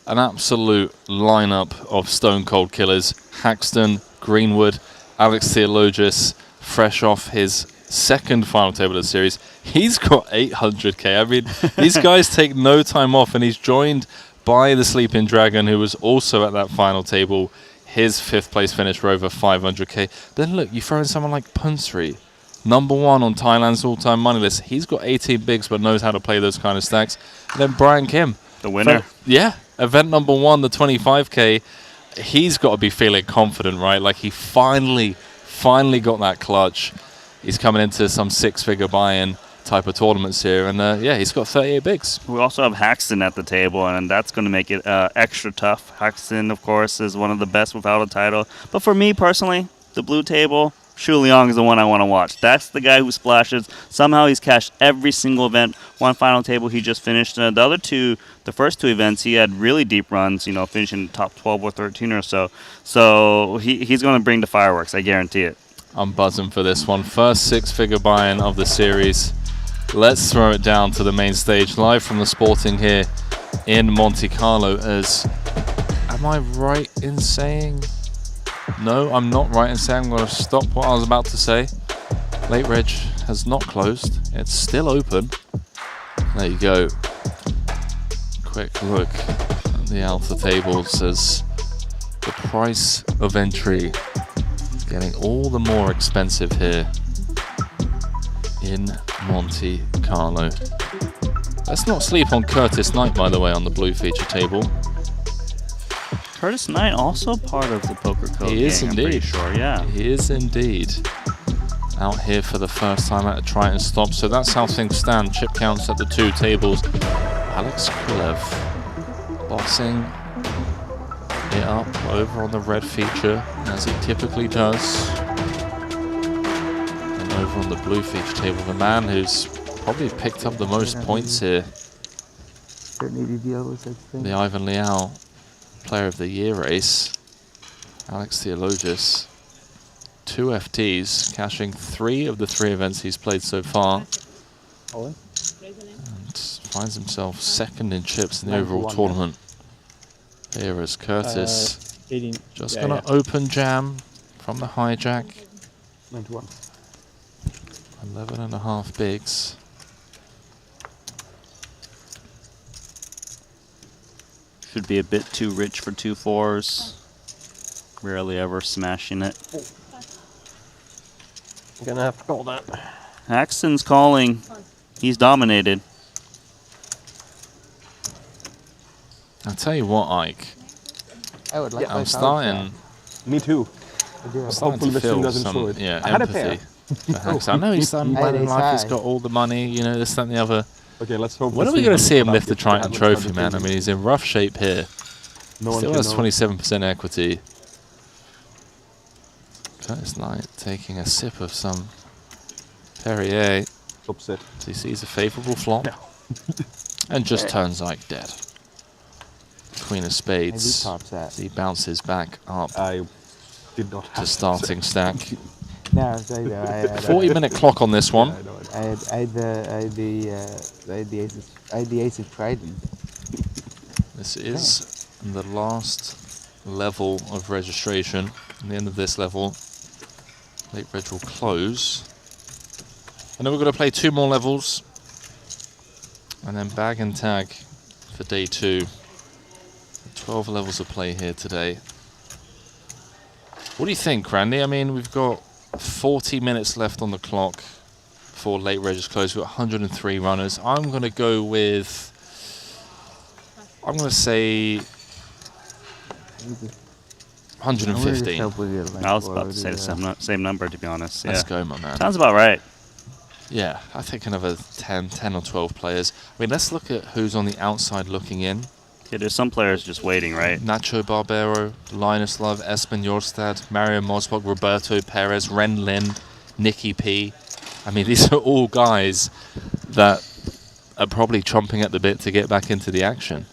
an absolute lineup of stone cold killers. Haxton, Greenwood, Alex Theologus, fresh off his second final table of the series. He's got 800k. I mean, these guys take no time off, and he's joined by the Sleeping Dragon, who was also at that final table. His 5th place finish were over 500k. Then look, you throw in someone like Punsri, number 1 on Thailand's all-time money list. He's got 18 bigs, but knows how to play those kind of stacks. And then Brian Kim,
the winner.
Yeah, event number 1, the 25k. He's got to be feeling confident, right? Like he finally got that clutch. He's coming into some 6-figure buy-in type of tournaments here, and yeah, he's got 38 bigs.
We also have Haxton at the table, and that's going to make it extra tough. Haxton, of course, is one of the best without a title. But for me personally, the blue table, Shu Liang is the one I want to watch. That's the guy who splashes. Somehow he's cashed every single event. One final table he just finished. The first 2 events, he had really deep runs, you know, finishing top 12 or 13 or so. So he's going to bring the fireworks, I guarantee it.
I'm buzzing for this one. First 6-figure buy-in of the series. Let's throw it down to the main stage, live from the Sporting here in Monte-Carlo. Am I right in saying? No, I'm not right in saying. I'm going to stop what I was about to say. Late Reg has not closed. It's still open. There you go. Quick look at the outer tables as the price of entry is getting all the more expensive here in Monte-Carlo. Let's not sleep on Curtis Knight, by the way, on the blue feature table.
Curtis Knight also part of the Poker Code
He is
gang,
indeed.
I'm pretty sure, yeah.
He is indeed. Out here for the first time at a Triton stop. So that's how things stand. Chip counts at the 2 tables. Alex Krilev bossing it up over on the red feature, as he typically does. And over on the blue feature table, the man who's probably picked up the most points here, the Ivan Liao Player of the Year race, Alex Theologus. 2 FTs, cashing 3 of the 3 events he's played so far. And finds himself 2nd in chips in the overall tournament. Here is Curtis. Just going to open jam from the hijack.
91.
11.5 bigs.
Should be a bit too rich for 2 4s. Rarely ever smashing it.
I'm gonna have to call that.
Haxton's calling. He's dominated.
I'll tell you what, Ike.
I would like
I'm starting.
Me too.
Hopefully
the stream doesn't show it.
Yeah,
I had a
empathy.
pair.
for Haxton. I know he's done well in life. He's got all the money, you know, this, that, and the other.
Okay, let's hope.
When are we going to see him lift the Triton trophy, man? I mean, he's in rough shape here. Still has 27% equity. Curtis Knight taking a sip of some Perrier.
Upset.
He sees a favourable flop. And just turns like dead. Queen of Spades. He bounces back up.
I did not have
to starting stack.
No,
40-minute clock on this one.
I had the ace of Triton.
This is the last level of registration. At the end of this level, Late Reg will close. And then we're going to play 2 more levels. And then bag and tag for day 2. 12 levels of play here today. What do you think, Randy? I mean, we've got 40 minutes left on the clock before Late Reg is closed. We've got 103 runners. I'm going to go with... I'm going to say... 115.
I was about to say the same number, to be honest.
Let's
Yeah.
go, my man.
Sounds about right.
Yeah, I think another 10 or 12 players. I mean, let's look at who's on the outside looking in.
Yeah, there's some players just waiting, right?
Nacho Barbero, Linus Love, Espen Jorstad, Mario Mosbach, Roberto Perez, Ren Lin, Nicky P. I mean, these are all guys that are probably chomping at the bit to get back into the action.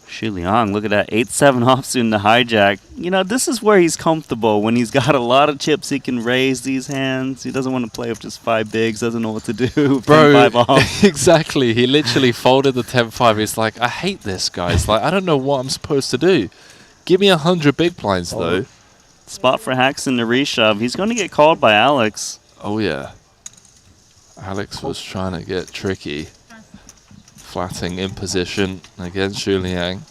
Xu Liang, look at that. 8-7 offsuit in the hijack. You know, this is where he's comfortable. When he's got a lot of chips, he can raise these hands. He doesn't want to play with just 5 bigs, doesn't know what to do.
Bro,
10-5 off.
exactly. He literally folded the 10-5. He's like, I hate this, guys. Like, I don't know what I'm supposed to do. Give me 100 big blinds, though.
Spot for hacks in the reshove. He's going to get called by Alex.
Oh, yeah. Alex was trying to get tricky. Flatting in position against Xu Liang.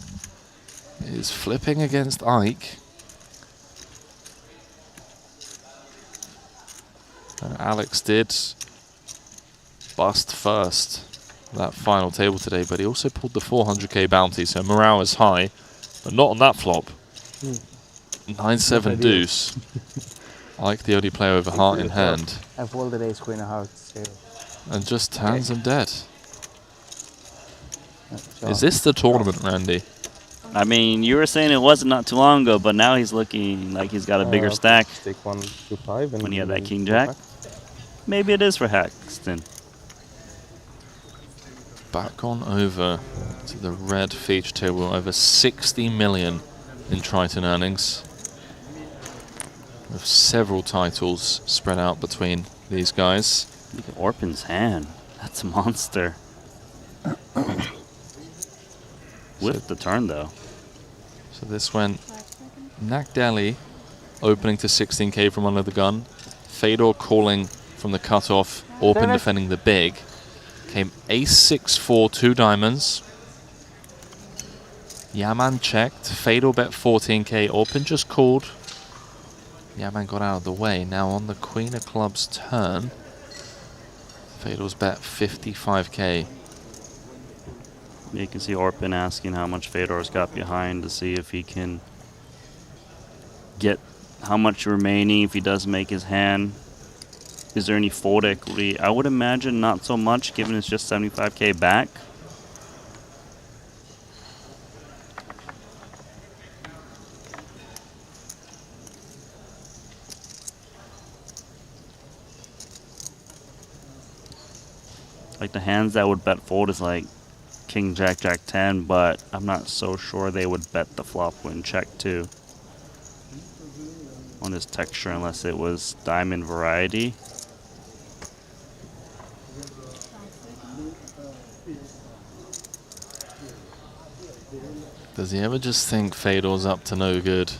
He's flipping against Ike. And Alex did bust first that final table today, but he also pulled the 400k bounty, so morale is high, but not on that flop. 9-7 deuce. Ike the only player over heart in hand.
I folded ace queen of hearts too.
And just hands him dead. Is this the tournament, Randy?
I mean, you were saying it wasn't not too long ago, but now he's looking like he's got a bigger stack.
Take 1, 2, 5. And
when you have that king jack. Maybe it is for Haxton.
Back on over to the red feature table. Over 60 million in Triton earnings. With several titles spread out between these guys.
Look at Orpin's hand. That's a monster. With the turn, though.
So this went Nakdali opening to 16k from under the gun. Fedor calling from the cutoff. Orpin defending the big. Came ace-6-4, 2 diamonds. Yaman checked. Fedor bet 14k. Orpin just called. Yaman got out of the way. Now on the queen of clubs turn. Fedor's bet 55k.
You can see Orpin asking how much Fedor's got behind to see if he can get how much remaining if he does make his hand. Is there any fold equity? I would imagine not so much, given it's just 75k back. Like the hands that would bet fold is like King, Jack, Jack 10, but I'm not so sure they would bet the flop when check too. On his texture, unless it was diamond variety.
Does he ever just think Fedor's up to no good?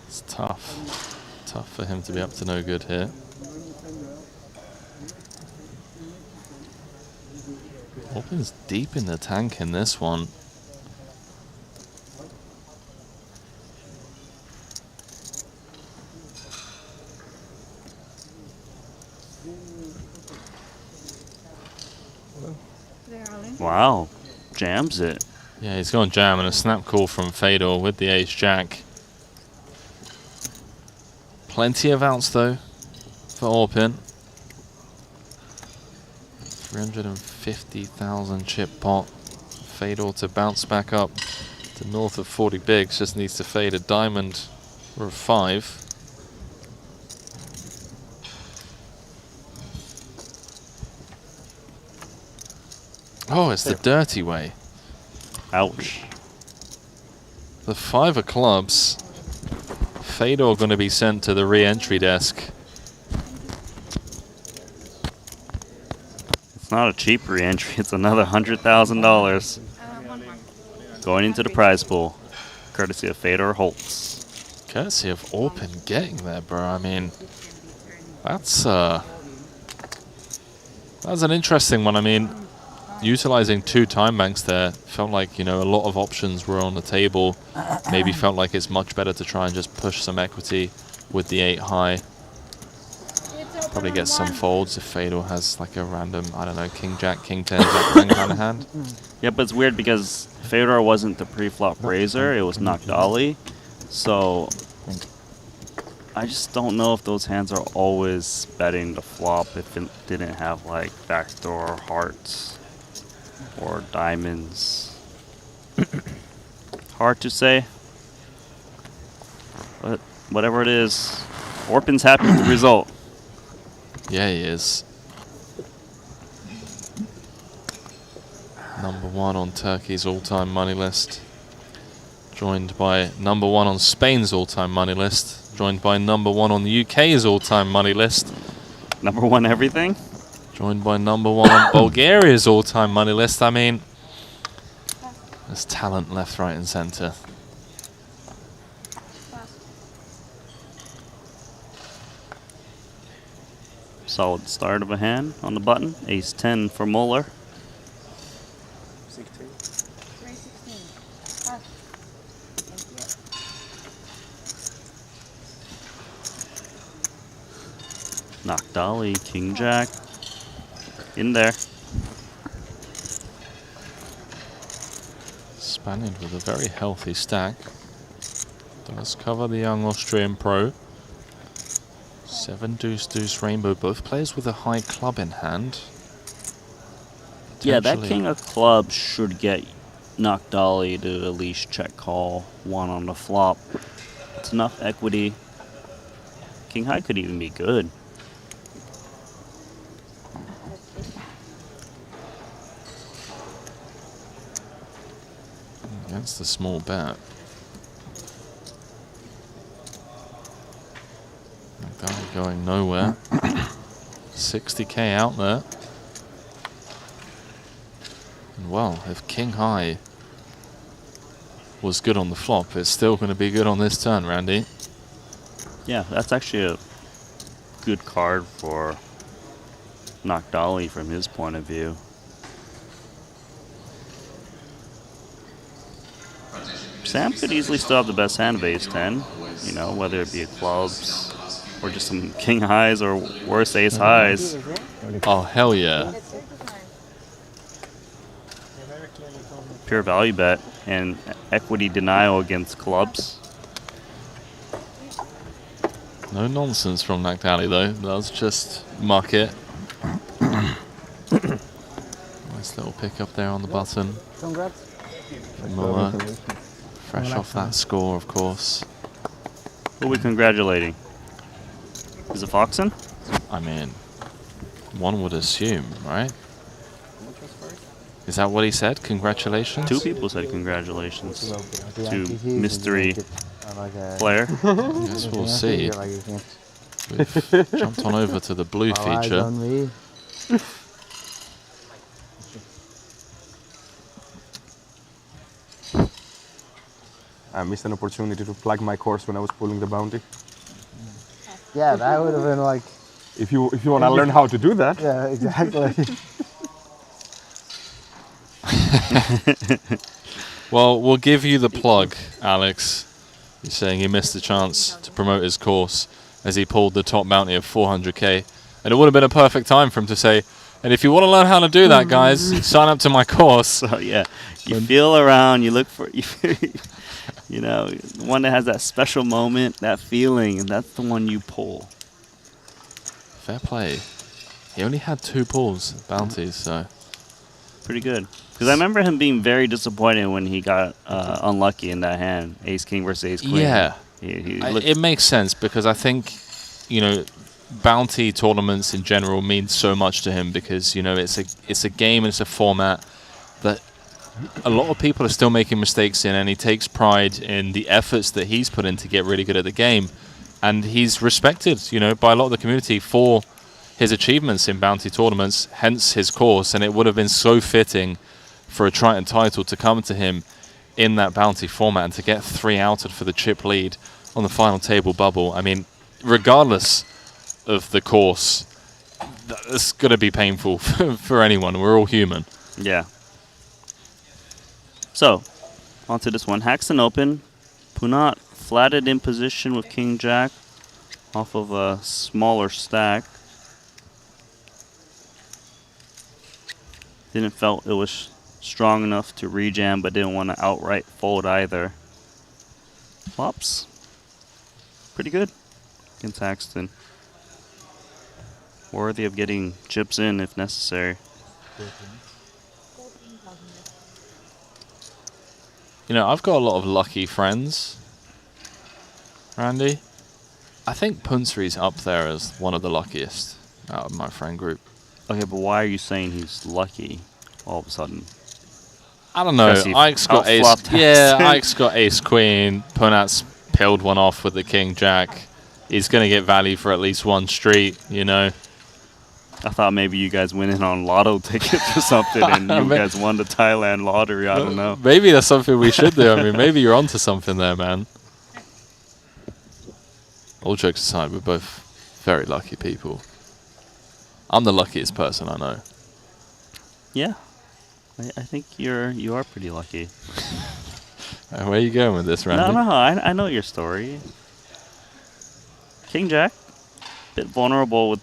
It's tough. Tough for him to be up to no good here. Orpin's deep in the tank in this one.
Wow, jams it.
Yeah, he's going jam and a snap call from Fedor with the ace-jack. Plenty of outs though for Orpin. 350,000 chip pot. Fedor to bounce back up to north of 40 bigs. Just needs to fade a diamond or a 5. Oh, it's the dirty way.
Ouch.
The 5 of clubs. Fedor going to be sent to the re-entry desk.
It's not a cheap re-entry, it's another $100,000 going into the prize pool, courtesy of Fedor Holtz.
Courtesy of Orpin getting there, bro. I mean, that's an interesting one. I mean, utilizing 2 time banks there felt like, you know, a lot of options were on the table. Maybe felt like it's much better to try and just push some equity with the 8 high. Probably gets some folds if Fedor has like a random, I don't know, king jack, king 10, jack 10 kind of hand.
Yeah, but it's weird because Fedor wasn't the pre-flop raiser, it was Noctali. So I just don't know if those hands are always betting the flop if it didn't have like backdoor hearts or diamonds. Hard to say. But whatever it is, Orpin's happy with the result.
Yeah, he is. Number 1 on Turkey's all-time money list. Joined by number 1 on Spain's all-time money list. Joined by number 1 on the UK's all-time money list.
Number 1 everything?
Joined by number 1 on Bulgaria's all-time money list. I mean, there's talent left, right and centre.
Solid start of a hand on the button. Ace 10 for Muller.
16.
316.
Noctali, King Jack. In there.
Spaniard with a very healthy stack. Does cover the young Austrian pro. 7 deuce deuce rainbow. Both players with a high club in hand.
Yeah, that king of clubs should get Noctali to at least check call 1 on the flop. It's enough equity. King high could even be good.
That's the small bet. Noctali going nowhere. 60k out there. And well, if king high was good on the flop, it's still going to be good on this turn, Randy.
Yeah, that's actually a good card for Noctali from his point of view. Sam could easily still have the best hand of ace 10, you know, whether it be a clubs or just some king highs or worse ace highs.
Oh, hell yeah.
Pure value bet and equity denial against clubs.
No nonsense from Noctali though. That's just muck it. Nice little pick up there on the button.
Congrats.
Muller. Fresh off that score, of course.
Who are we congratulating? Is it Foxen?
I mean, one would assume, right? Is that what he said? Congratulations?
2 people said congratulations to mystery player.
Guess we'll see. We've jumped on over to the blue feature.
I missed an opportunity to plug my course when I was pulling the bounty.
Yeah, that would have been like...
If you want to learn how to do that.
Yeah, exactly.
Well, we'll give you the plug, Alex. He's saying he missed the chance to promote his course as he pulled the top bounty of 400k. And it would have been a perfect time for him to say, and if you want to learn how to do that, guys, sign up to my course.
So yeah, you feel around, you look for, you know, the one that has that special moment, that feeling, and that's the one you pull.
Fair play. He only had 2 pulls, bounties, so...
Pretty good. Because I remember him being very disappointed when he got unlucky in that hand, ace king versus ace queen.
Yeah,
he
it makes sense because I think, you know, bounty tournaments in general mean so much to him because, you know, it's a game and it's a format that a lot of people are still making mistakes in, and he takes pride in the efforts that he's put in to get really good at the game, and he's respected, you know, by a lot of the community for his achievements in bounty tournaments, hence his course, and it would have been so fitting for a Triton title to come to him in that bounty format and to get 3 outed for the chip lead on the final table bubble. I mean, regardless of the course, that's going to be painful for anyone. We're all human.
Yeah. So, onto this one. Haxton open. Punat flatted in position with King Jack off of a smaller stack. Didn't felt it was strong enough to rejam, but didn't want to outright fold either. Flops. Pretty good against Haxton. Worthy of getting chips in if necessary.
You know, I've got a lot of lucky friends, Randy. I think Punsri's up there as one of the luckiest out of my friend group.
Okay, but why are you saying he's lucky all of a sudden?
I don't know. Ike's got ace. Yeah, Ike's got ace queen. Punat's pilled one off with the king jack. He's going to get value for at least one street, you know.
I thought maybe you guys went in on lotto tickets or something and you guys won the Thailand lottery. I don't know.
Maybe that's something we should do. I mean, maybe you're onto something there, man. All jokes aside, we're both very lucky people. I'm the luckiest person I know.
Yeah. I think you are pretty lucky.
Where are you going with this, Randy?
No, I know your story. King Jack, bit vulnerable with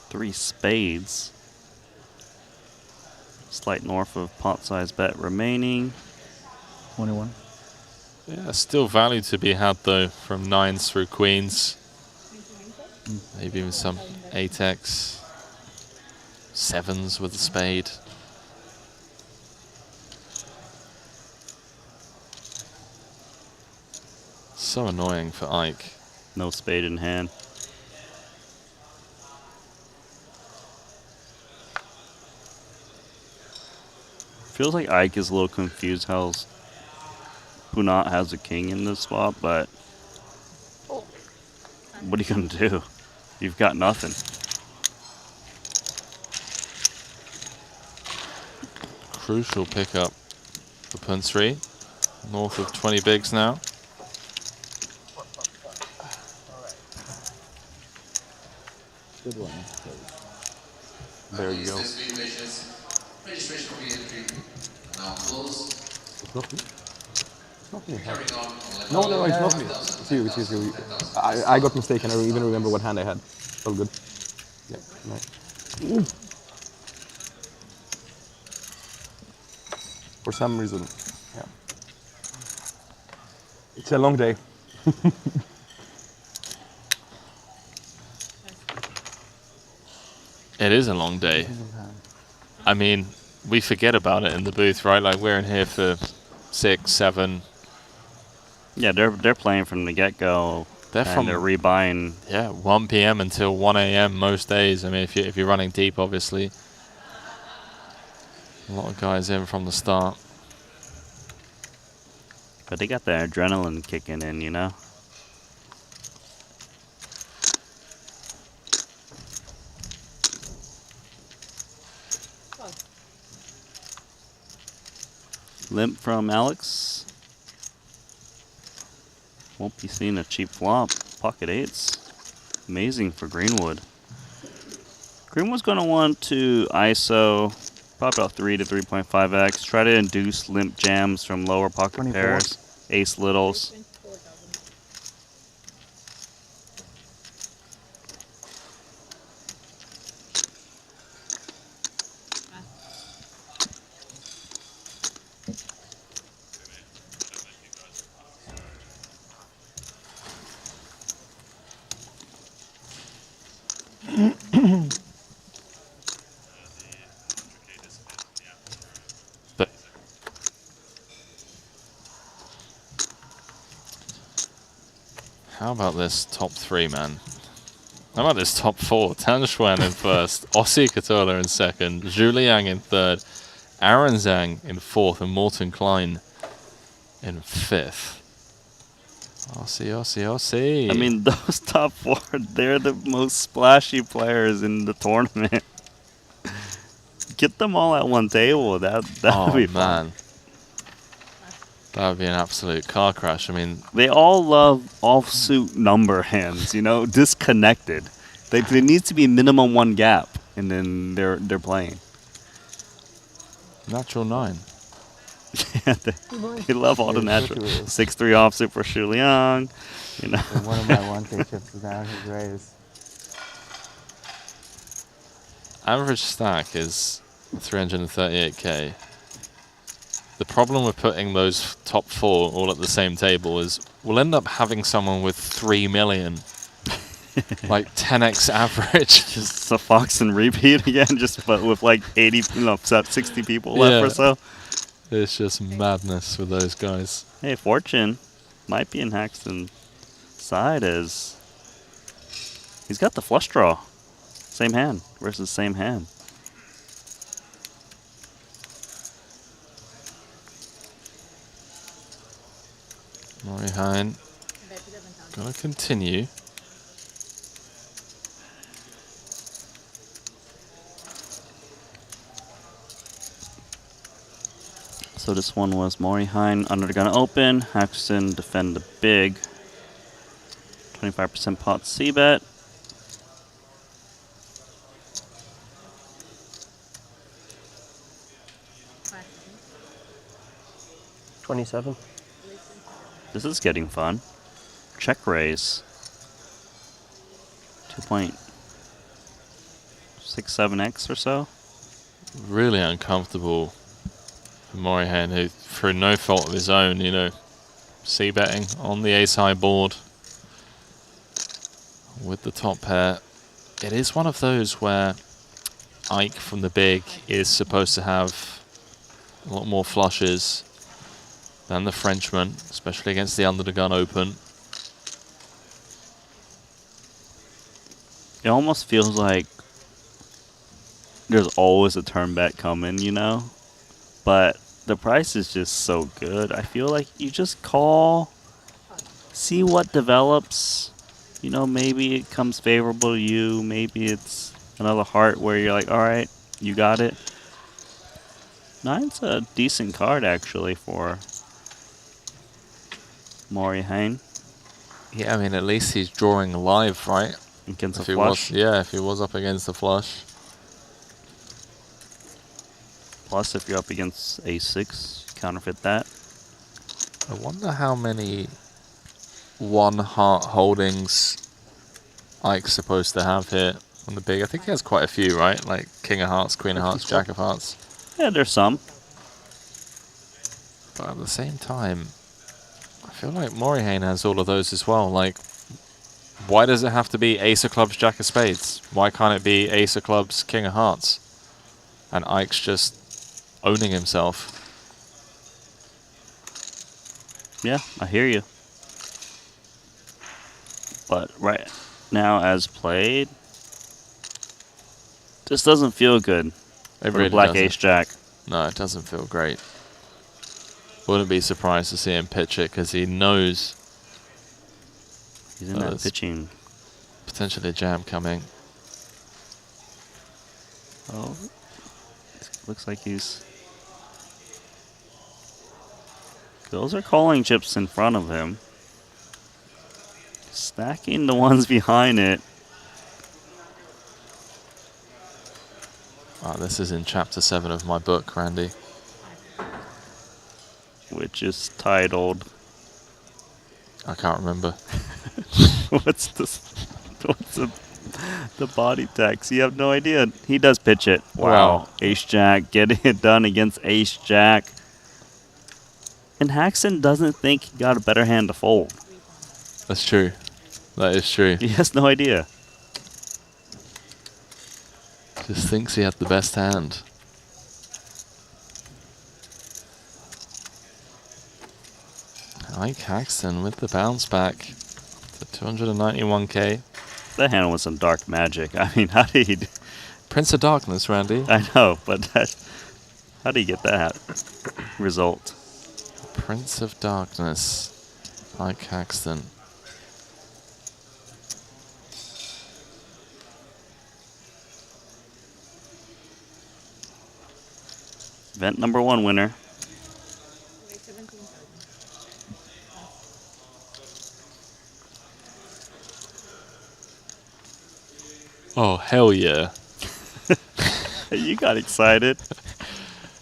3 spades. Slight north of pot size bet remaining.
21.
Yeah, still value to be had though from 9s through queens. Maybe even some 8x. 7s with a spade. So annoying for Ike.
No spade in hand. Feels like Ike is a little confused how Punat has a king in this spot, but what are you going to do? You've got nothing.
Crucial pickup for Punsri. North of 20 bigs now.
Good one. There you go.
Registration for re-entry now closed.
It's not me. It's not me. No, it's not me. It's you. I got mistaken. I don't even remember what hand I had. All good. Yeah, nice. For some reason, yeah. It's a long day.
It is a long day. I mean, we forget about it in the booth, right? Like we're in here for 6, 7.
Yeah, they're playing from the get-go.
They're
rebuying.
Yeah, 1 p.m. until 1 a.m. most days. I mean, if you're running deep, obviously. A lot of guys in from the start.
But they got the adrenaline kicking in, you know? Limp from Alex. Won't be seeing a cheap flop. Pocket 8s. Amazing for Greenwood. Greenwood's going to want to ISO probably about 3 to 3.5x. Try to induce limp jams from lower pocket
24.
pairs. Ace littles.
How about this top 3, man? How about this top 4? Tan Xuan in first, Ossie Katola in second, Zhu Liang in third, Aaron Zhang in fourth, and Morton Klein in fifth. Ossie.
I mean, those top 4, they're the most splashy players in the tournament. Get them all at one table. That would be fun.
Man. That would be an absolute car crash. I mean,
they all love offsuit number hands, you know, disconnected. There needs to be minimum 1 gap, and then they're playing.
Natural 9.
Yeah, they love all the natural. 6-3 offsuit for Zhu Liang, you know.
One of my one-take chips is down his raise.
Average stack is 338k. The problem with putting those top 4 all at the same table is we'll end up having someone with 3 million. Like 10x average.
Just a Fox and repeat again, just but with like 80, 60 people left or so.
It's just madness with those guys.
Hey, Fortune might be in Haxton's side as he's got the flush draw. Same hand versus same hand.
Morihine gonna continue.
So this one was Morihine under the gun open. Haxton defend the big. 25% pot C-bet.
$27.
This is getting fun. Check raise. 2.67x or so.
Really uncomfortable for Morihane, who, through no fault of his own, you know, c-betting on the ace-high board with the top pair. It is one of those where Ike from the big is supposed to have a lot more flushes than the Frenchman, especially against the under the gun open.
It almost feels like there's always a turn bet coming, you know? But the price is just so good. I feel like you just call, see what develops. You know, maybe it comes favorable to you. Maybe it's another heart where you're like, all right, you got it. 9's a decent card, actually, for Morihane.
Yeah, I mean, at least he's drawing live, right?
Against
if
a
he
flush.
Was, yeah, if he was up against the flush.
Plus, if you're up against ace-6, counterfeit that.
I wonder how many one heart holdings Ike's supposed to have here on the big. I think he has quite a few, right? Like King of Hearts, Queen of Hearts, Jack of Hearts.
Yeah, there's some.
But at the same time, I feel like Morihane has all of those as well. Like, why does it have to be Ace of Clubs, Jack of Spades? Why can't it be Ace of Clubs, King of Hearts? And Ike's just owning himself.
Yeah, I hear you. But right now, as played, this doesn't feel good for
really
the Black
doesn't.
Ace Jack.
No, it doesn't feel great. Wouldn't be surprised to see him pitch it because he knows
he's in that pitching.
Potentially a jam coming.
Oh, looks like he's. Those are calling chips in front of him. Stacking the ones behind it.
Oh, this is in chapter 7 of my book, Randy.
Which is titled.
I can't remember.
What's the body text? You have no idea. He does pitch it. Wow. Ace Jack getting it done against Ace Jack. And Haxton doesn't think he got a better hand to fold.
That's true. That is true.
He has no idea.
Just thinks he had the best hand. Ike Haxton with the bounce back to 291k.
That hand was some dark magic. I mean, how did he...
Prince of Darkness, Randy.
I know, but how do you get that result?
Prince of Darkness, Ike Haxton.
Event number 1 winner.
Oh, hell yeah.
You got excited.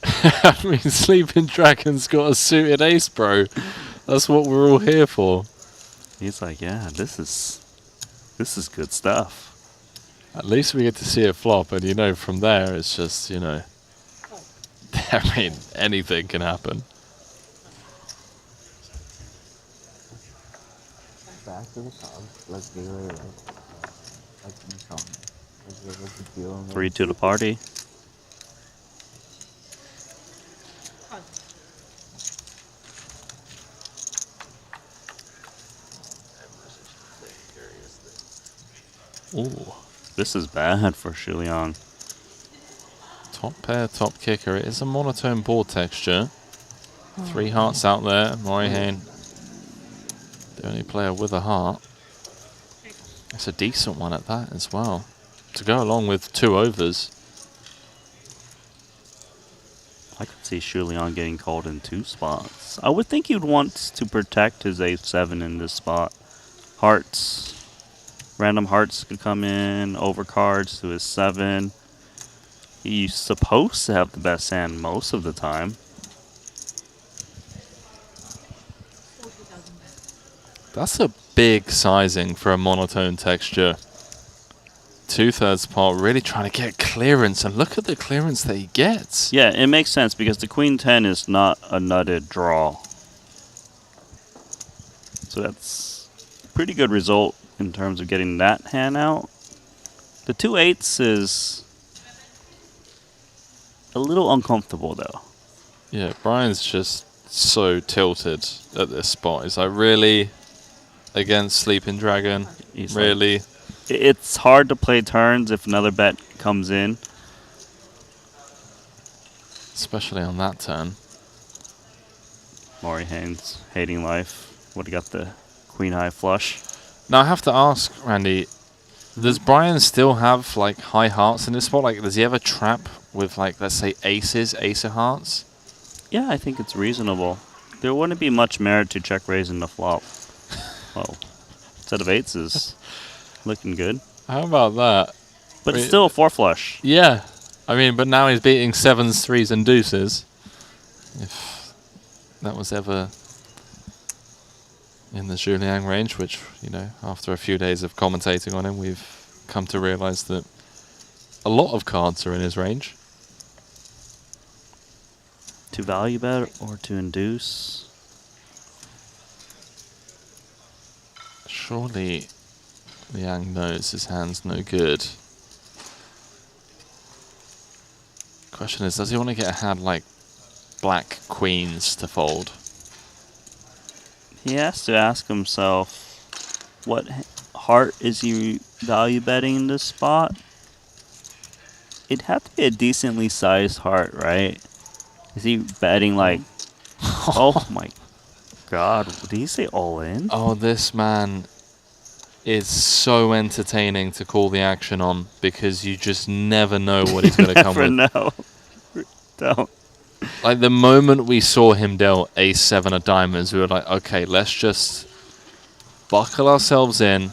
I mean, Sleeping Dragon's got a suited ace, bro. That's what we're all here for.
He's like, yeah, this is good stuff.
At least we get to see it flop, and you know, from there, it's just, you know, I mean, anything can happen.
Back to the cards. Let's give it like some. Let's give it the deal.
3 to the party. Ooh, this is bad for Shuliang.
Top pair, top kicker. It is a monotone board texture. 3 hearts out there. Morihane, the only player with a heart. It's a decent one at that as well. To go along with 2 overs.
I could see Shuliang getting called in 2 spots. I would think he'd want to protect his ace-7 in this spot. Hearts. Random hearts could come in, overcards to his 7. He's supposed to have the best hand most of the time.
That's a big sizing for a monotone texture. 2/3 pot, really trying to get clearance, and look at the clearance that he gets.
Yeah, it makes sense because the Queen 10 is not a nutted draw. So that's a pretty good result in terms of getting that hand out. The 2 8s is a little uncomfortable though.
Yeah, Brian's just so tilted at this spot. He's like, really? Against Sleeping Dragon?
He's
really?
Like, it's hard to play turns if another bet comes in.
Especially on that turn.
Morihane's hating life. Would have got the Queen High flush.
Now I have to ask, Randy, does Brian still have like high hearts in this spot? Like, does he ever trap with like, let's say aces, ace of hearts?
Yeah, I think it's reasonable. There wouldn't be much merit to check raising the flop. Well, set of 8s is looking good.
How about that?
But it's still a 4 flush.
Yeah. I mean, but now he's beating 7s, 3s, and deuces. If that was ever in the Shuliang range, which, you know, after a few days of commentating on him, we've come to realize that a lot of cards are in his range.
To value bet or to induce?
Surely Liang knows his hand's no good. Question is, does he want to get a hand like black queens to fold?
He has to ask himself, what heart is he value betting in this spot? It'd have to be a decently sized heart, right? Is he betting like, oh my god, did he say all in?
Oh, this man is so entertaining to call the action on because you just never know what he's going to come with.
Never know. Don't.
Like the moment we saw him deal ace-7 of diamonds, we were like, okay, let's just buckle ourselves in,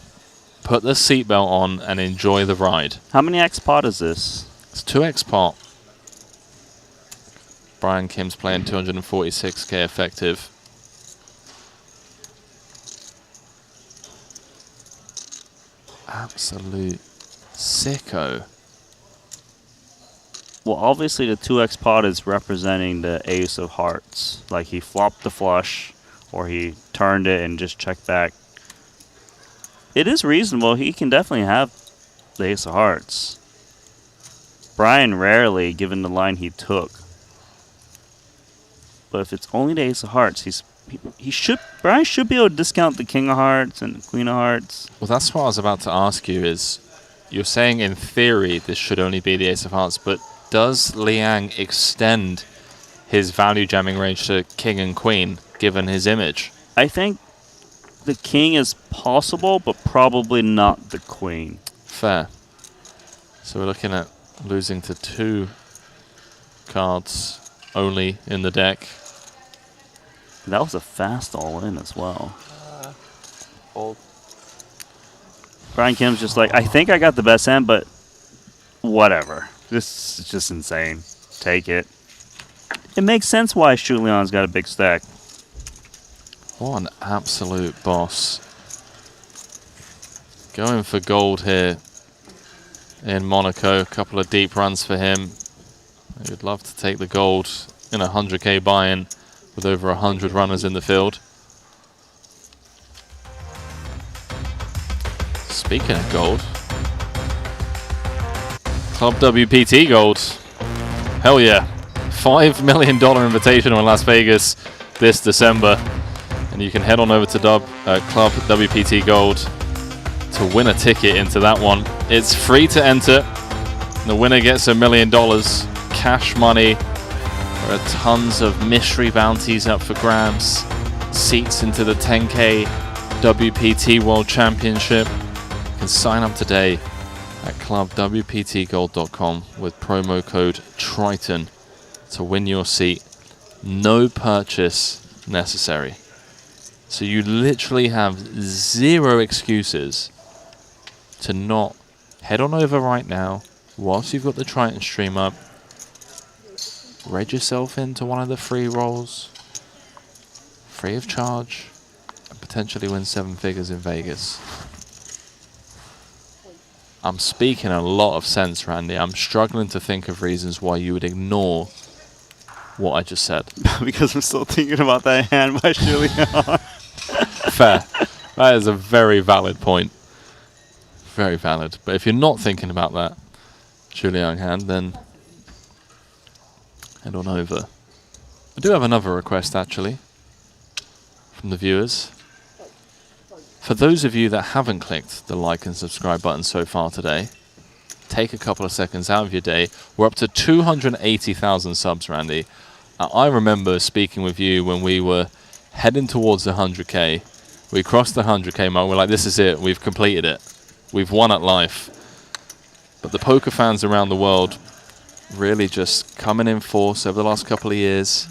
put the seatbelt on, and enjoy the ride.
How many X pot is this?
It's 2x pot. Brian Kim's playing 246k effective. Absolute sicko.
Well, obviously the 2x pot is representing the ace of hearts. Like he flopped the flush, or he turned it and just checked back. It is reasonable. He can definitely have the ace of hearts. Brian rarely, given the line he took. But if it's only the ace of hearts, Brian should be able to discount the king of hearts and the queen of hearts.
Well, that's what I was about to ask you is, you're saying in theory this should only be the ace of hearts, but does Liang extend his value jamming range to king and queen, given his image?
I think the king is possible, but probably not the queen.
Fair. So we're looking at losing to 2 cards only in the deck.
That was a fast all-in as well.
Fold.
Brian Kim's just like, I think I got the best hand, but whatever. This is just insane. Take it. It makes sense why Shuliang's got a big stack.
What an absolute boss. Going for gold here in Monaco. A couple of deep runs for him. You'd love to take the gold in a 100K buy-in with over 100 runners in the field. Speaking of gold, Club WPT gold. Hell yeah. $5 million invitational in Las Vegas this December. And you can head on over to Club WPT Gold to win a ticket into that one. It's free to enter. The winner gets $1 million cash money. There are tons of mystery bounties up for grabs. Seats into the 10K WPT World Championship. You can sign up today at clubwptgold.com with promo code Triton to win your seat. No purchase necessary. So you literally have zero excuses to not head on over right now whilst you've got the Triton stream up. Reg yourself into one of the free rolls, free of charge, and potentially win 7 figures in Vegas. I'm speaking a lot of sense, Randy. I'm struggling to think of reasons why you would ignore what I just said.
Because I'm still thinking about that hand by Julian.
Fair. That is a very valid point. Very valid. But if you're not thinking about that Julian hand, then head on over. I do have another request, actually, from the viewers. For those of you that haven't clicked the like and subscribe button so far today, take a couple of seconds out of your day. We're up to 280,000 subs, Randy. I remember speaking with you when we were heading towards the 100K. We crossed the 100K mark. We're like, this is it. We've completed it. We've won at life. But the poker fans around the world really just coming in force over the last couple of years,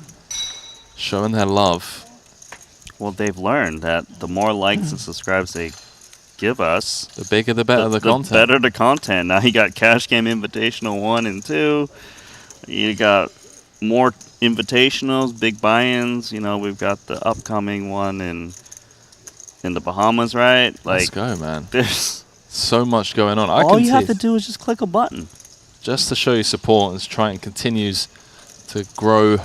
showing their love.
Well, they've learned that the more likes and subscribes they give us,
the bigger the better the content.
The better the content. Now you got Cash Game Invitational 1 and 2. You got more invitationals, big buy-ins. You know, we've got the upcoming one in the Bahamas, right? Like,
let's go, man.
There's
so much going on.
All you have to do is just click a button.
Just to show you support as Triton continues to grow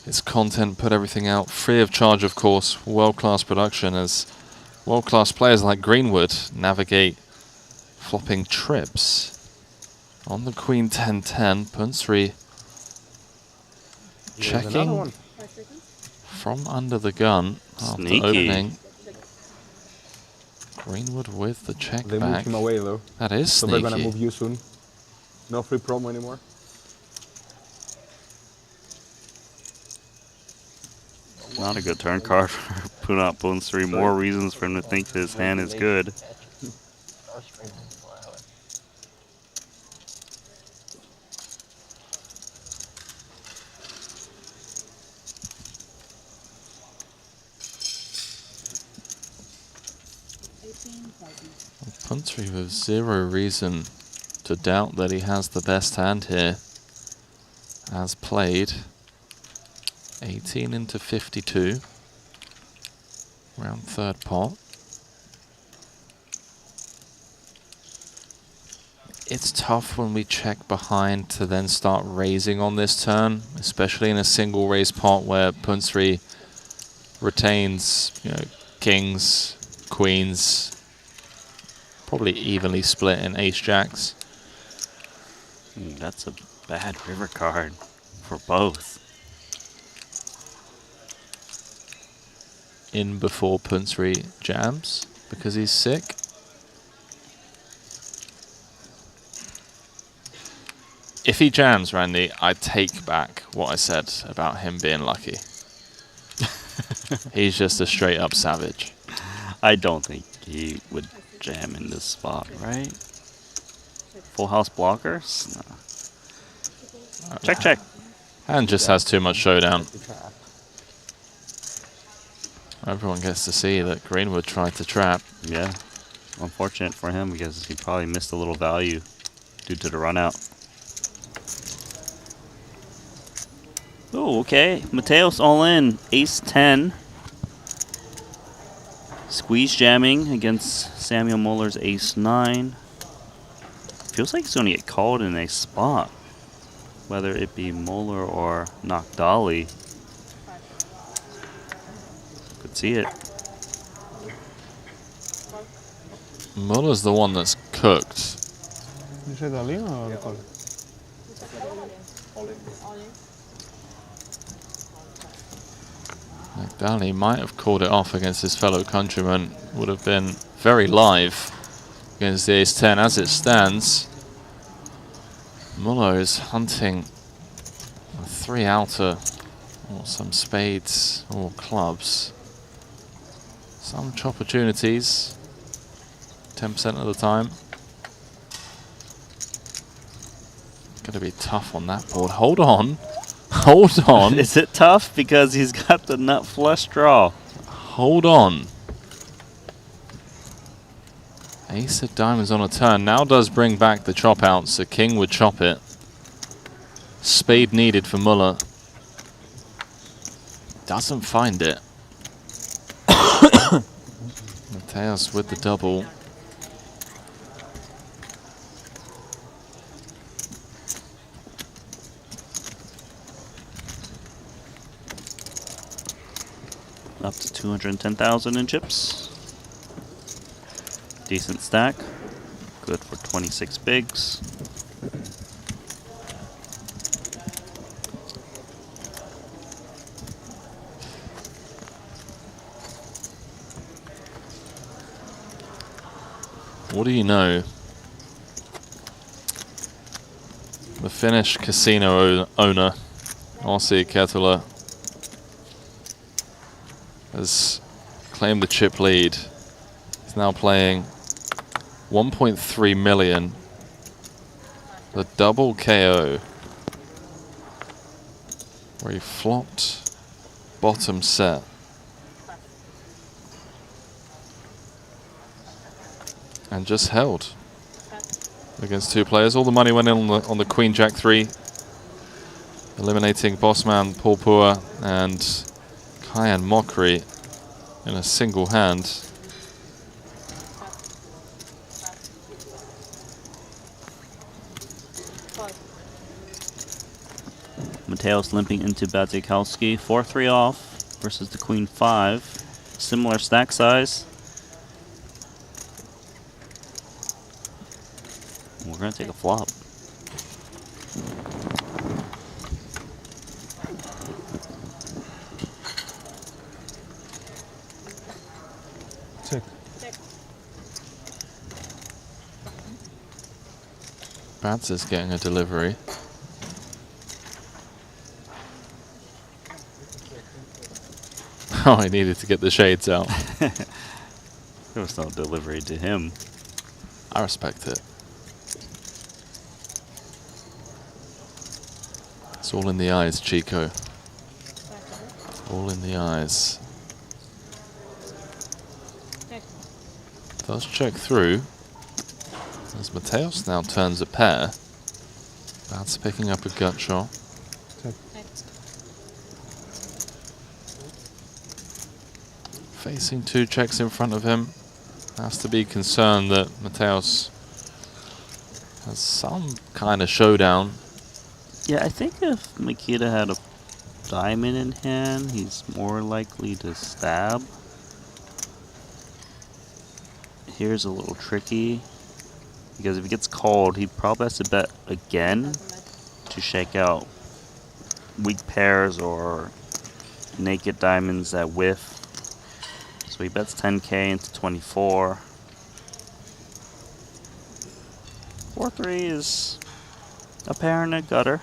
its content, put everything out free of charge, of course. World-class production as world-class players like Greenwood navigate flopping trips. On the Queen 10-10, Punsri checking from under the gun after opening. Greenwood with the check
They
back.
moved him away though.
That is
so
sneaky.
They're gonna move you soon. No free promo anymore.
Not a good turn card for putting out Bones 3. More reasons for him to think his hand is good.
Punsri with zero reason to doubt that he has the best hand here. As played, 18 into 52, round third pot. It's tough when we check behind to then start raising on this turn, especially in a single raise pot where Punsri retains, you know, kings, queens, probably evenly split in ace-jacks.
That's a bad river card for both.
In before Punsri jams because he's sick. If he jams, Randy, I take back what I said about him being lucky. He's just a straight up savage.
I don't think he would jam in this spot, right? Full house blockers? No. Check, check.
And just has too much showdown. Everyone gets to see that Greenwood tried to trap.
Yeah. Unfortunate for him because he probably missed a little value due to the run out. Oh, okay. Mateos all in. Ace 10. Squeeze jamming against Samuel Muller's ace 9. Feels like he's going to get called in a spot. whether it be Moeller or Nokdali. Could see it.
Muller's the one that's cooked.
You said all-in or call?
McDally might have called it off against his fellow countryman. Would have been very live against the ace-10. As it stands, Muller is hunting a 3 outer, or some spades or clubs. Some opportunities, 10% of the time. Gonna be tough on that board. Hold on. Hold on.
Is it tough? Because he's got the nut flush draw.
Hold on. Ace of diamonds on a turn. Now does bring back the chop out, so king would chop it. Spade needed for Muller. Doesn't find it. Mateos with the double.
Up to 210,000 in chips. Decent stack. Good for 26 bigs.
What do you know? The Finnish casino owner, Ossi Ketula, has claimed the chip lead. He's now playing 1.3 million. The double KO, where he flopped bottom set. And just held against 2 players. All the money went in on the Queen Jack 3, eliminating Bossman, Paul Pua, and Kyan Mokri in a single hand.
Mateos limping into Badzikowski. 4-3 off versus the Queen 5. Similar stack size. We're going to take a flop.
Check.
Bats is getting a delivery. Oh, I needed to get the shades out.
There was no delivery to him.
I respect it. It's all in the eyes, Chico. All in the eyes. Does check through. As Mateos now turns a pair. That's picking up a gut shot. Facing 2 checks in front of him. Has to be concerned that Mateos has some kind of showdown.
Yeah, I think if Makita had a diamond in hand, he's more likely to stab. Here's a little tricky, because if he gets called, he probably has to bet again to shake out weak pairs or naked diamonds that whiff. So he bets 10K into 24. 4-3 is a pair and a gutter.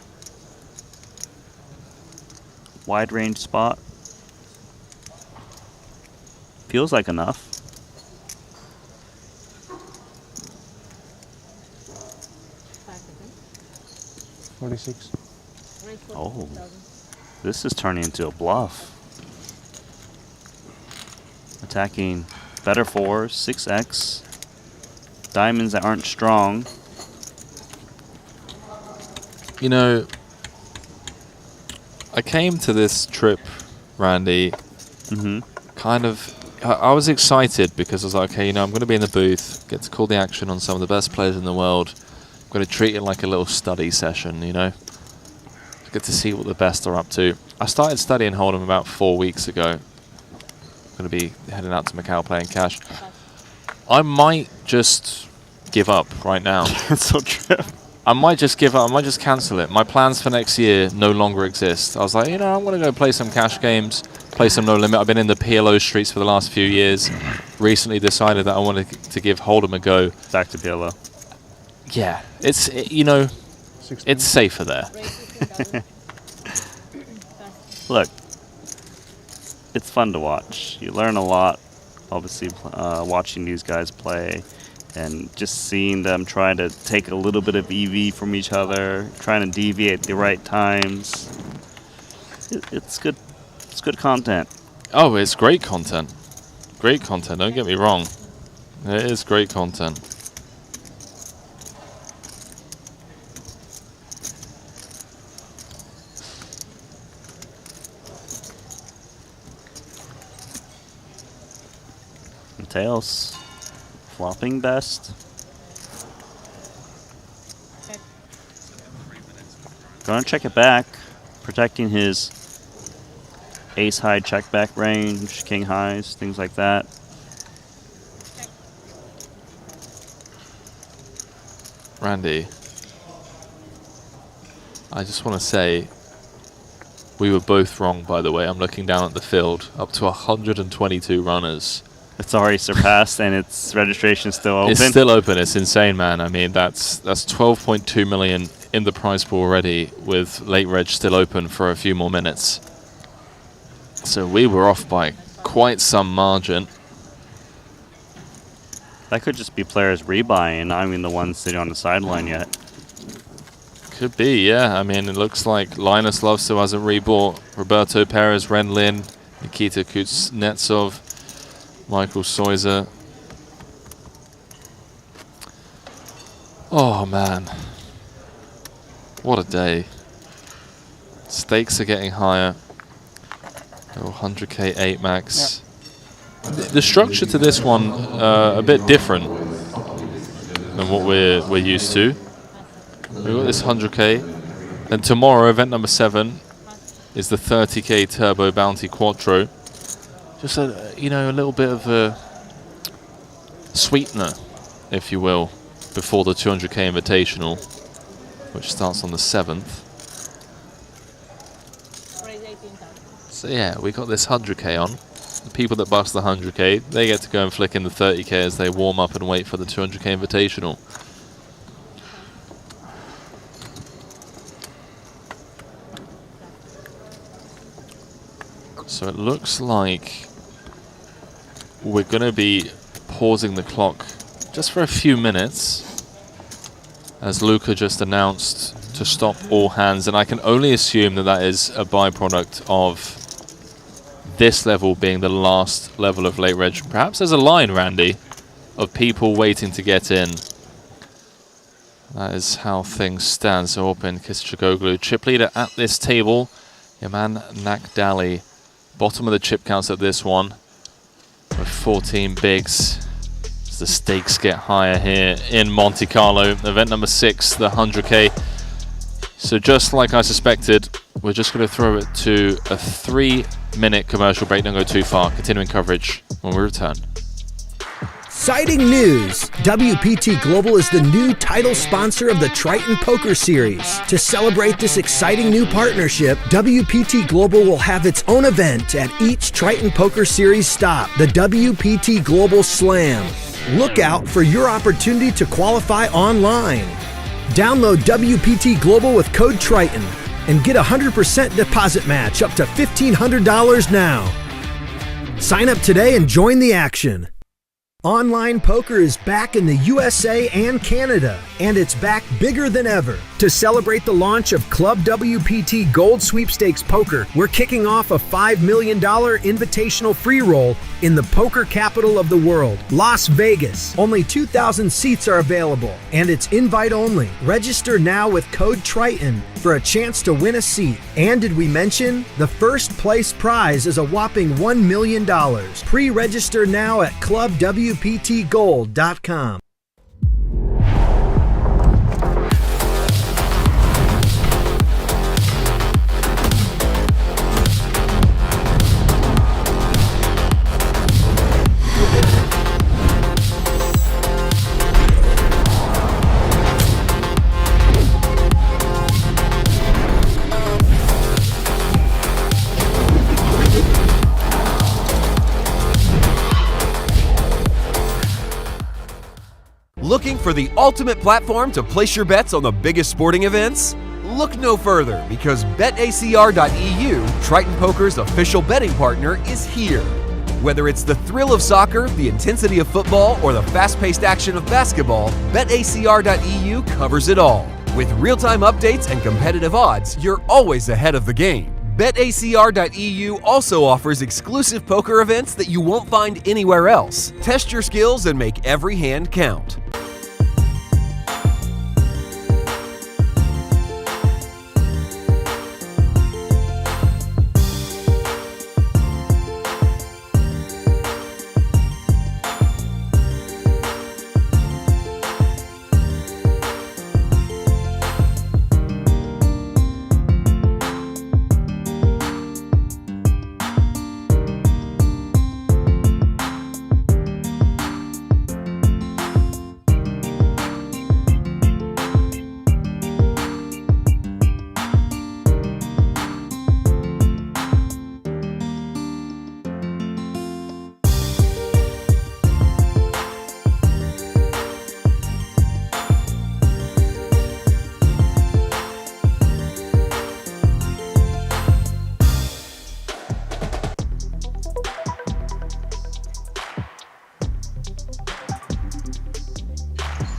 Wide range spot. Feels like enough.
$46.
Oh, this is turning into a bluff. Attacking better 4s, 6x. Diamonds that aren't strong.
You know, I came to this trip, Randy, kind of, I was excited because I was like, okay, you know, I'm going to be in the booth, get to call the action on some of the best players in the world. I'm going to treat it like a little study session, you know. Good to see what the best are up to. I started studying Hold'em about 4 weeks ago. Going to be heading out to Macau playing cash. I might just give up right now.
That's so true.
I might just give up. I might just cancel it. My plans for next year no longer exist. I was like, you know, I'm going to go play some cash games, play some No Limit. I've been in the PLO streets for the last few years. Recently decided that I wanted to give Hold'em a go.
Back to PLO.
Yeah, you know, it's safer there.
Look, it's fun to watch. You learn a lot, obviously, watching these guys play and just seeing them trying to take a little bit of EV from each other, trying to deviate at the right times. It's good. It's good content.
Oh, it's great content. Great content, don't get me wrong. It is great content.
Tails flopping best. Gonna check it back, protecting his ace high check back range, king highs, things like that.
Randy, I just want to say we were both wrong, by the way. I'm looking down at the field, up to 122 runners.
It's already surpassed, and its registration is still open.
It's still open. It's insane, man. I mean, that's 12.2 million in the prize pool already, with late reg still open for a few more minutes. So we were off by quite some margin.
That could just be players rebuying, not even the ones sitting on the sideline yet.
Could be, yeah. I mean, it looks like Linus Lovso hasn't rebought. Roberto Perez, Ren Lin, Nikita Kuznetsov, Michael Soiser. Oh, man. What a day. Stakes are getting higher. Oh, 100k 8 max. The structure to this one a bit different than what we're used to. We've got this 100k. Then tomorrow, event number 7 is the 30k Turbo Bounty Quattro. Just a little bit of a sweetener, if you will, before the 200k Invitational, which starts on the 7th. So yeah, we got this 100k on. The people that bust the 100k, they get to go and flick in the 30k as they warm up and wait for the 200k Invitational. So it looks like we're going to be pausing the clock just for a few minutes, as Luca just announced to stop all hands, and I can only assume that that is a byproduct of this level being the last level of late reg. Perhaps there's a line, Randy, of people waiting to get in. That is how things stand. So open Kisachoglu, chip leader at this table. Yaman Nakdali, bottom of the chip counts at this one, with 14 bigs. As the stakes get higher here in Monte-Carlo, event number 6, the 100k. So just like I suspected, we're just going to throw it to a 3-minute commercial break. Don't go too far. Continuing coverage when we return.
Exciting news! WPT Global is the new title sponsor of the Triton Poker Series. To celebrate this exciting new partnership, WPT Global will have its own event at each Triton Poker Series stop, the WPT Global Slam. Look out for your opportunity to qualify online. Download WPT Global with code Triton and get a 100% deposit match up to $1,500 now. Sign up today and join the action. Online poker is back in the USA and Canada, and it's back bigger than ever. To celebrate the launch of Club WPT Gold Sweepstakes Poker, we're kicking off a $5 million invitational free roll in the poker capital of the world, Las Vegas. Only 2,000 seats are available, and it's invite only. Register now with code Triton for a chance to win a seat. And did we mention? The first place prize is a whopping $1 million. Pre-register now at clubwptgold.com.
for the ultimate platform to place your bets on the biggest sporting events? Look no further, because BetACR.eu, Triton Poker's official betting partner, is here. Whether it's the thrill of soccer, the intensity of football, or the fast-paced action of basketball, BetACR.eu covers it all. With real-time updates and competitive odds, you're always ahead of the game. BetACR.eu also offers exclusive poker events that you won't find anywhere else. Test your skills and make every hand count.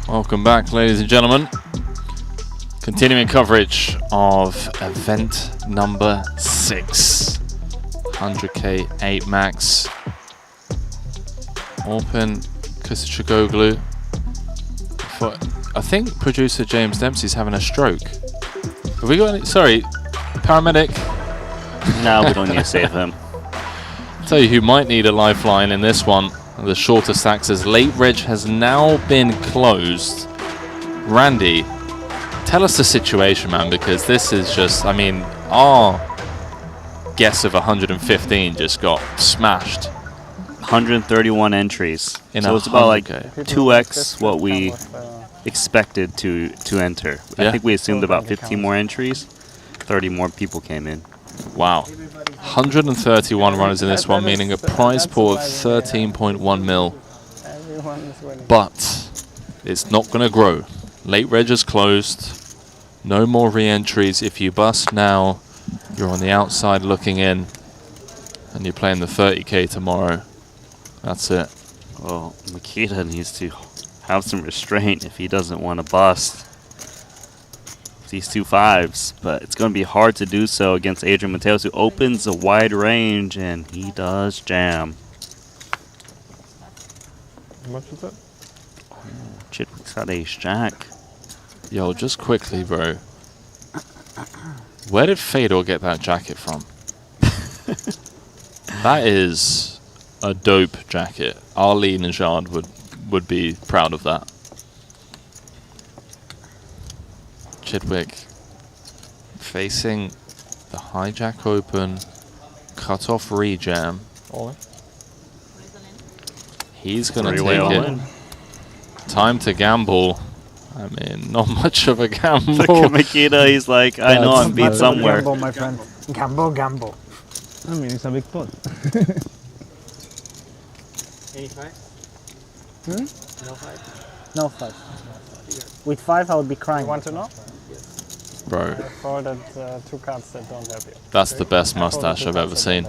Welcome back, ladies and gentlemen. Continuing coverage of event number 6. 100k 8 max. Open Kusachoglu. I think producer James Dempsey's having a stroke. Have we got any? Sorry, paramedic.
No, we don't need to save him.
I'll tell you who might need a lifeline in this one. The shorter stacks, as late reg has now been closed. Randy, tell us the situation, man, because this is just, I mean, our guess of 115 just got smashed.
131 entries. So it's about like 2x what we expected to enter. I think we assumed about 15 more entries. 30 more people came in.
Wow. 131 runners in this one, meaning a prize pool of 13.1 mil. But it's not going to grow. Late reg is closed. No more re-entries. If you bust now, you're on the outside looking in, and you're playing the 30k tomorrow. That's it.
Well, Makita needs to have some restraint if he doesn't want to bust these 2 5s, but it's going to be hard to do so against Adrian Mateos, who opens a wide range, and he does jam.
How much is that?
Chidwick's got ace-jack.
Yo, just quickly, bro. Where did Fedor get that jacket from? That is a dope jacket. Ali Najad would be proud of that. Chidwick facing the hijack open, cut off rejam. He's gonna take it. Time to gamble. I mean, not much of a gamble.
Look at Makita, he's like, I know I'm beat somewhere.
Gamble, my friend. Gamble. I mean, it's a big pot.
85?
No 5? No 5. With 5, I would be crying. You want to know?
Bro.
I forwarded 2 cards that don't help you.
That's the best mustache I've ever seen.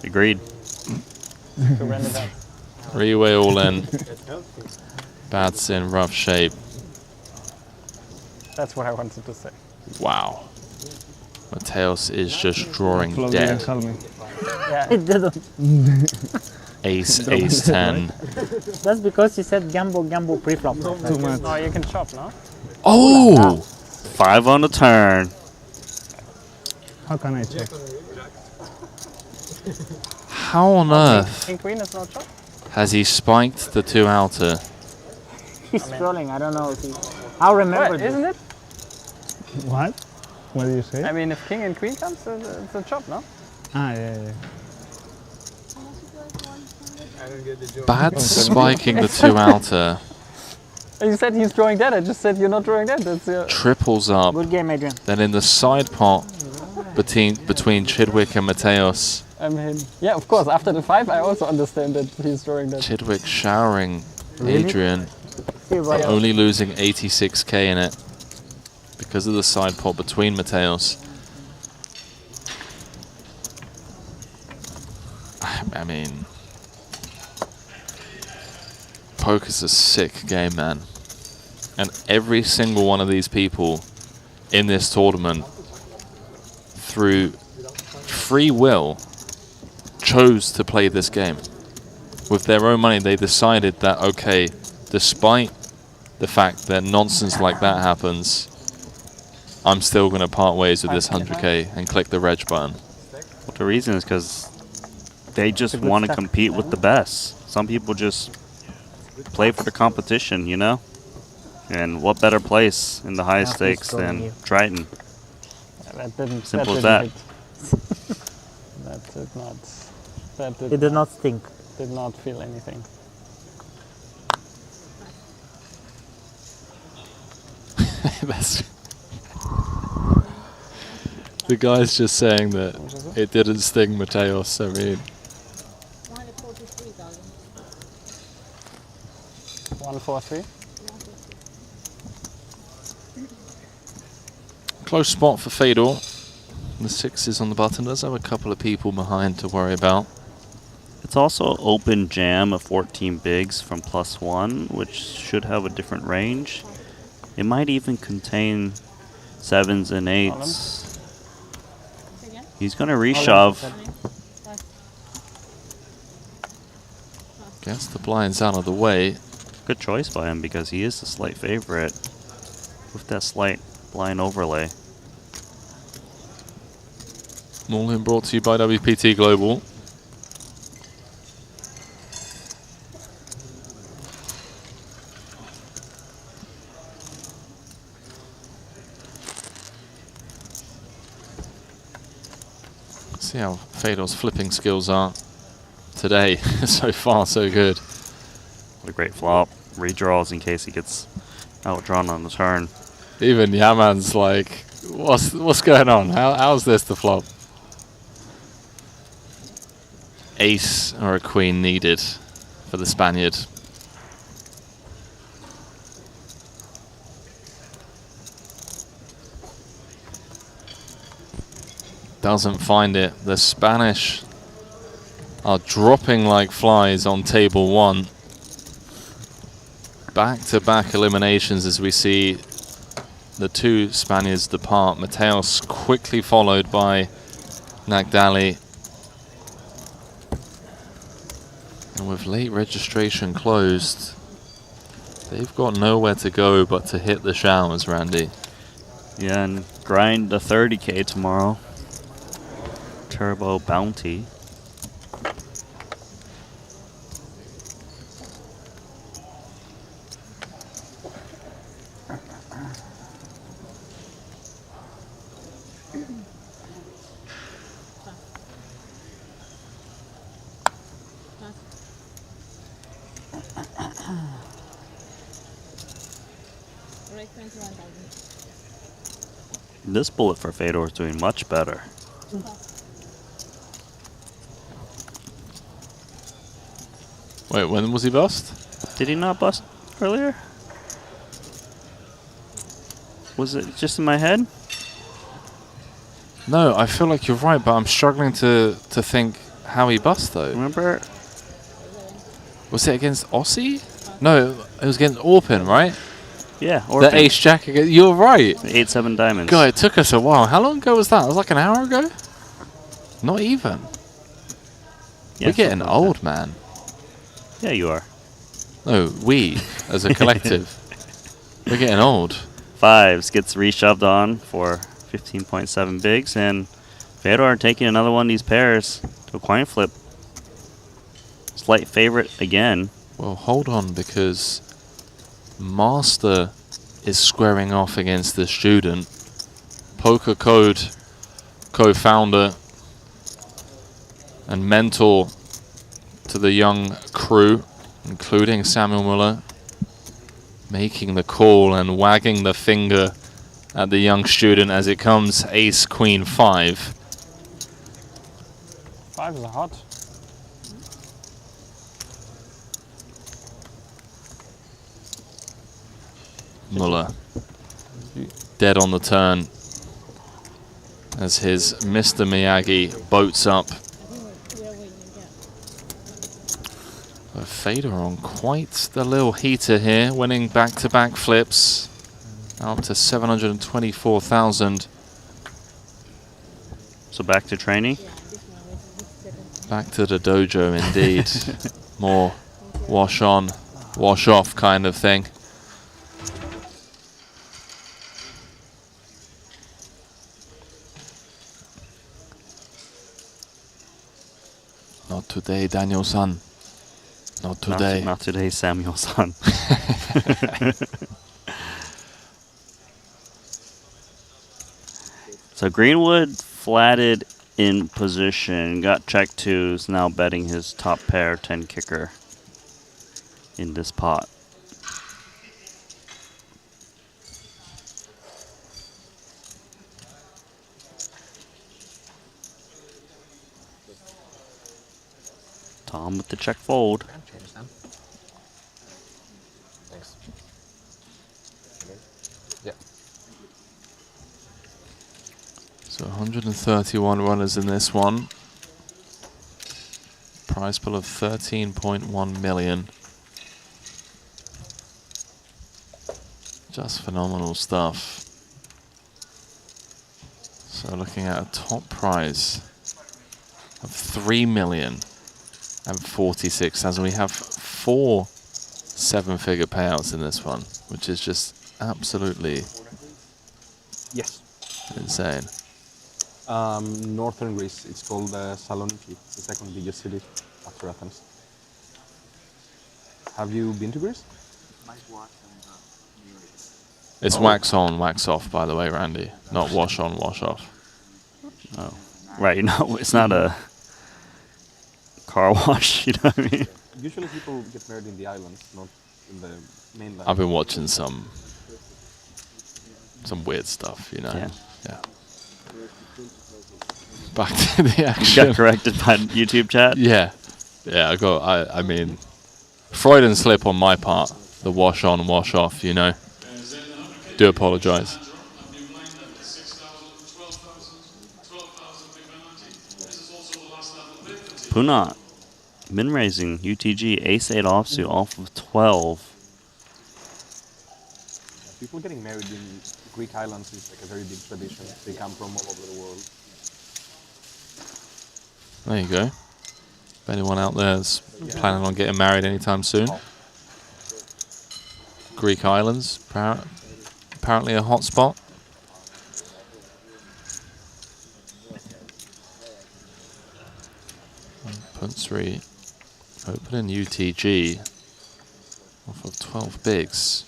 Agreed.
2 random hands.
3-way all in. Bats in rough shape.
That's what I wanted to say.
Wow. Mateos is just drawing dead.
Yeah, it didn't.
Ace 10.
That's because he said gamble pre-flop. Too much. Oh, you can chop, no?
Oh!
5 on the turn.
How can I check?
How on earth
King Queen is no chop?
has he spiked the 2 outer?
He's trolling, I don't know. I'll remember this. Isn't it?
What? What do you say?
I mean, if King and Queen comes, it's a chop, no?
Ah, yeah.
Bad spiking the 2 outer.
You said he's drawing dead. I just said you're not drawing dead. That's
Triples up.
Good game, Adrian.
Then in the side pot between Chidwick and Mateos.
I mean, yeah, of course. After the 5, I also understand that he's drawing dead.
Chidwick showering
Really?
Adrian
See, but-
only losing 86k in it because of the side pot between Mateos. I mean, poker's a sick game, man. And every single one of these people in this tournament, through free will, chose to play this game. With their own money, they decided that, okay, despite the fact that nonsense like that happens, I'm still going to part ways with this 100k and click the reg button.
Well, the reason is because they just want to compete with the best. Some people just play for the competition, you know? And what better place in the highest stakes than Triton? Simple as that.
That did not.
It did not stink.
Did not feel anything.
That's the guy's just saying that it didn't sting Mateos. I mean,
143.
close spot for Fedor. The 6 is on the button. Does have a couple of people behind to worry about.
It's also open jam of 14 bigs from +1, which should have a different range. It might even contain 7s and 8s. He's going to reshove.
Gets the blinds out of the way.
Good choice by him because he is the slight favorite with that slight blind overlay.
All-in brought to you by WPT Global. See how Fedor's flipping skills are today. So far, so good.
What a great flop. Redraws in case he gets outdrawn on the turn.
Even Yaman's like, what's going on? How's this the flop? Ace or a queen needed for the Spaniard. Doesn't find it. The Spanish are dropping like flies on table 1. Back-to-back eliminations as we see the 2 Spaniards depart. Mateos quickly followed by Nagdali. And with late registration closed, they've got nowhere to go but to hit the showers, Randy.
Yeah, and grind the 30k tomorrow. Turbo bounty. This bullet for Fedor is doing much better.
Wait, when was he bust?
Did he not bust earlier? Was it just in my head?
No, I feel like you're right, but I'm struggling to think how he bust though.
Remember?
Was it against Aussie? No, it was against Orpin, right?
Yeah,
The
Orpin.
ace jack against. You're right.
8-7 diamonds.
God, it took us a while. How long ago was that? It was like an hour ago? Not even.
Yeah,
We're getting
something like
old,
that.
man.
Yeah, you are.
No, we as a collective. We're getting old.
5s gets reshoved on for 15.7 bigs, and Fedor taking another one of these pairs to a coin flip. Slight favorite again.
Well, hold on, because Master is squaring off against the student. Poker Code co-founder and mentor to the young crew, including Samuel Muller, making the call and wagging the finger at the young student as it comes ace, queen, 5.
5 is hot.
Muller. Dead on the turn as his Mr. Miyagi boats up. A fader on quite the little heater here, winning back-to-back flips. Now up to 724,000.
So back to training?
Back to the dojo indeed. More wash on, wash off kind of thing. Not today, Daniel-san. Not today.
Not today, Samuel-san. So Greenwood flatted in position, got check twos, now betting his top pair 10 kicker in this pot. Tom with the check fold.
Thanks. Yeah.
So 131 runners in this one. Prize pool of 13.1 million. Just phenomenal stuff. So looking at a top prize of 3,046,000. We have 4 7-figure payouts in this one, which is just absolutely
Yes.
insane.
Northern Greece. It's called Saloniki, the second biggest city after Athens. Have you been to Greece?
It's wax on, wax off, by the way, Randy. Not wash on, wash off.
Oh, right. No, it's not a car wash. You know what I mean?
Usually people get married in the islands, not in the mainland.
I've been watching some weird stuff, you know.
Yeah.
Back to the action.
Got corrected by YouTube chat.
Yeah. I mean, Freudian slip on my part. The wash on, wash off, you know. Do apologize.
Punat, min raising UTG ace 8 offsuit off of 12.
People getting married in Greek islands is like a very big tradition. They come from all over the world.
There you go. If anyone out there is planning on getting married anytime soon. Greek islands, apparently a hot spot. Punsri opening UTG off of 12 bigs.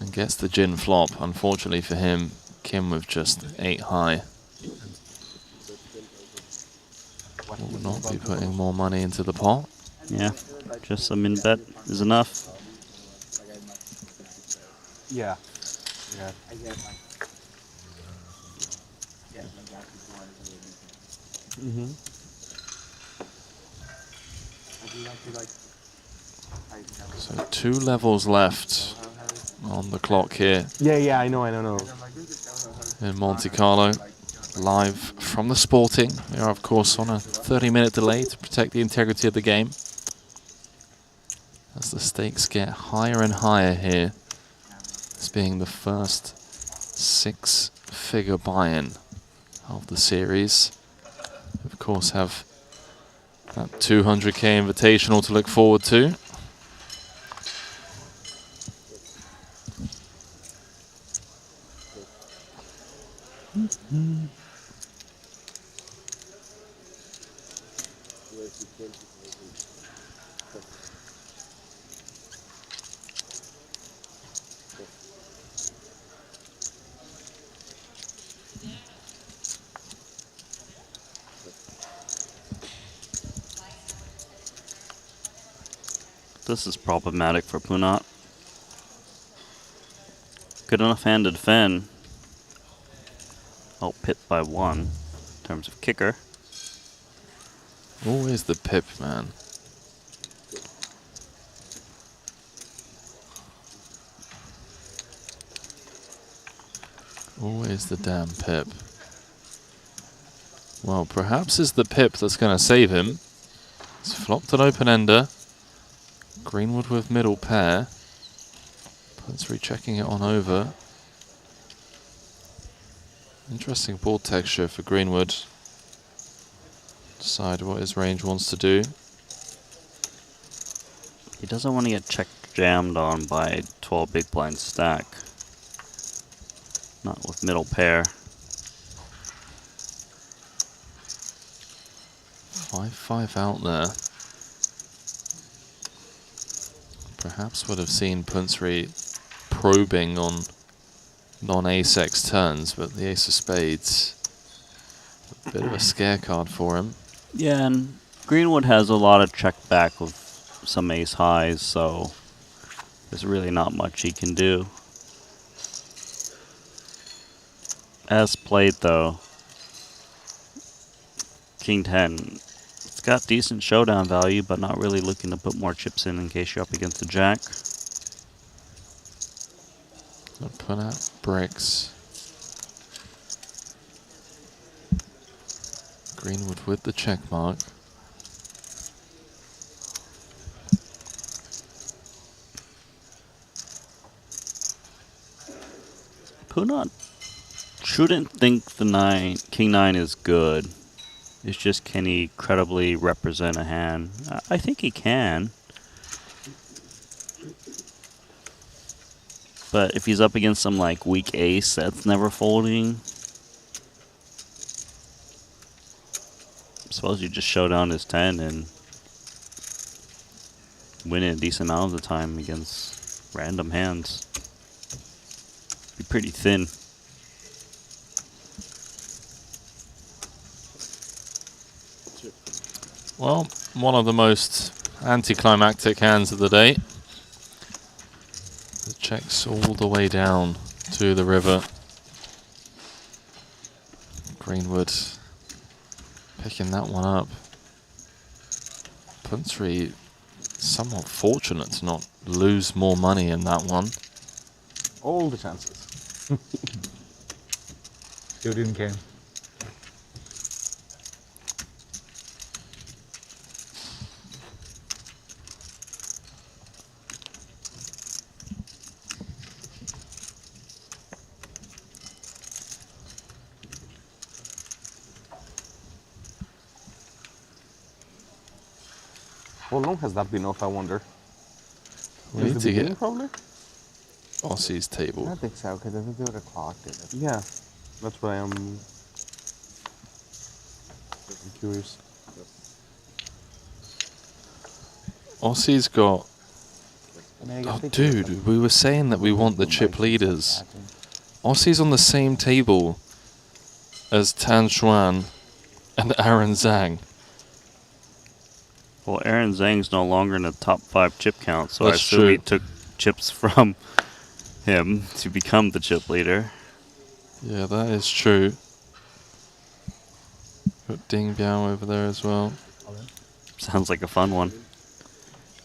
And gets the gin flop. Unfortunately for him, Kim with just 8 high. Will not be putting more money into the pot.
Yeah, just a min bet is enough.
Yeah. Mm-hmm.
So 2 levels left on the clock here.
Yeah, I know.
In Monte-Carlo, live from the Sporting. We are, of course, on a 30-minute delay to protect the integrity of the game. As the stakes get higher and higher here. This being the first 6-figure buy-in of the series. Of course, have that 200k invitational to look forward to.
This is problematic for Punat. Good enough hand to defend. Oh, pip by 1 in terms of kicker.
Always the pip, man. Always the damn pip. Well, perhaps it's the pip that's going to save him. He's flopped an open-ender. Greenwood with middle pair. Punts rechecking it on over. Interesting board texture for Greenwood. Decide what his range wants to do.
He doesn't want to get check jammed on by 12 big blind stack. Not with middle pair.
5-5 out there. Perhaps would have seen Punsri probing on non-ace X turns, but the ace of spades, a bit of a scare card for him.
Yeah, and Greenwood has a lot of check back with some ace highs, so there's really not much he can do. As played though, King 10, it's got decent showdown value, but not really looking to put more chips in case you're up against the jack.
Put out bricks. Greenwood with the check mark.
Punat shouldn't think the King 9 is good. It's just, can he credibly represent a hand? I think he can. But if he's up against some like weak ace that's never folding, I suppose you just show down his 10 and win it a decent amount of the time against random hands. Be pretty thin.
Well, one of the most anticlimactic hands of the day. The checks all the way down to the river. Greenwood picking that one up. Punsri somewhat fortunate to not lose more money in that one.
All the chances.
Still didn't game.
How long has that been off, I wonder?
We need to get
probably?
Aussie's table.
I think so, because I think they would have clocked it.
Yeah, that's why I'm curious.
Aussie's got...
I mean, I
Oh,
think
dude, we were saying that we want the chip leaders. Aussie's on the same table as Tan Xuan and Aaron Zhang.
Well, Aaron Zhang's no longer in the top 5 chip count, so
That's
I assume
true.
he took chips from him to become the chip leader.
Yeah, that is true. Got Ding Biao over there as well.
Sounds like a fun one.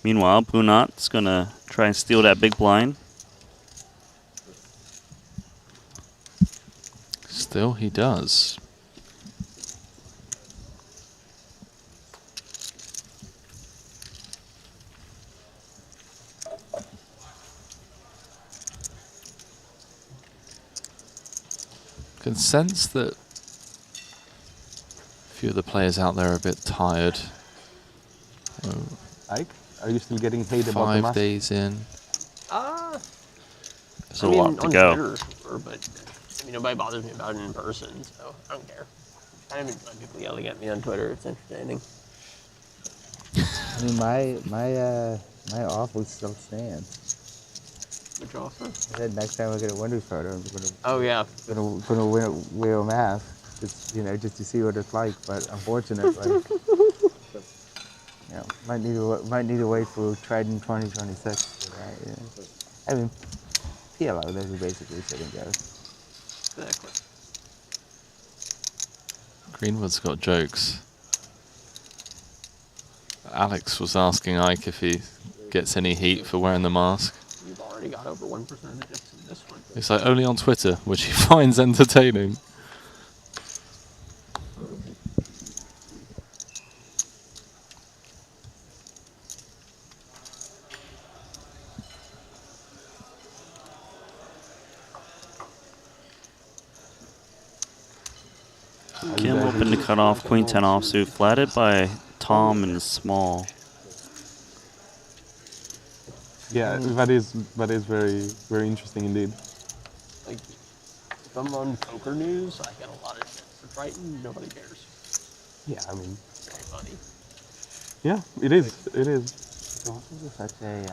Meanwhile, Punat's gonna try and steal that big blind.
Still, he does. Can sense that a few of the players out there are a bit tired.
Ike, are you still getting paid about the
5
mask?
days in.
There's a lot to go.
Twitter, sure, but I mean, nobody bothers me about it in person, so I don't care. I haven't had people yelling at me on Twitter. It's entertaining.
I mean, my offer still stands.
Which offer?
I said next time I get a Windows photo, I'm gonna.
Oh yeah.
Gonna wear a mask, just just to see what it's like. But unfortunately, might need to wait for Triton 2026. Right? Yeah. I mean, PLO, those are basically sit and go.
Exactly.
Greenwood's got jokes. Alex was asking Ike if he gets any heat for wearing the mask.
You borrowing already got over 1% of the dips in this one.
It's like only on Twitter, which he finds entertaining.
Kim open to cut off, queen 10 offsuit, flatted by Tom and small.
Yeah, that is very interesting indeed.
Like, if I'm on poker news, I get a lot of shit. For Triton, nobody cares.
Yeah, I mean,
Very funny.
yeah, it is. It is.
It's also just such a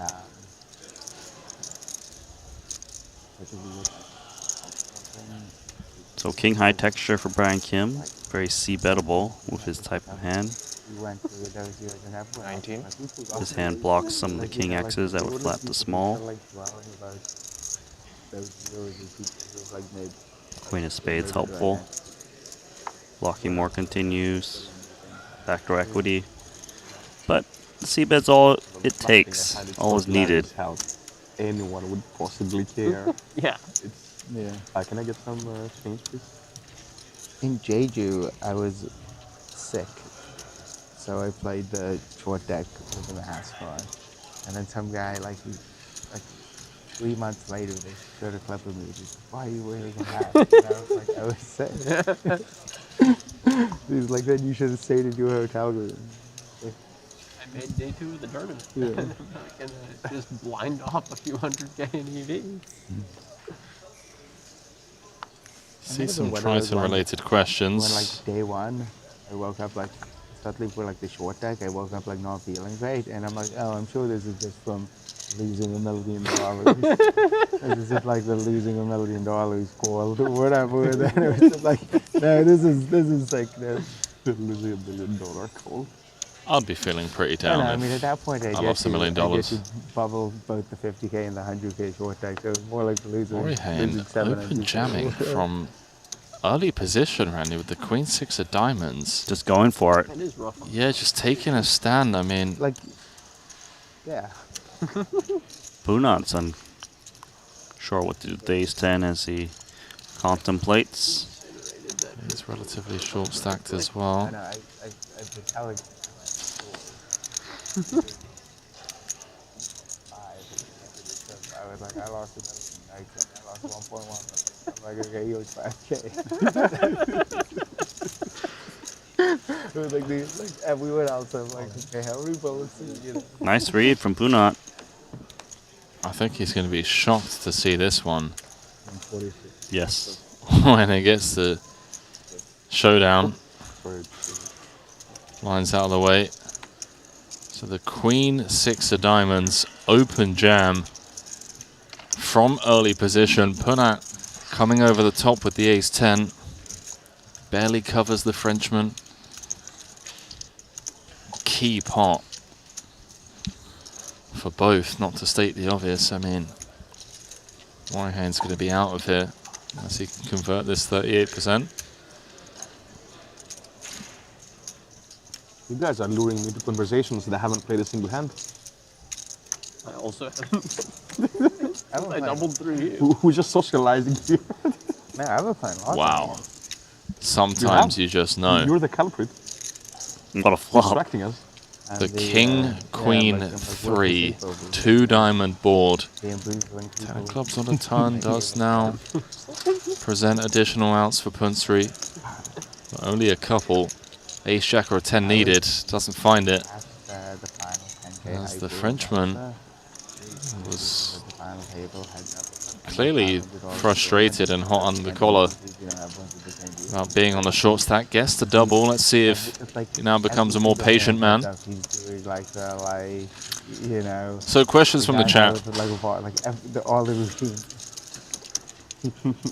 So king high texture for Brian Kim, very c-bettable with his type of hand.
we went through those years and everyone
19.
else,
His hand blocks some of the king X's that would flat the small. Queen of spades helpful. Blocking more continues. Backdoor equity. But the c-bet's all it takes, all is needed.
How anyone would possibly care.
Yeah.
Yeah.
Can I get some change, please?
In Jeju, I was sick, so I played the short deck with the mass card, and then some guy like 3 months later they showed a clip of me. He's like, "Why are you wearing a hat?" And I was like, "I was sick." He's like, "Then you should have stayed in your hotel room."
I made day 2 of the tournament.
Yeah.
I'm not gonna just blind off a few $100K in EV.
See some
When I was
Triton-related
when
questions.
like day 1, I woke up like suddenly for like the short deck. I woke up like not feeling great, and I'm like, "Oh, I'm sure this is just from losing $1 million. This is just like the losing $1 million called or whatever." And then it was just like, "No, this is like the
losing $1 million call."
I'd be feeling pretty down
I
if
mean, at that point, I
lost $1 million.
get to bubble both the 50K and the 100K short deck, so it's more like the losing.
Orihane open jamming from early position, Randy, with the queen 6 of diamonds.
Just going for it.
It is rough.
Yeah, just taking a stand. I mean,
like, yeah.
Bunat's unsure what to do with ace 10 as he contemplates.
He's relatively short stacked as well.
I know, I've been telling. I was like, I lost $1 million. I lost 1.1. I'm like, okay, you was 5K. It was like everyone else. I'm like, okay, how many bullets did you get?
Nice read from Bunat.
I think he's going to be shocked to see this one.
Yes.
When it gets the showdown. Lines out of the way. So the queen 6 of diamonds, open jam from early position. Punat coming over the top with the ace 10. Barely covers the Frenchman. Key pot for both, not to state the obvious. I mean, Orihane's going to be out of here as he can convert this 38%.
You guys are luring me to conversations that I haven't played a single hand.
I also haven't. I doubled through you.
We're just socializing here.
No, I haven't played lots.
Wow. Sometimes you just know.
You're the culprit.
What a flop.
Distracting us.
The king, queen, 3, 2 diamond board. 10 clubs on a ton does now present additional outs for Punsri. But only a couple. Ace jack or a 10 needed. Doesn't find it. As the Frenchman was clearly frustrated and hot under the collar about being on the short stack. Guess the double. Let's see if he now becomes a more patient man. So questions from the chat.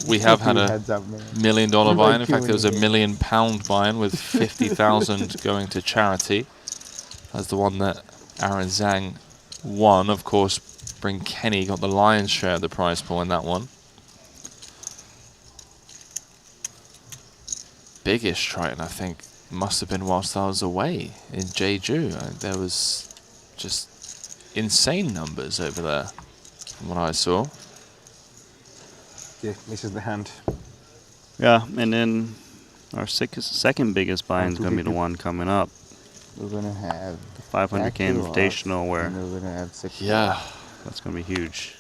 We have had a $1 million buy-in. In fact, there was a £1 million buy-in with 50,000 going to charity. That's the one that Aaron Zhang won. Of course, Bryn Kenny got the lion's share of the prize pool in that one. Biggest Triton, I think, must have been whilst I was away in Jeju. There was just insane numbers over there. from what I saw.
Yeah, misses the hand.
Yeah, and then our second biggest buy-in is going to be the one coming up.
We're going to have
the 500K Invitational where
we're going to have 6.
Yeah.
That's going to be huge.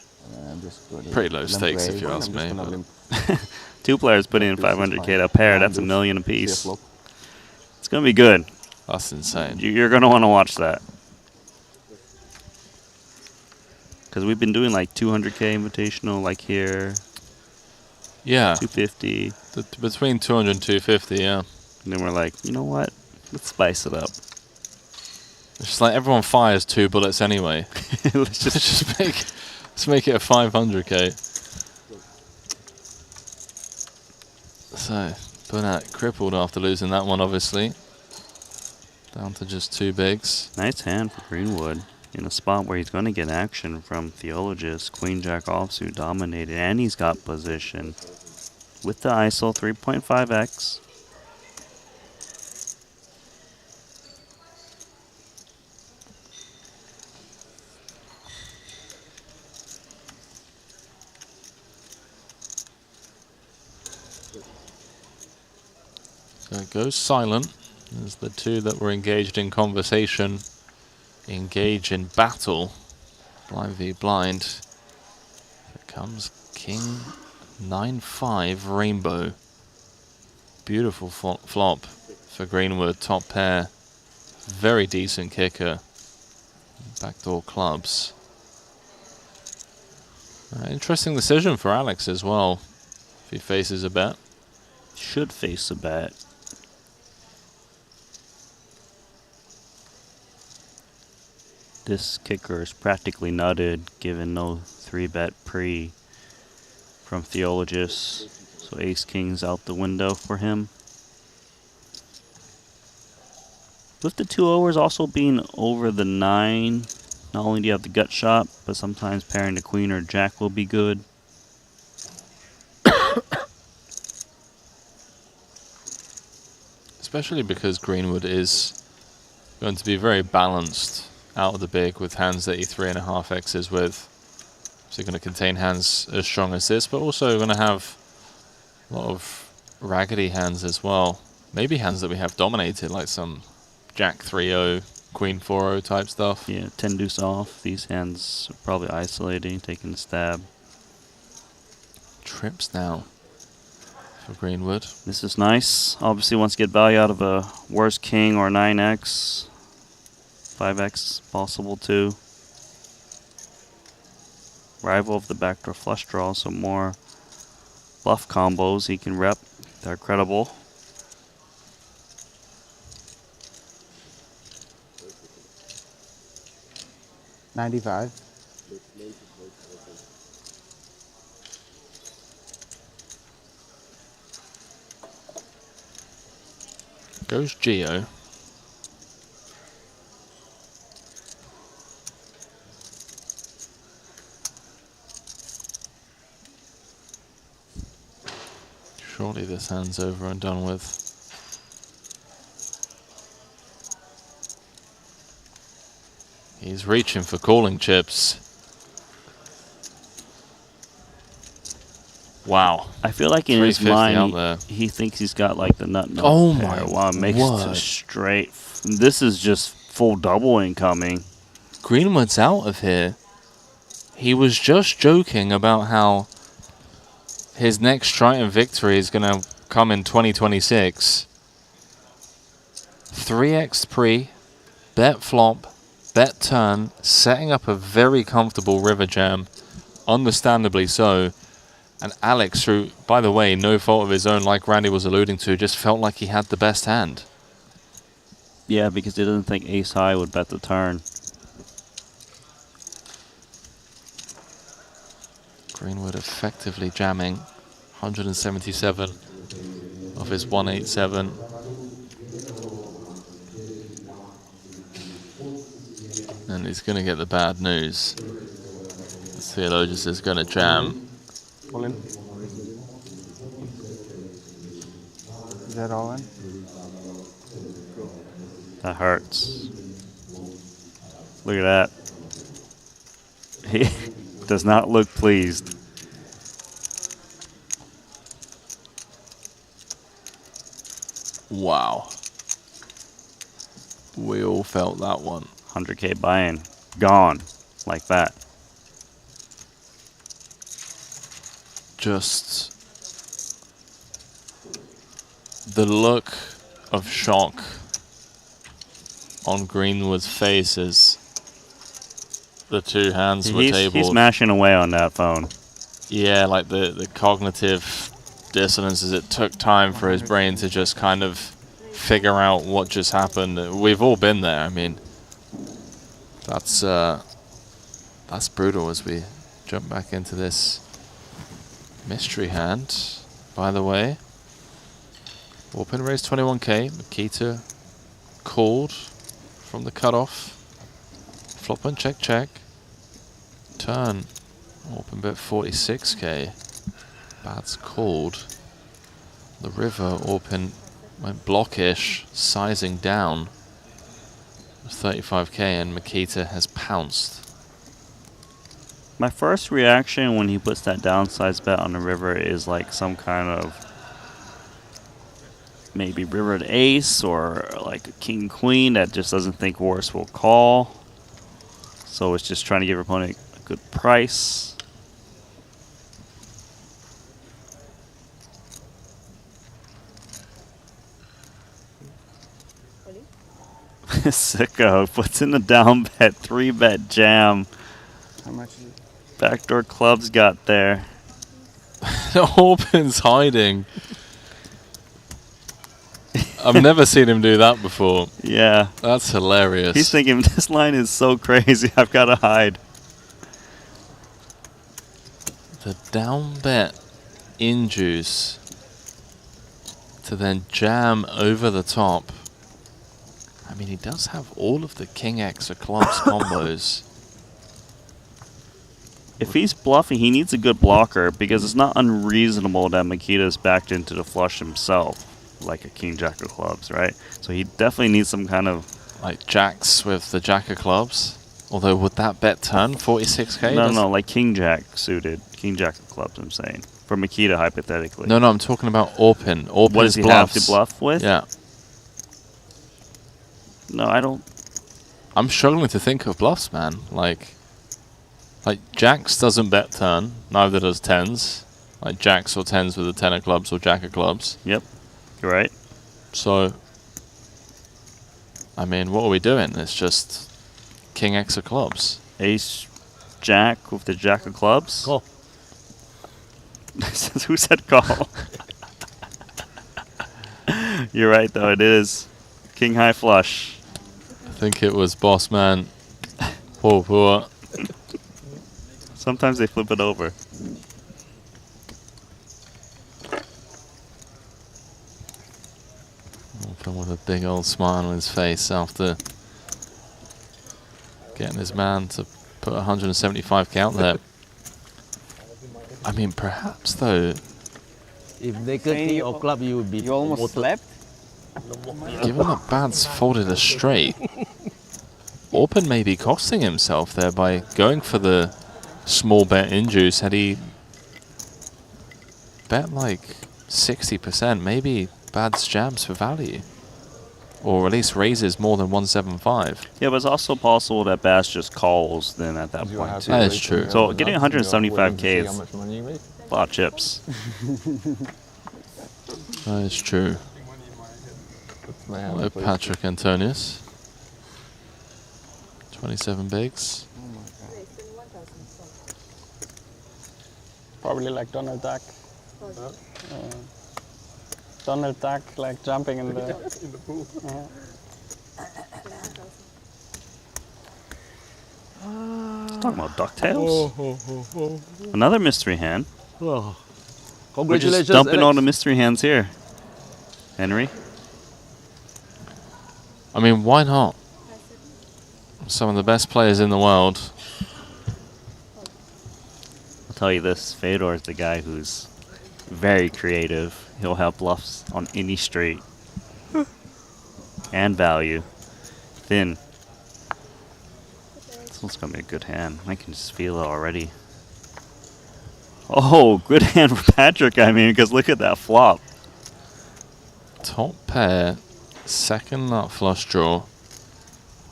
I'm just going to
Pretty low stakes if you ask me.
Two players putting in 500K to pair, that's $1 million apiece. It's going to be good.
That's insane.
You're going to want to watch that. Because we've been doing like 200K Invitational, like here.
Yeah.
250.
Between 200 and 250, yeah.
And then we're like, you know what? Let's spice it up.
It's just like everyone fires 2 bullets anyway. let's make it a 500K. So, Burnett crippled after losing that one, obviously. Down to just 2 bigs.
Nice hand for Greenwood in a spot where he's going to get action from Theologist. Queen Jack offsuit dominated, and he's got position with the ISO 3.5x.
So it goes silent as the 2 that were engaged in conversation engage in battle. Blind v blind. Here comes King 9-5 Rainbow. Beautiful flop for Greenwood, top pair. Very decent kicker. Backdoor clubs. Interesting decision for Alex as well, if he faces a bet.
Should face a bet. This kicker is practically nutted, given no 3-bet pre from Theologist. So ace-king's out the window for him. With the 2 overs also being over the 9, not only do you have the gut shot, but sometimes pairing the queen or jack will be good.
Especially because Greenwood is going to be very balanced out of the big with hands that he 3.5x's with. So going to contain hands as strong as this, but also going to have a lot of raggedy hands as well. Maybe hands that we have dominated, like some Jack 3-0, Queen 4-0 type stuff.
Yeah, 10 deuce off. These hands are probably isolating, taking the stab.
Trips now for Greenwood.
This is nice. Obviously wants to get value out of a worse king or 9x. 5x possible too. Rival of the backdoor flush draw, so more bluff combos he can rep. They're credible.
$95.
Goes Geo. Surely this hand's over and done with. He's reaching for calling chips. Wow.
I feel like in his mind, he thinks he's got like the nut.
Oh
pair.
my
Wow, it makes it to straight. This is just full double incoming.
Greenwood's out of here. He was just joking about how his next Triton victory is going to come in 2026. 3x pre, bet flop, bet turn, setting up a very comfortable river jam, understandably so. And Alex, through, by the way, no fault of his own, like Randy was alluding to, just felt like he had the best hand.
Yeah, because he doesn't think ace high would bet the turn.
Greenwood effectively jamming 177 of his 187. And he's going to get the bad news. Theologist is going to jam.
All in.
Is that all in?
That hurts. Look at that. Does not look pleased.
Wow. We all felt that one.
100K buy-in. Gone. Like that.
Just the look of shock on Greenwood's face as the two hands were tabled.
He's mashing away on that phone.
Yeah, like the cognitive dissonances. It took time for his brain to just kind of figure out what just happened. We've all been there. I mean, that's brutal as we jump back into this mystery hand. By the way, open raise 21K. Makita called from the cutoff. Flop and check, check. Turn. Open bet 46K. Bad's called. The river open went blockish, sizing down. 35K and Makita has pounced.
My first reaction when he puts that downsize bet on the river is like some kind of maybe river to ace or like a king queen that just doesn't think worse will call. So it's just trying to give your opponent a good price. Sicko puts in the down bet, 3-bet jam.
How much is it?
Backdoor clubs got there.
Open's hiding. I've never seen him do that before.
Yeah.
That's hilarious.
He's thinking, this line is so crazy, I've got to hide.
The down bet in juice to then jam over the top. I mean, he does have all of the King X of clubs combos.
If he's bluffing, he needs a good blocker because it's not unreasonable that Makita's backed into the flush himself, like a King Jack of clubs, right? So he definitely needs some kind of...
Like jacks with the Jack of clubs? Although, would that bet turn 46K?
No, like King Jack suited. King Jack of clubs, I'm saying. For Makita, hypothetically.
No, I'm talking about Orpin. Orpin's
What does he
bluffs.
have to bluff with?
Yeah.
No, I don't...
I'm struggling to think of bluffs, man. Like jacks doesn't bet turn. Neither does tens. Like jacks or tens with a 10 of clubs or jack of clubs.
Yep. You're right.
So, I mean, what are we doing? It's just King X of clubs.
Ace Jack with the Jack of clubs?
Call.
Who said call? You're right, though. It is King High Flush.
I think it was Boss Man. Poor.
Sometimes they flip it over.
Open with a big old smile on his face after getting his man to put 175K out there. I mean, perhaps though.
If they could see your club, you would be. You almost slept.
Given that Bad's folded a straight, Orpin may be costing himself there by going for the small bet in juice. Had he bet like 60%, maybe Bad's jams for value. Or at least raises more than 175.
Yeah, but it's also possible that Bass just calls then at that point too.
That is true.
So getting 175K is a lot of chips.
That is true. Hello, Patrick Antonius. 27 bigs.
Probably like Donald Duck. Donald Duck like jumping in the
in the pool.
Talking about DuckTales. Another mystery hand.
Oh.
We're just
Congratulations,
dumping all
Alex.
the mystery hands here. Henry?
I mean, why not? Some of the best players in the world.
I'll tell you this, Fedor is the guy who's very creative. He'll have bluffs on any straight. And value. Thin. This one's going to be a good hand. I can just feel it already. Oh, good hand for Patrick, I mean, because look at that flop.
Top pair, second nut flush draw.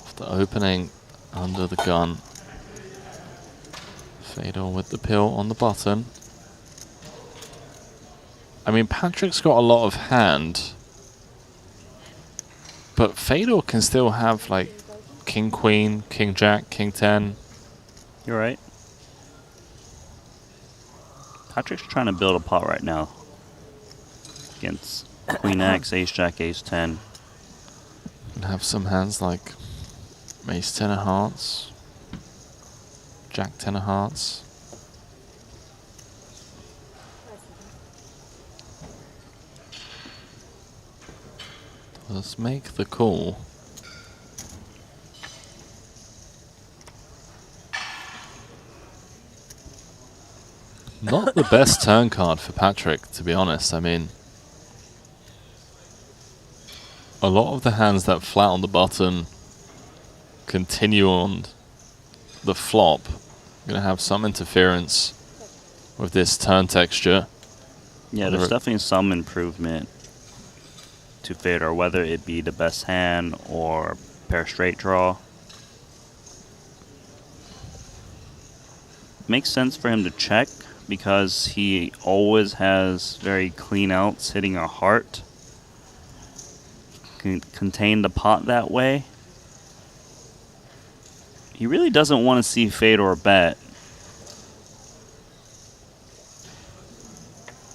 After opening under the gun. Fedor with the pill on the button. I mean, Patrick's got a lot of hand. But Fedor can still have, like, King, Queen, King, Jack, King, 10.
You're right. Patrick's trying to build a pot right now. Against Queen X, Ace, Jack, Ace, 10.
And have some hands like Ace, 10 of hearts. Jack, 10 of hearts. Let's make the call. Not the best turn card for Patrick, to be honest. I mean, a lot of the hands that flat on the button continue on the flop. Going to have some interference with this turn texture.
Yeah, there's definitely some improvement to Fedor, whether it be the best hand or pair straight draw. Makes sense for him to check because he always has very clean outs hitting a heart. Can contain the pot that way. He really doesn't want to see Fedor bet.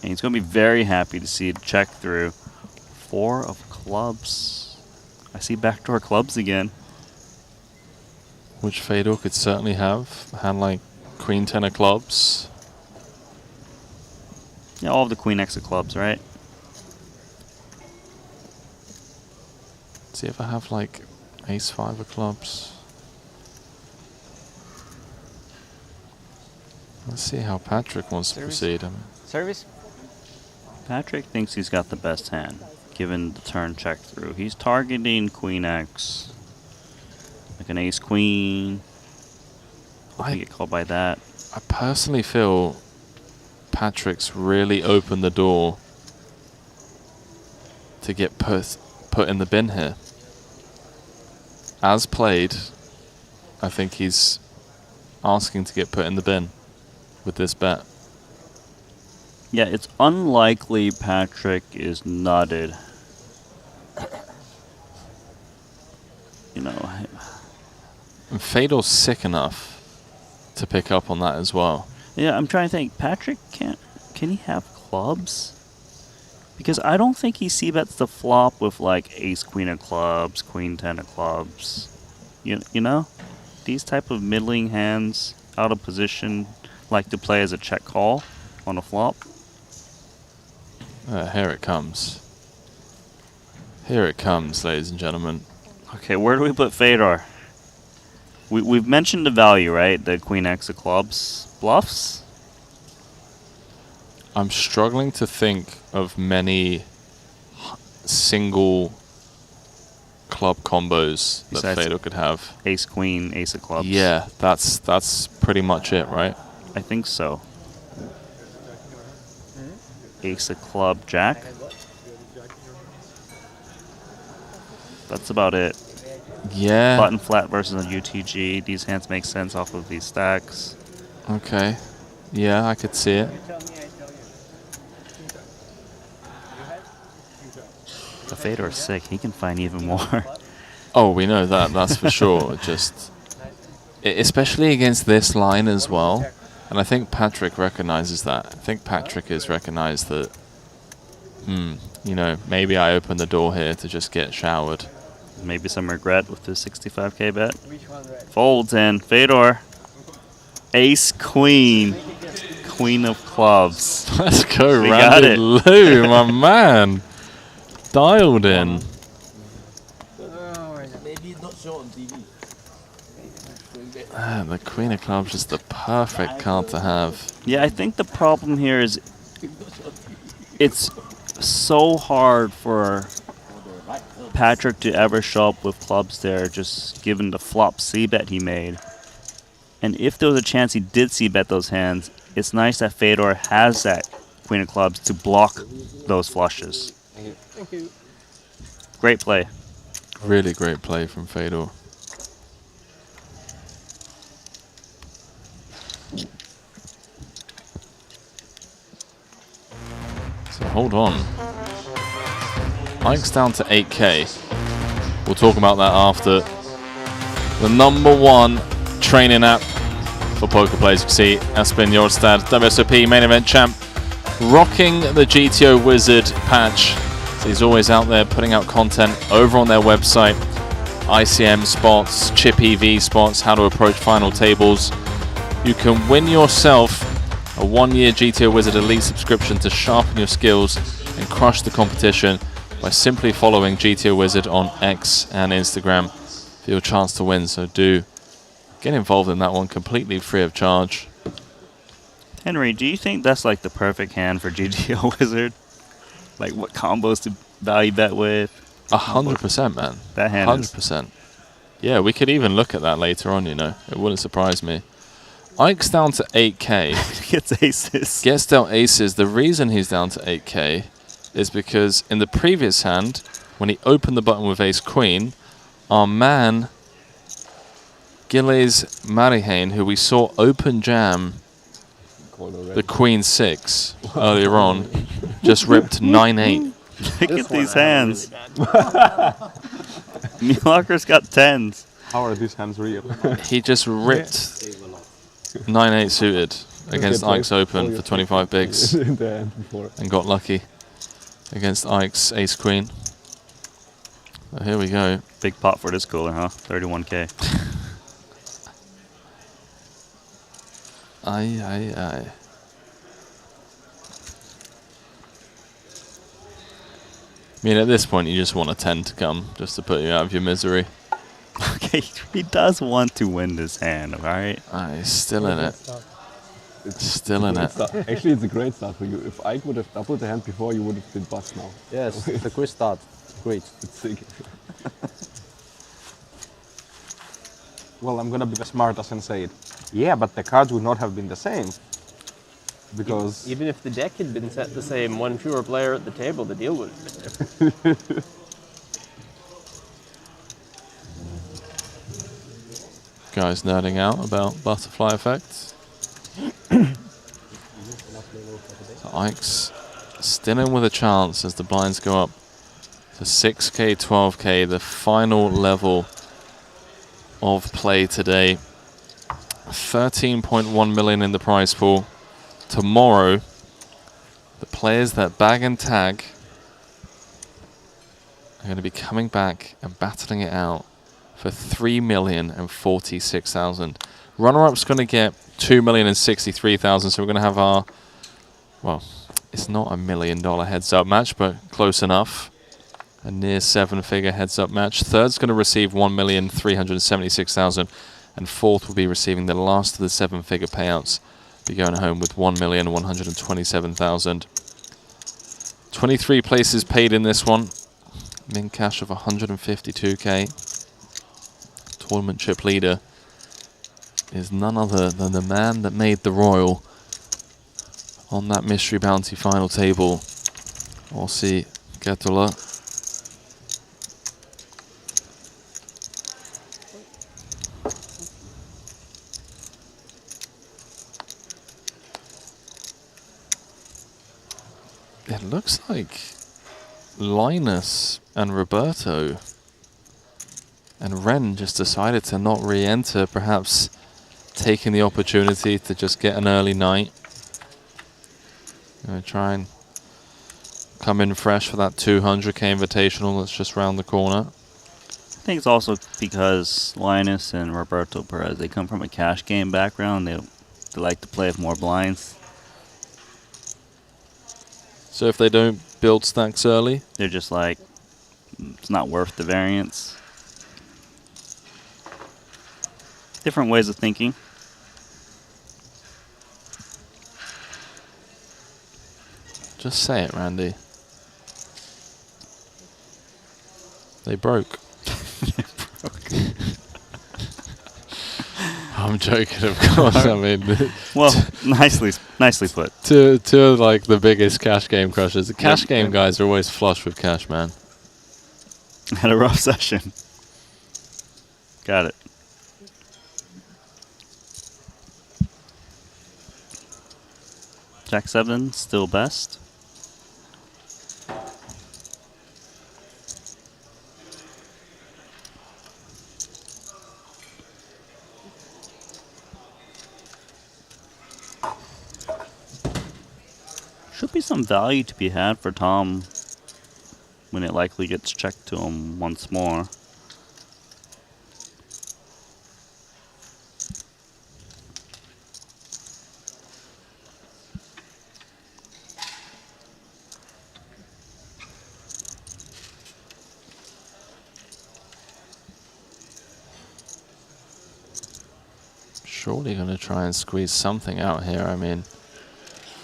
And he's going to be very happy to see it check through. 4 of clubs. I see backdoor clubs again.
Which Fedor could certainly have. A hand like Queen 10 of clubs.
Yeah, all of the Queen X of clubs, right?
Does he ever have like Ace 5 of clubs? Let's see how Patrick wants to proceed. I mean,
Service?
Patrick thinks he's got the best hand, given the turn check through. He's targeting Queen X. Like an Ace Queen. Hope you get called by that.
I personally feel Patrick's really opened the door to get put in the bin here. As played, I think he's asking to get put in the bin with this bet.
Yeah, it's unlikely Patrick is nutted. You know.
And Fedor's sick enough to pick up on that as well.
Yeah, I'm trying to think. Patrick can he have clubs? Because I don't think he c-bets the flop with like Ace Queen of clubs, Queen 10 of clubs. You know? These type of middling hands out of position like to play as a check call on a flop.
Here it comes. Here it comes, ladies and gentlemen.
Okay, where do we put Fedor? We've mentioned the value, right? The Queen X of clubs. Bluffs?
I'm struggling to think of many single club combos that Fedor could have.
Ace Queen, Ace of clubs.
Yeah, that's pretty much it, right?
I think so. Ace of club, Jack. That's about it.
Yeah.
Button flat versus a UTG. These hands make sense off of these stacks.
Okay. Yeah, I could see it.
The Fedor is sick. He can find even more.
Oh, we know that. That's for sure. Just, especially against this line as well. And I think Patrick recognizes that. I think Patrick has recognized that, you know, maybe I opened the door here to just get showered.
Maybe some regret with the 65K bet. Folds in. Fedor. Ace Queen. Queen of clubs.
Let's go,
We
Randy
got it.
Lou, my man. Dialed in.
Maybe not show on TV.
The Queen of Clubs is the perfect card to have.
Yeah, I think the problem here is it's so hard for Patrick to ever show up with clubs there, just given the flop C bet he made. And if there was a chance he did C bet those hands, it's nice that Fedor has that queen of clubs to block those flushes.
Thank you.
Great play.
Really great play from Fedor. So hold on. Ike's down to 8K. We'll talk about that after. The #1 training app for poker players. You can see Aspen Jorstad, WSOP main event champ, rocking the GTO Wizard patch. So he's always out there putting out content over on their website. ICM spots, chip EV spots, how to approach final tables. You can win yourself a 1-year GTO Wizard Elite subscription to sharpen your skills and crush the competition by simply following GTO Wizard on X and Instagram for your chance to win. So do get involved in that one completely free of charge.
Henry, do you think that's like the perfect hand for GTO Wizard? Like what combos to value bet with?
100%, man.
That hand
100%. Yeah, we could even look at that later on, you know. It wouldn't surprise me. Ike's down to 8K.
Gets aces.
Gets dealt aces. The reason he's down to 8K is because in the previous hand, when he opened the button with ace-queen, our man, Gilles Marihain, who we saw open jam the queen-6 earlier on, just ripped 9-8.
Look at these hands. Muelacker's got 10s.
How are these hands real?
He just ripped 9-8 suited against Ike's Open for 25 bigs and got lucky against Ike's ace-queen. So here we go.
Big pot for this cooler, huh? 31K.
Aye, aye, aye. I mean, at this point, you just want a 10 to come, just to put you out of your misery.
Okay, he does want to win this hand, alright?
He's still in it. Still in it.
Actually, it's a great start for you. If Ike would have doubled the hand before, you would have been bust now.
Yes, it's a great start. Great.
It's sick. Well, I'm gonna be the smartest and say it. Yeah, but the cards would not have been the same. Because
even if the deck had been set the same, one fewer player at the table, the deal would have been different.
Guys nerding out about butterfly effects. So Ike's still in with a chance as the blinds go up to 6K, 12K, the final level of play today. 13.1 million in the prize pool. Tomorrow, the players that bag and tag are going to be coming back and battling it out for 3,046,000. Runner-up's going to get 2,063,000. So we're going to have our, well, it's not $1 million heads-up match, but close enough. A near 7-figure heads-up match. Third's going to receive 1,376,000, and fourth will be receiving the last of the 7-figure payouts. Be going home with 1,127,000. 23 places paid in this one. Min cash of 152K. Tournament chip leader is none other than the man that made the Royal on that mystery bounty final table. Ossi Ketula. It looks like Linus and Roberto and Ren just decided to not re-enter, perhaps taking the opportunity to just get an early night. Gonna try and come in fresh for that 200K Invitational that's just round the corner.
I think it's also because Linus and Roberto Perez, they come from a cash game background. They like to play with more blinds.
So if they don't build stacks early?
They're just like, it's not worth the variance. Different ways of thinking.
Just say it, Randy. They broke. I'm I'm joking, of course. I mean,
well, nicely put.
Two of like the biggest cash game crushers. The cash game guys are always flush with cash, man.
Had a rough session. Got it. Jack 7 still best. Should be some value to be had for Tom when it likely gets checked to him once more.
Surely going to try and squeeze something out here. I mean,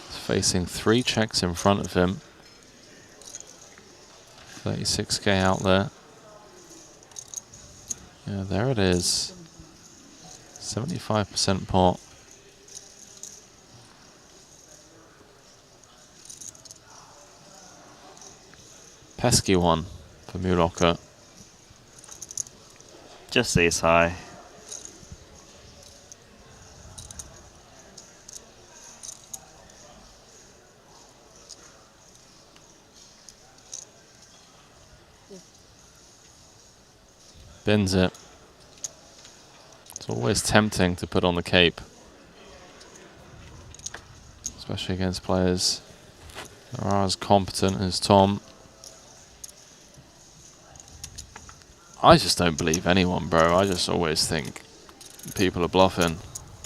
he's facing 3 checks in front of him. 36k out there. Yeah, there it is. 75% pot. Pesky one for Mulocca.
Just ace high.
Bins it. It's always tempting to put on the cape, especially against players that are as competent as Tom. I just don't believe anyone, bro. I just always think people are bluffing.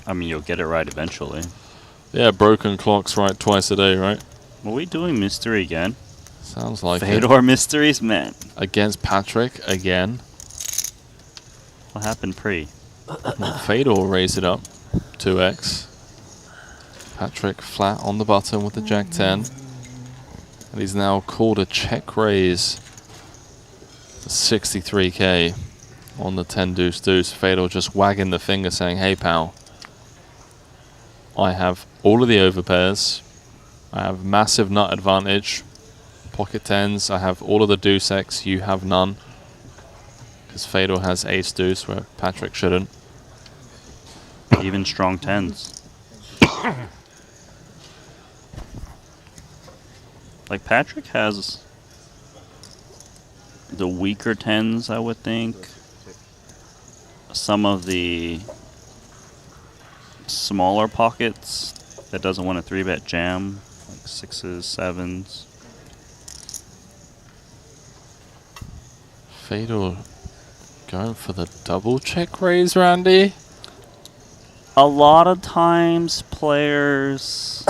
I mean, you'll get it right eventually.
Yeah, broken clocks right twice a day, right?
Are we doing mystery again?
Sounds like
Fedor mysteries, man.
Against Patrick again.
What happened pre?
Fedor raised it up 2x. Patrick flat on the button with the Jack 10. And he's now called a check raise for 63k on the 10 deuce deuce. Fedor just wagging the finger saying, hey pal, I have all of the overpairs. I have massive nut advantage. Pocket 10s, I have all of the deuce X, you have none. Because Fedor has ace deuce where Patrick shouldn't.
Even strong 10s. Like Patrick has the weaker 10s, I would think. Some of the smaller pockets that doesn't want a 3-bet jam, like 6s, 7s.
Fedor going for the double check raise, Randy.
A lot of times players,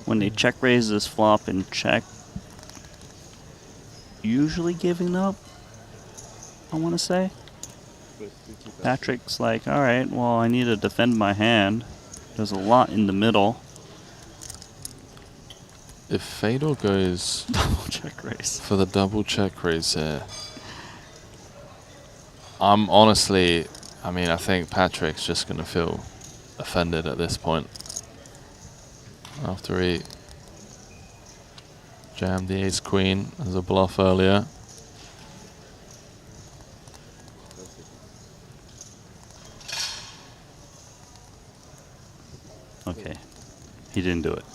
when they check raise this flop and check, usually giving up, I want to say. Patrick's like, all right, well, I need to defend my hand. There's a lot in the middle.
If Fedor goes
double check raise
for the double check raise here, I'm honestly, I mean, I think Patrick's just going to feel offended at this point. After he jammed the ace queen as a bluff earlier.
Okay, he didn't do it.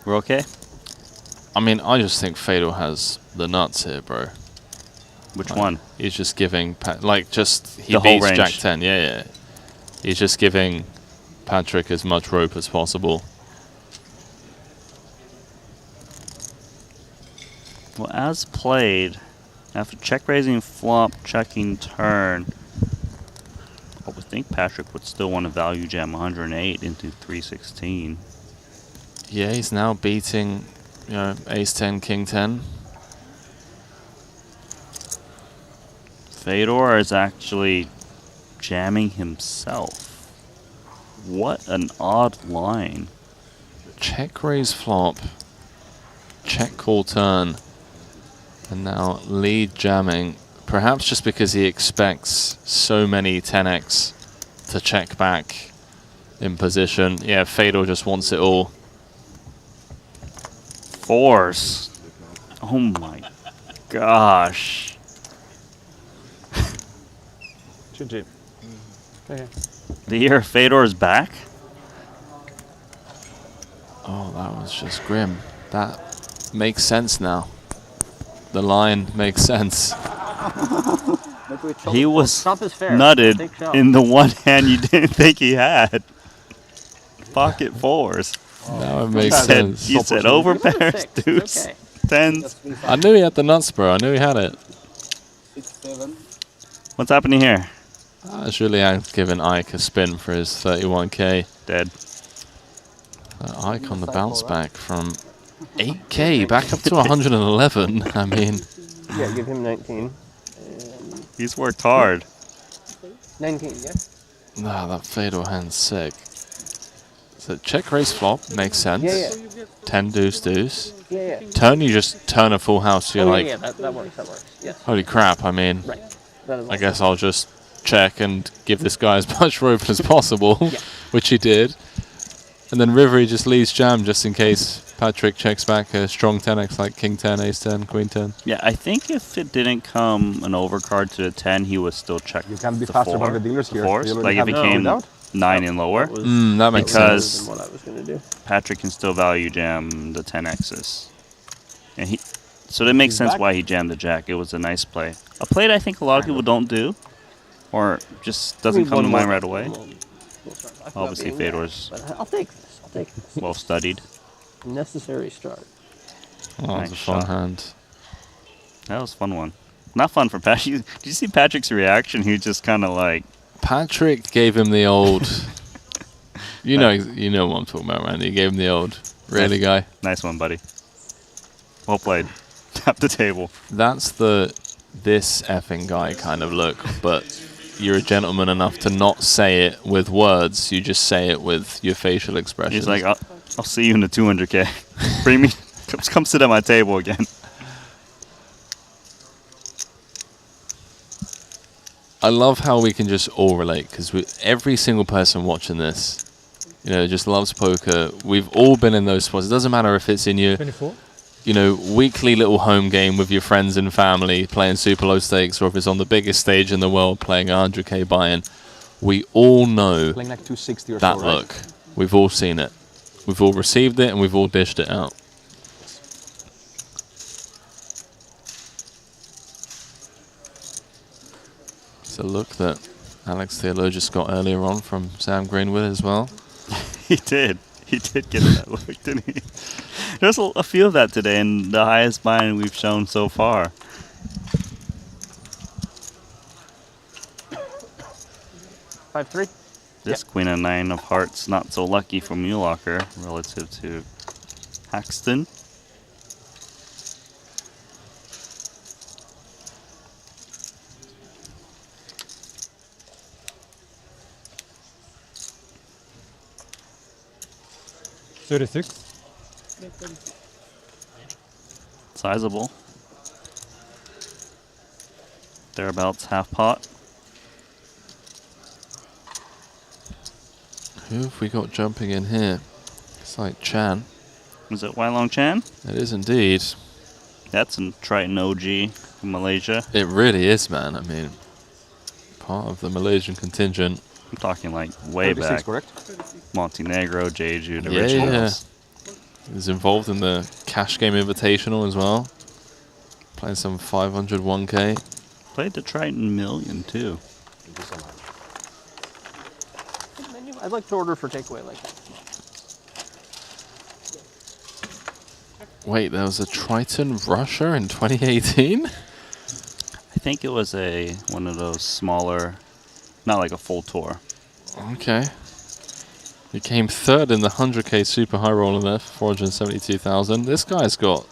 We're okay?
I mean, I just think Fedor has the nuts here, bro.
Which
like,
one?
He's just giving, like, just, he
the
beats
whole range.
Jack 10, yeah. He's just giving Patrick as much rope as possible.
Well, as played, after check raising flop, checking turn, I would think Patrick would still want to value jam 108 into 316.
Yeah, he's now beating, you know, ace 10, king 10.
Fedor is actually jamming himself. What an odd line.
Check raise flop, check call turn, and now lead jamming. Perhaps just because he expects so many 10x to check back in position. Yeah, Fedor just wants it all.
Force. Oh my gosh.
GG. Okay.
The year Fedor's back?
Oh, that was just grim. That makes sense now. The line makes sense.
He was
Chop is fair.
nutted
Take chop.
in the one hand you didn't think he had. Pocket fours.
Now it makes sense.
You said over pairs, deuce, tens.
I knew he had the nuts, bro. I knew he had it.
6, 7.
What's happening here?
Julian's giving Ike a spin for his 31k.
Dead.
Ike on the bounce back from 8k back up to 111. I mean,
Yeah, give him 19.
He's worked hard.
19, yeah.
nah, that Fedor hand's sick. So check raise flop makes sense.
Yeah.
10 deuce deuce.
Yeah.
Turn, you just turn a full house. So you're like,
yeah, that works. That works. Yes.
holy crap! I mean,
Right. That is
I guess I'll just check and give this guy as much rope as possible, which he did. And then river, he just leaves jam just in case Patrick checks back a strong 10x like king 10, ace 10, queen 10.
Yeah, I think if it didn't come an overcard to a 10, he would still check.
You can be
the
faster
four,
than the dealers here.
fours.
You
Like if
already
it
have
came
without?
9 and lower.
That makes
because
sense.
What I was going to do.
Patrick can still value jam the 10x's. And he, so that makes sense why he jammed the jack. It was a nice play. A play that I think a lot of people don't do, or just doesn't come to mind right away. Obviously, Fedor's
I'll take this. I'll take this.
well studied.
Necessary start.
Oh, that was
Nice
a fun
shot.
hand.
That was a fun one. Not fun for Patrick. Did you see Patrick's reaction? He was just kind of like...
Patrick gave him the old... you know what I'm talking about, Randy. He gave him the old, really, guy.
Nice one, buddy. Well played. Tap the table.
That's the this effing guy kind of look, but you're a gentleman enough to not say it with words. You just say it with your facial expressions.
He's like, I'll see you in the 200K. Bring me... Come sit at my table again.
I love how we can just all relate, because every single person watching this, just loves poker. We've all been in those spots. It doesn't matter if it's in your,
24?
Weekly little home game with your friends and family playing super low stakes, or if it's on the biggest stage in the world playing 100K buy-in. We all know
Playing like 260 or
that
so, right?
look. We've all seen it. We've all received it and we've all dished it out. It's a look that Alex Theologist got earlier on from Sam Greenwood as well.
He did. He did get that look, didn't he? There's a few of that today, and the highest buy-in we've shown so far.
Five, 3.
This queen and 9 of hearts not so lucky for Muehlacher relative to Haxton. Sizable. Thereabouts, half pot.
Who have we got jumping in here? It's like Chan.
Is it Wailong Chan?
It is indeed.
That's a Triton OG from Malaysia.
It really is, man. I mean, part of the Malaysian contingent.
I'm talking like way
36,
back.
correct?
Montenegro, Jeju, the
Yeah.
originals.
He's involved in the Cash Game Invitational as well. Playing some 500 1K.
Played the Triton Million too.
Thank you so much.
I'd like to order for takeaway like that.
Wait, there was a Triton Rusher in 2018?
I think it was one of those smaller, not like a full tour.
Okay. He came third in the 100K Super High Roller there for 472,000. This guy's got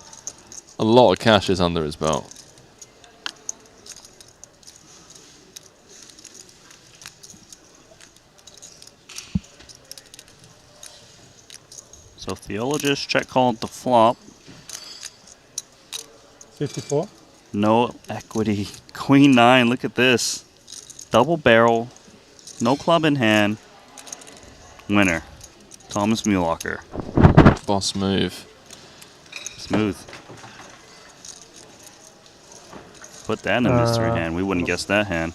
a lot of cashes under his belt.
So Theologist check called the flop.
54.
No equity. Queen 9, look at this. Double barrel. No club in hand. Winner. Thomas Muhlacher.
Boss move.
Smooth. Put that in a mystery hand. We wouldn't guess that hand.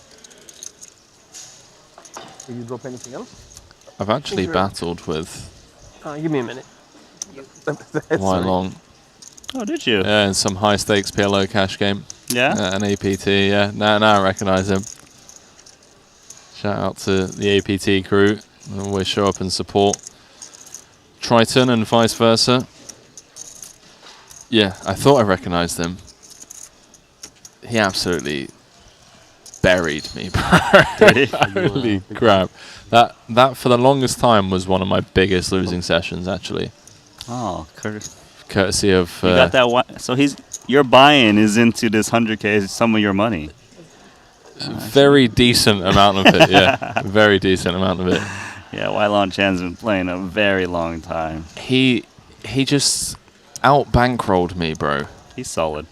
Did you drop anything else?
I've actually battled with
Give me a minute.
White Long.
Oh, did you?
Yeah, in some high stakes PLO cash game.
Yeah?
An APT, yeah. Now I recognise him. Shout out to the APT crew. They always show up and support Triton and vice versa. Yeah, I thought I recognised him. He absolutely buried me, bro.
Did he?
Holy crap. That for the longest time was one of my biggest losing sessions, actually.
Oh,
courtesy of...
you got that one. So your buy-in is into this 100K, some of your money.
Very decent amount of it, yeah. Very decent amount of it.
Yeah, Wai Lon Chan's been playing a very long time.
He just out-bankrolled me, bro.
He's solid.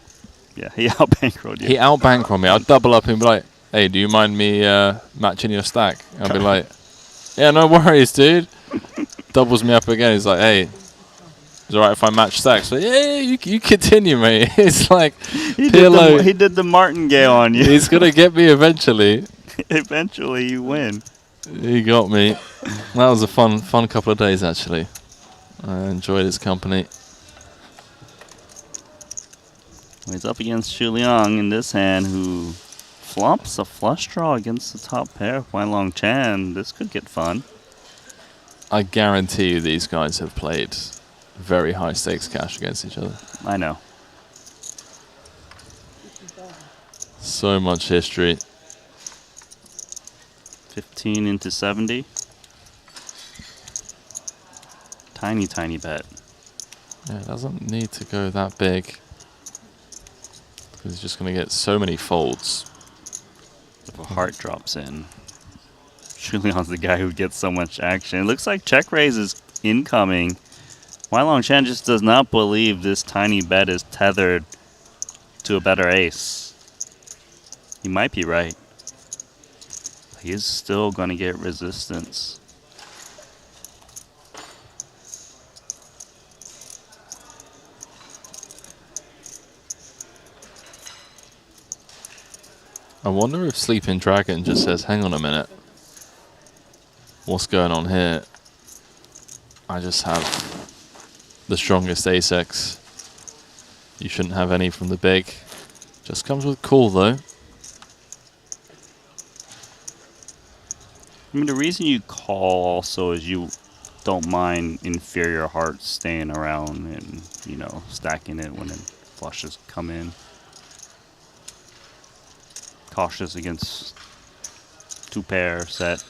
Yeah, he out-bankrolled you.
He out-bankrolled me. I'd double up and be like, hey, do you mind me matching your stack? I'd be like, yeah, no worries, dude. Doubles me up again. He's like, hey, is it alright if I match stacks? But yeah, you continue, mate. It's like,
he did the martingale on you.
He's going to get me eventually.
Eventually, you win.
He got me. That was a fun couple of days, actually. I enjoyed his company.
He's up against Xu Liang in this hand, who flops a flush draw against the top pair of Wai Lon Chan. This could get fun.
I guarantee you these guys have played very high stakes cash against each other.
I know.
So much history.
15 into 70. Tiny, tiny bet.
Yeah, it doesn't need to go that big. Because he's just going to get so many folds.
If a heart drops in. Xu Liang's the guy who gets so much action. It looks like check raise is incoming. Wai Lon Chan just does not believe this tiny bet is tethered to a better ace. He might be right. But he is still going to get resistance.
I wonder if Sleeping Dragon just says, hang on a minute. What's going on here? I just have the strongest ace-X. You shouldn't have any from the big. Just comes with call, though.
I mean, the reason you call also is you don't mind inferior hearts staying around and, you know, stacking it when flushes come in. Cautious against two pair set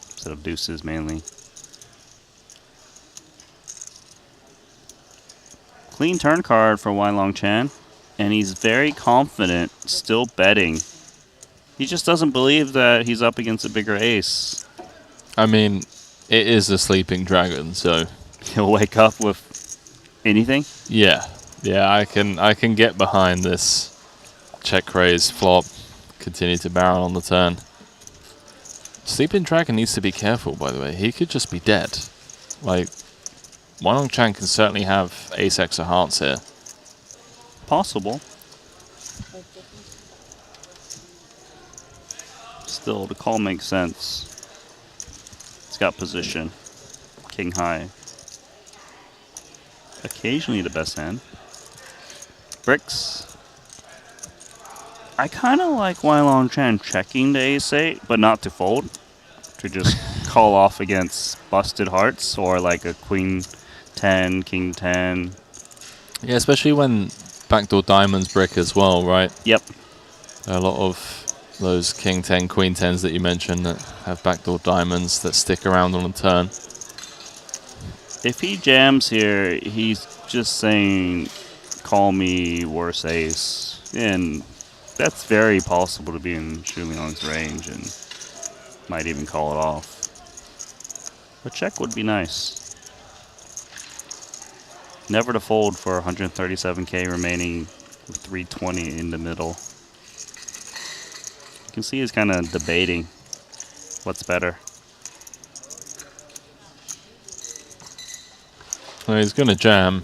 instead of deuces mainly. Clean turn card for Wai Lon Chan, and he's very confident, still betting. He just doesn't believe that he's up against a bigger ace.
I mean, it is a Sleeping Dragon, so
he'll wake up with anything.
Yeah, I can get behind this check raise flop. Continue to barrel on the turn. Sleeping Dragon needs to be careful, by the way. He could just be dead. Like, Wai Lon Chan can certainly have ace-X of hearts here.
Possible. Still, the call makes sense. It's got position. King high. Occasionally the best hand. Bricks. I kind of like Wai Lon Chan checking the ace-8, but not to fold. To just call off against busted hearts or like a queen 10, king 10.
Yeah, especially when backdoor diamonds brick as well, right?
Yep.
A lot of those king 10, queen 10s that you mentioned that have backdoor diamonds that stick around on a turn.
If he jams here, he's just saying, call me worse ace. And that's very possible to be in Xu Liang's range and might even call it off. A check would be nice. Never to fold for 137k remaining with 320 in the middle. You can see he's kind of debating What's better?
Well, he's going to jam.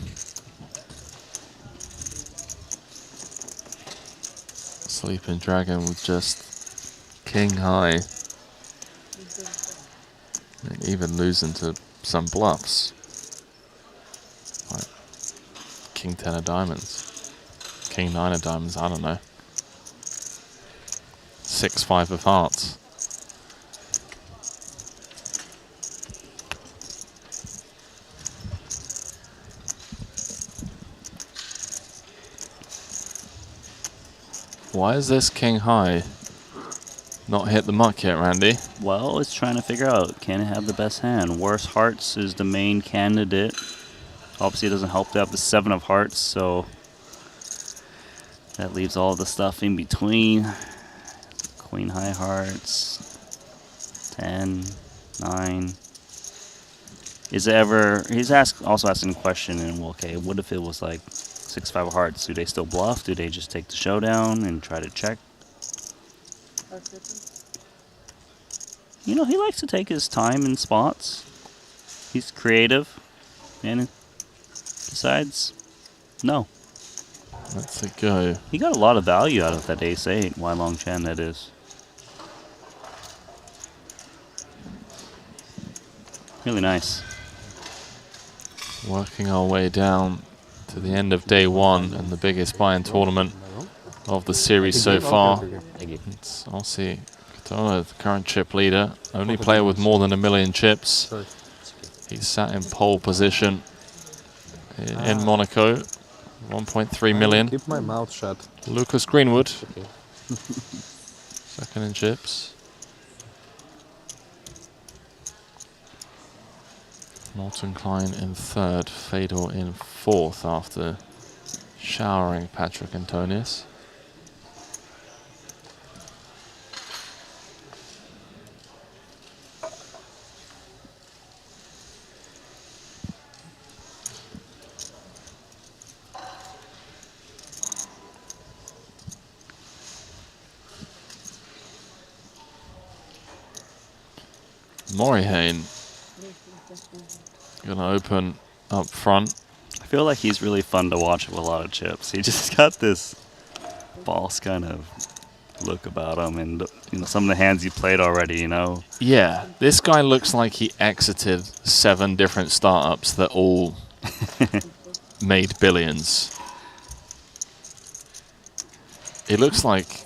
Sleeping Dragon with just king high. And even losing to some bluffs. Like king 10 of diamonds. King 9 of diamonds, I don't know. 6-5 of hearts. Why is this king high not hit the muck yet, Randy?
Well, it's trying to figure out, can it have the best hand? Worse hearts is the main candidate. Obviously, it doesn't help to have the 7 of hearts, so that leaves all the stuff in between. Queen high hearts, 10, 9. Is it ever, he's also asking a question, and well, okay, what if it was like 6-5 of hearts? Do they still bluff? Do they just take the showdown and try to check? You know, he likes to take his time in spots. He's creative. And besides, no.
Let's it go.
He got a lot of value out of that ace-8. Why Long Chan that is. Really nice.
Working our way down to the end of day 1 and the biggest buy-in tournament of the series so far. It's Aussie Katoa, the current chip leader. Only player with more than 1 million chips. He's sat in pole position in Monaco. 1.3 million.
Keep my mouth shut.
Lucas Greenwood.
Okay.
Second in chips. Morton Klein in 3rd. Fedor in 4th after showering Patrick Antonius. Morihane gonna open up front.
I feel like he's really fun to watch with a lot of chips. He just got this boss kind of look about him, and you know, some of the hands he played already, you know.
Yeah, this guy looks like he exited 7 different startups that all made billions. He looks like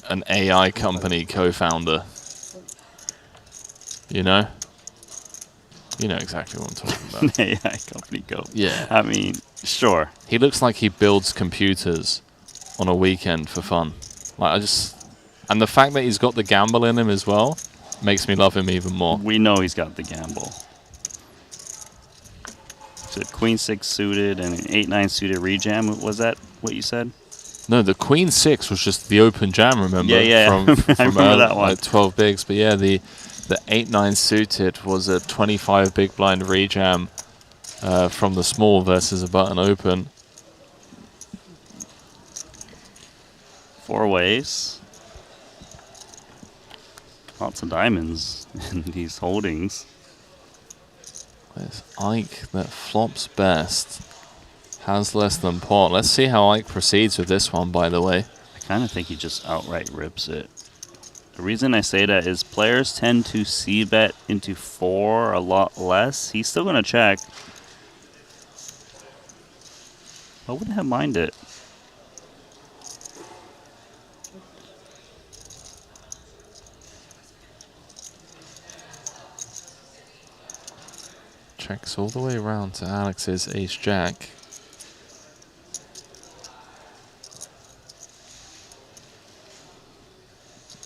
an AI company co-founder. You know? You know exactly what I'm talking about.
AI company go.
Yeah.
I mean, sure.
He looks like he builds computers on a weekend for fun. Like and the fact that he's got the gamble in him as well makes me love him even more.
We know he's got the gamble. So Queen 6 suited and an 8-9 suited rejam. Was that what you said?
No, the Queen 6 was just the open jam, remember?
Yeah.
From
I remember that one.
Like 12 bigs. But yeah, the 8-9 suited was a 25 big blind rejam from the small versus a button open.
4 ways. Lots of diamonds in these holdings.
There's Ike that flops best. Has less than pot. Let's see how Ike proceeds with this one, by the way.
I kind of think he just outright rips it. The reason I say that is players tend to c-bet into 4 a lot less. He's still going to check. I wouldn't have minded it.
Checks all the way around to Alex's ace-jack.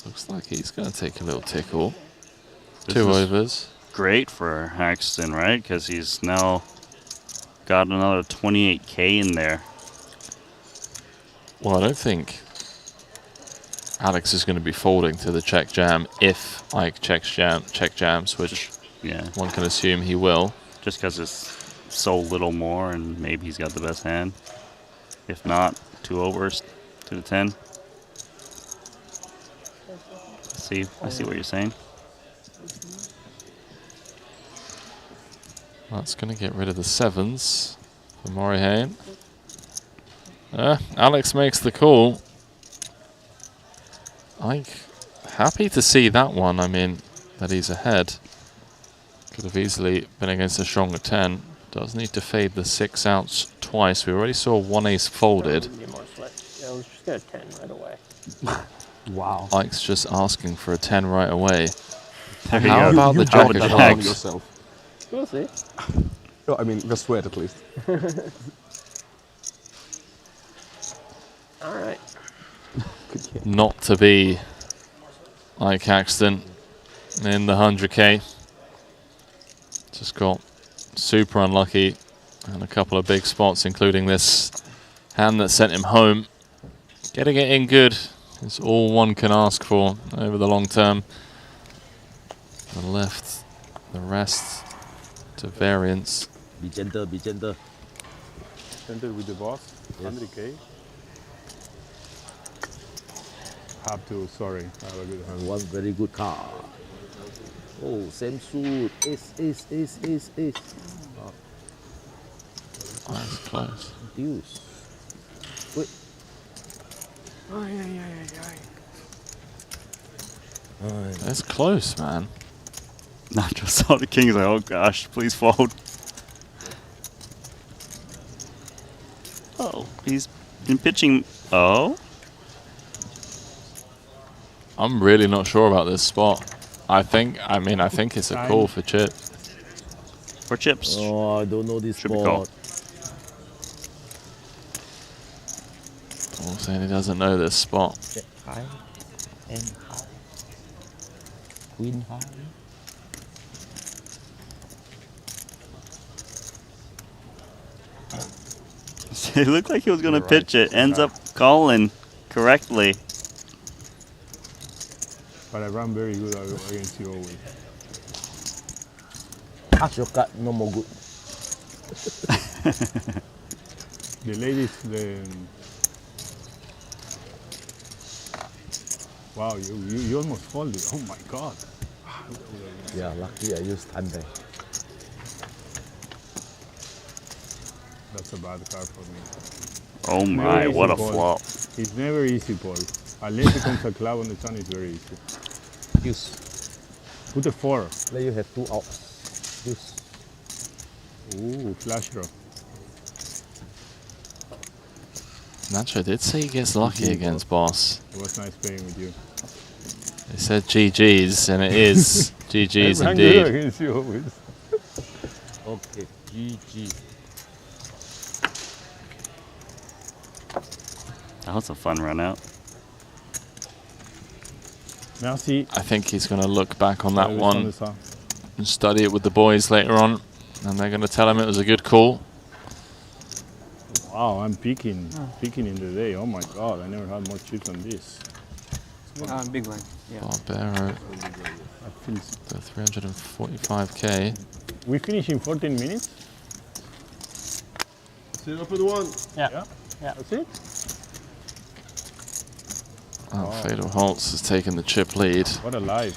Looks like he's going to take a little tickle.
This
2
is
overs.
Great for Haxton, right? Because he's now got another 28K in there.
Well, I don't think Alex is going to be folding to the check jam if Ike check jams, which one can assume he will.
Just because it's so little more, and maybe he's got the best hand. If not, 2 overs to the 10. I see what you're saying.
That's going to get rid of the sevens for Morihane. Alex makes the call. I'm happy to see that one. I mean, that he's ahead. Could have easily been against a stronger 10. Does need to fade the 6 outs twice. We already saw one ace folded.
Yeah, let's just get a 10 right away.
Wow.
Ike's just asking for a 10 right away.
There you
How
go.
about the jack of clubs?
Yourself.
We'll see.
No, I mean, just sweat at least.
All right.
Not to be Ike Axton in the 100k. Just got super unlucky and a couple of big spots, including this hand that sent him home. Getting it in good is all one can ask for over the long term. The left, the rest to variance.
Be gentle, be gentle.
Gentle with the boss,
Yes.
100k. Have to, sorry. Have a good hand.
One very good card. Oh, same suit. Ace.
That's close.
Deuce. Wait.
That's close, man.
Not just saw the king. He's like, oh gosh, please fold. Oh, he's been pitching. Oh,
I'm really not sure about this spot. I think it's a call for chip.
for chips.
Oh, I don't know this
Should be called.
spot.
Paul saying he doesn't know this spot.
Check high and high. Queen high.
It looked like he was going to
You're
pitch
right.
it. Ends up calling correctly.
But I run very good against you always.
Ask your card, no more good.
The ladies, wow, you almost folded. Oh my god.
Yeah, lucky I used Thunder.
That's a bad card for me.
Oh my, what a flop.
It's never easy, Paul. Unless it comes a club on the turn, it's very easy.
Use.
Put a 4.
Let you have 2 outs. Use.
Ooh, flash draw.
Nacho did say he gets lucky against boss.
It was nice playing with you.
He said GG's, and it is GG's
I ran
indeed.
good against you always.
Okay, GG.
That was a fun run out.
Merci.
I think he's going to look back on that
Salut,
one
Sandra.
and study it with the boys later on, and they're going to tell him it was a good call.
Wow, I'm peaking in the day. Oh my god, I never had more chips than this.
Big one. Yeah.
Barbero,
I feel
the 345k.
we finish in 14 minutes?
Sit up with one.
Yeah. That's it?
Fatal Holtz has taken the chip lead.
What a life.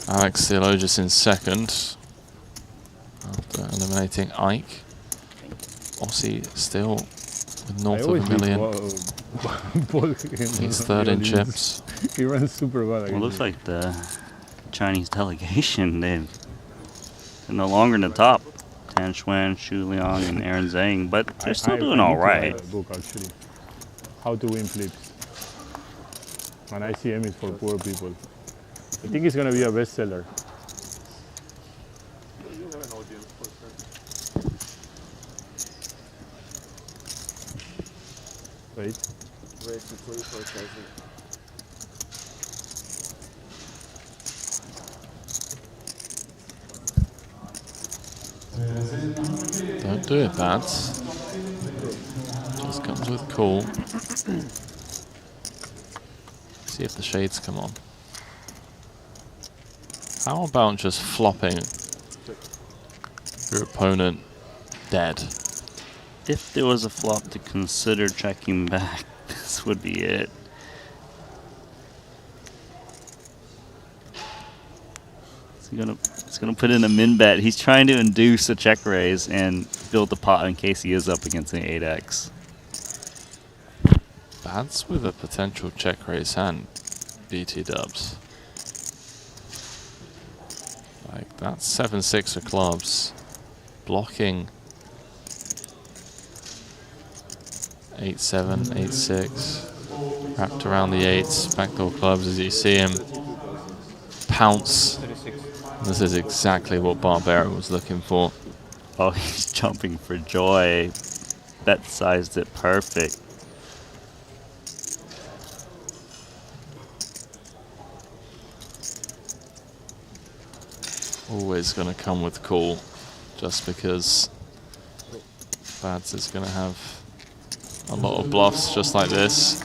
Alex Theologis in second after eliminating Ike. Aussie still with north of $1 million. He's third in chips.
He runs super well.
Well, it looks like the Chinese delegation, they're no longer in the top. Tan Xuan, Xu Liang, and Aaron Zhang, but they're still doing all right.
Book actually. How to win flips. And ICM is for poor people. I think it's gonna be a bestseller. Wait.
Don't do it, Bats. Just comes with call. See if the shades come on. How about just flopping your opponent dead?
If there was a flop to consider checking back, this would be it. Is he gonna He's going to put in a min bet. He's trying to induce a check raise and build the pot in case he is up against an 8x.
Bads with a potential check raise hand, BT dubs. Like, that's 7-6 of clubs. Blocking 8-7, 8-6. Wrapped around the 8s. Backdoor clubs as you see him pounce. This is exactly what Barbera was looking for.
Oh, he's jumping for joy. Bet sized it perfect.
Always going to come with call, just because Bads is going to have a lot of bluffs just like this.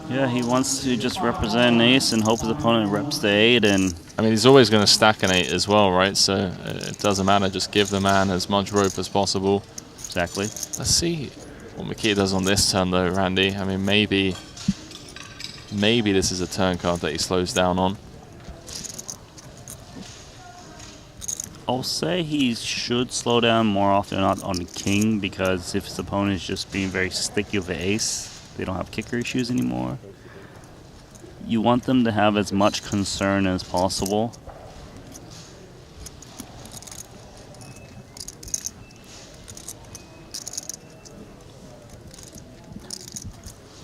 Yeah, he wants to just represent an ace and hope his opponent reps the 8. And
I mean, he's always going to stack an 8 as well, right? So it doesn't matter. Just give the man as much rope as possible.
Exactly.
Let's see what Makita does on this turn, though, Randy. I mean, maybe this is a turn card that he slows down on.
I'll say he should slow down more often than not on king, because if his opponent is just being very sticky with the ace, they don't have kicker issues anymore. You want them to have as much concern as possible.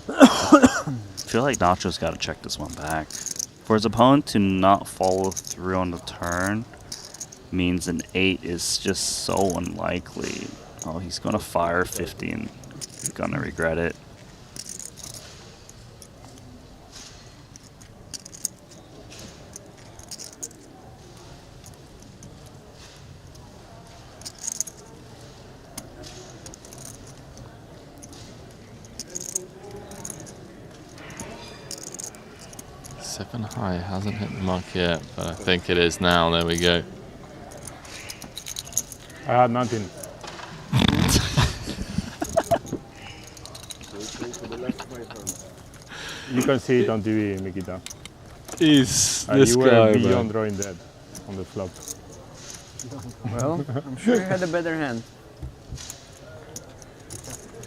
I feel like Nacho's got to check this one back. For his opponent to not follow through on the turn means an 8 is just so unlikely. Oh, he's going to fire 50 and he's going to regret it.
Seven high hasn't hit the mark yet, but I think it is now. There we go.
I had nothing. You can see it on TV, Mikita.
He's this
you were
guy,
beyond
man.
drawing dead on the flop.
Well, I'm sure you had a better hand.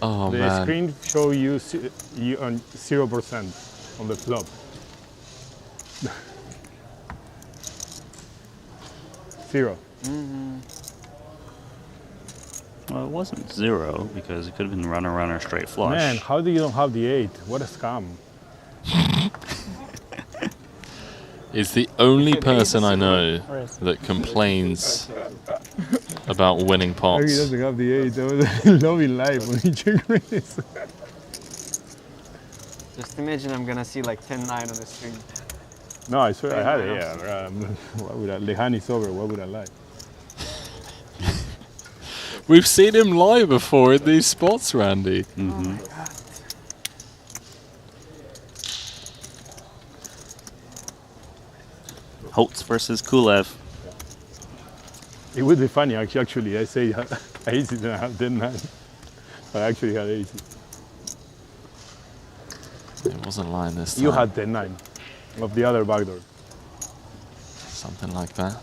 Oh,
the
man.
screen show you on 0% on the flop. Zero.
Well, it wasn't 0 because it could have been runner, straight flush.
Man, how do you don't have the 8? What a scam.
Is the only person I know that complains about winning
He
pots.
doesn't have the 8. That was loving life when he check raised.
Just imagine I'm gonna see like 10-9 on the stream.
No, I swear I had it, yeah. Why would I? The hand is over, why would I lie?
We've seen him lie before in these spots, Randy.
Mm-hmm. Holtz versus Kulev.
It would be funny, actually. I say ace and I have 10-9. I actually had ace.
It wasn't lying this time.
You had 10-9 of the other backdoor.
Something like that.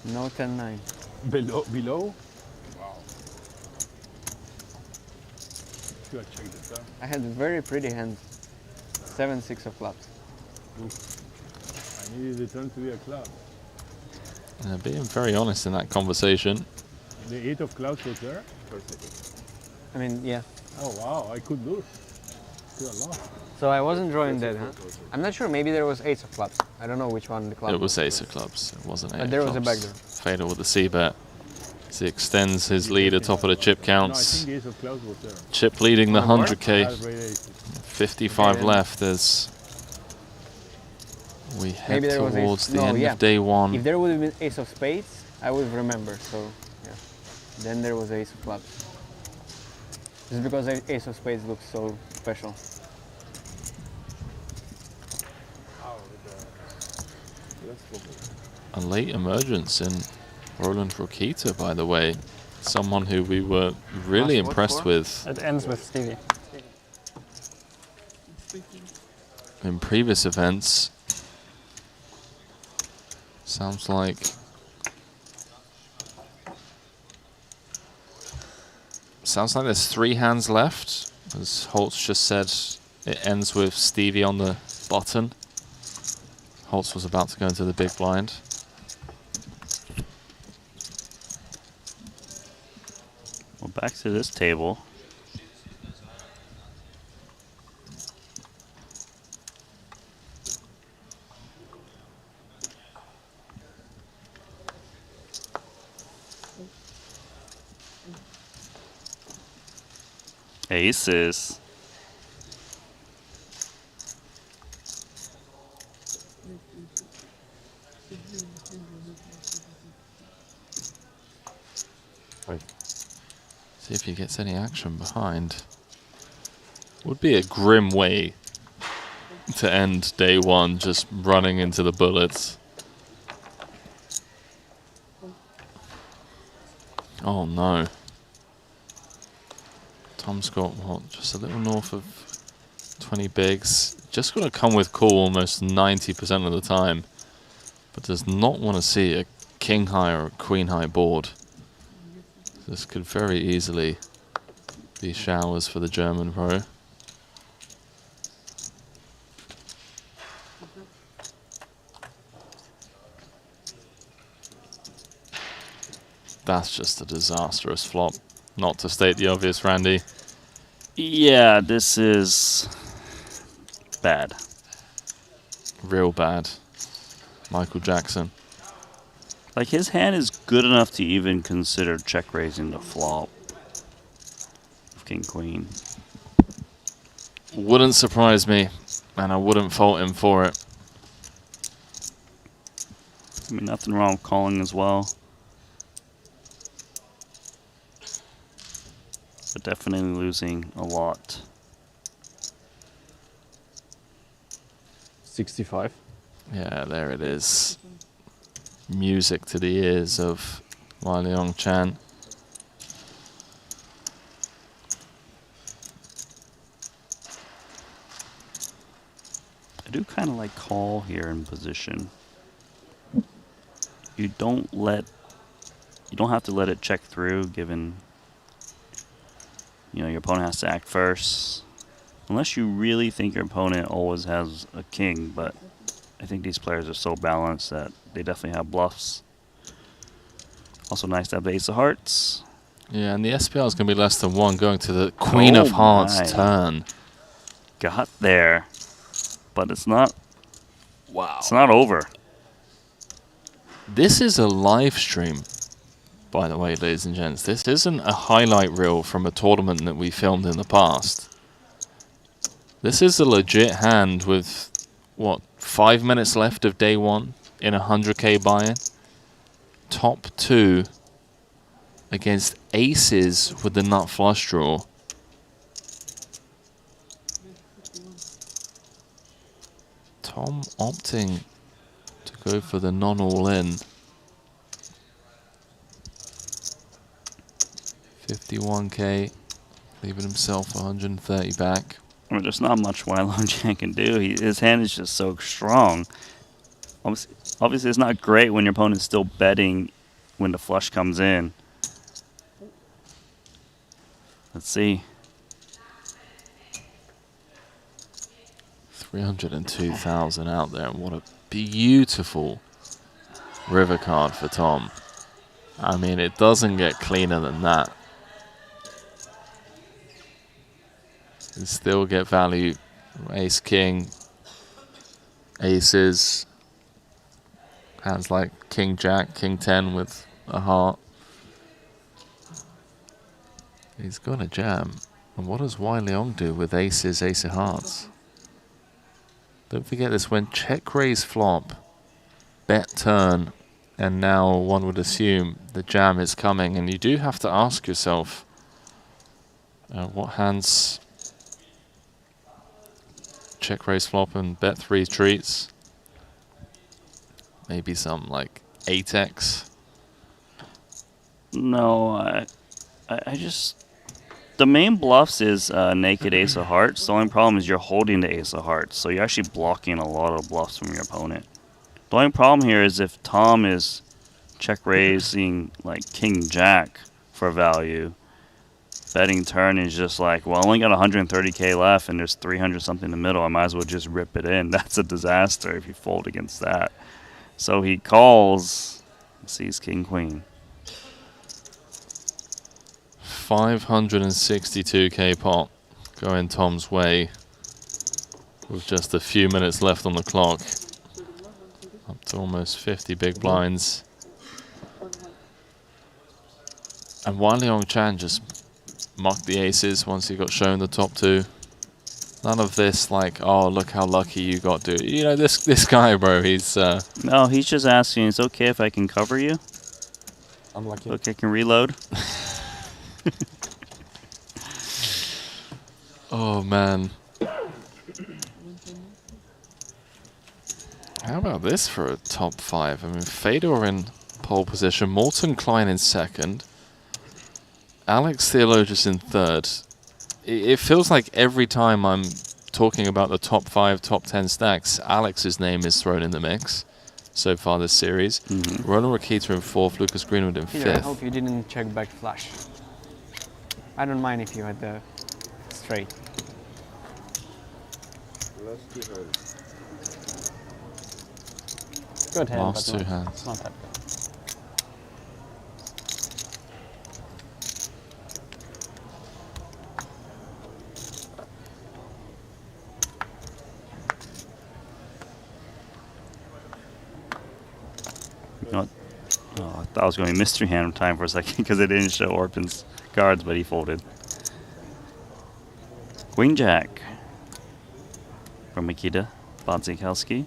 No 10-9.
Below? Wow. Should I check this out?
I had a very pretty hand. 7-6 of clubs.
I needed the turn to be a club.
Being very honest in that conversation.
The 8 of clubs was there?
I mean, yeah.
Oh wow, I could lose. Could have lost.
So I wasn't drawing dead, huh? I'm not sure, maybe there was ace of clubs. I don't know which one the club
It was ace of clubs. It wasn't ace of clubs.
But there was a backdoor.
Fatal with the c-bet. As he extends his lead atop of the chip counts.
No, I think the ace of clubs was there.
Chip leading the 100k. 55
Okay,
left as we head
Maybe there was
towards
ace.
the
No,
end
yeah.
of day one.
If there would have been ace of spades, I would remember. So, yeah. Then there was ace of clubs. Just because ace of spades looks so special.
A late emergence in Roland Rokita, by the way. Someone who we were really impressed with
It ends with Stevie.
in previous events. Sounds like Sounds like there's 3 hands left. As Holtz just said, it ends with Stevie on the button. Holtz was about to go into the big blind.
Well, back to this table. Aces.
See if he gets any action behind. Would be a grim way to end day 1, just running into the bullets. Oh no. Tom's got, what, just a little north of 20 bigs. Just going to come with call almost 90% of the time. But does not want to see a king high or a queen high board. This could very easily be showers for the German pro. That's just a disastrous flop. Not to state the obvious, Randy.
Yeah, this is bad.
Real bad. Michael Jackson.
Like, his hand is good enough to even consider check raising the flop of King Queen.
Wouldn't surprise me, and I wouldn't fault him for it.
I mean, nothing wrong with calling as well. But definitely losing a lot.
65.
Yeah, there it is. Music to the ears of Waliong Chan.
I do kind of like call here in position. You don't have to let it check through, given, you know, your opponent has to act first. Unless you really think your opponent always has a king, but I think these players are so balanced that they definitely have bluffs. Also nice to have the ace of hearts.
Yeah, and the SPR is going to be less than 1 going to the Queen of Hearts turn.
Got there, but it's not. Wow. It's not over.
This is a live stream, by the way, ladies and gents. This isn't a highlight reel from a tournament that we filmed in the past. This is a legit hand with, what, 5 minutes left of day 1 in a 100k buy-in. Top 2 against aces with the nut flush draw. Tom opting to go for the non-all-in. 51k, leaving himself 130 back.
I mean, there's not much Waliong Chan can do. His hand is just so strong. Obviously, it's not great when your opponent's still betting when the flush comes in. Let's see.
302,000 out there. What a beautiful river card for Tom. I mean, it doesn't get cleaner than that. You still get value. Ace, king, aces. Hands like king, jack, king 10 with a heart. He's got a jam. And what does Waliong do with aces, ace of hearts? Don't forget this went check raise flop, bet turn, and now one would assume the jam is coming. And you do have to ask yourself, what hands check raise flop and bet 3 treats? Maybe some like 8x.
No, I just... The main bluffs is naked ace of hearts. The only problem is you're holding the ace of hearts, so you're actually blocking a lot of bluffs from your opponent. The only problem here is if Tom is check raising like king jack for value, betting turn is just like, well, I only got 130K left and there's 300 something in the middle. I might as well just rip it in. That's a disaster if you fold against that. So he calls, sees king queen.
562K pot going Tom's way with just a few minutes left on the clock. Up to almost 50 big blinds. And Wan Leong Chan just mocked the aces once he got shown the top two. None of this like, oh, look how lucky you got, dude. You know, this guy, bro, he's...
No, he's just asking, it's okay if I can cover you?
I'm lucky.
Okay, I can reload?
Oh, man. How about this for a top five? I mean, Fedor in pole position, Morton Klein in second, Alex Theologis in third. It feels like every time I'm talking about the top 5, top 10 stacks, Alex's name is thrown in the mix so far this series. Ronald Rakita in fourth, Lucas Greenwood in
Peter, I
fifth.
hope you didn't check back flush. I don't mind if you had the straight.
Good hand,
Last
but
two
not,
hands.
not that good.
You know what? Oh, I thought I was going to be mystery hand time for a second because it didn't show Orpin's cards, but he folded. Queen Jack from Mikita Bodzikowski.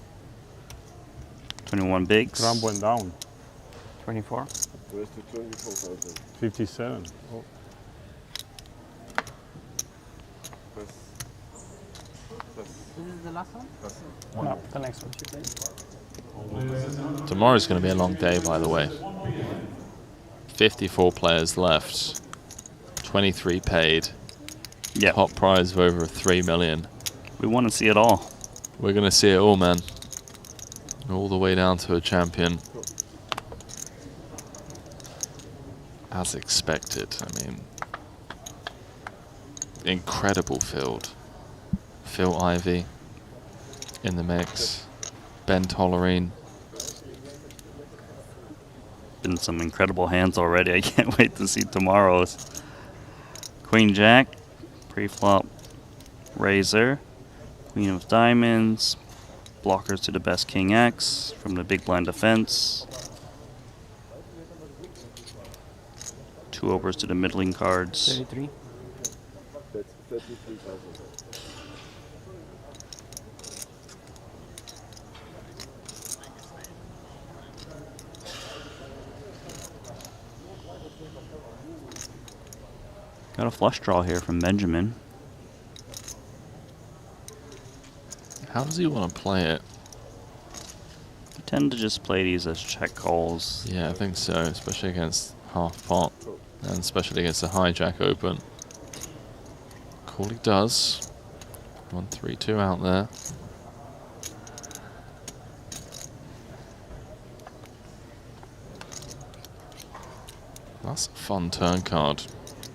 21 bigs.
Trump went down.
24.
57. Oh.
This is the last one? No, the next one.
Tomorrow's going to be a long day, by the way. 54 players left. 23 paid.
Yep.
Top prize of over 3 million.
We want to see it all.
We're going to see it all, man. All the way down to a champion. As expected. I mean, incredible field. Phil Ivey in the mix. Ben Tollerine.
Been some incredible hands already. I can't wait to see tomorrow's. Queen Jack, pre-flop Razor, Queen of Diamonds, blockers to the best King X from the big blind defense. 2 overs to the middling cards.
33.
Got a flush draw here from Benjamin.
How does he want to play it?
I tend to just play these as check calls.
Yeah, I think so, especially against half pot, and especially against the hijack open. Call he does. 1-3-2 out there. That's a fun turn card.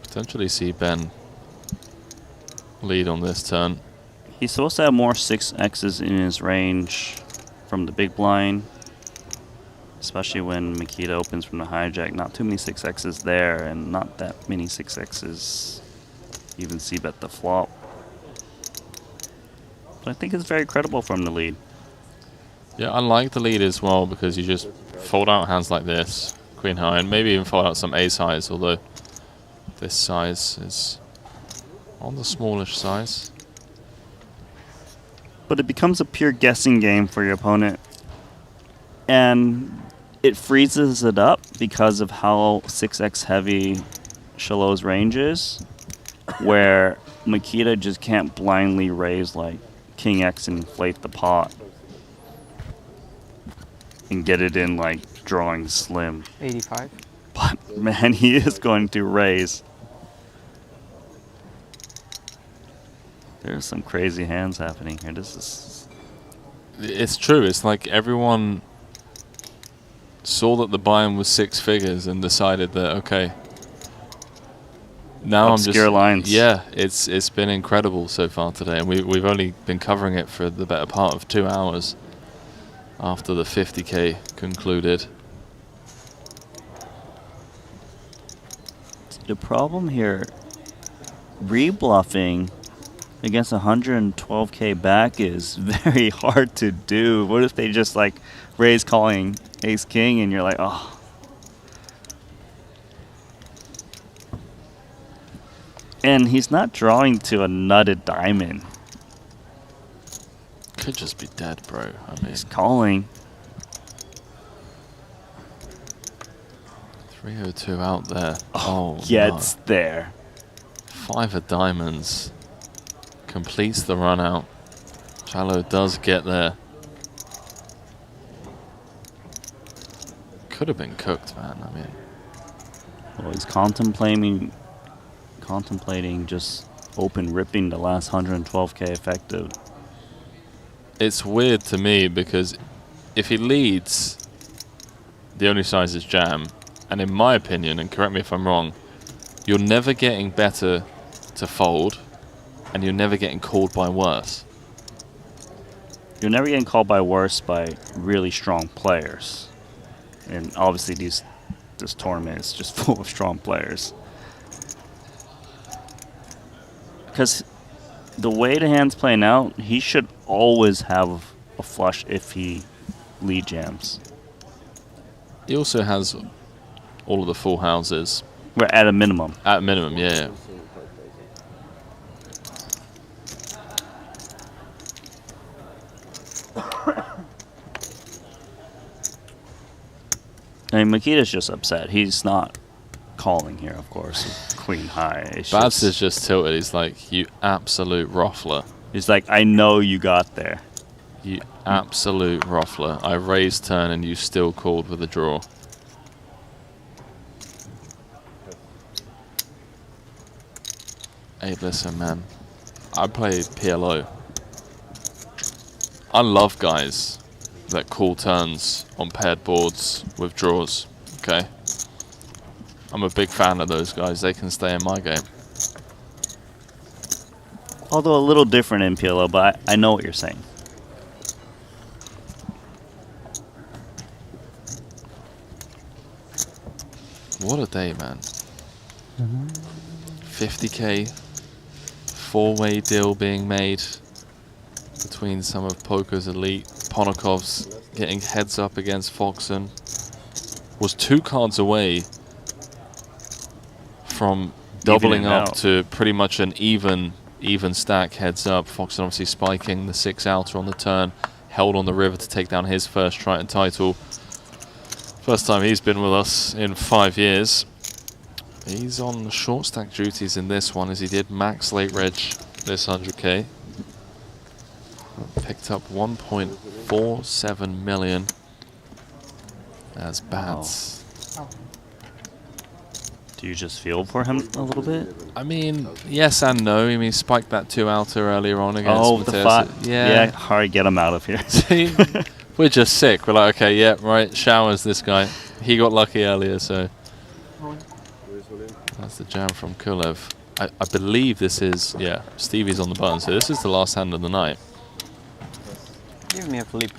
Potentially see Ben lead on this turn.
He's supposed to have more 6Xs in his range from the big blind, especially when Mikita opens from the hijack. Not too many 6Xs there, and not that many 6Xs even c-bet the flop. But I think it's very credible from the lead.
Yeah, I like the lead as well because you just fold out hands like this, queen high, and maybe even fold out some ace highs, although this size is on the smallish size.
But it becomes a pure guessing game for your opponent. And it freezes it up because of how 6X heavy Shalot's range is, where Mikita just can't blindly raise like King X and inflate the pot and get it in like drawing slim.
85.
But man, he is going to raise. There's some crazy hands happening here. This is...
It's true. It's like everyone saw that the buy-in was 6 figures and decided that, okay, now
obscure lines.
Yeah, it's been incredible so far today, and we've only been covering it for the better part of 2 hours after the 50K concluded.
The problem here, rebluffing against 112K back is very hard to do. What if they just like raise calling ace king and you're like, oh. And he's not drawing to a nutted diamond.
Could just be dead, bro. I mean,
he's calling.
302 out there.
Oh, gets there.
5 of diamonds. Completes the run out. Salle does get there. Could have been cooked, man. I mean,
well, he's contemplating just open ripping the last 112K effective.
it's weird to me because if he leads, the only size is jam, and in my opinion, and correct me if I'm wrong, you're never getting better to fold, and you're never getting called by worse.
You're never getting called by worse by really strong players, and obviously this tournament is just full of strong players. Because the way the hand's playing out, he should always have a flush if he lead jams.
He also has all of the full houses.
We're at a minimum.
At a minimum, yeah.
I mean, Makita's just upset. He's not calling here, of course. Queen high.
Babs is just tilted. He's like, you absolute ruffler.
He's like, I know you got there.
You absolute ruffler. I raised turn and you still called with a draw. Hey, listen, man. I play PLO. I love guys that call turns on paired boards with draws, okay? I'm a big fan of those guys. They can stay in my game.
Although a little different in PLO, but I know what you're saying.
What a day, man. 50K, four-way deal being made between some of poker's elite. Ponokov's getting heads up against Foxen. Was 2 cards away from doubling up to pretty much an even stack heads up. Foxen obviously spiking the 6 outer on the turn, held on the river to take down his first Triton title. First time he's been with us in 5 years. He's on short stack duties in this one as he did max late reg this 100K. Picked up 1.47 million as bats.
Oh. Do you just feel for him a little bit?
I mean, yes and no. I mean, he spiked that 2 outer earlier on against
the 5. Yeah, hard, get him out of here.
See, we're just sick. We're like, okay, yeah, right, showers this guy. He got lucky earlier, so. That's the jam from Kulev. I believe this is, yeah, Stevie's on the button, so this is the last hand of the night.
Give me a flip.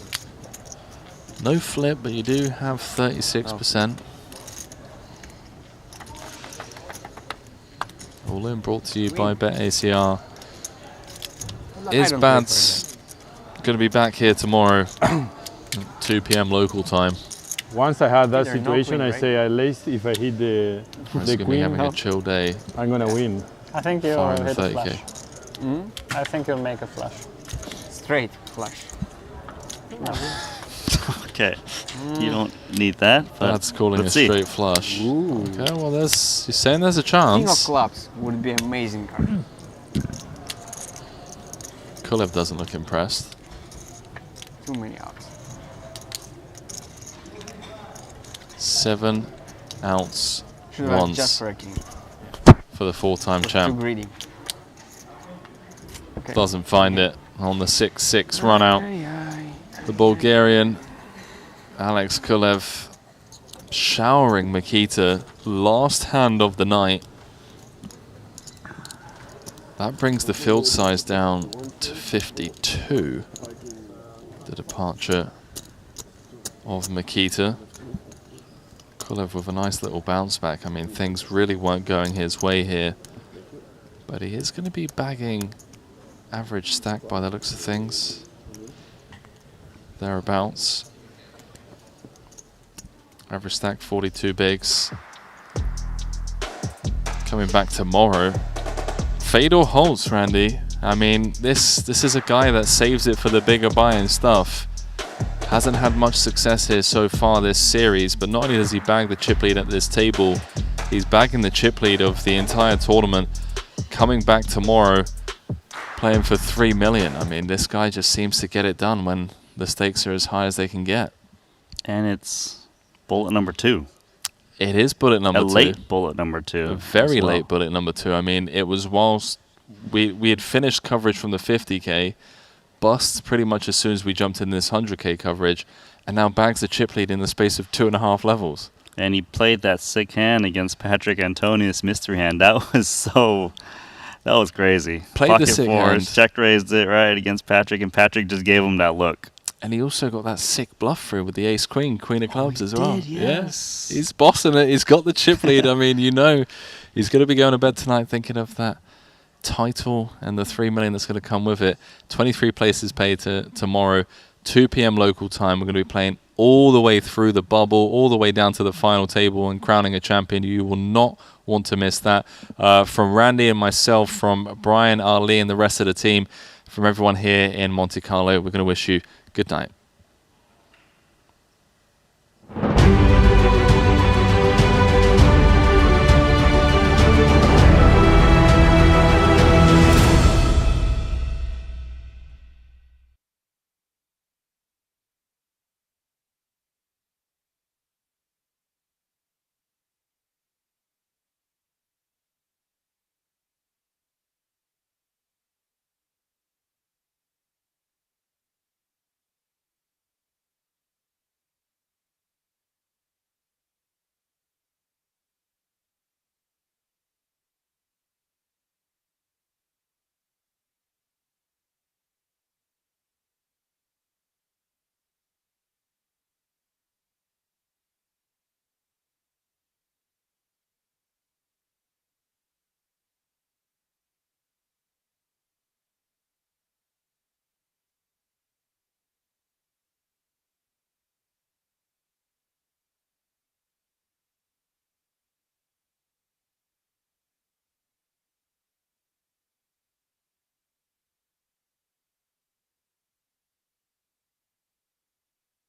No flip, but you do have 36%. All in brought to you by BetACR. Is Bads going to be back here tomorrow, 2 p.m. local time?
Once I had that situation, I say at least if I hit the queen,
having a chill day.
I'm gonna win.
I think you'll hit a flush.
Mm?
I think you'll make a flush.
Straight flush.
No.
Okay, you don't need that. But
that's calling a straight flush.
Ooh.
Okay, well, you're saying there's a chance.
King of clubs would be an amazing card.
Kulev doesn't look impressed.
Too many outs.
7 outs
Should have
once
just for a king.
For the 4-time
Too
champ.
greedy. Okay.
Doesn't find it on the 6-6 run out. The Bulgarian Alex Kulev showering Makita last hand of the night. That brings the field size down to 52. The departure of Mikita. Kulev with a nice little bounce back. I mean, things really weren't going his way here. But he is going to be bagging average stack by the looks of things. Thereabouts. Average stack 42 bigs. Coming back tomorrow. Fade or holds, Randy. I mean, this is a guy that saves it for the bigger buy-in stuff. Hasn't had much success here so far this series, but not only does he bag the chip lead at this table, he's bagging the chip lead of the entire tournament. Coming back tomorrow, playing for 3 million. I mean, this guy just seems to get it done when the stakes are as high as they can get.
And it's bullet number 2.
It is bullet number 2.
A late bullet number 2.
A very late bullet number 2. I mean, it was whilst we had finished coverage from the 50K, busts pretty much as soon as we jumped in this 100K coverage, and now bags the chip lead in the space of 2.5 levels.
And he played that sick hand against Patrick Antonius mystery hand. That was crazy.
Played
Pocket
the sick
fours,
hand.
check raised it right against Patrick, and Patrick just gave him that look.
And he also got that sick bluff through with the ace-queen, queen of clubs as well.
Yes.
Yeah. He's bossing it. He's got the chip lead. I mean, you know, he's going to be going to bed tonight thinking of that title and the 3 million that's going to come with it. 23 places paid tomorrow, 2 p.m. local time. We're going to be playing all the way through the bubble, all the way down to the final table and crowning a champion. You will not want to miss that. From Randy and myself, from Brian, Ali, and the rest of the team, from everyone here in Monte Carlo, we're going to wish you good night.